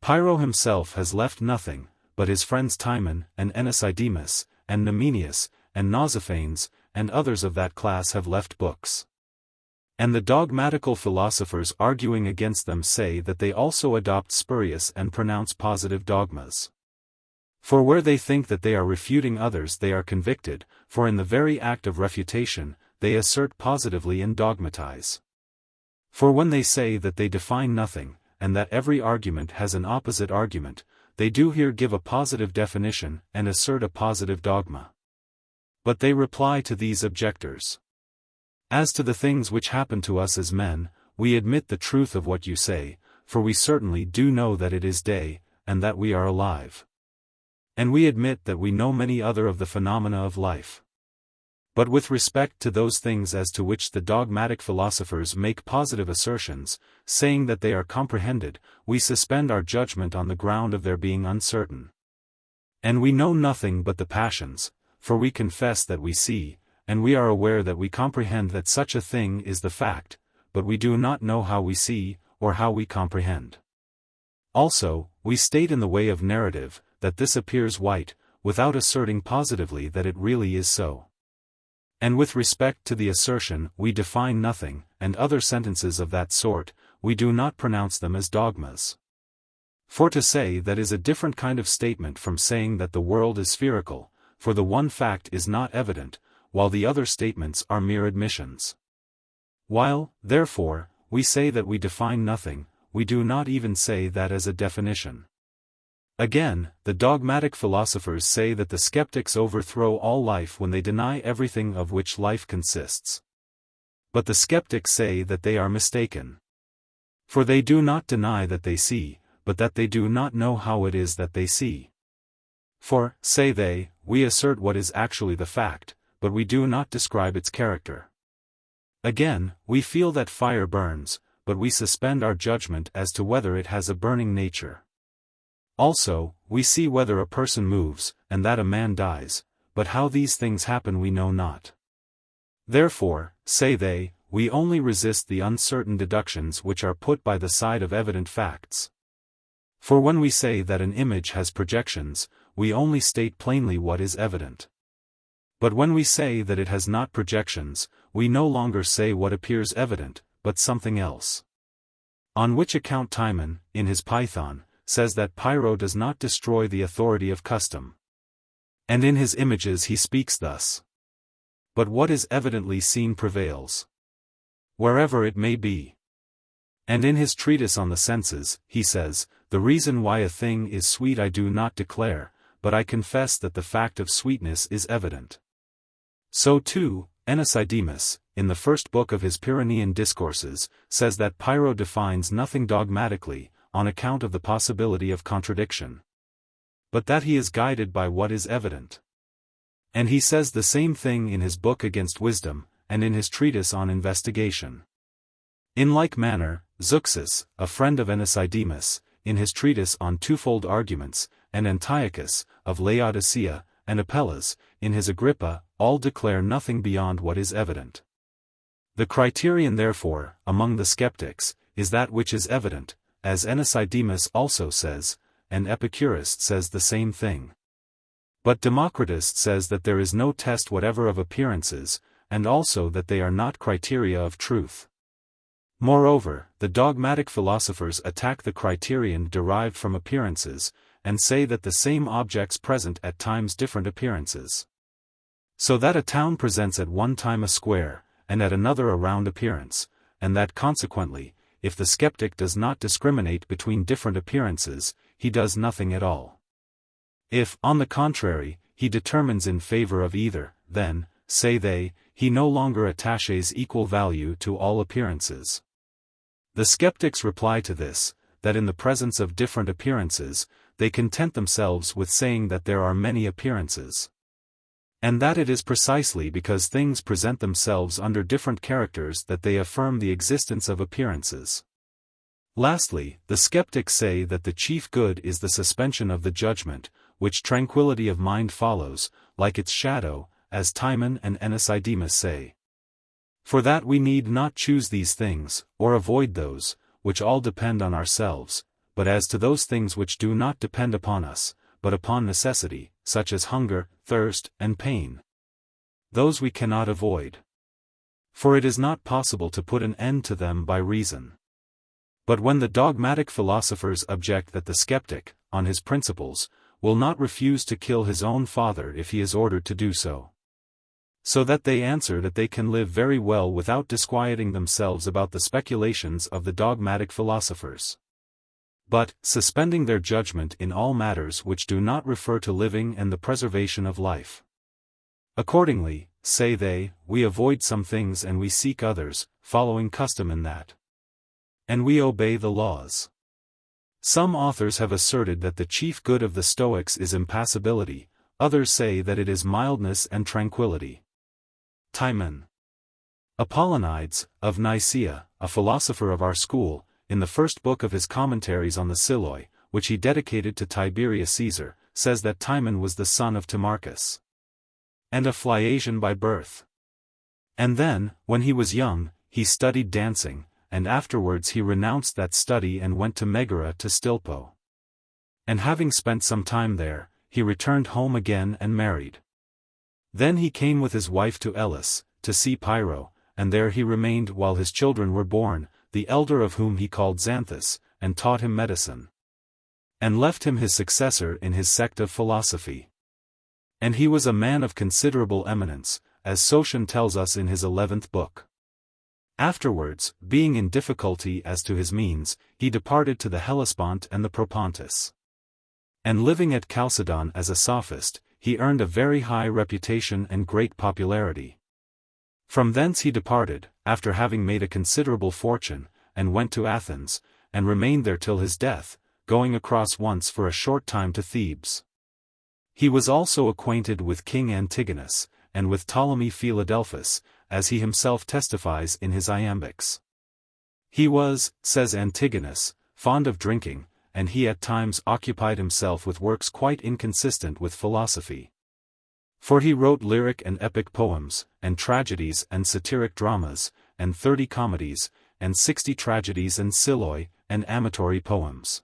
Pyrrho himself has left nothing, but his friends Timon and Anaximenes, and Numenius, and Nausiphanes, and others of that class have left books. And the dogmatical philosophers arguing against them say that they also adopt spurious and pronounce positive dogmas. For where they think that they are refuting others they are convicted, for in the very act of refutation, they assert positively and dogmatize. For when they say that they define nothing, and that every argument has an opposite argument, they do here give a positive definition and assert a positive dogma. But they reply to these objectors. As to the things which happen to us as men, we admit the truth of what you say, for we certainly do know that it is day, and that we are alive. And we admit that we know many other of the phenomena of life. But with respect to those things as to which the dogmatic philosophers make positive assertions, saying that they are comprehended, we suspend our judgment on the ground of their being uncertain. And we know nothing but the passions, for we confess that we see, and we are aware that we comprehend that such a thing is the fact, but we do not know how we see, or how we comprehend. Also, we state in the way of narrative, that this appears white, without asserting positively that it really is so. And with respect to the assertion, we define nothing, and other sentences of that sort, we do not pronounce them as dogmas. For to say that is a different kind of statement from saying that the world is spherical, for the one fact is not evident, while the other statements are mere admissions. While, therefore, we say that we define nothing, we do not even say that as a definition. Again, the dogmatic philosophers say that the skeptics overthrow all life when they deny everything of which life consists. But the skeptics say that they are mistaken. For they do not deny that they see, but that they do not know how it is that they see. For, say they, we assert what is actually the fact, but we do not describe its character. Again, we feel that fire burns, but we suspend our judgment as to whether it has a burning nature. Also, we see whether a person moves, and that a man dies, but how these things happen we know not. Therefore, say they, we only resist the uncertain deductions which are put by the side of evident facts. For when we say that an image has projections, we only state plainly what is evident. But when we say that it has not projections, we no longer say what appears evident, but something else. On which account Timon, in his Python, says that pyro does not destroy the authority of custom. And in his images he speaks thus. But what is evidently seen prevails, wherever it may be. And in his treatise on the senses, he says, the reason why a thing is sweet I do not declare, but I confess that the fact of sweetness is evident. So too, Anaximenes, in the first book of his Pyrenean Discourses, says that pyro defines nothing dogmatically, on account of the possibility of contradiction. But that he is guided by what is evident. And he says the same thing in his book Against Wisdom, and in his treatise on Investigation. In like manner, Zeuxis, a friend of Anaximenes, in his treatise on Twofold Arguments, and Antiochus, of Laodicea, and Apelles, in his Agrippa, all declare nothing beyond what is evident. The criterion therefore, among the skeptics, is that which is evident, as Anaximenes also says, and Epicurus says the same thing. But Democritus says that there is no test whatever of appearances, and also that they are not criteria of truth. Moreover, the dogmatic philosophers attack the criterion derived from appearances, and say that the same objects present at times different appearances. So that a town presents at one time a square, and at another a round appearance, and that consequently, if the skeptic does not discriminate between different appearances, he does nothing at all. If, on the contrary, he determines in favor of either, then, say they, he no longer attaches equal value to all appearances. The skeptics reply to this, that in the presence of different appearances, they content themselves with saying that there are many appearances. And that it is precisely because things present themselves under different characters that they affirm the existence of appearances. Lastly, the skeptics say that the chief good is the suspension of the judgment, which tranquility of mind follows, like its shadow, as Timon and Anaximenes say. For that we need not choose these things, or avoid those, which all depend on ourselves, but as to those things which do not depend upon us, but upon necessity, such as hunger, thirst, and pain. Those we cannot avoid. For it is not possible to put an end to them by reason. But when the dogmatic philosophers object that the skeptic, on his principles, will not refuse to kill his own father if he is ordered to do so. So that they answer that they can live very well without disquieting themselves about the speculations of the dogmatic philosophers. But, suspending their judgment in all matters which do not refer to living and the preservation of life. Accordingly, say they, we avoid some things and we seek others, following custom in that. And we obey the laws. Some authors have asserted that the chief good of the Stoics is impassibility, others say that it is mildness and tranquility. Timon. Apollonides, of Nicaea, a philosopher of our school, in the first book of his commentaries on the Siloi, which he dedicated to Tiberius Caesar, says that Timon was the son of Timarchus, and a Phliasian by birth. And then, when he was young, he studied dancing, and afterwards he renounced that study and went to Megara to Stilpo. And having spent some time there, he returned home again and married. Then he came with his wife to Elis, to see Pyrrho, and there he remained while his children were born, the elder of whom he called Xanthus, and taught him medicine. And left him his successor in his sect of philosophy. And he was a man of considerable eminence, as Sotion tells us in his 11th book. Afterwards, being in difficulty as to his means, he departed to the Hellespont and the Propontis. And living at Chalcedon as a sophist, he earned a very high reputation and great popularity. From thence he departed, after having made a considerable fortune, and went to Athens, and remained there till his death, going across once for a short time to Thebes. He was also acquainted with King Antigonus, and with Ptolemy Philadelphus, as he himself testifies in his iambics. He was, says Antigonus, fond of drinking, and he at times occupied himself with works quite inconsistent with philosophy. For he wrote lyric and epic poems, and tragedies and satiric dramas, and 30 comedies, and 60 tragedies and siloi, and amatory poems.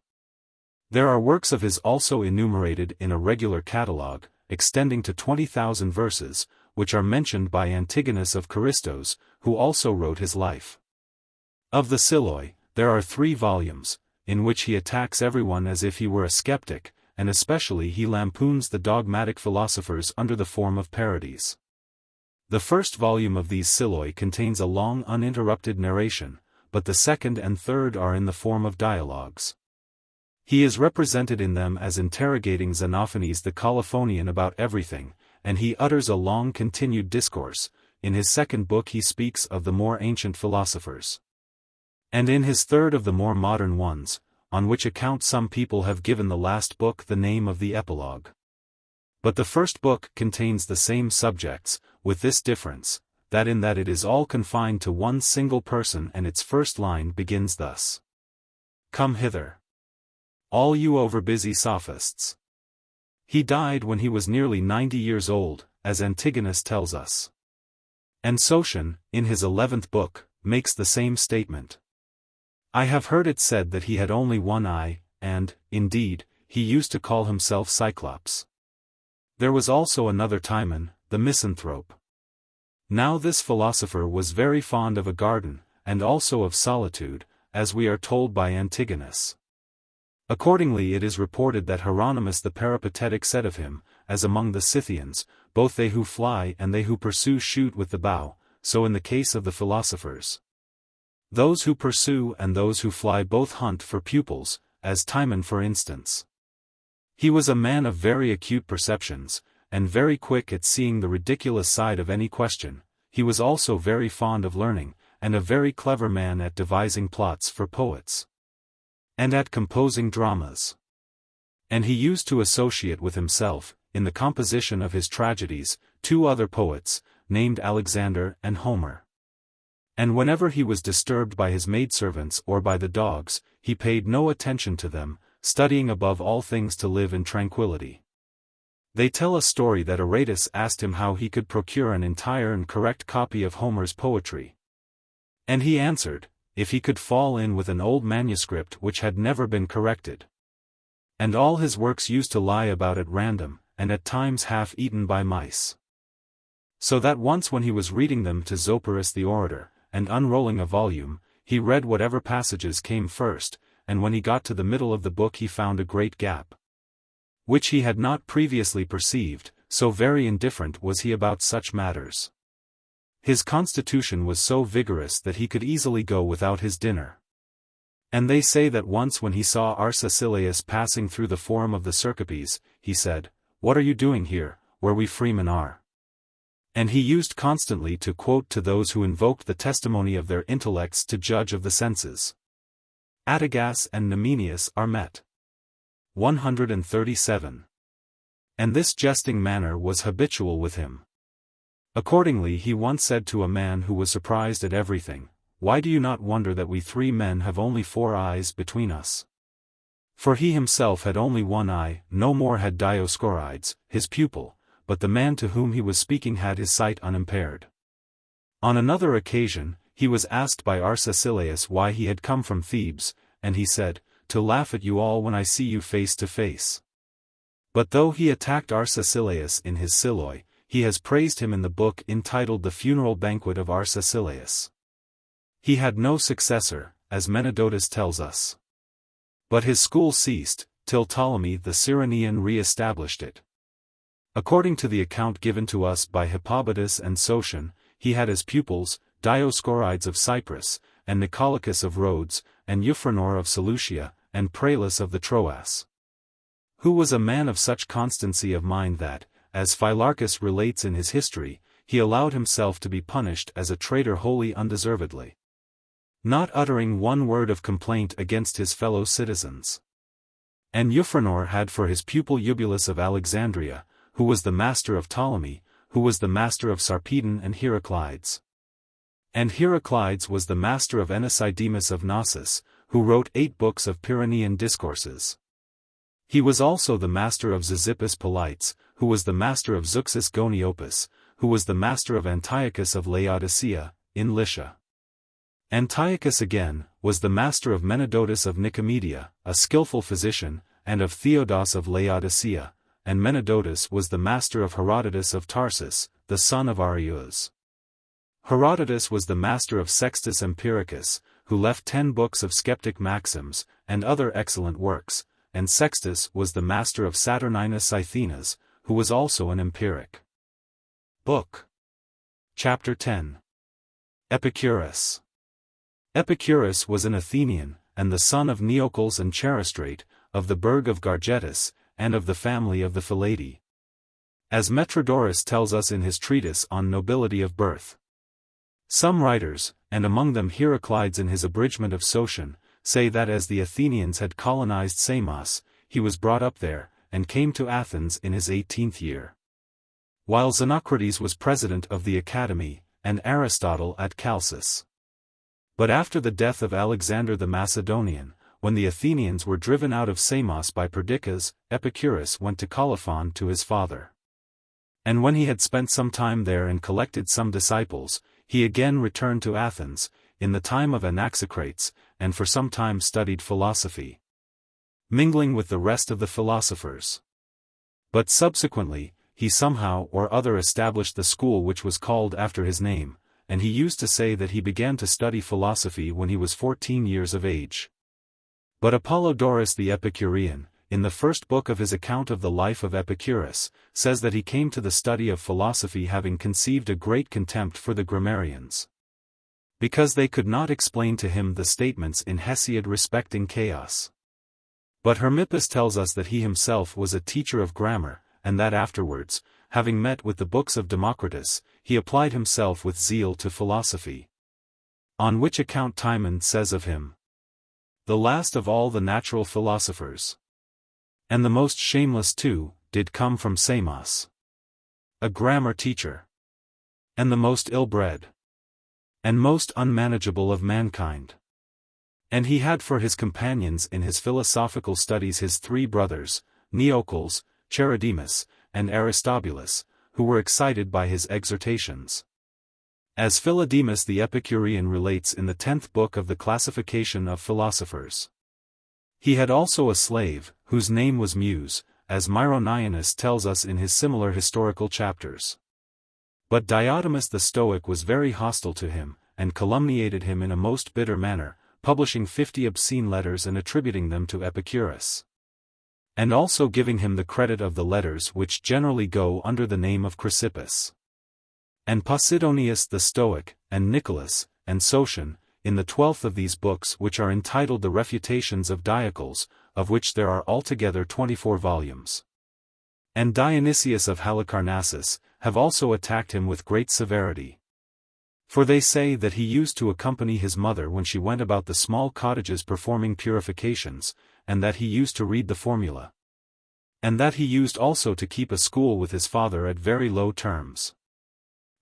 There are works of his also enumerated in a regular catalogue, extending to 20,000 verses, which are mentioned by Antigonus of Caristos, who also wrote his life. Of the Siloi, there are 3 volumes, in which he attacks everyone as if he were a skeptic, and especially he lampoons the dogmatic philosophers under the form of parodies. The first volume of these Siloi contains a long uninterrupted narration, but the second and third are in the form of dialogues. He is represented in them as interrogating Xenophanes the Colophonian about everything, and he utters a long continued discourse. In his second book he speaks of the more ancient philosophers. And in his third of the more modern ones, on which account some people have given the last book the name of the epilogue. But the first book contains the same subjects, with this difference, that in that it is all confined to one single person and its first line begins thus. Come hither, all you overbusy sophists. He died when he was nearly 90 years old, as Antigonus tells us. And Sotion, in his 11th book, makes the same statement. I have heard it said that he had only one eye, and, indeed, he used to call himself Cyclops. There was also another Timon, the misanthrope. Now this philosopher was very fond of a garden, and also of solitude, as we are told by Antigonus. Accordingly it is reported that Hieronymus the Peripatetic said of him, as among the Scythians, both they who fly and they who pursue shoot with the bow, so in the case of the philosophers. Those who pursue and those who fly both hunt for pupils, as Timon for instance. He was a man of very acute perceptions, and very quick at seeing the ridiculous side of any question. He was also very fond of learning, and a very clever man at devising plots for poets, and at composing dramas. And he used to associate with himself, in the composition of his tragedies, 2 other poets, named Alexander and Homer. And whenever he was disturbed by his maidservants or by the dogs, he paid no attention to them, studying above all things to live in tranquility. They tell a story that Archytas asked him how he could procure an entire and correct copy of Homer's poetry. And he answered, if he could fall in with an old manuscript which had never been corrected. And all his works used to lie about at random, and at times half eaten by mice. So that once when he was reading them to Zopyrus the orator, and unrolling a volume, he read whatever passages came first, and when he got to the middle of the book he found a great gap, which he had not previously perceived, so very indifferent was he about such matters. His constitution was so vigorous that he could easily go without his dinner. And they say that once when he saw Arcesilaus passing through the forum of the Cercopes, he said, "What are you doing here, where we freemen are?" And he used constantly to quote to those who invoked the testimony of their intellects to judge of the senses. Archytas and Numenius are met. 137. And this jesting manner was habitual with him. Accordingly he once said to a man who was surprised at everything, "Why do you not wonder that we 3 men have only 4 eyes between us?" For he himself had only 1 eye, no more had Diogenes, his pupil, but the man to whom he was speaking had his sight unimpaired. On another occasion, he was asked by Archytas why he had come from Thebes, and he said, "To laugh at you all when I see you face to face." But though he attacked Archytas in his Siloi, he has praised him in the book entitled The Funeral Banquet of Archytas. He had no successor, as Menedotus tells us. But his school ceased, till Ptolemy the Cyrenian re-established it. According to the account given to us by Hipparchia and Sotion, he had as pupils, Diogenes of Cyprus, and Nicolaus of Rhodes, and Euphranor of Seleucia, and Pralus of the Troas. Who was a man of such constancy of mind that, as Phylarchus relates in his history, he allowed himself to be punished as a traitor wholly undeservedly, not uttering 1 word of complaint against his fellow citizens. And Euphranor had for his pupil Eubulus of Alexandria, who was the master of Ptolemy, who was the master of Sarpedon and Heraclides. And Heraclides was the master of Anaximenes of Knossos, who wrote 8 books of Pyrenean discourses. He was also the master of Xenippus Polites, who was the master of Zeuxis Goniopus, who was the master of Antiochus of Laodicea, in Lycia. Antiochus again, was the master of Menedotus of Nicomedia, a skillful physician, and of Theodos of Laodicea, and Menedotus was the master of Herodotus of Tarsus, the son of Arius. Herodotus was the master of Sextus Empiricus, who left 10 books of skeptic maxims, and other excellent works, and Sextus was the master of Saturninus Cythenas, who was also an empiric. Book. Chapter 10. Epicurus. Epicurus was an Athenian, and the son of Neocles and Charistrate, of the burg of Gargetus, and of the family of the Philadae. As Metrodorus tells us in his treatise on nobility of birth. Some writers, and among them Heraclides in his abridgment of Sotion, say that as the Athenians had colonized Samos, he was brought up there, and came to Athens in his 18th year. While Xenocrates was president of the Academy, and Aristotle at Chalcis. But after the death of Alexander the Macedonian, when the Athenians were driven out of Samos by Perdiccas, Epicurus went to Colophon to his father. And when he had spent some time there and collected some disciples, he again returned to Athens, in the time of Anaximander, and for some time studied philosophy, mingling with the rest of the philosophers. But subsequently, he somehow or other established the school which was called after his name, and he used to say that he began to study philosophy when he was 14 years of age. But Apollodorus the Epicurean, in the first book of his account of the life of Epicurus, says that he came to the study of philosophy having conceived a great contempt for the grammarians, because they could not explain to him the statements in Hesiod respecting chaos. But Hermippus tells us that he himself was a teacher of grammar, and that afterwards, having met with the books of Democritus, he applied himself with zeal to philosophy. On which account Timon says of him, "The last of all the natural philosophers, and the most shameless too, did come from Samos. A grammar teacher, and the most ill-bred, and most unmanageable of mankind. And he had for his companions in his philosophical studies his 3 brothers, Neocles, Charidemus, and Aristobulus, who were excited by his exhortations. As Philodemus the Epicurean relates in the 10th book of the Classification of Philosophers. He had also a slave, whose name was Muse, as Myronianus tells us in his similar historical chapters. But Diotimus the Stoic was very hostile to him, and calumniated him in a most bitter manner, publishing 50 obscene letters and attributing them to Epicurus, and also giving him the credit of the letters which generally go under the name of Chrysippus. And Posidonius the Stoic, and Nicholas, and Sotion, in the 12th of these books which are entitled the Refutations of Diocles, of which there are altogether 24 volumes. And Dionysius of Halicarnassus, have also attacked him with great severity. For they say that he used to accompany his mother when she went about the small cottages performing purifications, and that he used to read the formula. And that he used also to keep a school with his father at very low terms.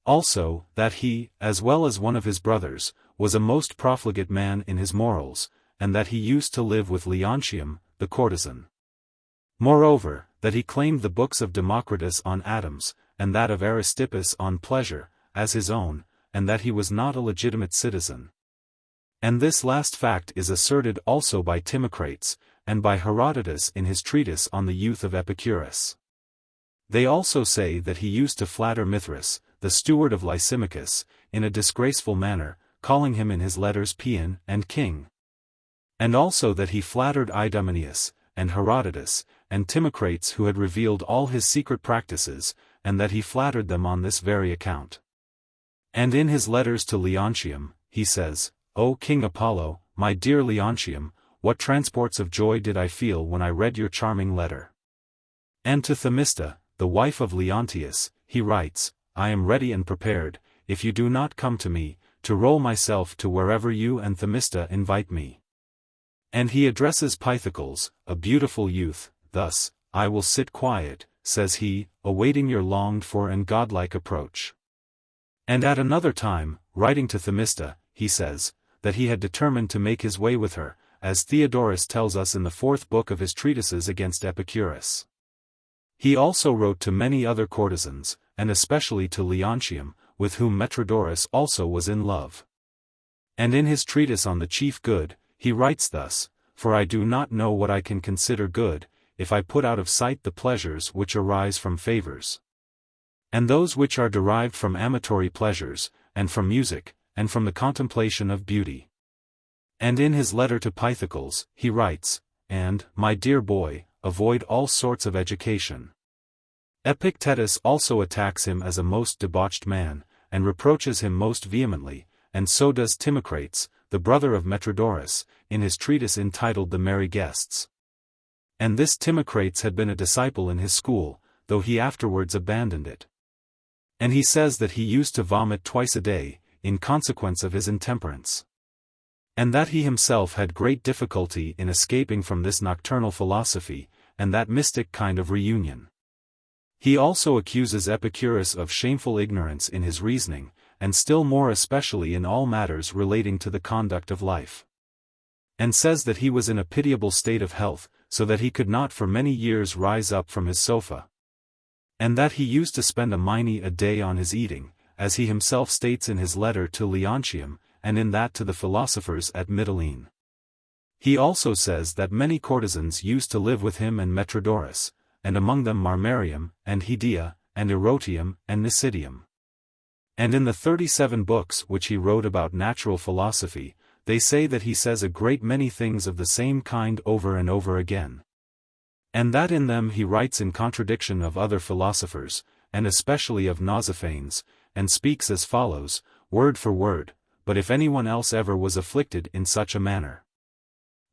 Also, that he, as well as one of his brothers, was a most profligate man in his morals, and that he used to live with Leontium, the courtesan. Moreover, that he claimed the books of Democritus on atoms, and that of Aristippus on pleasure, as his own, and that he was not a legitimate citizen. And this last fact is asserted also by Timocrates, and by Herodotus in his treatise on the youth of Epicurus. They also say that he used to flatter Mithras, the steward of Lysimachus, in a disgraceful manner, calling him in his letters Paean and king. And also that he flattered Idomeneus, and Herodotus, and Timocrates who had revealed all his secret practices, and that he flattered them on this very account. And in his letters to Leontium, he says, "O King Apollo, my dear Leontium, what transports of joy did I feel when I read your charming letter." And to Themista, the wife of Leontius, he writes, "I am ready and prepared, if you do not come to me, to roll myself to wherever you and Themista invite me." And he addresses Pythagoras, a beautiful youth, thus, "I will sit quiet," says he, "awaiting your longed-for and godlike approach." And at another time, writing to Themista, he says, that he had determined to make his way with her, as Theodorus tells us in the 4th book of his treatises against Epicurus. He also wrote to many other courtesans, and especially to Leontium, with whom Metrodorus also was in love. And in his treatise on the chief good, he writes thus, "For I do not know what I can consider good, if I put out of sight the pleasures which arise from favors, and those which are derived from amatory pleasures, and from music, and from the contemplation of beauty." And in his letter to Pythagoras, he writes, "And, my dear boy, avoid all sorts of education." Epictetus also attacks him as a most debauched man, and reproaches him most vehemently, and so does Timocrates, the brother of Metrodorus, in his treatise entitled The Merry Guests. And this Timocrates had been a disciple in his school, though he afterwards abandoned it. And he says that he used to vomit twice a day, in consequence of his intemperance. And that he himself had great difficulty in escaping from this nocturnal philosophy, and that mystic kind of reunion. He also accuses Epicurus of shameful ignorance in his reasoning, and still more especially in all matters relating to the conduct of life. And says that he was in a pitiable state of health, so that he could not for many years rise up from his sofa. And that he used to spend a minute a day on his eating, as he himself states in his letter to Leontium, and in that to the philosophers at Mytilene. He also says that many courtesans used to live with him and Metrodorus, and among them Marmarium, and Hedea, and Erotium, and Nicidium. And in the 37 books which he wrote about natural philosophy, they say that he says a great many things of the same kind over and over again. And that in them he writes in contradiction of other philosophers, and especially of Nausiphanes, and speaks as follows, word for word, "But if anyone else ever was afflicted in such a manner,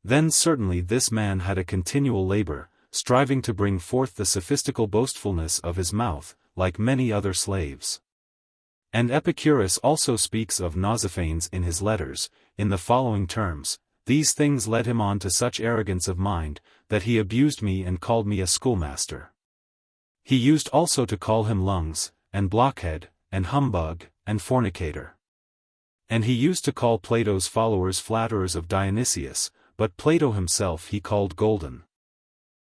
then certainly this man had a continual labor, striving to bring forth the sophistical boastfulness of his mouth, like many other slaves." And Epicurus also speaks of Nausiphanes in his letters, in the following terms, "These things led him on to such arrogance of mind, that he abused me and called me a schoolmaster. He used also to call him lungs, and blockhead, and humbug, and fornicator. And he used to call Plato's followers flatterers of Dionysius, but Plato himself he called golden.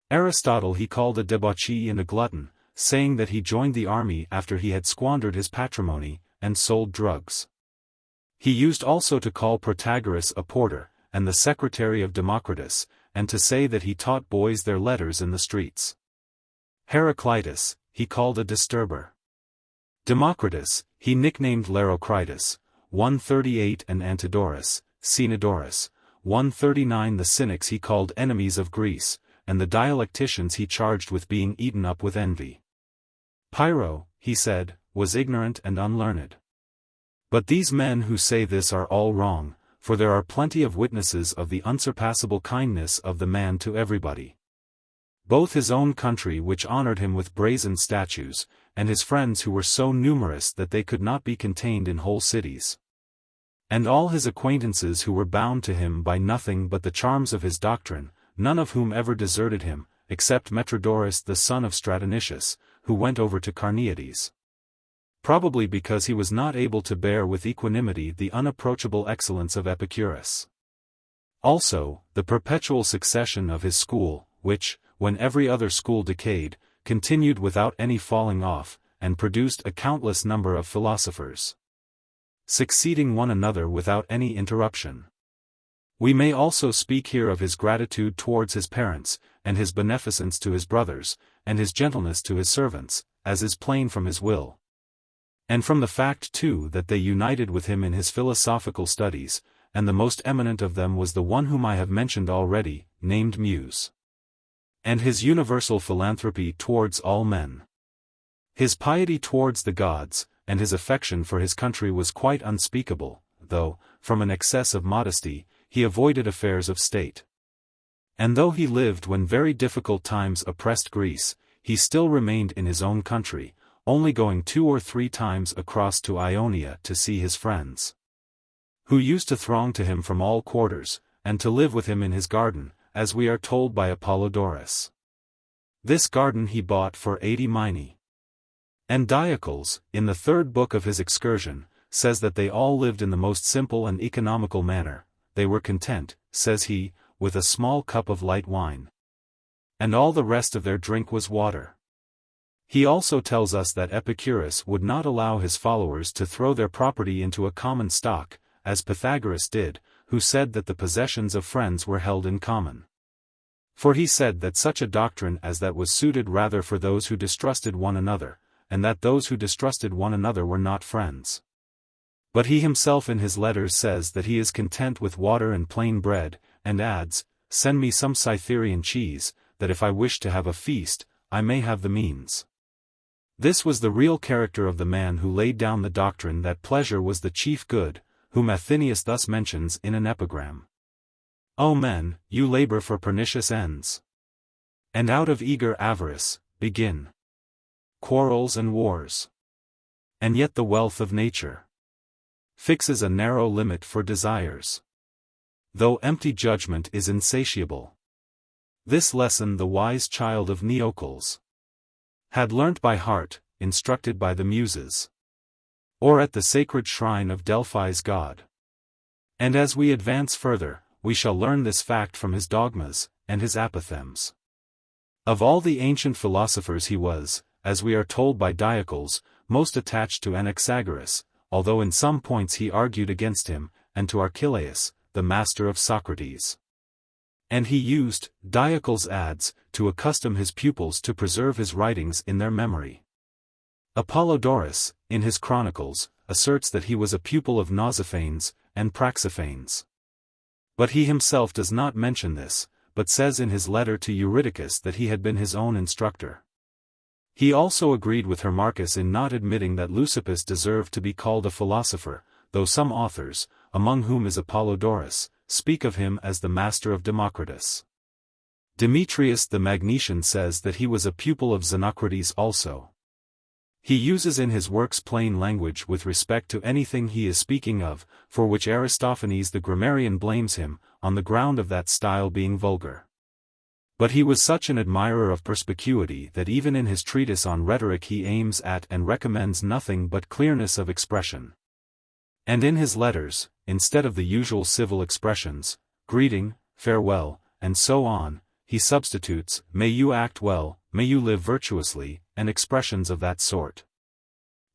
Aristotle he called a debauchee and a glutton, saying that he joined the army after he had squandered his patrimony, and sold drugs. He used also to call Pythagoras a porter, and the secretary of Democritus, and to say that he taught boys their letters in the streets. Heraclitus, he called a disturber. Democritus, he nicknamed Laërtius, 138 and Antidorus, Cenodorus, 139 the Cynics he called enemies of Greece, and the dialecticians he charged with being eaten up with envy. Pyrrho, he said, was ignorant and unlearned. But these men who say this are all wrong, for there are plenty of witnesses of the unsurpassable kindness of the man to everybody. Both his own country which honored him with brazen statues, and his friends who were so numerous that they could not be contained in whole cities. And all his acquaintances who were bound to him by nothing but the charms of his doctrine, none of whom ever deserted him, except Metrodorus the son of Stratonius, who went over to Carneades. Probably because he was not able to bear with equanimity the unapproachable excellence of Epicurus. Also, the perpetual succession of his school, which, when every other school decayed, continued without any falling off, and produced a countless number of philosophers, succeeding one another without any interruption. We may also speak here of his gratitude towards his parents, and his beneficence to his brothers, and his gentleness to his servants, as is plain from his will. And from the fact too that they united with him in his philosophical studies, and the most eminent of them was the one whom I have mentioned already, named Muse. And his universal philanthropy towards all men. His piety towards the gods, and his affection for his country was quite unspeakable, though, from an excess of modesty, he avoided affairs of state. And though he lived when very difficult times oppressed Greece, he still remained in his own country, only going 2 or 3 times across to Ionia to see his friends, who used to throng to him from all quarters, and to live with him in his garden, as we are told by Apollodorus. This garden he bought for 80 minae. And Diogenes, in the 3rd book of his Excursion, says that they all lived in the most simple and economical manner. They were content, says he, with a small cup of light wine. And all the rest of their drink was water. He also tells us that Epicurus would not allow his followers to throw their property into a common stock, as Pythagoras did, who said that the possessions of friends were held in common. For he said that such a doctrine as that was suited rather for those who distrusted one another, and that those who distrusted one another were not friends. But he himself in his letters says that he is content with water and plain bread, and adds, "Send me some Cytherean cheese, that if I wish to have a feast, I may have the means." This was the real character of the man who laid down the doctrine that pleasure was the chief good, whom Athenaeus thus mentions in an epigram. O men, you labor for pernicious ends. And out of eager avarice, begin quarrels and wars. And yet the wealth of nature fixes a narrow limit for desires, though empty judgment is insatiable. This lesson the wise child of Neocles had learnt by heart, instructed by the Muses, or at the sacred shrine of Delphi's god. And as we advance further, we shall learn this fact from his dogmas, and his apothegms. Of all the ancient philosophers he was, as we are told by Diogenes, most attached to Anaxagoras, although in some points he argued against him, and to Archytas, the master of Socrates. And he used, Diogenes adds, to accustom his pupils to preserve his writings in their memory. Apollodorus, in his chronicles, asserts that he was a pupil of Nausiphanes and Praxiphanes. But he himself does not mention this, but says in his letter to Euryticus that he had been his own instructor. He also agreed with Hipparchia in not admitting that Leucippus deserved to be called a philosopher, though some authors, among whom is Apollodorus, speak of him as the master of Democritus. Demetrius the Magnesian says that he was a pupil of Xenocrates also. He uses in his works plain language with respect to anything he is speaking of, for which Aristophanes the grammarian blames him, on the ground of that style being vulgar. But he was such an admirer of perspicuity that even in his treatise on rhetoric he aims at and recommends nothing but clearness of expression. And in his letters, instead of the usual civil expressions, greeting, farewell, and so on, he substitutes, may you act well, may you live virtuously, and expressions of that sort.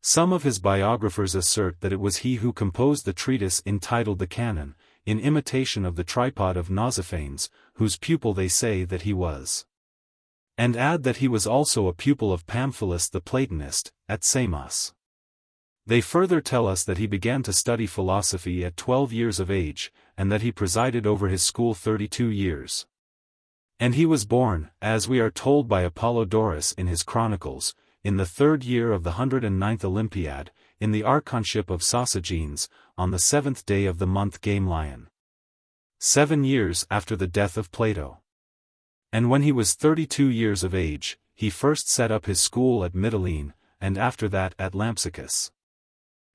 Some of his biographers assert that it was he who composed the treatise entitled the Canon, in imitation of the tripod of Nausiphanes, whose pupil they say that he was. And add that he was also a pupil of Pamphilus the Platonist, at Samos. They further tell us that he began to study philosophy at 12 years of age, and that he presided over his school 32 years. And he was born, as we are told by Apollodorus in his chronicles, in the 3rd year of the 109th Olympiad, in the archonship of Sosigenes, on the 7th day of the month Gamelion, 7 years after the death of Plato. And when he was 32 years of age, he first set up his school at Mytilene, and after that at Lampsacus.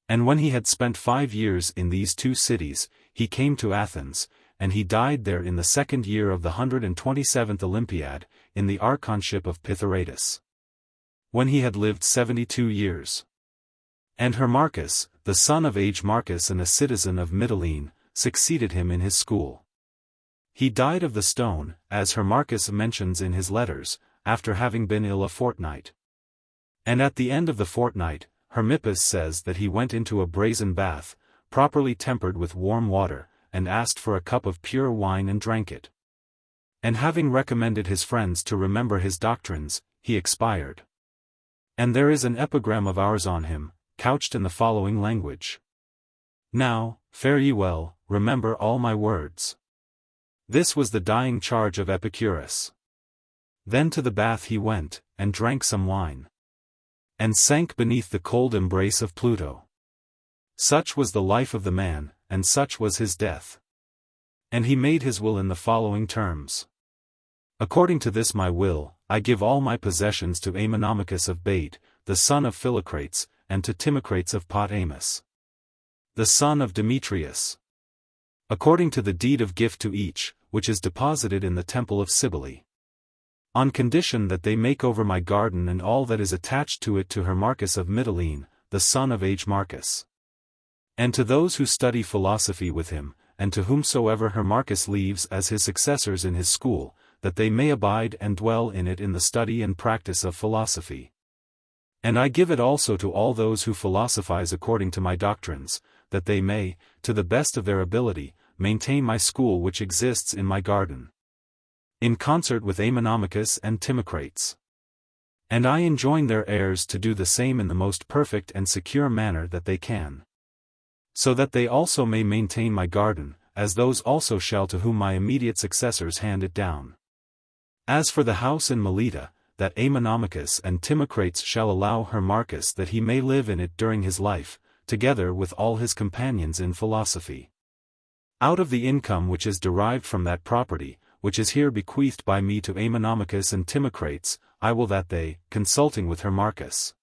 And when he had spent 5 years in these 2 cities, he came to Athens, and he died there in the 2nd year of the 127th Olympiad, in the archonship of Pythagoras, when he had lived 72 years. And Hermarchus, the son of Marcus and a citizen of Mytilene, succeeded him in his school. He died of the stone, as Hermarchus mentions in his letters, after having been ill a fortnight. And at the end of the fortnight, Hermippus says that he went into a brazen bath, properly tempered with warm water, and asked for a cup of pure wine and drank it. And having recommended his friends to remember his doctrines, he expired. And there is an epigram of ours on him, couched in the following language. Now, fare ye well, remember all my words. This was the dying charge of Epicurus. Then to the bath he went, and drank some wine, and sank beneath the cold embrace of Pluto. Such was the life of the man, and such was his death. And he made his will in the following terms. According to this my will, I give all my possessions to Ammonomachus of Bate, the son of Philocrates, and to Timocrates of Potamos, the son of Demetrius, according to the deed of gift to each, which is deposited in the temple of Cybele, on condition that they make over my garden and all that is attached to it to Hermarchus of Mytilene, the son of Marcus, and to those who study philosophy with him, and to whomsoever Hermarchus leaves as his successors in his school, that they may abide and dwell in it in the study and practice of philosophy. And I give it also to all those who philosophize according to my doctrines, that they may, to the best of their ability, maintain my school which exists in my garden, in concert with Ammonomachus and Timocrates. And I enjoin their heirs to do the same in the most perfect and secure manner that they can, so that they also may maintain my garden, as those also shall to whom my immediate successors hand it down. As for the house in Melita, that Ammonomachus and Timocrates shall allow Hermarchus that he may live in it during his life, together with all his companions in philosophy. Out of the income which is derived from that property, which is here bequeathed by me to Ammonomachus and Timocrates, I will that they, consulting with Hermarchus,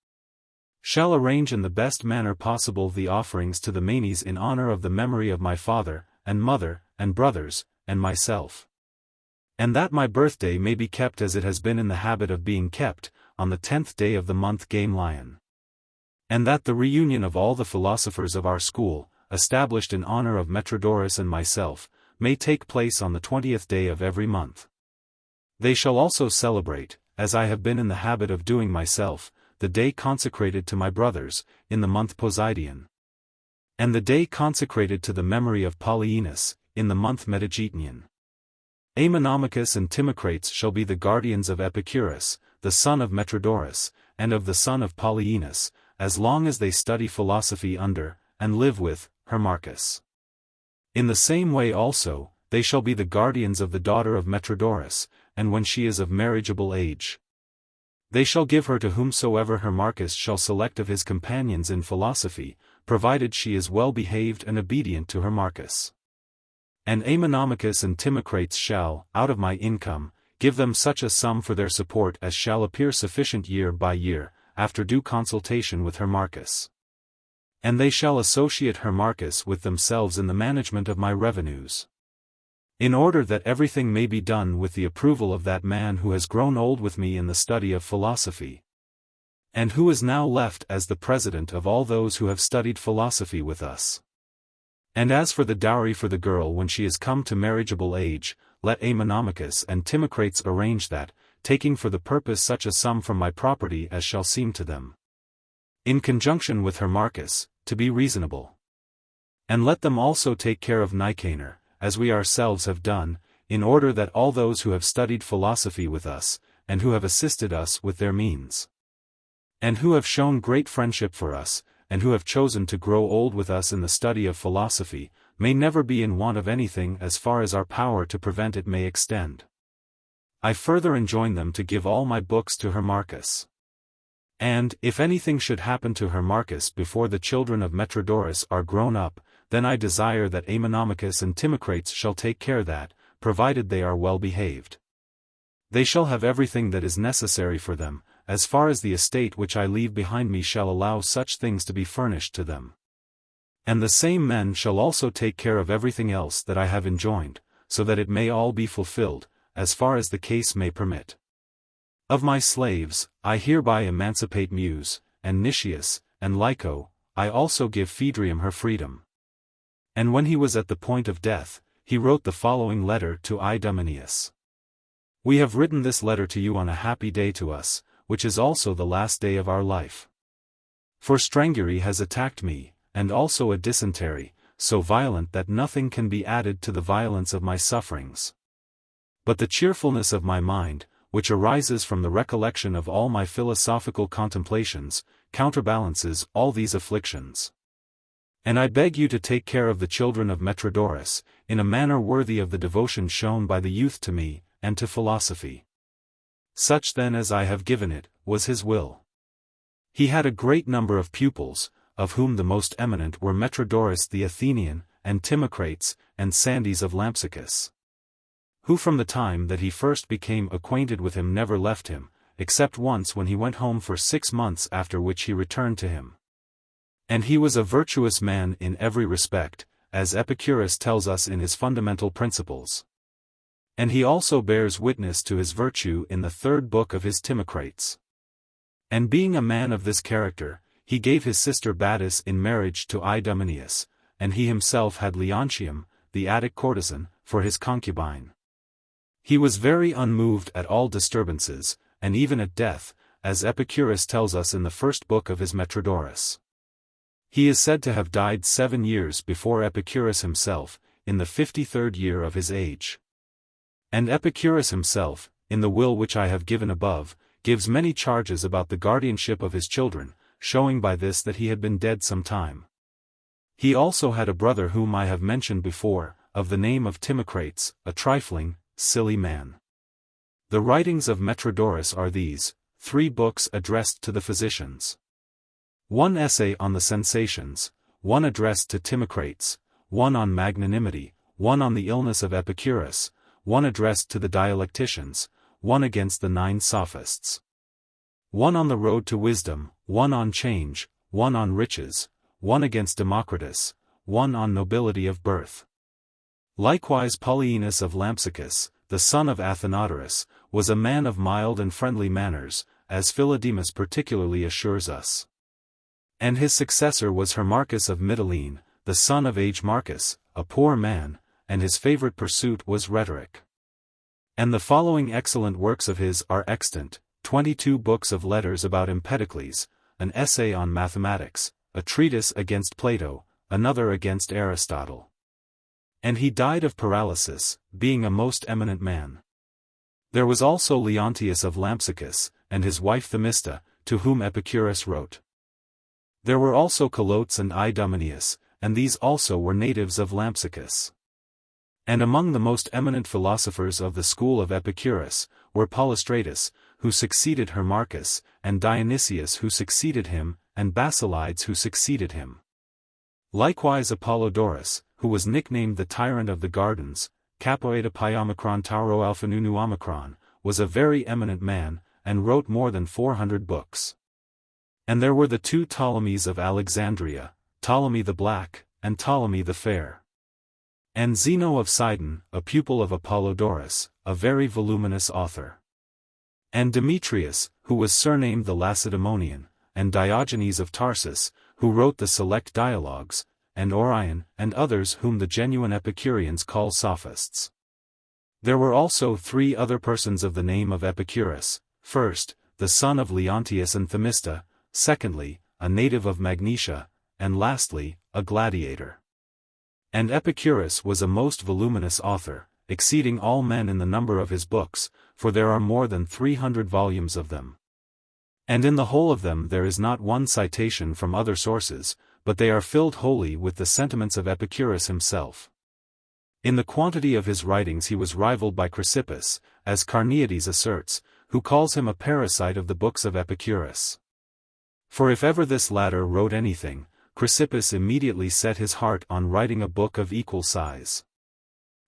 shall arrange in the best manner possible the offerings to the Manes in honor of the memory of my father, and mother, and brothers, and myself. And that my birthday may be kept as it has been in the habit of being kept, on the 10th day of the month Game Lion. And that the reunion of all the philosophers of our school, established in honor of Metrodorus and myself, may take place on the 20th day of every month. They shall also celebrate, as I have been in the habit of doing myself, the day consecrated to my brothers, in the month Poseidian, and the day consecrated to the memory of Polyaenus, in the month Metageitnian. Ammonomachus and Timocrates shall be the guardians of Epicurus, the son of Metrodorus, and of the son of Polyaenus, as long as they study philosophy under, and live with, Hermarchus. In the same way also, they shall be the guardians of the daughter of Metrodorus, and when she is of marriageable age, they shall give her to whomsoever Hermarchus shall select of his companions in philosophy, provided she is well behaved and obedient to Hermarchus. And Ammonomachus and Timocrates shall, out of my income, give them such a sum for their support as shall appear sufficient year by year, after due consultation with Hermarchus. And they shall associate Hermarchus with themselves in the management of my revenues, in order that everything may be done with the approval of that man who has grown old with me in the study of philosophy, and who is now left as the president of all those who have studied philosophy with us. And as for the dowry for the girl when she is come to marriageable age, let Ammonomachus and Timocrates arrange that, taking for the purpose such a sum from my property as shall seem to them, in conjunction with Hermarchus, to be reasonable. And let them also take care of Nicanor, as we ourselves have done, in order that all those who have studied philosophy with us, and who have assisted us with their means, and who have shown great friendship for us, and who have chosen to grow old with us in the study of philosophy, may never be in want of anything as far as our power to prevent it may extend. I further enjoin them to give all my books to Hermarchus. And, if anything should happen to Hermarchus before the children of Metrodorus are grown up, then I desire that Ammonomachus and Timocrates shall take care that, provided they are well behaved, they shall have everything that is necessary for them, as far as the estate which I leave behind me shall allow such things to be furnished to them. And the same men shall also take care of everything else that I have enjoined, so that it may all be fulfilled, as far as the case may permit. Of my slaves, I hereby emancipate Muse, and Nicias, and Lyco, I also give Phaedrium her freedom. And when he was at the point of death, he wrote the following letter to Idomeneus. We have written this letter to you on a happy day to us, which is also the last day of our life. For strangury has attacked me, and also a dysentery, so violent that nothing can be added to the violence of my sufferings. But the cheerfulness of my mind, which arises from the recollection of all my philosophical contemplations, counterbalances all these afflictions. And I beg you to take care of the children of Metrodorus, in a manner worthy of the devotion shown by the youth to me, and to philosophy. Such then as I have given it, was his will. He had a great number of pupils, of whom the most eminent were Metrodorus the Athenian, and Timocrates, and Sandys of Lampsacus, who from the time that he first became acquainted with him never left him, except once when he went home for 6 months, after which he returned to him. And he was a virtuous man in every respect, as Epicurus tells us in his Fundamental Principles. And he also bears witness to his virtue in the 3rd book of his Timocrates. And being a man of this character, he gave his sister Battis in marriage to Idomeneus, and he himself had Leontium, the Attic courtesan, for his concubine. He was very unmoved at all disturbances, and even at death, as Epicurus tells us in the 1st book of his Metrodorus. He is said to have died 7 years before Epicurus himself, in the 53rd year of his age. And Epicurus himself, in the will which I have given above, gives many charges about the guardianship of his children, showing by this that he had been dead some time. He also had a brother whom I have mentioned before, of the name of Timocrates, a trifling, silly man. The writings of Metrodorus are these: 3 books addressed to the physicians, 1 essay on the sensations, 1 addressed to Timocrates, 1 on magnanimity, 1 on the illness of Epicurus, 1 addressed to the dialecticians, 1 against the 9 sophists, 1 on the road to wisdom, 1 on change, 1 on riches, 1 against Democritus, 1 on nobility of birth. Likewise Polyaenus of Lampsacus, the son of Athenodorus, was a man of mild and friendly manners, as Philodemus particularly assures us. And his successor was Hermarchus of Mytilene, the son of Age Marcus, a poor man, and his favorite pursuit was rhetoric. And the following excellent works of his are extant: 22 books of letters about Empedocles, an essay on mathematics, a treatise against Plato, another against Aristotle. And he died of paralysis, being a most eminent man. There was also Leontius of Lampsacus, and his wife Themista, to whom Epicurus wrote. There were also Calotes and Idomeneus, and these also were natives of Lampsacus. And among the most eminent philosophers of the school of Epicurus, were Polystratus, who succeeded Hermarchus, and Dionysius who succeeded him, and Basilides who succeeded him. Likewise Apollodorus, who was nicknamed the Tyrant of the Gardens, Capoeta Pi Omicron Tauro Alpha Nunu Omicron, was a very eminent man, and wrote more than 400 books. And there were the 2 Ptolemies of Alexandria, Ptolemy the Black, and Ptolemy the Fair. And Zeno of Sidon, a pupil of Apollodorus, a very voluminous author. And Demetrius, who was surnamed the Lacedaemonian, and Diogenes of Tarsus, who wrote the Select Dialogues, and Orion, and others whom the genuine Epicureans call sophists. There were also 3 other persons of the name of Epicurus: first, the son of Leontius and Themista; secondly, a native of Magnesia; and lastly, a gladiator. And Epicurus was a most voluminous author, exceeding all men in the number of his books, for there are more than 300 volumes of them. And in the whole of them there is not one citation from other sources, but they are filled wholly with the sentiments of Epicurus himself. In the quantity of his writings he was rivaled by Chrysippus, as Carneades asserts, who calls him a parasite of the books of Epicurus. For if ever this latter wrote anything, Chrysippus immediately set his heart on writing a book of equal size.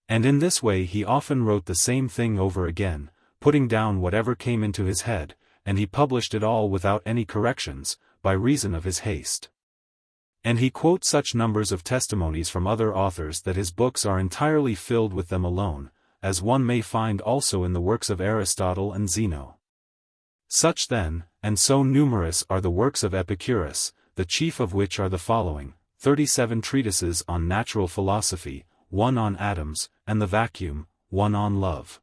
And in this way he often wrote the same thing over again, putting down whatever came into his head, and he published it all without any corrections, by reason of his haste. And he quotes such numbers of testimonies from other authors that his books are entirely filled with them alone, as one may find also in the works of Aristotle and Zeno. Such then, and so numerous are the works of Epicurus, the chief of which are the following: 37 treatises on natural philosophy, 1 on atoms, and the vacuum, 1 on love.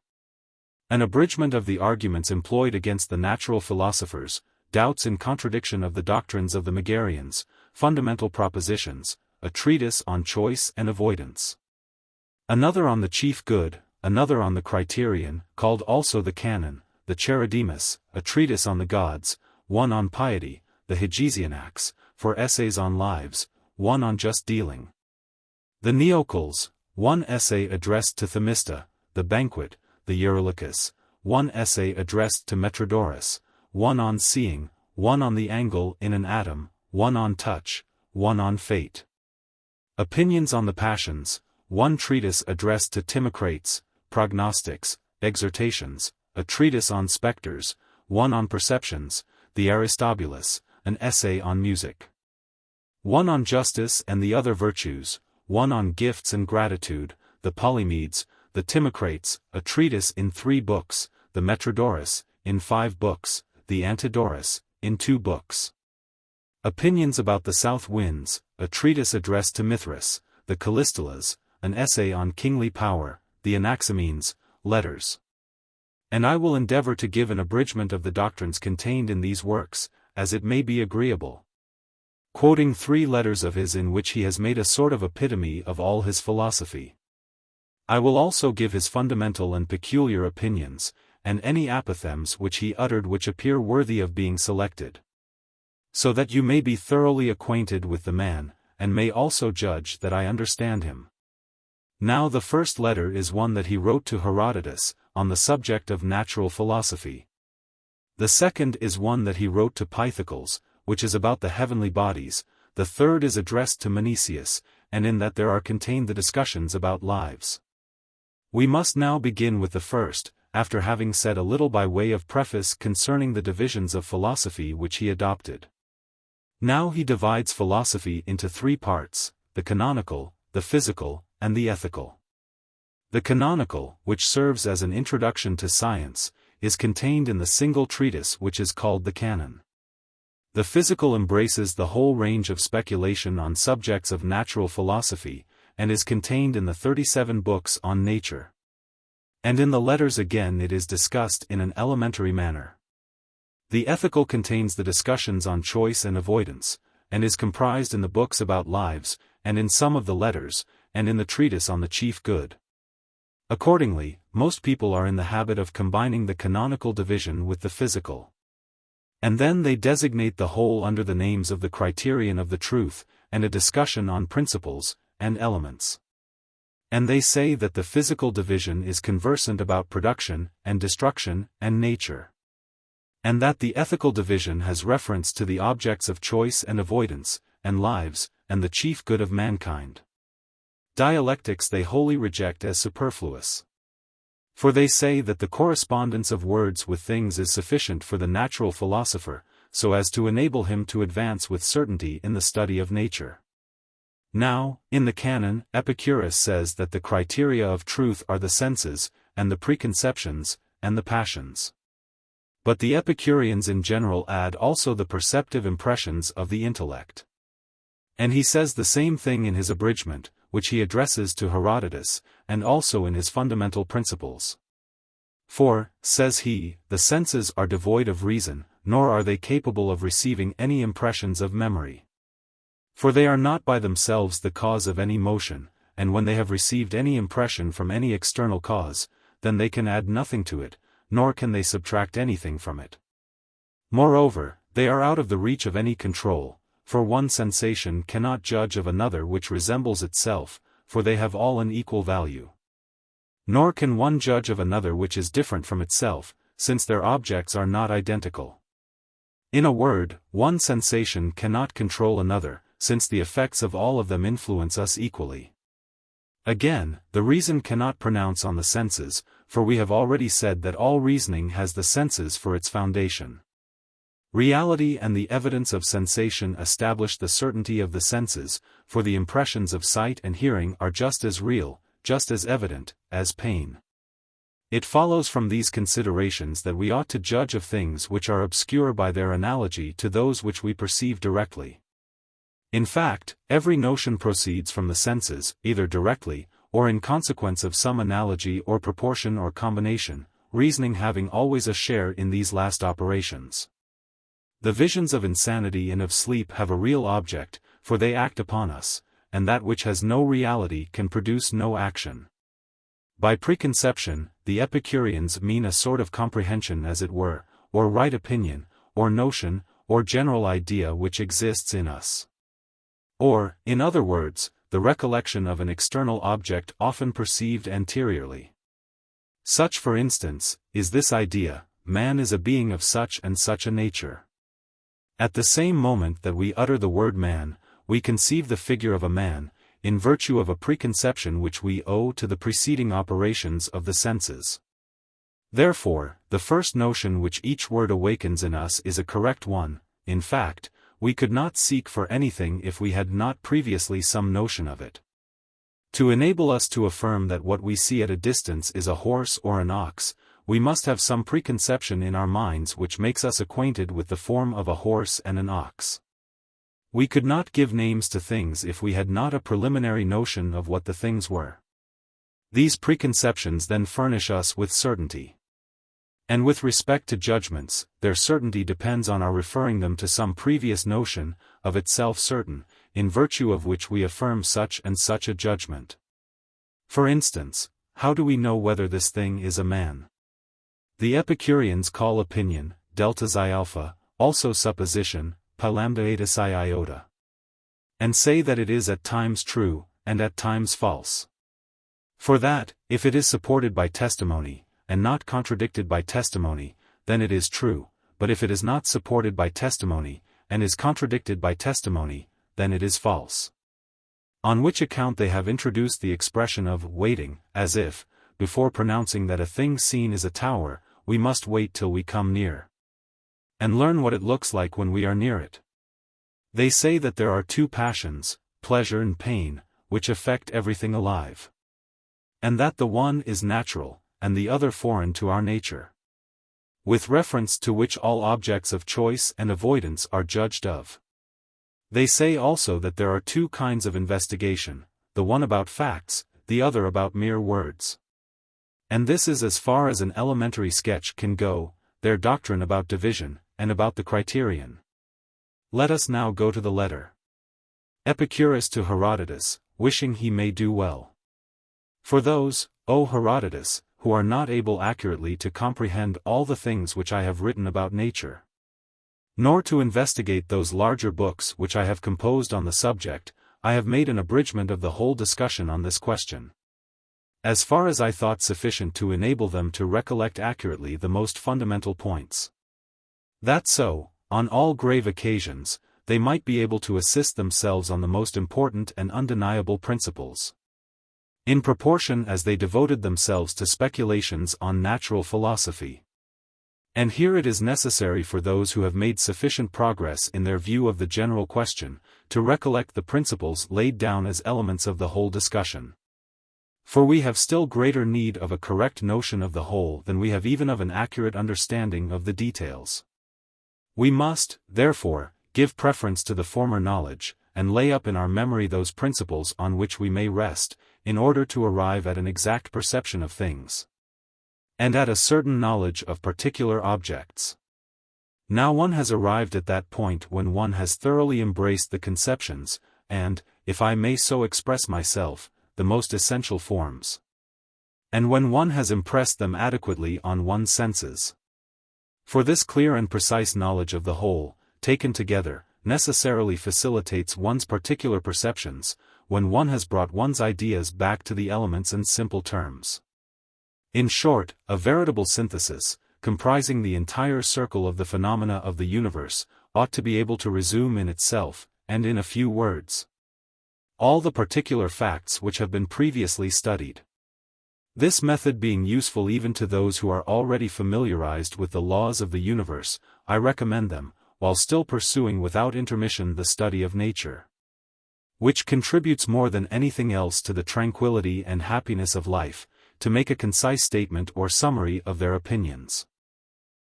An abridgment of the arguments employed against the natural philosophers, doubts in contradiction of the doctrines of the Megarians, fundamental propositions, a treatise on choice and avoidance. Another on the chief good, another on the criterion, called also the canon, the Charidemus, a treatise on the gods, 1 on piety, the Hegesianax, for essays on lives, 1 on just dealing. The Neocles, 1 essay addressed to Themista, the banquet, the Eurylochus, 1 essay addressed to Metrodorus, 1 on seeing, 1 on the angle in an atom, 1 on touch, 1 on fate. Opinions on the passions, 1 treatise addressed to Timocrates, prognostics, exhortations, a treatise on spectres, 1 on perceptions, the Aristobulus, an essay on music. 1 on justice and the other virtues, 1 on gifts and gratitude, the Polymedes, the Timocrates, a treatise in 3 books, the Metrodorus, in 5 books, the Antidorus, in 2 books. Opinions about the south winds, a treatise addressed to Mithras, the Callistolas, an essay on kingly power, the Anaximenes, letters. And I will endeavor to give an abridgment of the doctrines contained in these works, as it may be agreeable. Quoting 3 letters of his in which he has made a sort of epitome of all his philosophy. I will also give his fundamental and peculiar opinions, and any apothegms which he uttered which appear worthy of being selected. So that you may be thoroughly acquainted with the man, and may also judge that I understand him. Now the first letter is one that he wrote to Herodotus, on the subject of natural philosophy. The second is one that he wrote to Pythagoras, which is about the heavenly bodies. The third is addressed to Melissus, and in that there are contained the discussions about lives. We must now begin with the first, after having said a little by way of preface concerning the divisions of philosophy which he adopted. Now he divides philosophy into 3 parts, the canonical, the physical, and the ethical. The canonical, which serves as an introduction to science, is contained in the single treatise which is called the canon. The physical embraces the whole range of speculation on subjects of natural philosophy, and is contained in the 37 books on nature. And in the letters again it is discussed in an elementary manner. The ethical contains the discussions on choice and avoidance, and is comprised in the books about lives, and in some of the letters, and in the treatise on the chief good. Accordingly, most people are in the habit of combining the canonical division with the physical. And then they designate the whole under the names of the criterion of the truth, and a discussion on principles, and elements. And they say that the physical division is conversant about production, and destruction, and nature. And that the ethical division has reference to the objects of choice and avoidance, and lives, and the chief good of mankind. Dialectics they wholly reject as superfluous. For they say that the correspondence of words with things is sufficient for the natural philosopher, so as to enable him to advance with certainty in the study of nature. Now, in the canon, Epicurus says that the criteria of truth are the senses, and the preconceptions, and the passions. But the Epicureans in general add also the perceptive impressions of the intellect. And he says the same thing in his abridgment, which he addresses to Herodotus, and also in his fundamental principles. For, says he, the senses are devoid of reason, nor are they capable of receiving any impressions of memory. For they are not by themselves the cause of any motion, and when they have received any impression from any external cause, then they can add nothing to it, nor can they subtract anything from it. Moreover, they are out of the reach of any control, for one sensation cannot judge of another which resembles itself, for they have all an equal value. Nor can one judge of another which is different from itself, since their objects are not identical. In a word, one sensation cannot control another, since the effects of all of them influence us equally. Again, the reason cannot pronounce on the senses, for we have already said that all reasoning has the senses for its foundation. Reality and the evidence of sensation establish the certainty of the senses, for the impressions of sight and hearing are just as real, just as evident, as pain. It follows from these considerations that we ought to judge of things which are obscure by their analogy to those which we perceive directly. In fact, every notion proceeds from the senses, either directly, or in consequence of some analogy or proportion or combination, reasoning having always a share in these last operations. The visions of insanity and of sleep have a real object, for they act upon us, and that which has no reality can produce no action. By preconception, the Epicureans mean a sort of comprehension as it were, or right opinion, or notion, or general idea which exists in us. Or, in other words, the recollection of an external object often perceived anteriorly. Such, for instance, is this idea: man is a being of such and such a nature. At the same moment that we utter the word man, we conceive the figure of a man, in virtue of a preconception which we owe to the preceding operations of the senses. Therefore, the first notion which each word awakens in us is a correct one. In fact, we could not seek for anything if we had not previously some notion of it. To enable us to affirm that what we see at a distance is a horse or an ox, we must have some preconception in our minds which makes us acquainted with the form of a horse and an ox. We could not give names to things if we had not a preliminary notion of what the things were. These preconceptions then furnish us with certainty. And with respect to judgments, their certainty depends on our referring them to some previous notion, of itself certain, in virtue of which we affirm such and such a judgment. For instance, how do we know whether this thing is a man? The Epicureans call opinion, delta xi alpha, also supposition, pi lambda eta psi iota. And say that it is at times true, and at times false. For that, if it is supported by testimony, and not contradicted by testimony, then it is true, but if it is not supported by testimony, and is contradicted by testimony, then it is false. On which account they have introduced the expression of waiting, as if, before pronouncing that a thing seen is a tower, we must wait till we come near, and learn what it looks like when we are near it. They say that there are two passions, pleasure and pain, which affect everything alive. And that the one is natural, and the other foreign to our nature. With reference to which all objects of choice and avoidance are judged of. They say also that there are two kinds of investigation, the one about facts, the other about mere words. And this is as far as an elementary sketch can go, their doctrine about division, and about the criterion. Let us now go to the letter. Epicurus to Herodotus, wishing he may do well. For those, O Herodotus, who are not able accurately to comprehend all the things which I have written about nature, nor to investigate those larger books which I have composed on the subject, I have made an abridgment of the whole discussion on this question, as far as I thought sufficient to enable them to recollect accurately the most fundamental points. That so, on all grave occasions, they might be able to assist themselves on the most important and undeniable principles, in proportion as they devoted themselves to speculations on natural philosophy. And here it is necessary for those who have made sufficient progress in their view of the general question, to recollect the principles laid down as elements of the whole discussion. For we have still greater need of a correct notion of the whole than we have even of an accurate understanding of the details. We must, therefore, give preference to the former knowledge, and lay up in our memory those principles on which we may rest, in order to arrive at an exact perception of things, and at a certain knowledge of particular objects. Now one has arrived at that point when one has thoroughly embraced the conceptions, and, if I may so express myself, the most essential forms. And when one has impressed them adequately on one's senses. For this clear and precise knowledge of the whole, taken together, necessarily facilitates one's particular perceptions, when one has brought one's ideas back to the elements and simple terms. In short, a veritable synthesis, comprising the entire circle of the phenomena of the universe, ought to be able to resume in itself, and in a few words, all the particular facts which have been previously studied. This method being useful even to those who are already familiarized with the laws of the universe, I recommend them, while still pursuing without intermission the study of nature, which contributes more than anything else to the tranquility and happiness of life, to make a concise statement or summary of their opinions.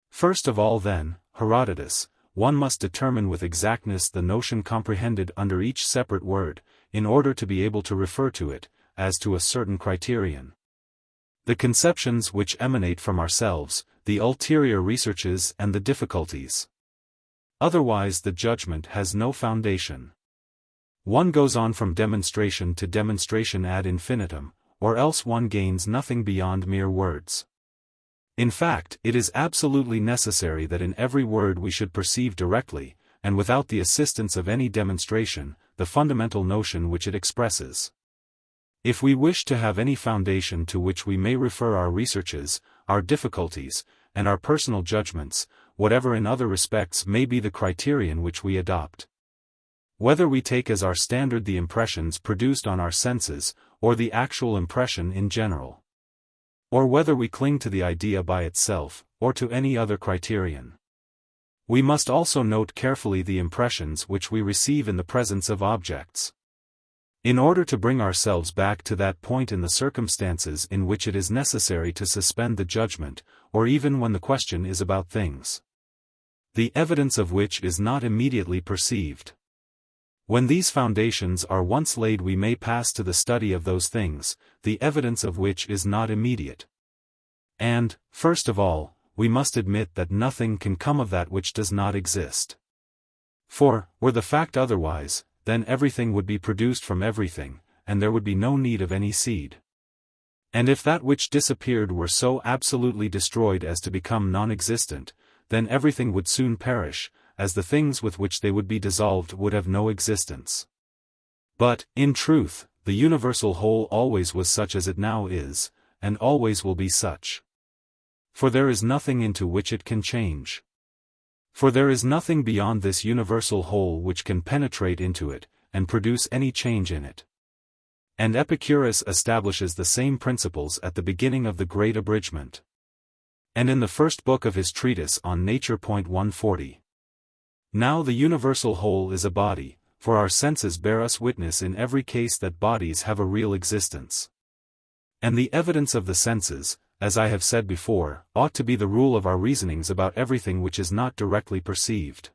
First of all then, Herodotus, one must determine with exactness the notion comprehended under each separate word, in order to be able to refer to it, as to a certain criterion. The conceptions which emanate from ourselves, the ulterior researches and the difficulties. Otherwise the judgment has no foundation. One goes on from demonstration to demonstration ad infinitum, or else one gains nothing beyond mere words. In fact, it is absolutely necessary that in every word we should perceive directly, and without the assistance of any demonstration, the fundamental notion which it expresses. If we wish to have any foundation to which we may refer our researches, our difficulties, and our personal judgments, whatever in other respects may be the criterion which we adopt, whether we take as our standard the impressions produced on our senses, or the actual impression in general, or whether we cling to the idea by itself, or to any other criterion, we must also note carefully the impressions which we receive in the presence of objects. In order to bring ourselves back to that point in the circumstances in which it is necessary to suspend the judgment, or even when the question is about things, the evidence of which is not immediately perceived. When these foundations are once laid we may pass to the study of those things, the evidence of which is not immediate. And, first of all, we must admit that nothing can come of that which does not exist. For, were the fact otherwise, then everything would be produced from everything, and there would be no need of any seed. And if that which disappeared were so absolutely destroyed as to become non-existent, then everything would soon perish, as the things with which they would be dissolved would have no existence. But, in truth, the universal whole always was such as it now is, and always will be such. For there is nothing into which it can change. For there is nothing beyond this universal whole which can penetrate into it, and produce any change in it. And Epicurus establishes the same principles at the beginning of the Great Abridgment, and in the first book of his treatise on Nature. 140. Now the universal whole is a body, for our senses bear us witness in every case that bodies have a real existence. And the evidence of the senses, as I have said before, ought to be the rule of our reasonings about everything which is not directly perceived.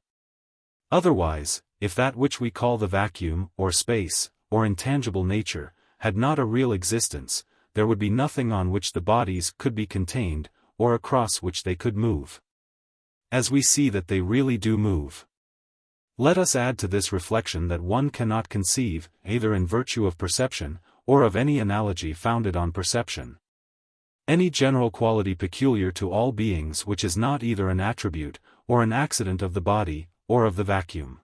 Otherwise, if that which we call the vacuum, or space, or intangible nature, had not a real existence, there would be nothing on which the bodies could be contained, or across which they could move. As we see that they really do move. Let us add to this reflection that one cannot conceive, either in virtue of perception, or of any analogy founded on perception, any general quality peculiar to all beings which is not either an attribute, or an accident of the body, or of the vacuum.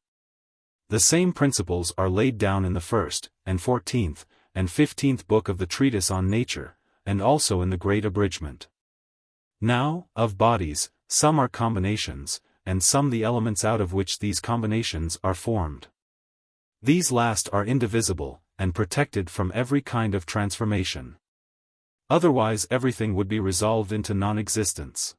The same principles are laid down in the first, and 14th, and 15th book of the Treatise on Nature, and also in the Great Abridgment. Now, of bodies, some are combinations, and some the elements out of which these combinations are formed. These last are indivisible, and protected from every kind of transformation. Otherwise everything would be resolved into non-existence.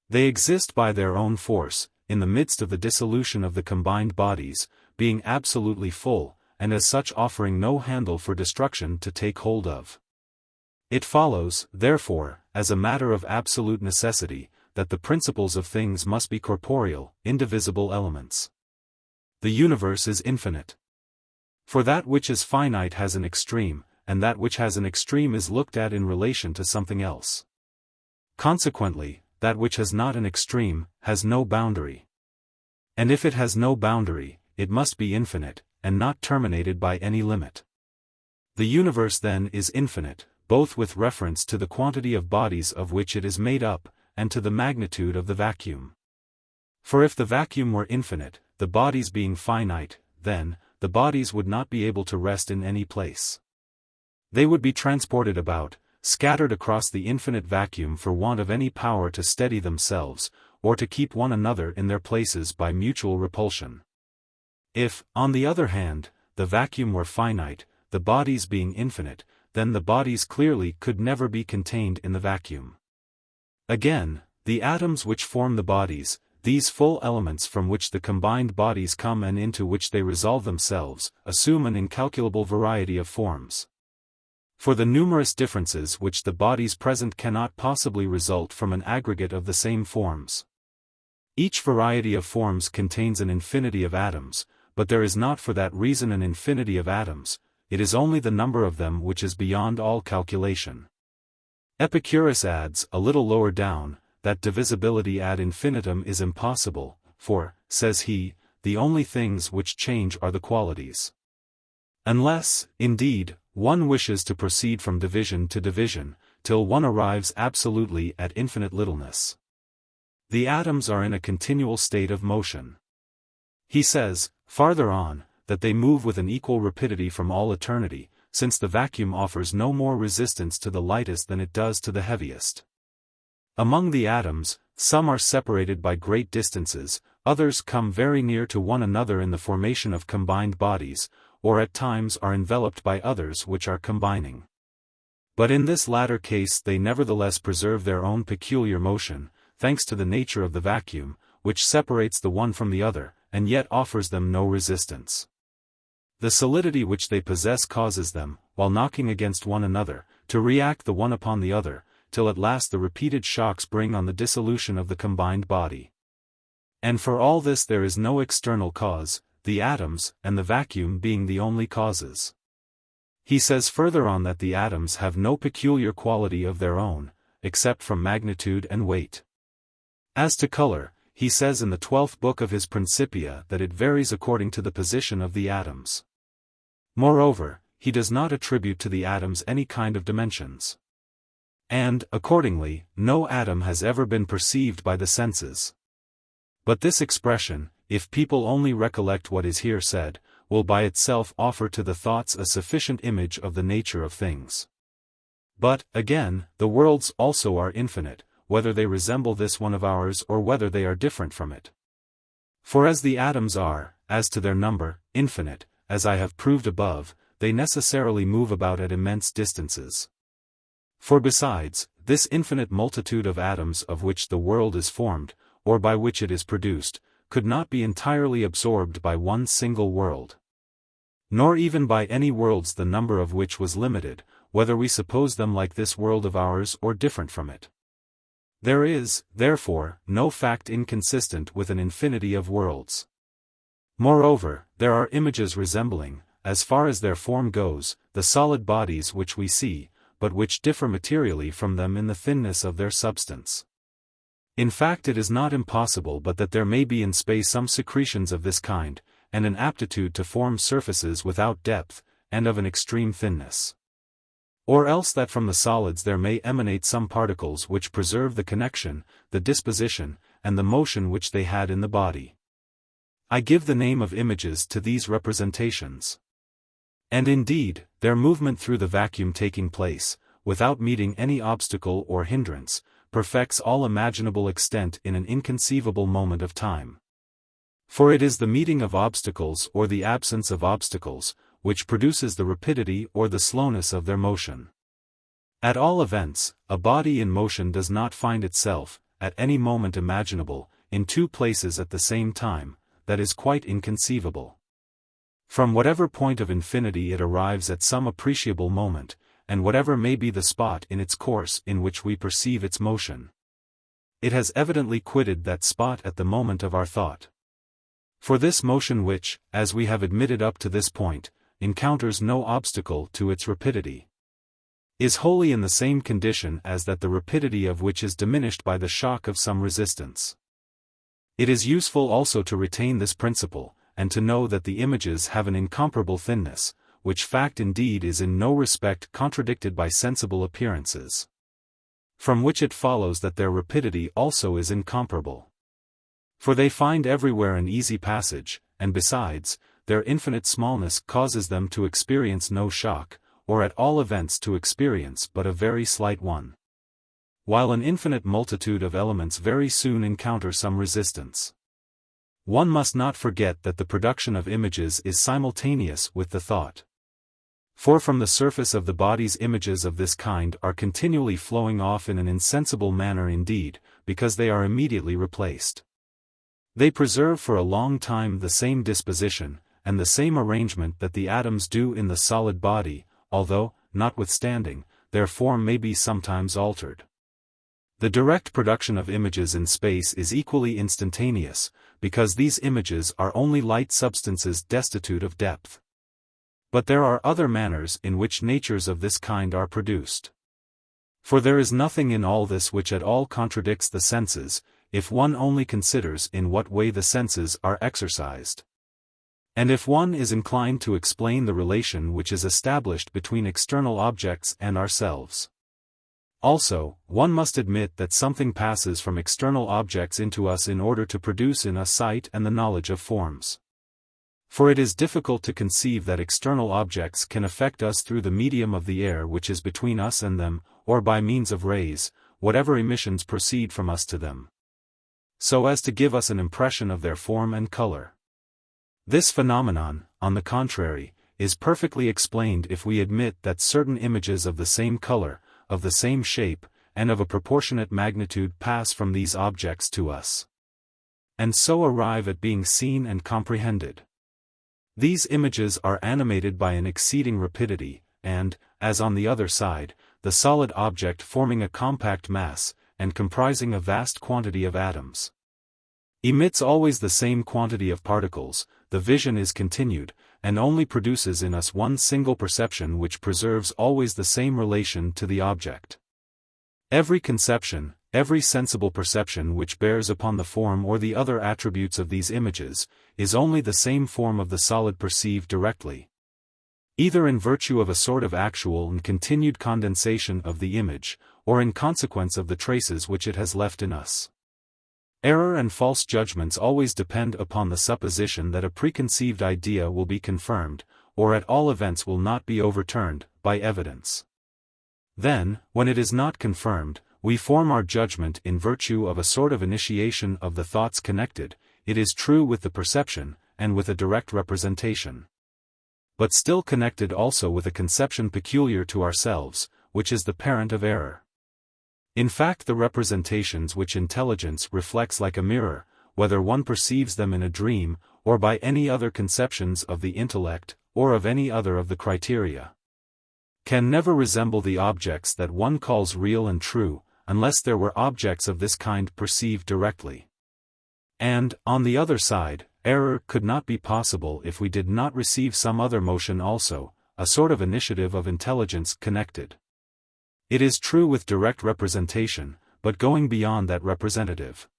They exist by their own force, in the midst of the dissolution of the combined bodies, being absolutely full, and as such offering no handle for destruction to take hold of. It follows, therefore, as a matter of absolute necessity, that the principles of things must be corporeal, indivisible elements. The universe is infinite. For that which is finite has an extreme, and that which has an extreme is looked at in relation to something else. Consequently, that which has not an extreme, has no boundary. And if it has no boundary, it must be infinite, and not terminated by any limit. The universe then is infinite, both with reference to the quantity of bodies of which it is made up, and to the magnitude of the vacuum. For if the vacuum were infinite, the bodies being finite, then, the bodies would not be able to rest in any place. They would be transported about, scattered across the infinite vacuum for want of any power to steady themselves, or to keep one another in their places by mutual repulsion. If, on the other hand, the vacuum were finite, the bodies being infinite, then the bodies clearly could never be contained in the vacuum. Again, the atoms which form the bodies, these full elements from which the combined bodies come and into which they resolve themselves, assume an incalculable variety of forms. For the numerous differences which the bodies present cannot possibly result from an aggregate of the same forms. Each variety of forms contains an infinity of atoms, but there is not for that reason an infinity of atoms, it is only the number of them which is beyond all calculation. Epicurus adds, a little lower down, that divisibility ad infinitum is impossible, for, says he, the only things which change are the qualities. Unless, indeed, one wishes to proceed from division to division, till one arrives absolutely at infinite littleness. The atoms are in a continual state of motion. He says, farther on, that they move with an equal rapidity from all eternity, since the vacuum offers no more resistance to the lightest than it does to the heaviest. Among the atoms, some are separated by great distances, others come very near to one another in the formation of combined bodies, or at times are enveloped by others which are combining. But in this latter case they nevertheless preserve their own peculiar motion, thanks to the nature of the vacuum, which separates the one from the other, and yet offers them no resistance. The solidity which they possess causes them, while knocking against one another, to react the one upon the other, till at last the repeated shocks bring on the dissolution of the combined body. And for all this there is no external cause, the atoms and the vacuum being the only causes. He says further on that the atoms have no peculiar quality of their own, except from magnitude and weight. As to color, he says in the 12th book of his Principia that it varies according to the position of the atoms. Moreover, he does not attribute to the atoms any kind of dimensions. And, accordingly, no atom has ever been perceived by the senses. But this expression, if people only recollect what is here said, will by itself offer to the thoughts a sufficient image of the nature of things. But, again, the worlds also are infinite, whether they resemble this one of ours or whether they are different from it. For as the atoms are, as to their number, infinite, as I have proved above, they necessarily move about at immense distances. For besides, this infinite multitude of atoms of which the world is formed, or by which it is produced, could not be entirely absorbed by one single world. Nor even by any worlds the number of which was limited, whether we suppose them like this world of ours or different from it. There is, therefore, no fact inconsistent with an infinity of worlds. Moreover, there are images resembling, as far as their form goes, the solid bodies which we see, but which differ materially from them in the thinness of their substance. In fact, it is not impossible but that there may be in space some secretions of this kind, and an aptitude to form surfaces without depth, and of an extreme thinness. Or else that from the solids there may emanate some particles which preserve the connection, the disposition, and the motion which they had in the body. I give the name of images to these representations. And indeed, their movement through the vacuum taking place, without meeting any obstacle or hindrance, perfects all imaginable extent in an inconceivable moment of time. For it is the meeting of obstacles or the absence of obstacles, which produces the rapidity or the slowness of their motion. At all events, a body in motion does not find itself, at any moment imaginable, in two places at the same time, that is quite inconceivable. From whatever point of infinity it arrives at some appreciable moment, and whatever may be the spot in its course in which we perceive its motion, it has evidently quitted that spot at the moment of our thought. For this motion which, as we have admitted up to this point, encounters no obstacle to its rapidity, is wholly in the same condition as that the rapidity of which is diminished by the shock of some resistance. It is useful also to retain this principle, and to know that the images have an incomparable thinness, which fact indeed is in no respect contradicted by sensible appearances. From which it follows that their rapidity also is incomparable. For they find everywhere an easy passage, and besides, their infinite smallness causes them to experience no shock, or at all events to experience but a very slight one. While an infinite multitude of elements very soon encounter some resistance. One must not forget that the production of images is simultaneous with the thought. For from the surface of the body's images of this kind are continually flowing off in an insensible manner indeed, because they are immediately replaced. They preserve for a long time the same disposition, and the same arrangement that the atoms do in the solid body, although, notwithstanding, their form may be sometimes altered. The direct production of images in space is equally instantaneous, because these images are only light substances destitute of depth. But there are other manners in which natures of this kind are produced. For there is nothing in all this which at all contradicts the senses, if one only considers in what way the senses are exercised. And if one is inclined to explain the relation which is established between external objects and ourselves. Also, one must admit that something passes from external objects into us in order to produce in us sight and the knowledge of forms. For it is difficult to conceive that external objects can affect us through the medium of the air which is between us and them, or by means of rays, whatever emissions proceed from us to them, so as to give us an impression of their form and color. This phenomenon, on the contrary, is perfectly explained if we admit that certain images of the same color, of the same shape, and of a proportionate magnitude pass from these objects to us, and so arrive at being seen and comprehended. These images are animated by an exceeding rapidity, and, as on the other side, the solid object forming a compact mass, and comprising a vast quantity of atoms, emits always the same quantity of particles, the vision is continued, and only produces in us one single perception which preserves always the same relation to the object. Every conception, every sensible perception which bears upon the form or the other attributes of these images, is only the same form of the solid perceived directly, either in virtue of a sort of actual and continued condensation of the image, or in consequence of the traces which it has left in us. Error and false judgments always depend upon the supposition that a preconceived idea will be confirmed, or at all events will not be overturned, by evidence. Then, when it is not confirmed, we form our judgment in virtue of a sort of initiation of the thoughts connected, it is true with the perception, and with a direct representation, but still connected also with a conception peculiar to ourselves, which is the parent of error. In fact, the representations which intelligence reflects like a mirror, whether one perceives them in a dream, or by any other conceptions of the intellect, or of any other of the criteria, can never resemble the objects that one calls real and true, unless there were objects of this kind perceived directly. And, on the other side, error could not be possible if we did not receive some other motion also, a sort of initiative of intelligence connected. It is true with direct representation, but going beyond that representative.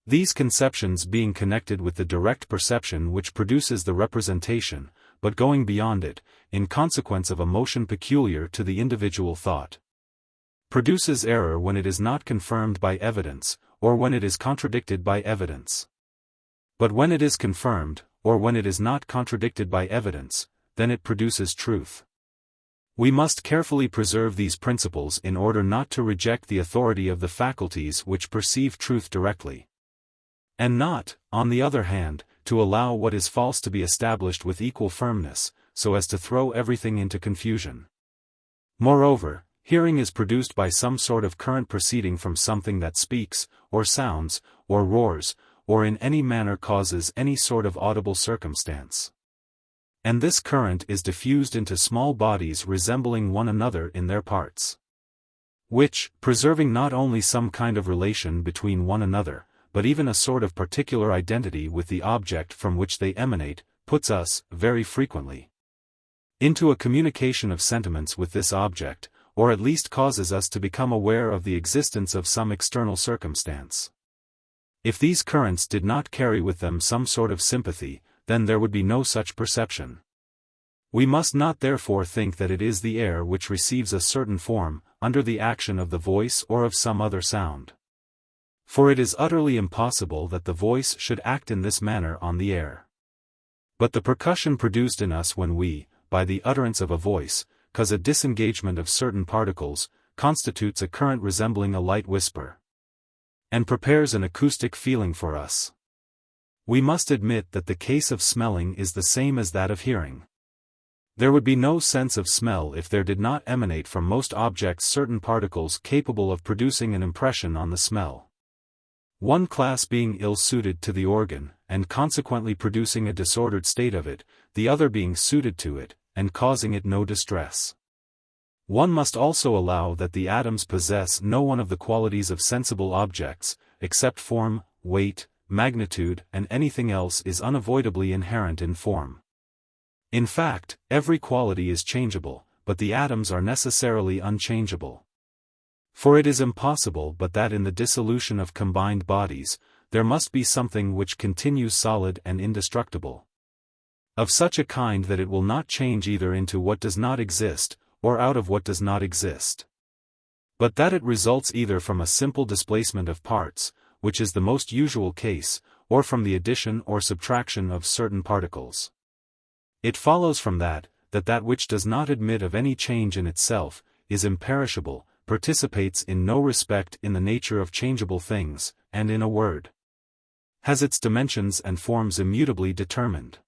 These conceptions being connected with the direct perception which produces the representation, but going beyond it, in consequence of a motion peculiar to the individual thought, produces error when it is not confirmed by evidence, or when it is contradicted by evidence. But when it is confirmed, or when it is not contradicted by evidence, then it produces truth. We must carefully preserve these principles in order not to reject the authority of the faculties which perceive truth directly, and not, on the other hand, to allow what is false to be established with equal firmness, so as to throw everything into confusion. Moreover, hearing is produced by some sort of current proceeding from something that speaks, or sounds, or roars, or in any manner causes any sort of audible circumstance. And this current is diffused into small bodies resembling one another in their parts, which, preserving not only some kind of relation between one another, but even a sort of particular identity with the object from which they emanate, puts us, very frequently, into a communication of sentiments with this object, or at least causes us to become aware of the existence of some external circumstance. If these currents did not carry with them some sort of sympathy, then there would be no such perception. We must not therefore think that it is the air which receives a certain form, under the action of the voice or of some other sound. For it is utterly impossible that the voice should act in this manner on the air. But the percussion produced in us when we, by the utterance of a voice, cause a disengagement of certain particles, constitutes a current resembling a light whisper, and prepares an acoustic feeling for us. We must admit that the case of smelling is the same as that of hearing. There would be no sense of smell if there did not emanate from most objects certain particles capable of producing an impression on the smell. one class being ill-suited to the organ, and consequently producing a disordered state of it, the other being suited to it, and causing it no distress. One must also allow that the atoms possess no one of the qualities of sensible objects, except form, weight, magnitude, and anything else is unavoidably inherent in form. In fact, every quality is changeable, but the atoms are necessarily unchangeable. For it is impossible but that in the dissolution of combined bodies, there must be something which continues solid and indestructible. Of such a kind that it will not change either into what does not exist, or out of what does not exist. But that it results either from a simple displacement of parts, which is the most usual case, or from the addition or subtraction of certain particles. It follows from that which does not admit of any change in itself, is imperishable, participates in no respect in the nature of changeable things, and in a word, has its dimensions and forms immutably determined.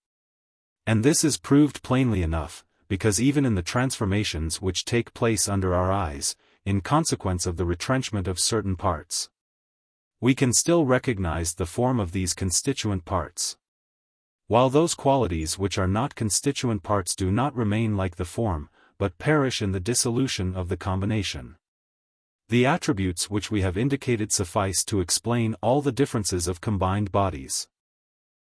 And this is proved plainly enough, because even in the transformations which take place under our eyes, in consequence of the retrenchment of certain parts, we can still recognize the form of these constituent parts, while those qualities which are not constituent parts do not remain like the form, but perish in the dissolution of the combination. The attributes which we have indicated suffice to explain all the differences of combined bodies.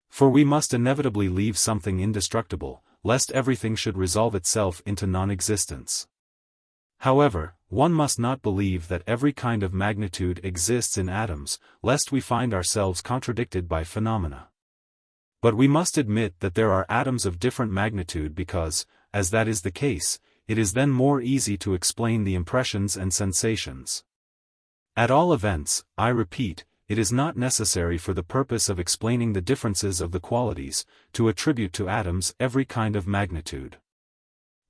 For we must inevitably leave something indestructible, lest everything should resolve itself into non-existence. However, one must not believe that every kind of magnitude exists in atoms, lest we find ourselves contradicted by phenomena. But we must admit that there are atoms of different magnitude because, as that is the case, it is then more easy to explain the impressions and sensations. At all events, I repeat, it is not necessary for the purpose of explaining the differences of the qualities, to attribute to atoms every kind of magnitude.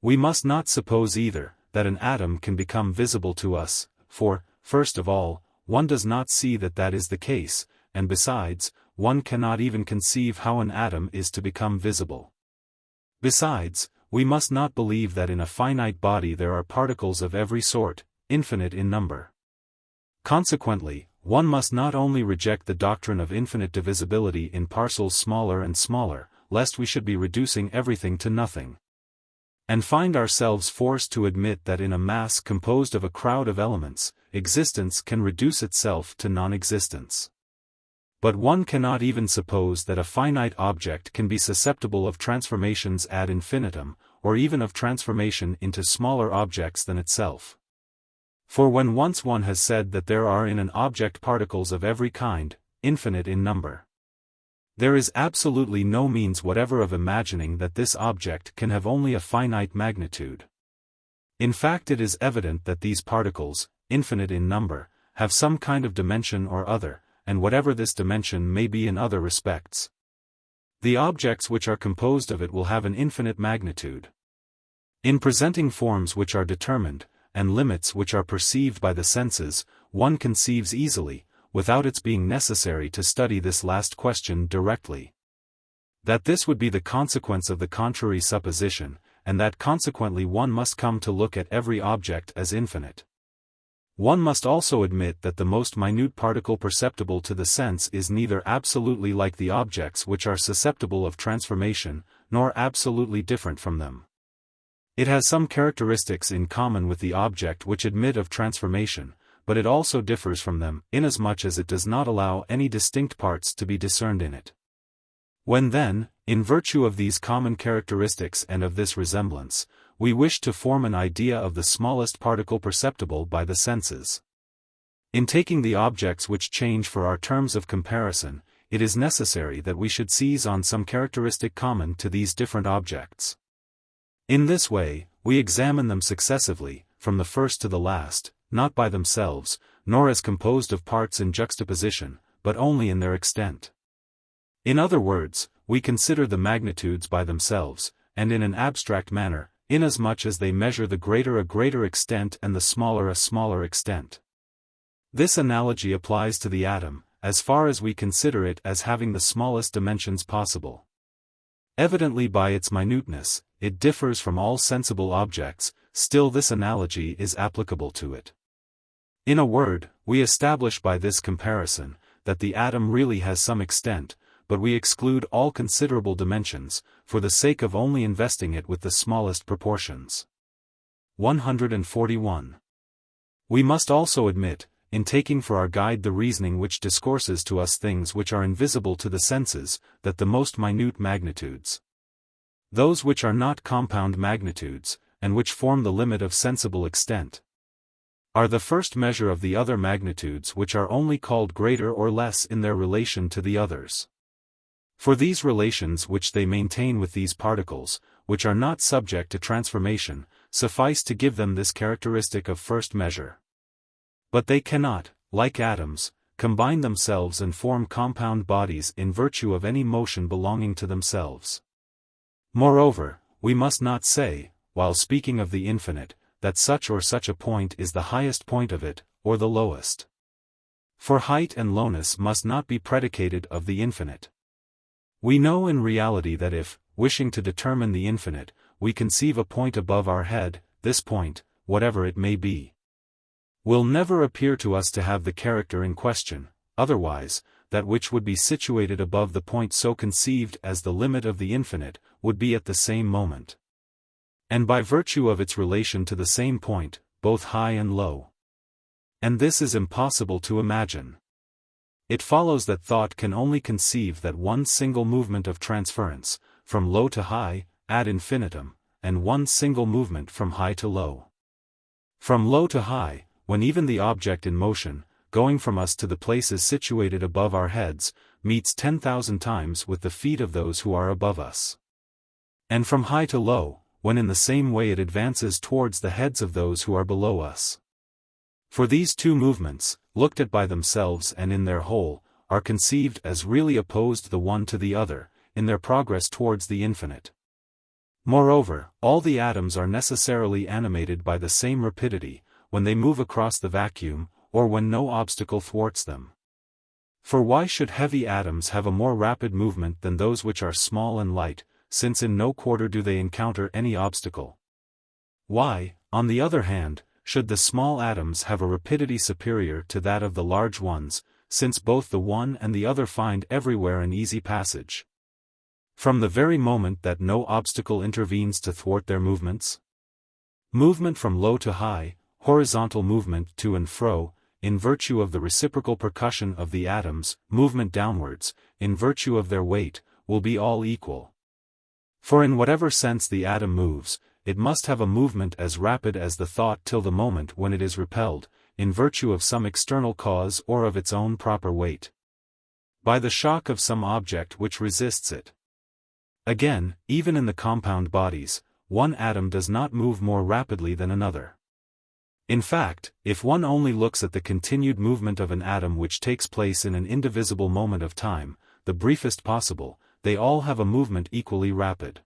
We must not suppose either, that an atom can become visible to us, for, first of all, one does not see that that is the case, and besides, one cannot even conceive how an atom is to become visible. Besides, we must not believe that in a finite body there are particles of every sort, infinite in number. Consequently, one must not only reject the doctrine of infinite divisibility in parcels smaller and smaller, lest we should be reducing everything to nothing, and find ourselves forced to admit that in a mass composed of a crowd of elements, existence can reduce itself to non-existence. But one cannot even suppose that a finite object can be susceptible of transformations ad infinitum, or even of transformation into smaller objects than itself. For when once one has said that there are in an object particles of every kind, infinite in number, there is absolutely no means whatever of imagining that this object can have only a finite magnitude. In fact, it is evident that these particles, infinite in number, have some kind of dimension or other, and whatever this dimension may be in other respects, the objects which are composed of it will have an infinite magnitude. In presenting forms which are determined, and limits which are perceived by the senses, one conceives easily, without its being necessary to study this last question directly, that this would be the consequence of the contrary supposition, and that consequently one must come to look at every object as infinite. One must also admit that the most minute particle perceptible to the sense is neither absolutely like the objects which are susceptible of transformation, nor absolutely different from them. It has some characteristics in common with the object which admit of transformation, but it also differs from them, inasmuch as it does not allow any distinct parts to be discerned in it. When then, in virtue of these common characteristics and of this resemblance, we wish to form an idea of the smallest particle perceptible by the senses, in taking the objects which change for our terms of comparison, it is necessary that we should seize on some characteristic common to these different objects. In this way, we examine them successively, from the first to the last, not by themselves, nor as composed of parts in juxtaposition, but only in their extent. In other words, we consider the magnitudes by themselves, and in an abstract manner, inasmuch as they measure the greater a greater extent and the smaller a smaller extent. This analogy applies to the atom, as far as we consider it as having the smallest dimensions possible. Evidently by its minuteness, it differs from all sensible objects, still this analogy is applicable to it. In a word, we establish by this comparison, that the atom really has some extent, but we exclude all considerable dimensions, for the sake of only investing it with the smallest proportions. 141. We must also admit, in taking for our guide the reasoning which discourses to us things which are invisible to the senses, that the most minute magnitudes, those which are not compound magnitudes, and which form the limit of sensible extent, are the first measure of the other magnitudes which are only called greater or less in their relation to the others. For these relations which they maintain with these particles, which are not subject to transformation, suffice to give them this characteristic of first measure. But they cannot, like atoms, combine themselves and form compound bodies in virtue of any motion belonging to themselves. Moreover, we must not say, while speaking of the infinite, that such or such a point is the highest point of it, or the lowest. For height and lowness must not be predicated of the infinite. We know in reality that if, wishing to determine the infinite, we conceive a point above our head, this point, whatever it may be, will never appear to us to have the character in question, otherwise, that which would be situated above the point so conceived as the limit of the infinite, would be at the same moment, and by virtue of its relation to the same point, both high and low. And this is impossible to imagine. It follows that thought can only conceive that one single movement of transference, from low to high, ad infinitum, and one single movement from high to low. From low to high, when even the object in motion, going from us to the places situated above our heads, meets 10,000 times with the feet of those who are above us. And from high to low, when in the same way it advances towards the heads of those who are below us. For these two movements, looked at by themselves and in their whole, are conceived as really opposed the one to the other, in their progress towards the infinite. Moreover, all the atoms are necessarily animated by the same rapidity, when they move across the vacuum, or when no obstacle thwarts them. For why should heavy atoms have a more rapid movement than those which are small and light, since in no quarter do they encounter any obstacle? Why, on the other hand, should the small atoms have a rapidity superior to that of the large ones, since both the one and the other find everywhere an easy passage, from the very moment that no obstacle intervenes to thwart their movements? Movement from low to high, horizontal movement to and fro, in virtue of the reciprocal percussion of the atoms, movement downwards, in virtue of their weight, will be all equal. For in whatever sense the atom moves, it must have a movement as rapid as the thought till the moment when it is repelled, in virtue of some external cause or of its own proper weight, by the shock of some object which resists it. Again, even in the compound bodies, one atom does not move more rapidly than another. In fact, if one only looks at the continued movement of an atom which takes place in an indivisible moment of time, the briefest possible, they all have a movement equally rapid.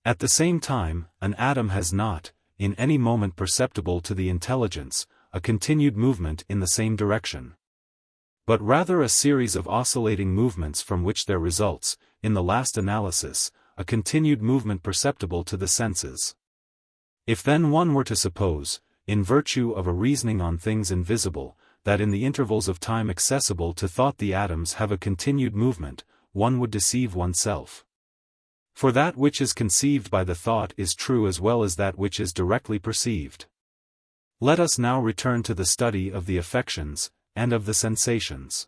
At the same time, an atom has not, in any moment perceptible to the intelligence, a continued movement in the same direction, but rather a series of oscillating movements from which there results, in the last analysis, a continued movement perceptible to the senses. If then one were to suppose, in virtue of a reasoning on things invisible, that in the intervals of time accessible to thought the atoms have a continued movement, one would deceive oneself. For that which is conceived by the thought is true as well as that which is directly perceived. Let us now return to the study of the affections, and of the sensations.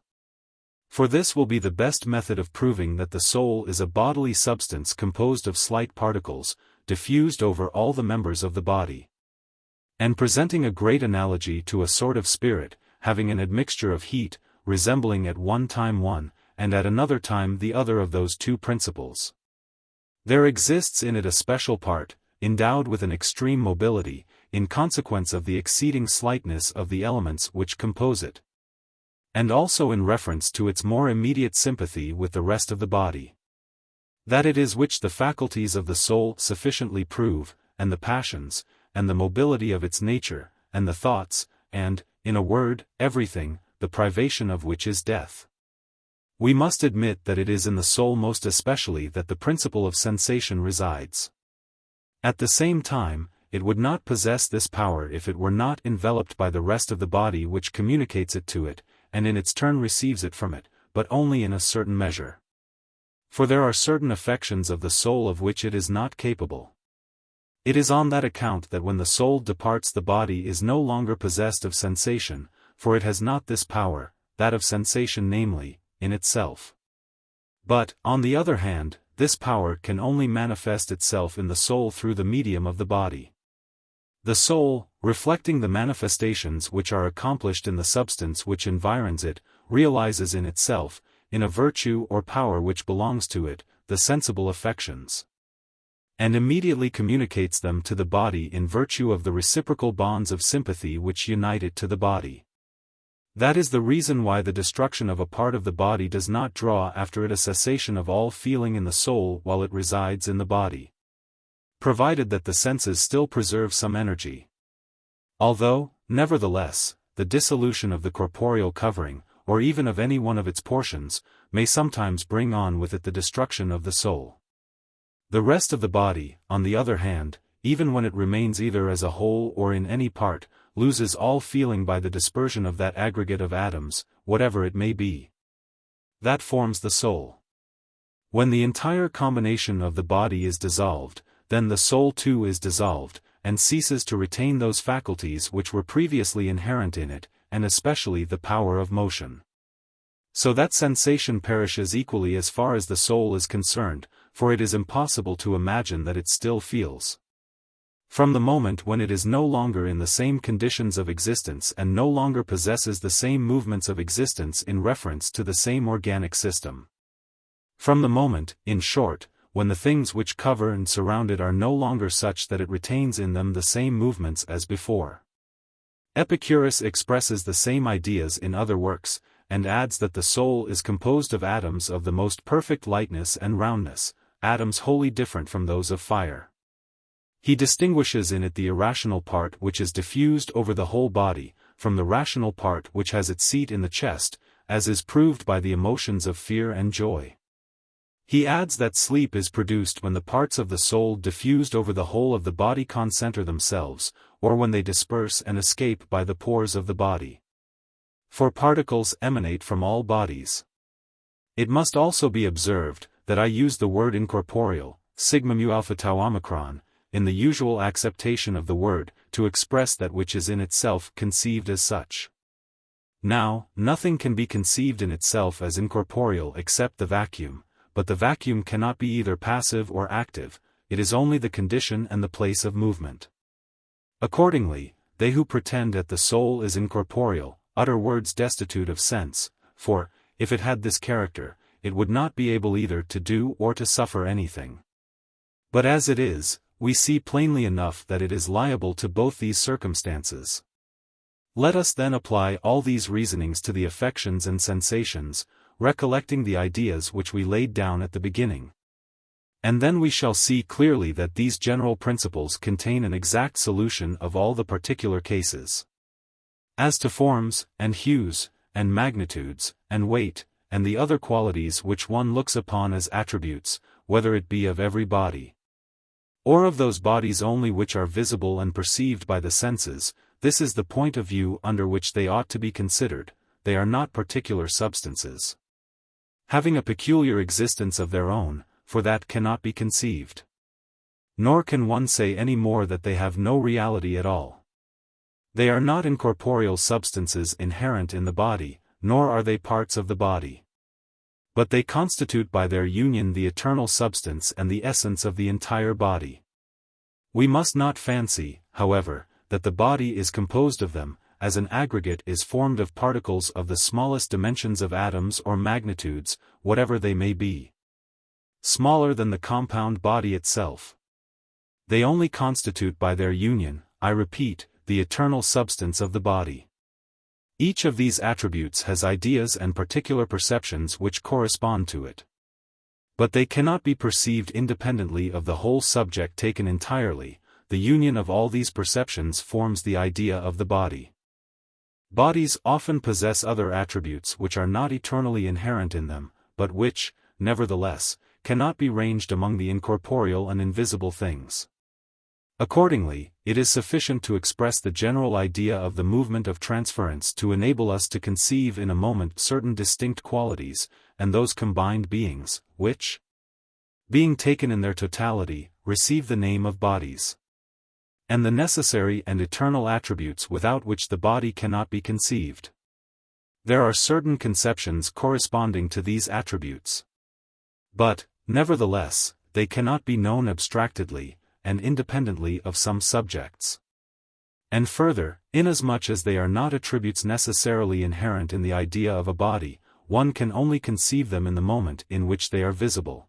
For this will be the best method of proving that the soul is a bodily substance composed of slight particles, diffused over all the members of the body, and presenting a great analogy to a sort of spirit, having an admixture of heat, resembling at one time one, and at another time the other of those two principles. There exists in it a special part, endowed with an extreme mobility, in consequence of the exceeding slightness of the elements which compose it, and also in reference to its more immediate sympathy with the rest of the body. That it is which the faculties of the soul sufficiently prove, and the passions, and the mobility of its nature, and the thoughts, and, in a word, everything, the privation of which is death. We must admit that it is in the soul most especially that the principle of sensation resides. At the same time, it would not possess this power if it were not enveloped by the rest of the body which communicates it to it, and in its turn receives it from it, but only in a certain measure. For there are certain affections of the soul of which it is not capable. It is on that account that when the soul departs the body is no longer possessed of sensation, for it has not this power, that of sensation namely, in itself. But, on the other hand, this power can only manifest itself in the soul through the medium of the body. The soul, reflecting the manifestations which are accomplished in the substance which environs it, realizes in itself, in a virtue or power which belongs to it, the sensible affections, and immediately communicates them to the body in virtue of the reciprocal bonds of sympathy which unite it to the body. That is the reason why the destruction of a part of the body does not draw after it a cessation of all feeling in the soul while it resides in the body, provided that the senses still preserve some energy. Although, nevertheless, the dissolution of the corporeal covering, or even of any one of its portions, may sometimes bring on with it the destruction of the soul. The rest of the body, on the other hand, even when it remains either as a whole or in any part, loses all feeling by the dispersion of that aggregate of atoms, whatever it may be, that forms the soul. When the entire combination of the body is dissolved, then the soul too is dissolved, and ceases to retain those faculties which were previously inherent in it, and especially the power of motion. So that sensation perishes equally as far as the soul is concerned, for it is impossible to imagine that it still feels. From the moment when it is no longer in the same conditions of existence and no longer possesses the same movements of existence in reference to the same organic system. From the moment, in short, when the things which cover and surround it are no longer such that it retains in them the same movements as before. Epicurus expresses the same ideas in other works, and adds that the soul is composed of atoms of the most perfect lightness and roundness, atoms wholly different from those of fire. He distinguishes in it the irrational part which is diffused over the whole body, from the rational part which has its seat in the chest, as is proved by the emotions of fear and joy. He adds that sleep is produced when the parts of the soul diffused over the whole of the body concentre themselves, or when they disperse and escape by the pores of the body. For particles emanate from all bodies. It must also be observed, that I use the word incorporeal, sigma mu alpha tau omicron, in the usual acceptation of the word, to express that which is in itself conceived as such. Now, nothing can be conceived in itself as incorporeal except the vacuum, but the vacuum cannot be either passive or active, it is only the condition and the place of movement. Accordingly, they who pretend that the soul is incorporeal, utter words destitute of sense, for, if it had this character, it would not be able either to do or to suffer anything. But as it is, we see plainly enough that it is liable to both these circumstances. Let us then apply all these reasonings to the affections and sensations, recollecting the ideas which we laid down at the beginning. And then we shall see clearly that these general principles contain an exact solution of all the particular cases. As to forms, and hues, and magnitudes, and weight, and the other qualities which one looks upon as attributes, whether it be of every body, or of those bodies only which are visible and perceived by the senses, this is the point of view under which they ought to be considered, they are not particular substances, having a peculiar existence of their own, for that cannot be conceived. Nor can one say any more that they have no reality at all. They are not incorporeal substances inherent in the body, nor are they parts of the body. But they constitute by their union the eternal substance and the essence of the entire body. We must not fancy, however, that the body is composed of them, as an aggregate is formed of particles of the smallest dimensions of atoms or magnitudes, whatever they may be, smaller than the compound body itself. They only constitute by their union, I repeat, the eternal substance of the body. Each of these attributes has ideas and particular perceptions which correspond to it. But they cannot be perceived independently of the whole subject taken entirely, the union of all these perceptions forms the idea of the body. Bodies often possess other attributes which are not eternally inherent in them, but which, nevertheless, cannot be ranged among the incorporeal and invisible things. Accordingly, it is sufficient to express the general idea of the movement of transference to enable us to conceive in a moment certain distinct qualities, and those combined beings, which, being taken in their totality, receive the name of bodies, and the necessary and eternal attributes without which the body cannot be conceived. There are certain conceptions corresponding to these attributes. But, nevertheless, they cannot be known abstractedly, and independently of some subjects. And further, inasmuch as they are not attributes necessarily inherent in the idea of a body, one can only conceive them in the moment in which they are visible.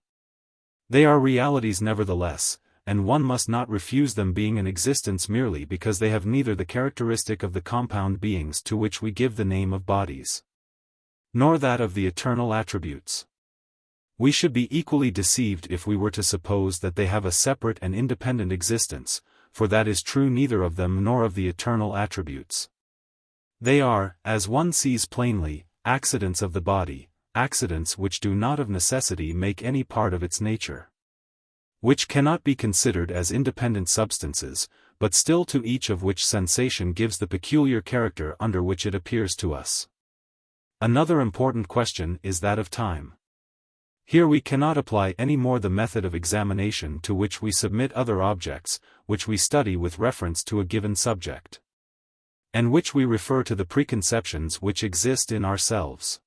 They are realities nevertheless, and one must not refuse them being in existence merely because they have neither the characteristic of the compound beings to which we give the name of bodies, nor that of the eternal attributes. We should be equally deceived if we were to suppose that they have a separate and independent existence, for that is true neither of them nor of the eternal attributes. They are, as one sees plainly, accidents of the body, accidents which do not of necessity make any part of its nature, which cannot be considered as independent substances, but still to each of which sensation gives the peculiar character under which it appears to us. Another important question is that of time. Here we cannot apply any more the method of examination to which we submit other objects, which we study with reference to a given subject, and which we refer to the preconceptions which exist in ourselves.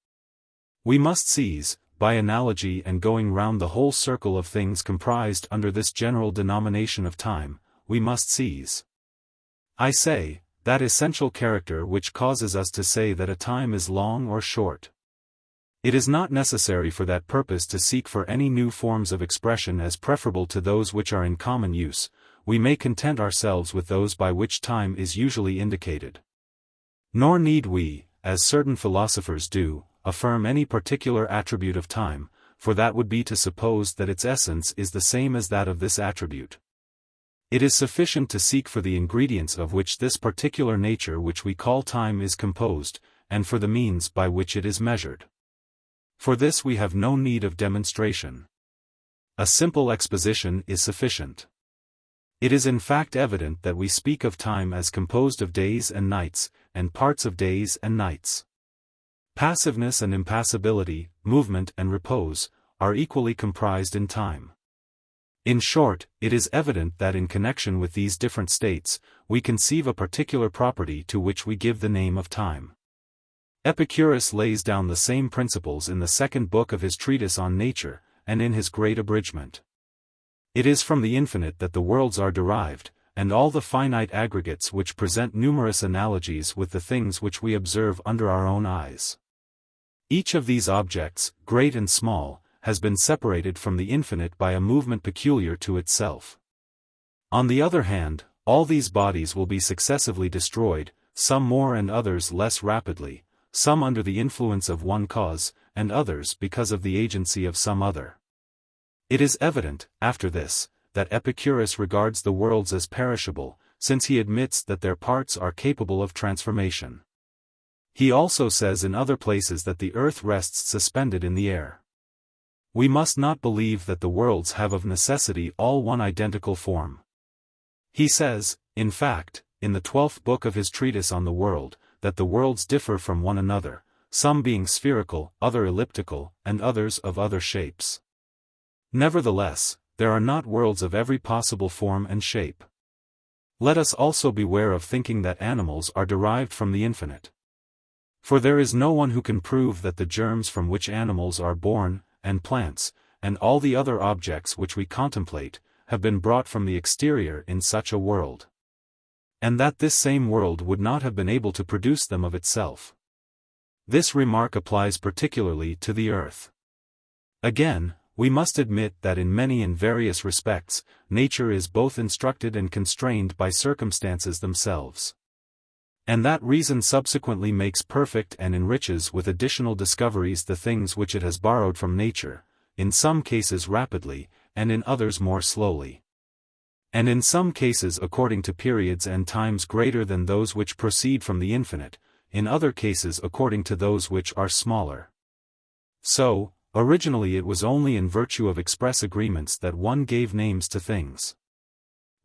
We must seize, by analogy and going round the whole circle of things comprised under this general denomination of time, we must seize, I say, that essential character which causes us to say that a time is long or short. It is not necessary for that purpose to seek for any new forms of expression as preferable to those which are in common use. We may content ourselves with those by which time is usually indicated. Nor need we, as certain philosophers do, affirm any particular attribute of time, for that would be to suppose that its essence is the same as that of this attribute. It is sufficient to seek for the ingredients of which this particular nature which we call time is composed, and for the means by which it is measured. For this we have no need of demonstration. A simple exposition is sufficient. It is in fact evident that we speak of time as composed of days and nights, and parts of days and nights. Passiveness and impassibility, movement and repose, are equally comprised in time. In short, it is evident that in connection with these different states, we conceive a particular property to which we give the name of time. Epicurus lays down the same principles in the second book of his treatise on nature, and in his great abridgment. It is from the infinite that the worlds are derived, and all the finite aggregates which present numerous analogies with the things which we observe under our own eyes. Each of these objects, great and small, has been separated from the infinite by a movement peculiar to itself. On the other hand, all these bodies will be successively destroyed, some more and others less rapidly, some under the influence of one cause, and others because of the agency of some other. It is evident, after this, that Epicurus regards the worlds as perishable, since he admits that their parts are capable of transformation. He also says in other places that the earth rests suspended in the air. We must not believe that the worlds have of necessity all one identical form. He says, in fact, in the 12th book of his treatise on the world, that the worlds differ from one another, some being spherical, other elliptical, and others of other shapes. Nevertheless, there are not worlds of every possible form and shape. Let us also beware of thinking that animals are derived from the infinite. For there is no one who can prove that the germs from which animals are born, and plants, and all the other objects which we contemplate, have been brought from the exterior in such a world, and that this same world would not have been able to produce them of itself. This remark applies particularly to the earth. Again, we must admit that in many and various respects, nature is both instructed and constrained by circumstances themselves, and that reason subsequently makes perfect and enriches with additional discoveries the things which it has borrowed from nature, in some cases rapidly, and in others more slowly, and in some cases according to periods and times greater than those which proceed from the infinite, in other cases according to those which are smaller. So, originally it was only in virtue of express agreements that one gave names to things.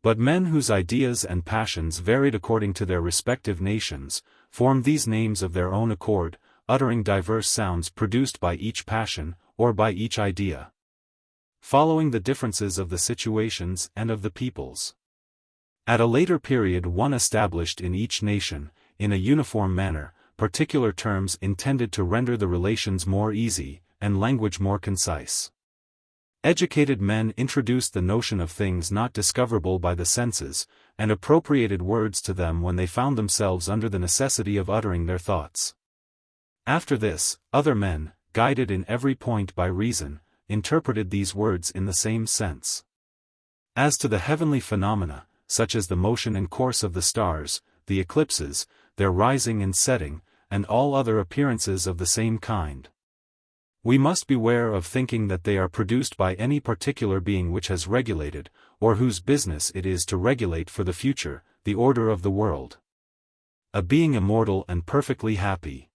But men whose ideas and passions varied according to their respective nations, formed these names of their own accord, uttering diverse sounds produced by each passion, or by each idea, following the differences of the situations and of the peoples. At a later period one established in each nation, in a uniform manner, particular terms intended to render the relations more easy, and language more concise. Educated men introduced the notion of things not discoverable by the senses, and appropriated words to them when they found themselves under the necessity of uttering their thoughts. After this, other men, guided in every point by reason, interpreted these words in the same sense. As to the heavenly phenomena, such as the motion and course of the stars, the eclipses, their rising and setting, and all other appearances of the same kind, we must beware of thinking that they are produced by any particular being which has regulated, or whose business it is to regulate for the future, the order of the world. A being immortal and perfectly happy.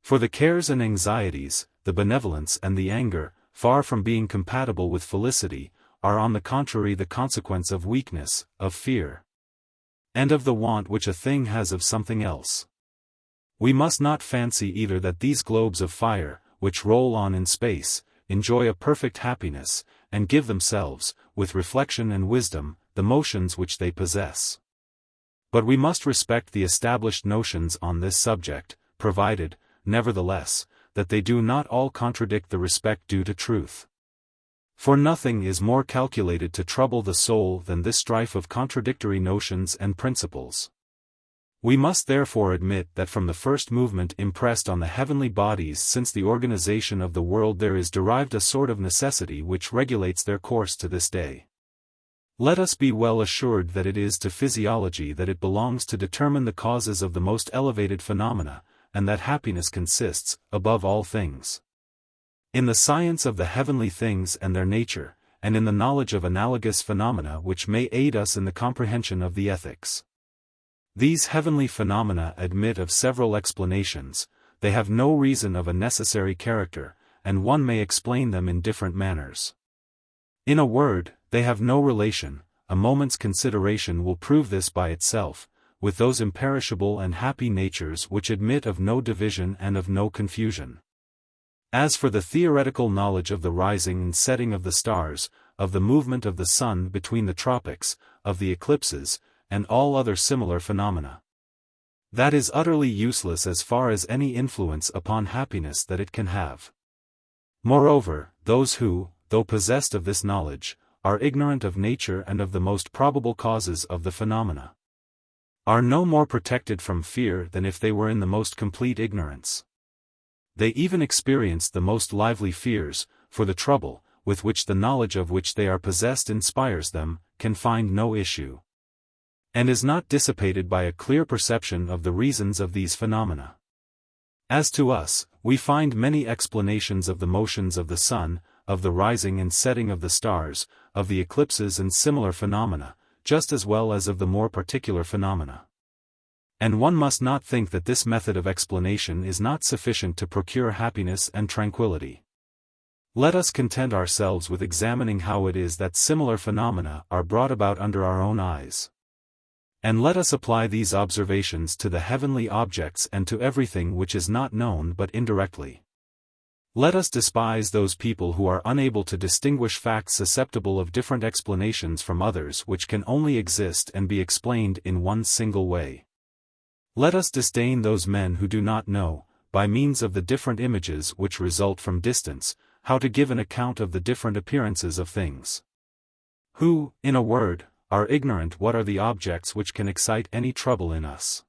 For the cares and anxieties, the benevolence and the anger, far from being compatible with felicity, are on the contrary the consequence of weakness, of fear, and of the want which a thing has of something else. We must not fancy either that these globes of fire, which roll on in space, enjoy a perfect happiness, and give themselves, with reflection and wisdom, the motions which they possess. But we must respect the established notions on this subject, provided, nevertheless, that they do not all contradict the respect due to truth. For nothing is more calculated to trouble the soul than this strife of contradictory notions and principles. We must therefore admit that from the first movement impressed on the heavenly bodies since the organization of the world there is derived a sort of necessity which regulates their course to this day. Let us be well assured that it is to physiology that it belongs to determine the causes of the most elevated phenomena, and that happiness consists, above all things, in the science of the heavenly things and their nature, and in the knowledge of analogous phenomena which may aid us in the comprehension of the ethics. These heavenly phenomena admit of several explanations, they have no reason of a necessary character, and one may explain them in different manners. In a word, they have no relation, a moment's consideration will prove this by itself, with those imperishable and happy natures which admit of no division and of no confusion. As for the theoretical knowledge of the rising and setting of the stars, of the movement of the sun between the tropics, of the eclipses, and all other similar phenomena, that is utterly useless as far as any influence upon happiness that it can have. Moreover, those who, though possessed of this knowledge, are ignorant of nature and of the most probable causes of the phenomena, are no more protected from fear than if they were in the most complete ignorance. They even experience the most lively fears, for the trouble, with which the knowledge of which they are possessed inspires them, can find no issue, and is not dissipated by a clear perception of the reasons of these phenomena. As to us, we find many explanations of the motions of the sun, of the rising and setting of the stars, of the eclipses and similar phenomena, just as well as of the more particular phenomena. And one must not think that this method of explanation is not sufficient to procure happiness and tranquility. Let us content ourselves with examining how it is that similar phenomena are brought about under our own eyes. And let us apply these observations to the heavenly objects and to everything which is not known but indirectly. Let us despise those people who are unable to distinguish facts susceptible of different explanations from others which can only exist and be explained in one single way. Let us disdain those men who do not know, by means of the different images which result from distance, how to give an account of the different appearances of things. Who, in a word, are ignorant what are the objects which can excite any trouble in us.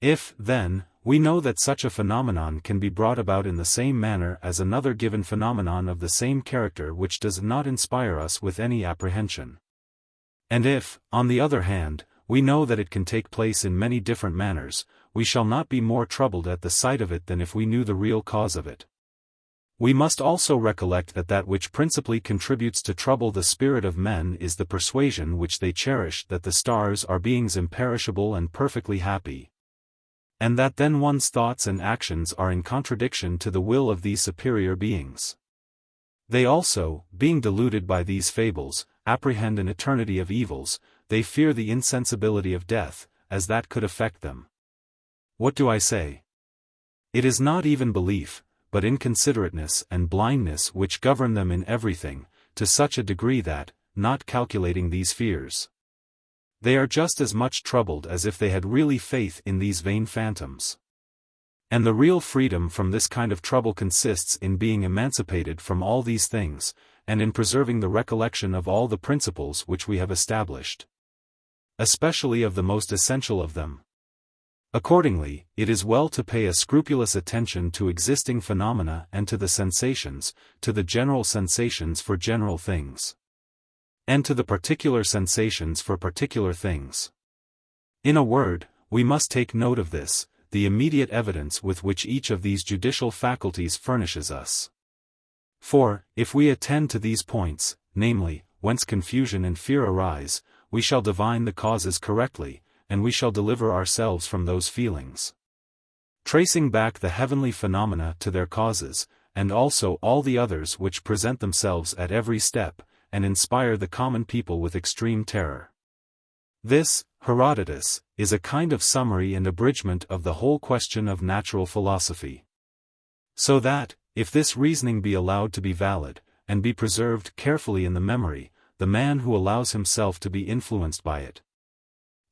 If, then, we know that such a phenomenon can be brought about in the same manner as another given phenomenon of the same character which does not inspire us with any apprehension. And if, on the other hand, we know that it can take place in many different manners, we shall not be more troubled at the sight of it than if we knew the real cause of it. We must also recollect that that which principally contributes to trouble the spirit of men is the persuasion which they cherish that the stars are beings imperishable and perfectly happy, and that then one's thoughts and actions are in contradiction to the will of these superior beings. They also, being deluded by these fables, apprehend an eternity of evils, they fear the insensibility of death, as that could affect them. What do I say? It is not even belief, but inconsiderateness and blindness which govern them in everything, to such a degree that, not calculating these fears, they are just as much troubled as if they had really faith in these vain phantoms. And the real freedom from this kind of trouble consists in being emancipated from all these things, and in preserving the recollection of all the principles which we have established, especially of the most essential of them. Accordingly, it is well to pay a scrupulous attention to existing phenomena and to the sensations, to the general sensations for general things, and to the particular sensations for particular things. In a word, we must take note of this, the immediate evidence with which each of these judicial faculties furnishes us. For, if we attend to these points, namely, whence confusion and fear arise, we shall divine the causes correctly, and we shall deliver ourselves from those feelings. Tracing back the heavenly phenomena to their causes, and also all the others which present themselves at every step, and inspire the common people with extreme terror. This, Herodotus, is a kind of summary and abridgment of the whole question of natural philosophy. So that, if this reasoning be allowed to be valid, and be preserved carefully in the memory, the man who allows himself to be influenced by it,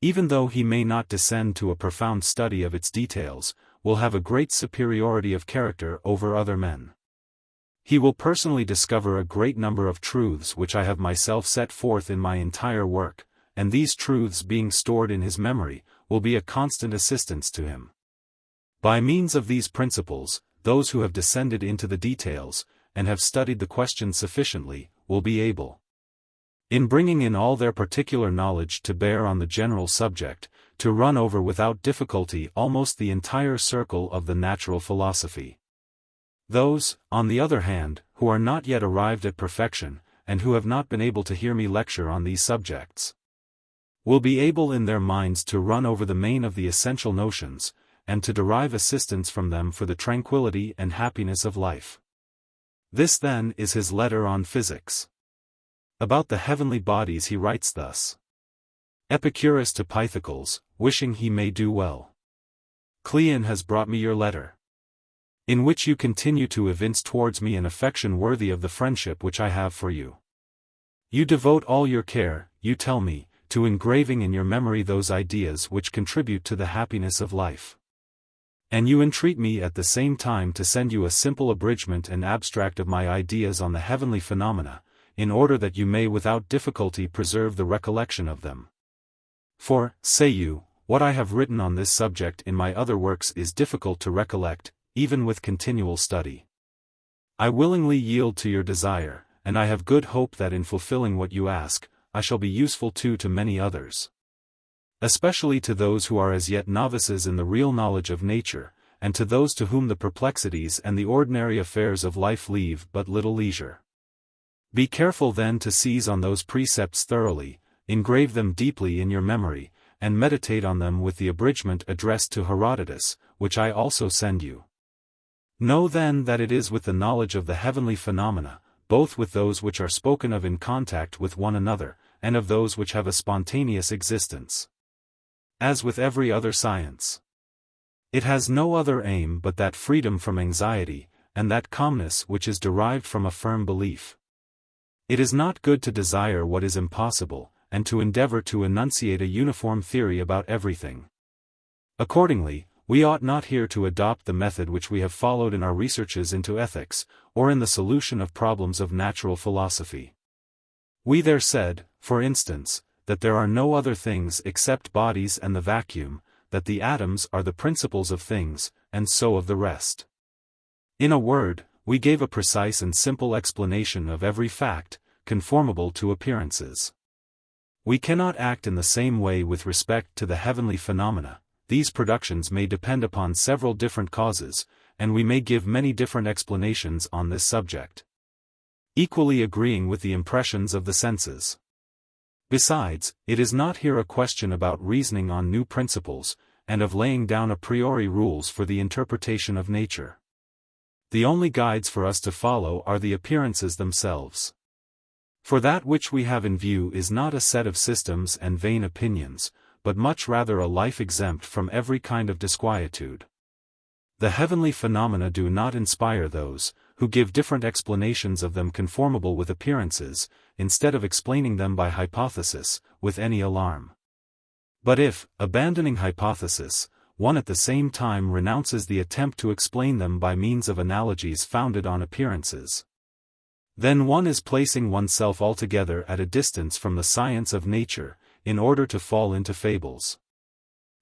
even though he may not descend to a profound study of its details, will have a great superiority of character over other men. He will personally discover a great number of truths which I have myself set forth in my entire work, and these truths being stored in his memory, will be a constant assistance to him. By means of these principles, those who have descended into the details, and have studied the question sufficiently, will be able, in bringing in all their particular knowledge to bear on the general subject, to run over without difficulty almost the entire circle of the natural philosophy. Those, on the other hand, who are not yet arrived at perfection, and who have not been able to hear me lecture on these subjects, will be able in their minds to run over the main of the essential notions, and to derive assistance from them for the tranquillity and happiness of life. This then is his letter on physics. About the heavenly bodies he writes thus. Epicurus to Pythagoras, wishing he may do well. Cleon has brought me your letter, in which you continue to evince towards me an affection worthy of the friendship which I have for you. You devote all your care, you tell me, to engraving in your memory those ideas which contribute to the happiness of life. And you entreat me at the same time to send you a simple abridgment and abstract of my ideas on the heavenly phenomena, in order that you may without difficulty preserve the recollection of them. For, say you, what I have written on this subject in my other works is difficult to recollect, even with continual study. I willingly yield to your desire, and I have good hope that in fulfilling what you ask, I shall be useful too to many others, especially to those who are as yet novices in the real knowledge of nature, and to those to whom the perplexities and the ordinary affairs of life leave but little leisure. Be careful then to seize on those precepts thoroughly, engrave them deeply in your memory, and meditate on them with the abridgment addressed to Herodotus, which I also send you. Know then that it is with the knowledge of the heavenly phenomena, both with those which are spoken of in contact with one another, and of those which have a spontaneous existence, as with every other science. It has no other aim but that freedom from anxiety, and that calmness which is derived from a firm belief. It is not good to desire what is impossible, and to endeavor to enunciate a uniform theory about everything. Accordingly, we ought not here to adopt the method which we have followed in our researches into ethics, or in the solution of problems of natural philosophy. We there said, for instance, that there are no other things except bodies and the vacuum, that the atoms are the principles of things, and so of the rest. In a word, we gave a precise and simple explanation of every fact, conformable to appearances. We cannot act in the same way with respect to the heavenly phenomena. These productions may depend upon several different causes, and we may give many different explanations on this subject, equally agreeing with the impressions of the senses. Besides, it is not here a question about reasoning on new principles, and of laying down a priori rules for the interpretation of nature. The only guides for us to follow are the appearances themselves. For that which we have in view is not a set of systems and vain opinions, but much rather a life exempt from every kind of disquietude. The heavenly phenomena do not inspire those, who give different explanations of them conformable with appearances, instead of explaining them by hypothesis, with any alarm. But if, abandoning hypothesis, one at the same time renounces the attempt to explain them by means of analogies founded on appearances, then one is placing oneself altogether at a distance from the science of nature, in order to fall into fables.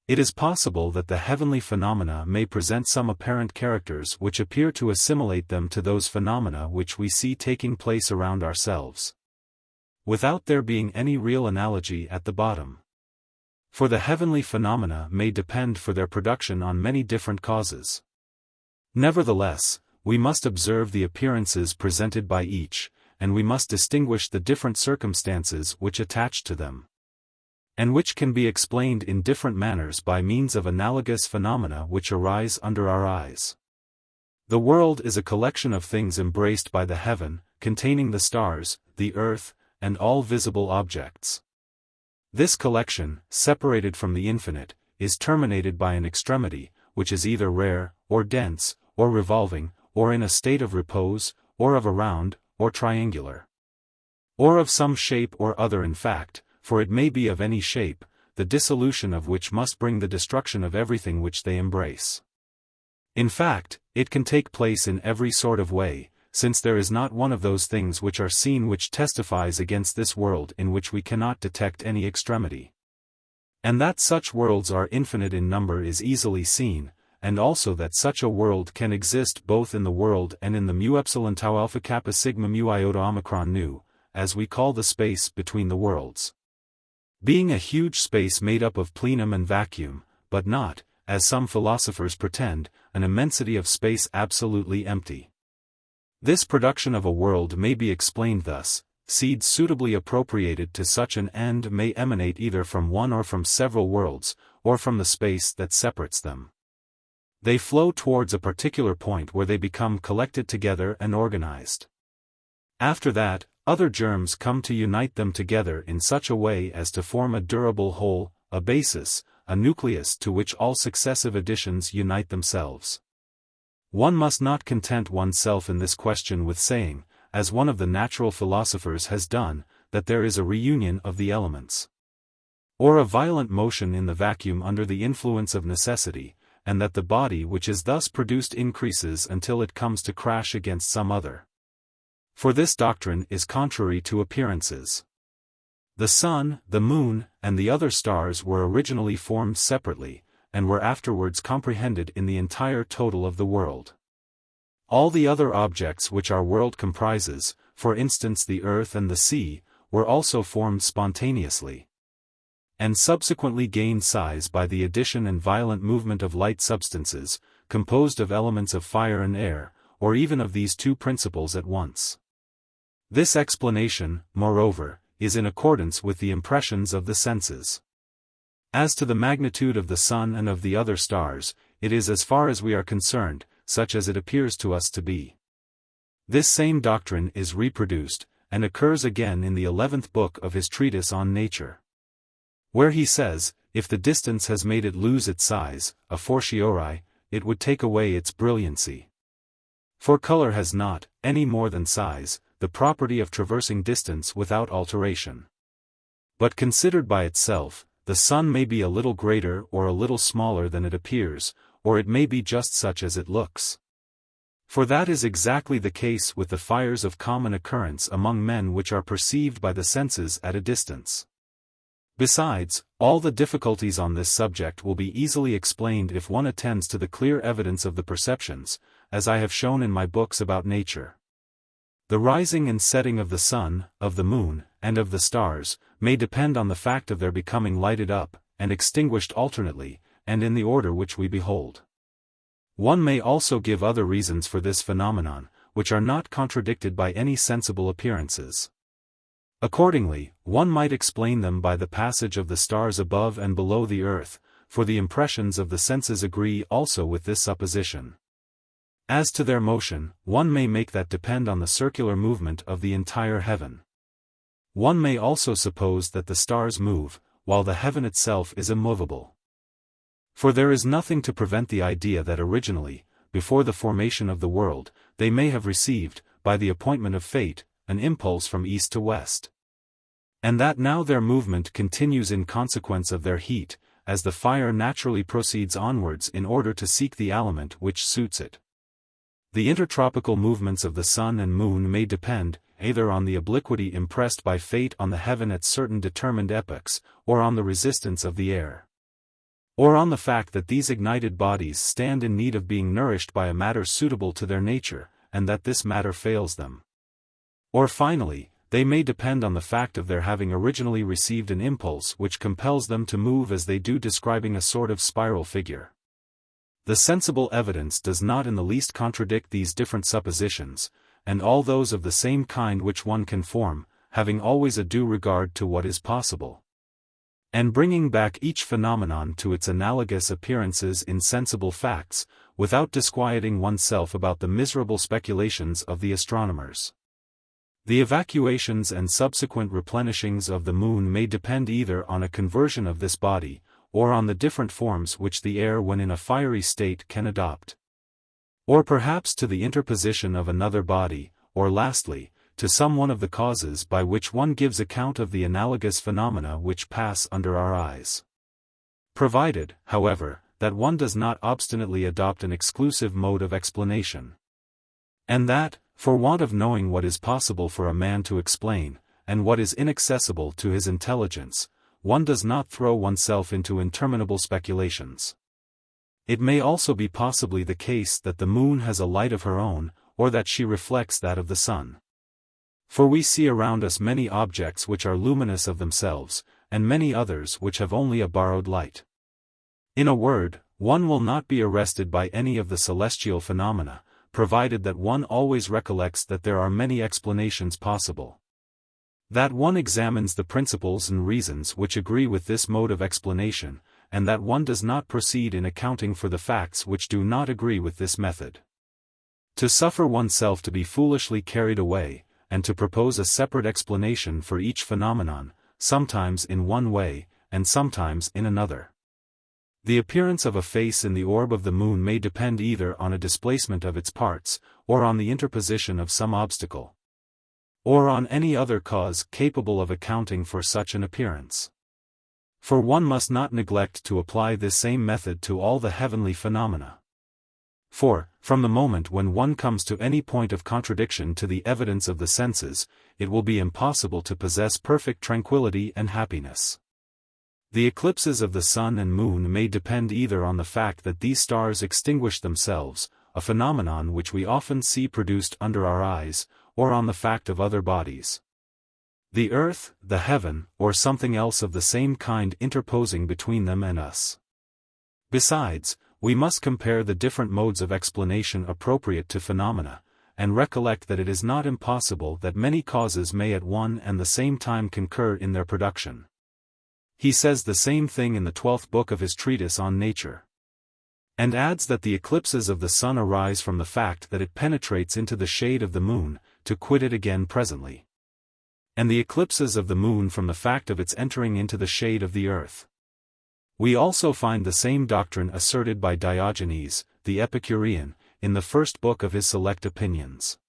It is possible that the heavenly phenomena may present some apparent characters which appear to assimilate them to those phenomena which we see taking place around ourselves, without there being any real analogy at the bottom. For the heavenly phenomena may depend for their production on many different causes. Nevertheless, we must observe the appearances presented by each, and we must distinguish the different circumstances which attach to them, and which can be explained in different manners by means of analogous phenomena which arise under our eyes. The world is a collection of things embraced by the heaven, containing the stars, the earth, and all visible objects. This collection, separated from the infinite, is terminated by an extremity, which is either rare, or dense, or revolving, or in a state of repose, or of a round, or triangular, or of some shape or other in fact, for it may be of any shape, the dissolution of which must bring the destruction of everything which they embrace. In fact, it can take place in every sort of way, since there is not one of those things which are seen which testifies against this world in which we cannot detect any extremity. And that such worlds are infinite in number is easily seen, and also that such a world can exist both in the world and in the mu epsilon tau alpha kappa sigma mu iota omicron nu, as we call the space between the worlds, being a huge space made up of plenum and vacuum, but not, as some philosophers pretend, an immensity of space absolutely empty. This production of a world may be explained thus: seeds suitably appropriated to such an end may emanate either from one or from several worlds, or from the space that separates them. They flow towards a particular point where they become collected together and organized. After that, other germs come to unite them together in such a way as to form a durable whole, a basis, a nucleus to which all successive additions unite themselves. One must not content oneself in this question with saying, as one of the natural philosophers has done, that there is a reunion of the elements, or a violent motion in the vacuum under the influence of necessity, and that the body which is thus produced increases until it comes to crash against some other. For this doctrine is contrary to appearances. The sun, the moon, and the other stars were originally formed separately, and were afterwards comprehended in the entire total of the world. All the other objects which our world comprises, for instance the earth and the sea, were also formed spontaneously, and subsequently gained size by the addition and violent movement of light substances, composed of elements of fire and air, or even of these two principles at once. This explanation, moreover, is in accordance with the impressions of the senses. As to the magnitude of the sun and of the other stars, it is as far as we are concerned, such as it appears to us to be. This same doctrine is reproduced, and occurs again in the 11th book of his treatise on nature, where he says, if the distance has made it lose its size, a fortiori, it would take away its brilliancy. For color has not, any more than size, the property of traversing distance without alteration. But considered by itself, the sun may be a little greater or a little smaller than it appears, or it may be just such as it looks. For that is exactly the case with the fires of common occurrence among men which are perceived by the senses at a distance. Besides, all the difficulties on this subject will be easily explained if one attends to the clear evidence of the perceptions, as I have shown in my books about nature. The rising and setting of the sun, of the moon, and of the stars, may depend on the fact of their becoming lighted up, and extinguished alternately, and in the order which we behold. One may also give other reasons for this phenomenon, which are not contradicted by any sensible appearances. Accordingly, one might explain them by the passage of the stars above and below the earth, for the impressions of the senses agree also with this supposition. As to their motion, one may make that depend on the circular movement of the entire heaven. One may also suppose that the stars move, while the heaven itself is immovable. For there is nothing to prevent the idea that originally, before the formation of the world, they may have received, by the appointment of fate, an impulse from east to west. And that now their movement continues in consequence of their heat, as the fire naturally proceeds onwards in order to seek the aliment which suits it. The intertropical movements of the sun and moon may depend, either on the obliquity impressed by fate on the heaven at certain determined epochs, or on the resistance of the air. Or on the fact that these ignited bodies stand in need of being nourished by a matter suitable to their nature, and that this matter fails them. Or finally, they may depend on the fact of their having originally received an impulse which compels them to move as they do, describing a sort of spiral figure. The sensible evidence does not in the least contradict these different suppositions, and all those of the same kind which one can form, having always a due regard to what is possible, and bringing back each phenomenon to its analogous appearances in sensible facts, without disquieting oneself about the miserable speculations of the astronomers. The evacuations and subsequent replenishings of the moon may depend either on a conversion of this body, or on the different forms which the air when in a fiery state can adopt. Or perhaps to the interposition of another body, or lastly, to some one of the causes by which one gives account of the analogous phenomena which pass under our eyes. Provided, however, that one does not obstinately adopt an exclusive mode of explanation. And that, for want of knowing what is possible for a man to explain, and what is inaccessible to his intelligence, one does not throw oneself into interminable speculations. It may also be possibly the case that the moon has a light of her own, or that she reflects that of the sun. For we see around us many objects which are luminous of themselves, and many others which have only a borrowed light. In a word, one will not be arrested by any of the celestial phenomena, provided that one always recollects that there are many explanations possible. That one examines the principles and reasons which agree with this mode of explanation, and that one does not proceed in accounting for the facts which do not agree with this method. To suffer oneself to be foolishly carried away, and to propose a separate explanation for each phenomenon, sometimes in one way, and sometimes in another. The appearance of a face in the orb of the moon may depend either on a displacement of its parts, or on the interposition of some obstacle, or on any other cause capable of accounting for such an appearance. For one must not neglect to apply this same method to all the heavenly phenomena. For, from the moment when one comes to any point of contradiction to the evidence of the senses, it will be impossible to possess perfect tranquility and happiness. The eclipses of the sun and moon may depend either on the fact that these stars extinguish themselves, a phenomenon which we often see produced under our eyes, or on the fact of other bodies, the earth, the heaven, or something else of the same kind interposing between them and us. Besides, we must compare the different modes of explanation appropriate to phenomena, and recollect that it is not impossible that many causes may at one and the same time concur in their production. He says the same thing in the 12th book of his treatise on nature, and adds that the eclipses of the sun arise from the fact that it penetrates into the shade of the moon, to quit it again presently, and the eclipses of the moon from the fact of its entering into the shade of the earth. We also find the same doctrine asserted by Diogenes, the Epicurean, in the first book of his Select Opinions.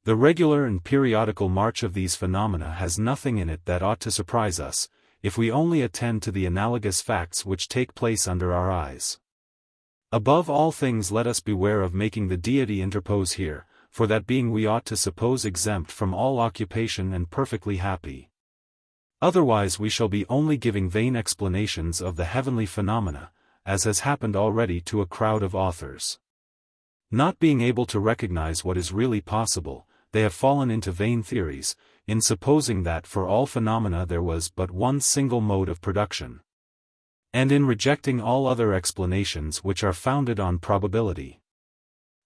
The regular and periodical march of these phenomena has nothing in it that ought to surprise us, if we only attend to the analogous facts which take place under our eyes. Above all things let us beware of making the deity interpose here, for that being we ought to suppose exempt from all occupation and perfectly happy. Otherwise we shall be only giving vain explanations of the heavenly phenomena, as has happened already to a crowd of authors. Not being able to recognize what is really possible, they have fallen into vain theories, in supposing that for all phenomena there was but one single mode of production, and in rejecting all other explanations which are founded on probability.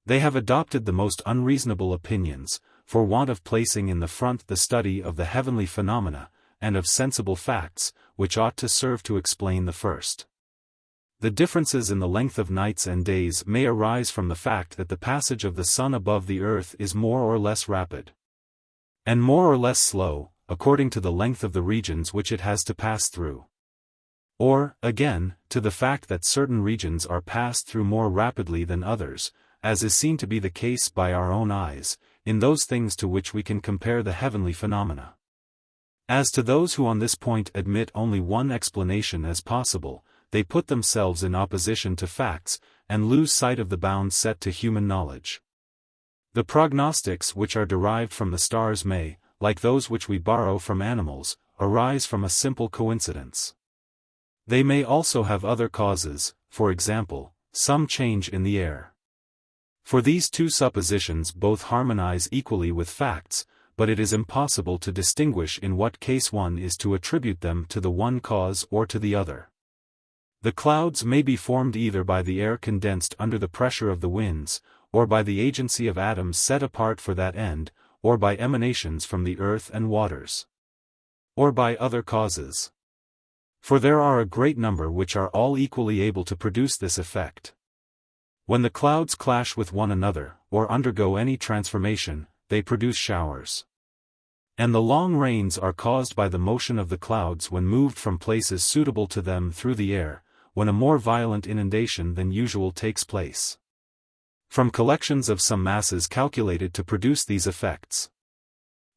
They have adopted the most unreasonable opinions, for want of placing in the front the study of the heavenly phenomena, and of sensible facts, which ought to serve to explain the first. The differences in the length of nights and days may arise from the fact that the passage of the sun above the earth is more or less rapid, and more or less slow, according to the length of the regions which it has to pass through. Or, again, to the fact that certain regions are passed through more rapidly than others, as is seen to be the case by our own eyes, in those things to which we can compare the heavenly phenomena. As to those who on this point admit only one explanation as possible, they put themselves in opposition to facts, and lose sight of the bounds set to human knowledge. The prognostics which are derived from the stars may, like those which we borrow from animals, arise from a simple coincidence. They may also have other causes, for example, some change in the air. For these two suppositions both harmonize equally with facts, but it is impossible to distinguish in what case one is to attribute them to the one cause or to the other. The clouds may be formed either by the air condensed under the pressure of the winds, or by the agency of atoms set apart for that end, or by emanations from the earth and waters. Or by other causes. For there are a great number which are all equally able to produce this effect. When the clouds clash with one another, or undergo any transformation, they produce showers. And the long rains are caused by the motion of the clouds when moved from places suitable to them through the air, when a more violent inundation than usual takes place. From collections of some masses calculated to produce these effects.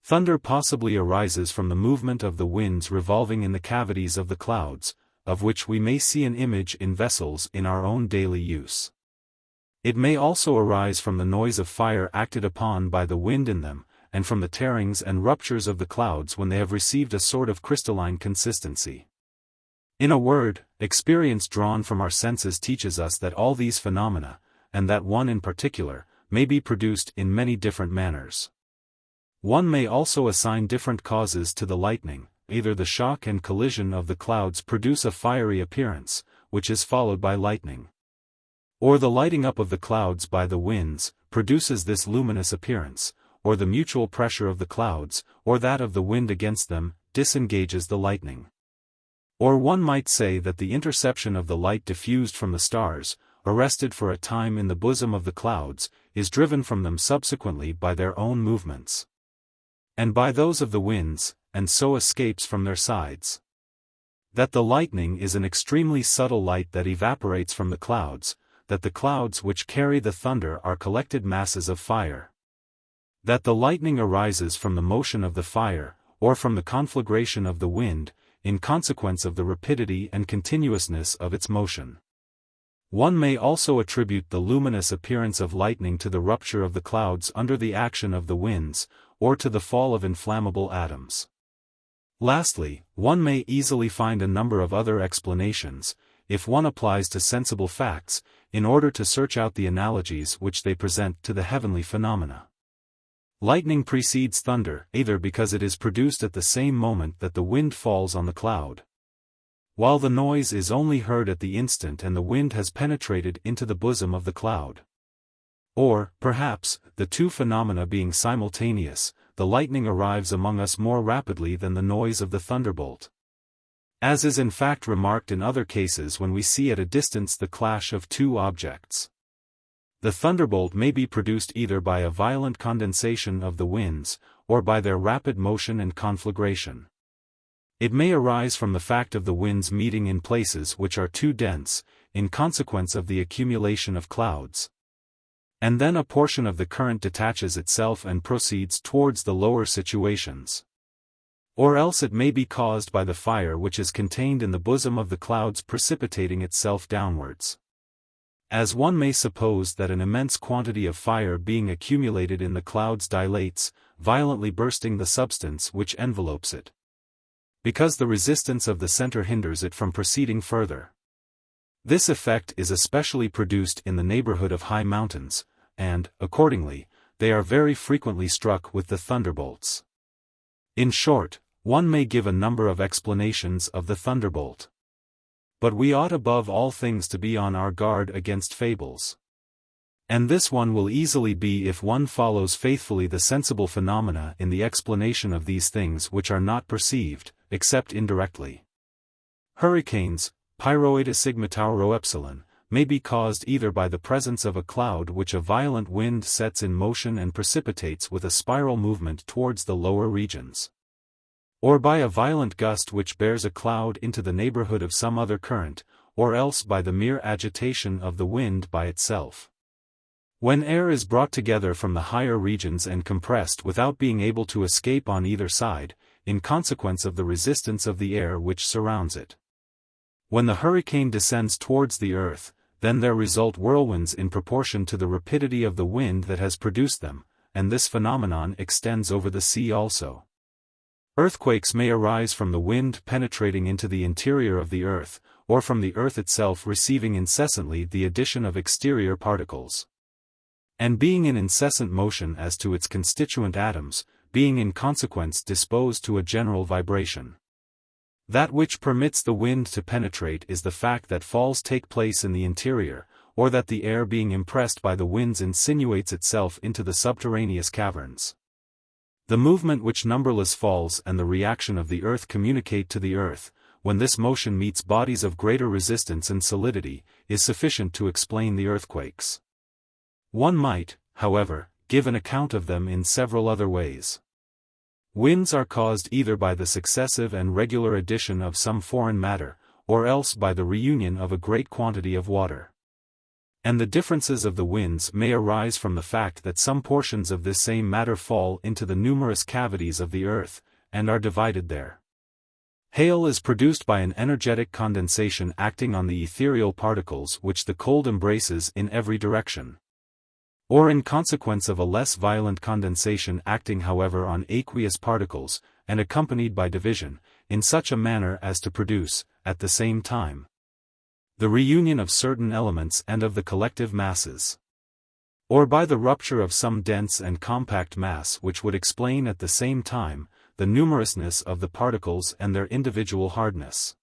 Thunder possibly arises from the movement of the winds revolving in the cavities of the clouds, of which we may see an image in vessels in our own daily use. It may also arise from the noise of fire acted upon by the wind in them, and from the tearings and ruptures of the clouds when they have received a sort of crystalline consistency. In a word, experience drawn from our senses teaches us that all these phenomena, and that one in particular, may be produced in many different manners. One may also assign different causes to the lightning. Either the shock and collision of the clouds produce a fiery appearance, which is followed by lightning. Or the lighting up of the clouds by the winds, produces this luminous appearance, or the mutual pressure of the clouds, or that of the wind against them, disengages the lightning. Or one might say that the interception of the light diffused from the stars, arrested for a time in the bosom of the clouds, is driven from them subsequently by their own movements. And by those of the winds, and so escapes from their sides. That the lightning is an extremely subtle light that evaporates from the clouds, that the clouds which carry the thunder are collected masses of fire. That the lightning arises from the motion of the fire, or from the conflagration of the wind, in consequence of the rapidity and continuousness of its motion. One may also attribute the luminous appearance of lightning to the rupture of the clouds under the action of the winds, or to the fall of inflammable atoms. Lastly, one may easily find a number of other explanations, if one applies to sensible facts, in order to search out the analogies which they present to the heavenly phenomena. Lightning precedes thunder, either because it is produced at the same moment that the wind falls on the cloud, while the noise is only heard at the instant and the wind has penetrated into the bosom of the cloud. Or, perhaps, the two phenomena being simultaneous, the lightning arrives among us more rapidly than the noise of the thunderbolt. As is in fact remarked in other cases when we see at a distance the clash of two objects. The thunderbolt may be produced either by a violent condensation of the winds, or by their rapid motion and conflagration. It may arise from the fact of the winds meeting in places which are too dense, in consequence of the accumulation of clouds. And then a portion of the current detaches itself and proceeds towards the lower situations. Or else it may be caused by the fire which is contained in the bosom of the clouds precipitating itself downwards. As one may suppose that an immense quantity of fire being accumulated in the clouds dilates, violently bursting the substance which envelopes it, because the resistance of the center hinders it from proceeding further. This effect is especially produced in the neighborhood of high mountains, and, accordingly, they are very frequently struck with the thunderbolts. In short, one may give a number of explanations of the thunderbolt. But we ought above all things to be on our guard against fables. And this one will easily be if one follows faithfully the sensible phenomena in the explanation of these things which are not perceived, except indirectly. Hurricanes, pyroepisigmatauro may be caused either by the presence of a cloud which a violent wind sets in motion and precipitates with a spiral movement towards the lower regions. or by a violent gust which bears a cloud into the neighborhood of some other current, or else by the mere agitation of the wind by itself. When air is brought together from the higher regions and compressed without being able to escape on either side, in consequence of the resistance of the air which surrounds it. When the hurricane descends towards the earth, then there result whirlwinds in proportion to the rapidity of the wind that has produced them, and this phenomenon extends over the sea also. Earthquakes may arise from the wind penetrating into the interior of the earth, or from the earth itself receiving incessantly the addition of exterior particles, and being in incessant motion as to its constituent atoms, being in consequence disposed to a general vibration. That which permits the wind to penetrate is the fact that falls take place in the interior, or that the air being impressed by the winds insinuates itself into the subterraneous caverns. The movement which numberless falls and the reaction of the earth communicate to the earth, when this motion meets bodies of greater resistance and solidity, is sufficient to explain the earthquakes. One might, however, give an account of them in several other ways. Winds are caused either by the successive and regular addition of some foreign matter, or else by the reunion of a great quantity of water. And the differences of the winds may arise from the fact that some portions of this same matter fall into the numerous cavities of the earth, and are divided there. Hail is produced by an energetic condensation acting on the ethereal particles which the cold embraces in every direction, or in consequence of a less violent condensation acting however on aqueous particles, and accompanied by division, in such a manner as to produce, at the same time, the reunion of certain elements and of the collective masses, or by the rupture of some dense and compact mass which would explain at the same time, the numerousness of the particles and their individual hardness.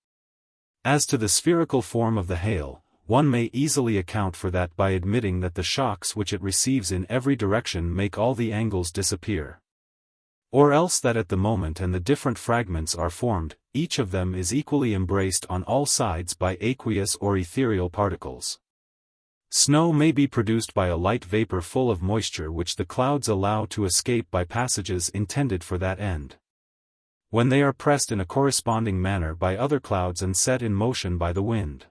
As to the spherical form of the hail, one may easily account for that by admitting that the shocks which it receives in every direction make all the angles disappear, or else that at the moment and the different fragments are formed, each of them is equally embraced on all sides by aqueous or ethereal particles. Snow may be produced by a light vapor full of moisture which the clouds allow to escape by passages intended for that end, when they are pressed in a corresponding manner by other clouds and set in motion by the wind.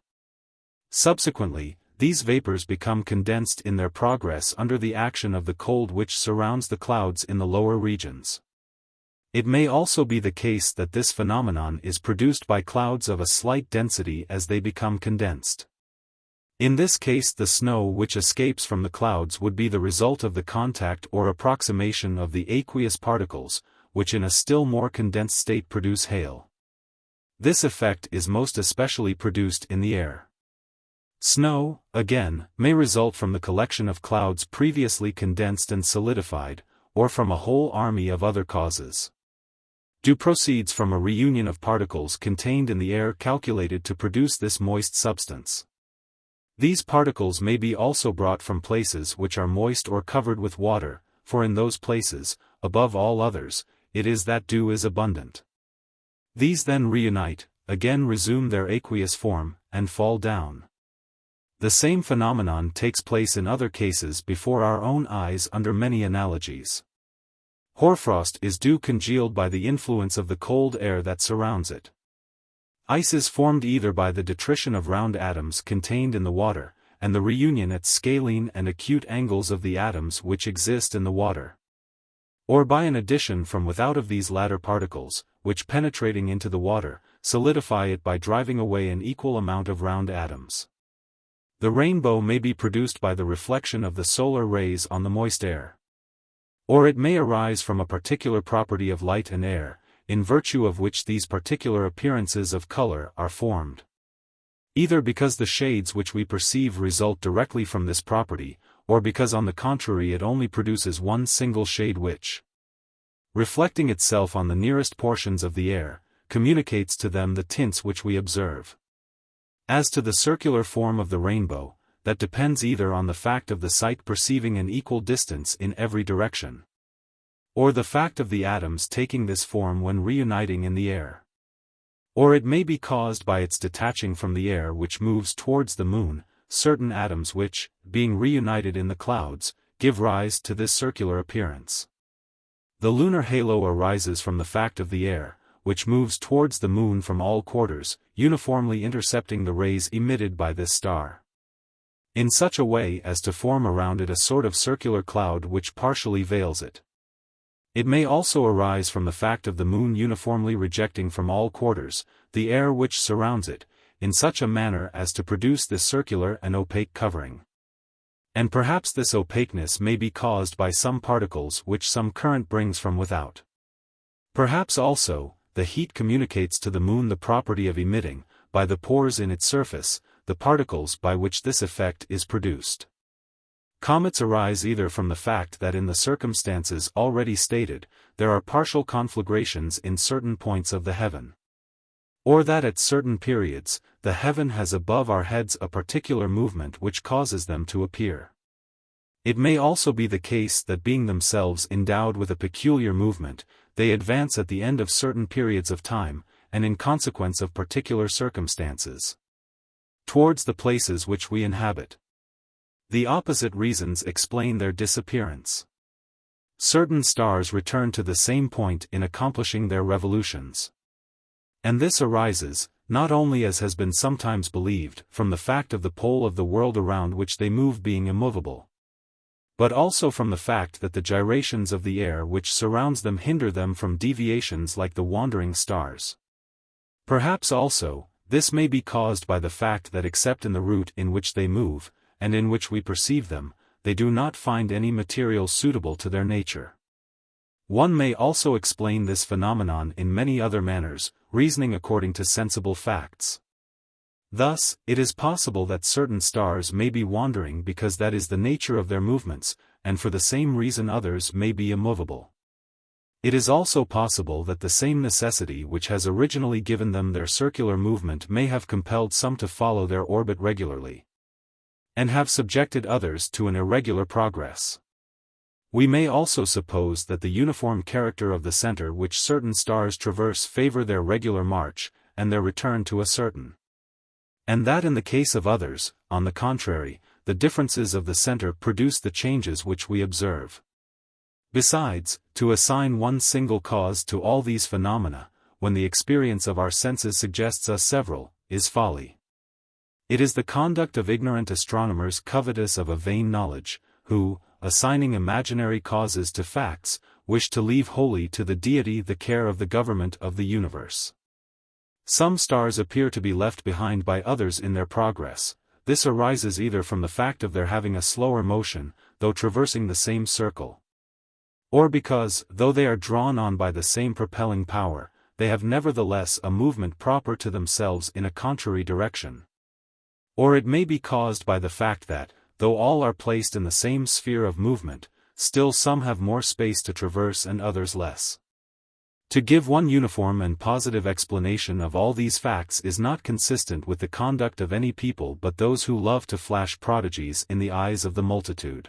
Subsequently, these vapors become condensed in their progress under the action of the cold which surrounds the clouds in the lower regions. It may also be the case that this phenomenon is produced by clouds of a slight density as they become condensed. In this case the snow which escapes from the clouds would be the result of the contact or approximation of the aqueous particles, which in a still more condensed state produce hail. This effect is most especially produced in the air. Snow, again, may result from the collection of clouds previously condensed and solidified, or from a whole army of other causes. Dew proceeds from a reunion of particles contained in the air calculated to produce this moist substance. These particles may be also brought from places which are moist or covered with water, for in those places, above all others, it is that dew is abundant. These then reunite, again resume their aqueous form, and fall down. The same phenomenon takes place in other cases before our own eyes under many analogies. Hoarfrost is dew congealed by the influence of the cold air that surrounds it. Ice is formed either by the detrition of round atoms contained in the water, and the reunion at scalene and acute angles of the atoms which exist in the water, or by an addition from without of these latter particles, which penetrating into the water, solidify it by driving away an equal amount of round atoms. The rainbow may be produced by the reflection of the solar rays on the moist air, or it may arise from a particular property of light and air, in virtue of which these particular appearances of color are formed. Either because the shades which we perceive result directly from this property, or because on the contrary it only produces one single shade which, reflecting itself on the nearest portions of the air, communicates to them the tints which we observe. As to the circular form of the rainbow, that depends either on the fact of the sight perceiving an equal distance in every direction, or the fact of the atoms taking this form when reuniting in the air. Or it may be caused by its detaching from the air which moves towards the moon, certain atoms which, being reunited in the clouds, give rise to this circular appearance. The lunar halo arises from the fact of the air, which moves towards the moon from all quarters, uniformly intercepting the rays emitted by this star, in such a way as to form around it a sort of circular cloud which partially veils it. It may also arise from the fact of the moon uniformly rejecting from all quarters the air which surrounds it, in such a manner as to produce this circular and opaque covering. And perhaps this opaqueness may be caused by some particles which some current brings from without. Perhaps also, the heat communicates to the moon the property of emitting, by the pores in its surface, the particles by which this effect is produced. Comets arise either from the fact that in the circumstances already stated, there are partial conflagrations in certain points of the heaven, or that at certain periods, the heaven has above our heads a particular movement which causes them to appear. It may also be the case that being themselves endowed with a peculiar movement, they advance at the end of certain periods of time, and in consequence of particular circumstances, towards the places which we inhabit. The opposite reasons explain their disappearance. Certain stars return to the same point in accomplishing their revolutions. And this arises, not only as has been sometimes believed, from the fact of the pole of the world around which they move being immovable, but also from the fact that the gyrations of the air which surrounds them hinder them from deviations like the wandering stars. Perhaps also, this may be caused by the fact that except in the route in which they move, and in which we perceive them, they do not find any material suitable to their nature. One may also explain this phenomenon in many other manners, reasoning according to sensible facts. Thus, it is possible that certain stars may be wandering because that is the nature of their movements, and for the same reason others may be immovable. It is also possible that the same necessity which has originally given them their circular movement may have compelled some to follow their orbit regularly, and have subjected others to an irregular progress. We may also suppose that the uniform character of the center which certain stars traverse favor their regular march, and their return to a certain, and that in the case of others, on the contrary, the differences of the center produce the changes which we observe. Besides, to assign one single cause to all these phenomena, when the experience of our senses suggests us several, is folly. It is the conduct of ignorant astronomers covetous of a vain knowledge, who, assigning imaginary causes to facts, wish to leave wholly to the deity the care of the government of the universe. Some stars appear to be left behind by others in their progress. This arises either from the fact of their having a slower motion, though traversing the same circle, or because, though they are drawn on by the same propelling power, they have nevertheless a movement proper to themselves in a contrary direction. Or it may be caused by the fact that, though all are placed in the same sphere of movement, still some have more space to traverse and others less. To give one uniform and positive explanation of all these facts is not consistent with the conduct of any people but those who love to flash prodigies in the eyes of the multitude.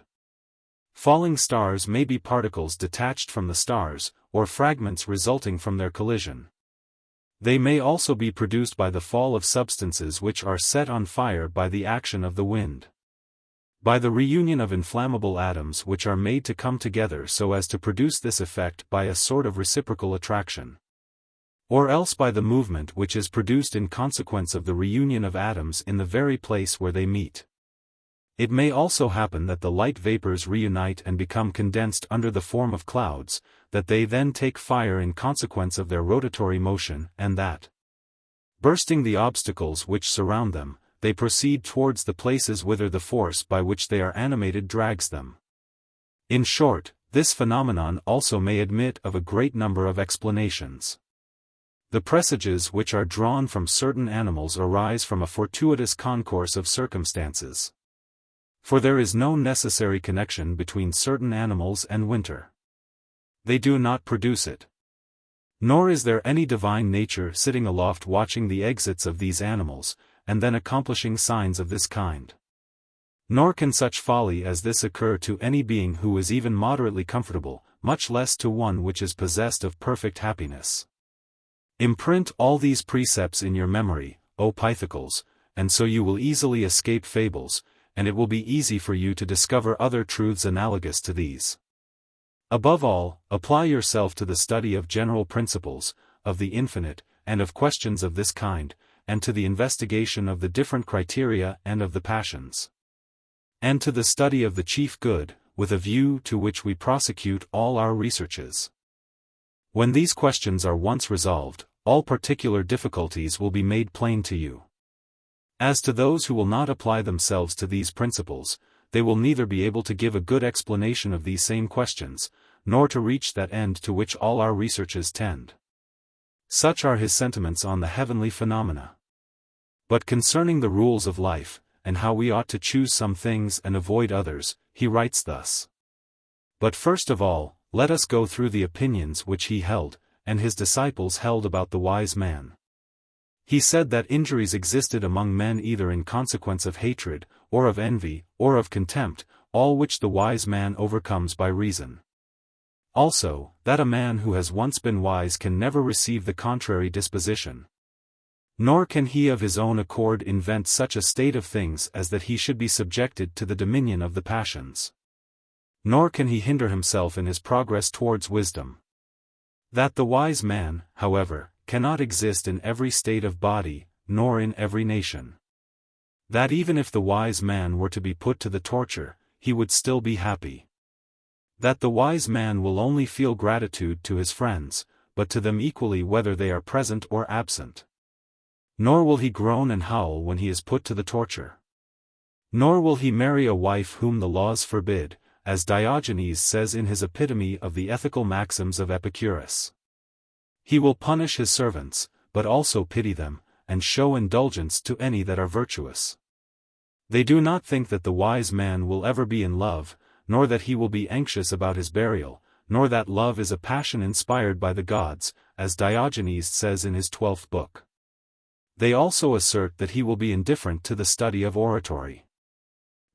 Falling stars may be particles detached from the stars, or fragments resulting from their collision. They may also be produced by the fall of substances which are set on fire by the action of the wind, by the reunion of inflammable atoms which are made to come together so as to produce this effect by a sort of reciprocal attraction, or else by the movement which is produced in consequence of the reunion of atoms in the very place where they meet. It may also happen that the light vapors reunite and become condensed under the form of clouds, that they then take fire in consequence of their rotatory motion, and that, bursting the obstacles which surround them, they proceed towards the places whither the force by which they are animated drags them. In short, this phenomenon also may admit of a great number of explanations. The presages which are drawn from certain animals arise from a fortuitous concourse of circumstances. For there is no necessary connection between certain animals and winter. They do not produce it. Nor is there any divine nature sitting aloft watching the exits of these animals, and then accomplishing signs of this kind. Nor can such folly as this occur to any being who is even moderately comfortable, much less to one which is possessed of perfect happiness. Imprint all these precepts in your memory, O Pythagorans, and so you will easily escape fables, and it will be easy for you to discover other truths analogous to these. Above all, apply yourself to the study of general principles, of the infinite, and of questions of this kind, and to the investigation of the different criteria and of the passions. And to the study of the chief good, with a view to which we prosecute all our researches. When these questions are once resolved, all particular difficulties will be made plain to you. As to those who will not apply themselves to these principles, they will neither be able to give a good explanation of these same questions, nor to reach that end to which all our researches tend. Such are his sentiments on the heavenly phenomena. But concerning the rules of life, and how we ought to choose some things and avoid others, he writes thus. But first of all, let us go through the opinions which he held, and his disciples held about the wise man. He said that injuries existed among men either in consequence of hatred, or of envy, or of contempt, all which the wise man overcomes by reason. Also, that a man who has once been wise can never receive the contrary disposition. Nor can he of his own accord invent such a state of things as that he should be subjected to the dominion of the passions. Nor can he hinder himself in his progress towards wisdom. That the wise man, however, cannot exist in every state of body, nor in every nation. That even if the wise man were to be put to the torture, he would still be happy. That the wise man will only feel gratitude to his friends, but to them equally whether they are present or absent. Nor will he groan and howl when he is put to the torture. Nor will he marry a wife whom the laws forbid, as Diogenes says in his epitome of the ethical maxims of Epicurus. He will punish his servants, but also pity them, and show indulgence to any that are virtuous. They do not think that the wise man will ever be in love, nor that he will be anxious about his burial, nor that love is a passion inspired by the gods, as Diogenes says in his 12th book. They also assert that he will be indifferent to the study of oratory.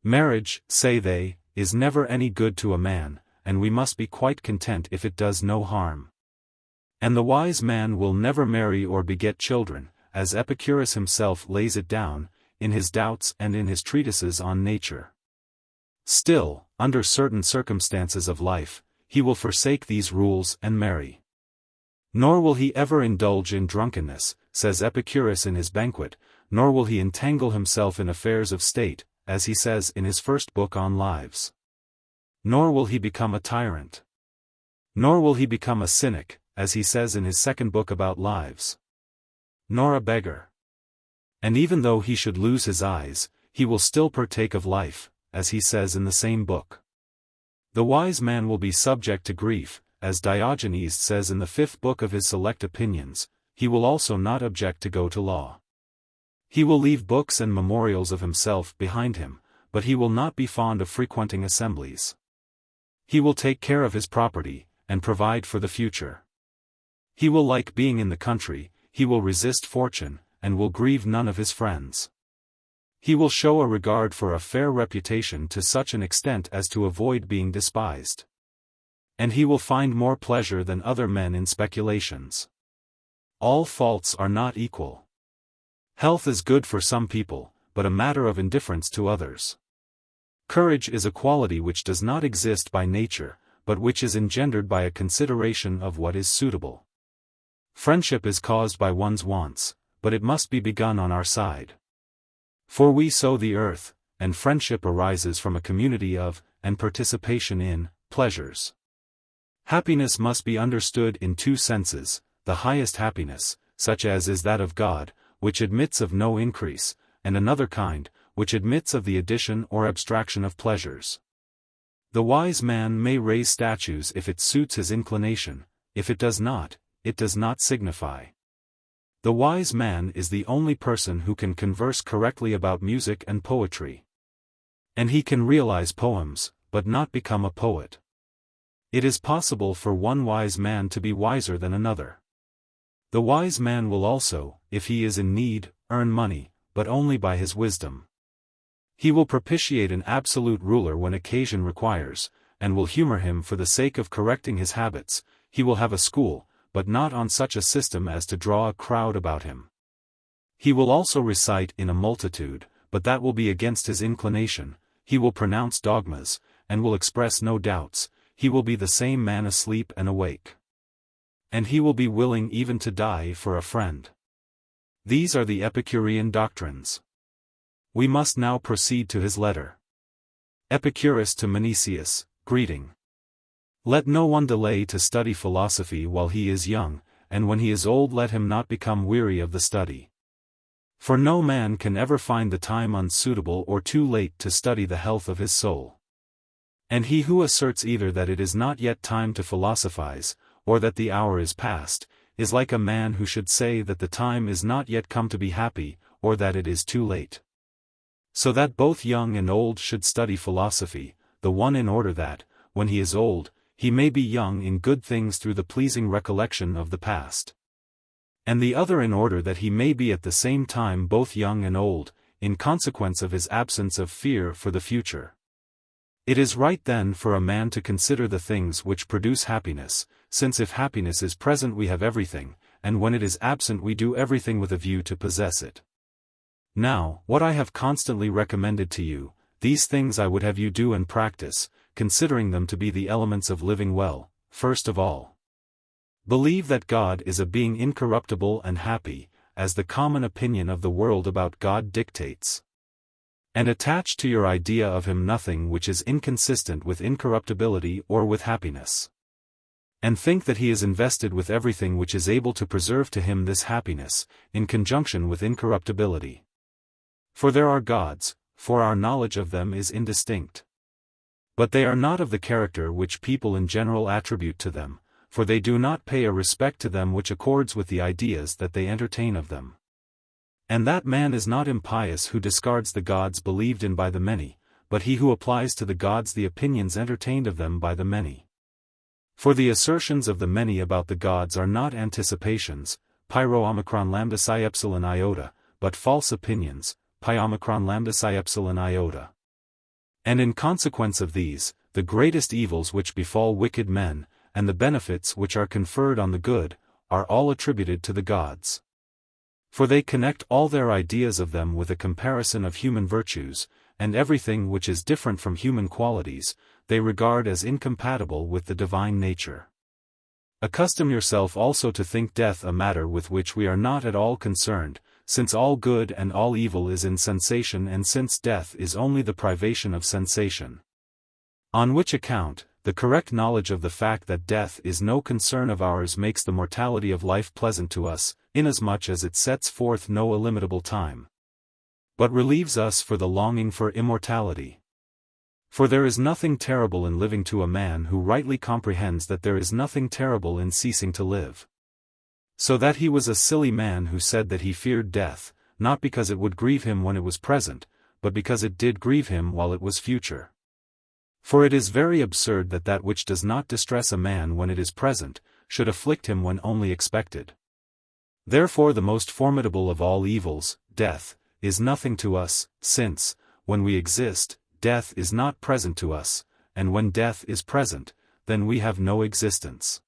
Marriage, say they, is never any good to a man, and we must be quite content if it does no harm. And the wise man will never marry or beget children, as Epicurus himself lays it down, in his Doubts and in his treatises on nature. Still, under certain circumstances of life, he will forsake these rules and marry. Nor will he ever indulge in drunkenness, says Epicurus in his Banquet, nor will he entangle himself in affairs of state, as he says in his first book on Lives. Nor will he become a tyrant. Nor will he become a cynic, as he says in his second book about Lives. Nor a beggar. And even though he should lose his eyes, he will still partake of life, as he says in the same book. The wise man will be subject to grief, as Diogenes says in the 5th book of his Select Opinions. He will also not object to go to law. He will leave books and memorials of himself behind him, but he will not be fond of frequenting assemblies. He will take care of his property, and provide for the future. He will like being in the country, he will resist fortune, and will grieve none of his friends. He will show a regard for a fair reputation to such an extent as to avoid being despised. And he will find more pleasure than other men in speculations. All faults are not equal. Health is good for some people, but a matter of indifference to others. Courage is a quality which does not exist by nature, but which is engendered by a consideration of what is suitable. Friendship is caused by one's wants, but it must be begun on our side. For we sow the earth, and friendship arises from a community of, and participation in, pleasures. Happiness must be understood in two senses: the highest happiness, such as is that of God, which admits of no increase, and another kind, which admits of the addition or abstraction of pleasures. The wise man may raise statues if it suits his inclination, if it does not signify. The wise man is the only person who can converse correctly about music and poetry. And he can realize poems, but not become a poet. It is possible for one wise man to be wiser than another. The wise man will also, if he is in need, earn money, but only by his wisdom. He will propitiate an absolute ruler when occasion requires, and will humor him for the sake of correcting his habits. He will have a school, but not on such a system as to draw a crowd about him. He will also recite in a multitude, but that will be against his inclination. He will pronounce dogmas, and will express no doubts. He will be the same man asleep and awake. and he will be willing even to die for a friend. These are the Epicurean doctrines. We must now proceed to his letter. Epicurus to Melissus, greeting. Let no one delay to study philosophy while he is young, and when he is old let him not become weary of the study. For no man can ever find the time unsuitable or too late to study the health of his soul. And he who asserts either that it is not yet time to philosophize, or that the hour is past, is like a man who should say that the time is not yet come to be happy, or that it is too late. So that both young and old should study philosophy, the one in order that, when he is old, he may be young in good things through the pleasing recollection of the past. And the other in order that he may be at the same time both young and old, in consequence of his absence of fear for the future. It is right then for a man to consider the things which produce happiness, since if happiness is present we have everything, and when it is absent we do everything with a view to possess it. Now, what I have constantly recommended to you, these things I would have you do and practice, considering them to be the elements of living well. First of all, believe that God is a being incorruptible and happy, as the common opinion of the world about God dictates. And attach to your idea of him nothing which is inconsistent with incorruptibility or with happiness. And think that he is invested with everything which is able to preserve to him this happiness, in conjunction with incorruptibility. For there are gods, for our knowledge of them is indistinct. But they are not of the character which people in general attribute to them, for they do not pay a respect to them which accords with the ideas that they entertain of them. And that man is not impious who discards the gods believed in by the many, but he who applies to the gods the opinions entertained of them by the many. For the assertions of the many about the gods are not anticipations, pyro omicron lambda psi epsilon iota, but false opinions, pi omicron lambda psi epsilon iota. And in consequence of these, the greatest evils which befall wicked men, and the benefits which are conferred on the good, are all attributed to the gods. For they connect all their ideas of them with a comparison of human virtues, and everything which is different from human qualities, they regard as incompatible with the divine nature. Accustom yourself also to think death a matter with which we are not at all concerned, since all good and all evil is in sensation and since death is only the privation of sensation. On which account, the correct knowledge of the fact that death is no concern of ours makes the mortality of life pleasant to us, inasmuch as it sets forth no illimitable time, but relieves us for the longing for immortality. For there is nothing terrible in living to a man who rightly comprehends that there is nothing terrible in ceasing to live. So that he was a silly man who said that he feared death, not because it would grieve him when it was present, but because it did grieve him while it was future. For it is very absurd that that which does not distress a man when it is present, should afflict him when only expected. Therefore the most formidable of all evils, death, is nothing to us, since, when we exist, death is not present to us, and when death is present, then we have no existence.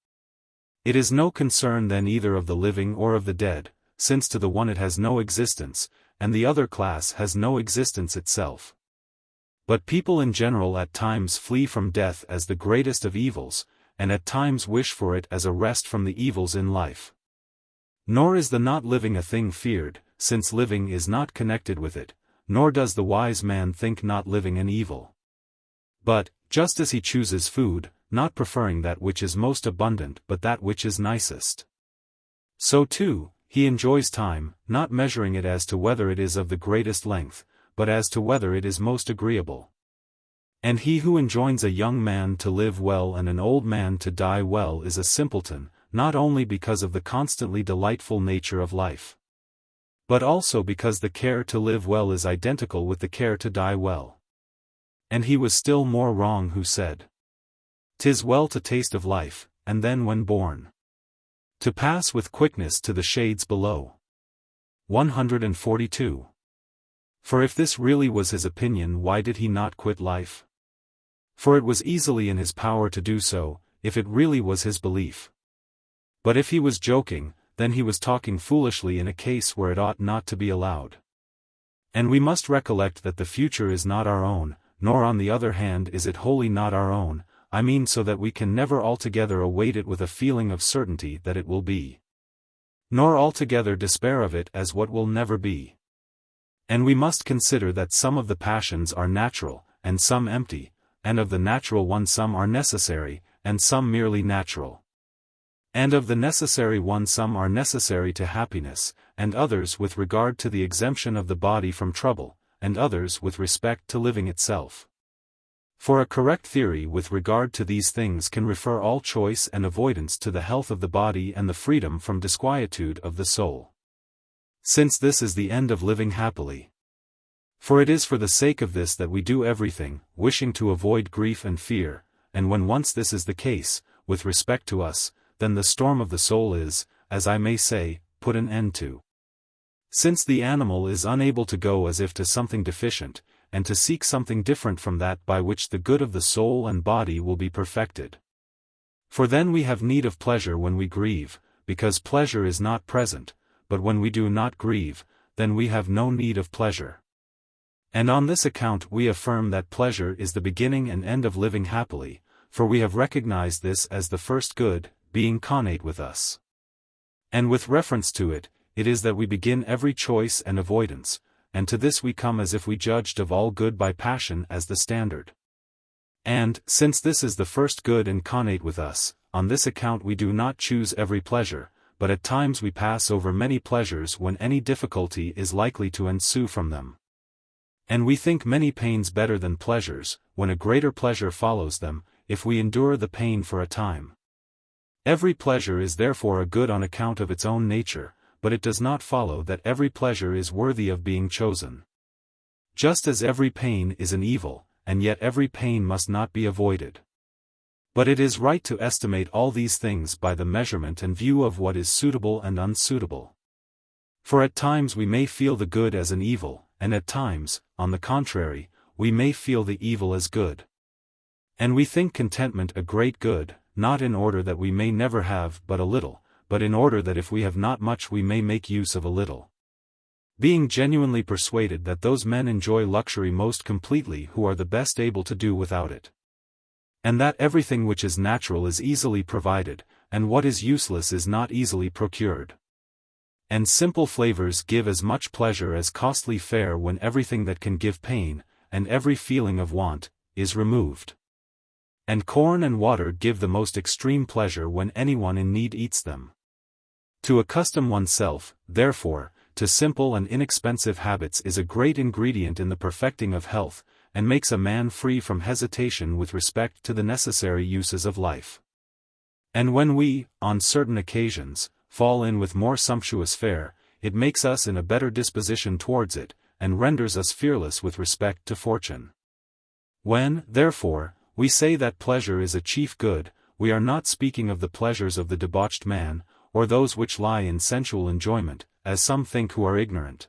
It is no concern then either of the living or of the dead, since to the one it has no existence, and the other class has no existence itself. But people in general at times flee from death as the greatest of evils, and at times wish for it as a rest from the evils in life. Nor is the not living a thing feared, since living is not connected with it, nor does the wise man think not living an evil. But, just as he chooses food, not preferring that which is most abundant but that which is nicest, so too, he enjoys time, not measuring it as to whether it is of the greatest length, but as to whether it is most agreeable. And he who enjoins a young man to live well and an old man to die well is a simpleton, not only because of the constantly delightful nature of life, but also because the care to live well is identical with the care to die well. And he was still more wrong who said, "'Tis well to taste of life, and then when born, to pass with quickness to the shades below." 142. For if this really was his opinion, why did he not quit life? For it was easily in his power to do so, if it really was his belief. But if he was joking, then he was talking foolishly in a case where it ought not to be allowed. And we must recollect that the future is not our own, nor on the other hand is it wholly not our own, I mean so that we can never altogether await it with a feeling of certainty that it will be, nor altogether despair of it as what will never be. And we must consider that some of the passions are natural, and some empty, and of the natural ones some are necessary, and some merely natural. And of the necessary ones some are necessary to happiness, and others with regard to the exemption of the body from trouble, and others with respect to living itself. For a correct theory with regard to these things can refer all choice and avoidance to the health of the body and the freedom from disquietude of the soul. Since this is the end of living happily. For it is for the sake of this that we do everything, wishing to avoid grief and fear, and when once this is the case, with respect to us, then the storm of the soul is, as I may say, put an end to. Since the animal is unable to go as if to something deficient, and to seek something different from that by which the good of the soul and body will be perfected. For then we have need of pleasure when we grieve, because pleasure is not present, but when we do not grieve, then we have no need of pleasure. And on this account we affirm that pleasure is the beginning and end of living happily, for we have recognized this as the first good, being connate with us. And with reference to it, it is that we begin every choice and avoidance, and to this we come as if we judged of all good by passion as the standard. And, since this is the first good and connate with us, on this account we do not choose every pleasure, but at times we pass over many pleasures when any difficulty is likely to ensue from them. And we think many pains better than pleasures, when a greater pleasure follows them, if we endure the pain for a time. Every pleasure is therefore a good on account of its own nature, but it does not follow that every pleasure is worthy of being chosen. Just as every pain is an evil, and yet every pain must not be avoided. But it is right to estimate all these things by the measurement and view of what is suitable and unsuitable. For at times we may feel the good as an evil, and at times, on the contrary, we may feel the evil as good. And we think contentment a great good, not in order that we may never have but a little, but in order that if we have not much we may make use of a little. Being genuinely persuaded that those men enjoy luxury most completely who are the best able to do without it. And that everything which is natural is easily provided, and what is useless is not easily procured. And simple flavors give as much pleasure as costly fare when everything that can give pain, and every feeling of want, is removed. And corn and water give the most extreme pleasure when anyone in need eats them. To accustom oneself, therefore, to simple and inexpensive habits is a great ingredient in the perfecting of health, and makes a man free from hesitation with respect to the necessary uses of life. And when we, on certain occasions, fall in with more sumptuous fare, it makes us in a better disposition towards it, and renders us fearless with respect to fortune. When, therefore, we say that pleasure is a chief good, we are not speaking of the pleasures of the debauched man, or those which lie in sensual enjoyment, as some think who are ignorant,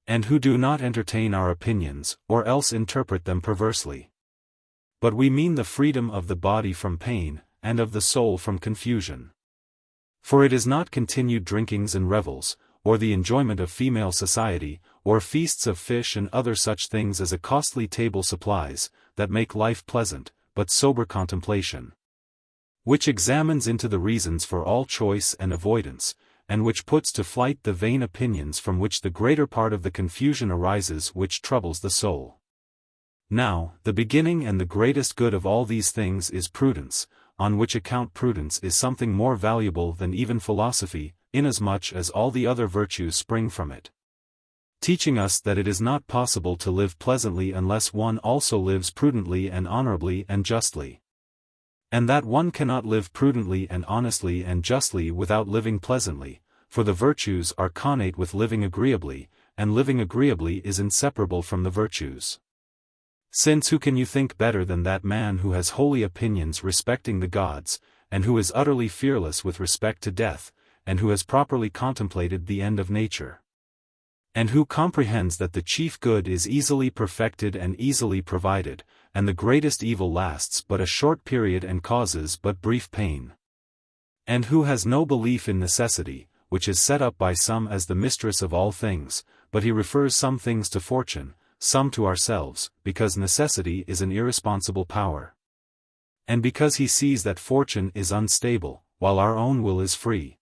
and who do not entertain our opinions, or else interpret them perversely. But we mean the freedom of the body from pain, and of the soul from confusion. For it is not continued drinkings and revels, or the enjoyment of female society, or feasts of fish and other such things as a costly table supplies, that make life pleasant, but sober contemplation, which examines into the reasons for all choice and avoidance, and which puts to flight the vain opinions from which the greater part of the confusion arises which troubles the soul. Now, the beginning and the greatest good of all these things is prudence, on which account prudence is something more valuable than even philosophy, inasmuch as all the other virtues spring from it, teaching us that it is not possible to live pleasantly unless one also lives prudently and honorably and justly. And that one cannot live prudently and honestly and justly without living pleasantly, for the virtues are connate with living agreeably, and living agreeably is inseparable from the virtues. Since who can you think better than that man who has holy opinions respecting the gods, and who is utterly fearless with respect to death, and who has properly contemplated the end of nature? And who comprehends that the chief good is easily perfected and easily provided, and the greatest evil lasts but a short period and causes but brief pain? And who has no belief in necessity, which is set up by some as the mistress of all things, but he refers some things to fortune, some to ourselves, because necessity is an irresponsible power. And because he sees that fortune is unstable, while our own will is free.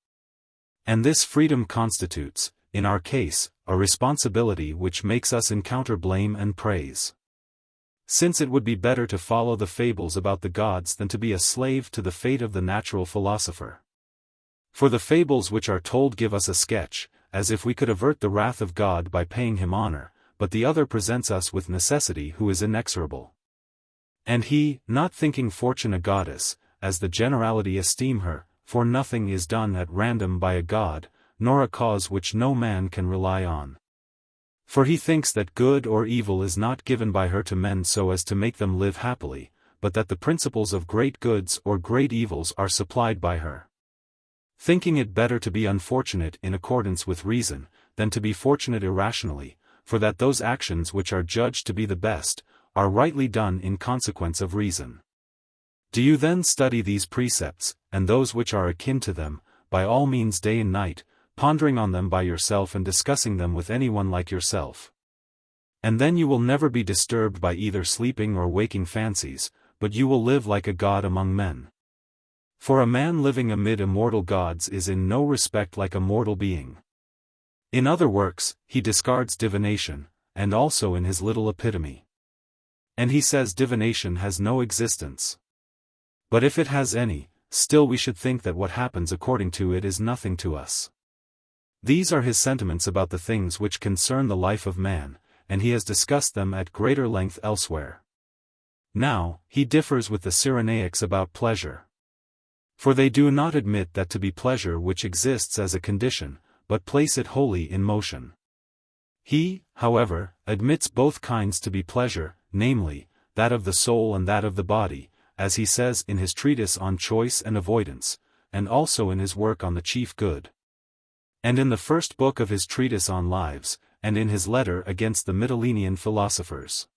And this freedom constitutes, in our case, a responsibility which makes us encounter blame and praise. Since it would be better to follow the fables about the gods than to be a slave to the fate of the natural philosopher. For the fables which are told give us a sketch, as if we could avert the wrath of God by paying him honor, but the other presents us with necessity who is inexorable. And he, not thinking fortune a goddess, as the generality esteem her, for nothing is done at random by a god, nor a cause which no man can rely on. For he thinks that good or evil is not given by her to men so as to make them live happily, but that the principles of great goods or great evils are supplied by her. Thinking it better to be unfortunate in accordance with reason, than to be fortunate irrationally, for that those actions which are judged to be the best, are rightly done in consequence of reason. Do you then study these precepts, and those which are akin to them, by all means day and night, pondering on them by yourself and discussing them with anyone like yourself. And then you will never be disturbed by either sleeping or waking fancies, but you will live like a god among men. For a man living amid immortal gods is in no respect like a mortal being. In other works, he discards divination, and also in his little epitome. And he says divination has no existence. But if it has any, still we should think that what happens according to it is nothing to us. These are his sentiments about the things which concern the life of man, and he has discussed them at greater length elsewhere. Now, he differs with the Cyrenaics about pleasure. For they do not admit that to be pleasure which exists as a condition, but place it wholly in motion. He, however, admits both kinds to be pleasure, namely, that of the soul and that of the body, as he says in his treatise on choice and avoidance, and also in his work on the chief good. And in the first book of his treatise on lives, and in his letter against the Mytilenean philosophers.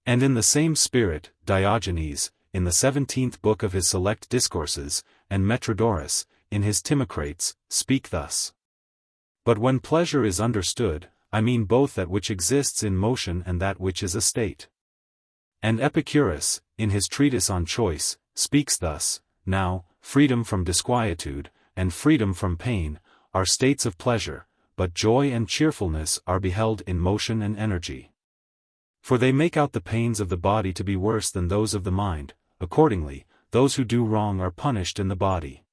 And in the same spirit, Diogenes, in the 17th book of his Select Discourses, and Metrodorus, in his Timocrates, speak thus. But when pleasure is understood, I mean both that which exists in motion and that which is a state. And Epicurus, in his treatise on choice, speaks thus, now, freedom from disquietude, and freedom from pain, are states of pleasure, but joy and cheerfulness are beheld in motion and energy. For they make out the pains of the body to be worse than those of the mind, accordingly, those who do wrong are punished in the body.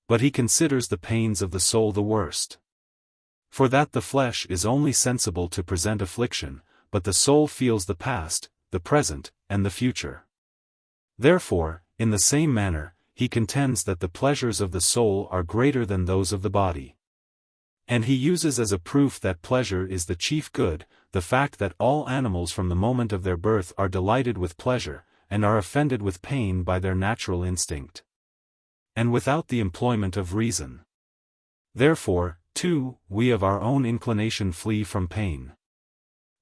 But he considers the pains of the soul the worst. For that the flesh is only sensible to present affliction, but the soul feels the past, the present, and the future. Therefore, in the same manner, he contends that the pleasures of the soul are greater than those of the body. And he uses as a proof that pleasure is the chief good, the fact that all animals from the moment of their birth are delighted with pleasure, and are offended with pain by their natural instinct. And without the employment of reason. Therefore, too, we of our own inclination flee from pain.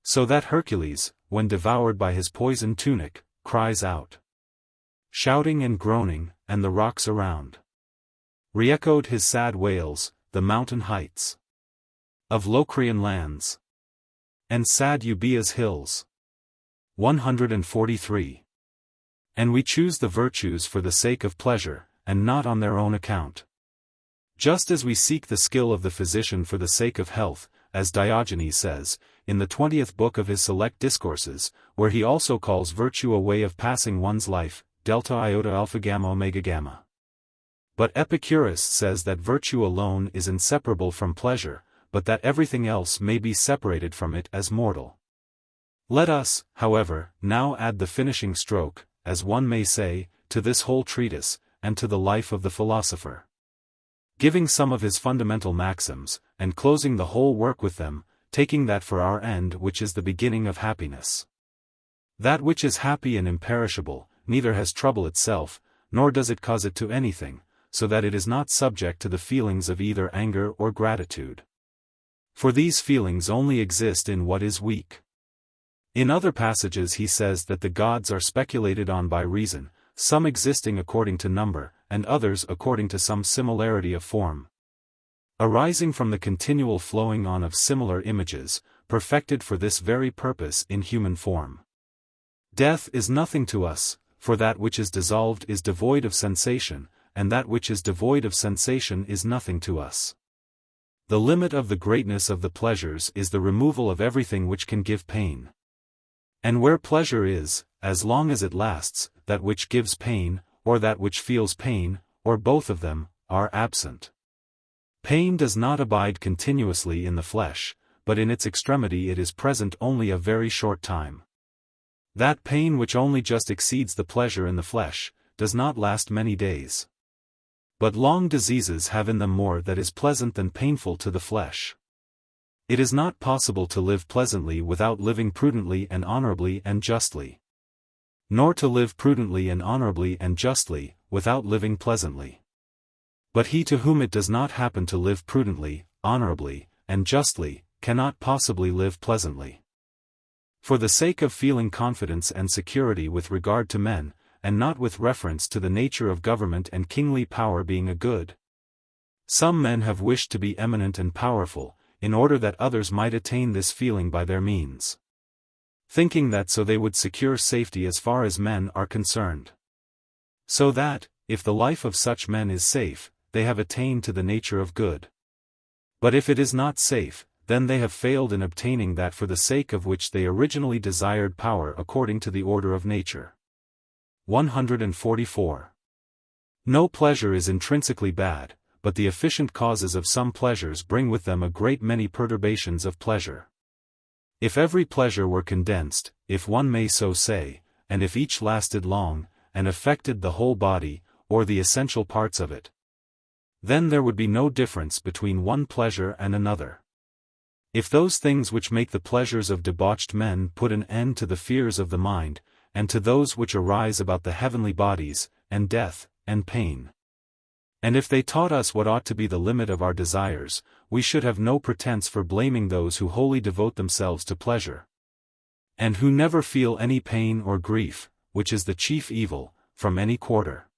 So that Hercules, when devoured by his poisoned tunic, cries out, shouting and groaning, and the rocks around re-echoed his sad wails, the mountain heights of Locrian lands, and sad Euboea's hills. 143. And we choose the virtues for the sake of pleasure, and not on their own account. Just as we seek the skill of the physician for the sake of health, as Diogenes says, in the 20th book of his Select Discourses, where he also calls virtue a way of passing one's life, delta iota alpha gamma omega gamma. But Epicurus says that virtue alone is inseparable from pleasure, but that everything else may be separated from it as mortal. Let us, however, now add the finishing stroke, as one may say, to this whole treatise, and to the life of the philosopher. Giving some of his fundamental maxims, and closing the whole work with them, taking that for our end which is the beginning of happiness. That which is happy and imperishable, neither has trouble itself, nor does it cause it to anything, so that it is not subject to the feelings of either anger or gratitude. For these feelings only exist in what is weak. In other passages he says that the gods are speculated on by reason, some existing according to number, and others according to some similarity of form. Arising from the continual flowing on of similar images, perfected for this very purpose in human form. Death is nothing to us, for that which is dissolved is devoid of sensation, and that which is devoid of sensation is nothing to us. The limit of the greatness of the pleasures is the removal of everything which can give pain. And where pleasure is, as long as it lasts, that which gives pain, or that which feels pain, or both of them, are absent. Pain does not abide continuously in the flesh, but in its extremity it is present only a very short time. That pain which only just exceeds the pleasure in the flesh, does not last many days. But long diseases have in them more that is pleasant than painful to the flesh. It is not possible to live pleasantly without living prudently and honorably and justly. Nor to live prudently and honorably and justly, without living pleasantly. But he to whom it does not happen to live prudently, honorably, and justly, cannot possibly live pleasantly. For the sake of feeling confidence and security with regard to men, and not with reference to the nature of government and kingly power being a good. Some men have wished to be eminent and powerful, in order that others might attain this feeling by their means. Thinking that so they would secure safety as far as men are concerned. So that, if the life of such men is safe, they have attained to the nature of good. But if it is not safe, then they have failed in obtaining that for the sake of which they originally desired power according to the order of nature. 144. No pleasure is intrinsically bad, but the efficient causes of some pleasures bring with them a great many perturbations of pleasure. If every pleasure were condensed, if one may so say, and if each lasted long, and affected the whole body, or the essential parts of it, then there would be no difference between one pleasure and another. If those things which make the pleasures of debauched men put an end to the fears of the mind, and to those which arise about the heavenly bodies, and death, and pain. And if they taught us what ought to be the limit of our desires, we should have no pretense for blaming those who wholly devote themselves to pleasure, and who never feel any pain or grief, which is the chief evil, from any quarter.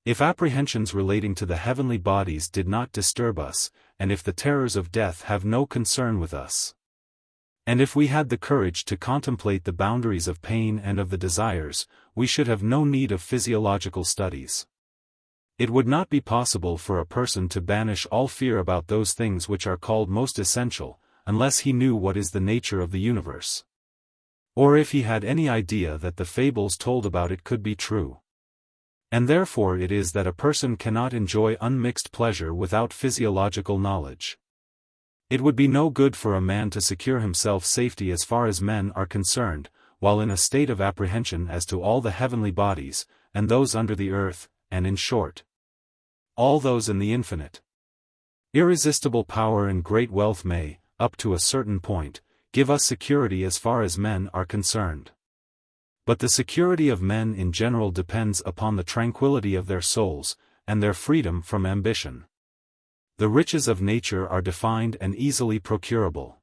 If apprehensions relating to the heavenly bodies did not disturb us, and if the terrors of death have no concern with us, and if we had the courage to contemplate the boundaries of pain and of the desires, we should have no need of physiological studies. It would not be possible for a person to banish all fear about those things which are called most essential, unless he knew what is the nature of the universe. Or if he had any idea that the fables told about it could be true. And therefore it is that a person cannot enjoy unmixed pleasure without physiological knowledge. It would be no good for a man to secure himself safety as far as men are concerned, while in a state of apprehension as to all the heavenly bodies, and those under the earth, and in short, all those in the infinite. Irresistible power and great wealth may, up to a certain point, give us security as far as men are concerned. But the security of men in general depends upon the tranquility of their souls, and their freedom from ambition. The riches of nature are defined and easily procurable.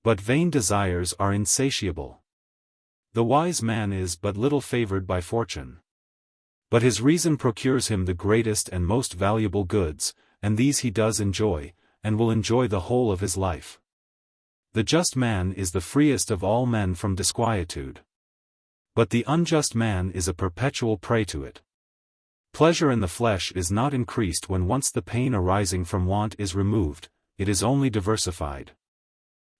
But vain desires are insatiable. The wise man is but little favored by fortune. But his reason procures him the greatest and most valuable goods, and these he does enjoy, and will enjoy the whole of his life. The just man is the freest of all men from disquietude. But the unjust man is a perpetual prey to it. Pleasure in the flesh is not increased when once the pain arising from want is removed, it is only diversified.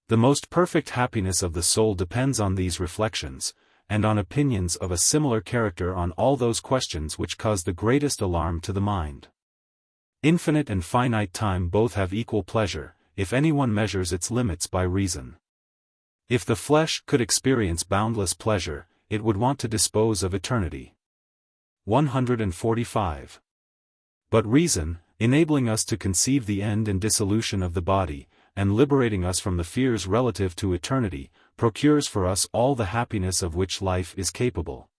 The most perfect happiness of the soul depends on these reflections, and on opinions of a similar character on all those questions which cause the greatest alarm to the mind. Infinite and finite time both have equal pleasure, if anyone measures its limits by reason. If the flesh could experience boundless pleasure, it would want to dispose of eternity. 145. But reason, enabling us to conceive the end and dissolution of the body, and liberating us from the fears relative to eternity, procures for us all the happiness of which life is capable.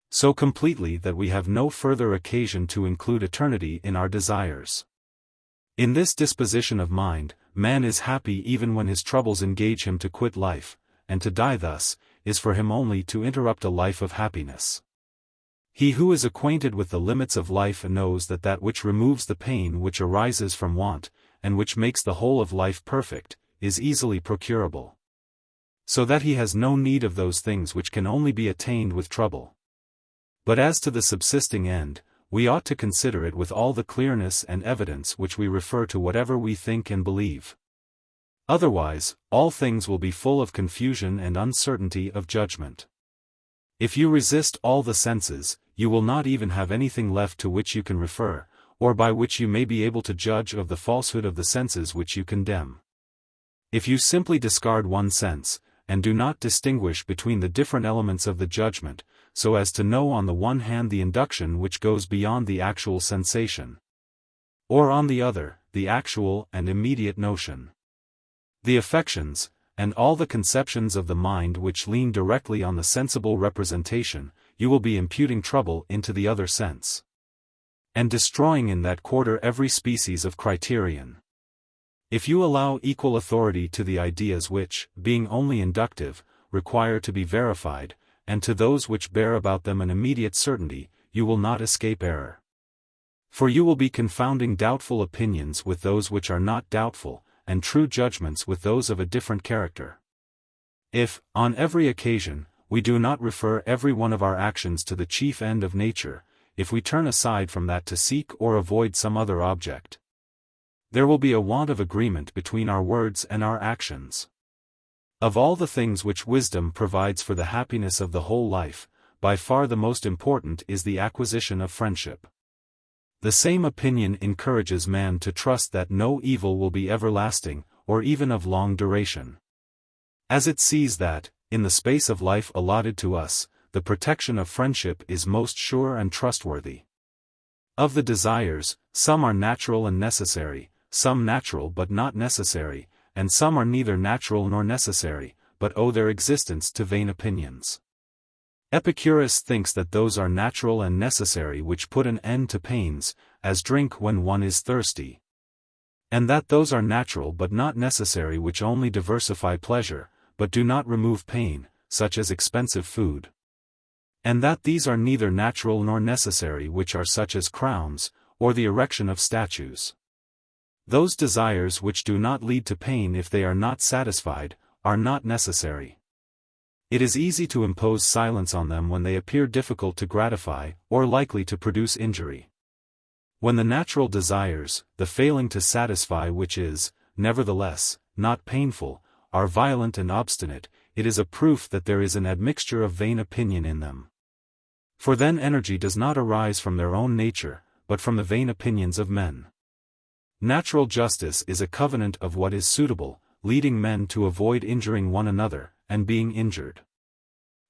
So completely that we have no further occasion to include eternity in our desires. In this disposition of mind, man is happy even when his troubles engage him to quit life, and to die thus, is for him only to interrupt a life of happiness. He who is acquainted with the limits of life knows that that which removes the pain which arises from want, and which makes the whole of life perfect, is easily procurable. So that he has no need of those things which can only be attained with trouble. But as to the subsisting end, we ought to consider it with all the clearness and evidence which we refer to whatever we think and believe. Otherwise, all things will be full of confusion and uncertainty of judgment. If you resist all the senses, you will not even have anything left to which you can refer, or by which you may be able to judge of the falsehood of the senses which you condemn. If you simply discard one sense, and do not distinguish between the different elements of the judgment, so as to know on the one hand the induction which goes beyond the actual sensation, or on the other, the actual and immediate notion, the affections, and all the conceptions of the mind which lean directly on the sensible representation, you will be imputing trouble into the other sense, and destroying in that quarter every species of criterion. If you allow equal authority to the ideas which, being only inductive, require to be verified, and to those which bear about them an immediate certainty, you will not escape error. For you will be confounding doubtful opinions with those which are not doubtful, and true judgments with those of a different character. If, on every occasion, we do not refer every one of our actions to the chief end of nature, if we turn aside from that to seek or avoid some other object, there will be a want of agreement between our words and our actions. Of all the things which wisdom provides for the happiness of the whole life, by far the most important is the acquisition of friendship. The same opinion encourages man to trust that no evil will be everlasting, or even of long duration, as it sees that, in the space of life allotted to us, the protection of friendship is most sure and trustworthy. Of the desires, some are natural and necessary, some natural but not necessary, and some are neither natural nor necessary, but owe their existence to vain opinions. Epicurus thinks that those are natural and necessary which put an end to pains, as drink when one is thirsty, and that those are natural but not necessary which only diversify pleasure, but do not remove pain, such as expensive food, and that these are neither natural nor necessary which are such as crowns, or the erection of statues. Those desires which do not lead to pain if they are not satisfied, are not necessary. It is easy to impose silence on them when they appear difficult to gratify, or likely to produce injury. When the natural desires, the failing to satisfy which is, nevertheless, not painful, are violent and obstinate, it is a proof that there is an admixture of vain opinion in them. For then energy does not arise from their own nature, but from the vain opinions of men. Natural justice is a covenant of what is suitable, leading men to avoid injuring one another, and being injured.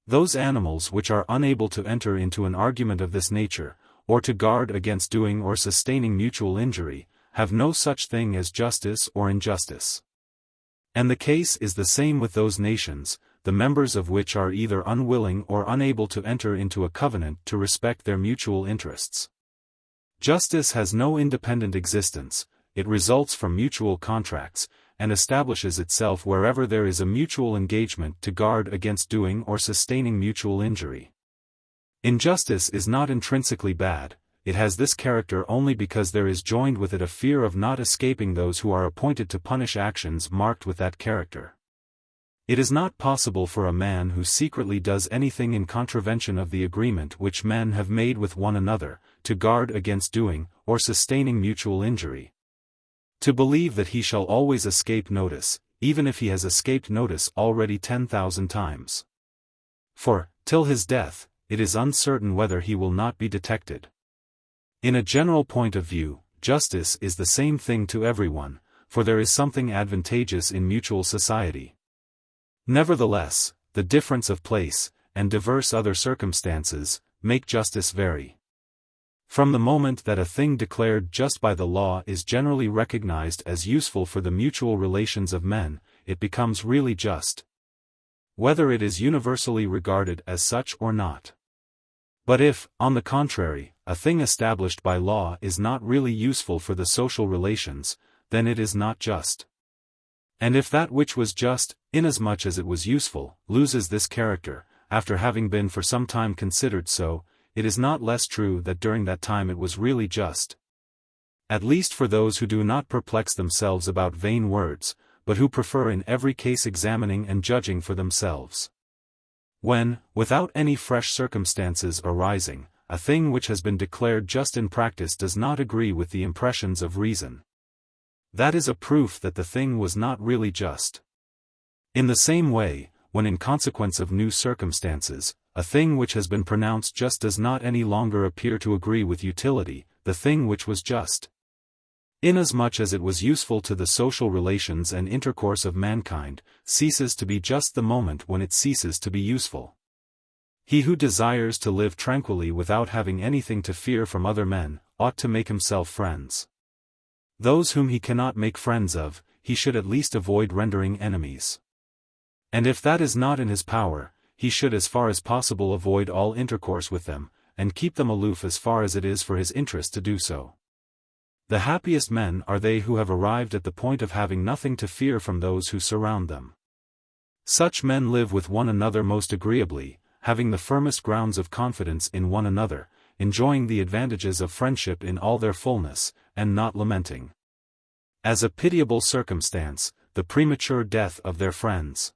Those animals which are unable to enter into an argument of this nature, or to guard against doing or sustaining mutual injury, have no such thing as justice or injustice. And the case is the same with those nations, the members of which are either unwilling or unable to enter into a covenant to respect their mutual interests. Justice has no independent existence, it results from mutual contracts, and establishes itself wherever there is a mutual engagement to guard against doing or sustaining mutual injury. Injustice is not intrinsically bad, it has this character only because there is joined with it a fear of not escaping those who are appointed to punish actions marked with that character. It is not possible for a man who secretly does anything in contravention of the agreement which men have made with one another, to guard against doing or sustaining mutual injury, to believe that he shall always escape notice, even if he has escaped notice already 10,000 times. For, till his death, it is uncertain whether he will not be detected. In a general point of view, justice is the same thing to everyone, for there is something advantageous in mutual society. Nevertheless, the difference of place, and diverse other circumstances, make justice vary. From the moment that a thing declared just by the law is generally recognized as useful for the mutual relations of men, it becomes really just, whether it is universally regarded as such or not. But if, on the contrary, a thing established by law is not really useful for the social relations, then it is not just. And if that which was just, inasmuch as it was useful, loses this character, after having been for some time considered so, it is not less true that during that time it was really just. At least for those who do not perplex themselves about vain words, but who prefer in every case examining and judging for themselves. When, without any fresh circumstances arising, a thing which has been declared just in practice does not agree with the impressions of reason, that is a proof that the thing was not really just. In the same way, when in consequence of new circumstances, a thing which has been pronounced just does not any longer appear to agree with utility, the thing which was just, inasmuch as it was useful to the social relations and intercourse of mankind, ceases to be just the moment when it ceases to be useful. He who desires to live tranquilly without having anything to fear from other men, ought to make himself friends. Those whom he cannot make friends of, he should at least avoid rendering enemies. And if that is not in his power, he should as far as possible avoid all intercourse with them, and keep them aloof as far as it is for his interest to do so. The happiest men are they who have arrived at the point of having nothing to fear from those who surround them. Such men live with one another most agreeably, having the firmest grounds of confidence in one another, enjoying the advantages of friendship in all their fullness, and not lamenting, as a pitiable circumstance, the premature death of their friends.